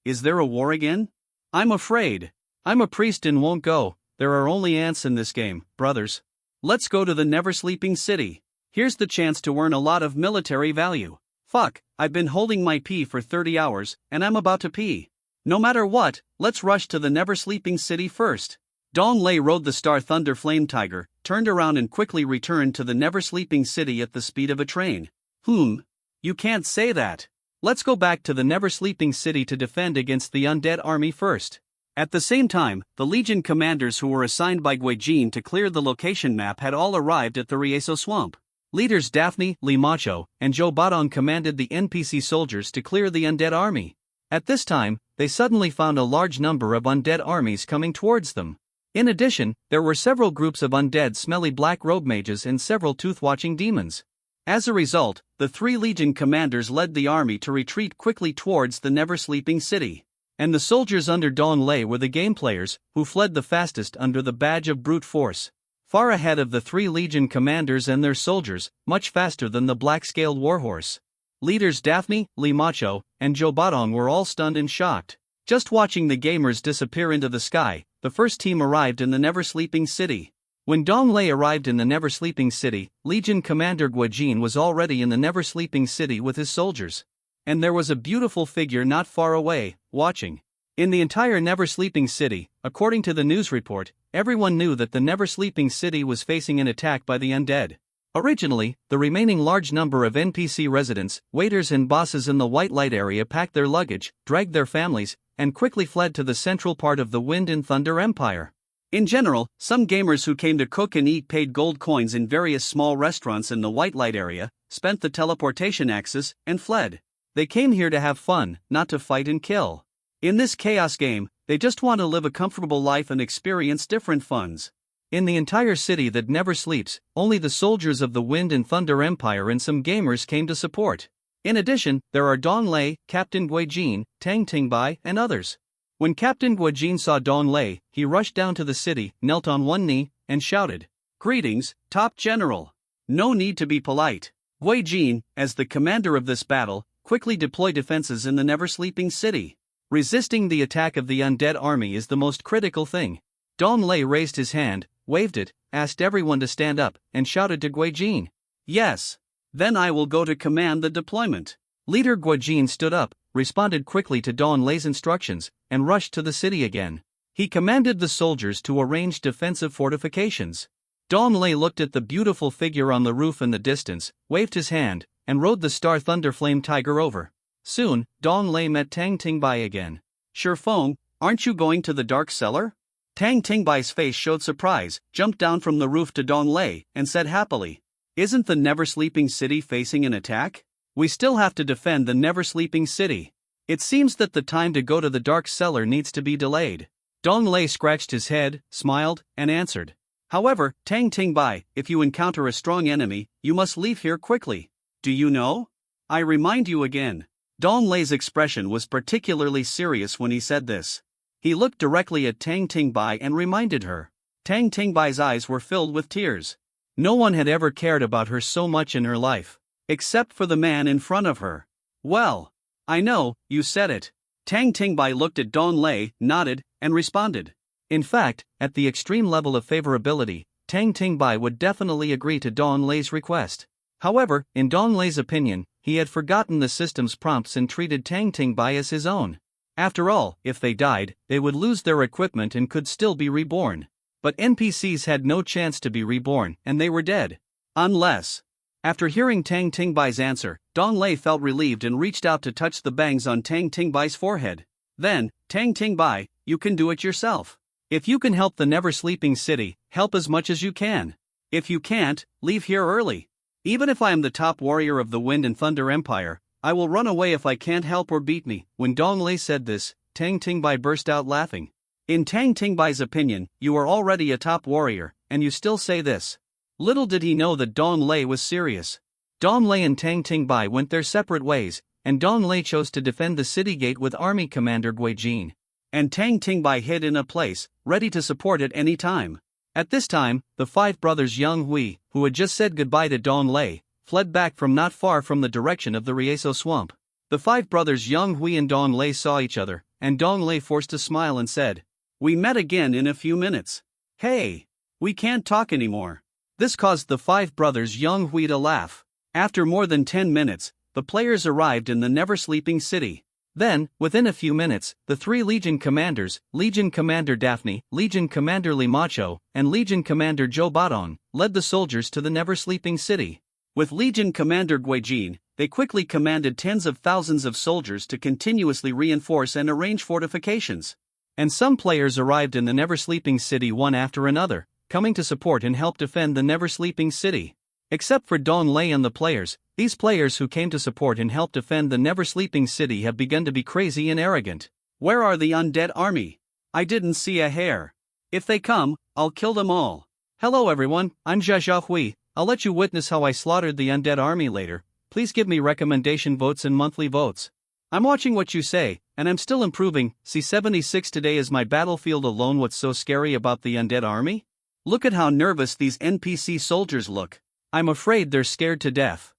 Is there a war again? I'm afraid. I'm a priest and won't go. There are only ants in this game, brothers. Let's go to the never-sleeping city. Here's the chance to earn a lot of military value. Fuck, I've been holding my pee for 30 hours, and I'm about to pee. No matter what, let's rush to the never-sleeping city first. Dong Lei rode the Star Thunder Flame Tiger, turned around and quickly returned to the never-sleeping city at the speed of a train. You can't say that. Let's go back to the never-sleeping city to defend against the undead army first. At the same time, the Legion commanders who were assigned by Guijin to clear the location map had all arrived at the Rieso Swamp. Leaders Daphne, Limacho, and Joe Badong commanded the NPC soldiers to clear the undead army. At this time, they suddenly found a large number of undead armies coming towards them. In addition, there were several groups of undead smelly black robe mages and several tooth-watching demons. As a result, the 3 Legion commanders led the army to retreat quickly towards the never-sleeping city. And the soldiers under Dong Lei were the game players, who fled the fastest under the badge of brute force. Far ahead of the 3 Legion commanders and their soldiers, much faster than the black-scaled warhorse. Leaders Daphne, Limacho, and Joe Badong were all stunned and shocked. Just watching the gamers disappear into the sky, the first team arrived in the never-sleeping city. When Dong Lei arrived in the never-sleeping city, Legion Commander Guijin was already in the never-sleeping city with his soldiers. And there was a beautiful figure not far away, watching. In the entire never-sleeping city, according to the news report, everyone knew that the never-sleeping city was facing an attack by the undead. Originally, the remaining large number of NPC residents, waiters and bosses in the White Light area packed their luggage, dragged their families, and quickly fled to the central part of the Wind and Thunder Empire. In general, some gamers who came to cook and eat paid gold coins in various small restaurants in the White Light area, spent the teleportation axis, and fled. They came here to have fun, not to fight and kill. In this chaos game, they just want to live a comfortable life and experience different funs. In the entire city that never sleeps, only the soldiers of the Wind and Thunder Empire and some gamers came to support. In addition, there are Dong Lei, Captain Guijin, Tang Tingbai, and others. When Captain Guijin saw Dong Lei, he rushed down to the city, knelt on one knee, and shouted, "Greetings, Top General. No need to be polite." Guijin, as the commander of this battle, quickly deployed defenses in the never-sleeping city. Resisting the attack of the undead army is the most critical thing. Dong Lei raised his hand, waved it, asked everyone to stand up, and shouted to Guijin, "Yes. Then I will go to command the deployment." Leader Guijin stood up, responded quickly to Dong Lei's instructions, and rushed to the city again. He commanded the soldiers to arrange defensive fortifications. Dong Lei looked at the beautiful figure on the roof in the distance, waved his hand, and rode the Star Thunder Flame Tiger over. Soon, Dong Lei met Tang Tingbai again. Sure Feng, aren't you going to the dark cellar? Tang Tingbai's face showed surprise, jumped down from the roof to Dong Lei, and said happily, "Isn't the never-sleeping city facing an attack? We still have to defend the never-sleeping city. It seems that the time to go to the dark cellar needs to be delayed." Dong Lei scratched his head, smiled, and answered, "However, Tang Tingbai, if you encounter a strong enemy, you must leave here quickly. Do you know? I remind you again." Dong Lei's expression was particularly serious when he said this. He looked directly at Tang Tingbai and reminded her. Tang Tingbai's eyes were filled with tears. No one had ever cared about her so much in her life, except for the man in front of her. "Well, I know, you said it." Tang Tingbai looked at Dong Lei, nodded, and responded. In fact, at the extreme level of favorability, Tang Tingbai would definitely agree to Dong Lei's request. However, in Dong Lei's opinion, he had forgotten the system's prompts and treated Tang Tingbai as his own. After all, if they died, they would lose their equipment and could still be reborn. But NPCs had no chance to be reborn, and they were dead. Unless. After hearing Tang Tingbai's answer, Dong Lei felt relieved and reached out to touch the bangs on Tang Tingbai's forehead. Then, "Tang Tingbai, you can do it yourself. If you can help the never-sleeping city, help as much as you can. If you can't, leave here early. Even if I am the top warrior of the Wind and Thunder Empire, I will run away if I can't help or beat me." When Dong Lei said this, Tang Tingbai burst out laughing. In Tang Tingbai's opinion, you are already a top warrior, and you still say this. Little did he know that Dong Lei was serious. Dong Lei and Tang Tingbai went their separate ways, and Dong Lei chose to defend the city gate with Army Commander Gui Jin. And Tang Tingbai hid in a place, ready to support at any time. At this time, the five brothers Yang Hui, who had just said goodbye to Dong Lei, fled back from not far from the direction of the Rieso swamp. The five brothers Yang Hui and Dong Lei saw each other, and Dong Lei forced a smile and said, "We met again in a few minutes. Hey, we can't talk anymore." This caused the five brothers Yang Hui to laugh. After more than 10 minutes, the players arrived in the never-sleeping city. Then, within a few minutes, the three Legion commanders, Legion Commander Daphne, Legion Commander Li Macho, and Legion Commander Zhou Badong, led the soldiers to the never-sleeping city. With Legion Commander Gui Jin, they quickly commanded tens of thousands of soldiers to continuously reinforce and arrange fortifications. And some players arrived in the never-sleeping city one after another, coming to support and help defend the never-sleeping city. Except for Dong Lei and the players, these players who came to support and help defend the never-sleeping city have begun to be crazy and arrogant. "Where are the undead army? I didn't see a hair. If they come, I'll kill them all." "Hello everyone, I'm Zha Hui. I'll let you witness how I slaughtered the undead army later. Please give me recommendation votes and monthly votes. I'm watching what you say, and I'm still improving. C76 today is my battlefield alone. What's so scary about the undead army? Look at how nervous these NPC soldiers look. I'm afraid they're scared to death."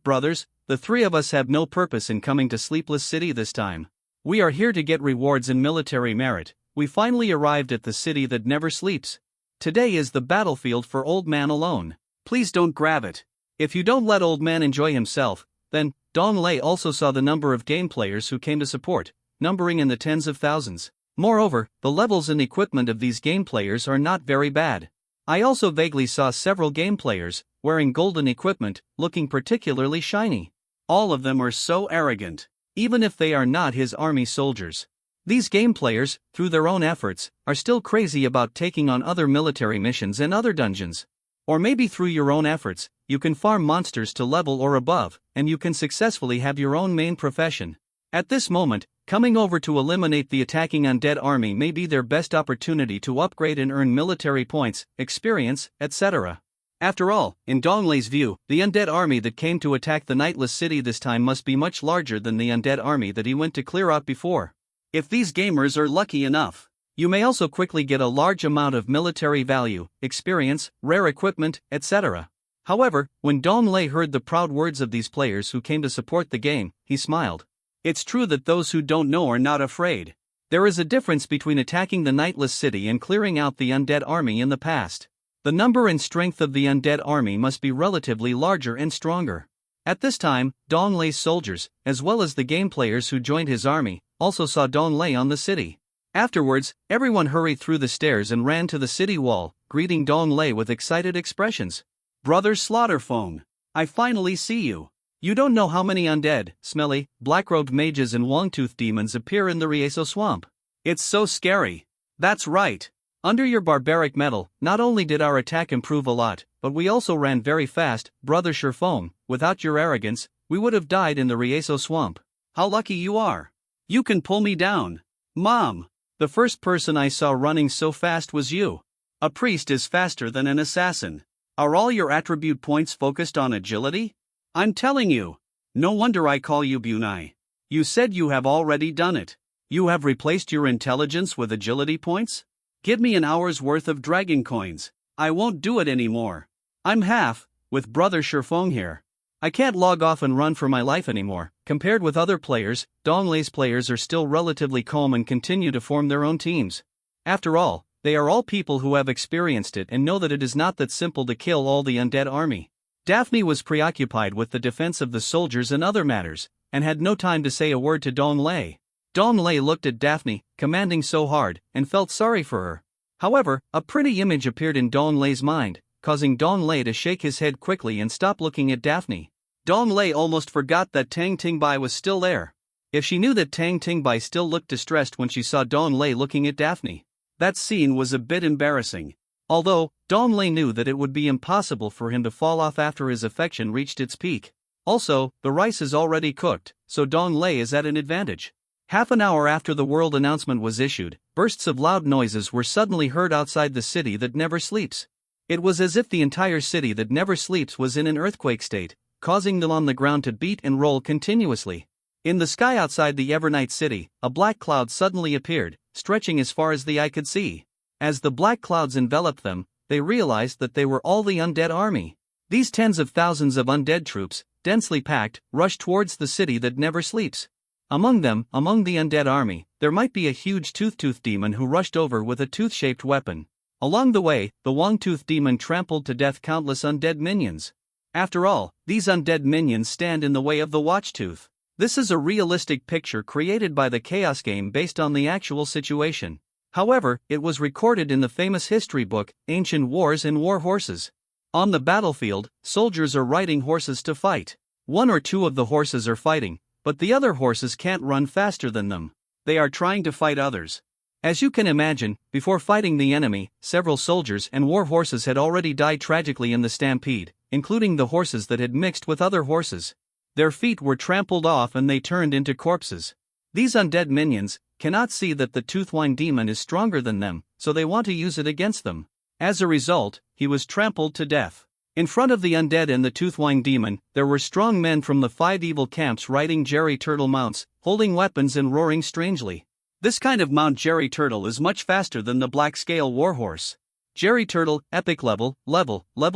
Brothers, the three of us have no purpose in coming to Sleepless City this time. We are here to get rewards and military merit. We finally arrived at the city that never sleeps. Today is the battlefield for Old Man alone. Please don't grab it. If you don't let Old Man enjoy himself, then. Dong Lei also saw the number of game players who came to support, numbering in the tens of thousands. Moreover, the levels and equipment of these game players are not very bad. I also vaguely saw several game players, wearing golden equipment, looking particularly shiny. All of them are so arrogant, even if they are not his army soldiers. These game players, through their own efforts, are still crazy about taking on other military missions and other dungeons. Or maybe through your own efforts, you can farm monsters to level or above, and you can successfully have your own main profession. At this moment, coming over to eliminate the attacking undead army may be their best opportunity to upgrade and earn military points, experience, etc. After all, in Dong Lei's view, the undead army that came to attack the Nightless City this time must be much larger than the undead army that he went to clear out before. If these gamers are lucky enough, you may also quickly get a large amount of military value, experience, rare equipment, etc. However, when Dong Lei heard the proud words of these players who came to support the game, he smiled. It's true that those who don't know are not afraid. There is a difference between attacking the Nightless City and clearing out the undead army in the past. The number and strength of the undead army must be relatively larger and stronger. At this time, Dong Lei's soldiers, as well as the game players who joined his army, also saw Dong Lei on the city. Afterwards, everyone hurried through the stairs and ran to the city wall, greeting Dong Lei with excited expressions. "Brother Slaughterphone, I finally see you. You don't know how many undead, smelly, black-robed mages and long-toothed demons appear in the Rieso swamp. It's so scary. That's right. Under your barbaric metal, not only did our attack improve a lot, but we also ran very fast, Brother Sherfong. Without your arrogance, we would have died in the Rieso swamp. How lucky you are. You can pull me down. Mom, the first person I saw running so fast was you. A priest is faster than an assassin. Are all your attribute points focused on agility? I'm telling you. No wonder I call you Bunai. You said you have already done it. You have replaced your intelligence with agility points? Give me an hour's worth of dragon coins. I won't do it anymore. I'm half, with Brother Sherfong here. I can't log off and run for my life anymore. Compared with other players, Donglei's players are still relatively calm and continue to form their own teams. After all, they are all people who have experienced it and know that it is not that simple to kill all the undead army. Daphne was preoccupied with the defense of the soldiers and other matters, and had no time to say a word to Donglei. Donglei looked at Daphne, commanding so hard, and felt sorry for her. However, a pretty image appeared in Donglei's mind, causing Donglei to shake his head quickly and stop looking at Daphne. Donglei almost forgot that Tang Tingbai was still there. If she knew that Tang Tingbai still looked distressed when she saw Donglei looking at Daphne, that scene was a bit embarrassing. Although, Donglei knew that it would be impossible for him to fall off after his affection reached its peak. Also, the rice is already cooked, so Donglei is at an advantage. Half an hour after the world announcement was issued, bursts of loud noises were suddenly heard outside the city that never sleeps. It was as if the entire city that never sleeps was in an earthquake state, causing them on the ground to beat and roll continuously. In the sky outside the Evernight city, a black cloud suddenly appeared, stretching as far as the eye could see. As the black clouds enveloped them, they realized that they were all the undead army. These tens of thousands of undead troops, densely packed, rushed towards the city that never sleeps. Among them, among the undead army, there might be a huge tooth demon who rushed over with a tooth-shaped weapon. Along the way, the Wong-Tooth demon trampled to death countless undead minions. After all, these undead minions stand in the way of the Watchtooth. This is a realistic picture created by the Chaos game based on the actual situation. However, it was recorded in the famous history book, Ancient Wars and War Horses. On the battlefield, soldiers are riding horses to fight. One or two of the horses are fighting, but the other horses can't run faster than them. They are trying to fight others. As you can imagine, before fighting the enemy, several soldiers and war horses had already died tragically in the stampede, including the horses that had mixed with other horses. Their feet were trampled off and they turned into corpses. These undead minions cannot see that the Toothwine demon is stronger than them, so they want to use it against them. As a result, he was trampled to death. In front of the undead and the Toothwine demon, there were strong men from the 5 evil camps riding Jerry Turtle mounts, holding weapons and roaring strangely. This kind of mount Jerry Turtle is much faster than the Black Scale Warhorse. Jerry Turtle, Epic level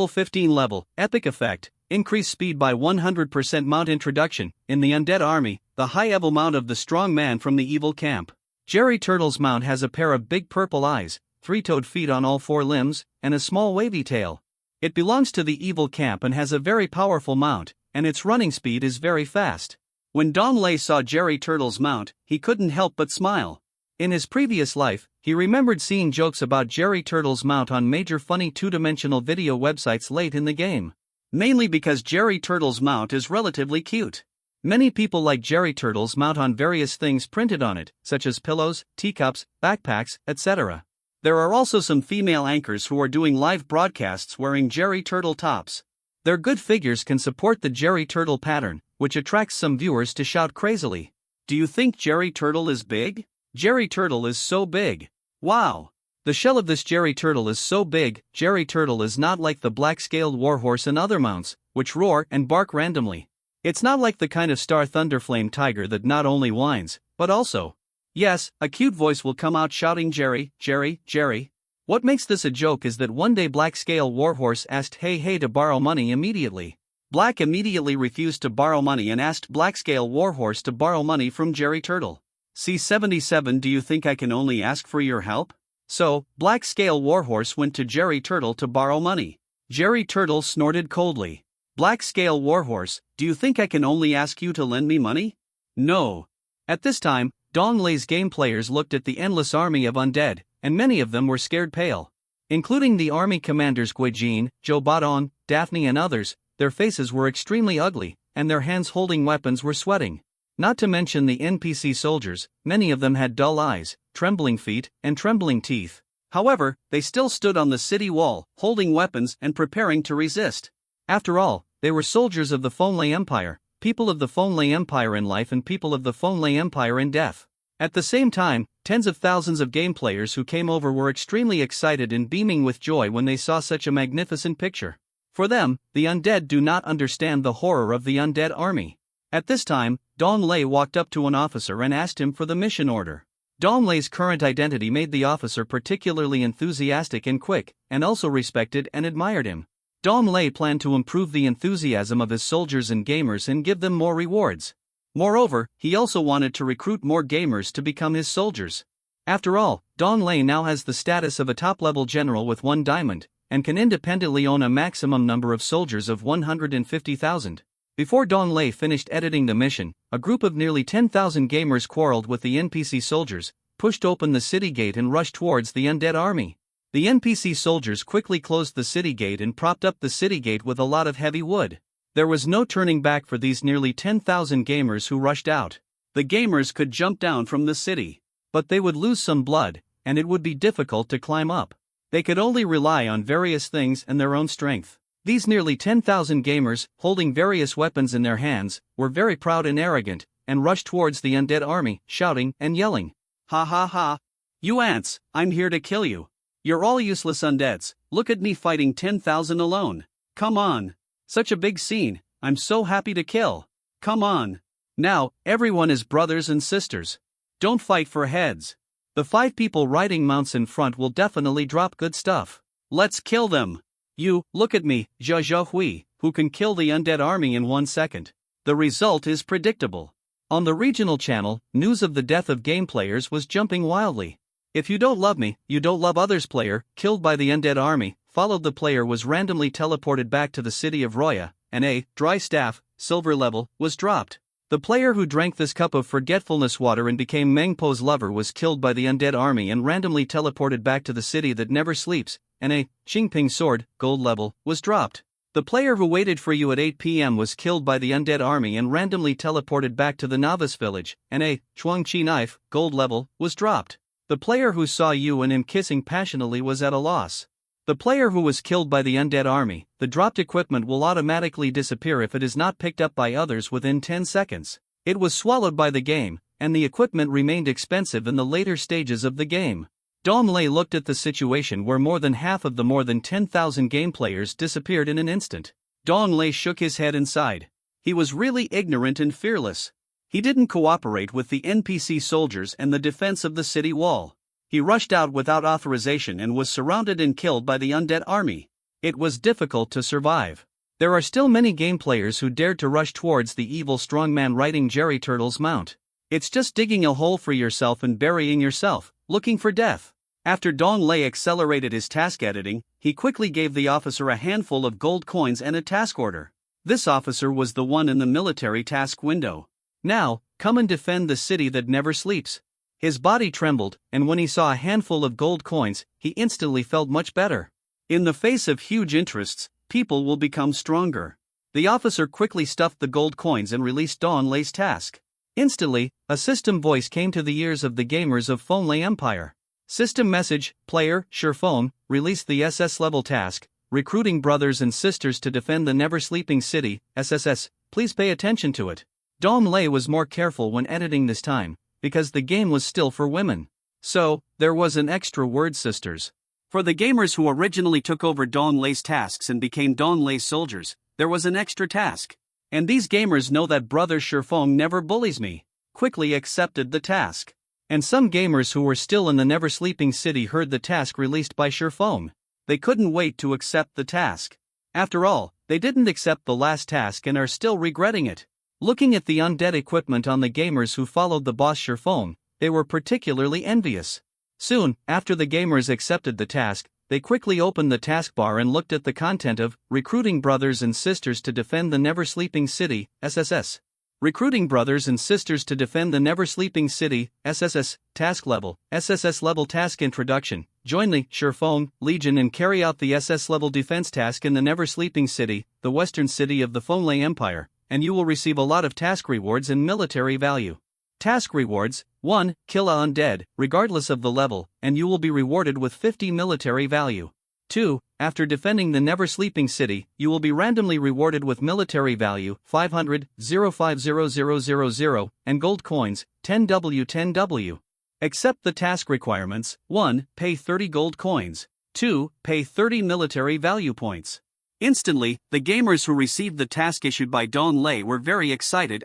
15 Epic effect, increased speed by 100% mount introduction, in the undead army, the high-level mount of the strong man from the evil camp. Jerry Turtle's mount has a pair of big purple eyes, 3-toed feet on all 4 limbs, and a small wavy tail. It belongs to the evil camp and has a very powerful mount, and its running speed is very fast. When Donglei saw Jerry Turtle's mount, he couldn't help but smile. In his previous life, he remembered seeing jokes about Jerry Turtle's mount on major funny two-dimensional video websites late in the game. Mainly because Jerry Turtle's mount is relatively cute. Many people like Jerry Turtle's mount on various things printed on it, such as pillows, teacups, backpacks, etc. There are also some female anchors who are doing live broadcasts wearing Jerry Turtle tops. Their good figures can support the Jerry Turtle pattern, which attracts some viewers to shout crazily. Do you think Jerry Turtle is big? Jerry Turtle is so big. Wow! The shell of this Jerry Turtle is so big. Jerry Turtle is not like the black-scaled warhorse and other mounts, which roar and bark randomly. It's not like the kind of Star Thunderflame tiger that not only whines, but also, yes, a cute voice will come out shouting Jerry, Jerry, Jerry. What makes this a joke is that one day Black-Scale Warhorse asked Hey to borrow money immediately. Black immediately refused to borrow money and asked Black-Scale Warhorse to borrow money from Jerry Turtle. C77 Do you think I can only ask for your help? So, Black Scale Warhorse went to Jerry Turtle to borrow money. Jerry Turtle snorted coldly. Black Scale Warhorse, do you think I can only ask you to lend me money? No. At this time, Donglei's game players looked at the endless army of undead, and many of them were scared pale. Including the army commanders Guijin, Joe Badong, Daphne and others, their faces were extremely ugly, and their hands holding weapons were sweating. Not to mention the NPC soldiers, many of them had dull eyes, trembling feet, and trembling teeth. However, they still stood on the city wall, holding weapons and preparing to resist. After all, they were soldiers of the Fonlay Empire, people of the Fonlay Empire in life and people of the Fonlay Empire in death. At the same time, tens of thousands of game players who came over were extremely excited and beaming with joy when they saw such a magnificent picture. For them, the undead do not understand the horror of the undead army. At this time, Dong Lei walked up to an officer and asked him for the mission order. Dong Lei's current identity made the officer particularly enthusiastic and quick, and also respected and admired him. Dong Lei planned to improve the enthusiasm of his soldiers and gamers and give them more rewards. Moreover, he also wanted to recruit more gamers to become his soldiers. After all, Dong Lei now has the status of a top-level general with 1 diamond, and can independently own a maximum number of soldiers of 150,000. Before Dong Lei finished editing the mission, a group of nearly 10,000 gamers quarreled with the NPC soldiers, pushed open the city gate and rushed towards the undead army. The NPC soldiers quickly closed the city gate and propped up the city gate with a lot of heavy wood. There was no turning back for these nearly 10,000 gamers who rushed out. The gamers could jump down from the city, but they would lose some blood, and it would be difficult to climb up. They could only rely on various things and their own strength. These nearly 10,000 gamers, holding various weapons in their hands, were very proud and arrogant, and rushed towards the undead army, shouting and yelling. Ha ha ha! You ants, I'm here to kill you. You're all useless undeads, look at me fighting 10,000 alone. Come on! Such a big scene, I'm so happy to kill. Come on! Now, everyone is brothers and sisters. Don't fight for heads. The 5 people riding mounts in front will definitely drop good stuff. Let's kill them! You, look at me, Jia Zhahui, who can kill the undead army in 1 second. The result is predictable. On the regional channel, news of the death of game players was jumping wildly. If you don't love me, you don't love others. Player, killed by the undead army, followed the player was randomly teleported back to the city of Roya, and a dry staff, silver level, was dropped. The player who drank this cup of forgetfulness water and became Meng Po's lover was killed by the undead army and randomly teleported back to the city that never sleeps, and a Qingping sword, gold level, was dropped. The player who waited for you at 8 p.m. was killed by the undead army and randomly teleported back to the novice village, and a Chuangqi knife, gold level, was dropped. The player who saw you and him kissing passionately was at a loss. The player who was killed by the undead army, the dropped equipment will automatically disappear if it is not picked up by others within 10 seconds. It was swallowed by the game, and the equipment remained expensive in the later stages of the game. Dong Lei looked at the situation where more than half of the more than 10,000 game players disappeared in an instant. Dong Lei shook his head and sighed. He was really ignorant and fearless. He didn't cooperate with the NPC soldiers and the defense of the city wall. He rushed out without authorization and was surrounded and killed by the undead army. It was difficult to survive. There are still many game players who dared to rush towards the evil strongman riding Jerry Turtle's mount. It's just digging a hole for yourself and burying yourself, looking for death. After Dong Lei accelerated his task editing, he quickly gave the officer a handful of gold coins and a task order. This officer was the one in the military task window. Now, come and defend the city that never sleeps. His body trembled, and when he saw a handful of gold coins, he instantly felt much better. In the face of huge interests, people will become stronger. The officer quickly stuffed the gold coins and released Dong Lei's task. Instantly, a system voice came to the ears of the gamers of Fonlay Empire. System message, player, Shifeng, release the SS level task, recruiting brothers and sisters to defend the never sleeping city, SSS, please pay attention to it. Dong Lei was more careful when editing this time, because the game was still for women. So, there was an extra word sisters. For the gamers who originally took over Dong Lei's tasks and became Dong Lei's soldiers, there was an extra task. And these gamers know that brother Shifeng never bullies me, quickly accepted the task. And some gamers who were still in the never sleeping city heard the task released by Shifeng. They couldn't wait to accept the task. After all, they didn't accept the last task and are still regretting it. Looking at the undead equipment on the gamers who followed the boss Shifeng, they were particularly envious. Soon, after the gamers accepted the task, they quickly opened the taskbar and looked at the content of recruiting brothers and sisters to defend the never sleeping city, SSS. Recruiting brothers and sisters to defend the never sleeping city, SSS, task level, SSS level task introduction. Join the Shifeng Legion and carry out the SS level defense task in the never sleeping city, the western city of the Fonlay Empire. and you will receive a lot of task rewards and military value. Task rewards: 1. Kill a undead, regardless of the level, and you will be rewarded with 50 military value. 2. After defending the Never Sleeping City, you will be randomly rewarded with military value 500, 050000, and gold coins 10W 10W. Accept the task requirements: 1. Pay 30 gold coins. 2. Pay 30 military value points. Instantly, the gamers who received the task issued by Don Lei were very excited.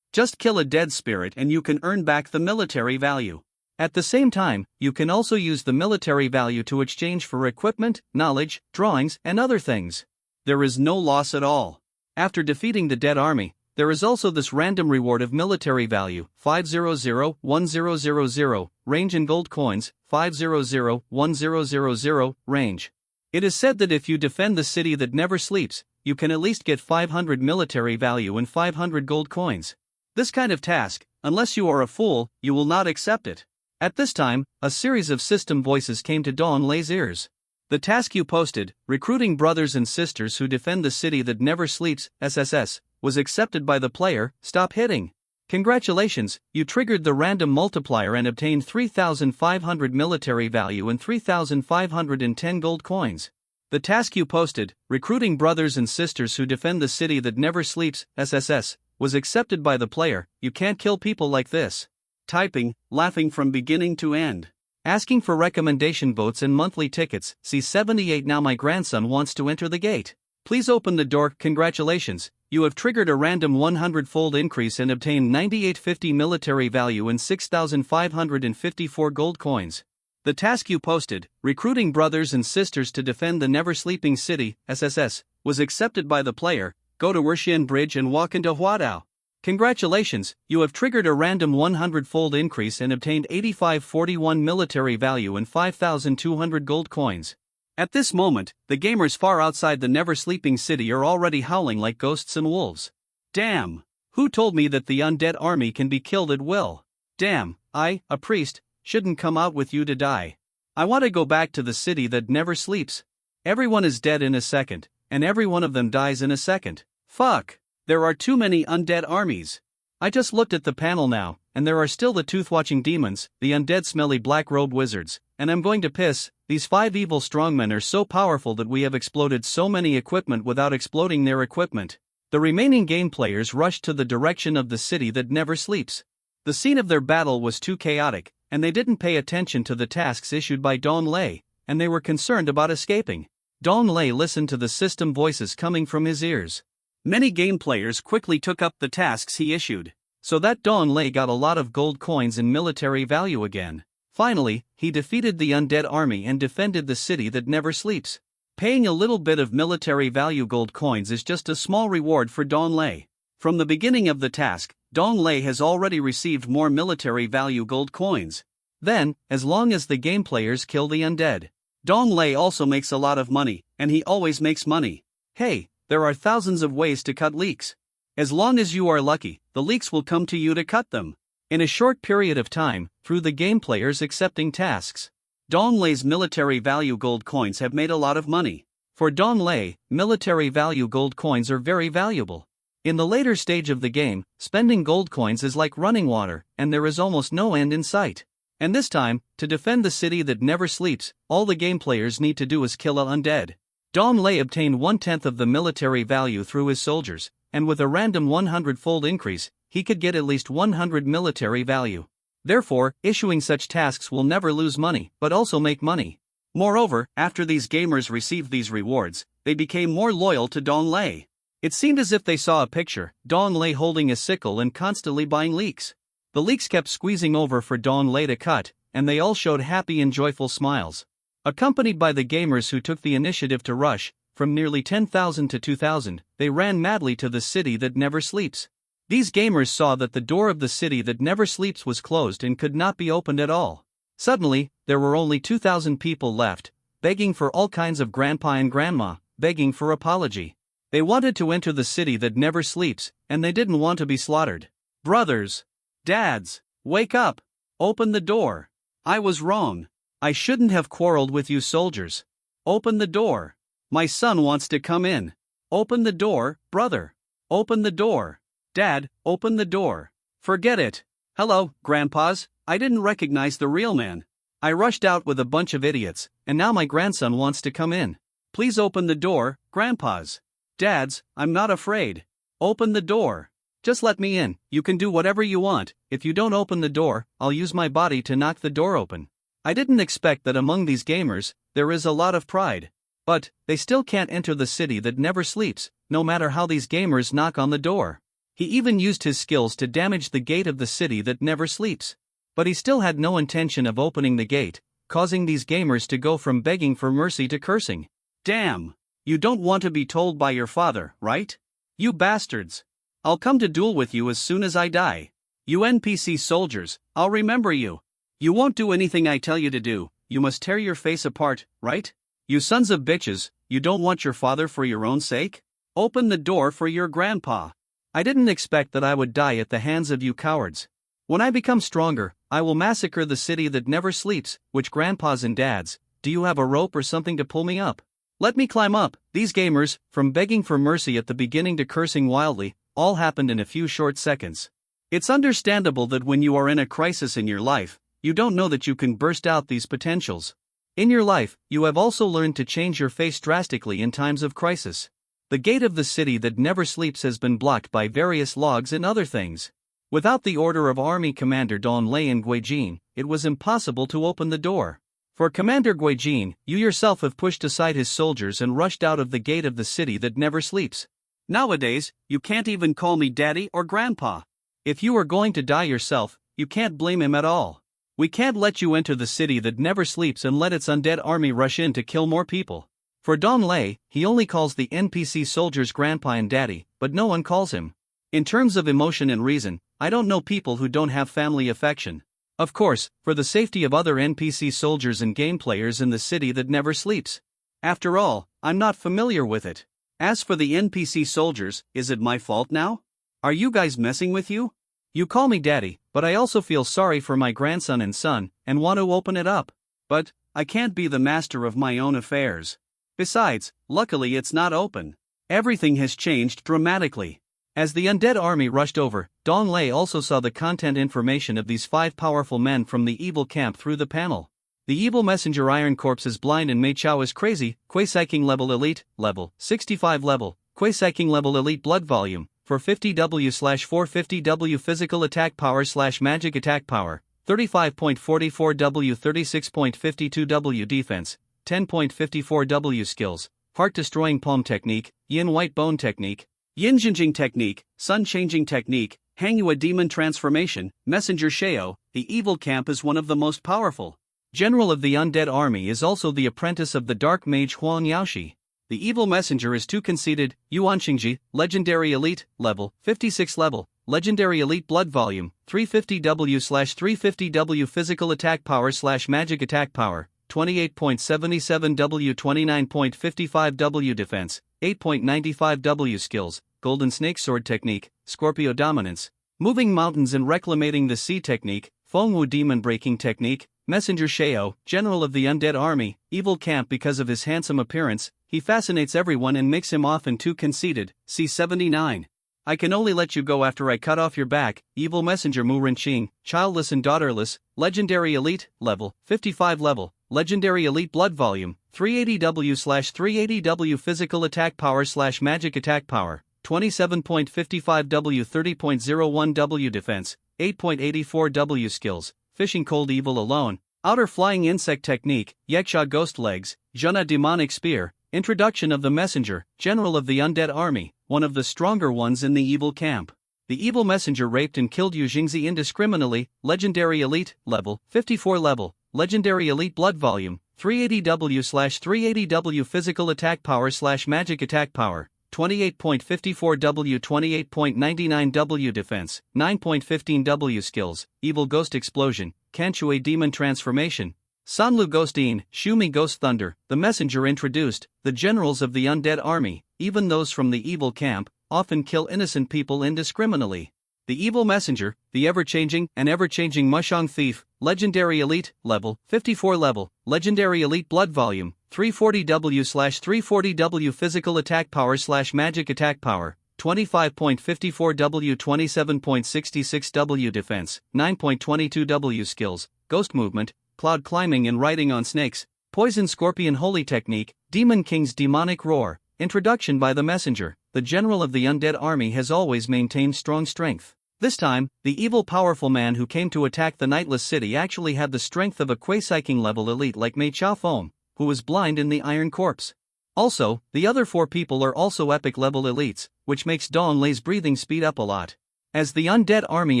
Just kill a dead spirit and you can earn back the military value. At the same time, you can also use the military value to exchange for equipment, knowledge, drawings, and other things. There is no loss at all. After defeating the dead army, there is also this random reward of military value 500-1000, range in gold coins 500-1000, range. It is said that if you defend the city that never sleeps, you can at least get 500 military value and 500 gold coins. This kind of task, unless you are a fool, you will not accept it. At this time, a series of system voices came to Don Lei's ears. The task you posted, recruiting brothers and sisters who defend the city that never sleeps, SSS, was accepted by the player. Stop hitting. Congratulations, you triggered the random multiplier and obtained 3,500 military value and 3,510 gold coins. The task you posted, recruiting brothers and sisters who defend the city that never sleeps, SSS, was accepted by the player. You can't kill people like this. Typing, laughing from beginning to end. Asking for recommendation votes and monthly tickets. C78. Now my grandson wants to enter the gate. Please open the door. Congratulations, you have triggered a random 100-fold increase and obtained 9850 military value and 6,554 gold coins. The task you posted, recruiting brothers and sisters to defend the never sleeping city, SSS, was accepted by the player. Go to Wuxian Bridge and walk into Huadao. Congratulations, you have triggered a random 100-fold increase and obtained 8541 military value and 5,200 gold coins. At this moment, the gamers far outside the never sleeping city are already howling like ghosts and wolves. Damn! Who told me that the undead army can be killed at will? Damn, I, a priest, shouldn't come out with you to die. I want to go back to the city that never sleeps. Everyone is dead in a second, and every one of them dies in a second. Fuck! There are too many undead armies. I just looked at the panel now, and there are still the tooth-watching demons, the undead smelly black-robed wizards, and I'm going to piss. These 5 evil strongmen are so powerful that we have exploded so many equipment without exploding their equipment. The remaining game players rushed to the direction of the city that never sleeps. The scene of their battle was too chaotic, and they didn't pay attention to the tasks issued by Don Lei, and they were concerned about escaping. Don Lei listened to the system voices coming from his ears. Many game players quickly took up the tasks he issued, so that Don Lei got a lot of gold coins and military value again. Finally, he defeated the undead army and defended the city that never sleeps. Paying a little bit of military value gold coins is just a small reward for Don Lei. From the beginning of the task, Don Lei has already received more military value gold coins. Then, as long as the game players kill the undead, Don Lei also makes a lot of money, and he always makes money. Hey, there are thousands of ways to cut leaks. As long as you are lucky, the leaks will come to you to cut them. In a short period of time, through the game players accepting tasks, Don Lei's military value gold coins have made a lot of money. For Don Lei, military value gold coins are very valuable. In the later stage of the game, spending gold coins is like running water, and there is almost no end in sight. And this time, to defend the city that never sleeps, all the game players need to do is kill a undead. Don Lei obtained 1/10 of the military value through his soldiers, and with a random 100-fold increase, he could get at least 100 military value. Therefore, issuing such tasks will never lose money, but also make money. Moreover, after these gamers received these rewards, they became more loyal to Don Lei. It seemed as if they saw a picture, Don Lei holding a sickle and constantly buying leeks. The leeks kept squeezing over for Don Lei to cut, and they all showed happy and joyful smiles. Accompanied by the gamers who took the initiative to rush, from nearly 10,000 to 2,000, they ran madly to the city that never sleeps. These gamers saw that the door of the city that never sleeps was closed and could not be opened at all. Suddenly, there were only 2,000 people left, begging for all kinds of grandpa and grandma, begging for apology. They wanted to enter the city that never sleeps, and they didn't want to be slaughtered. Brothers! Dads! Wake up! Open the door! I was wrong. I shouldn't have quarreled with you soldiers. Open the door. My son wants to come in. Open the door, brother. Open the door. Dad, open the door. Forget it. Hello, grandpas, I didn't recognize the real man. I rushed out with a bunch of idiots, and now my grandson wants to come in. Please open the door, grandpas. Dads, I'm not afraid. Open the door. Just let me in, you can do whatever you want. If you don't open the door, I'll use my body to knock the door open. I didn't expect that among these gamers, there is a lot of pride. But, they still can't enter the city that never sleeps, no matter how these gamers knock on the door. He even used his skills to damage the gate of the city that never sleeps. But he still had no intention of opening the gate, causing these gamers to go from begging for mercy to cursing. Damn! You don't want to be told by your father, right? You bastards! I'll come to duel with you as soon as I die. You NPC soldiers, I'll remember you. You won't do anything I tell you to do, you must tear your face apart, right? You sons of bitches, you don't want your father for your own sake? Open the door for your grandpa. I didn't expect that I would die at the hands of you cowards. When I become stronger, I will massacre the city that never sleeps. Which grandpas and dads, do you have a rope or something to pull me up? Let me climb up. These gamers, from begging for mercy at the beginning to cursing wildly, all happened in a few short seconds. It's understandable that when you are in a crisis in your life, you don't know that you can burst out these potentials. In your life, you have also learned to change your face drastically in times of crisis. The gate of the city that never sleeps has been blocked by various logs and other things. Without the order of Army Commander Don Lei and Guijin, it was impossible to open the door. For Commander Guijin, you yourself have pushed aside his soldiers and rushed out of the gate of the city that never sleeps. Nowadays, you can't even call me daddy or grandpa. If you are going to die yourself, you can't blame him at all. We can't let you enter the city that never sleeps and let its undead army rush in to kill more people. For Don Lei, he only calls the NPC soldiers grandpa and daddy, but no one calls him. In terms of emotion and reason, I don't know people who don't have family affection. Of course, for the safety of other NPC soldiers and game players in the city that never sleeps. After all, I'm not familiar with it. As for the NPC soldiers, is it my fault now? Are you guys messing with you? You call me daddy, but I also feel sorry for my grandson and son, and want to open it up. But, I can't be the master of my own affairs. Besides, luckily it's not open. Everything has changed dramatically. As the undead army rushed over, Don Lei also saw the content information of these 5 powerful men from the evil camp through the panel. The evil messenger Iron Corpse is blind and Mei Chao is crazy. Kuei Saiking level elite, level 65 level, Kuei Saiking level elite blood volume, for 50W/450W physical attack power / magic attack power, 35.44W 36.52W defense, 10.54W skills, heart destroying palm technique, yin white bone technique, yin jinjing technique, sun changing technique, Hangyue demon transformation, messenger Shao. The evil camp is one of the most powerful. General of the undead army is also the apprentice of the dark mage Huang Yaoshi. The evil messenger is too conceited. Yuan Xingji, legendary elite, level 56 level, legendary elite blood volume, 350W/350W physical attack power / magic attack power, 28.77W 29.55W defense, 8.95W skills, golden snake sword technique, Scorpio dominance, moving mountains and reclamating the sea technique, Fengwu demon breaking technique, messenger Shao, general of the undead army, evil camp. Because of his handsome appearance, he fascinates everyone and makes him often too conceited. C79. I can only let you go after I cut off your back. Evil messenger Mu Rinqing, childless and daughterless, legendary elite, level 55 level, legendary elite blood volume, 380W/380W physical attack power / magic attack power, 27.55W 30.01W defense, 8.84W skills, fishing cold evil alone, outer flying insect technique, Yeksha ghost legs, Juna demonic spear, introduction of the messenger, general of the undead army, one of the stronger ones in the evil camp. The evil messenger raped and killed Yu Jingzi indiscriminately. Legendary elite, level 54 level, legendary elite blood volume, 380W/380W physical attack power / magic attack power, 28.54W 28.99W defense, 9.15W skills, evil ghost explosion, Kanchue demon transformation, Sanlu ghost Yin, Shumi ghost thunder. The messenger introduced. The generals of the undead army, even those from the evil camp, often kill innocent people indiscriminately. The evil messenger, the ever-changing Mushong thief, legendary elite, level 54 level, legendary elite blood volume, 340W/340W physical attack power / magic attack power, 25.54W, 27.66W defense, 9.22W skills, ghost movement, cloud climbing and riding on snakes, poison scorpion holy technique, Demon King's demonic roar, introduction by the messenger. The general of the undead army has always maintained strong strength. This time, the evil powerful man who came to attack the Nightless City actually had the strength of a Quai-King level elite like Mei Chao Feng, who was blind in the Iron Corpse. Also, the other 4 people are also epic level elites, which makes Dong Lei's breathing speed up a lot. As the undead army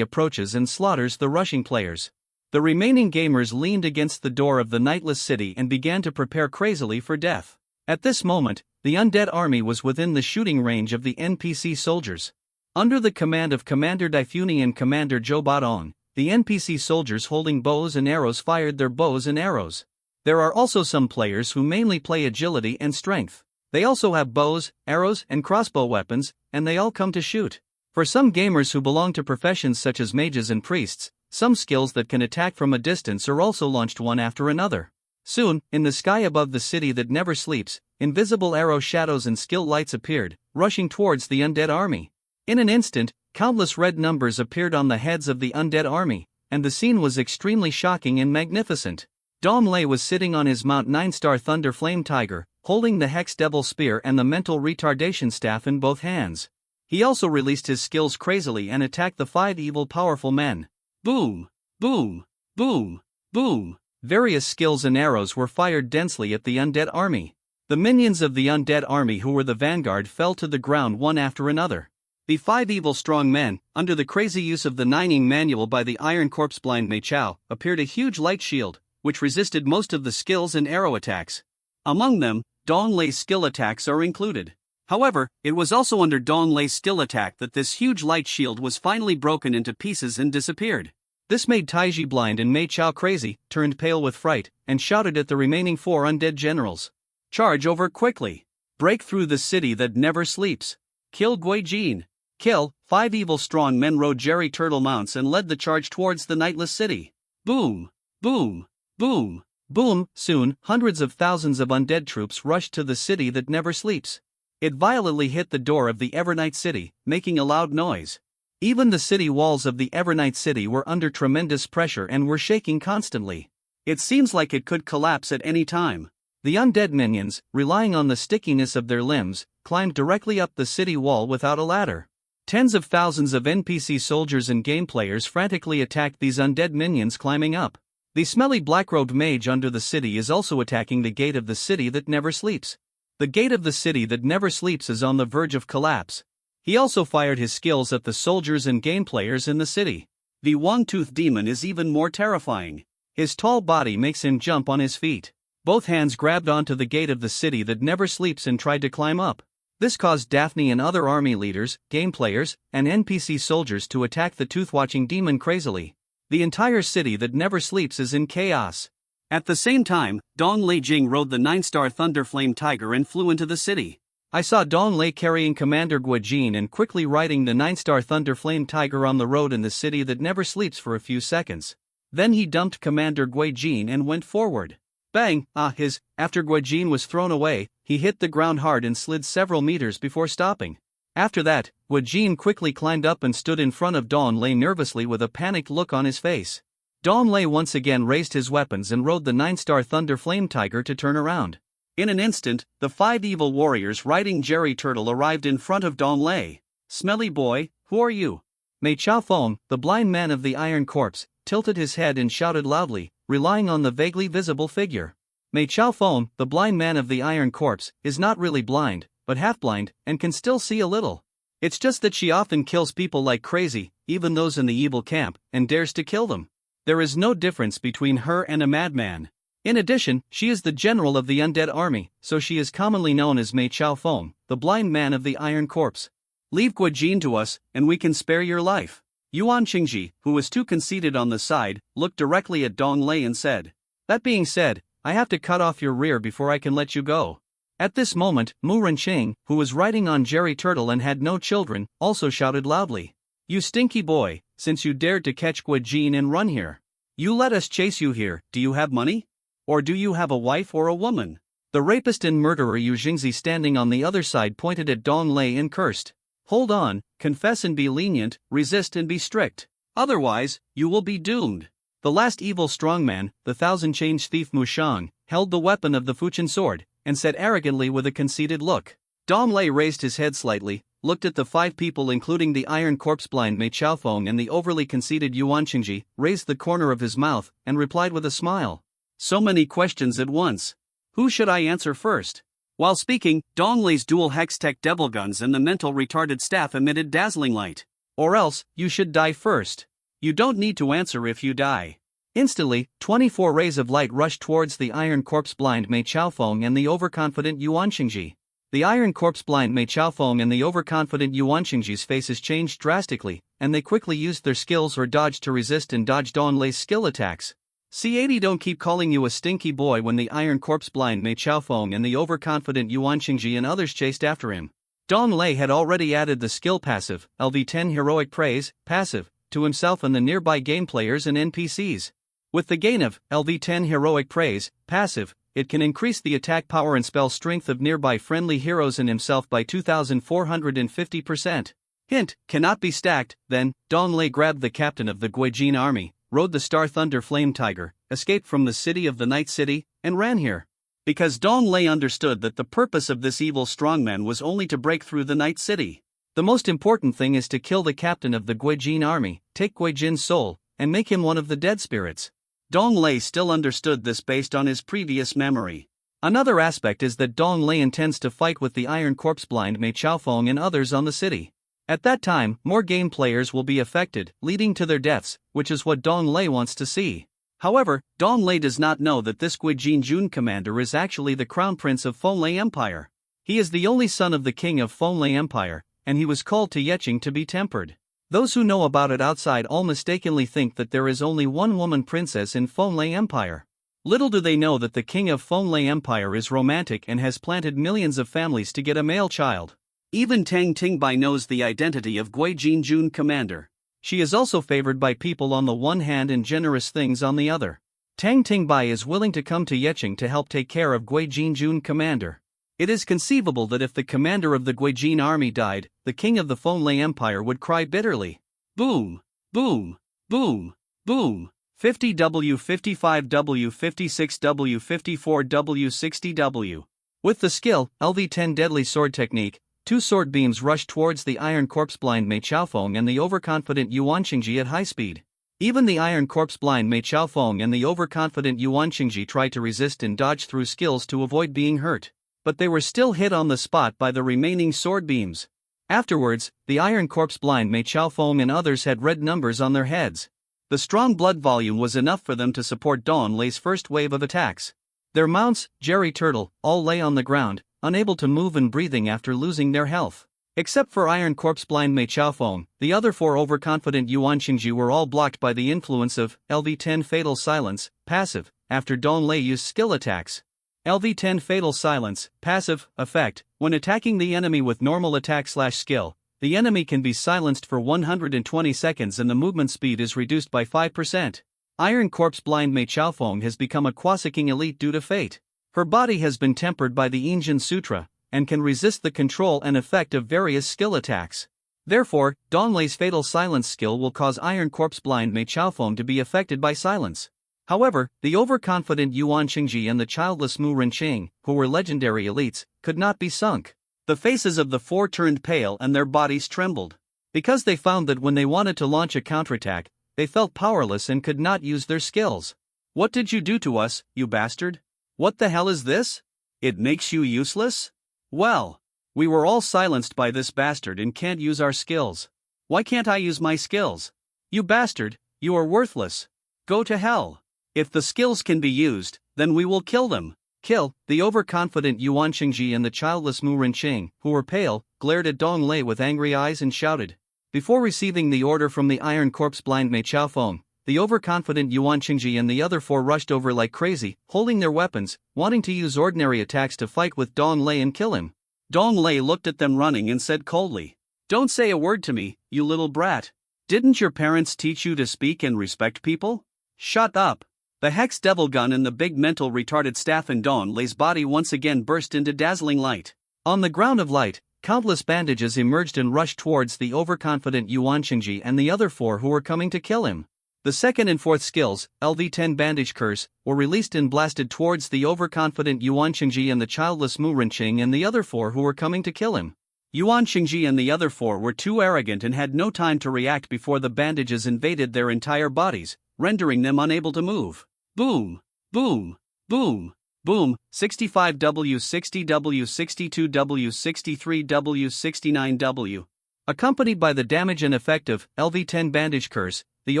approaches and slaughters the rushing players, the remaining gamers leaned against the door of the Nightless City and began to prepare crazily for death. At this moment, the undead army was within the shooting range of the NPC soldiers. Under the command of Commander Daifuni and Commander Zhou Badong, the NPC soldiers holding bows and arrows fired their bows and arrows. There are also some players who mainly play agility and strength. They also have bows, arrows, and crossbow weapons, and they all come to shoot. For some gamers who belong to professions such as mages and priests, some skills that can attack from a distance are also launched one after another. Soon, in the sky above the city that never sleeps, invisible arrow shadows and skill lights appeared, rushing towards the undead army. In an instant, countless red numbers appeared on the heads of the undead army, and the scene was extremely shocking and magnificent. Dong Lei was sitting on his Mount 9-star Thunder Flame Tiger, holding the Hex Devil Spear and the Mental Retardation Staff in both hands. He also released his skills crazily and attacked the 5 evil powerful men. Boom! Boom! Boom! Boom! Various skills and arrows were fired densely at the undead army. The minions of the undead army who were the vanguard fell to the ground one after another. The 5 evil strong men, under the crazy use of the Nining manual by the Iron Corpse blind Mei Chao, appeared a huge light shield, which resisted most of the skills and arrow attacks. Among them, Dong Lei's skill attacks are included. However, it was also under Dong Lei's skill attack that this huge light shield was finally broken into pieces and disappeared. This made Taiji blind and Mei Chao crazy, turned pale with fright, and shouted at the remaining 4 undead generals. Charge over quickly. Break through the city that never sleeps. Kill Gui Jin. Kill. 5 evil strong men rode Jerry Turtle mounts and led the charge towards the Nightless City. Boom! Boom! Boom! Boom! Soon, hundreds of thousands of undead troops rushed to the city that never sleeps. It violently hit the door of the Evernight City, making a loud noise. Even the city walls of the Evernight City were under tremendous pressure and were shaking constantly. It seems like it could collapse at any time. The undead minions, relying on the stickiness of their limbs, climbed directly up the city wall without a ladder. Tens of thousands of NPC soldiers and game players frantically attacked these undead minions climbing up. The smelly black-robed mage under the city is also attacking the gate of the city that never sleeps. The gate of the city that never sleeps is on the verge of collapse. He also fired his skills at the soldiers and game players in the city. The One-Tooth Demon is even more terrifying. His tall body makes him jump on his feet. Both hands grabbed onto the gate of the city that never sleeps and tried to climb up. This caused Daphne and other army leaders, game players, and NPC soldiers to attack the tooth-watching demon crazily. The entire city that never sleeps is in chaos. At the same time, Dong Lei Jing rode the 9-star Thunder Flame Tiger and flew into the city. I saw Dong Lei carrying Commander Gui Jin and quickly riding the 9-star Thunder Flame Tiger on the road in the city that never sleeps for a few seconds. Then he dumped Commander Gui Jin and went forward. Bang! After Gui Jin was thrown away, he hit the ground hard and slid several meters before stopping. After that, Gui Jin quickly climbed up and stood in front of Dong Lei nervously with a panicked look on his face. Dong Lei once again raised his weapons and rode the 9-star Thunder Flame Tiger to turn around. In an instant, the 5 evil warriors riding Jerry Turtle arrived in front of Dong Lei. Smelly boy, who are you? Mei Chao Feng, the blind man of the Iron Corpse, tilted his head and shouted loudly, relying on the vaguely visible figure. Mei Chao Feng, the blind man of the Iron Corpse, is not really blind, but half-blind, and can still see a little. It's just that she often kills people like crazy, even those in the evil camp, and dares to kill them. There is no difference between her and a madman. In addition, she is the general of the undead army, so she is commonly known as Mei Chao Feng, the blind man of the Iron Corpse. Leave Gui Jin to us, and we can spare your life. Yuan Qingji, who was too conceited on the side, looked directly at Dong Lei and said, "That being said, I have to cut off your rear before I can let you go." At this moment, Mu Renqing, who was riding on Jerry Turtle and had no children, also shouted loudly, "You stinky boy, since you dared to catch Gui Jin and run here. You let us chase you here, do you have money? Or do you have a wife or a woman?" The rapist and murderer Yu Jingzi standing on the other side pointed at Dong Lei and cursed. Hold on, confess and be lenient, resist and be strict. Otherwise, you will be doomed. The last evil strongman, the thousand-change thief Mushang, held the weapon of the Fuchin sword, and said arrogantly with a conceited look. Dong Lei raised his head slightly, looked at the 5 people including the iron corpse-blind Mei Chaofeng and the overly conceited Yuan Qingji, raised the corner of his mouth, and replied with a smile. So many questions at once. Who should I answer first? While speaking, Dong Lei's dual hex-tech devil guns and the mental retarded staff emitted dazzling light. Or else, you should die first. You don't need to answer if you die. Instantly, 24 rays of light rushed towards the iron corpse-blind Mei Chaofeng and the overconfident Yuan Qingji. The iron corpse-blind Mei Chaofeng and the overconfident Yuan Qingji's faces changed drastically, and they quickly used their skills or dodged to resist and dodge Dong Lei's skill attacks. C80 don't keep calling you a stinky boy when the iron corpse-blind Mei Chaofeng and the overconfident Yuan Qingji and others chased after him. Dong Lei had already added the skill passive, LV10 Heroic Praise, passive, to himself and the nearby game players and NPCs. With the gain of LV10 Heroic Praise, passive, it can increase the attack power and spell strength of nearby friendly heroes and himself by 2,450%. Hint, cannot be stacked. Then, Dong Lei grabbed the captain of the Guijin army, rode the Star Thunder Flame Tiger, escaped from the city of the Night City, and ran here. Because Dong Lei understood that the purpose of this evil strongman was only to break through the Night City. The most important thing is to kill the captain of the Guijin army, take Guijin's soul, and make him one of the dead spirits. Dong Lei still understood this based on his previous memory. Another aspect is that Dong Lei intends to fight with the iron corpse-blind Mei Chaofeng and others on the city. At that time, more game players will be affected, leading to their deaths, which is what Dong Lei wants to see. However, Dong Lei does not know that this Guijin Jun commander is actually the crown prince of Fenlei Empire. He is the only son of the king of Fenlei Empire, and he was called to Yeqing to be tempered. Those who know about it outside all mistakenly think that there is only one woman princess in Fenlei Empire. Little do they know that the king of Fenlei Empire is romantic and has planted millions of families to get a male child. Even Tang Tingbai knows the identity of Guijin Jun commander. She is also favored by people on the one hand and generous things on the other. Tang Tingbai is willing to come to Yeqing to help take care of Guijin Jun commander. It is conceivable that if the commander of the Guijin army died, the king of the Fenlei Empire would cry bitterly. Boom! Boom! Boom! Boom! 50W, 55W, 56W, 54W, 60W. With the skill, LV10 Deadly Sword Technique, 2 sword beams rushed towards the iron corpse-blind Mei Chaofeng and the overconfident Yuan Qingji at high speed. Even the iron corpse-blind Mei Chaofeng and the overconfident Yuan Qingji tried to resist and dodge through skills to avoid being hurt. But they were still hit on the spot by the remaining sword beams. Afterwards, the iron corpse-blind Mei Chaofeng and others had red numbers on their heads. The strong blood volume was enough for them to support Dong Lei's first wave of attacks. Their mounts, Jerry Turtle, all lay on the ground, unable to move and breathing after losing their health. Except for iron corpse-blind Mei Chaofeng, the other 4 overconfident Yuan Qingji were all blocked by the influence of LV10 Fatal Silence, passive, after Dong Lei used skill attacks. LV10 Fatal Silence, passive, effect. When attacking the enemy with normal attack/skill, the enemy can be silenced for 120 seconds and the movement speed is reduced by 5%. Iron corpse-blind Mei Chaofeng has become a Quasiking elite due to fate. Her body has been tempered by the Injin Sutra, and can resist the control and effect of various skill attacks. Therefore, Dong Lei's Fatal Silence skill will cause iron corpse-blind Mei Chaofeng to be affected by silence. However, the overconfident Yuan Qingji and the childless Mu Renqing, who were legendary elites, could not be sunk. The faces of the 4 turned pale and their bodies trembled. Because they found that when they wanted to launch a counterattack, they felt powerless and could not use their skills. What did you do to us, you bastard? What the hell is this? It makes you useless? Well, we were all silenced by this bastard and can't use our skills. Why can't I use my skills? You bastard, you are worthless. Go to hell. If the skills can be used, then we will kill them. Kill. The overconfident Yuan Qingji and the childless Mu Renqing, who were pale, glared at Dong Lei with angry eyes and shouted. Before receiving the order from the iron corpse-blind Mei Chaofeng, the overconfident Yuan Qingji and the other 4 rushed over like crazy, holding their weapons, wanting to use ordinary attacks to fight with Dong Lei and kill him. Dong Lei looked at them running and said coldly, "Don't say a word to me, you little brat. Didn't your parents teach you to speak and respect people? Shut up." The Hex Devil Gun and the big mental retarded staff in Dong Lei's body once again burst into dazzling light. On the ground of light, countless bandages emerged and rushed towards the overconfident Yuan Shengji and the other 4 who were coming to kill him. The second and fourth skills, LV10 Bandage Curse, were released and blasted towards the overconfident Yuan Shengji and the childless Mu Renqing and the other 4 who were coming to kill him. Yuan Shengji and the other 4 were too arrogant and had no time to react before the bandages invaded their entire bodies, rendering them unable to move. Boom! Boom! Boom! Boom! 65W, 60W, 62W, 63W, 69W. Accompanied by the damage and effect of LV10 Bandage Curse, the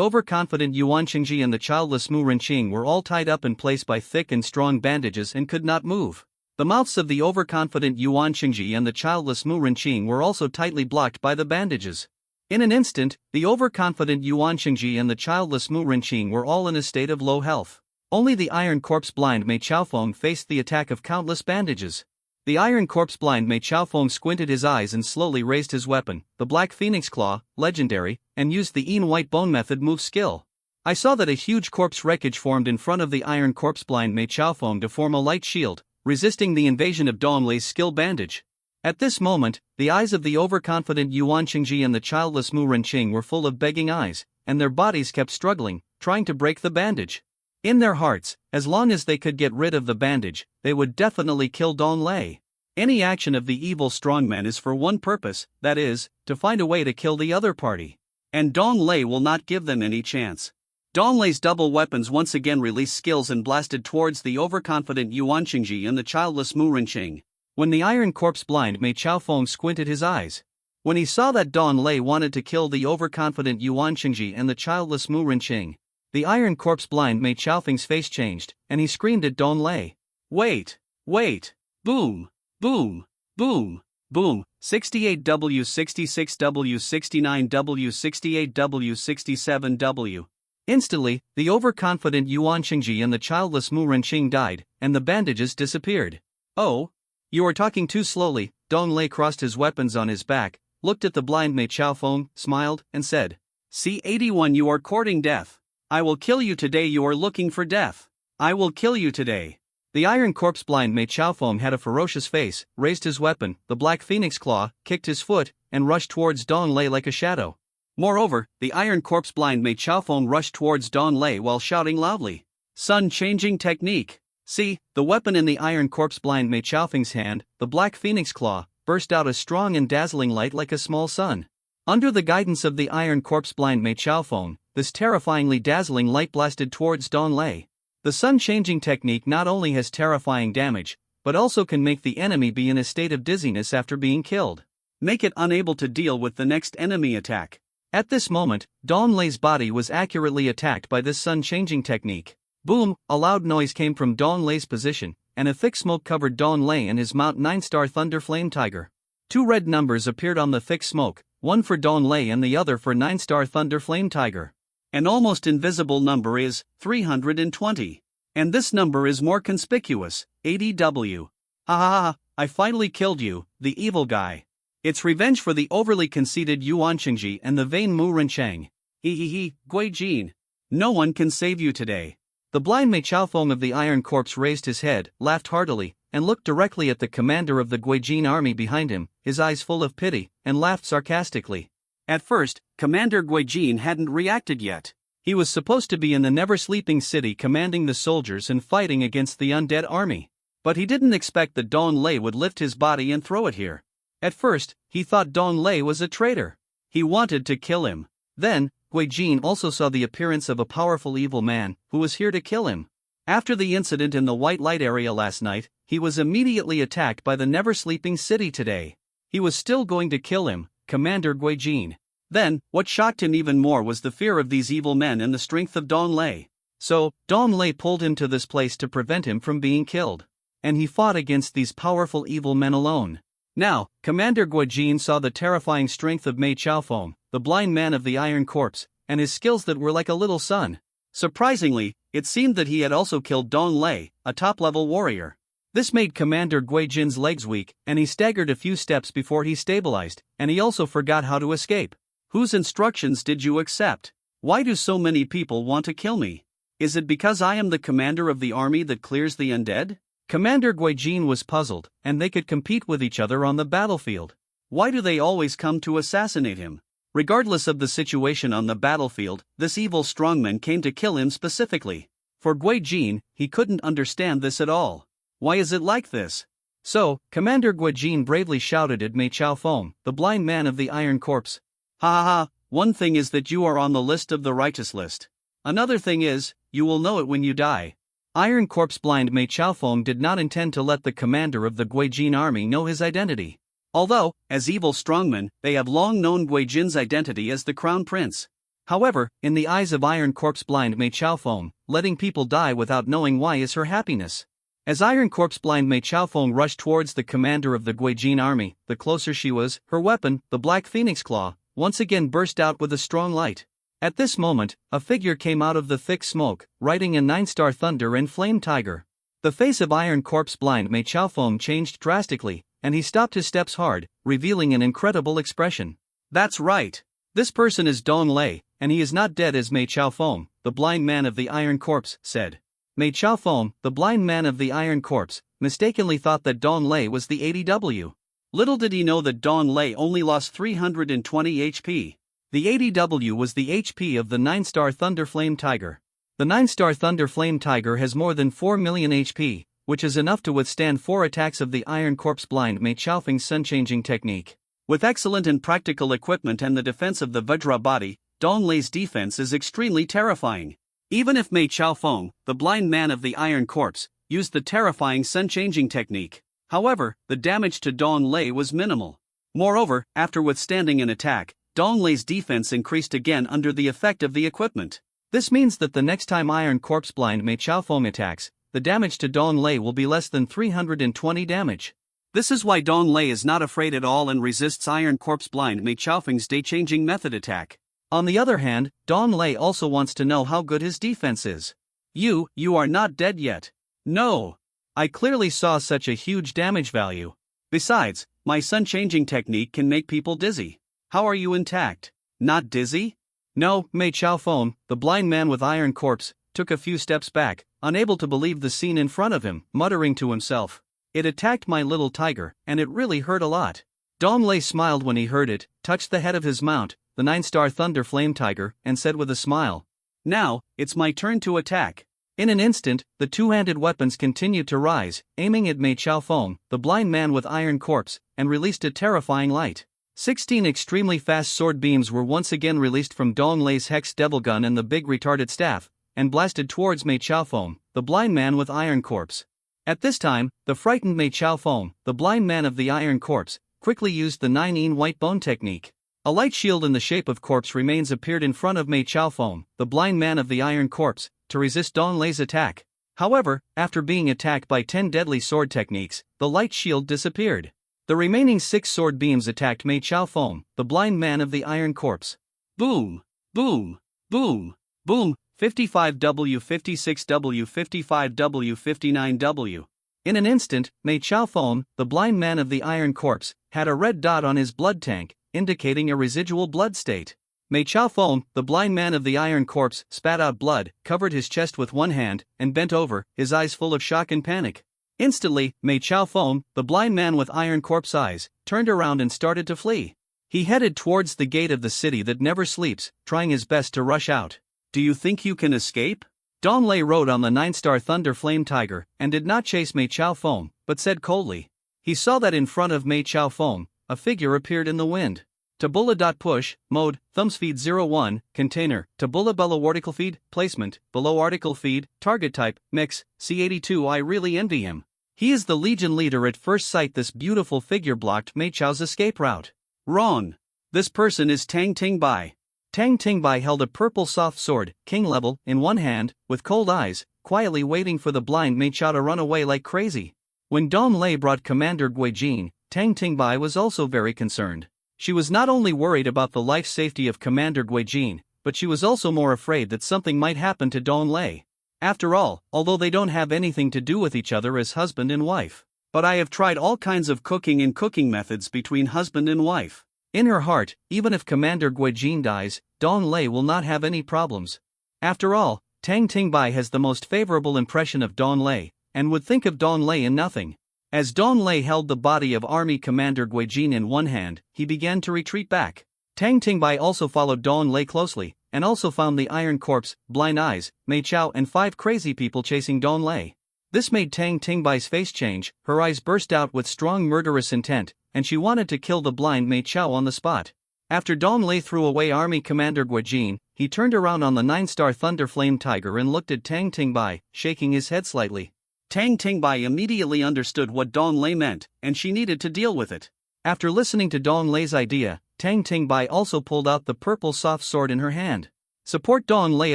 overconfident Yuan Shengji and the childless Mu Renqing were all tied up in place by thick and strong bandages and could not move. The mouths of the overconfident Yuan Shengji and the childless Mu Renqing were also tightly blocked by the bandages. In an instant, the overconfident Yuan Shengji and the childless Mu Renqing were all in a state of low health. Only the Iron Corpse blind Mei Chaofeng faced the attack of countless bandages. The Iron Corpse blind Mei Chaofeng squinted his eyes and slowly raised his weapon, the Black Phoenix Claw, legendary, and used the Yin White Bone method move skill. I saw that a huge corpse wreckage formed in front of the Iron Corpse blind Mei Chaofeng to form a light shield, resisting the invasion of Dong Lei's skill bandage. At this moment, the eyes of the overconfident Yuan Shengji and the childless Mu Renqing were full of begging eyes, and their bodies kept struggling, trying to break the bandage. In their hearts, as long as they could get rid of the bandage, they would definitely kill Dong Lei. Any action of the evil strongman is for one purpose, that is, to find a way to kill the other party. And Dong Lei will not give them any chance. Dong Lei's double weapons once again released skills and blasted towards the overconfident Yuan Shengji and the childless Mu Renqing. When the Iron Corpse blind Mei Chaofeng squinted his eyes. When he saw that Dong Lei wanted to kill the overconfident Yuan Shengji and the childless Mu Renqing, the Iron Corpse blind Mei Chaofeng's face changed, and he screamed at Dong Lei. Wait! Wait! Boom! Boom! Boom! Boom! 68W, 66W, 69W, 68W, 67W. Instantly, the overconfident Yuan Shengji and the childless Mu Renqing died, and the bandages disappeared. Oh? You are talking too slowly. Dong Lei crossed his weapons on his back, looked at the blind Mei Chaofeng, smiled, and said, C81, you are courting death. I will kill you today. You are looking for death. I will kill you today. The Iron Corpse blind Mei Chaofeng had a ferocious face, raised his weapon, the Black Phoenix Claw, kicked his foot, and rushed towards Dong Lei like a shadow. Moreover, the Iron Corpse blind Mei Chaofeng rushed towards Dong Lei while shouting loudly, Sun-changing technique. See, the weapon in the Iron Corpse blind Mei Chaofeng's hand, the Black Phoenix Claw, burst out a strong and dazzling light like a small sun. Under the guidance of the Iron Corpse blind Mei Chaofeng, this terrifyingly dazzling light blasted towards Dong Lei. The sun-changing technique not only has terrifying damage, but also can make the enemy be in a state of dizziness after being killed. Make it unable to deal with the next enemy attack. At this moment, Dong Lei's body was accurately attacked by this sun-changing technique. Boom! A loud noise came from Dong Lei's position, and a thick smoke covered Dong Lei and his Mount 9-star Thunder Flame Tiger. 2 red numbers appeared on the thick smoke, one for Dong Lei and the other for 9-star Thunder Flame Tiger. An almost invisible number is 320. And this number is more conspicuous, 80W. Ha ha ha, I finally killed you, the evil guy. It's revenge for the overly conceited Yuan Shengji and the vain Mu Renqing. He, Gui Jin. No one can save you today. The blind Mei Chaofeng of the Iron Corpse raised his head, laughed heartily, and looked directly at the commander of the Gui Jin army behind him, his eyes full of pity, and laughed sarcastically. At first, Commander Gui Jin hadn't reacted yet. He was supposed to be in the never-sleeping city commanding the soldiers and fighting against the undead army. But he didn't expect that Dong Lei would lift his body and throw it here. At first, he thought Dong Lei was a traitor. He wanted to kill him. Then, Gui Jin also saw the appearance of a powerful evil man who was here to kill him. After the incident in the White Light area last night, he was immediately attacked by the never-sleeping city today. He was still going to kill him, Commander Gui Jin. Then, what shocked him even more was the fear of these evil men and the strength of Dong Lei. So, Dong Lei pulled him to this place to prevent him from being killed. And he fought against these powerful evil men alone. Now, Commander Gui Jin saw the terrifying strength of Mei Chaofeng, the blind man of the Iron Corpse, and his skills that were like a little sun. Surprisingly, it seemed that he had also killed Dong Lei, a top-level warrior. This made Commander Gui Jin's legs weak, and he staggered a few steps before he stabilized, and he also forgot how to escape. Whose instructions did you accept? Why do so many people want to kill me? Is it because I am the commander of the army that clears the undead? Commander Gui Jin was puzzled, and they could compete with each other on the battlefield. Why do they always come to assassinate him? Regardless of the situation on the battlefield, this evil strongman came to kill him specifically. For Gui Jin, he couldn't understand this at all. Why is it like this? So, Commander Gui Jin bravely shouted at Mei Chao Feng, the blind man of the Iron Corps. Ha ha ha, one thing is that you are on the list of the righteous list. Another thing is, you will know it when you die. Iron Corps blind Mei Chao Feng did not intend to let the commander of the Gui Jin army know his identity. Although, as evil strongmen, they have long known Gui Jin's identity as the Crown Prince. However, in the eyes of Iron Corps blind Mei Chao Feng, letting people die without knowing why is her happiness. As Iron Corps blind Mei Chao Feng rushed towards the commander of the Gui Jin army, the closer she was, her weapon, the Black Phoenix Claw, once again burst out with a strong light. At this moment, a figure came out of the thick smoke, riding a 9-star Thunder and Flame Tiger. The face of Iron Corps blind Mei Chao Feng changed drastically, and he stopped his steps hard, revealing an incredible expression. That's right. This person is Dong Lei, and he is not dead as Mei Chao Feng, the blind man of the Iron Corps, said. Mei Chao Feng, the blind man of the Iron Corps, mistakenly thought that Dong Lei was the ADW. Little did he know that Dong Lei only lost 320 HP. The ADW was the HP of the 9-star Thunder Flame Tiger. The 9-star Thunder Flame Tiger has more than 4 million HP, which is enough to withstand 4 attacks of the Iron Corps blind Mei Chao Feng's sun-changing technique. With excellent and practical equipment and the defense of the Vajra body, Dong Lei's defense is extremely terrifying. Even if Mei Chao Feng, the blind man of the Iron Corps, used the terrifying sun-changing technique, however, the damage to Dong Lei was minimal. Moreover, after withstanding an attack, Dong Lei's defense increased again under the effect of the equipment. This means that the next time Iron Corps blind Mei Chao Feng attacks, the damage to Dong Lei will be less than 320 damage. This is why Dong Lei is not afraid at all and resists Iron Corps blind Mei Chao Feng's day-changing method attack. On the other hand, Dong Lei also wants to know how good his defense is. You are not dead yet. No. I clearly saw such a huge damage value. Besides, my sun-changing technique can make people dizzy. How are you intact? Not dizzy? No, Mei Chao Feng, the blind man with Iron Corps, took a few steps back, unable to believe the scene in front of him, muttering to himself. It attacked my little tiger, and it really hurt a lot. Dong Lei smiled when he heard it, touched the head of his mount, the 9-star Thunder Flame Tiger, and said with a smile, "Now, it's my turn to attack." In an instant, the two-handed weapons continued to rise, aiming at Mei Chao Feng, the blind man with Iron Corps, and released a terrifying light. 16 extremely fast sword beams were once again released from Dong Lei's Hex Devil Gun and the big retarded staff, and blasted towards Mei Chao Feng, the blind man with Iron Corps. At this time, the frightened Mei Chao Feng, the blind man of the Iron Corps, quickly used the 9-in white bone technique. A light shield in the shape of corpse remains appeared in front of Mei Chao Feng, the blind man of the Iron Corps, to resist Dong Lei's attack. However, after being attacked by 10 deadly sword techniques, the light shield disappeared. The remaining 6 sword beams attacked Mei Chao Feng, the blind man of the Iron Corps. Boom! Boom! Boom! Boom! 55W, 56W, 55W, 59W. In an instant, Mei Chao Feng, the blind man of the Iron Corps, had a red dot on his blood tank, indicating a residual blood state. Mei Chao Feng, the blind man of the Iron Corps, spat out blood, covered his chest with one hand, and bent over, his eyes full of shock and panic. Instantly, Mei Chao Feng, the blind man with Iron Corps eyes, turned around and started to flee. He headed towards the gate of the city that never sleeps, trying his best to rush out. Do you think you can escape? Dong Lei rode on the 9-star Thunder Flame Tiger, and did not chase Mei Chao Feng, but said coldly. He saw that in front of Mei Chao Feng, a figure appeared in the wind. Tabula.push, mode, thumbs feed 01, container, tabula below article feed, placement, below article feed, target type, mix, C82. I really envy him. He is the Legion leader. At first sight this beautiful figure blocked Mei Chao's escape route. Wrong. This person is Tang Tingbai. Tang Tingbai held a purple soft sword, king level, in one hand, with cold eyes, quietly waiting for the blind Mei Chao to run away like crazy. When Dong Lei brought Commander Gui Jin, Tang Tingbai was also very concerned. She was not only worried about the life safety of Commander Gui Jin, but she was also more afraid that something might happen to Dong Lei. After all, although they don't have anything to do with each other as husband and wife. But I have tried all kinds of cooking and cooking methods between husband and wife. In her heart, even if Commander Gui Jin dies, Dong Lei will not have any problems. After all, Tang Tingbai has the most favorable impression of Dong Lei, and would think of Dong Lei in nothing. As Dong Lei held the body of Army Commander Guijin in one hand, he began to retreat back. Tang Tingbai also followed Dong Lei closely, and also found the Iron Corpse, Blind Eyes, Mei Chao and 5 crazy people chasing Dong Lei. This made Tang Tingbai's face change, her eyes burst out with strong murderous intent, and she wanted to kill the blind Mei Chao on the spot. After Dong Lei threw away Army Commander Guijin, he turned around on the 9-star Thunder Flame Tiger and looked at Tang Tingbai, shaking his head slightly. Tang Tingbai immediately understood what Dong Lei meant, and she needed to deal with it. After listening to Dong Lei's idea, Tang Tingbai also pulled out the purple soft sword in her hand. Support Dong Lei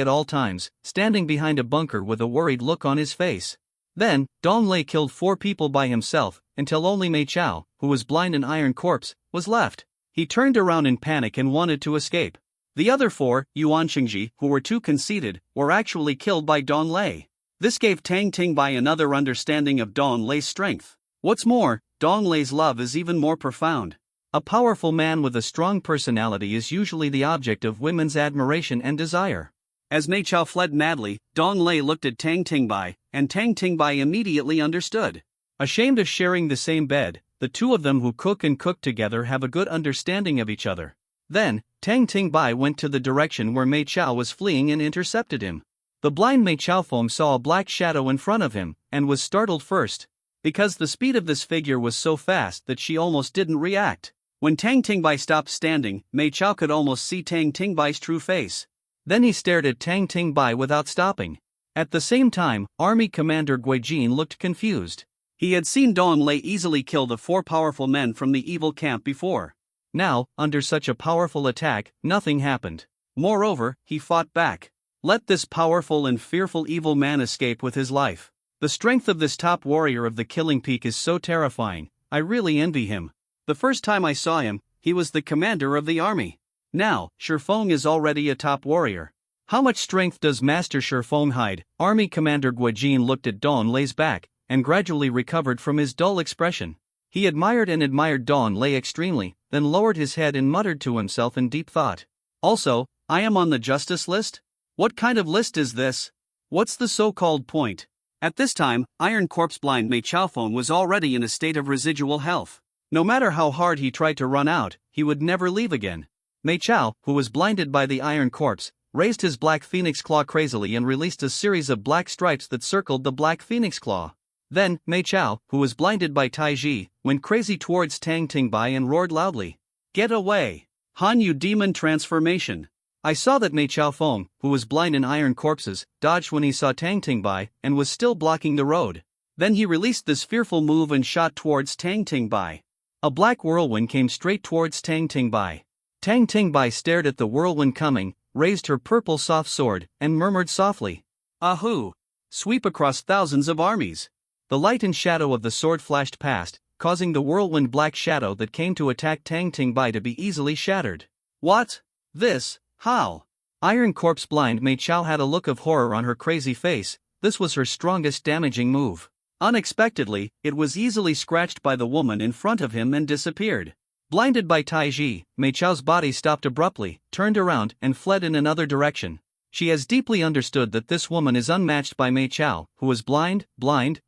at all times, standing behind a bunker with a worried look on his face. Then, Dong Lei killed 4 people by himself, until only Mei Chao, who was blind and Iron Corpse, was left. He turned around in panic and wanted to escape. The other 4, Yuan Xingji, who were too conceited, were actually killed by Dong Lei. This gave Tang Tingbai another understanding of Dong Lei's strength. What's more, Dong Lei's love is even more profound. A powerful man with a strong personality is usually the object of women's admiration and desire. As Mei Chao fled madly, Dong Lei looked at Tang Tingbai, and Tang Tingbai immediately understood. Ashamed of sharing the same bed, the two of them who cook and cook together have a good understanding of each other. Then, Tang Tingbai went to the direction where Mei Chao was fleeing and intercepted him. The blind Mei Chao Feng saw a black shadow in front of him, and was startled first. Because the speed of this figure was so fast that she almost didn't react. When Tang Tingbai stopped standing, Mei Chao could almost see Tang Tingbai's true face. Then he stared at Tang Tingbai without stopping. At the same time, Army Commander Guijin looked confused. He had seen Dong Lei easily kill the 4 powerful men from the evil camp before. Now, under such a powerful attack, nothing happened. Moreover, he fought back. Let this powerful and fearful evil man escape with his life. The strength of this top warrior of the Killing Peak is so terrifying, I really envy him. The first time I saw him, he was the commander of the army. Now, Shifeng is already a top warrior. How much strength does Master Shifeng hide? Army Commander Guijin looked at Dong Lei's back, and gradually recovered from his dull expression. He admired Dong Lei extremely, then lowered his head and muttered to himself in deep thought. Also, I am on the justice list? What kind of list is this? What's the so-called point? At this time, Iron Corpse blind Mei Chao Feng was already in a state of residual health. No matter how hard he tried to run out, he would never leave again. Mei Chao, who was blinded by the Iron Corpse, raised his Black Phoenix Claw crazily and released a series of black stripes that circled the Black Phoenix Claw. Then, Mei Chao, who was blinded by Taiji, went crazy towards Tang Tingbai and roared loudly. Get away! Han Yu Demon Transformation! I saw that Mei Chao Feng, who was blind in Iron Corpses, dodged when he saw Tang Tingbai and was still blocking the road. Then he released this fearful move and shot towards Tang Tingbai. A black whirlwind came straight towards Tang Tingbai. Tang Tingbai stared at the whirlwind coming, raised her purple soft sword, and murmured softly. Ahoo! Sweep across thousands of armies. The light and shadow of the sword flashed past, causing the whirlwind black shadow that came to attack Tang Tingbai to be easily shattered. What? This? How? Iron Corpse blind Mei Chao had a look of horror on her crazy face. This was her strongest damaging move. Unexpectedly, it was easily scratched by the woman in front of him and disappeared. Blinded by Taiji, Mei Chao's body stopped abruptly, turned around, and fled in another direction. She has deeply understood that this woman is unmatched by Mei Chao, who is blind,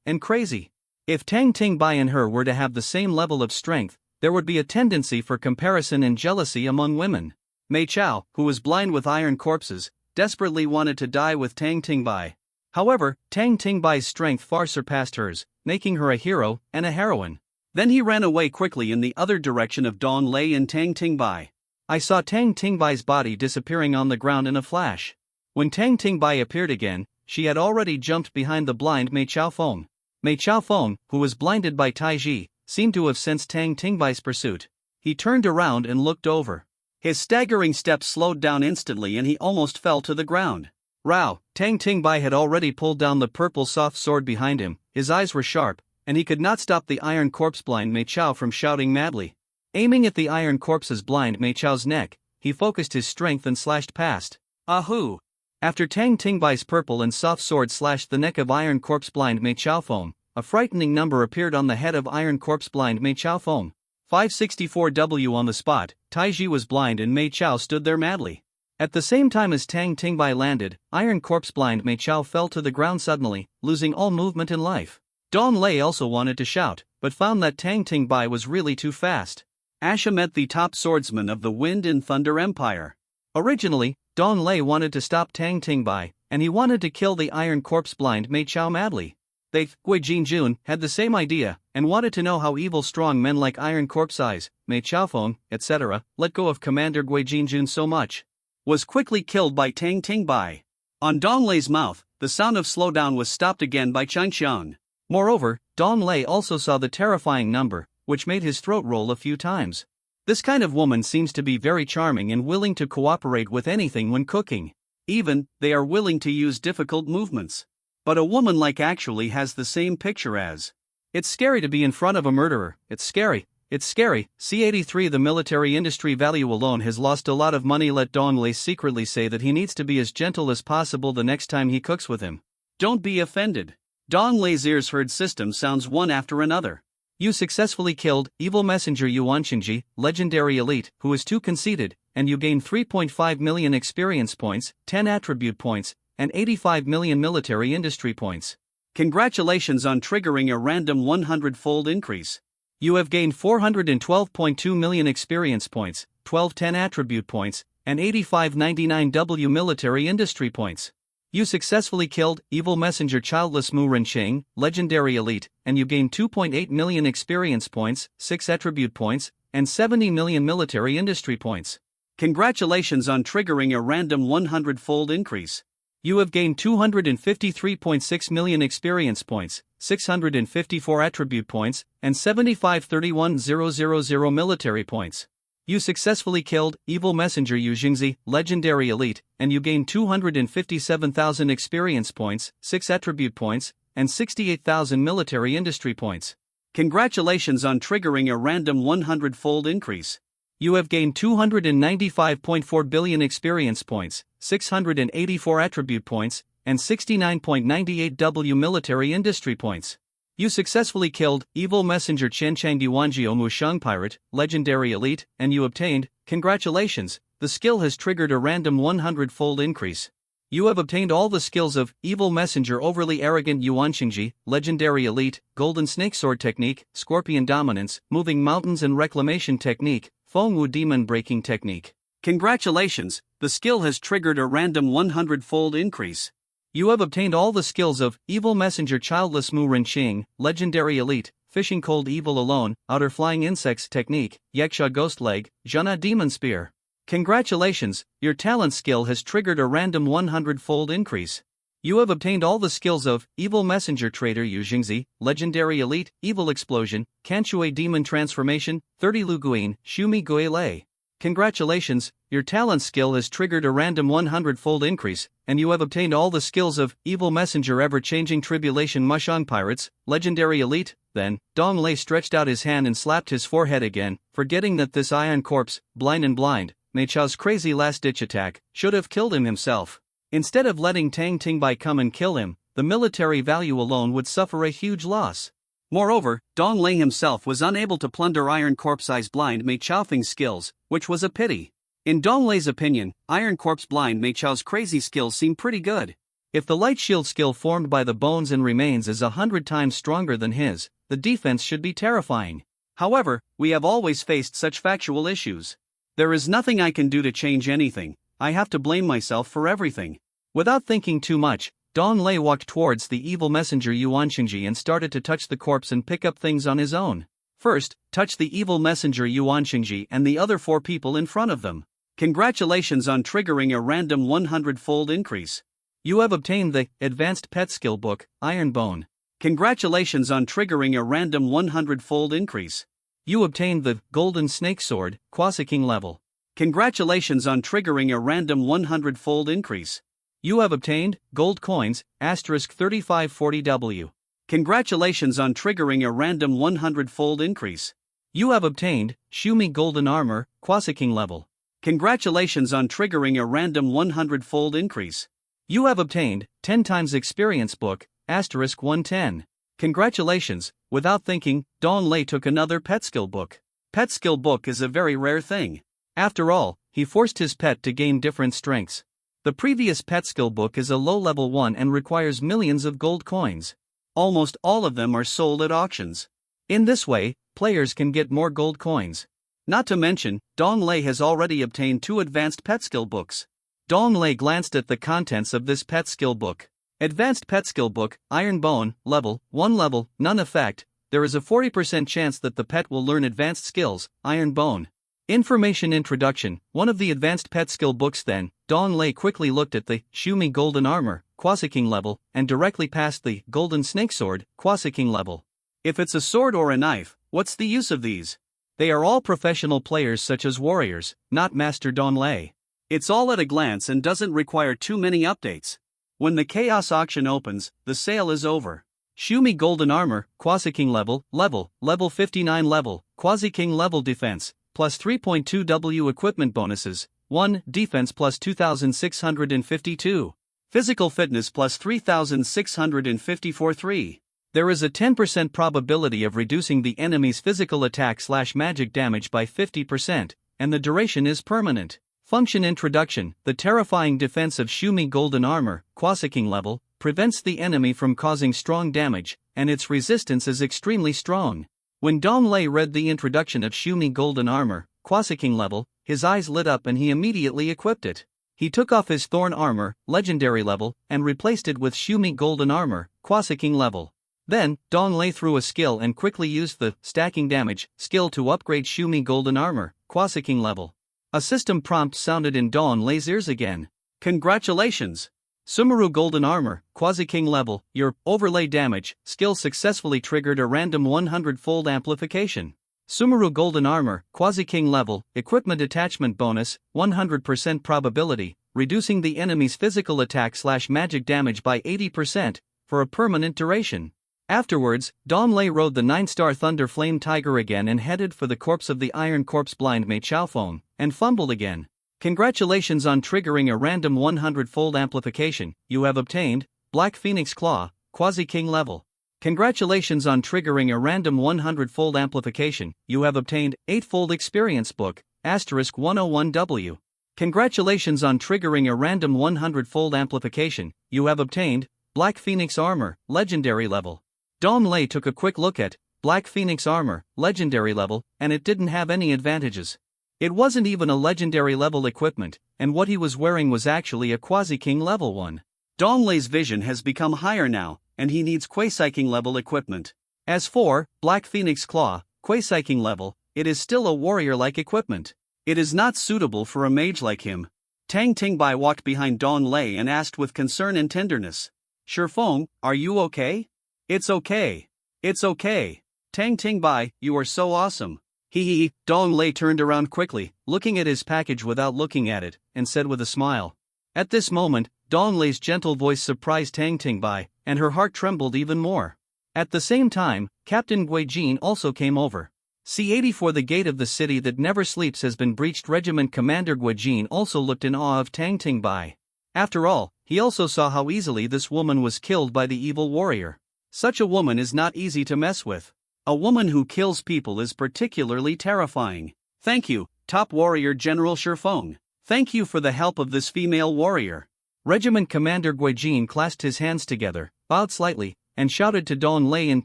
and crazy. If Tang Tingbai and her were to have the same level of strength, there would be a tendency for comparison and jealousy among women. Mei Chao, who was blind with Iron Corpses, desperately wanted to die with Tang Tingbai. However, Tang Tingbai's strength far surpassed hers, making her a hero and a heroine. Then he ran away quickly in the other direction of Dong Lei and Tang Tingbai. I saw Tang Tingbai's body disappearing on the ground in a flash. When Tang Tingbai appeared again, she had already jumped behind the blind Mei Chao Feng. Mei Chao Feng, who was blinded by Taiji, seemed to have sensed Tang Tingbai's pursuit. He turned around and looked over. His staggering steps slowed down instantly and he almost fell to the ground. Rao, Tang Tingbai had already pulled down the purple soft sword behind him, his eyes were sharp, and he could not stop the Iron Corpse blind Mei Chao from shouting madly. Aiming at the Iron Corpse's blind Mei Chao's neck, he focused his strength and slashed past. Ahoo! After Tang Tingbai's purple and soft sword slashed the neck of Iron Corpse blind Mei Chao Feng, a frightening number appeared on the head of Iron Corpse blind Mei Chao Feng. 564W on the spot, Taiji was blind and Mei Chao stood there madly. At the same time as Tang Tingbai landed, Iron Corpse blind Mei Chao fell to the ground suddenly, losing all movement and life. Dong Lei also wanted to shout, but found that Tang Tingbai was really too fast. Asha met the top swordsman of the Wind and Thunder Empire. Originally, Dong Lei wanted to stop Tang Tingbai, and he wanted to kill the Iron Corpse blind Mei Chao madly. They, Gui Jinjun, had the same idea, and wanted to know how evil strong men like Iron Corpse Eyes, Mei Chaofeng, etc., let go of Commander Gui Jinjun so much. Was quickly killed by Tang Tingbai. On Dong Lei's mouth, the sound of slowdown was stopped again by Chang Xiang. Moreover, Dong Lei also saw the terrifying number, which made his throat roll a few times. This kind of woman seems to be very charming and willing to cooperate with anything when cooking. Even, they are willing to use difficult movements. But a woman like actually has the same picture as. It's scary to be in front of a murderer, it's scary. It's scary. C83 The military industry value alone has lost a lot of money. Let Dong Lei secretly say that he needs to be as gentle as possible the next time he cooks with him. Don't be offended. Dong Lei's ears heard system sounds one after another. You successfully killed Evil Messenger Yuan Xingji, Legendary Elite, who is too conceited, and you gain 3.5 million experience points, 10 attribute points, and 85 million military industry points. Congratulations on triggering a random 100-fold increase. You have gained 412.2 million experience points, 1210 attribute points, and 8599 military industry points. You successfully killed Evil Messenger Childless Mu Renqing, Legendary Elite, and you gained 2.8 million experience points, 6 attribute points, and 70 million military industry points. Congratulations on triggering a random 100-fold increase. You have gained 253.6 million experience points, 654 attribute points, and 75,31,000 military points. You successfully killed Evil Messenger Yu Jingzi, Legendary Elite, and you gained 257,000 experience points, 6 attribute points, and 68,000 military industry points. Congratulations on triggering a random 100-fold increase. You have gained 295.4 billion experience points, 684 attribute points, and 69.98 military industry points. You successfully killed Evil Messenger Chen Changdi Wanjiu Musheng Pirate, Legendary Elite, and you obtained, congratulations, the skill has triggered a random 100-fold increase. You have obtained all the skills of Evil Messenger Overly Arrogant Yuan Xingji, Legendary Elite, Golden Snake Sword Technique, Scorpion Dominance, Moving Mountains and Reclamation Technique, Fengwu Demon Breaking Technique. Congratulations, the skill has triggered a random 100-fold increase. You have obtained all the skills of Evil Messenger Childless Mu Renqing, Legendary Elite, Fishing Cold Evil Alone, Outer Flying Insects Technique, Yaksha Ghost Leg, Jana Demon Spear. Congratulations, your talent skill has triggered a random 100-fold increase. You have obtained all the skills of Evil Messenger Trader Yu Jingzi, Legendary Elite, Evil Explosion, Kanshui Demon Transformation, 30 Luguin, Shumi Gui Lei. Congratulations, your talent skill has triggered a random 100-fold increase, and you have obtained all the skills of Evil Messenger Ever-Changing Tribulation Musheng Pirates, Legendary Elite. Then, Dong Lei stretched out his hand and slapped his forehead again, forgetting that this Iron Corpse, blind, Mei Chao's crazy last-ditch attack, should have killed him himself. Instead of letting Tang Tingbai come and kill him, the military value alone would suffer a huge loss. Moreover, Dong Lei himself was unable to plunder Iron Corpse Eyes blind Mei Chaofeng's skills, which was a pity. In Dong Lei's opinion, Iron Corpse blind Mei Chao's crazy skills seem pretty good. If the light shield skill formed by the bones and remains is 100 times stronger than his, the defense should be terrifying. However, we have always faced such factual issues. There is nothing I can do to change anything, I have to blame myself for everything. Without thinking too much, Dong Lei walked towards the Evil Messenger Yuan Xingji and started to touch the corpse and pick up things on his own. First, touch the Evil Messenger Yuan Xingji and the other 4 people in front of them. Congratulations on triggering a random 100-fold increase. You have obtained the Advanced Pet Skill Book, Iron Bone. Congratulations on triggering a random 100-fold increase. You obtained the Golden Snake Sword, Quasiking level. Congratulations on triggering a random 100-fold increase. You have obtained Gold Coins, *3540W. Congratulations on triggering a random 100-fold increase. You have obtained Shumi Golden Armor, Quasiking level. Congratulations on triggering a random 100-fold increase. You have obtained 10 times Experience Book, *110. Congratulations. Without thinking, Dong Lei took another Pet Skill Book. Pet Skill Book is a very rare thing. After all, he forced his pet to gain different strengths. The previous Pet Skill Book is a low-level one and requires millions of gold coins. Almost all of them are sold at auctions. In this way, players can get more gold coins. Not to mention, Dong Lei has already obtained 2 advanced pet skill books. Dong Lei glanced at the contents of this pet skill book. Advanced pet skill book, Iron Bone, level 1 level, none effect. There is a 40% chance that the pet will learn advanced skills, Iron Bone. Information introduction, one of the advanced pet skill books. Then, Dong Lei quickly looked at the Shumi Golden Armor, Quasi-King level, and directly passed the Golden Snake Sword, Quasi-King level. If it's a sword or a knife, what's the use of these? They are all professional players such as warriors, not Master Dong Lei. It's all at a glance and doesn't require too many updates. When the Chaos Auction opens, the sale is over. Shumi Golden Armor, Quasi-King level, level 59 level, Quasi-King level defense, plus 3.2 W equipment bonuses, 1 defense plus 2652. Physical fitness plus 3654 3. There is a 10% probability of reducing the enemy's physical attack/magic damage by 50%, and the duration is permanent. Function introduction, the terrifying defense of Shumi Golden Armor, Quasi-King level, prevents the enemy from causing strong damage, and its resistance is extremely strong. When Dong Lei read the introduction of Shumi Golden Armor, Quasi-King level, his eyes lit up and he immediately equipped it. He took off his Thorn Armor, Legendary level, and replaced it with Shumi Golden Armor, Quasi-King level. Then, Dong Lei threw a skill and quickly used the Stacking Damage skill to upgrade Shumi Golden Armor, Quasi-King level. A system prompt sounded in Dong Lei's ears again. Congratulations! Sumeru Golden Armor, Quasi-King level, your overlay damage skill successfully triggered a random 100-fold amplification. Sumeru Golden Armor, Quasi-King level, equipment attachment bonus, 100% probability, reducing the enemy's physical attack/magic damage by 80%, for a permanent duration. Afterwards, Dong Lei rode the 9-star Thunder Flame Tiger again and headed for the corpse of the Iron Corpse Blind Mei Chaofeng, and fumbled again. Congratulations on triggering a random 100-fold amplification. You have obtained Black Phoenix Claw, Quasi-King level. Congratulations on triggering a random 100-fold amplification. You have obtained 8-fold experience book, *101W. Congratulations on triggering a random 100-fold amplification. You have obtained Black Phoenix Armor, Legendary level. Dong Lei took a quick look at Black Phoenix Armor, Legendary level, and it didn't have any advantages. It wasn't even a legendary level equipment, and what he was wearing was actually a Quasi-King level one. Dong Lei's vision has become higher now, and he needs Quasi-King level equipment. As for Black Phoenix Claw, Quasi-King level, it is still a warrior-like equipment. It is not suitable for a mage like him. Tang Tingbai walked behind Dong Lei and asked with concern and tenderness, "Shifeng, are you okay?" "It's okay. It's okay. Tang Tingbai, you are so awesome." He. Dong Lei turned around quickly, looking at his package without looking at it, and said with a smile. At this moment, Dong Lei's gentle voice surprised Tang Tingbai, and her heart trembled even more. At the same time, Captain Gui Jin also came over. C-84 The gate of the city that never sleeps has been breached. Regiment Commander Gui Jin also looked in awe of Tang Tingbai. After all, he also saw how easily this woman was killed by the evil warrior. Such a woman is not easy to mess with. A woman who kills people is particularly terrifying. Thank you, top warrior General Shifeng. Thank you for the help of this female warrior. Regiment Commander Gui Jin clasped his hands together, bowed slightly, and shouted to Dong Lei and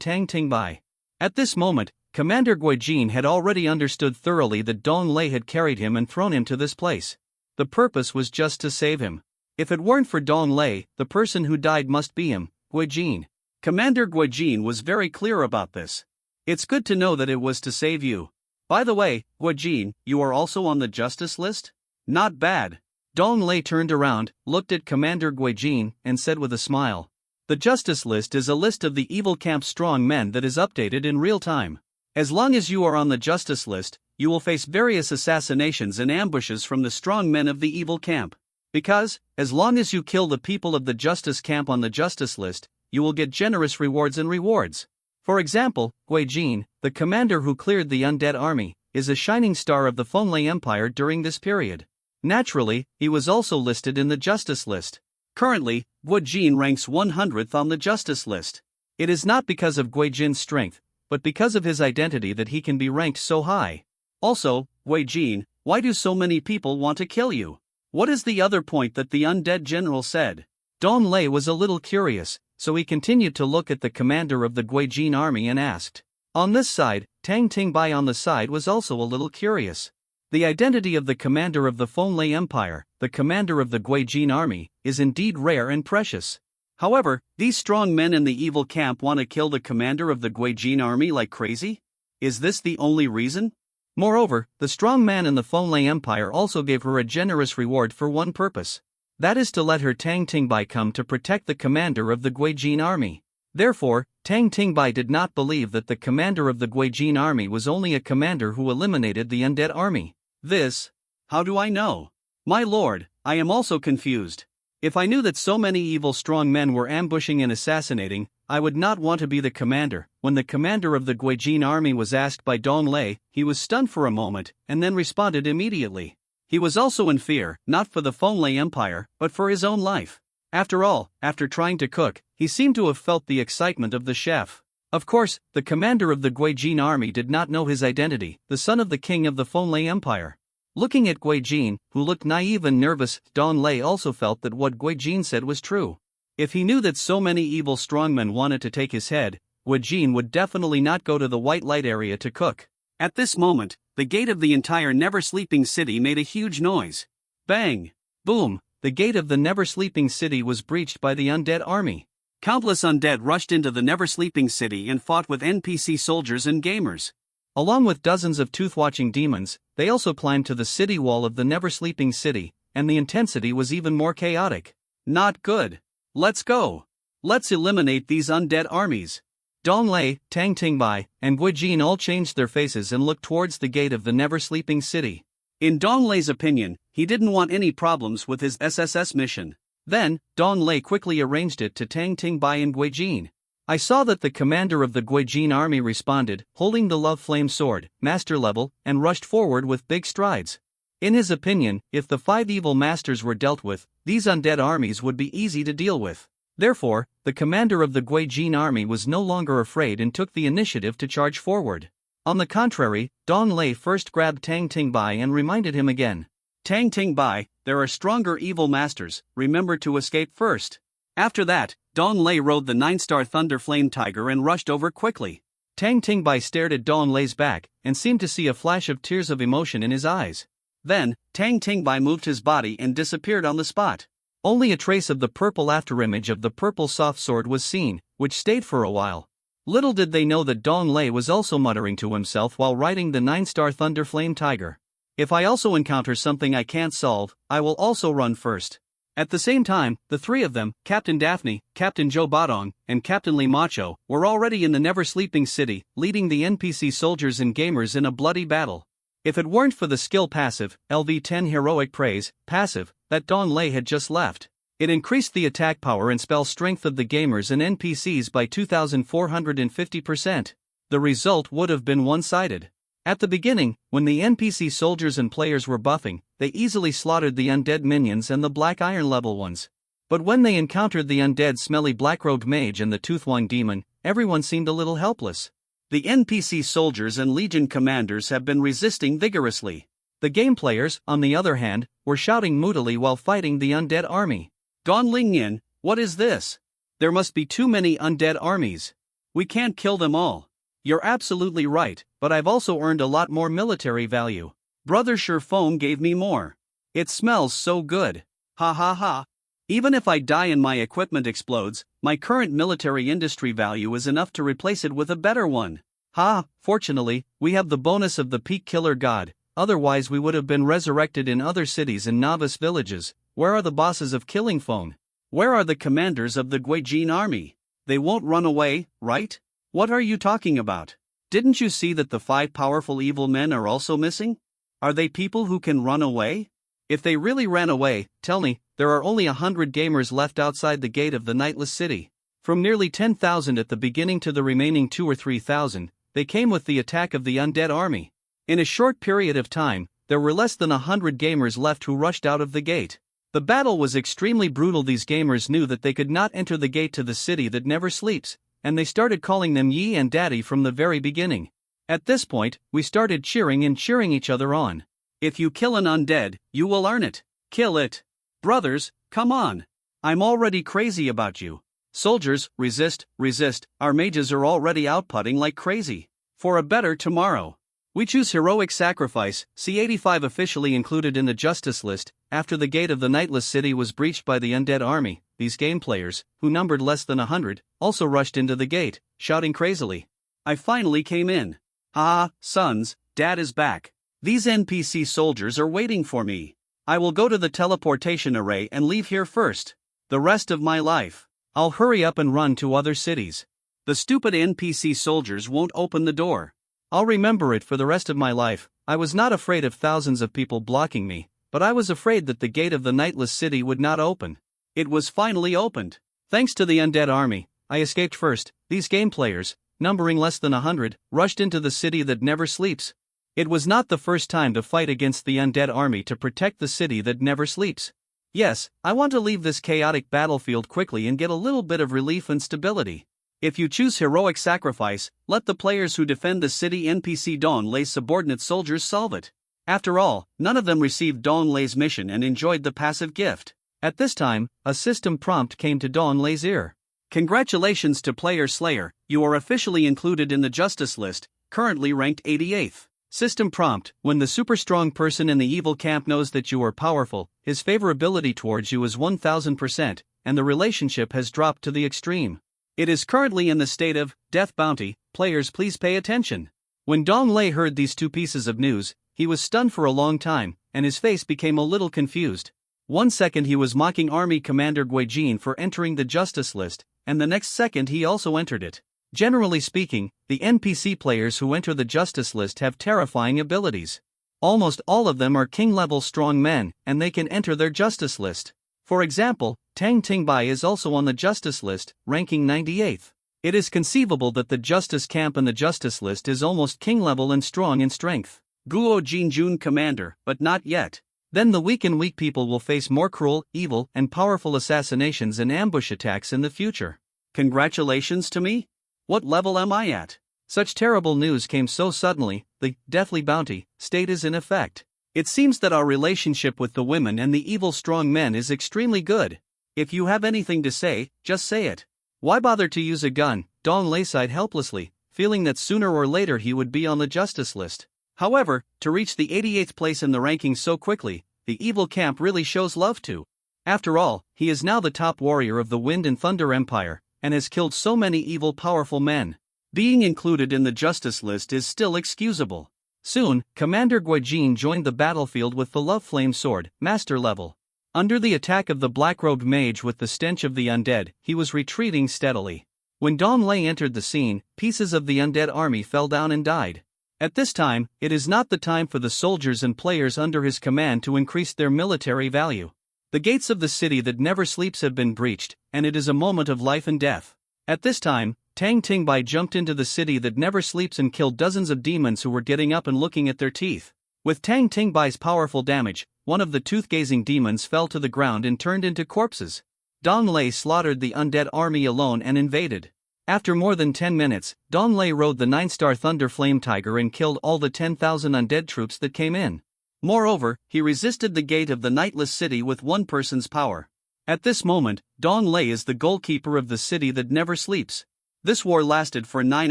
Tang Tingbai. At this moment, Commander Gui Jin had already understood thoroughly that Dong Lei had carried him and thrown him to this place. The purpose was just to save him. If it weren't for Dong Lei, the person who died must be him, Gui Jin. Commander Gui Jin was very clear about this. It's good to know that it was to save you. By the way, Gui Jin, you are also on the justice list? Not bad. Dong Lei turned around, looked at Commander Gui Jin, and said with a smile. The justice list is a list of the evil camp's strong men that is updated in real time. As long as you are on the justice list, you will face various assassinations and ambushes from the strong men of the evil camp. Because, as long as you kill the people of the justice camp on the justice list, you will get generous rewards and rewards. For example, Gui Jin, the commander who cleared the undead army, is a shining star of the Fenglai Empire during this period. Naturally, he was also listed in the justice list. Currently, Gui Jin ranks 100th on the justice list. It is not because of Gui Jin's strength, but because of his identity that he can be ranked so high. Also, Gui Jin, why do so many people want to kill you? What is the other point that the undead general said? Dong Lei was a little curious, so he continued to look at the commander of the Guijin army and asked. On this side, Tang Tingbai on the side was also a little curious. The identity of the commander of the Fonlei Empire, the commander of the Guijin army, is indeed rare and precious. However, these strong men in the evil camp want to kill the commander of the Guijin army like crazy? Is this the only reason? Moreover, the strong man in the Fonlei Empire also gave her a generous reward for one purpose. That is to let her Tang Tingbai come to protect the commander of the Guijin army. Therefore, Tang Tingbai did not believe that the commander of the Guijin army was only a commander who eliminated the undead army. This? How do I know? My lord, I am also confused. If I knew that so many evil strong men were ambushing and assassinating, I would not want to be the commander. When the commander of the Guijin army was asked by Dong Lei, he was stunned for a moment, and then responded immediately. He was also in fear, not for the Fonlei Empire, but for his own life. After all, after trying to cook, he seemed to have felt the excitement of the chef. Of course, the commander of the Guijin army did not know his identity, the son of the king of the Fonlei Empire. Looking at Guijin, who looked naive and nervous, Dong Lei also felt that what Guijin said was true. If he knew that so many evil strongmen wanted to take his head, Guijin would definitely not go to the white light area to cook. At this moment, the gate of the entire never-sleeping city made a huge noise. Bang! Boom! The gate of the never-sleeping city was breached by the undead army. Countless undead rushed into the never-sleeping city and fought with NPC soldiers and gamers. Along with dozens of tooth-watching demons, they also climbed to the city wall of the never-sleeping city, and the intensity was even more chaotic. Not good. Let's go. Let's eliminate these undead armies. Dong Lei, Tang Tingbai, and Guijin all changed their faces and looked towards the gate of the never-sleeping city. In Dong Lei's opinion, he didn't want any problems with his SSS mission. Then, Dong Lei quickly arranged it to Tang Tingbai and Guijin. I saw that the commander of the Guijin army responded, holding the love flame sword, master level, and rushed forward with big strides. In his opinion, if the 5 evil masters were dealt with, these undead armies would be easy to deal with. Therefore, the commander of the Guijin army was no longer afraid and took the initiative to charge forward. On the contrary, Dong Lei first grabbed Tang Tingbai and reminded him again. Tang Tingbai, there are stronger evil masters, remember to escape first. After that, Dong Lei rode the 9-star Thunder Flame Tiger and rushed over quickly. Tang Tingbai stared at Dong Lei's back and seemed to see a flash of tears of emotion in his eyes. Then, Tang Tingbai moved his body and disappeared on the spot. Only a trace of the purple afterimage of the purple soft sword was seen, which stayed for a while. Little did they know that Dong Lei was also muttering to himself while riding the 9-star Thunder Flame Tiger. If I also encounter something I can't solve, I will also run first. At the same time, the 3 of them, Captain Daphne, Captain Joe Badong, and Captain Li Macho, were already in the never-sleeping city, leading the NPC soldiers and gamers in a bloody battle. If it weren't for the skill passive, LV10 Heroic Praise, passive, that Dong Lei had just left, it increased the attack power and spell strength of the gamers and NPCs by 2,450%. The result would have been one-sided. At the beginning, when the NPC soldiers and players were buffing, they easily slaughtered the undead minions and the Black Iron level ones. But when they encountered the undead smelly Black-robed mage and the Toothwang demon, everyone seemed a little helpless. The NPC soldiers and Legion commanders have been resisting vigorously. The game players, on the other hand, were shouting moodily while fighting the undead army. Gan Lingyan, what is this? There must be too many undead armies. We can't kill them all. You're absolutely right, but I've also earned a lot more military value. Brother Sherfone gave me more. It smells so good. Ha ha ha. Even if I die and my equipment explodes, my current military industry value is enough to replace it with a better one. Ha, fortunately, we have the bonus of the Peak Killer God, otherwise we would have been resurrected in other cities and novice villages. Where are the bosses of Killing Phone? Where are the commanders of the Guijin army? They won't run away, right? What are you talking about? Didn't you see that the 5 powerful evil men are also missing? Are they people who can run away? If they really ran away, tell me, there are only 100 gamers left outside the gate of the Nightless City. From nearly 10,000 at the beginning to the remaining 2 or 3,000, they came with the attack of the undead army. In a short period of time, there were less than 100 gamers left who rushed out of the gate. The battle was extremely brutal. These gamers knew that they could not enter the gate to the city that never sleeps, and they started calling them Yi and Daddy from the very beginning. At this point, we started cheering and cheering each other on. If you kill an undead, you will earn it. Kill it. Brothers, come on. I'm already crazy about you. Soldiers, resist, resist, our mages are already outputting like crazy. For a better tomorrow. We choose heroic sacrifice, C85 officially included in the justice list. After the gate of the Nightless City was breached by the undead army, these game players, who numbered less than 100, also rushed into the gate, shouting crazily. I finally came in. Ah, sons, Dad is back. These NPC soldiers are waiting for me. I will go to the teleportation array and leave here first. The rest of my life, I'll hurry up and run to other cities. The stupid NPC soldiers won't open the door. I'll remember it for the rest of my life. I was not afraid of thousands of people blocking me, but I was afraid that the gate of the Nightless City would not open. It was finally opened. Thanks to the undead army, I escaped first. These game players, numbering less than 100, rushed into the city that never sleeps. It was not the first time to fight against the undead army to protect the city that never sleeps. Yes, I want to leave this chaotic battlefield quickly and get a little bit of relief and stability. If you choose heroic sacrifice, let the players who defend the city NPC Dawn Lay's subordinate soldiers solve it. After all, none of them received Dawn Lay's mission and enjoyed the passive gift. At this time, a system prompt came to Dawn Lay's ear. Congratulations to Player Slayer, you are officially included in the justice list, currently ranked 88th. System prompt: when the super strong person in the evil camp knows that you are powerful, his favorability towards you is 1000%, and the relationship has dropped to the extreme. It is currently in the state of death bounty. Players, please pay attention. When Dawn Lay heard these two pieces of news, he was stunned for a long time, and his face became a little confused. 1 second he was mocking Army Commander Guijin for entering the justice list, and the next second he also entered it. Generally speaking, the NPC players who enter the justice list have terrifying abilities. Almost all of them are king-level strong men, and they can enter their justice list. For example, Tang Tingbai is also on the justice list, ranking 98th. It is conceivable that the justice camp in the justice list is almost king-level and strong in strength. Guo Jinjun commander, but not yet. Then the weak and weak people will face more cruel, evil, and powerful assassinations and ambush attacks in the future. Congratulations to me? What level am I at? Such terrible news came so suddenly. The deathly bounty state is in effect. It seems that our relationship with the women and the evil strong men is extremely good. If you have anything to say, just say it. Why bother to use a gun? Dawn Lay sighed helplessly, feeling that sooner or later he would be on the justice list. However, to reach the 88th place in the rankings so quickly, the evil camp really shows love to. After all, he is now the top warrior of the Wind and Thunder Empire, and has killed so many evil powerful men. Being included in the justice list is still excusable. Soon, Commander Guijin joined the battlefield with the Love Flame Sword, master level. Under the attack of the black-robed mage with the stench of the undead, he was retreating steadily. When Dawn Lay entered the scene, pieces of the undead army fell down and died. At this time, it is not the time for the soldiers and players under his command to increase their military value. The gates of the city that never sleeps have been breached, and it is a moment of life and death. At this time, Tang Tingbai jumped into the city that never sleeps and killed dozens of demons who were getting up and looking at their teeth. With Tang Tingbai's powerful damage, one of the tooth-gazing demons fell to the ground and turned into corpses. Dawn Lay slaughtered the undead army alone and invaded. After more than 10 minutes, Dawn Lay rode the 9-star Thunder Flame Tiger and killed all the 10,000 undead troops that came in. Moreover, he resisted the gate of the Nightless City with one person's power. At this moment, Dawn Lay is the goalkeeper of the city that never sleeps. This war lasted for 9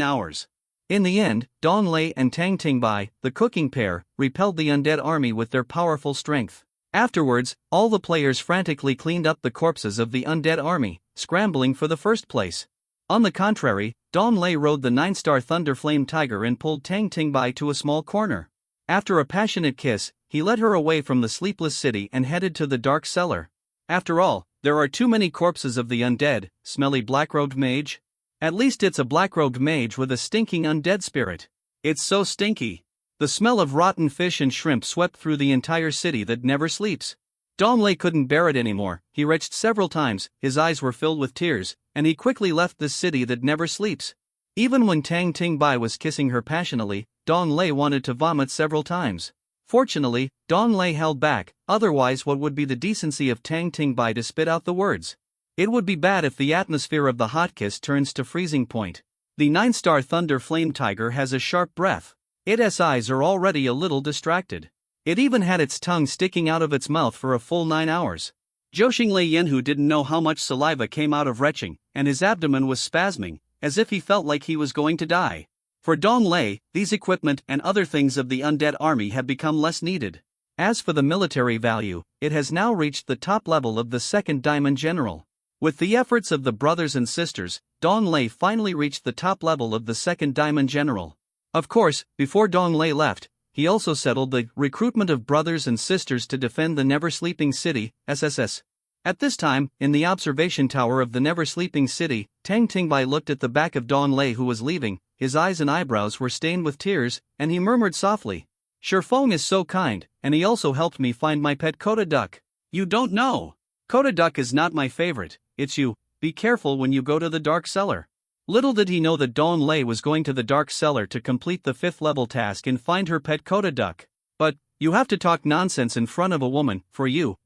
hours. In the end, Dawn Lay and Tang Tingbai, the cooking pair, repelled the undead army with their powerful strength. Afterwards, all the players frantically cleaned up the corpses of the undead army, scrambling for the first place. On the contrary, Dawn Lay rode the 9-star Thunder Flame Tiger and pulled Tang Tingbai to a small corner. After a passionate kiss, he led her away from the sleepless city and headed to the dark cellar. After all, there are too many corpses of the undead, smelly black-robed mage. At least it's a black-robed mage with a stinking undead spirit. It's so stinky. The smell of rotten fish and shrimp swept through the entire city that never sleeps. Dawn Lay couldn't bear it anymore. He retched several times, his eyes were filled with tears, and he quickly left this city that never sleeps. Even when Tang Tingbai was kissing her passionately, Dawn Lay wanted to vomit several times. Fortunately, Dawn Lay held back, otherwise what would be the decency of Tang Tingbai to spit out the words? It would be bad if the atmosphere of the hot kiss turns to freezing point. The 9-star Thunder Flame Tiger has a sharp breath. Its eyes are already a little distracted. It even had its tongue sticking out of its mouth for a full 9 hours. Zhou Xinglei Yanhu didn't know how much saliva came out of retching, and his abdomen was spasming, as if he felt like he was going to die. For Dong Lei, these equipment and other things of the undead army have become less needed. As for the military value, it has now reached the top level of the second Diamond General. With the efforts of the brothers and sisters, Dong Lei finally reached the top level of the second Diamond General. Of course, before Dong Lei left, he also settled the recruitment of brothers and sisters to defend the Never Sleeping City, SSS. At this time, in the observation tower of the Never Sleeping City, Tang Tingbai looked at the back of Dong Lei who was leaving. His eyes and eyebrows were stained with tears, and he murmured softly, "Shifeng is so kind, and he also helped me find my pet Koda duck." "You don't know. Koda duck is not my favorite, it's you. Be careful when you go to the dark cellar." Little did he know that Dong Lei was going to the dark cellar to complete the 5th level task and find her pet Koda duck. "But, you have to talk nonsense in front of a woman, for you,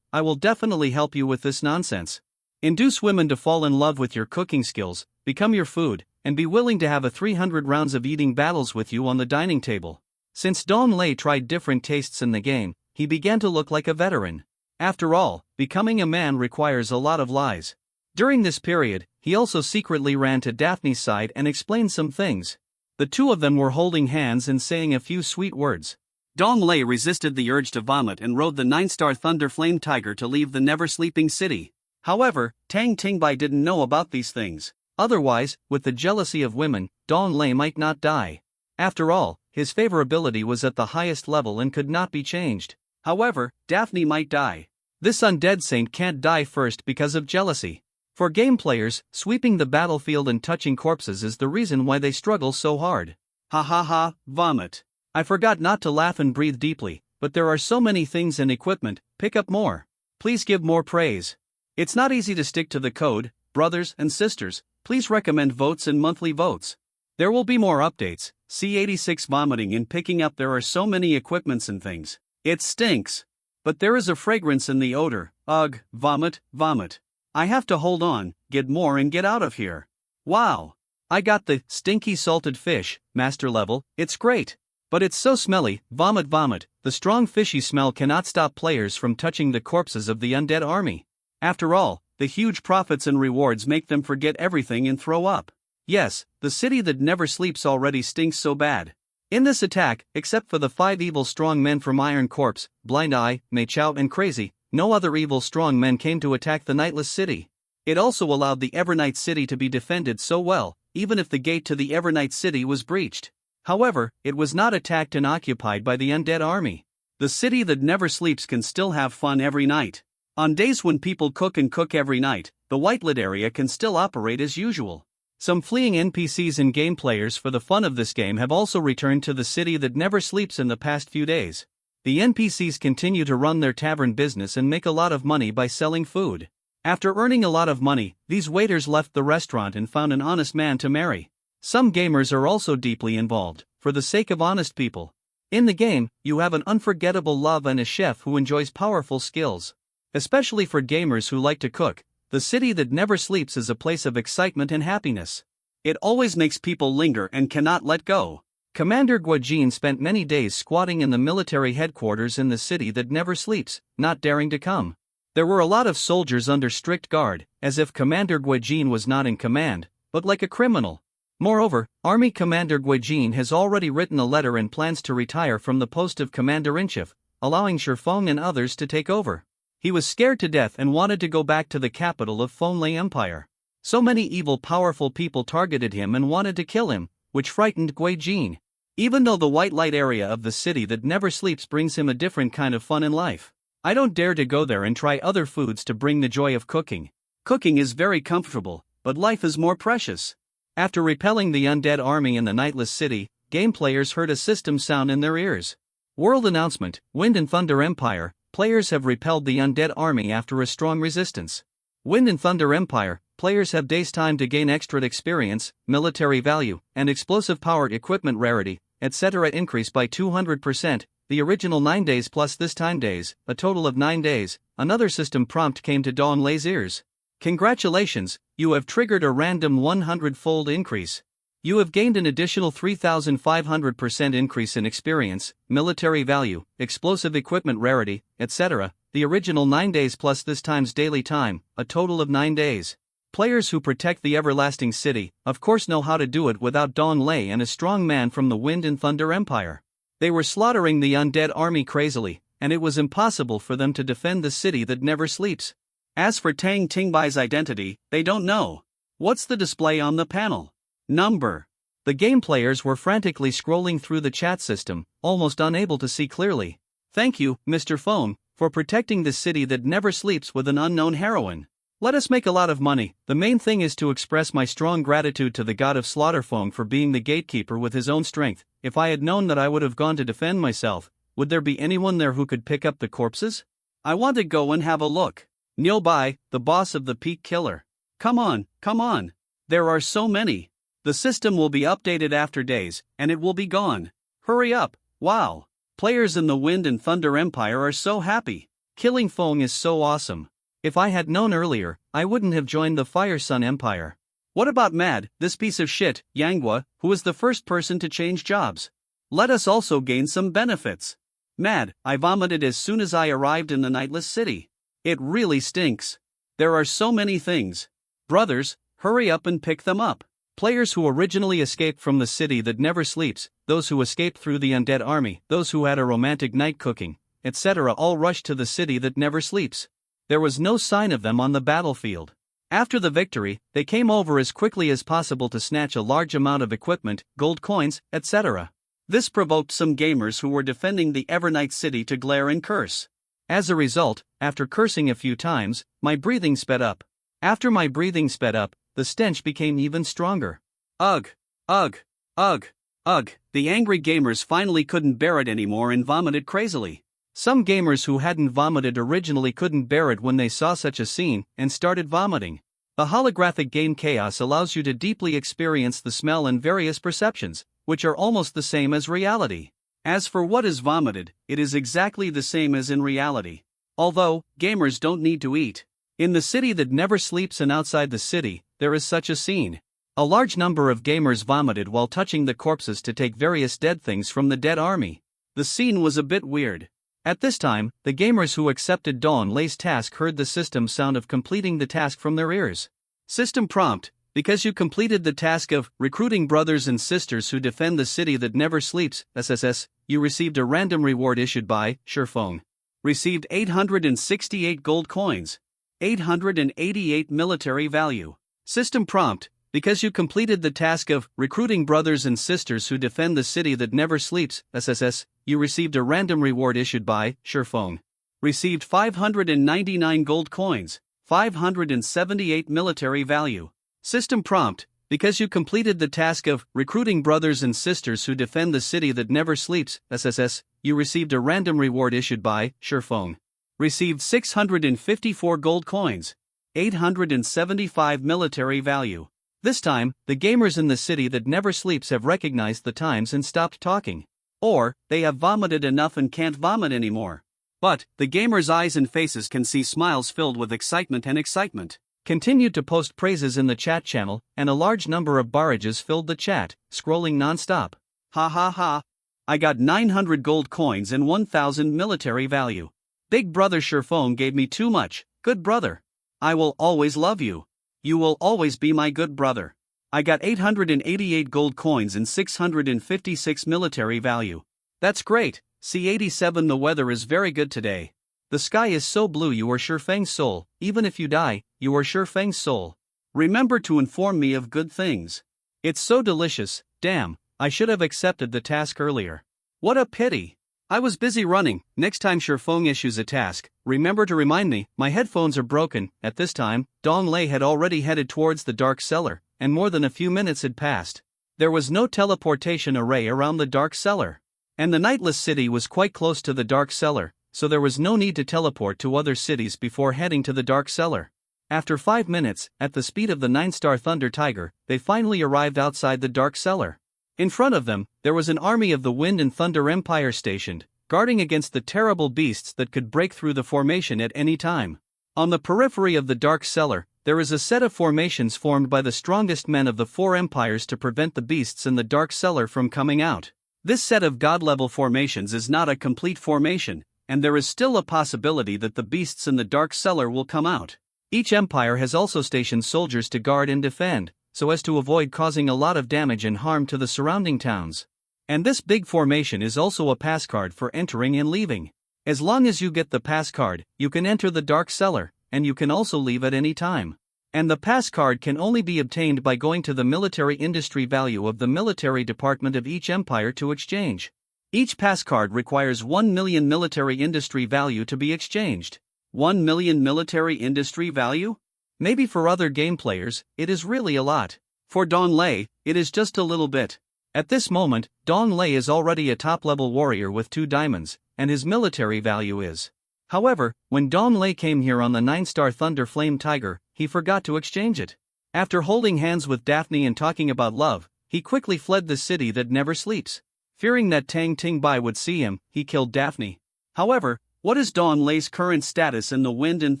I will definitely help you with this nonsense. Induce women to fall in love with your cooking skills, become your food, and be willing to have 300 rounds of eating battles with you on the dining table." Since Dong Lei tried different tastes in the game, he began to look like a veteran. After all, becoming a man requires a lot of lies. During this period, he also secretly ran to Daphne's side and explained some things. The two of them were holding hands and saying a few sweet words. Dong Lei resisted the urge to vomit and rode the 9-star Thunder Flame Tiger to leave the Never Sleeping City. However, Tang Tingbai didn't know about these things. Otherwise, with the jealousy of women, Dong Lei might not die. After all, his favorability was at the highest level and could not be changed. However, Daphne might die. This undead saint can't die first because of jealousy. For game players, sweeping the battlefield and touching corpses is the reason why they struggle so hard. Ha ha ha, vomit. I forgot not to laugh and breathe deeply, but there are so many things and equipment, pick up more. Please give more praise. It's not easy to stick to the code, brothers and sisters, please recommend votes and monthly votes. There will be more updates. C86 vomiting and picking up. There are so many equipments and things. It stinks. But there is a fragrance in the odor. Ugh, vomit, vomit. I have to hold on, get more and get out of here. Wow. I got the stinky salted fish, master level, it's great. But it's so smelly, vomit vomit, the strong fishy smell cannot stop players from touching the corpses of the undead army. After all, the huge profits and rewards make them forget everything and throw up. Yes, the city that never sleeps already stinks so bad. In this attack, except for the 5 evil strong men from Iron Corpse, Blind Eye, Mei Chao and Crazy, no other evil strong men came to attack the Nightless City. It also allowed the Evernight City to be defended so well, even if the gate to the Evernight City was breached. However, it was not attacked and occupied by the undead army. The city that never sleeps can still have fun every night. On days when people cook every night, the Whitelit area can still operate as usual. Some fleeing NPCs and game players for the fun of this game have also returned to the city that never sleeps in the past few days. The NPCs continue to run their tavern business and make a lot of money by selling food. After earning a lot of money, these waiters left the restaurant and found an honest man to marry. Some gamers are also deeply involved, for the sake of honest people. In the game, you have an unforgettable love and a chef who enjoys powerful skills. Especially for gamers who like to cook, the city that never sleeps is a place of excitement and happiness. It always makes people linger and cannot let go. Commander Guojin spent many days squatting in the military headquarters in the city that never sleeps, not daring to come. There were a lot of soldiers under strict guard, as if Commander Guojin was not in command, but like a criminal. Moreover, Army Commander Guojin has already written a letter and plans to retire from the post of Commander-in-Chief, allowing Shifeng and others to take over. He was scared to death and wanted to go back to the capital of Fonlei Empire. So many evil powerful people targeted him and wanted to kill him, which frightened Guojin. Even though the white light area of the city that never sleeps brings him a different kind of fun in life, I don't dare to go there and try other foods to bring the joy of cooking. Cooking is very comfortable, but life is more precious. After repelling the undead army in the Nightless City, game players heard a system sound in their ears. World announcement, Wind and Thunder Empire, players have repelled the undead army after a strong resistance. Wind and Thunder Empire, players have days time to gain extra experience, military value, and explosive power equipment rarity, etc. increase by 200%, the original 9 days plus this time days, a total of 9 days. Another system prompt came to Dong Lei's ears. Congratulations, you have triggered a random 100-fold increase. You have gained an additional 3,500% increase in experience, military value, explosive equipment rarity, etc. The original 9 days plus this time's daily time, a total of 9 days. Players who protect the everlasting city, of course, know how to do it without Dawn Lei and a strong man from the Wind and Thunder Empire. They were slaughtering the undead army crazily, and it was impossible for them to defend the city that never sleeps. As for Tang Tingbai's identity, they don't know. What's the display on the panel? Number. The game players were frantically scrolling through the chat system, almost unable to see clearly. Thank you, Mr. Phone, for protecting the city that never sleeps with an unknown heroine. Let us make a lot of money. The main thing is to express my strong gratitude to the god of slaughter Phone for being the gatekeeper with his own strength. If I had known that I would have gone to defend myself, would there be anyone there who could pick up the corpses? I want to go and have a look. Nyobai, the boss of the Peak Killer. Come on, come on. There are so many. The system will be updated after days, and it will be gone. Hurry up, wow. Players in the Wind and Thunder Empire are so happy. Killing Feng is so awesome. If I had known earlier, I wouldn't have joined the Fire Sun Empire. What about Mad, this piece of shit, Yanghua, who was the first person to change jobs? Let us also gain some benefits. Mad, I vomited as soon as I arrived in the Nightless City. It really stinks. There are so many things. Brothers, hurry up and pick them up. Players who originally escaped from the city that never sleeps, those who escaped through the undead army, those who had a romantic night cooking, etc. all rushed to the city that never sleeps. There was no sign of them on the battlefield. After the victory, they came over as quickly as possible to snatch a large amount of equipment, gold coins, etc. This provoked some gamers who were defending the Evernight City to glare and curse. As a result, after cursing a few times, my breathing sped up. After my breathing sped up, the stench became even stronger. Ugh, ugh, ugh, ugh. The angry gamers finally couldn't bear it anymore and vomited crazily. Some gamers who hadn't vomited originally couldn't bear it when they saw such a scene and started vomiting. The holographic game Chaos allows you to deeply experience the smell and various perceptions, which are almost the same as reality. As for what is vomited, it is exactly the same as in reality. Although, gamers don't need to eat. In the city that never sleeps and outside the city, there is such a scene. A large number of gamers vomited while touching the corpses to take various dead things from the dead army. The scene was a bit weird. At this time, the gamers who accepted Dawn Lei's task heard the system sound of completing the task from their ears. System prompt: because you completed the task of recruiting brothers and sisters who defend the city that never sleeps, SSS, you received a random reward issued by Shurfeng. Received 868 gold coins. 888 military value. System prompt: because you completed the task of recruiting brothers and sisters who defend the city that never sleeps, SSS, you received a random reward issued by Shurfeng. Received 599 gold coins. 578 military value. System prompt: because you completed the task of recruiting brothers and sisters who defend the city that never sleeps, SSS, you received a random reward issued by Shurfeng. Received 654 gold coins. 875 military value. This time, the gamers in the city that never sleeps have recognized the times and stopped talking. Or, they have vomited enough and can't vomit anymore. But, the gamers' eyes and faces can see smiles filled with excitement and excitement. Continued to post praises in the chat channel, and a large number of barrages filled the chat, scrolling non-stop. Ha ha ha. I got 900 gold coins and 1000 military value. Big brother Shurfeng gave me too much. Good brother. I will always love you. You will always be my good brother. I got 888 gold coins and 656 military value. That's great. C87. The weather is very good today. The sky is so blue. You are Shurfeng's soul. Even if you die, you are Shurfeng's soul. Remember to inform me of good things. It's so delicious. Damn, I should have accepted the task earlier. What a pity. I was busy running. Next time Shurfeng issues a task, remember to remind me. My headphones are broken. At this time, Dong Lei had already headed towards the dark cellar, and more than a few minutes had passed. There was no teleportation array around the dark cellar. And the Nightless City was quite close to the dark cellar, so there was no need to teleport to other cities before heading to the dark cellar. After 5 minutes, at the speed of the 9-star Thunder Tiger, they finally arrived outside the dark cellar. In front of them, there was an army of the Wind and Thunder Empire stationed, guarding against the terrible beasts that could break through the formation at any time. On the periphery of the dark cellar, there is a set of formations formed by the strongest men of the four empires to prevent the beasts in the dark cellar from coming out. This set of god-level formations is not a complete formation, and there is still a possibility that the beasts in the dark cellar will come out. Each empire has also stationed soldiers to guard and defend, so as to avoid causing a lot of damage and harm to the surrounding towns. And this big formation is also a pass card for entering and leaving. As long as you get the pass card, you can enter the dark cellar, and you can also leave at any time. And the pass card can only be obtained by going to the military industry value of the military department of each empire to exchange. Each pass card requires 1 million military industry value to be exchanged. 1 million military industry value? Maybe for other game players, it is really a lot. For Dong Lei, it is just a little bit. At this moment, Dong Lei is already a top-level warrior with 2 diamonds, and his military value is. However, when Dong Lei came here on the 9-star Thunder Flame Tiger, he forgot to exchange it. After holding hands with Daphne and talking about love, he quickly fled the city that never sleeps. Fearing that Tang Tingbai would see him, he killed Daphne. However, what is Dong Lei's current status in the Wind and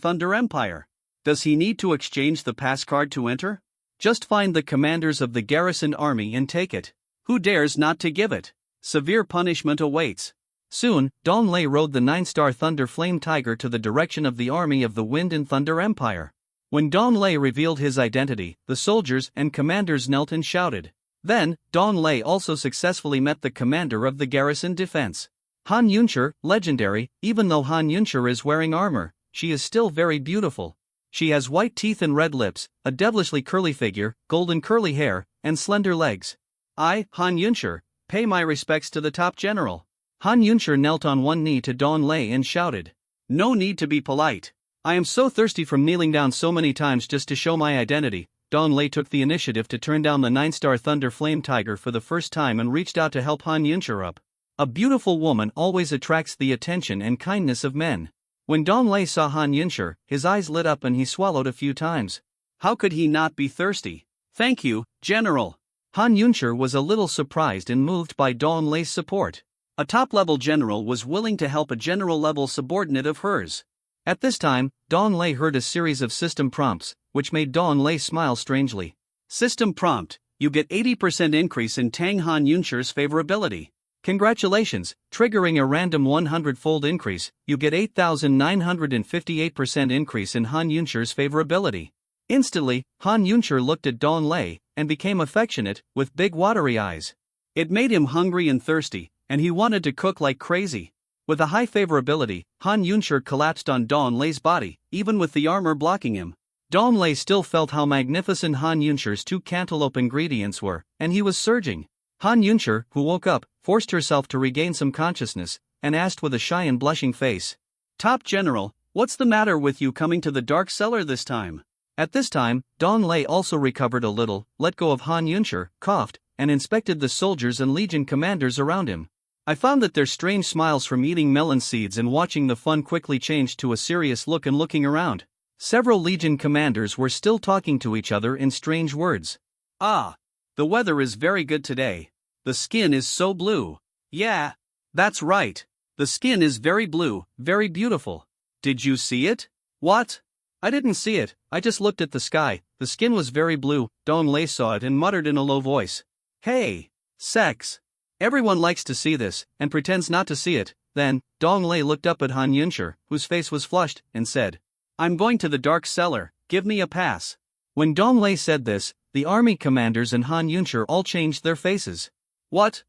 Thunder Empire? Does he need to exchange the pass card to enter? Just find the commanders of the garrison army and take it. Who dares not to give it? Severe punishment awaits. Soon, Dong Lei rode the 9-star Thunder Flame Tiger to the direction of the army of the Wind and Thunder Empire. When Dong Lei revealed his identity, the soldiers and commanders knelt and shouted. Then, Dong Lei also successfully met the commander of the garrison defense. Han Yunshi, legendary. Even though Han Yunshi is wearing armor, she is still very beautiful. She has white teeth and red lips, a devilishly curly figure, golden curly hair, and slender legs. I, Han Yunshi, pay my respects to the top general. Han Yunshi knelt on one knee to Dong Lei and shouted. No need to be polite. I am so thirsty from kneeling down so many times just to show my identity. Dong Lei took the initiative to turn down the 9-star Thunder Flame Tiger for the first time and reached out to help Han Yunshi up. A beautiful woman always attracts the attention and kindness of men. When Dong Lei saw Han Yunshi, his eyes lit up and he swallowed a few times. How could he not be thirsty? Thank you, General. Han Yunshi was a little surprised and moved by Dong Lei's support. A top-level general was willing to help a general-level subordinate of hers. At this time, Dong Lei heard a series of system prompts, which made Dong Lei smile strangely. System prompt: you get 80% increase in Tang Han Yunshi's favorability. Congratulations, triggering a random 100-fold increase, you get 8,958% increase in Han Yunshi's favorability. Instantly, Han Yunshi looked at Dong Lei and became affectionate, with big watery eyes. It made him hungry and thirsty, and he wanted to cook like crazy. With a high favorability, Han Yunshi collapsed on Dong Lei's body, even with the armor blocking him. Dong Lei still felt how magnificent Han Yunshi's 2 cantaloupe ingredients were, and he was surging. Han Yunshi, who woke up, forced herself to regain some consciousness, and asked with a shy and blushing face. Top General, what's the matter with you coming to the dark cellar this time? At this time, Dong Lei also recovered a little, let go of Han Yunshi, coughed, and inspected the soldiers and legion commanders around him. I found that their strange smiles from eating melon seeds and watching the fun quickly changed to a serious look and looking around. Several legion commanders were still talking to each other in strange words. Ah, the weather is very good today. The skin is so blue. Yeah, that's right. The skin is very blue, very beautiful. Did you see it? What? I didn't see it, I just looked at the sky. The skin was very blue. Dong Lei saw it and muttered in a low voice. Hey, sex. Everyone likes to see this, and pretends not to see it. Then, Dong Lei looked up at Han Yunshi, whose face was flushed, and said, I'm going to the dark cellar, give me a pass. When Dong Lei said this, the army commanders and Han Yunshi all changed their faces. What?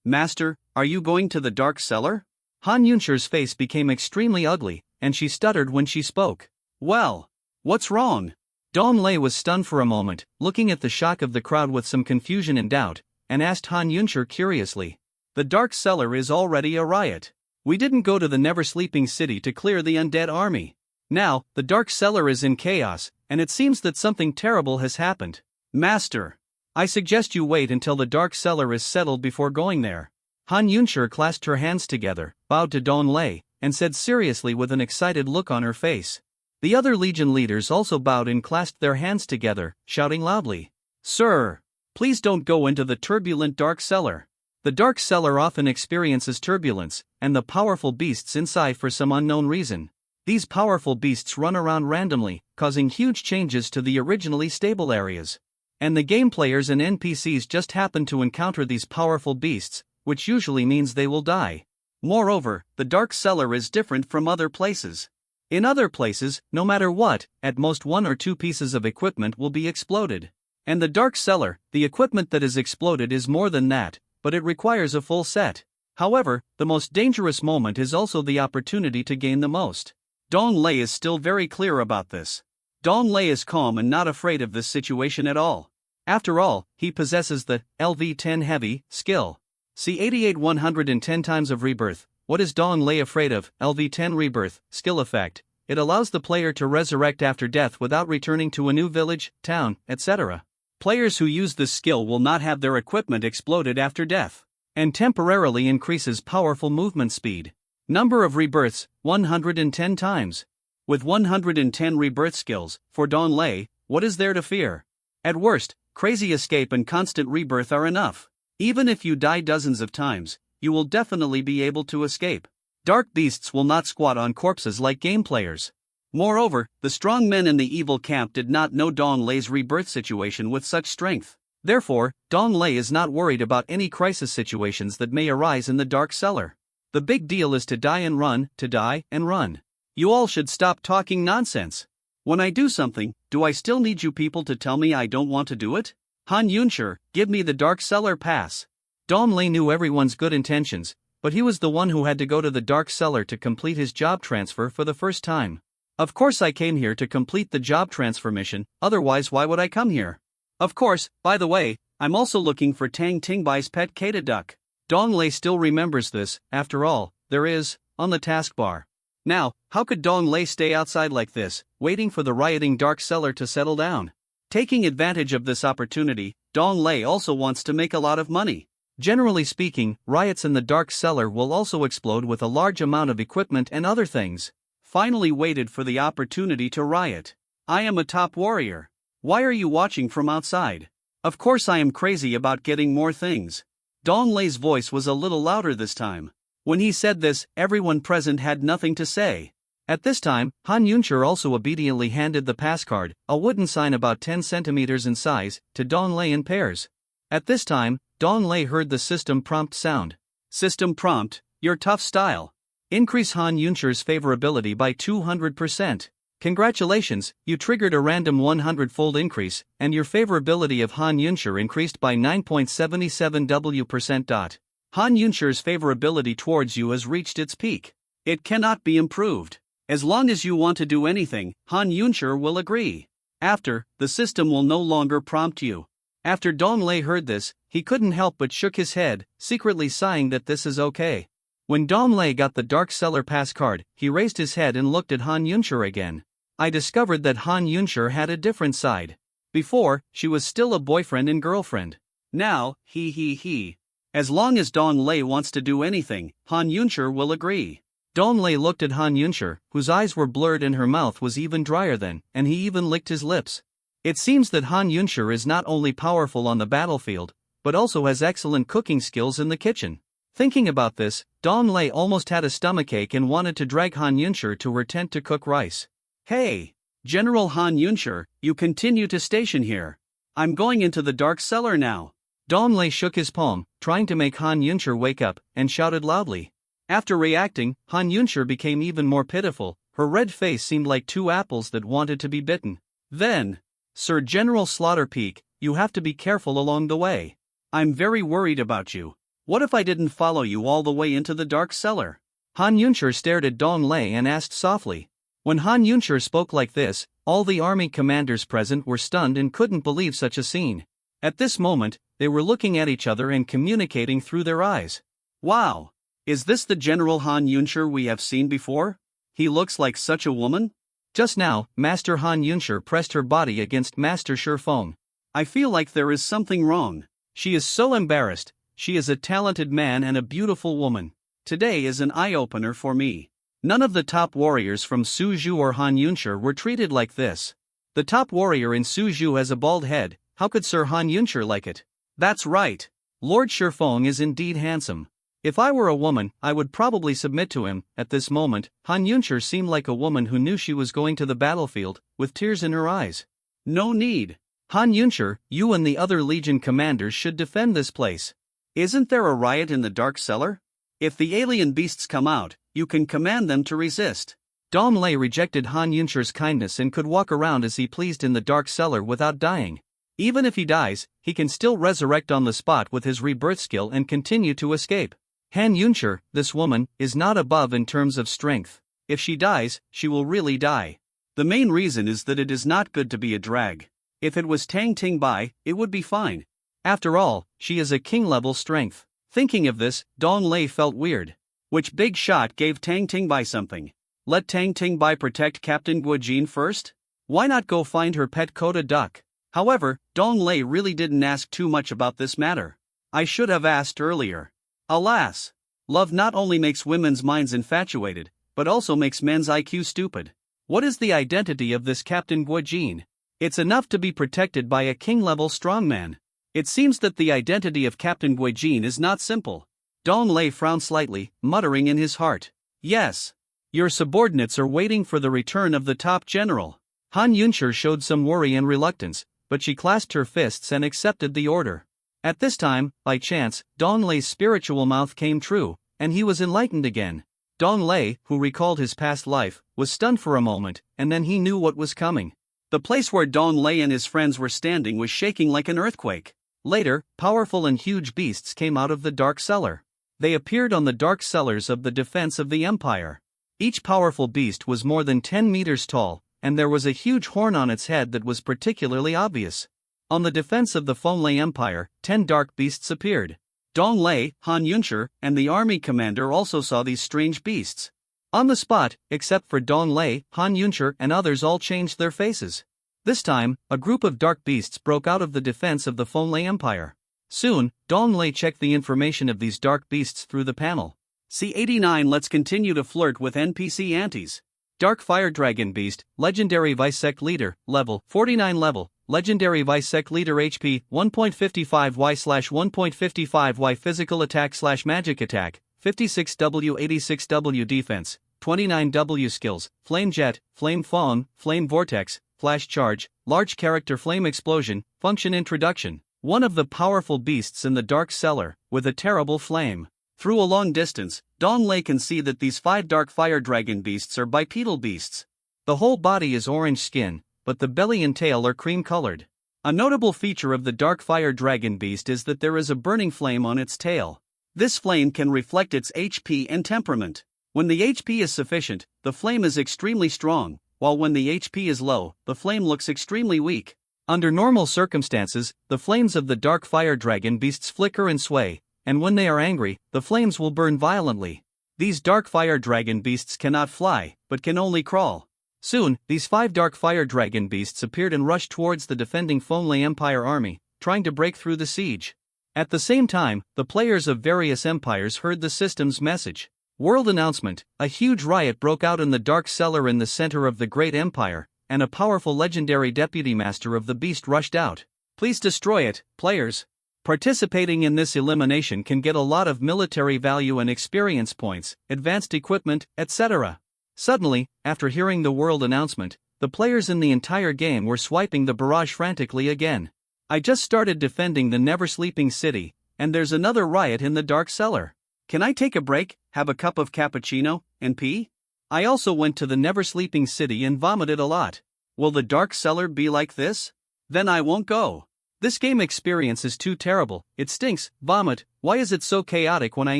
Master, are you going to the dark cellar? Han Yunshi's face became extremely ugly, and she stuttered when she spoke. Well, what's wrong? Dong Lei was stunned for a moment, looking at the shock of the crowd with some confusion and doubt, and asked Han Yunshi curiously. The dark cellar is already a riot. We didn't go to the never-sleeping city to clear the undead army. Now, the dark cellar is in chaos, and it seems that something terrible has happened. Master, I suggest you wait until the dark cellar is settled before going there. Han Yunshi clasped her hands together, bowed to Dong Lei, and said seriously with an excited look on her face. The other legion leaders also bowed and clasped their hands together, shouting loudly. Sir, please don't go into the turbulent dark cellar. The dark cellar often experiences turbulence, and the powerful beasts inside for some unknown reason. These powerful beasts run around randomly, causing huge changes to the originally stable areas. And the game players and NPCs just happen to encounter these powerful beasts, which usually means they will die. Moreover, the Dark Cellar is different from other places. In other places, no matter what, at most 1 or 2 pieces of equipment will be exploded. And the Dark Cellar, the equipment that is exploded is more than that, but it requires a full set. However, the most dangerous moment is also the opportunity to gain the most. Dong Lei is still very clear about this. Dong Lei is calm and not afraid of this situation at all. After all, he possesses the LV10 Heavy skill. See 88 110 times of rebirth. What is Dong Lei afraid of? LV10 Rebirth skill effect. It allows the player to resurrect after death without returning to a new village, town, etc. Players who use this skill will not have their equipment exploded after death, and temporarily increases powerful movement speed. Number of rebirths, 110 times. With 110 rebirth skills, for Dong Lei, what is there to fear? At worst, crazy escape and constant rebirth are enough. Even if you die dozens of times, you will definitely be able to escape. Dark beasts will not squat on corpses like game players. Moreover, the strong men in the evil camp did not know Dong Lei's rebirth situation with such strength. Therefore, Dong Lei is not worried about any crisis situations that may arise in the Dark Cellar. The big deal is to die and run, to die and run. You all should stop talking nonsense. When I do something, do I still need you people to tell me I don't want to do it? Han Yunshi, give me the Dark Cellar pass. Dong Lei knew everyone's good intentions, but he was the one who had to go to the Dark Cellar to complete his job transfer for the first time. Of course I came here to complete the job transfer mission, otherwise why would I come here? Of course, by the way, I'm also looking for Tang Tingbai's pet Kata duck. Dong Lei still remembers this, after all, there is, on the taskbar. Now, how could Dong Lei stay outside like this, waiting for the rioting Dark Cellar to settle down? Taking advantage of this opportunity, Dong Lei also wants to make a lot of money. Generally speaking, riots in the Dark Cellar will also explode with a large amount of equipment and other things. Finally waited for the opportunity to riot. I am a top warrior. Why are you watching from outside? Of course I am crazy about getting more things. Dong Lei's voice was a little louder this time. When he said this, everyone present had nothing to say. At this time, Han Yunshi also obediently handed the pass card, a wooden sign about 10 centimeters in size, to Dong Lei in pairs. At this time, Dong Lei heard the system prompt sound. System prompt, your tough style. Increase Han Yunshi's favorability by 200%. Congratulations, you triggered a random 100-fold increase, and your favorability of Han Yunshi increased by 9.77W%. Han Yunshi's favorability towards you has reached its peak. It cannot be improved. As long as you want to do anything, Han Yunshi will agree. After, the system will no longer prompt you. After Dong Lei heard this, he couldn't help but shook his head, secretly sighing that this is okay. When Dong Lei got the Dark Cellar pass card, he raised his head and looked at Han Yunshi again. I discovered that Han Yunshi had a different side. Before, she was still a boyfriend and girlfriend. Now, he. As long as Dong Lei wants to do anything, Han Yunshi will agree. Dong Lei looked at Han Yunshi, whose eyes were blurred and her mouth was even drier than, and he even licked his lips. It seems that Han Yunshi is not only powerful on the battlefield, but also has excellent cooking skills in the kitchen. Thinking about this, Dong Lei almost had a stomachache and wanted to drag Han Yunshi to her tent to cook rice. Hey! General Han Yunshi, you continue to station here. I'm going into the Dark Cellar now. Dong Lei shook his palm, trying to make Han Yunshi wake up, and shouted loudly. After reacting, Han Yunshi became even more pitiful, her red face seemed like 2 apples that wanted to be bitten. Then, Sir General Slaughter Peak, you have to be careful along the way. I'm very worried about you. What if I didn't follow you all the way into the Dark Cellar? Han Yunshi stared at Dong Lei and asked softly. When Han Yunshi spoke like this, all the army commanders present were stunned and couldn't believe such a scene. At this moment, they were looking at each other and communicating through their eyes. Wow! Is this the General Han Yunshi we have seen before? He looks like such a woman? Just now, Master Han Yunshi pressed her body against Master Shi Feng. I feel like there is something wrong. She is so embarrassed. She is a talented man and a beautiful woman. Today is an eye-opener for me. None of the top warriors from Suzhou or Han Yunshi were treated like this. The top warrior in Suzhou has a bald head, how could Sir Han Yunshi like it? That's right. Lord Shi Feng is indeed handsome. If I were a woman, I would probably submit to him. At this moment, Han Yuncher seemed like a woman who knew she was going to the battlefield, with tears in her eyes. No need. Han Yuncher, you and the other Legion commanders should defend this place. Isn't there a riot in the Dark Cellar? If the alien beasts come out, you can command them to resist. Dong Lei rejected Han Yuncher's kindness and could walk around as he pleased in the Dark Cellar without dying. Even if he dies, he can still resurrect on the spot with his rebirth skill and continue to escape. Han Yuncher, this woman, is not above in terms of strength. If she dies, she will really die. The main reason is that it is not good to be a drag. If it was Tang Tingbai, it would be fine. After all, she is a king-level strength. Thinking of this, Dong Lei felt weird. Which big shot gave Tang Tingbai something? Let Tang Tingbai protect Captain Guojin first? Why not go find her pet Koda duck? However, Dong Lei really didn't ask too much about this matter. I should have asked earlier. Alas! Love not only makes women's minds infatuated, but also makes men's IQ stupid. What is the identity of this Captain Guojin? It's enough to be protected by a king-level strongman. It seems that the identity of Captain Guojin is not simple. Dong Lei frowned slightly, muttering in his heart. Yes. Your subordinates are waiting for the return of the top general. Han Yuncher showed some worry and reluctance, but she clasped her fists and accepted the order. At this time, by chance, Dong Lei's spiritual mouth came true, and he was enlightened again. Dong Lei, who recalled his past life, was stunned for a moment, and then he knew what was coming. The place where Dong Lei and his friends were standing was shaking like an earthquake. Later, powerful and huge beasts came out of the Dark Cellar. They appeared on the Dark Cellars of the defense of the Empire. Each powerful beast was more than 10 meters tall, and there was a huge horn on its head that was particularly obvious. On the defense of the Fonlei Empire, 10 dark beasts appeared. Dong Lei, Han Yuncher, and the army commander also saw these strange beasts. On the spot, except for Dong Lei, Han Yuncher and others all changed their faces. This time, a group of dark beasts broke out of the defense of the Fonlei Empire. Soon, Dong Lei checked the information of these dark beasts through the panel. C89. Let's continue to flirt with NPC antis. Dark Fire Dragon Beast, Legendary Vice Sect Leader, Level 49 Level. Legendary Vice Sect Leader HP 1.55Y/1.55Y Physical Attack Magic Attack 56W 86W Defense 29W Skills Flame Jet, Flame Fong, Flame Vortex, Flash Charge, Large Character Flame Explosion. Function Introduction. One of the powerful beasts in the Dark Cellar, with a terrible flame. Through a long distance, Dong Lei can see that these 5 Dark Fire Dragon Beasts are bipedal beasts. The whole body is orange skin, but the belly and tail are cream-colored. A notable feature of the Dark Fire Dragon Beast is that there is a burning flame on its tail. This flame can reflect its HP and temperament. When the HP is sufficient, the flame is extremely strong, while when the HP is low, the flame looks extremely weak. Under normal circumstances, the flames of the Dark Fire Dragon Beasts flicker and sway, and when they are angry, the flames will burn violently. These Dark Fire Dragon Beasts cannot fly, but can only crawl. Soon, these 5 Dark Fire Dragon Beasts appeared and rushed towards the defending Fonlei Empire army, trying to break through the siege. At the same time, the players of various empires heard the system's message. World announcement: a huge riot broke out in the Dark Cellar in the center of the Great Empire, and a powerful legendary deputy master of the beast rushed out. Please destroy it, players. Participating in this elimination can get a lot of military value and experience points, advanced equipment, etc. Suddenly, after hearing the world announcement, the players in the entire game were swiping the barrage frantically again. I just started defending the Never Sleeping City, and there's another riot in the Dark Cellar. Can I take a break, have a cup of cappuccino, and pee? I also went to the Never Sleeping City and vomited a lot. Will the Dark Cellar be like this? Then I won't go. This game experience is too terrible, it stinks, vomit. Why is it so chaotic when I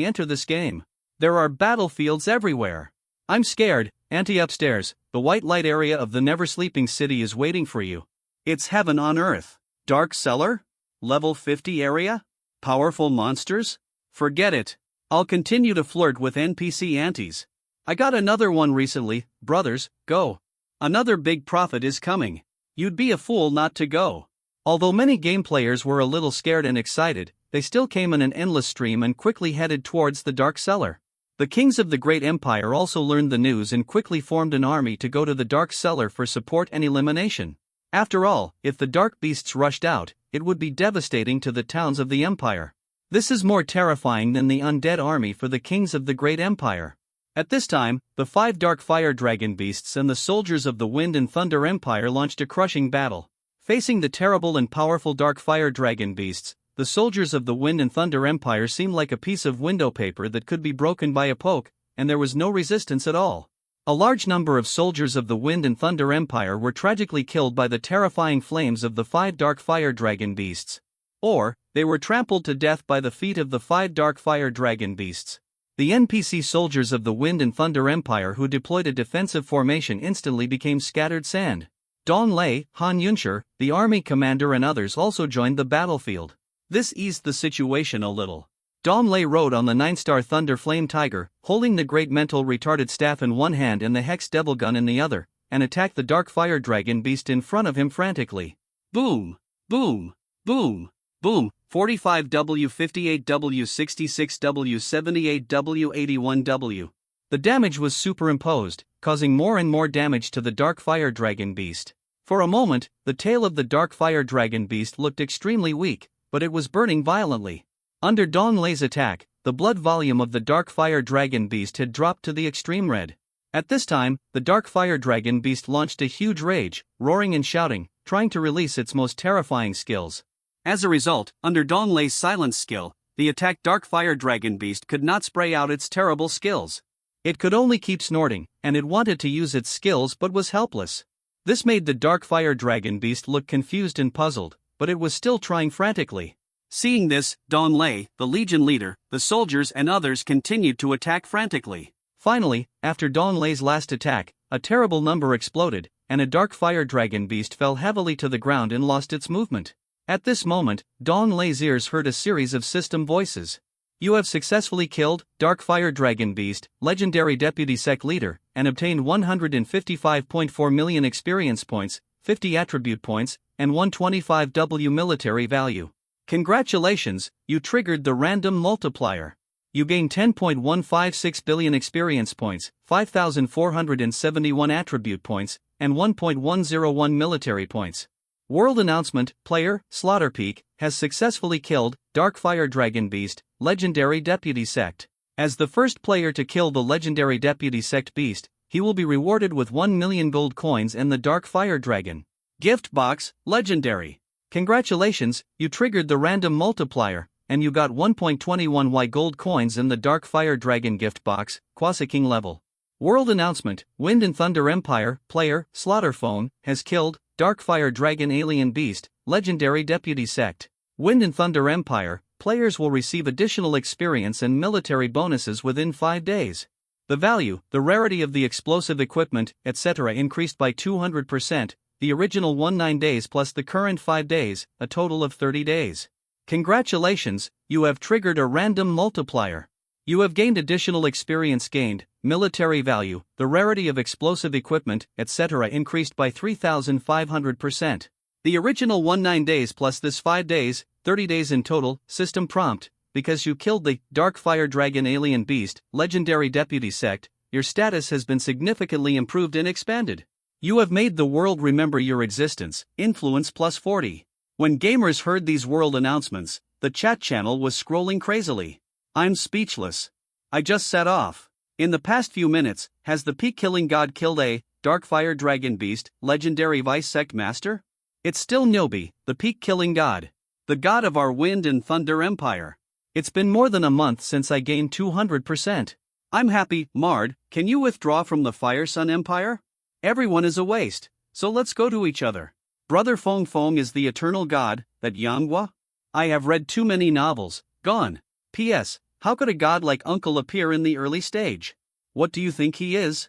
enter this game? There are battlefields everywhere. I'm scared. Upstairs, the white light area of the Never Sleeping City is waiting for you. It's heaven on earth. Dark Cellar? Level 50 area? Powerful monsters? Forget it. I'll continue to flirt with NPC antis. I got another one recently. Brothers, go. Another big profit is coming. You'd be a fool not to go. Although many game players were a little scared and excited, they still came in an endless stream and quickly headed towards the Dark Cellar. The kings of the Great Empire also learned the news and quickly formed an army to go to the Dark Cellar for support and elimination. After all, if the Dark Beasts rushed out, it would be devastating to the towns of the Empire. This is more terrifying than the undead army for the kings of the great empire. At this time, the 5 dark fire dragon beasts and the soldiers of the Wind and Thunder Empire launched a crushing battle. Facing the terrible and powerful dark fire dragon beasts, the soldiers of the Wind and Thunder Empire seemed like a piece of window paper that could be broken by a poke, and there was no resistance at all. A large number of soldiers of the Wind and Thunder Empire were tragically killed by the terrifying flames of the 5 dark fire dragon beasts. Or, they were trampled to death by the feet of the 5 dark fire dragon beasts. The NPC soldiers of the Wind and Thunder Empire who deployed a defensive formation instantly became scattered sand. Dong Lei, Han Yunshi, the army commander and others also joined the battlefield. This eased the situation a little. Dong Lei rode on the 9-star Thunder Flame Tiger, holding the great mental retarded staff in one hand and the Hex Devil Gun in the other, and attacked the dark fire dragon beast in front of him frantically. Boom! Boom! Boom! Boom! 45W, 58W, 66W, 78W, 81W. The damage was superimposed, causing more and more damage to the dark fire dragon beast. For a moment, the tail of the dark fire dragon beast looked extremely weak, but it was burning violently. Under Dong Lei's attack, the blood volume of the dark fire dragon beast had dropped to the extreme red. At this time, the dark fire dragon beast launched a huge rage, roaring and shouting, trying to release its most terrifying skills. As a result, under Dong Lei's silence skill, the attacked dark fire dragon beast could not spray out its terrible skills. It could only keep snorting, and it wanted to use its skills but was helpless. This made the dark fire dragon beast look confused and puzzled, but it was still trying frantically. Seeing this, Dong Lei, the legion leader, the soldiers and others continued to attack frantically. Finally, after Dong Lei's last attack, a terrible number exploded, and a dark fire dragon beast fell heavily to the ground and lost its movement. At this moment, Dong Lei's ears heard a series of system voices. You have successfully killed Dark Fire Dragon Beast, Legendary Deputy Sect Leader, and obtained 155.4 million experience points, 50 attribute points, and 125W military value. Congratulations, you triggered the random multiplier. You gained 10.156 billion experience points, 5,471 attribute points, and 1.101 military points. World announcement: player, Slaughterpeak, has successfully killed Dark Fire Dragon Beast, Legendary Deputy Sect. As the first player to kill the Legendary Deputy Sect Beast, he will be rewarded with 1 million gold coins and the Dark Fire Dragon Gift Box, Legendary. Congratulations, you triggered the random multiplier, and you got 1.21Y gold coins in the Dark Fire Dragon Gift Box, Quasi King level. World announcement: Wind and Thunder Empire, player, Slaughterphone, has killed Dark Fire Dragon Alien Beast, Legendary Deputy Sect. Wind and Thunder Empire, players will receive additional experience and military bonuses within 5 days. The value, the rarity of the explosive equipment, etc. increased by 200%, the original 19 days plus the current 5 days, a total of 30 days. Congratulations, you have triggered a random multiplier. You have gained additional experience gained, military value, the rarity of explosive equipment, etc. increased by 3,500%. The original 19 days plus this 5 days, 30 days in total, system prompt: because you killed the Dark Fire Dragon Alien Beast, Legendary Deputy Sect, your status has been significantly improved and expanded. You have made the world remember your existence, influence plus 40. When gamers heard these world announcements, the chat channel was scrolling crazily. I'm speechless. I just set off. In the past few minutes, has the Peak Killing God killed a Dark Fire Dragon Beast, Legendary Vice Sect Master? It's still Nyobi, the Peak Killing God. The god of our Wind and Thunder Empire. It's been more than a month since I gained 200%. I'm happy. Mard, can you withdraw from the Fire Sun Empire? Everyone is a waste, so let's go to each other. Brother Fong Fong is the eternal god, that Yanghua? I have read too many novels, gone. P.S. How could a god like Uncle appear in the early stage? What do you think he is?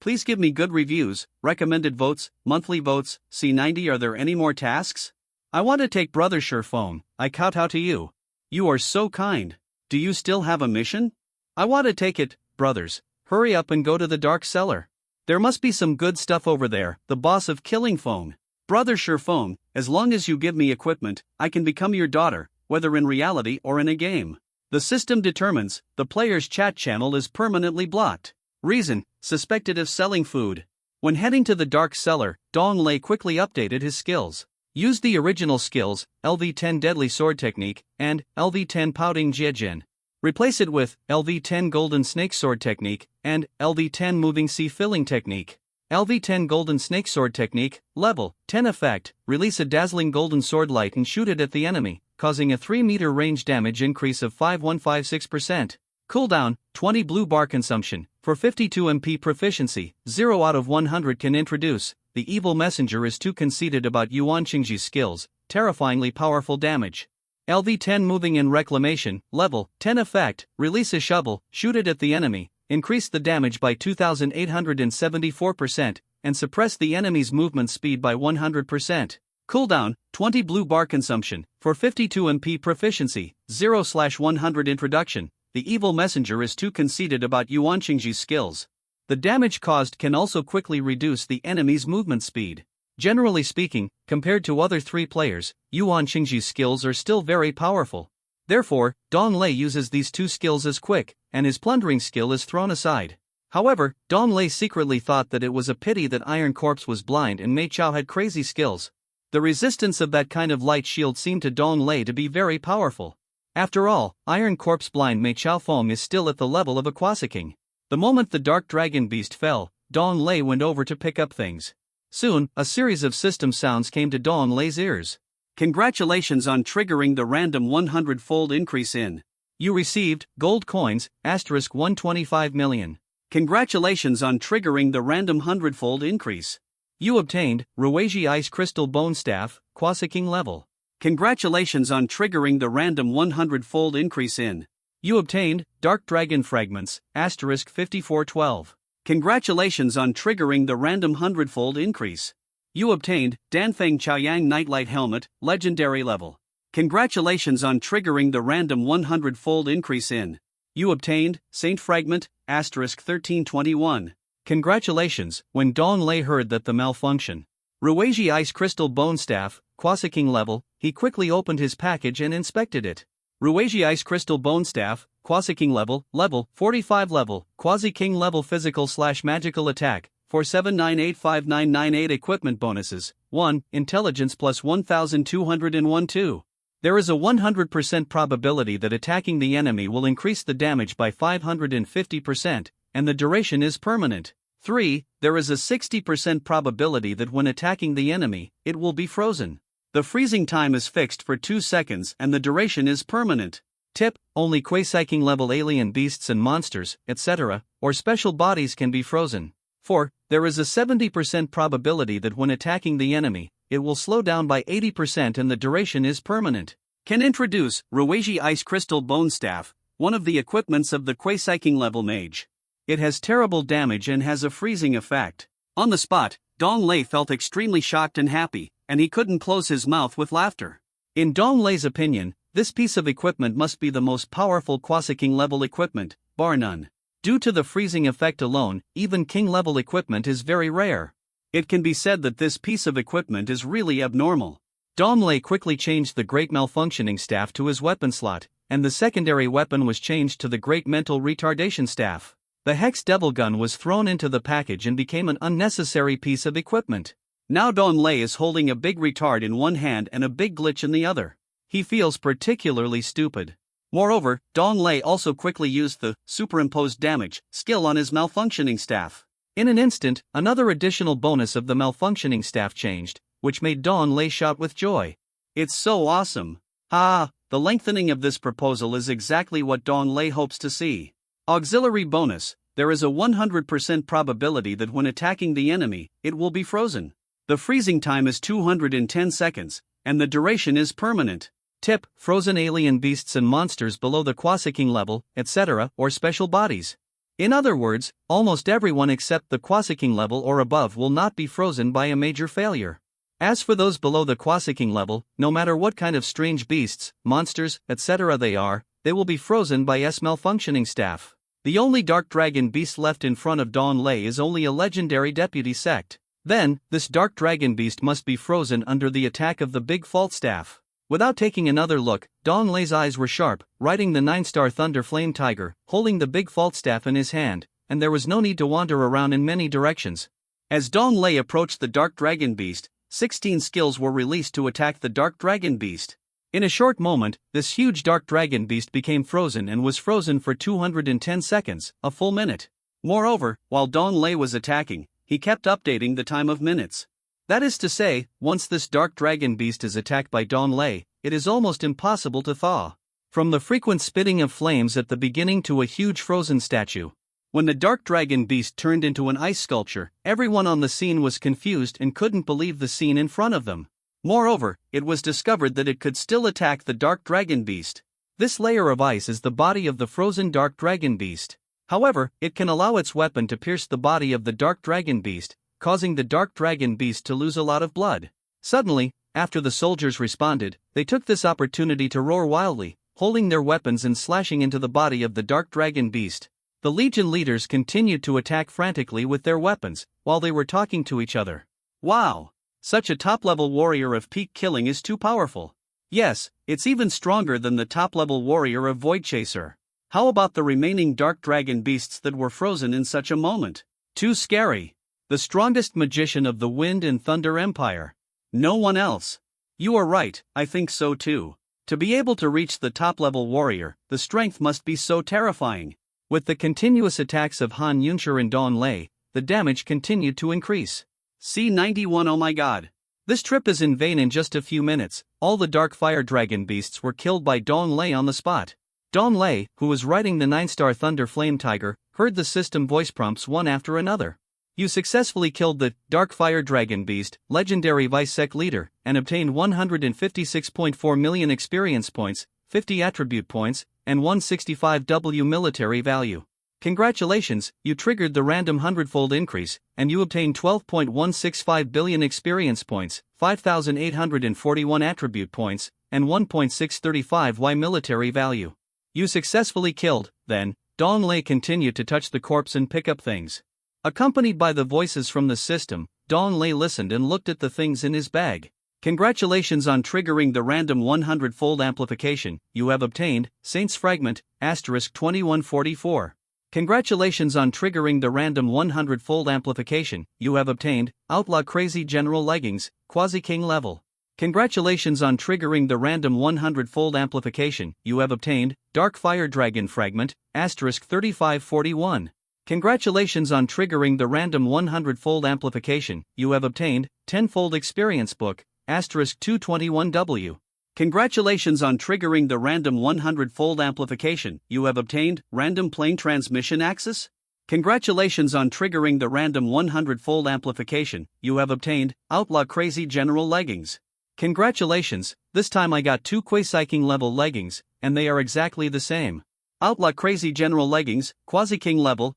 Please give me good reviews, recommended votes, monthly votes, C90. Are there any more tasks? I want to take Brother Sherphone, I kowtow to you. You are so kind. Do you still have a mission? I want to take it, brothers. Hurry up and go to the Dark Cellar. There must be some good stuff over there, the boss of Killing Phone. Brother Sherphone, as long as you give me equipment, I can become your daughter, whether in reality or in a game. The system determines, the player's chat channel is permanently blocked. Reason, suspected of selling food. When heading to the Dark Cellar, Dong Lei quickly updated his skills. Use the original skills, LV10 Deadly Sword Technique, and LV10 Pouting Jiejin. Replace it with LV10 Golden Snake Sword Technique, and LV10 Moving Sea Filling Technique. LV10 Golden Snake Sword Technique, Level 10 Effect, release a dazzling golden sword light and shoot it at the enemy, causing a 3-meter range damage increase of 5156%. Cooldown, 20 blue bar consumption, for 52 MP proficiency, 0 out of 100 can introduce. The evil messenger is too conceited about Yuan Qingji's skills, terrifyingly powerful damage. LV10 Moving in Reclamation, Level 10 Effect, release a shovel, shoot it at the enemy, increase the damage by 2874%, and suppress the enemy's movement speed by 100%. Cooldown, 20 blue bar consumption, for 52 MP proficiency, 0/100 introduction. The evil messenger is too conceited about Yuan Qingji's skills. The damage caused can also quickly reduce the enemy's movement speed. Generally speaking, compared to other 3 players, Yuan Qingji's skills are still very powerful. Therefore, Dong Lei uses these 2 skills as quick, and his plundering skill is thrown aside. However, Dong Lei secretly thought that it was a pity that Iron Corpse was blind and Mei Chao had crazy skills. The resistance of that kind of light shield seemed to Dong Lei to be very powerful. After all, Iron Corpse blind Mei Chao Feng is still at the level of a Quasiking. The moment the Dark Dragon Beast fell, Dong Lei went over to pick up things. Soon, a series of system sounds came to Dong Lei's ears. Congratulations on triggering the random 100-fold increase in. You received gold coins, *125 million. Congratulations on triggering the random 100-fold increase. You obtained Ruiji Ice Crystal Bone Staff, Quasiking level. Congratulations on triggering the random 100-fold increase in. You obtained Dark Dragon Fragments, *5412. Congratulations on triggering the random 100-fold increase. You obtained Danfeng Chaoyang Nightlight Helmet, Legendary level. Congratulations on triggering the random 100-fold increase in. You obtained Saint Fragment, *1321. Congratulations. When Dong Lei heard that the malfunction, Ruiji Ice Crystal Bone Staff, Quasiking level, he quickly opened his package and inspected it. Ruiji Ice Crystal Bone Staff, Quasiking level, level 45 level, Quasiking level physical/magical attack, 479859998 equipment bonuses, 1, intelligence plus 1201 2. There is a 100% probability that attacking the enemy will increase the damage by 550%, and the duration is permanent. 3, there is a 60% probability that when attacking the enemy, it will be frozen. The freezing time is fixed for 2 seconds and the duration is permanent. Tip: only Quasiking level alien beasts and monsters, etc., or special bodies can be frozen. 4, there is a 70% probability that when attacking the enemy, it will slow down by 80% and the duration is permanent. Can introduce Ruiji Ice Crystal Bone Staff, one of the equipments of the Quasiking level mage. It has terrible damage and has a freezing effect. On the spot, Dong Lei felt extremely shocked and happy, and he couldn't close his mouth with laughter. In Dong Lei's opinion, this piece of equipment must be the most powerful Quasiking level equipment, bar none. Due to the freezing effect alone, even king level equipment is very rare. It can be said that this piece of equipment is really abnormal. Dong Lei quickly changed the Great Malfunctioning Staff to his weapon slot, and the secondary weapon was changed to the Great Mental Retardation Staff. The Hex Devil Gun was thrown into the package and became an unnecessary piece of equipment. Now Dong Lei is holding a big retard in one hand and a big glitch in the other. He feels particularly stupid. Moreover, Dong Lei also quickly used the superimposed damage skill on his malfunctioning staff. In an instant, another additional bonus of the malfunctioning staff changed, which made Dong Lei shout with joy. It's so awesome. The lengthening of this proposal is exactly what Dong Lei hopes to see. Auxiliary bonus: there is a 100% probability that when attacking the enemy, it will be frozen. The freezing time is 210 seconds, and the duration is permanent. Tip: frozen alien beasts and monsters below the Quasiking level, etc., or special bodies. In other words, almost everyone except the Quasiking level or above will not be frozen by a major failure. As for those below the Quasiking level, no matter what kind of strange beasts, monsters, etc. they are, they will be frozen by S malfunctioning staff. The only Dark Dragon Beast left in front of Dong Lei is only a legendary deputy sect. Then, this Dark Dragon Beast must be frozen under the attack of the Big Fault Staff. Without taking another look, Dong Lei's eyes were sharp, riding the 9-star Thunder Flame Tiger, holding the Big Fault Staff in his hand, and there was no need to wander around in many directions. As Dong Lei approached the Dark Dragon Beast, 16 skills were released to attack the Dark Dragon Beast. In a short moment, this huge Dark Dragon Beast became frozen and was frozen for 210 seconds, a full minute. Moreover, while Dong Lei was attacking, he kept updating the time of minutes. That is to say, once this Dark Dragon Beast is attacked by Dong Lei, it is almost impossible to thaw. From the frequent spitting of flames at the beginning to a huge frozen statue. When the Dark Dragon Beast turned into an ice sculpture, everyone on the scene was confused and couldn't believe the scene in front of them. Moreover, it was discovered that it could still attack the Dark Dragon Beast. This layer of ice is the body of the frozen Dark Dragon Beast. However, it can allow its weapon to pierce the body of the Dark Dragon Beast, causing the Dark Dragon Beast to lose a lot of blood. Suddenly, after the soldiers responded, they took this opportunity to roar wildly, holding their weapons and slashing into the body of the Dark Dragon Beast. The Legion leaders continued to attack frantically with their weapons, while they were talking to each other. Wow! Such a top-level warrior of peak killing is too powerful. Yes, it's even stronger than the top-level warrior of Void Chaser. How about the remaining Dark Dragon Beasts that were frozen in such a moment? Too scary. The strongest magician of the Wind and Thunder Empire. No one else. You are right, I think so too. To be able to reach the top-level warrior, the strength must be so terrifying. With the continuous attacks of Han Yunshi and Dong Lei, the damage continued to increase. C91 Oh my god. This trip is in vain. In just a few minutes, all the Dark Fire Dragon Beasts were killed by Dong Lei on the spot. Dong Lei, who was riding the 9-star Thunder Flame Tiger, heard the system voice prompts one after another. You successfully killed the Dark Fire Dragon Beast, Legendary Vice Sec Leader, and obtained 156.4 million experience points, 50 attribute points, and 165W military value. Congratulations, you triggered the random 100-fold increase, and you obtained 12.165 billion experience points, 5,841 attribute points, and 1.635Y military value. You successfully killed, then. Dong Lei continued to touch the corpse and pick up things. Accompanied by the voices from the system, Dong Lei listened and looked at the things in his bag. Congratulations on triggering the random 100-fold amplification, you have obtained, Saint's Fragment, *2144. Congratulations on triggering the random 100-fold amplification, you have obtained, Outlaw Crazy General Leggings, Quasi-King level. Congratulations on triggering the random 100-fold amplification, you have obtained, Dark Fire Dragon Fragment, *3541. Congratulations on triggering the random 100-fold amplification, you have obtained, 10-fold experience book, *221W. Congratulations on triggering the random 100-fold amplification, you have obtained, Random Plane Transmission Axis. Congratulations on triggering the random 100-fold amplification, you have obtained, Outlaw Crazy General Leggings. Congratulations, this time I got 2 Quasi-King level leggings, and they are exactly the same. Outlaw Crazy General Leggings, Quasi-King level,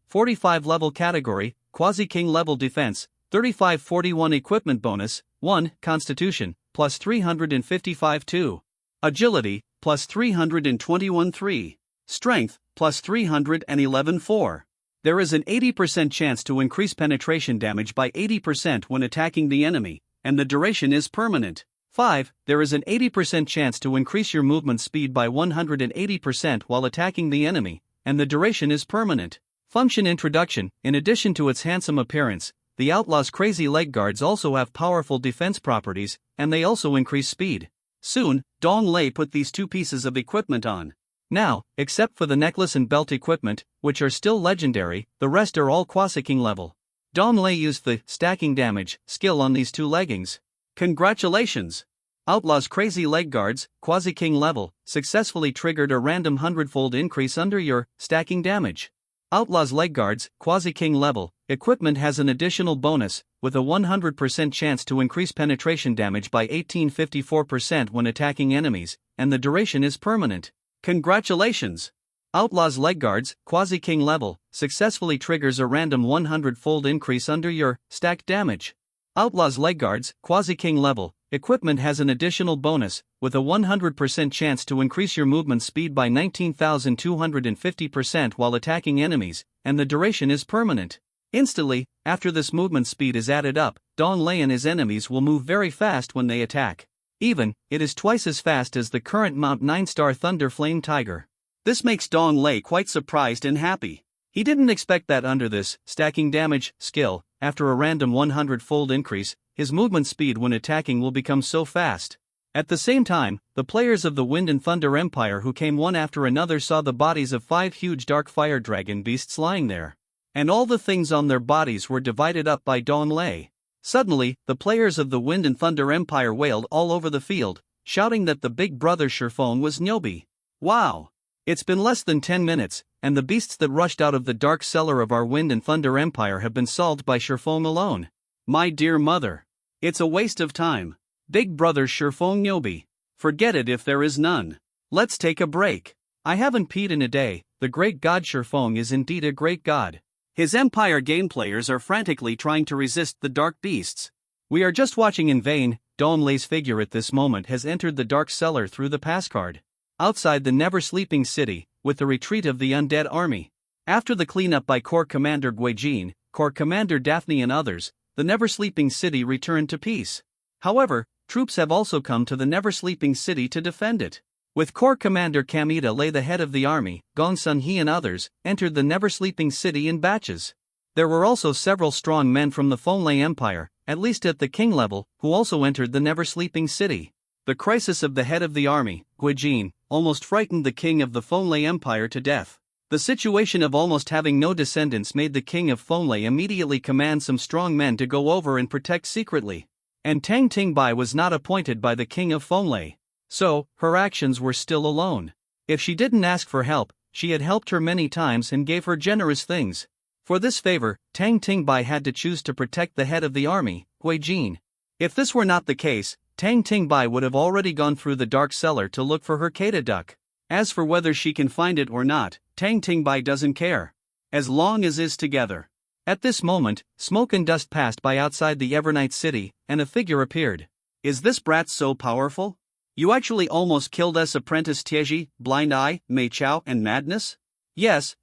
45 level category, Quasi-King level defense, 3541 equipment bonus, 1, Constitution, plus 355 2. Agility, plus 321 3. Strength, plus 311 4. There is an 80% chance to increase penetration damage by 80% when attacking the enemy, and the duration is permanent. 5. There is an 80% chance to increase your movement speed by 180% while attacking the enemy, and the duration is permanent. Function introduction. In addition to its handsome appearance, the Outlaw's Crazy Leg Guards also have powerful defense properties, and they also increase speed. Soon, Dong Lei put these 2 pieces of equipment on. Now, except for the necklace and belt equipment, which are still legendary, the rest are all Quasi-King level. Dong Lei used the stacking damage skill on these 2 leggings. Congratulations! Outlaw's Crazy Leg Guards, Quasi-King level, successfully triggered a random 100-fold increase under your stacking damage. Outlaw's Leg Guards, Quasi-King level, equipment has an additional bonus, with a 100% chance to increase penetration damage by 1854% when attacking enemies, and the duration is permanent. Congratulations! Outlaw's Leg Guards, Quasi-King level, successfully triggers a random 100-fold increase under your stacked damage. Outlaw's Leg Guards, Quasi-King level, equipment has an additional bonus, with a 100% chance to increase your movement speed by 19,250% while attacking enemies, and the duration is permanent. Instantly, after this movement speed is added up, Dong Lei and his enemies will move very fast when they attack. Even, it is twice as fast as the current Mount 9-star Thunder Flame Tiger. This makes Dong Lei quite surprised and happy. He didn't expect that under this stacking damage skill, after a random 100-fold increase, his movement speed when attacking will become so fast. At the same time, the players of the Wind and Thunder Empire who came one after another saw the bodies of 5 huge dark fire dragon beasts lying there. And all the things on their bodies were divided up by Dong Lei. Suddenly, the players of the Wind and Thunder Empire wailed all over the field, shouting that the big brother Shifeng was Nyobi. Wow! It's been less than 10 minutes, and the beasts that rushed out of the dark cellar of our Wind and Thunder Empire have been solved by Shifeng alone. My dear mother! It's a waste of time. Big brother Shifeng Nyobi. Forget it if there is none. Let's take a break. I haven't peed in a day. The great god Shifeng is indeed a great god. His empire game players are frantically trying to resist the dark beasts. We are just watching in vain. Dong Lei's figure at this moment has entered the dark cellar through the passcard. Outside the never-sleeping city, with the retreat of the undead army. After the cleanup by Corps Commander Guijin, Corps Commander Daphne and others, the never-sleeping city returned to peace. However, troops have also come to the never-sleeping city to defend it. With Corps Commander Kamita Lei the head of the army, Gong Sun He and others, entered the never-sleeping city in batches. There were also several strong men from the Fonlei Empire, at least at the king level, who also entered the never-sleeping city. The crisis of the head of the army, Guijin, almost frightened the king of the Fonlei Empire to death. The situation of almost having no descendants made the king of Fonlei immediately command some strong men to go over and protect secretly. And Tang Tingbai was not appointed by the king of Fonlei. So, her actions were still alone. If she didn't ask for help, she had helped her many times and gave her generous things. For this favor, Tang Tingbai had to choose to protect the head of the army, Guijin. If this were not the case, Tang Tingbai would have already gone through the dark cellar to look for her Kata duck. As for whether she can find it or not, Tang Tingbai doesn't care. As long as is together. At this moment, smoke and dust passed by outside the Evernight city, and a figure appeared. Is this brat so powerful? You actually almost killed us apprentice Tieji, Blind Eye, Mei Chao and Madness? Yes.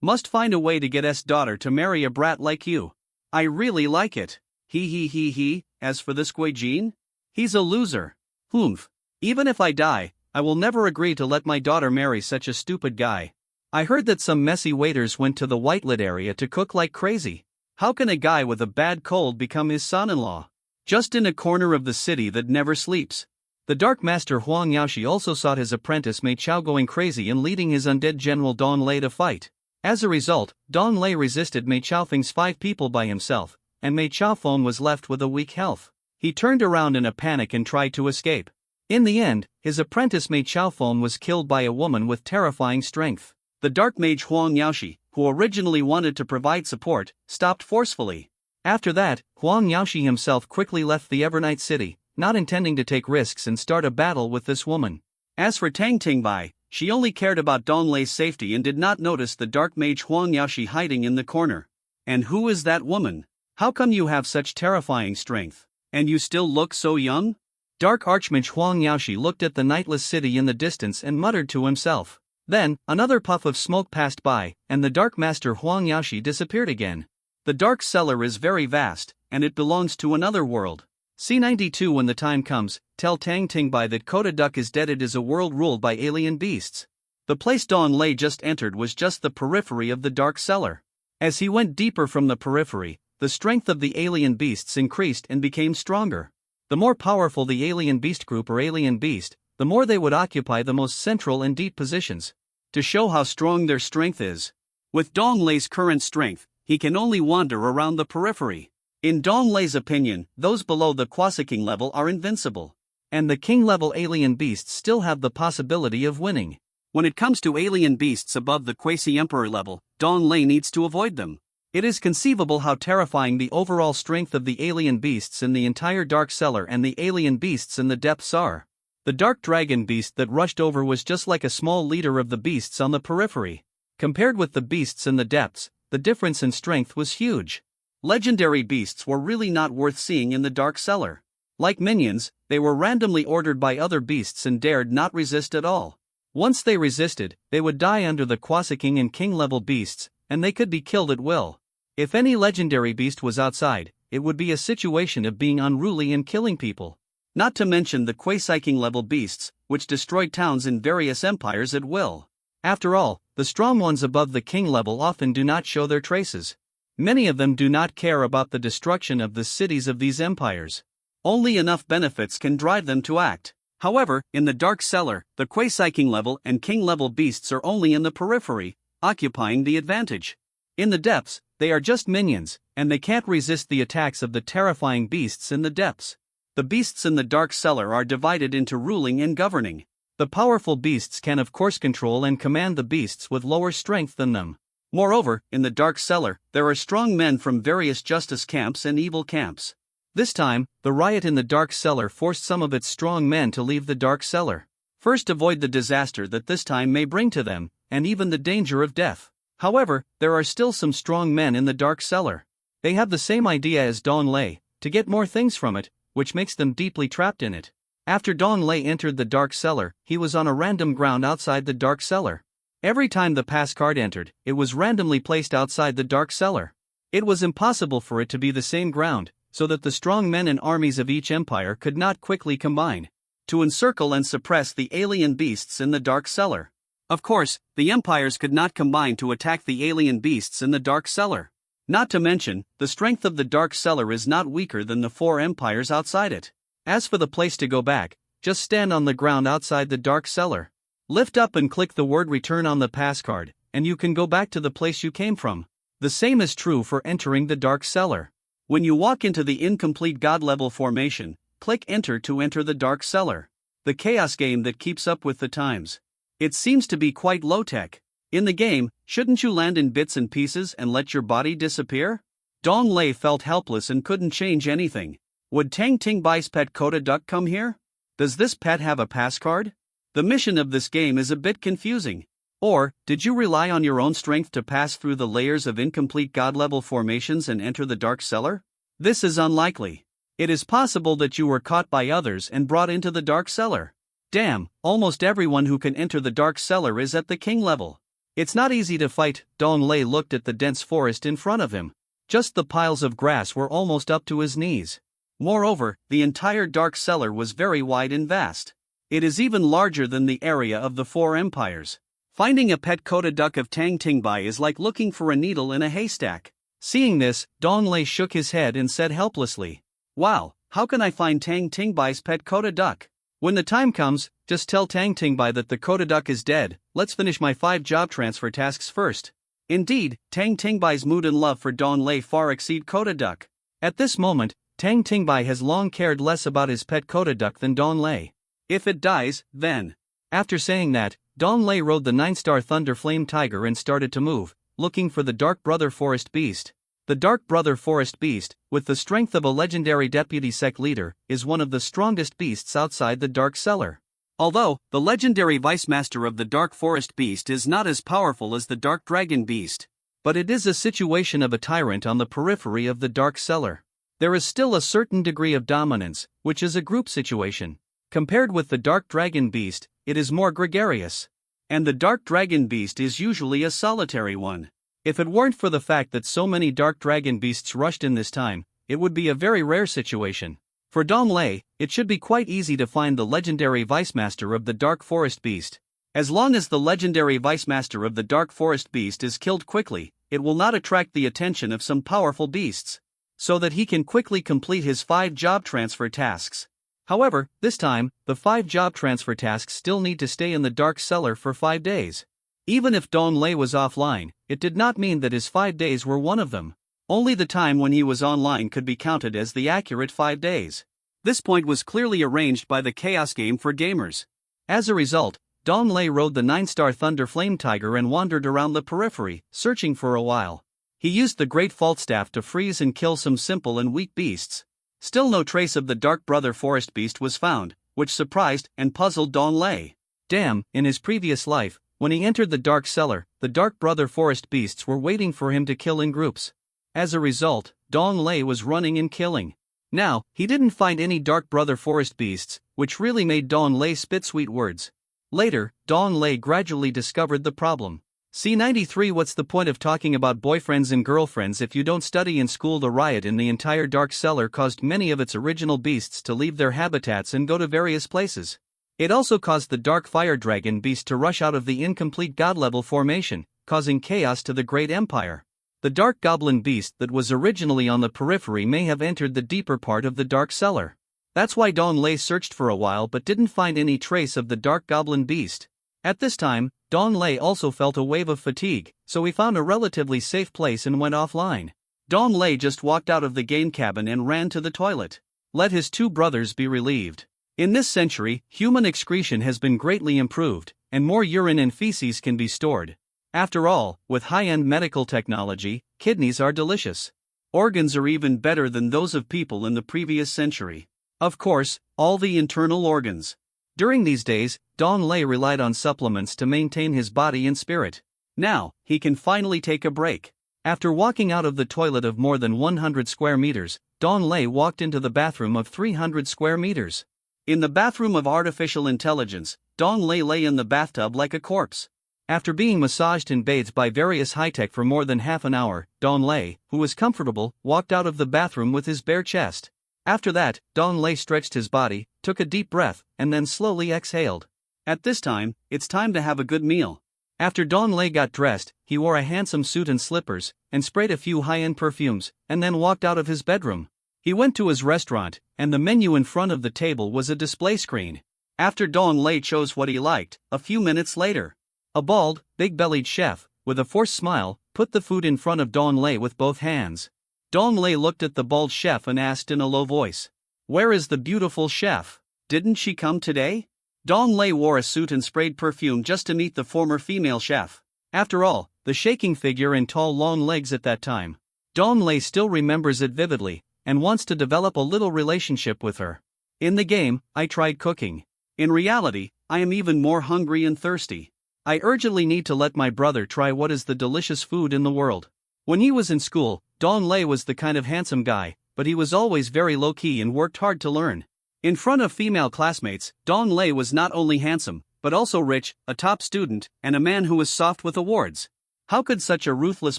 Must find a way to get S daughter to marry a brat like you. I really like it. He. As for this Guijin? He's a loser. Humph. Even if I die, I will never agree to let my daughter marry such a stupid guy. I heard that some messy waiters went to the Whitelit area to cook like crazy. How can a guy with a bad cold become his son-in-law? Just in a corner of the city that never sleeps. The Dark Master Huang Yaoshi also sought his apprentice Mei Chao going crazy and leading his undead general Dong Lei to fight. As a result, Dong Lei resisted Mei Chaofeng's 5 people by himself, and Mei Chaofeng was left with a weak health. He turned around in a panic and tried to escape. In the end, his apprentice Mei Chaofeng was killed by a woman with terrifying strength. The dark mage Huang Yaoshi, who originally wanted to provide support, stopped forcefully. After that, Huang Yaoshi himself quickly left the Evernight city, not intending to take risks and start a battle with this woman. As for Tang Tingbai, she only cared about Dong Lei's safety and did not notice the dark mage Huang Yaoshi hiding in the corner. And who is that woman? How come you have such terrifying strength? And you still look so young? Dark Archmage Huang Yaoshi looked at the nightless city in the distance and muttered to himself. Then, another puff of smoke passed by, and the Dark Master Huang Yaoshi disappeared again. The Dark Cellar is very vast, and it belongs to another world. C92 When the time comes, tell Tang Tingbai that Kota Duck is dead. It is a world ruled by alien beasts. The place Dong Lei just entered was just the periphery of the Dark Cellar. As he went deeper from the periphery, the strength of the alien beasts increased and became stronger. The more powerful the alien beast group or alien beast, the more they would occupy the most central and deep positions. To show how strong their strength is. With Dong Lei's current strength, he can only wander around the periphery. In Dong Lei's opinion, those below the Quasi-King level are invincible. And the King-level alien beasts still have the possibility of winning. When it comes to alien beasts above the Quasi-Emperor level, Dong Lei needs to avoid them. It is conceivable how terrifying the overall strength of the alien beasts in the entire Dark Cellar and the alien beasts in the depths are. The dark dragon beast that rushed over was just like a small leader of the beasts on the periphery. Compared with the beasts in the depths, the difference in strength was huge. Legendary beasts were really not worth seeing in the Dark Cellar. Like minions, they were randomly ordered by other beasts and dared not resist at all. Once they resisted, they would die under the Quasi-King and King-level beasts, and they could be killed at will. If any legendary beast was outside, it would be a situation of being unruly and killing people. Not to mention the Quasi-King level beasts, which destroyed towns in various empires at will. After all, the strong ones above the king level often do not show their traces. Many of them do not care about the destruction of the cities of these empires. Only enough benefits can drive them to act. However, in the Dark Cellar, the Quasi-King level and King level beasts are only in the periphery, occupying the advantage. In the depths, they are just minions, and they can't resist the attacks of the terrifying beasts in the depths. The beasts in the Dark Cellar are divided into ruling and governing. The powerful beasts can of course control and command the beasts with lower strength than them. Moreover, in the Dark Cellar, there are strong men from various justice camps and evil camps. This time, the riot in the Dark Cellar forced some of its strong men to leave the Dark Cellar. First, avoid the disaster that this time may bring to them, and even the danger of death. However, there are still some strong men in the Dark Cellar. They have the same idea as Don Lei, to get more things from it, which makes them deeply trapped in it. After Don Lei entered the Dark Cellar, he was on a random ground outside the Dark Cellar. Every time the pass card entered, it was randomly placed outside the Dark Cellar. It was impossible for it to be the same ground, so that the strong men and armies of each empire could not quickly combine to encircle and suppress the alien beasts in the Dark Cellar. Of course, the empires could not combine to attack the alien beasts in the Dark Cellar. Not to mention, the strength of the Dark Cellar is not weaker than the 4 empires outside it. As for the place to go back, just stand on the ground outside the Dark Cellar. Lift up and click the word return on the pass card, and you can go back to the place you came from. The same is true for entering the Dark Cellar. When you walk into the incomplete God level formation, click enter to enter the Dark Cellar. The chaos game that keeps up with the times. It seems to be quite low-tech. In the game, shouldn't you land in bits and pieces and let your body disappear? Dong Lei felt helpless and couldn't change anything. Would Tang Tingbai's pet Koda Duck come here? Does this pet have a pass card? The mission of this game is a bit confusing. Or, did you rely on your own strength to pass through the layers of incomplete God-level formations and enter the Dark Cellar? This is unlikely. It is possible that you were caught by others and brought into the Dark Cellar. Damn, almost everyone who can enter the Dark Cellar is at the King level. It's not easy to fight. Dong Lei looked at the dense forest in front of him. Just the piles of grass were almost up to his knees. Moreover, the entire Dark Cellar was very wide and vast. It is even larger than the area of the 4 empires. Finding a pet Koda Duck of Tang Tingbai is like looking for a needle in a haystack. Seeing this, Dong Lei shook his head and said helplessly, "Wow, how can I find Tang Tingbai's pet Koda Duck? When the time comes, just tell Tang Tingbai that the Koda Duck is dead. Let's finish my 5 job transfer tasks first." Indeed, Tang Tingbai's mood and love for Dong Lei far exceed Koda Duck. At this moment, Tang Tingbai has long cared less about his pet Koda Duck than Dong Lei. If it dies, then. After saying that, Dong Lei rode the 9-star Thunder Flame Tiger and started to move, looking for the Dark Brother Forest Beast. The Dark Brother Forest Beast, with the strength of a legendary deputy sect leader, is one of the strongest beasts outside the Dark Cellar. Although, the legendary Vice Master of the Dark Forest Beast is not as powerful as the Dark Dragon Beast, but it is a situation of a tyrant on the periphery of the Dark Cellar. There is still a certain degree of dominance, which is a group situation. Compared with the Dark Dragon Beast, it is more gregarious. And the Dark Dragon Beast is usually a solitary one. If it weren't for the fact that so many Dark Dragon Beasts rushed in this time, it would be a very rare situation. For Dong Lei, it should be quite easy to find the legendary Vice Master of the Dark Forest Beast. As long as the legendary Vice Master of the Dark Forest Beast is killed quickly, it will not attract the attention of some powerful beasts, so that he can quickly complete his 5 job transfer tasks. However, this time, the 5 job transfer tasks still need to stay in the Dark Cellar for 5 days. Even if Dong Lei was offline, it did not mean that his 5 days were one of them. Only the time when he was online could be counted as the accurate 5 days. This point was clearly arranged by the Chaos Game for gamers. As a result, Dong Lei rode the 9-star Thunder Flame Tiger and wandered around the periphery, searching for a while. He used the Great Fault Staff to freeze and kill some simple and weak beasts. Still no trace of the Dark Brother Forest Beast was found, which surprised and puzzled Dong Lei. Damn, in his previous life, when he entered the Dark Cellar, the Dark Brother Forest Beasts were waiting for him to kill in groups. As a result, Dong Lei was running and killing. Now, he didn't find any Dark Brother Forest Beasts, which really made Dong Lei spit sweet words. Later, Dong Lei gradually discovered the problem. C93 What's the point of talking about boyfriends and girlfriends if you don't study in school? The riot in the entire Dark Cellar caused many of its original beasts to leave their habitats and go to various places. It also caused the Dark Fire Dragon Beast to rush out of the incomplete God-level formation, causing chaos to the Great Empire. The dark goblin beast that was originally on the periphery may have entered the deeper part of the dark cellar. That's why Dong Lei searched for a while but didn't find any trace of the dark goblin beast. At this time, Dong Lei also felt a wave of fatigue, so he found a relatively safe place and went offline. Dong Lei just walked out of the game cabin and ran to the toilet. Let his two brothers be relieved. In this century, human excretion has been greatly improved, and more urine and feces can be stored. After all, with high-end medical technology, kidneys are delicious. Organs are even better than those of people in the previous century. Of course, all the internal organs. During these days, Dong Lei relied on supplements to maintain his body and spirit. Now, he can finally take a break. After walking out of the toilet of more than 100 square meters, Dong Lei walked into the bathroom of 300 square meters. In the bathroom of artificial intelligence, Dong Lei lay in the bathtub like a corpse. After being massaged and bathed by various high-tech for more than half an hour, Dong Lei, who was comfortable, walked out of the bathroom with his bare chest. After that, Dong Lei stretched his body, took a deep breath, and then slowly exhaled. At this time, it's time to have a good meal. After Dong Lei got dressed, he wore a handsome suit and slippers, and sprayed a few high-end perfumes, and then walked out of his bedroom. He went to his restaurant, and the menu in front of the table was a display screen. After Dong Lei chose what he liked, a few minutes later, a bald, big-bellied chef, with a forced smile, put the food in front of Dong Lei with both hands. Dong Lei looked at the bald chef and asked in a low voice, "Where is the beautiful chef? Didn't she come today?" Dong Lei wore a suit and sprayed perfume just to meet the former female chef. After all, the shaking figure and tall long legs at that time. Dong Lei still remembers it vividly, and wants to develop a little relationship with her. In the game, I tried cooking. In reality, I am even more hungry and thirsty. I urgently need to let my brother try what is the delicious food in the world. When he was in school, Dong Lei was the kind of handsome guy, but he was always very low-key and worked hard to learn. In front of female classmates, Dong Lei was not only handsome, but also rich, a top student, and a man who was soft with awards. How could such a ruthless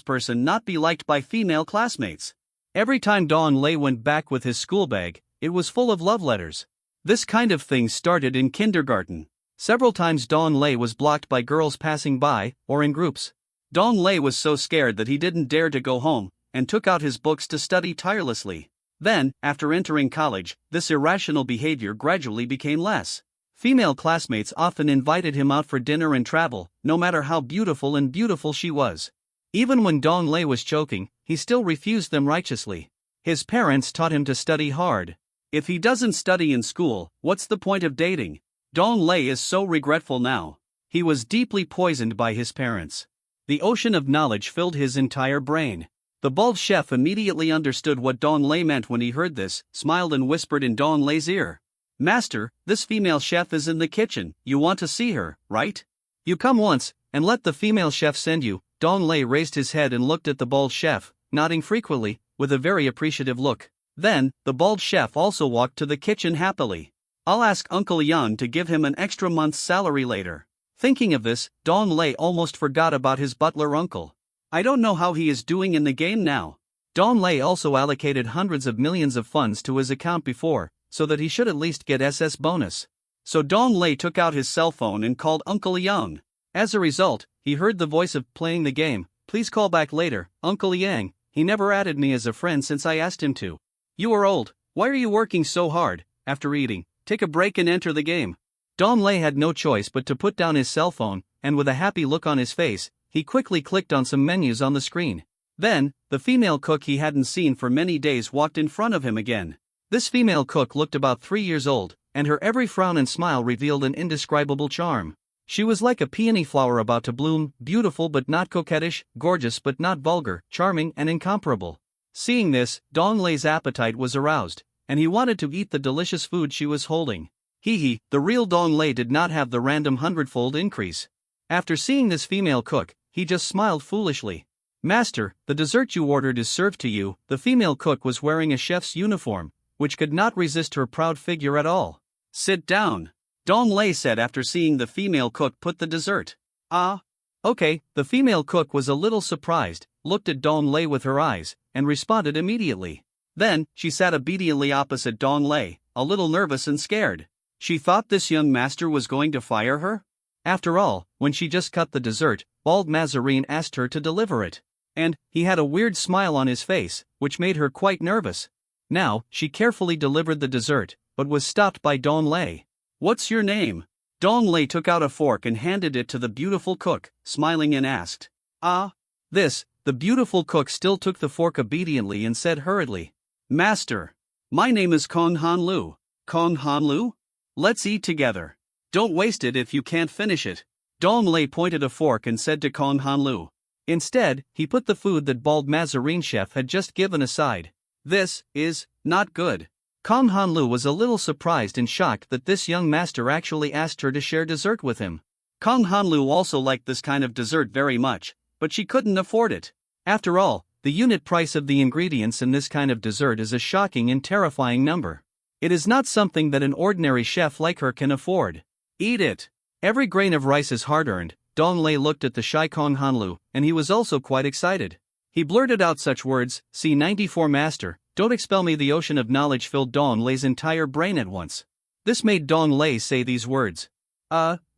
person not be liked by female classmates? Every time Dong Lei went back with his school bag, it was full of love letters. This kind of thing started in kindergarten. Several times Dong Lei was blocked by girls passing by, or in groups. Dong Lei was so scared that he didn't dare to go home, and took out his books to study tirelessly. Then, after entering college, this irrational behavior gradually became less. Female classmates often invited him out for dinner and travel, no matter how beautiful she was. Even when Dong Lei was choking, he still refused them righteously. His parents taught him to study hard. If he doesn't study in school, what's the point of dating? Dong Lei is so regretful now. He was deeply poisoned by his parents. The ocean of knowledge filled his entire brain. The bald chef immediately understood what Dong Lei meant when he heard this, smiled and whispered in Dong Lei's ear, "Master, this female chef is in the kitchen, you want to see her, right? You come once, and let the female chef send you." Dong Lei raised his head and looked at the bald chef, nodding frequently, with a very appreciative look. Then, the bald chef also walked to the kitchen happily. "I'll ask Uncle Yang to give him an extra month's salary later." Thinking of this, Dong Lei almost forgot about his butler uncle. I don't know how he is doing in the game now. Dong Lei also allocated hundreds of millions of funds to his account before, so that he should at least get SS bonus. So Dong Lei took out his cell phone and called Uncle Yang. As a result, he heard the voice of playing the game. "Please call back later, Uncle Yang. He never added me as a friend since I asked him to." "You are old. Why are you working so hard?" After eating, take a break and enter the game. Dong Lei had no choice but to put down his cell phone, and with a happy look on his face, he quickly clicked on some menus on the screen. Then, the female cook he hadn't seen for many days walked in front of him again. This female cook looked about 3 years old, and her every frown and smile revealed an indescribable charm. She was like a peony flower about to bloom, beautiful but not coquettish, gorgeous but not vulgar, charming and incomparable. Seeing this, Dong Lei's appetite was aroused, and he wanted to eat the delicious food she was holding. The real Dong Lei did not have the random hundredfold increase. After seeing this female cook, he just smiled foolishly. "Master, the dessert you ordered is served to you." The female cook was wearing a chef's uniform, which could not resist her proud figure at all. "Sit down," Dong Lei said after seeing the female cook put the dessert. "Ah, okay." The female cook was a little surprised, looked at Dong Lei with her eyes, and responded immediately. Then, she sat obediently opposite Dong Lei, a little nervous and scared. She thought this young master was going to fire her? After all, when she just cut the dessert, Bald Mazarine asked her to deliver it. And he had a weird smile on his face, which made her quite nervous. Now, she carefully delivered the dessert, but was stopped by Dong Lei. "What's your name?" Dong Lei took out a fork and handed it to the beautiful cook, smiling and asked. The beautiful cook still took the fork obediently and said hurriedly, "Master. My name is Kong Han Lu." "Kong Han Lu? Let's eat together. Don't waste it if you can't finish it." Dong Lei pointed a fork and said to Kong Han Lu. Instead, he put the food that Bald Mazarine Chef had just given aside. "This is not good." Kong Han Lu was a little surprised and shocked that this young master actually asked her to share dessert with him. Kong Han Lu also liked this kind of dessert very much, but she couldn't afford it. After all, the unit price of the ingredients in this kind of dessert is a shocking and terrifying number. It is not something that an ordinary chef like her can afford. "Eat it. Every grain of rice is hard-earned." Dong Lei looked at the shy Kong Han Lu, and he was also quite excited. He blurted out such words, "C94 Master, don't expel me." The ocean of knowledge filled Dong Lei's entire brain at once. This made Dong Lei say these words.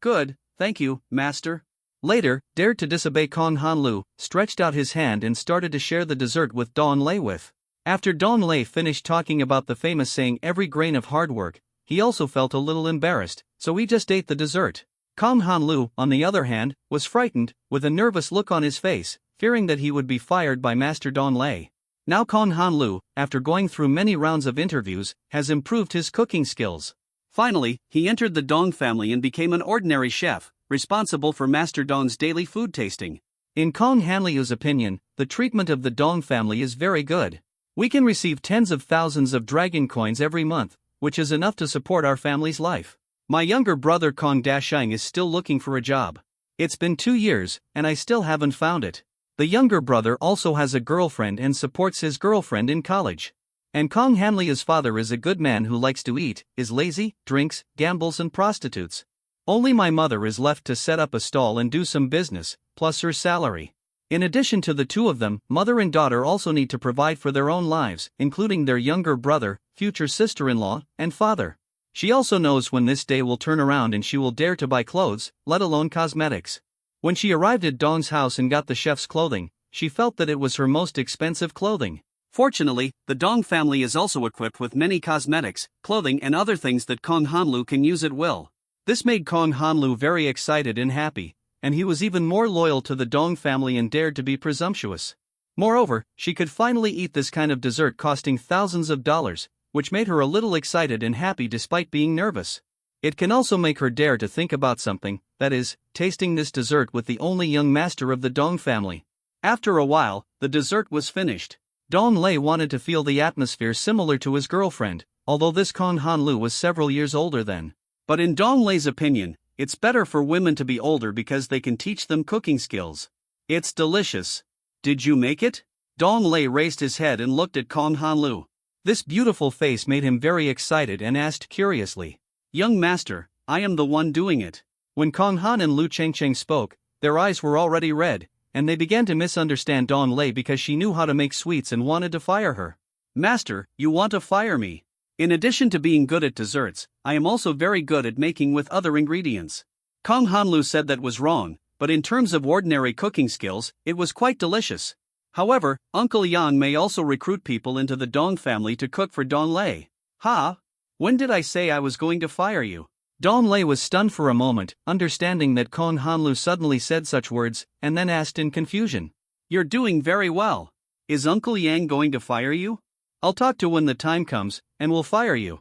Good, thank you, Master." Later, dared to disobey Kong Han Lu, stretched out his hand and started to share the dessert with Dong Lei with. After Dong Lei finished talking about the famous saying "every grain of hard work," he also felt a little embarrassed, so he just ate the dessert. Kong Han Lu, on the other hand, was frightened, with a nervous look on his face, fearing that he would be fired by Master Dong Lei. Now Kong Han Lu, after going through many rounds of interviews, has improved his cooking skills. Finally, he entered the Dong family and became an ordinary chef, responsible for Master Dong's daily food tasting. In Kong Han Lu's opinion, the treatment of the Dong family is very good. "We can receive tens of thousands of dragon coins every month, which is enough to support our family's life. My younger brother Kong Dasheng is still looking for a job. It's been 2 years, and I still haven't found it. The younger brother also has a girlfriend and supports his girlfriend in college. And Kong Han Lu's father is a good man who likes to eat, is lazy, drinks, gambles and prostitutes. Only my mother is left to set up a stall and do some business, plus her salary. In addition to the two of them, mother and daughter also need to provide for their own lives, including their younger brother, future sister-in-law, and father. She also knows when this day will turn around and she will dare to buy clothes, let alone cosmetics. When she arrived at Dong's house and got the chef's clothing, she felt that it was her most expensive clothing. Fortunately, the Dong family is also equipped with many cosmetics, clothing and other things that Kong Han Lu can use at will. This made Kong Han Lu very excited and happy, and he was even more loyal to the Dong family and dared to be presumptuous. Moreover, she could finally eat this kind of dessert costing thousands of dollars, which made her a little excited and happy despite being nervous. It can also make her dare to think about something, that is, tasting this dessert with the only young master of the Dong family. After a while, the dessert was finished. Dong Lei wanted to feel the atmosphere similar to his girlfriend, although this Kong Han Lu was several years older than. But in Dong Lei's opinion, it's better for women to be older because they can teach them cooking skills. "It's delicious. Did you make it?" Dong Lei raised his head and looked at Kong Han Lu. This beautiful face made him very excited and asked curiously, "Young master, I am the one doing it." When Kong Han and Lu Chengcheng spoke, their eyes were already red, and they began to misunderstand Dong Lei because she knew how to make sweets and wanted to fire her. "Master, you want to fire me? In addition to being good at desserts, I am also very good at making with other ingredients." Kong Han Lu said that was wrong, but in terms of ordinary cooking skills, it was quite delicious. However, Uncle Yang may also recruit people into the Dong family to cook for Dong Lei. "Ha? When did I say I was going to fire you?" Dong Lei was stunned for a moment, understanding that Kong Han Lu suddenly said such words, and then asked in confusion, "You're doing very well. Is Uncle Yang going to fire you?" "I'll talk to when the time comes, and we'll fire you."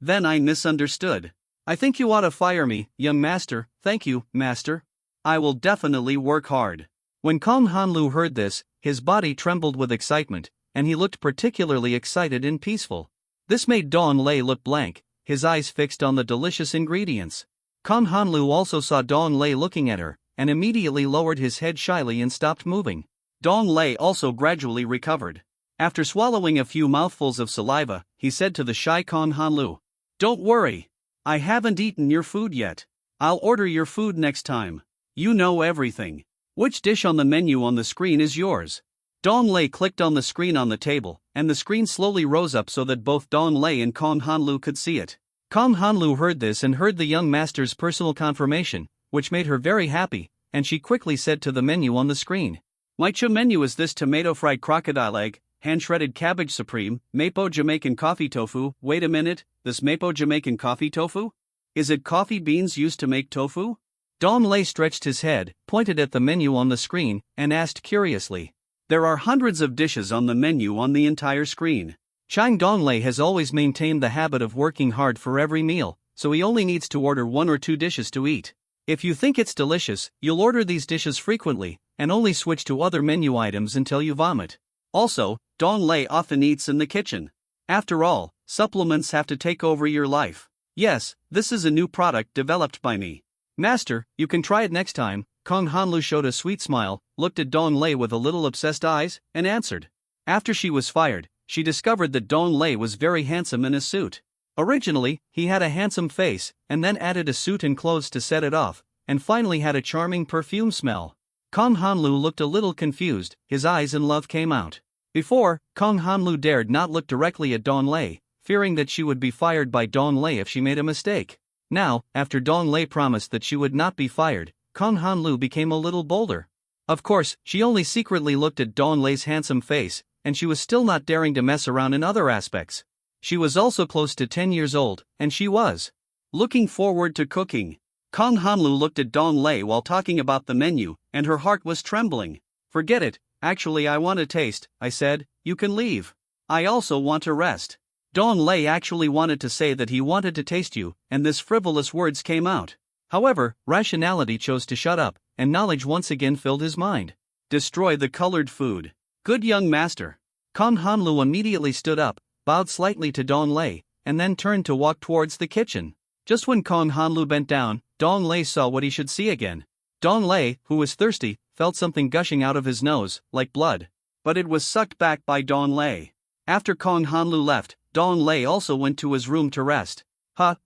Then I misunderstood. "I think you ought to fire me, young master." "Thank you, master. I will definitely work hard." When Kong Han Lu heard this, his body trembled with excitement, and he looked particularly excited and peaceful. This made Dong Lei look blank, his eyes fixed on the delicious ingredients. Kong Han Lu also saw Dong Lei looking at her, and immediately lowered his head shyly and stopped moving. Dong Lei also gradually recovered. After swallowing a few mouthfuls of saliva, he said to the shy Kong Han Lu, "Don't worry. I haven't eaten your food yet. I'll order your food next time. You know everything. Which dish on the menu on the screen is yours?" Dong Lei clicked on the screen on the table, and the screen slowly rose up so that both Dong Lei and Kong Han Lu could see it. Kong Han Lu heard this and heard the young master's personal confirmation, which made her very happy, and she quickly said to the menu on the screen, My menu is this: tomato fried crocodile egg, hand shredded cabbage supreme, mapo Jamaican coffee tofu. Wait a minute, this mapo Jamaican coffee tofu? Is it coffee beans used to make tofu? Dong Lei stretched his head, pointed at the menu on the screen, and asked curiously. There are hundreds of dishes on the menu on the entire screen. Chang Donglei has always maintained the habit of working hard for every meal, so he only needs to order 1 or 2 dishes to eat. If you think it's delicious, you'll order these dishes frequently, and only switch to other menu items until you vomit. Also, Donglei often eats in the kitchen. After all, supplements have to take over your life. Yes, this is a new product developed by me. Master, you can try it next time. Kong Hanlu showed a sweet smile, looked at Dong Lei with a little obsessed eyes, and answered. After she was fired, she discovered that Dong Lei was very handsome in a suit. Originally, he had a handsome face, and then added a suit and clothes to set it off, and finally had a charming perfume smell. Kong Hanlu looked a little confused, his eyes in love came out. Before, Kong Hanlu dared not look directly at Dong Lei, fearing that she would be fired by Dong Lei if she made a mistake. Now, after Dong Lei promised that she would not be fired, Kong Hanlu became a little bolder. Of course, she only secretly looked at Dong Lei's handsome face, and she was still not daring to mess around in other aspects. She was also close to 10 years old, and she was looking forward to cooking. Kong Hanlu looked at Dong Lei while talking about the menu, and her heart was trembling. Forget it, actually I want to taste, I said, you can leave. I also want to rest. Dong Lei actually wanted to say that he wanted to taste you, and this frivolous words came out. However, rationality chose to shut up, and knowledge once again filled his mind. Destroy the colored food. Good young master. Kong Hanlu immediately stood up, bowed slightly to Dong Lei, and then turned to walk towards the kitchen. Just when Kong Hanlu bent down, Dong Lei saw what he should see again. Dong Lei, who was thirsty, felt something gushing out of his nose, like blood. But it was sucked back by Dong Lei. After Kong Hanlu left, Dong Lei also went to his room to rest.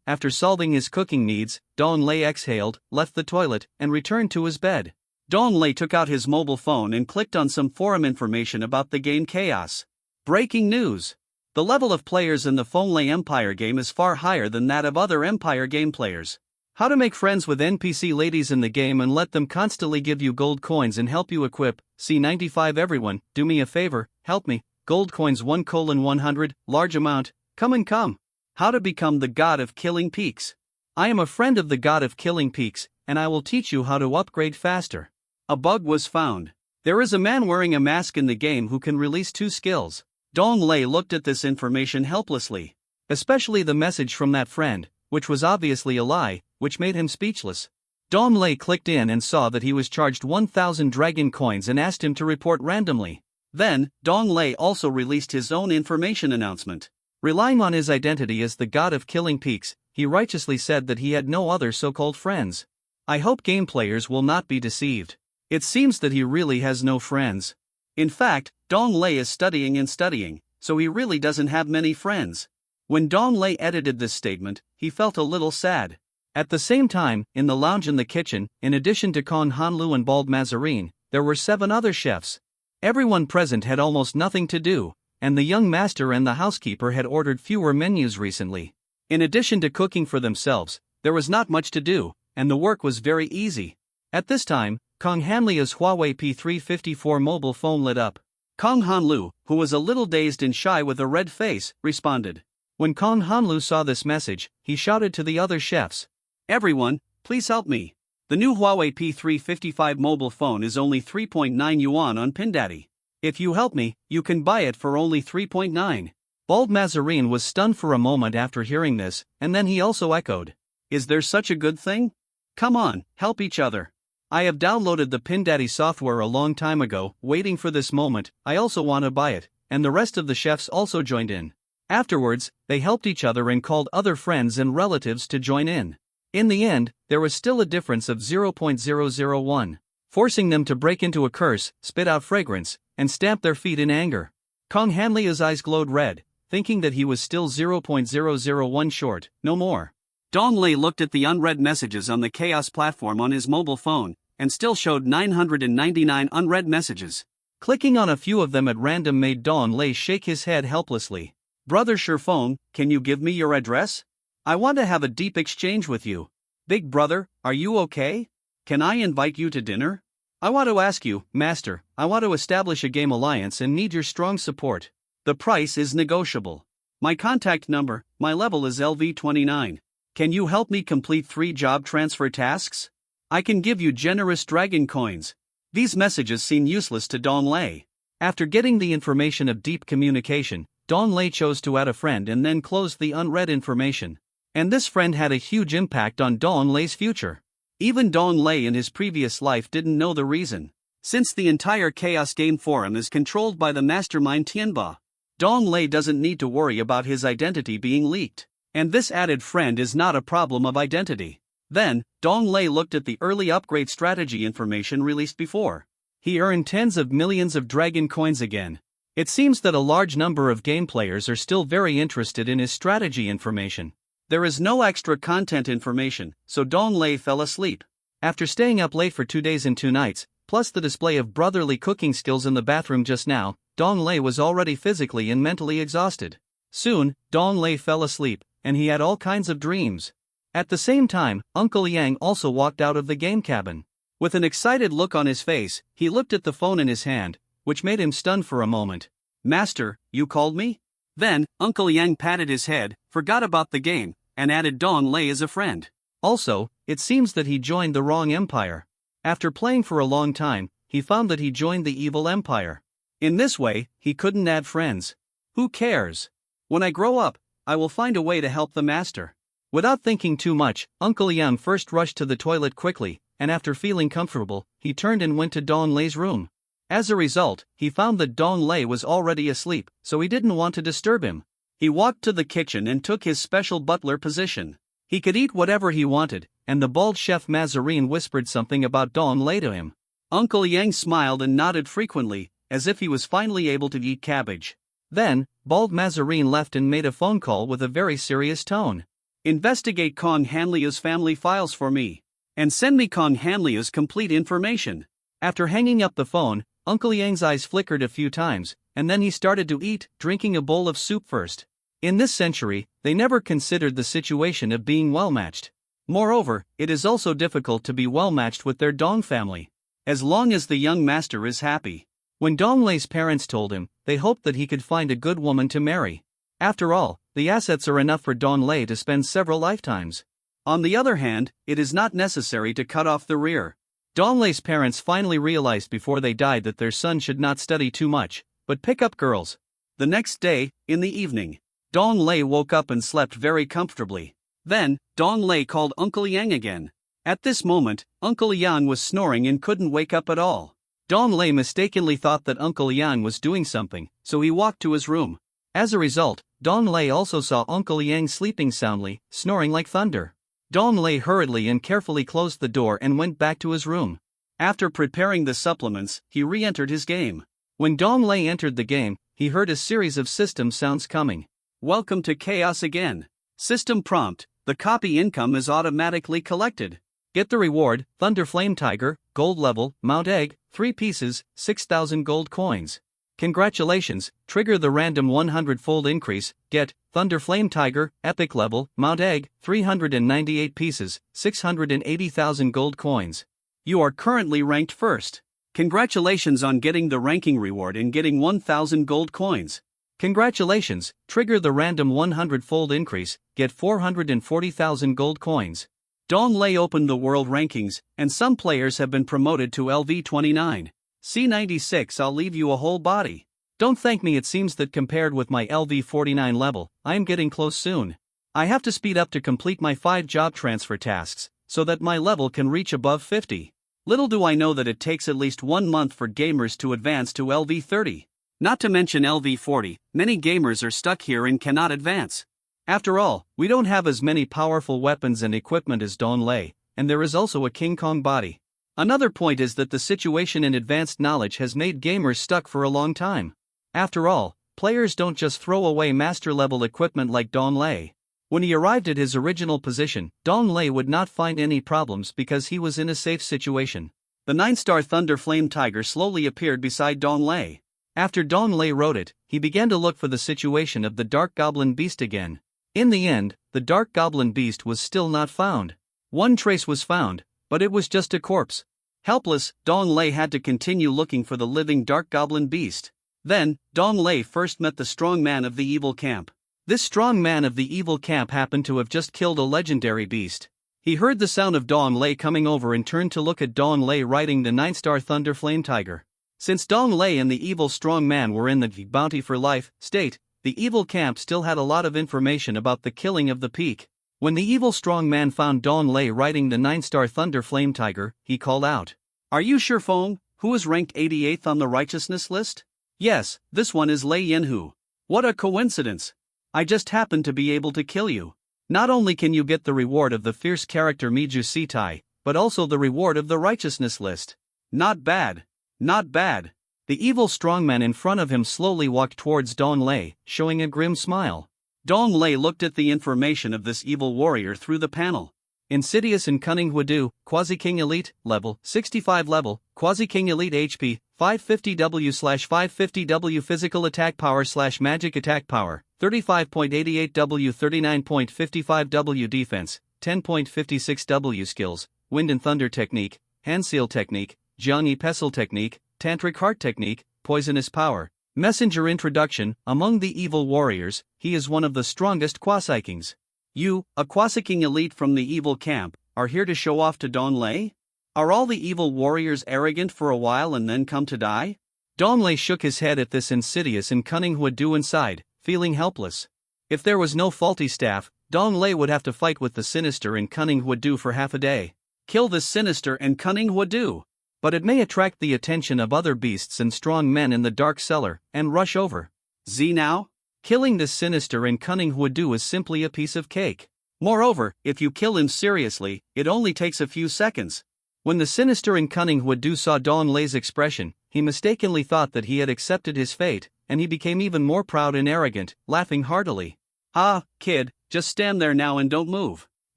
After solving his cooking needs, Dong Lei exhaled, left the toilet, and returned to his bed. Dong Lei took out his mobile phone and clicked on some forum information about the game Chaos. Breaking news! The level of players in the Fonglei Empire game is far higher than that of other Empire game players. How to make friends with NPC ladies in the game and let them constantly give you gold coins and help you equip. C95 Everyone, do me a favor, help me. Gold coins 1:100, large amount, come. How to become the god of killing peaks. I am a friend of the god of killing peaks, and I will teach you how to upgrade faster. A bug was found. There is a man wearing a mask in the game who can release 2 skills. Dong Lei looked at this information helplessly. Especially the message from that friend, which was obviously a lie, which made him speechless. Dong Lei clicked in and saw that he was charged 1,000 dragon coins and asked him to report randomly. Then, Dong Lei also released his own information announcement. Relying on his identity as the god of killing peaks, he righteously said that he had no other so-called friends. I hope game players will not be deceived. It seems that he really has no friends. In fact, Dong Lei is studying, so he really doesn't have many friends. When Dong Lei edited this statement, he felt a little sad. At the same time, in the lounge in the kitchen, in addition to Kong Hanlu and Bald Mazarin, there were 7 other chefs. Everyone present had almost nothing to do, and the young master and the housekeeper had ordered fewer menus recently. In addition to cooking for themselves, there was not much to do, and the work was very easy. At this time, Kong Hanlia's Huawei P354 mobile phone lit up. Kong Hanlu, who was a little dazed and shy with a red face, responded. When Kong Hanlu saw this message, he shouted to the other chefs. Everyone, please help me. The new Huawei P355 mobile phone is only 3.9 yuan on Pindaddy. If you help me, you can buy it for only 3.9. Bald Mazarin was stunned for a moment after hearing this, and then he also echoed. Is there such a good thing? Come on, help each other. I have downloaded the Pindaddy software a long time ago, waiting for this moment. I also want to buy it, and the rest of the chefs also joined in. Afterwards, they helped each other and called other friends and relatives to join in. In the end, there was still a difference of 0.001, forcing them to break into a curse, spit out fragrance, and stamp their feet in anger. Kong Hanlia's eyes glowed red, thinking that he was still 0.001 short, no more. Dong Lei looked at the unread messages on the Chaos platform on his mobile phone, and still showed 999 unread messages. Clicking on a few of them at random made Dong Lei shake his head helplessly. Brother Shifeng, can you give me your address? I want to have a deep exchange with you. Big brother, are you okay? Can I invite you to dinner? I want to ask you, Master, I want to establish a game alliance and need your strong support. The price is negotiable. My contact number, my level is LV29. Can you help me complete 3 job transfer tasks? I can give you generous dragon coins. These messages seem useless to Dong Lei. After getting the information of deep communication, Dong Lei chose to add a friend and then closed the unread information. And this friend had a huge impact on Dong Lei's future. Even Dong Lei in his previous life didn't know the reason. Since the entire Chaos Game Forum is controlled by the mastermind Tianba, Dong Lei doesn't need to worry about his identity being leaked. And this added friend is not a problem of identity. Then, Dong Lei looked at the early upgrade strategy information released before. He earned tens of millions of dragon coins again. It seems that a large number of game players are still very interested in his strategy information. There is no extra content information, so Dong Lei fell asleep. After staying up late for 2 days and 2 nights, plus the display of brotherly cooking skills in the bathroom just now, Dong Lei was already physically and mentally exhausted. Soon, Dong Lei fell asleep, and he had all kinds of dreams. At the same time, Uncle Yang also walked out of the game cabin. With an excited look on his face, he looked at the phone in his hand, which made him stunned for a moment. Master, you called me? Then, Uncle Yang patted his head, forgot about the game, and added Dong Lei as a friend. Also, it seems that he joined the wrong empire. After playing for a long time, he found that he joined the evil empire. In this way, he couldn't add friends. Who cares? When I grow up, I will find a way to help the master. Without thinking too much, Uncle Yang first rushed to the toilet quickly, and after feeling comfortable, he turned and went to Dong Lei's room. As a result, he found that Dong Lei was already asleep, so he didn't want to disturb him. He walked to the kitchen and took his special butler position. He could eat whatever he wanted, and the bald chef Mazarin whispered something about Dong Lei to him. Uncle Yang smiled and nodded frequently, as if he was finally able to eat cabbage. Then, bald Mazarin left and made a phone call with a very serious tone. Investigate Kong Hanliu's family files for me. And send me Kong Hanliu's complete information. After hanging up the phone, Uncle Yang's eyes flickered a few times, and then he started to eat, drinking a bowl of soup first. In this century, they never considered the situation of being well-matched. Moreover, it is also difficult to be well-matched with their Dong family. As long as the young master is happy. When Dong Lei's parents told him, they hoped that he could find a good woman to marry. After all, the assets are enough for Dong Lei to spend several lifetimes. On the other hand, it is not necessary to cut off the rear. Dong Lei's parents finally realized before they died that their son should not study too much, but pick up girls. The next day, in the evening, Dong Lei woke up and slept very comfortably. Then, Dong Lei called Uncle Yang again. At this moment, Uncle Yang was snoring and couldn't wake up at all. Dong Lei mistakenly thought that Uncle Yang was doing something, so he walked to his room. As a result, Dong Lei also saw Uncle Yang sleeping soundly, snoring like thunder. Dong Lei hurriedly and carefully closed the door and went back to his room. After preparing the supplements, he re-entered his game. When Dong Lei entered the game, he heard a series of system sounds coming. Welcome to Chaos again. System prompt, the copy income is automatically collected. Get the reward, Thunder Flame Tiger, gold level, Mount Egg, 3 pieces, 6,000 gold coins. Congratulations, trigger the random 100-fold increase, get, Thunder Flame Tiger, epic level, Mount Egg, 398 pieces, 680,000 gold coins. You are currently ranked first. Congratulations on getting the ranking reward and getting 1,000 gold coins. Congratulations, trigger the random 100-fold increase, get 440,000 gold coins. Dong Lei opened the world rankings, and some players have been promoted to LV29. C96 I'll leave you a whole body. Don't thank me, it seems that compared with my LV49 level, I am getting close soon. I have to speed up to complete my 5 job transfer tasks, so that my level can reach above 50. Little do I know that it takes at least 1 month for gamers to advance to LV30. Not to mention LV40, many gamers are stuck here and cannot advance. After all, we don't have as many powerful weapons and equipment as Dong Lei, and there is also a King Kong body. Another point is that the situation in advanced knowledge has made gamers stuck for a long time. After all, players don't just throw away master-level equipment like Dong Lei. When he arrived at his original position, Dong Lei would not find any problems because he was in a safe situation. The 9-star Thunder Flame Tiger slowly appeared beside Dong Lei. After Dong Lei wrote it, he began to look for the situation of the Dark Goblin Beast again. In the end, the Dark Goblin Beast was still not found. One trace was found, but it was just a corpse. Helpless, Dong Lei had to continue looking for the living dark goblin beast. Then, Dong Lei first met the strong man of the evil camp. This strong man of the evil camp happened to have just killed a legendary beast. He heard the sound of Dong Lei coming over and turned to look at Dong Lei riding the 9-star Thunder Flame Tiger. Since Dong Lei and the evil strong man were in the bounty for life state, the evil camp still had a lot of information about the killing of the peak. When the evil strong man found Dong Lei riding the 9-star Thunder Flame Tiger, he called out, "Are you sure, Feng, who is ranked 88th on the righteousness list?" "Yes, this one is Lei Yanhu." "What a coincidence! I just happened to be able to kill you. Not only can you get the reward of the fierce character Miju Sitai, but also the reward of the righteousness list." "Not bad. Not bad." The evil strongman in front of him slowly walked towards Dong Lei, showing a grim smile. Dong Lei looked at the information of this evil warrior through the panel. Insidious and Cunning Huadu, Quasi-King Elite, level, 65 level, Quasi-King Elite HP, 550W/550W Physical Attack Power/Magic Attack Power, 35.88W 39.55W Defense, 10.56W Skills, Wind and Thunder Technique, Hand Seal Technique, Jiangyi Pestle Technique, Tantric Heart Technique, Poisonous Power. Messenger Introduction. Among the evil warriors, he is one of the strongest Quasi-Kings. You, a Quasi-King Elite from the evil camp, are here to show off to Dong Lei? Are all the evil warriors arrogant for a while and then come to die? Dong Lei shook his head at this insidious and cunning Huadu inside, feeling helpless. If there was no faulty staff, Dong Lei would have to fight with the sinister and cunning Huadu for half a day. Kill this sinister and cunning Huadu. But it may attract the attention of other beasts and strong men in the dark cellar, and rush over. Now? Killing this sinister and cunning Huadu is simply a piece of cake. Moreover, if you kill him seriously, it only takes a few seconds. When the sinister and cunning Huadu saw Dong Lei's expression, he mistakenly thought that he had accepted his fate, and he became even more proud and arrogant, laughing heartily. "Ah, kid, just stand there now and don't move.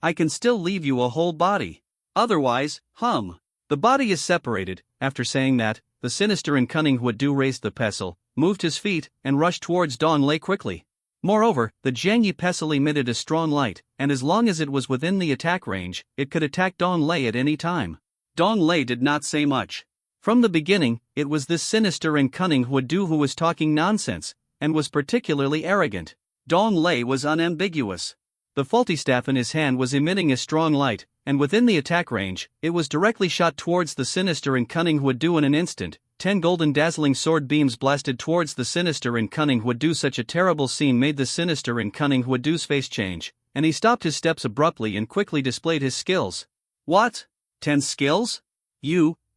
I can still leave you a whole body. Otherwise, the body is separated." After saying that, the sinister and cunning Huadu raised the pestle, moved his feet, and rushed towards Dong Lei quickly. Moreover, the Jiangyi pestle emitted a strong light, and as long as it was within the attack range, it could attack Dong Lei at any time. Dong Lei did not say much. From the beginning, it was this sinister and cunning Huadu who was talking nonsense, and was particularly arrogant. Dong Lei was unambiguous. The faulty staff in his hand was emitting a strong light, and within the attack range, it was directly shot towards the sinister and cunning Huadu in an instant. 10 golden dazzling sword beams blasted towards the sinister and cunning Huadu. Such a terrible scene made the sinister and cunning Huadu's face change, and he stopped his steps abruptly and quickly displayed his skills. "What? 10 skills?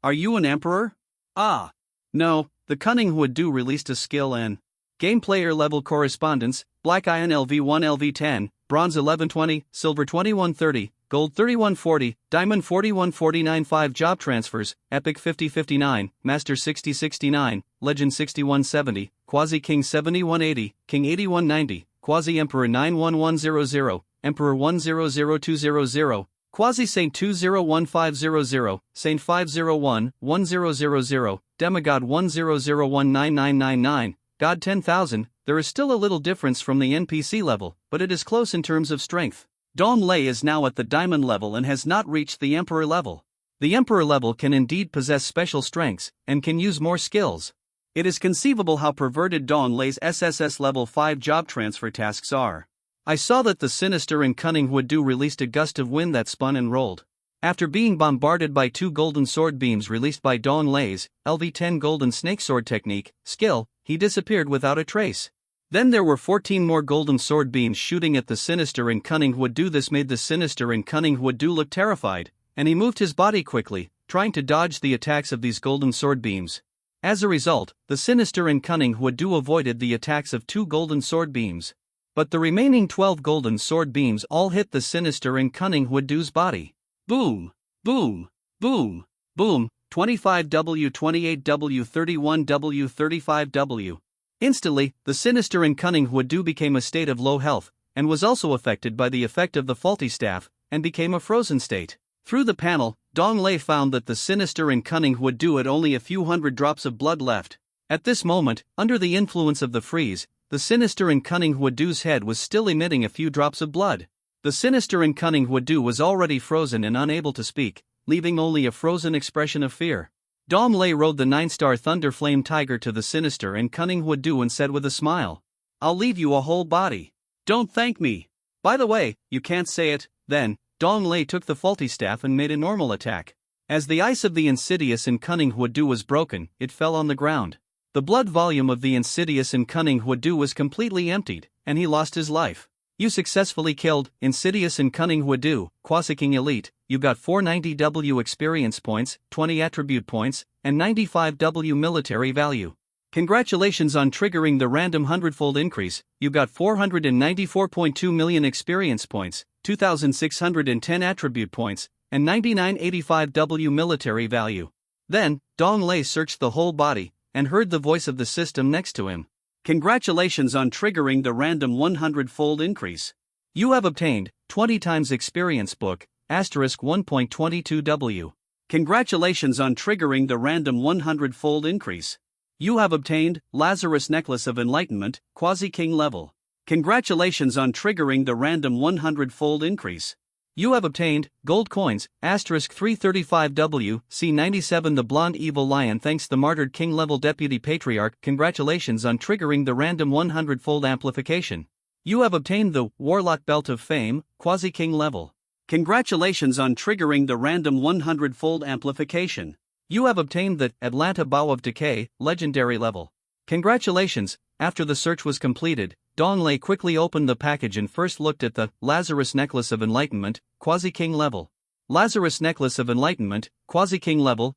Are you an emperor?" "Ah. No," the cunning Huadu released a skill and game player level correspondence, Black Iron LV1 LV10, Bronze 1120, Silver 2130, Gold 3140, Diamond 4149. 5 job transfers, Epic 5059, Master 6069, Legend 6170, Quasi-King 7180, King 8190, Quasi-Emperor 91100, Emperor 100200, Quasi-Saint 201500, Saint 501, 1000, Demigod 10019999, God 10,000. There is still a little difference from the NPC level, but it is close in terms of strength. Dong Lei is now at the Diamond level and has not reached the Emperor level. The Emperor level can indeed possess special strengths, and can use more skills. It is conceivable how perverted Dong Lei's SSS level 5 job transfer tasks are. I saw that the sinister and cunning Huadu released a gust of wind that spun and rolled. After being bombarded by 2 golden sword beams released by Dong Lei's LV10 golden snake sword technique skill, he disappeared without a trace. Then there were 14 more golden sword beams shooting at the sinister and cunning Huadu. This made the sinister and cunning Huadu look terrified, and he moved his body quickly, trying to dodge the attacks of these golden sword beams. As a result, the sinister and cunning Huadu avoided the attacks of 2 golden sword beams. But the remaining 12 golden sword beams all hit the sinister and cunning Huadu's body. Boom! Boom! Boom! Boom! 25W, 28W, 31W, 35W. Instantly, the sinister and cunning Huadu became a state of low health, and was also affected by the effect of the faulty staff, and became a frozen state. Through the panel, Dong Lei found that the sinister and cunning Huadu had only a few hundred drops of blood left. At this moment, under the influence of the freeze, the sinister and cunning Huadu's head was still emitting a few drops of blood. The sinister and cunning Huadu was already frozen and unable to speak, leaving only a frozen expression of fear. Dong Lei rode the 9-star Thunder Flame Tiger to the sinister and cunning Huadu and said with a smile, "I'll leave you a whole body. Don't thank me. By the way, you can't say it." Then, Dong Lei took the faulty staff and made a normal attack. As the ice of the insidious and cunning Huadu was broken, it fell on the ground. The blood volume of the insidious and cunning Huadu was completely emptied, and he lost his life. You successfully killed Insidious and Cunning Huadu, Quasi-King Elite. You got 490W experience points, 20 attribute points, and 95W military value. Congratulations on triggering the random 100-fold increase. You got 494.2 million experience points, 2,610 attribute points, and 9985W military value. Then, Dong Lei searched the whole body and heard the voice of the system next to him. Congratulations on triggering the random 100-fold increase. You have obtained 20 times experience book, *1.22W. Congratulations on triggering the random 100-fold increase. You have obtained Lazarus Necklace of Enlightenment, Quasi-King level. Congratulations on triggering the random 100-fold increase. You have obtained gold coins, *335W, C97 the Blonde Evil Lion thanks the Martyred King level Deputy Patriarch. Congratulations on triggering the random 100-fold amplification. You have obtained the Warlock Belt of Fame, Quasi-King level. Congratulations on triggering the random 100-fold amplification. You have obtained the Atlanta Bow of Decay, Legendary level. Congratulations. After the search was completed, Dong Lei quickly opened the package and first looked at the Lazarus Necklace of Enlightenment, Quasi-King level. Lazarus Necklace of Enlightenment, Quasi-King level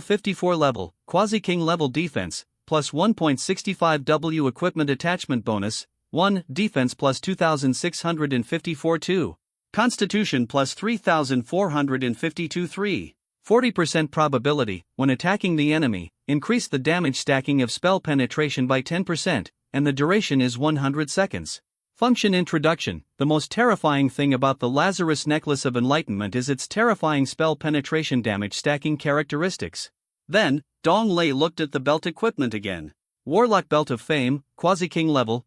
54 level, Quasi-King level defense, plus 1.65W equipment attachment bonus, 1 defense plus 2,654 2. Constitution plus 3,452 3. 40% probability, when attacking the enemy, increase the damage stacking of spell penetration by 10%, and the duration is 100 seconds. Function Introduction. The most terrifying thing about the Lazarus Necklace of Enlightenment is its terrifying spell penetration damage stacking characteristics. Then, Dong Lei looked at the belt equipment again. Warlock Belt of Fame, Quasi-King level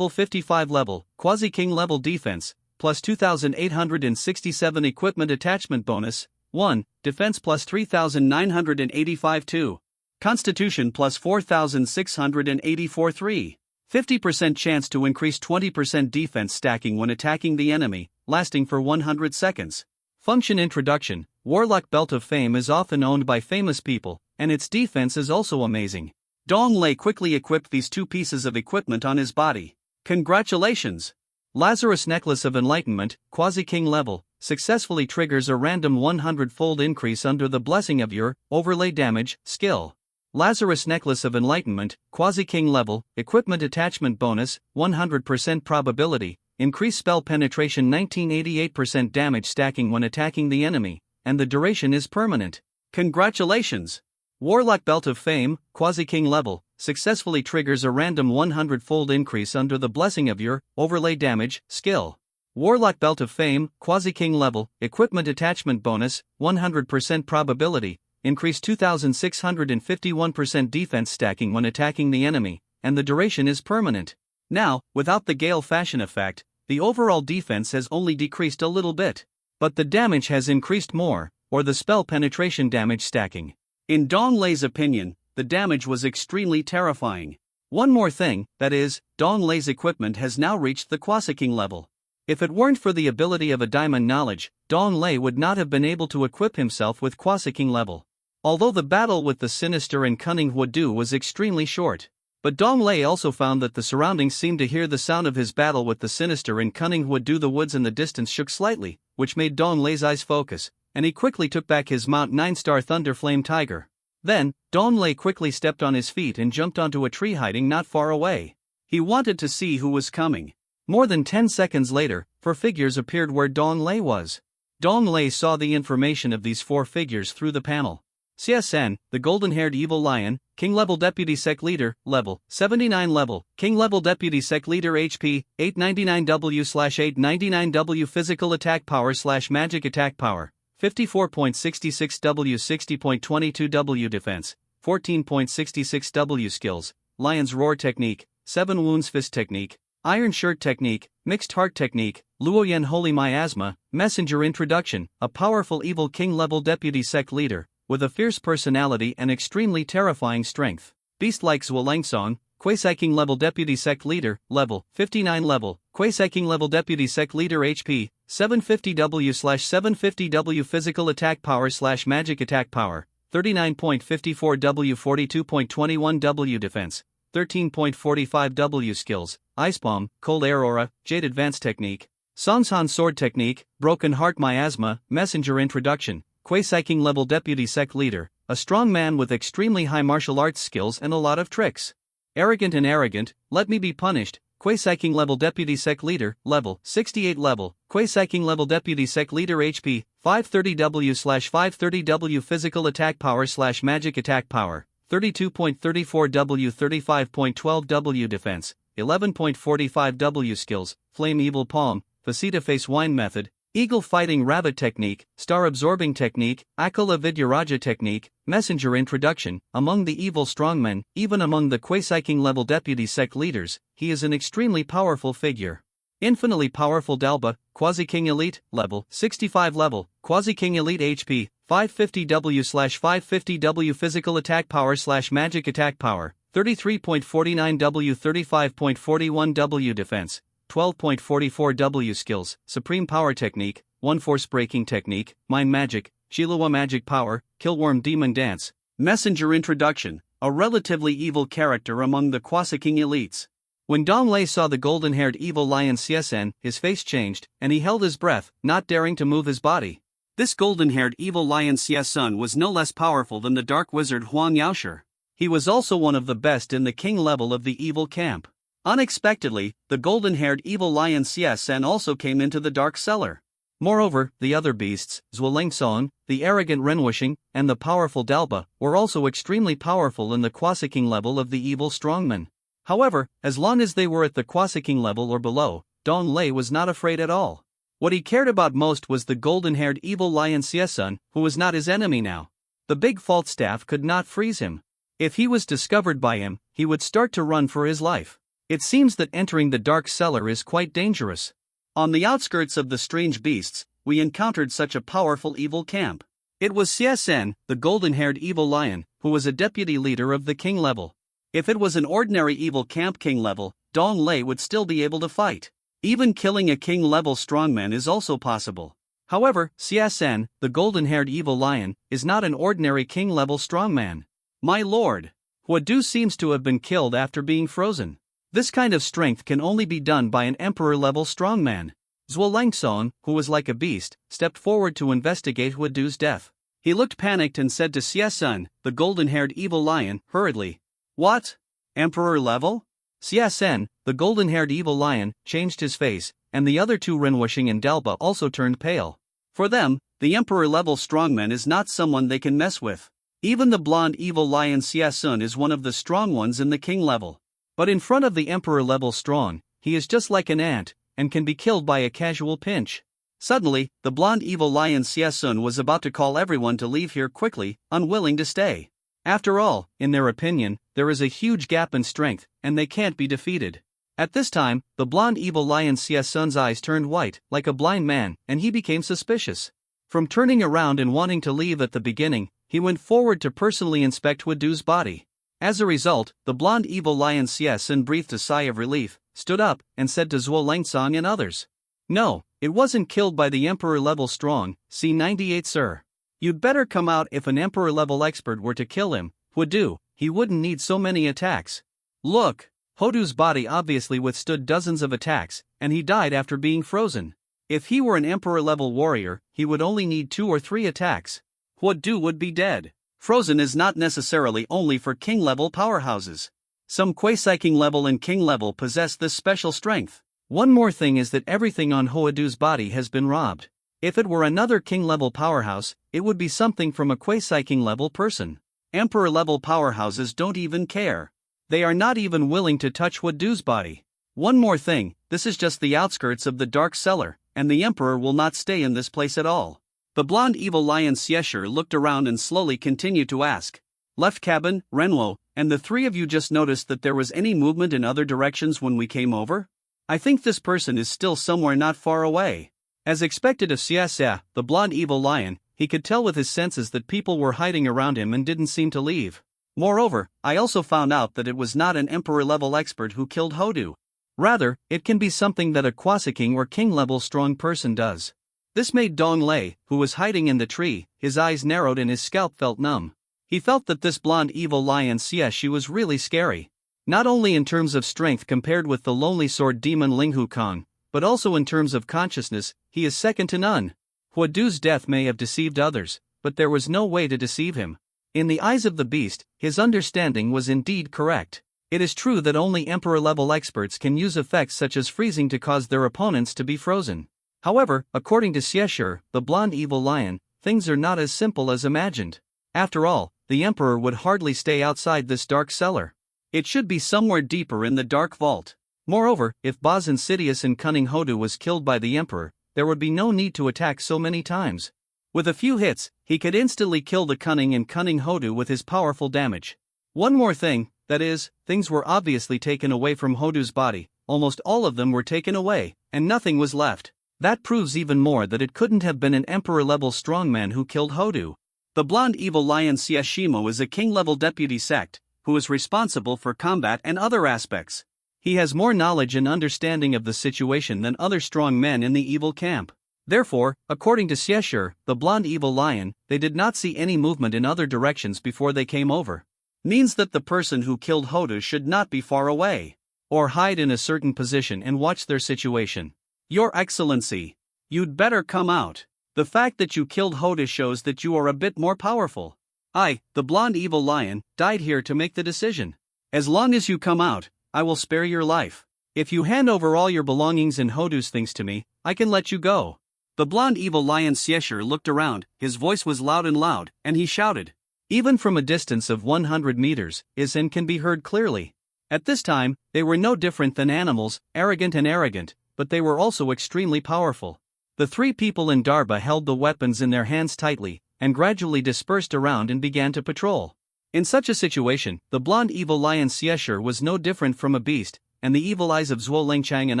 55 level, Quasi-King level defense, plus 2,867 equipment attachment bonus, 1, defense plus 3,985 2. Constitution plus 4,684 3. 50% chance to increase 20% defense stacking when attacking the enemy, lasting for 100 seconds. Function Introduction. Warlock Belt of Fame is often owned by famous people, and its defense is also amazing. Dong Lei quickly equipped these two pieces of equipment on his body. Congratulations! Lazarus Necklace of Enlightenment, Quasi-King level, successfully triggers a random 100-fold increase under the blessing of your overlay damage skill. Lazarus Necklace of Enlightenment, Quasi-King level, equipment attachment bonus, 100% probability, increase spell penetration 1988% damage stacking when attacking the enemy, and the duration is permanent. Congratulations! Warlock Belt of Fame, Quasi-King level, successfully triggers a random 100-fold increase under the blessing of your overlay damage skill. Warlock Belt of Fame, Quasi-King level, equipment attachment bonus, 100% probability, increase 2,651% defense stacking when attacking the enemy, and the duration is permanent. Now, without the Gale Fashion effect, the overall defense has only decreased a little bit. But the damage has increased more, or the spell penetration damage stacking. In Dong Lei's opinion, the damage was extremely terrifying. One more thing, that is, Dong Lei's equipment has now reached the Quasi-King level. If it weren't for the ability of a diamond knowledge, Dong Lei would not have been able to equip himself with Quasi-King level. Although the battle with the sinister and cunning Huadu was extremely short. But Dong Lei also found that the surroundings seemed to hear the sound of his battle with the sinister and cunning Huadu. The woods in the distance shook slightly, which made Dong Lei's eyes focus, and he quickly took back his Mount 9-star Thunder Flame Tiger. Then, Dong Lei quickly stepped on his feet and jumped onto a tree hiding not far away. He wanted to see who was coming. More than 10 seconds later, 4 figures appeared where Dong Lei was. Dong Lei saw the information of these 4 figures through the panel. CSN, the golden-haired evil lion, King level deputy sec leader, level 79 level, King level deputy sec leader HP, 899W/899W physical attack power/magic attack power, 54.66W 60.22W defense, 14.66W skills, Lion's Roar technique, 7 wounds fist technique, Iron Shirt Technique, Mixed Heart Technique, Luoyan Holy Miasma, Messenger Introduction, a powerful evil king-level deputy sect leader, with a fierce personality and extremely terrifying strength. Beast like Zhuolangsong, Quasai King level deputy sect leader, level 59 level, Quasai King level deputy sect leader HP, 750W/750W physical attack power/magic attack power, 39.54W 42.21W defense, 13.45W skills, Ice Bomb, Cold Air Aura, Jade Advanced Technique, Songsan Sword Technique, Broken Heart Miasma, Messenger Introduction, Quasai King level deputy sect leader, a strong man with extremely high martial arts skills and a lot of tricks. Arrogant and Arrogant, Let Me Be Punished, Quasai King level deputy sect leader, level 68 level, Quasai King level deputy sect leader HP, 530W/530W physical attack power/magic attack power, 32.34W 35.12W defense, 11.45W skills, Flame Evil Palm, Faceta Face Wine Method, Eagle Fighting Rabbit Technique, Star Absorbing Technique, Akula Vidyaraja Technique, Messenger Introduction. Among the evil strongmen, even among the Quasai King level deputy sect leaders, he is an extremely powerful figure. Infinitely Powerful Dalba, Quasi King Elite, level 65 level, Quasi King Elite HP, 550W/550W physical attack power/magic attack power, 33.49W 35.41W defense, 12.44W skills, Supreme Power Technique, One Force Breaking Technique, Mind Magic, Shilua Magic Power, Killworm Demon Dance. Messenger Introduction, a relatively evil character among the Quasai King elites. When Dong Lei saw the golden-haired evil lion CSN, his face changed, and he held his breath, not daring to move his body. This golden-haired evil lion CSN was no less powerful than the dark wizard Huang Yaoshi. He was also one of the best in the king level of the evil camp. Unexpectedly, the golden-haired evil lion CSN also came into the dark cellar. Moreover, the other beasts, Zhuolangsong, the arrogant Renwushing, and the powerful Dalba, were also extremely powerful in the Quasai King level of the evil strongmen. However, as long as they were at the Quasai King level or below, Dong Lei was not afraid at all. What he cared about most was the golden-haired evil lion CSN, who was not his enemy now. The big fault staff could not freeze him. If he was discovered by him, he would start to run for his life. It seems that entering the dark cellar is quite dangerous. On the outskirts of the strange beasts, we encountered such a powerful evil camp. It was CSN, the golden-haired evil lion, who was a deputy leader of the king level. If it was an ordinary evil camp king level, Dong Lei would still be able to fight. Even killing a king level strongman is also possible. However, CSN, the golden-haired evil lion, is not an ordinary king level strongman. My lord, Huadu seems to have been killed after being frozen. This kind of strength can only be done by an emperor-level strongman. Zhuolangsong, who was like a beast, stepped forward to investigate Huadu's death. He looked panicked and said to CSN, the golden-haired evil lion, hurriedly, "What? Emperor level?" CSN, the golden-haired evil lion, changed his face, and the other two Renwushing and Dalba also turned pale. For them, the emperor-level strongman is not someone they can mess with. Even the blonde evil lion CSN is one of the strong ones in the king level. But in front of the emperor-level strong, he is just like an ant, and can be killed by a casual pinch. Suddenly, the blonde evil lion CSN was about to call everyone to leave here quickly, unwilling to stay. After all, in their opinion, there is a huge gap in strength, and they can't be defeated. At this time, the blonde evil lion CSN's eyes turned white, like a blind man, and he became suspicious. From turning around and wanting to leave at the beginning, he went forward to personally inspect Huadu's body. As a result, the blonde evil lion CSN breathed a sigh of relief, stood up, and said to Zhuolangsong and others, "No, it wasn't killed by the emperor-level strong, C98 sir. You'd better come out. If an emperor-level expert were to kill him, Huadu, he wouldn't need so many attacks. Look, Huadu's body obviously withstood dozens of attacks, and he died after being frozen. If he were an emperor-level warrior, he would only need 2 or 3 attacks. Huadu would be dead." Frozen is not necessarily only for king-level powerhouses. Some Quasai King level and king level possess this special strength. One more thing is that everything on Huadu's body has been robbed. If it were another king-level powerhouse, it would be something from a Quasai King-level person. Emperor-level powerhouses don't even care. They are not even willing to touch Huadu's body. One more thing, this is just the outskirts of the dark cellar, and the Emperor will not stay in this place at all. The blonde evil lion Xiesher looked around and slowly continued to ask, "Left cabin, Renwo, and the 3 of you just noticed that there was any movement in other directions when we came over?" I think this person is still somewhere not far away. As expected of Xia, the blonde evil lion, he could tell with his senses that people were hiding around him and didn't seem to leave. Moreover, I also found out that it was not an emperor-level expert who killed Hodu. Rather, it can be something that a quasi-king or king-level strong person does. This made Dong Lei, who was hiding in the tree, his eyes narrowed and his scalp felt numb. He felt that this blonde evil lion Xie was really scary. Not only in terms of strength compared with the lonely sword demon Linghu Kong, but also in terms of consciousness, he is second to none. Huadu's death may have deceived others, but there was no way to deceive him. In the eyes of the beast, his understanding was indeed correct. It is true that only emperor-level experts can use effects such as freezing to cause their opponents to be frozen. However, according to Xie, the blonde evil lion, things are not as simple as imagined. After all, the emperor would hardly stay outside this dark cellar. It should be somewhere deeper in the dark vault. Moreover, if Boz Insidious and Cunning Hodu was killed by the emperor, there would be no need to attack so many times. With a few hits, he could instantly kill the Cunning Hodu with his powerful damage. One more thing, that is, things were obviously taken away from Hodu's body, almost all of them were taken away, and nothing was left. That proves even more that it couldn't have been an emperor-level strongman who killed Hodu. The blonde evil lion Xiashimo is a king-level deputy sect, who is responsible for combat and other aspects. He has more knowledge and understanding of the situation than other strong men in the evil camp. Therefore, according to Xie, the blonde evil lion, they did not see any movement in other directions before they came over. Means that the person who killed Hodu should not be far away, or hide in a certain position and watch their situation. Your Excellency, you'd better come out. The fact that you killed Hodu shows that you are a bit more powerful. I, the blonde evil lion, died here to make the decision. As long as you come out, I will spare your life. If you hand over all your belongings and Hodu's things to me, I can let you go. The blonde evil lion Xie looked around, his voice was loud, and he shouted. Even from a distance of 100 meters, his Zen can be heard clearly. At this time, they were no different than animals, arrogant, but they were also extremely powerful. The three people in Darba held the weapons in their hands tightly, and gradually dispersed around and began to patrol. In such a situation, the blonde evil lion Xie was no different from a beast, and the evil eyes of Zhuo Lingchang and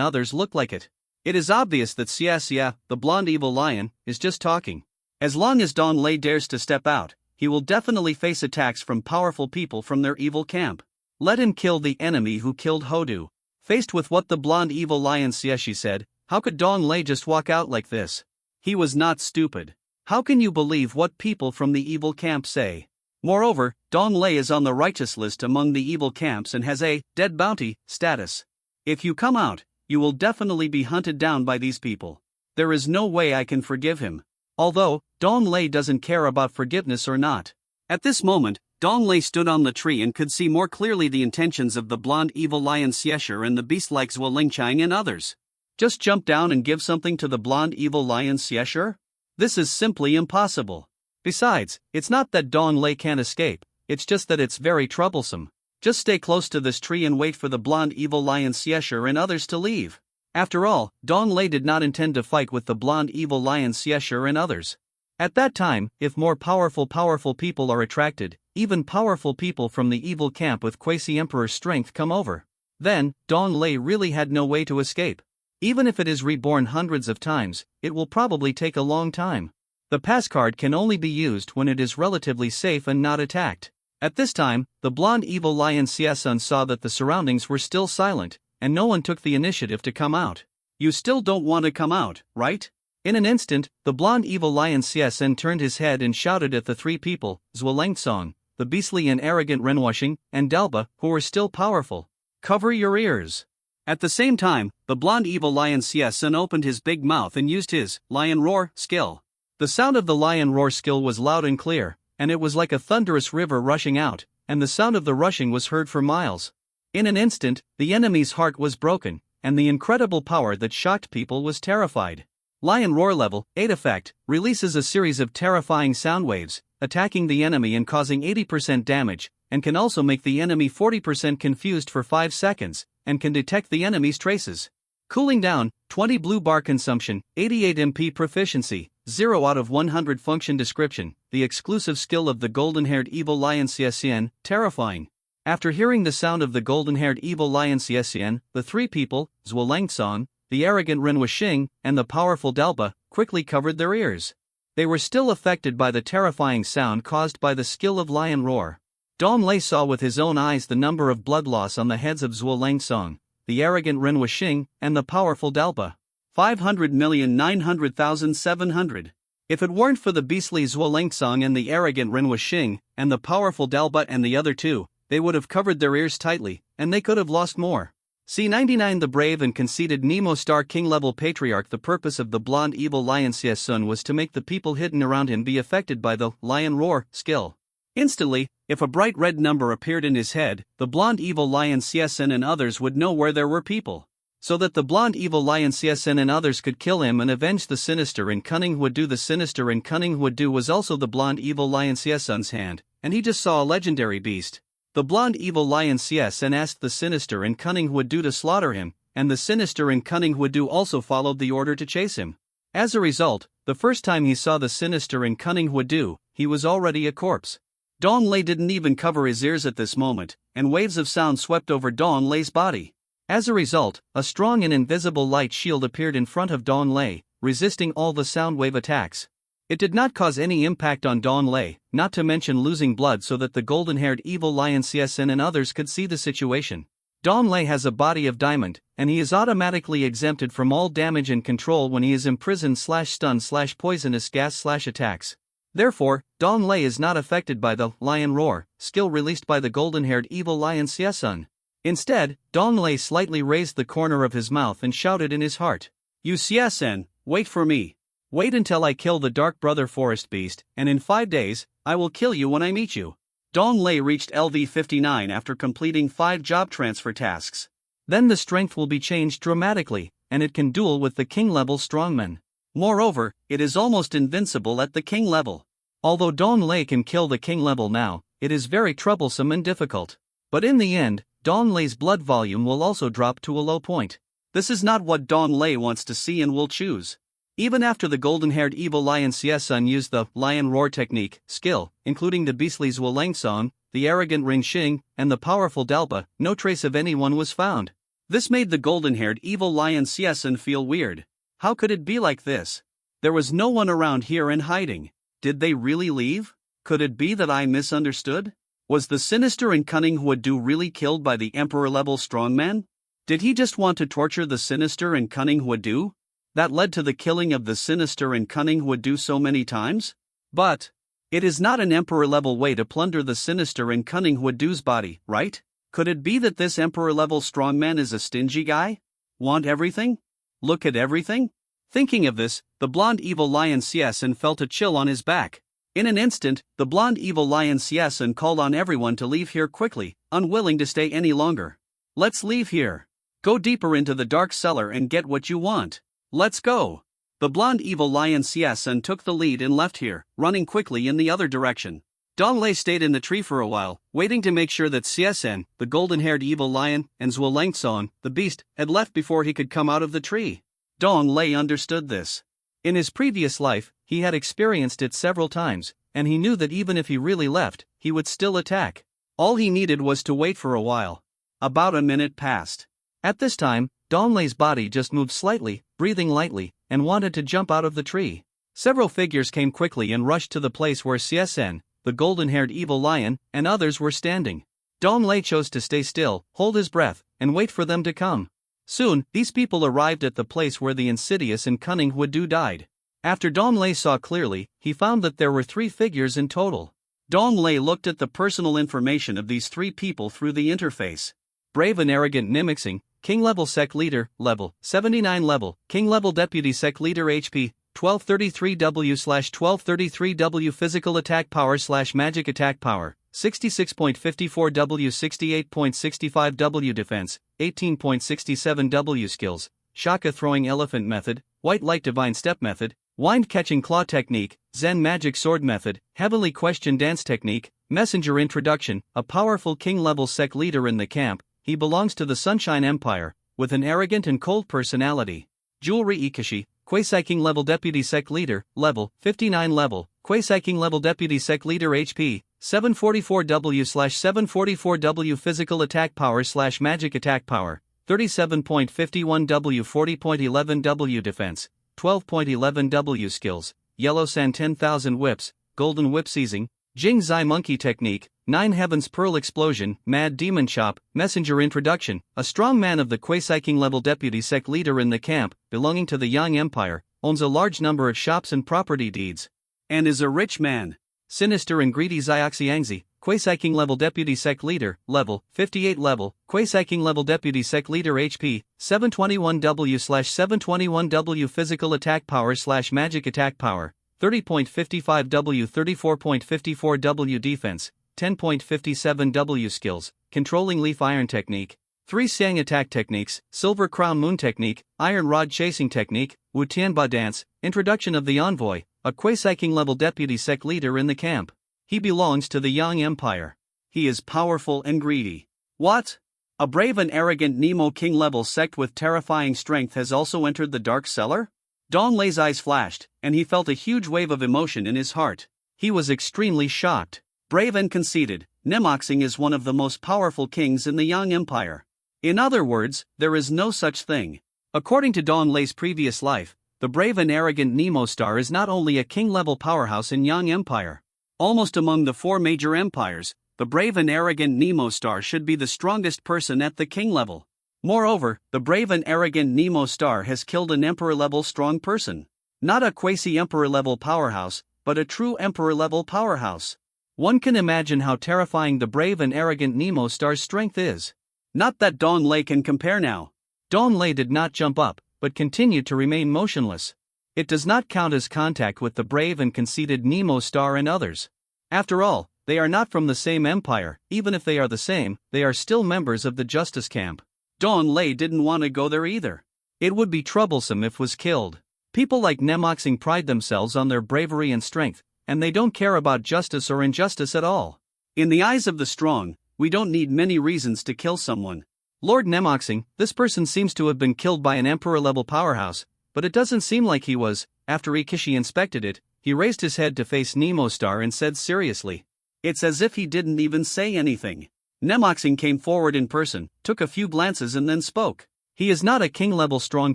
others looked like it. It is obvious that Xie, the blonde evil lion, is just talking. As long as Dong Lei dares to step out, he will definitely face attacks from powerful people from their evil camp. Let him kill the enemy who killed Hodu. Faced with what the blonde evil lion Xie said, how could Dong Lei just walk out like this? He was not stupid. How can you believe what people from the evil camp say? Moreover, Dong Lei is on the righteous list among the evil camps and has a dead bounty status. If you come out, you will definitely be hunted down by these people. There is no way I can forgive him. Although, Dong Lei doesn't care about forgiveness or not. At this moment, Dong Lei stood on the tree and could see more clearly the intentions of the blonde evil lion Xie and the beast-like Zhuo Lingchang and others. Just jump down and give something to the blonde evil lion Xie? This is simply impossible. Besides, it's not that Dong Lei can't escape, it's just that it's very troublesome. Just stay close to this tree and wait for the blonde evil lion Xie and others to leave. After all, Dong Lei did not intend to fight with the blonde evil lion Xie and others. At that time, if more powerful people are attracted, even powerful people from the evil camp with quasi-emperor strength come over, then, Dong Lei really had no way to escape. Even if it is reborn hundreds of times, it will probably take a long time. The pass card can only be used when it is relatively safe and not attacked. At this time, the blonde evil lion Xie saw that the surroundings were still silent, and no one took the initiative to come out. You still don't want to come out, right? In an instant, the blonde evil lion Xie turned his head and shouted at the three people, Zhuo Lingcong, the beastly and arrogant Renwashing, and Dalba, who were still powerful. Cover your ears. At the same time, the blonde evil lion Xie opened his big mouth and used his lion roar skill. The sound of the lion roar skill was loud and clear, and it was like a thunderous river rushing out, and the sound of the rushing was heard for miles. In an instant, the enemy's heart was broken, and the incredible power that shocked people was terrified. Lion Roar Level 8 effect releases a series of terrifying sound waves, attacking the enemy and causing 80% damage, and can also make the enemy 40% confused for 5 seconds, and can detect the enemy's traces. Cooling down, 20 blue bar consumption, 88 MP proficiency, 0 out of 100 function description, the exclusive skill of the golden-haired evil lion Xiaxian, terrifying. After hearing the sound of the golden-haired evil lion Xiessian, the three people, Zhuo Langsong, the arrogant Ren Wuxing, and the powerful Dalba, quickly covered their ears. They were still affected by the terrifying sound caused by the skill of lion roar. Dong Lei saw with his own eyes the number of blood loss on the heads of Zhuo Langsong, the arrogant Ren Wuxing, and the powerful Dalba. 500,900,700. If it weren't for the beastly Zhuo Langsong and the arrogant Ren Wuxing, and the powerful Dalba and the other two, they would have covered their ears tightly, and they could have lost more. C99 The brave and conceited Nemo Star King-level patriarch. The purpose of the blonde evil lion Xiesun was to make the people hidden around him be affected by the lion roar skill. Instantly, if a bright red number appeared in his head, the blonde evil lion Xiesun and others would know where there were people. So that the blonde evil lion Xiesun and others could kill him and avenge the sinister and cunning Huadu. The sinister and cunning Huadu was also the blonde evil lion Xiesun's hand, and he just saw a legendary beast. The blonde evil lion Xiesun asked the sinister and cunning Huadu to slaughter him, and the sinister and cunning Huadu also followed the order to chase him. As a result, the first time he saw the sinister and cunning Huadu, he was already a corpse. Dong Lei didn't even cover his ears at this moment, and waves of sound swept over Dong Lei's body. As a result, a strong and invisible light shield appeared in front of Dong Lei, resisting all the sound wave attacks. It did not cause any impact on Dong Lei, not to mention losing blood, so that the golden-haired evil lion Xiesun and others could see the situation. Dong Lei has a body of diamond, and he is automatically exempted from all damage and control when he is imprisoned/stunned/poisonous gas/attacks. Therefore, Dong Lei is not affected by the lion roar skill released by the golden-haired evil lion Xiesun. Instead, Dong Lei slightly raised the corner of his mouth and shouted in his heart, "You Xiesun, wait for me. Wait until I kill the Dark Brother Forest Beast, and in 5 days, I will kill you when I meet you." Dong Lei reached LV59 after completing 5 job transfer tasks. Then the strength will be changed dramatically, and it can duel with the king-level strongmen. Moreover, it is almost invincible at the king level. Although Dong Lei can kill the king level now, it is very troublesome and difficult. But in the end, Dong Lei's blood volume will also drop to a low point. This is not what Dong Lei wants to see and will choose. Even after the golden-haired evil lion Xiesun used the lion roar technique skill, including the beastly Zhuo Langsong, the arrogant Ren Xing, and the powerful Dalba, no trace of anyone was found. This made the golden-haired evil lion Xiesun feel weird. How could it be like this? There was no one around here and hiding. Did they really leave? Could it be that I misunderstood? Was the sinister and cunning Huadu really killed by the emperor-level strongman? Did he just want to torture the sinister and cunning Huadu? That led to the killing of the sinister and cunning Huadu so many times? But it is not an emperor-level way to plunder the sinister and cunning Huadu's body, right? Could it be that this emperor-level strongman is a stingy guy? Want everything? Look at everything? Thinking of this, the blonde evil lion Xiesun felt a chill on his back. In an instant, the blonde evil lion Xiesun called on everyone to leave here quickly, unwilling to stay any longer. Let's leave here. Go deeper into the dark cellar and get what you want. Let's go. The blonde evil lion Xiesun took the lead and left here, running quickly in the other direction. Dong Lei stayed in the tree for a while, waiting to make sure that Xiesun, the golden-haired evil lion, and Zhuo Langsong, the beast, had left before he could come out of the tree. Dong Lei understood this. In his previous life, he had experienced it several times, and he knew that even if he really left, he would still attack. All he needed was to wait for a while. About a minute passed. At this time, Dong Lei's body just moved slightly, breathing lightly, and wanted to jump out of the tree. Several figures came quickly and rushed to the place where Xiesun, the golden-haired evil lion, and others were standing. Dong Lei chose to stay still, hold his breath, and wait for them to come. Soon, these people arrived at the place where the insidious and cunning Huadu died. After Dong Lei saw clearly, he found that there were 3 figures in total. Dong Lei looked at the personal information of these 3 people through the interface. Brave and arrogant Nimixing, King-level Sec Leader, level 79 level, King-level Deputy Sec Leader HP, 1233W/1233W Physical Attack Power/Magic Attack Power, 66.54W 68.65W Defense, 18.67W Skills, Shaka Throwing Elephant Method, White Light Divine Step Method, Wind Catching Claw Technique, Zen Magic Sword Method, Heavenly Question Dance Technique, Messenger Introduction, a powerful King-level Sec Leader in the camp. He belongs to the Sunshine Empire, with an arrogant and cold personality. Jewelry Ikashi, Quasi King level Deputy Sec Leader, level 59 level, Quasi King level Deputy Sec Leader HP, 744W/744W physical attack power/magic attack power, 37.51W 40.11W defense, 12.11W skills, Yellow Sand 10,000 whips, Golden Whip seizing, Jing Zai Monkey Technique, 9 Heavens Pearl Explosion, Mad Demon Chop, Messenger Introduction, a strong man of the Kuei King level deputy sect leader in the camp, belonging to the Yang Empire, owns a large number of shops and property deeds, and is a rich man. Sinister and Greedy Xiaoxiangzi, Kuei King level deputy sect leader, level, 58 level, Kuei King level deputy sect leader HP, 721W/721W physical attack power/magic attack power, 30.55W 34.54W defense, 10.57W skills, Controlling Leaf Iron Technique, 3 Sang Attack Techniques, Silver Crown Moon Technique, Iron Rod Chasing Technique, Wu Tianba Dance, Introduction of the Envoy, a Kuei King level deputy sect leader in the camp. He belongs to the Yang Empire. He is powerful and greedy. What? A brave and arrogant Nemo King level sect with terrifying strength has also entered the Dark Cellar? Dong Lei's eyes flashed, and he felt a huge wave of emotion in his heart. He was extremely shocked. Brave and conceited, Nemoxing is one of the most powerful kings in the Yang Empire. In other words, there is no such thing. According to Dong Lei's previous life, the brave and arrogant Nemo Star is not only a king-level powerhouse in Yang Empire. Almost among the 4 major empires, the brave and arrogant Nemo Star should be the strongest person at the king level. Moreover, the brave and arrogant Nemo Star has killed an emperor-level strong person. Not a quasi-emperor-level powerhouse, but a true emperor-level powerhouse. One can imagine how terrifying the brave and arrogant Nemo Star's strength is. Not that Dong Lei can compare now. Dong Lei did not jump up, but continued to remain motionless. It does not count as contact with the brave and conceited Nemo Star and others. After all, they are not from the same empire. Even if they are the same, they are still members of the Justice Camp. Dong Lei didn't want to go there either. It would be troublesome if was killed. People like Nemoxing pride themselves on their bravery and strength, and they don't care about justice or injustice at all. In the eyes of the strong, we don't need many reasons to kill someone. Lord Nemoxing, this person seems to have been killed by an emperor-level powerhouse, but it doesn't seem like he was. After Ikishi inspected it, he raised his head to face Nemo Star and said seriously. It's as if he didn't even say anything. Nemoxing came forward in person, took a few glances and then spoke. He is not a king-level strong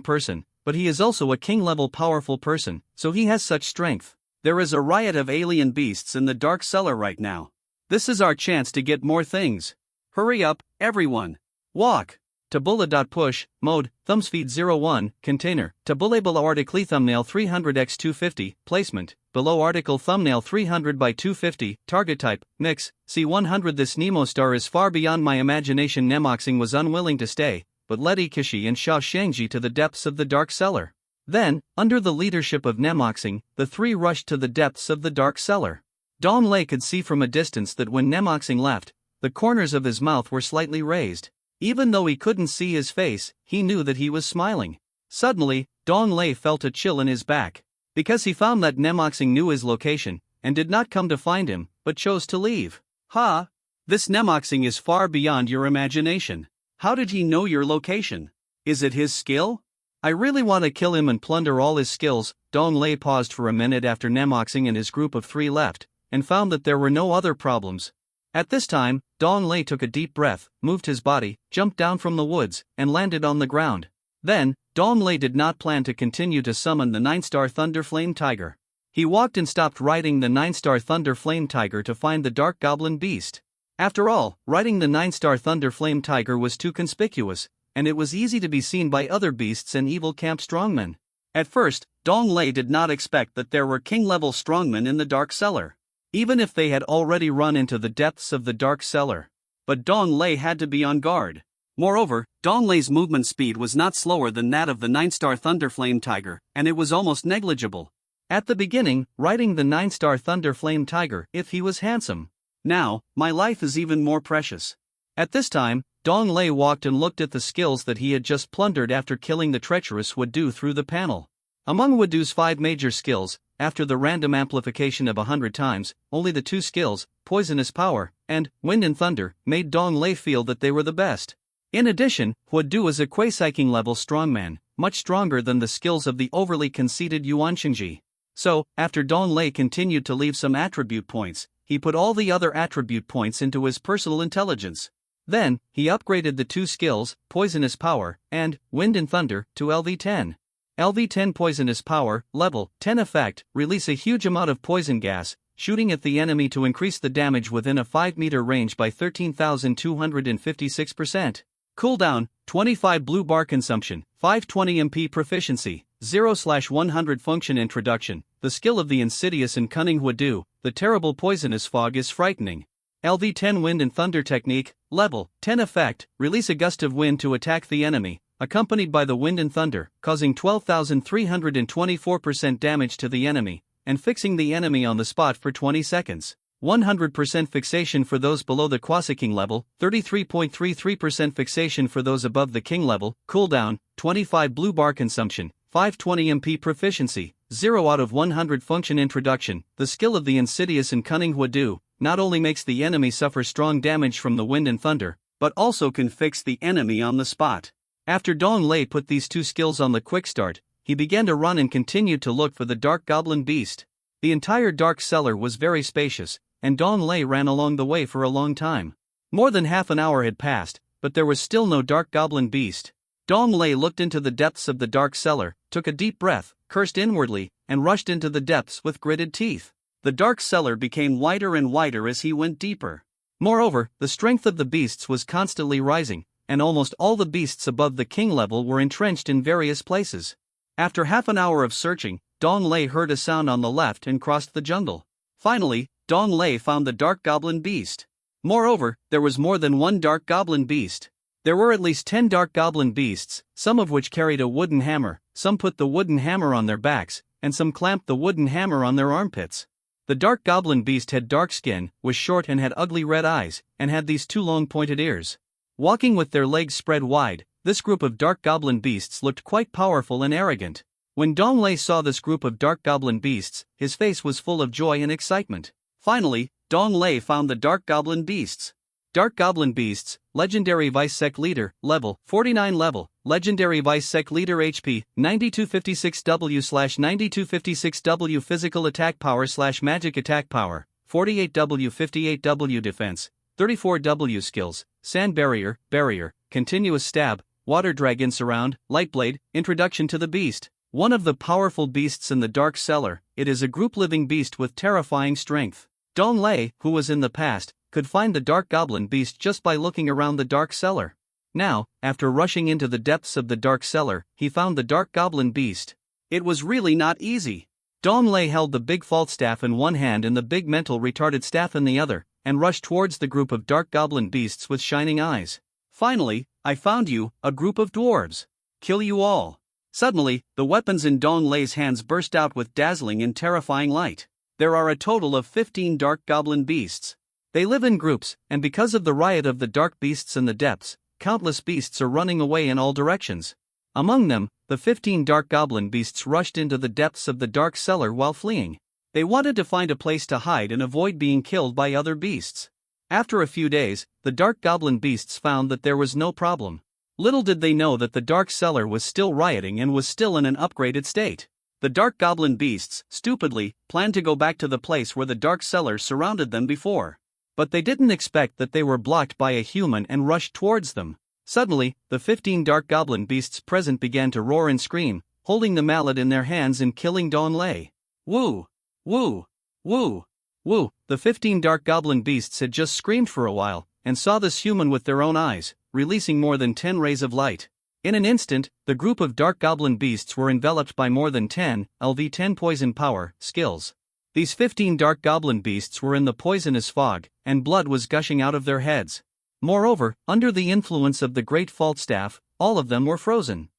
person, but he is also a king-level powerful person, so he has such strength. There is a riot of alien beasts in the Dark Cellar right now. This is our chance to get more things. Hurry up, everyone. Walk. Tabula.push, mode, thumbspeed 01, container, tabula below article thumbnail 300x250, placement, below article thumbnail 300 by 250, target type, mix, C100. This Nemo Star is far beyond my imagination. Nemoxing was unwilling to stay, but led Ikishi and Xiao Shangji to the depths of the Dark Cellar. Then, under the leadership of Nemoxing, the 3 rushed to the depths of the Dark Cellar. Dong Lei could see from a distance that when Nemoxing left, the corners of his mouth were slightly raised. Even though he couldn't see his face, he knew that he was smiling. Suddenly, Dong Lei felt a chill in his back. Because he found that Nemoxing knew his location, and did not come to find him, but chose to leave. Ha! This Nemoxing is far beyond your imagination. How did he know your location? Is it his skill? I really want to kill him and plunder all his skills. Dong Lei paused for a minute after Nemoxing and his group of 3 left, and found that there were no other problems. At this time, Dong Lei took a deep breath, moved his body, jumped down from the woods, and landed on the ground. Then, Dong Lei did not plan to continue to summon the 9-star Thunder Flame Tiger. He walked and stopped riding the 9-star Thunder Flame Tiger to find the Dark Goblin Beast. After all, riding the 9-star Thunder Flame Tiger was too conspicuous, and it was easy to be seen by other beasts and evil camp strongmen. At first, Dong Lei did not expect that there were king-level strongmen in the Dark Cellar, even if they had already run into the depths of the Dark Cellar. But Dong Lei had to be on guard. Moreover, Dong Lei's movement speed was not slower than that of the 9-star Thunder Flame Tiger, and it was almost negligible. At the beginning, riding the 9-star Thunder Flame Tiger, if he was handsome. Now, my life is even more precious. At this time, Dong Lei walked and looked at the skills that he had just plundered after killing the treacherous Wudu through the panel. Among Wudu's 5 major skills, after the random amplification of 100 times, only the 2 skills, Poisonous Power, and Wind and Thunder, made Dong Lei feel that they were the best. In addition, Wudu is a Kuei King level strongman, much stronger than the skills of the overly conceited Yuan Shengji. So, after Dong Lei continued to leave some attribute points, he put all the other attribute points into his personal intelligence. Then, he upgraded the 2 skills, Poisonous Power and Wind and Thunder, to LV10. LV10 Poisonous Power, level 10 effect, release a huge amount of poison gas, shooting at the enemy to increase the damage within a 5-meter range by 13,256%. Cooldown, 25 blue bar consumption, 520 MP proficiency, 0/100 function introduction. The skill of the insidious and cunning Huadu, the terrible poisonous fog is frightening. LV10 Wind and Thunder technique, level 10 effect, release a gust of wind to attack the enemy, accompanied by the wind and thunder, causing 12,324% damage to the enemy, and fixing the enemy on the spot for 20 seconds. 100% fixation for those below the Quasi King level, 33.33% fixation for those above the King level. Cooldown, 25 blue bar consumption, 520 MP proficiency, 0 out of 100 function introduction. The skill of the insidious and cunning Huadu not only makes the enemy suffer strong damage from the wind and thunder, but also can fix the enemy on the spot. After Dong Lei put these 2 skills on the quick start, he began to run and continued to look for the Dark Goblin Beast. The entire Dark Cellar was very spacious, and Dong Lei ran along the way for a long time. More than half an hour had passed, but there was still no Dark Goblin Beast. Dong Lei looked into the depths of the Dark Cellar, took a deep breath, cursed inwardly, and rushed into the depths with gritted teeth. The Dark Cellar became wider and wider as he went deeper. Moreover, the strength of the beasts was constantly rising, and almost all the beasts above the King level were entrenched in various places. After half an hour of searching, Dong Lei heard a sound on the left and crossed the jungle. Finally, Dong Lei found the Dark Goblin Beast. Moreover, there was more than one Dark Goblin Beast. There were at least 10 Dark Goblin Beasts, some of which carried a wooden hammer, some put the wooden hammer on their backs, and some clamped the wooden hammer on their armpits. The Dark Goblin Beast had dark skin, was short and had ugly red eyes, and had these 2 long pointed ears. Walking with their legs spread wide, this group of Dark Goblin Beasts looked quite powerful and arrogant. When Dong Lei saw this group of Dark Goblin Beasts, his face was full of joy and excitement. Finally, Dong Lei found the Dark Goblin Beasts. Dark Goblin Beasts, Legendary Vice Sec Leader, level 49 level, Legendary Vice Sec Leader HP, 9256W/9256W Physical Attack Power /Magic Attack Power, 48W 58W Defense, 34W Skills, Sand Barrier, Barrier, Continuous Stab, Water Dragon Surround, Light Blade. Introduction to the Beast. One of the powerful beasts in the Dark Cellar, it is a group living beast with terrifying strength. Dong Lei, who was in the past, could find the Dark Goblin Beast just by looking around the Dark Cellar. Now, after rushing into the depths of the Dark Cellar, he found the Dark Goblin Beast. It was really not easy. Dong Lei held the big Falstaff in one hand and the big mental retarded staff in the other, and rushed towards the group of Dark Goblin Beasts with shining eyes. Finally, I found you, a group of dwarves. Kill you all. Suddenly, the weapons in Dong Lei's hands burst out with dazzling and terrifying light. There are a total of 15 Dark Goblin Beasts. They live in groups, and because of the riot of the dark beasts in the depths, countless beasts are running away in all directions. Among them, the 15 Dark Goblin Beasts rushed into the depths of the Dark Cellar while fleeing. They wanted to find a place to hide and avoid being killed by other beasts. After a few days, the Dark Goblin Beasts found that there was no problem. Little did they know that the Dark Cellar was still rioting and was still in an upgraded state. The Dark Goblin Beasts, stupidly, planned to go back to the place where the Dark Cellar surrounded them before. But they didn't expect that they were blocked by a human and rushed towards them. Suddenly, the 15 Dark Goblin Beasts present began to roar and scream, holding the mallet in their hands and killing Dong Lei. Woo! Woo! Woo! Woo! The 15 Dark Goblin Beasts had just screamed for a while, and saw this human with their own eyes, releasing more than 10 rays of light. In an instant, the group of Dark Goblin Beasts were enveloped by more than 10 LV10 Poison Power skills. These 15 Dark Goblin Beasts were in the poisonous fog, and blood was gushing out of their heads. Moreover, under the influence of the Great Falstaff, all of them were frozen.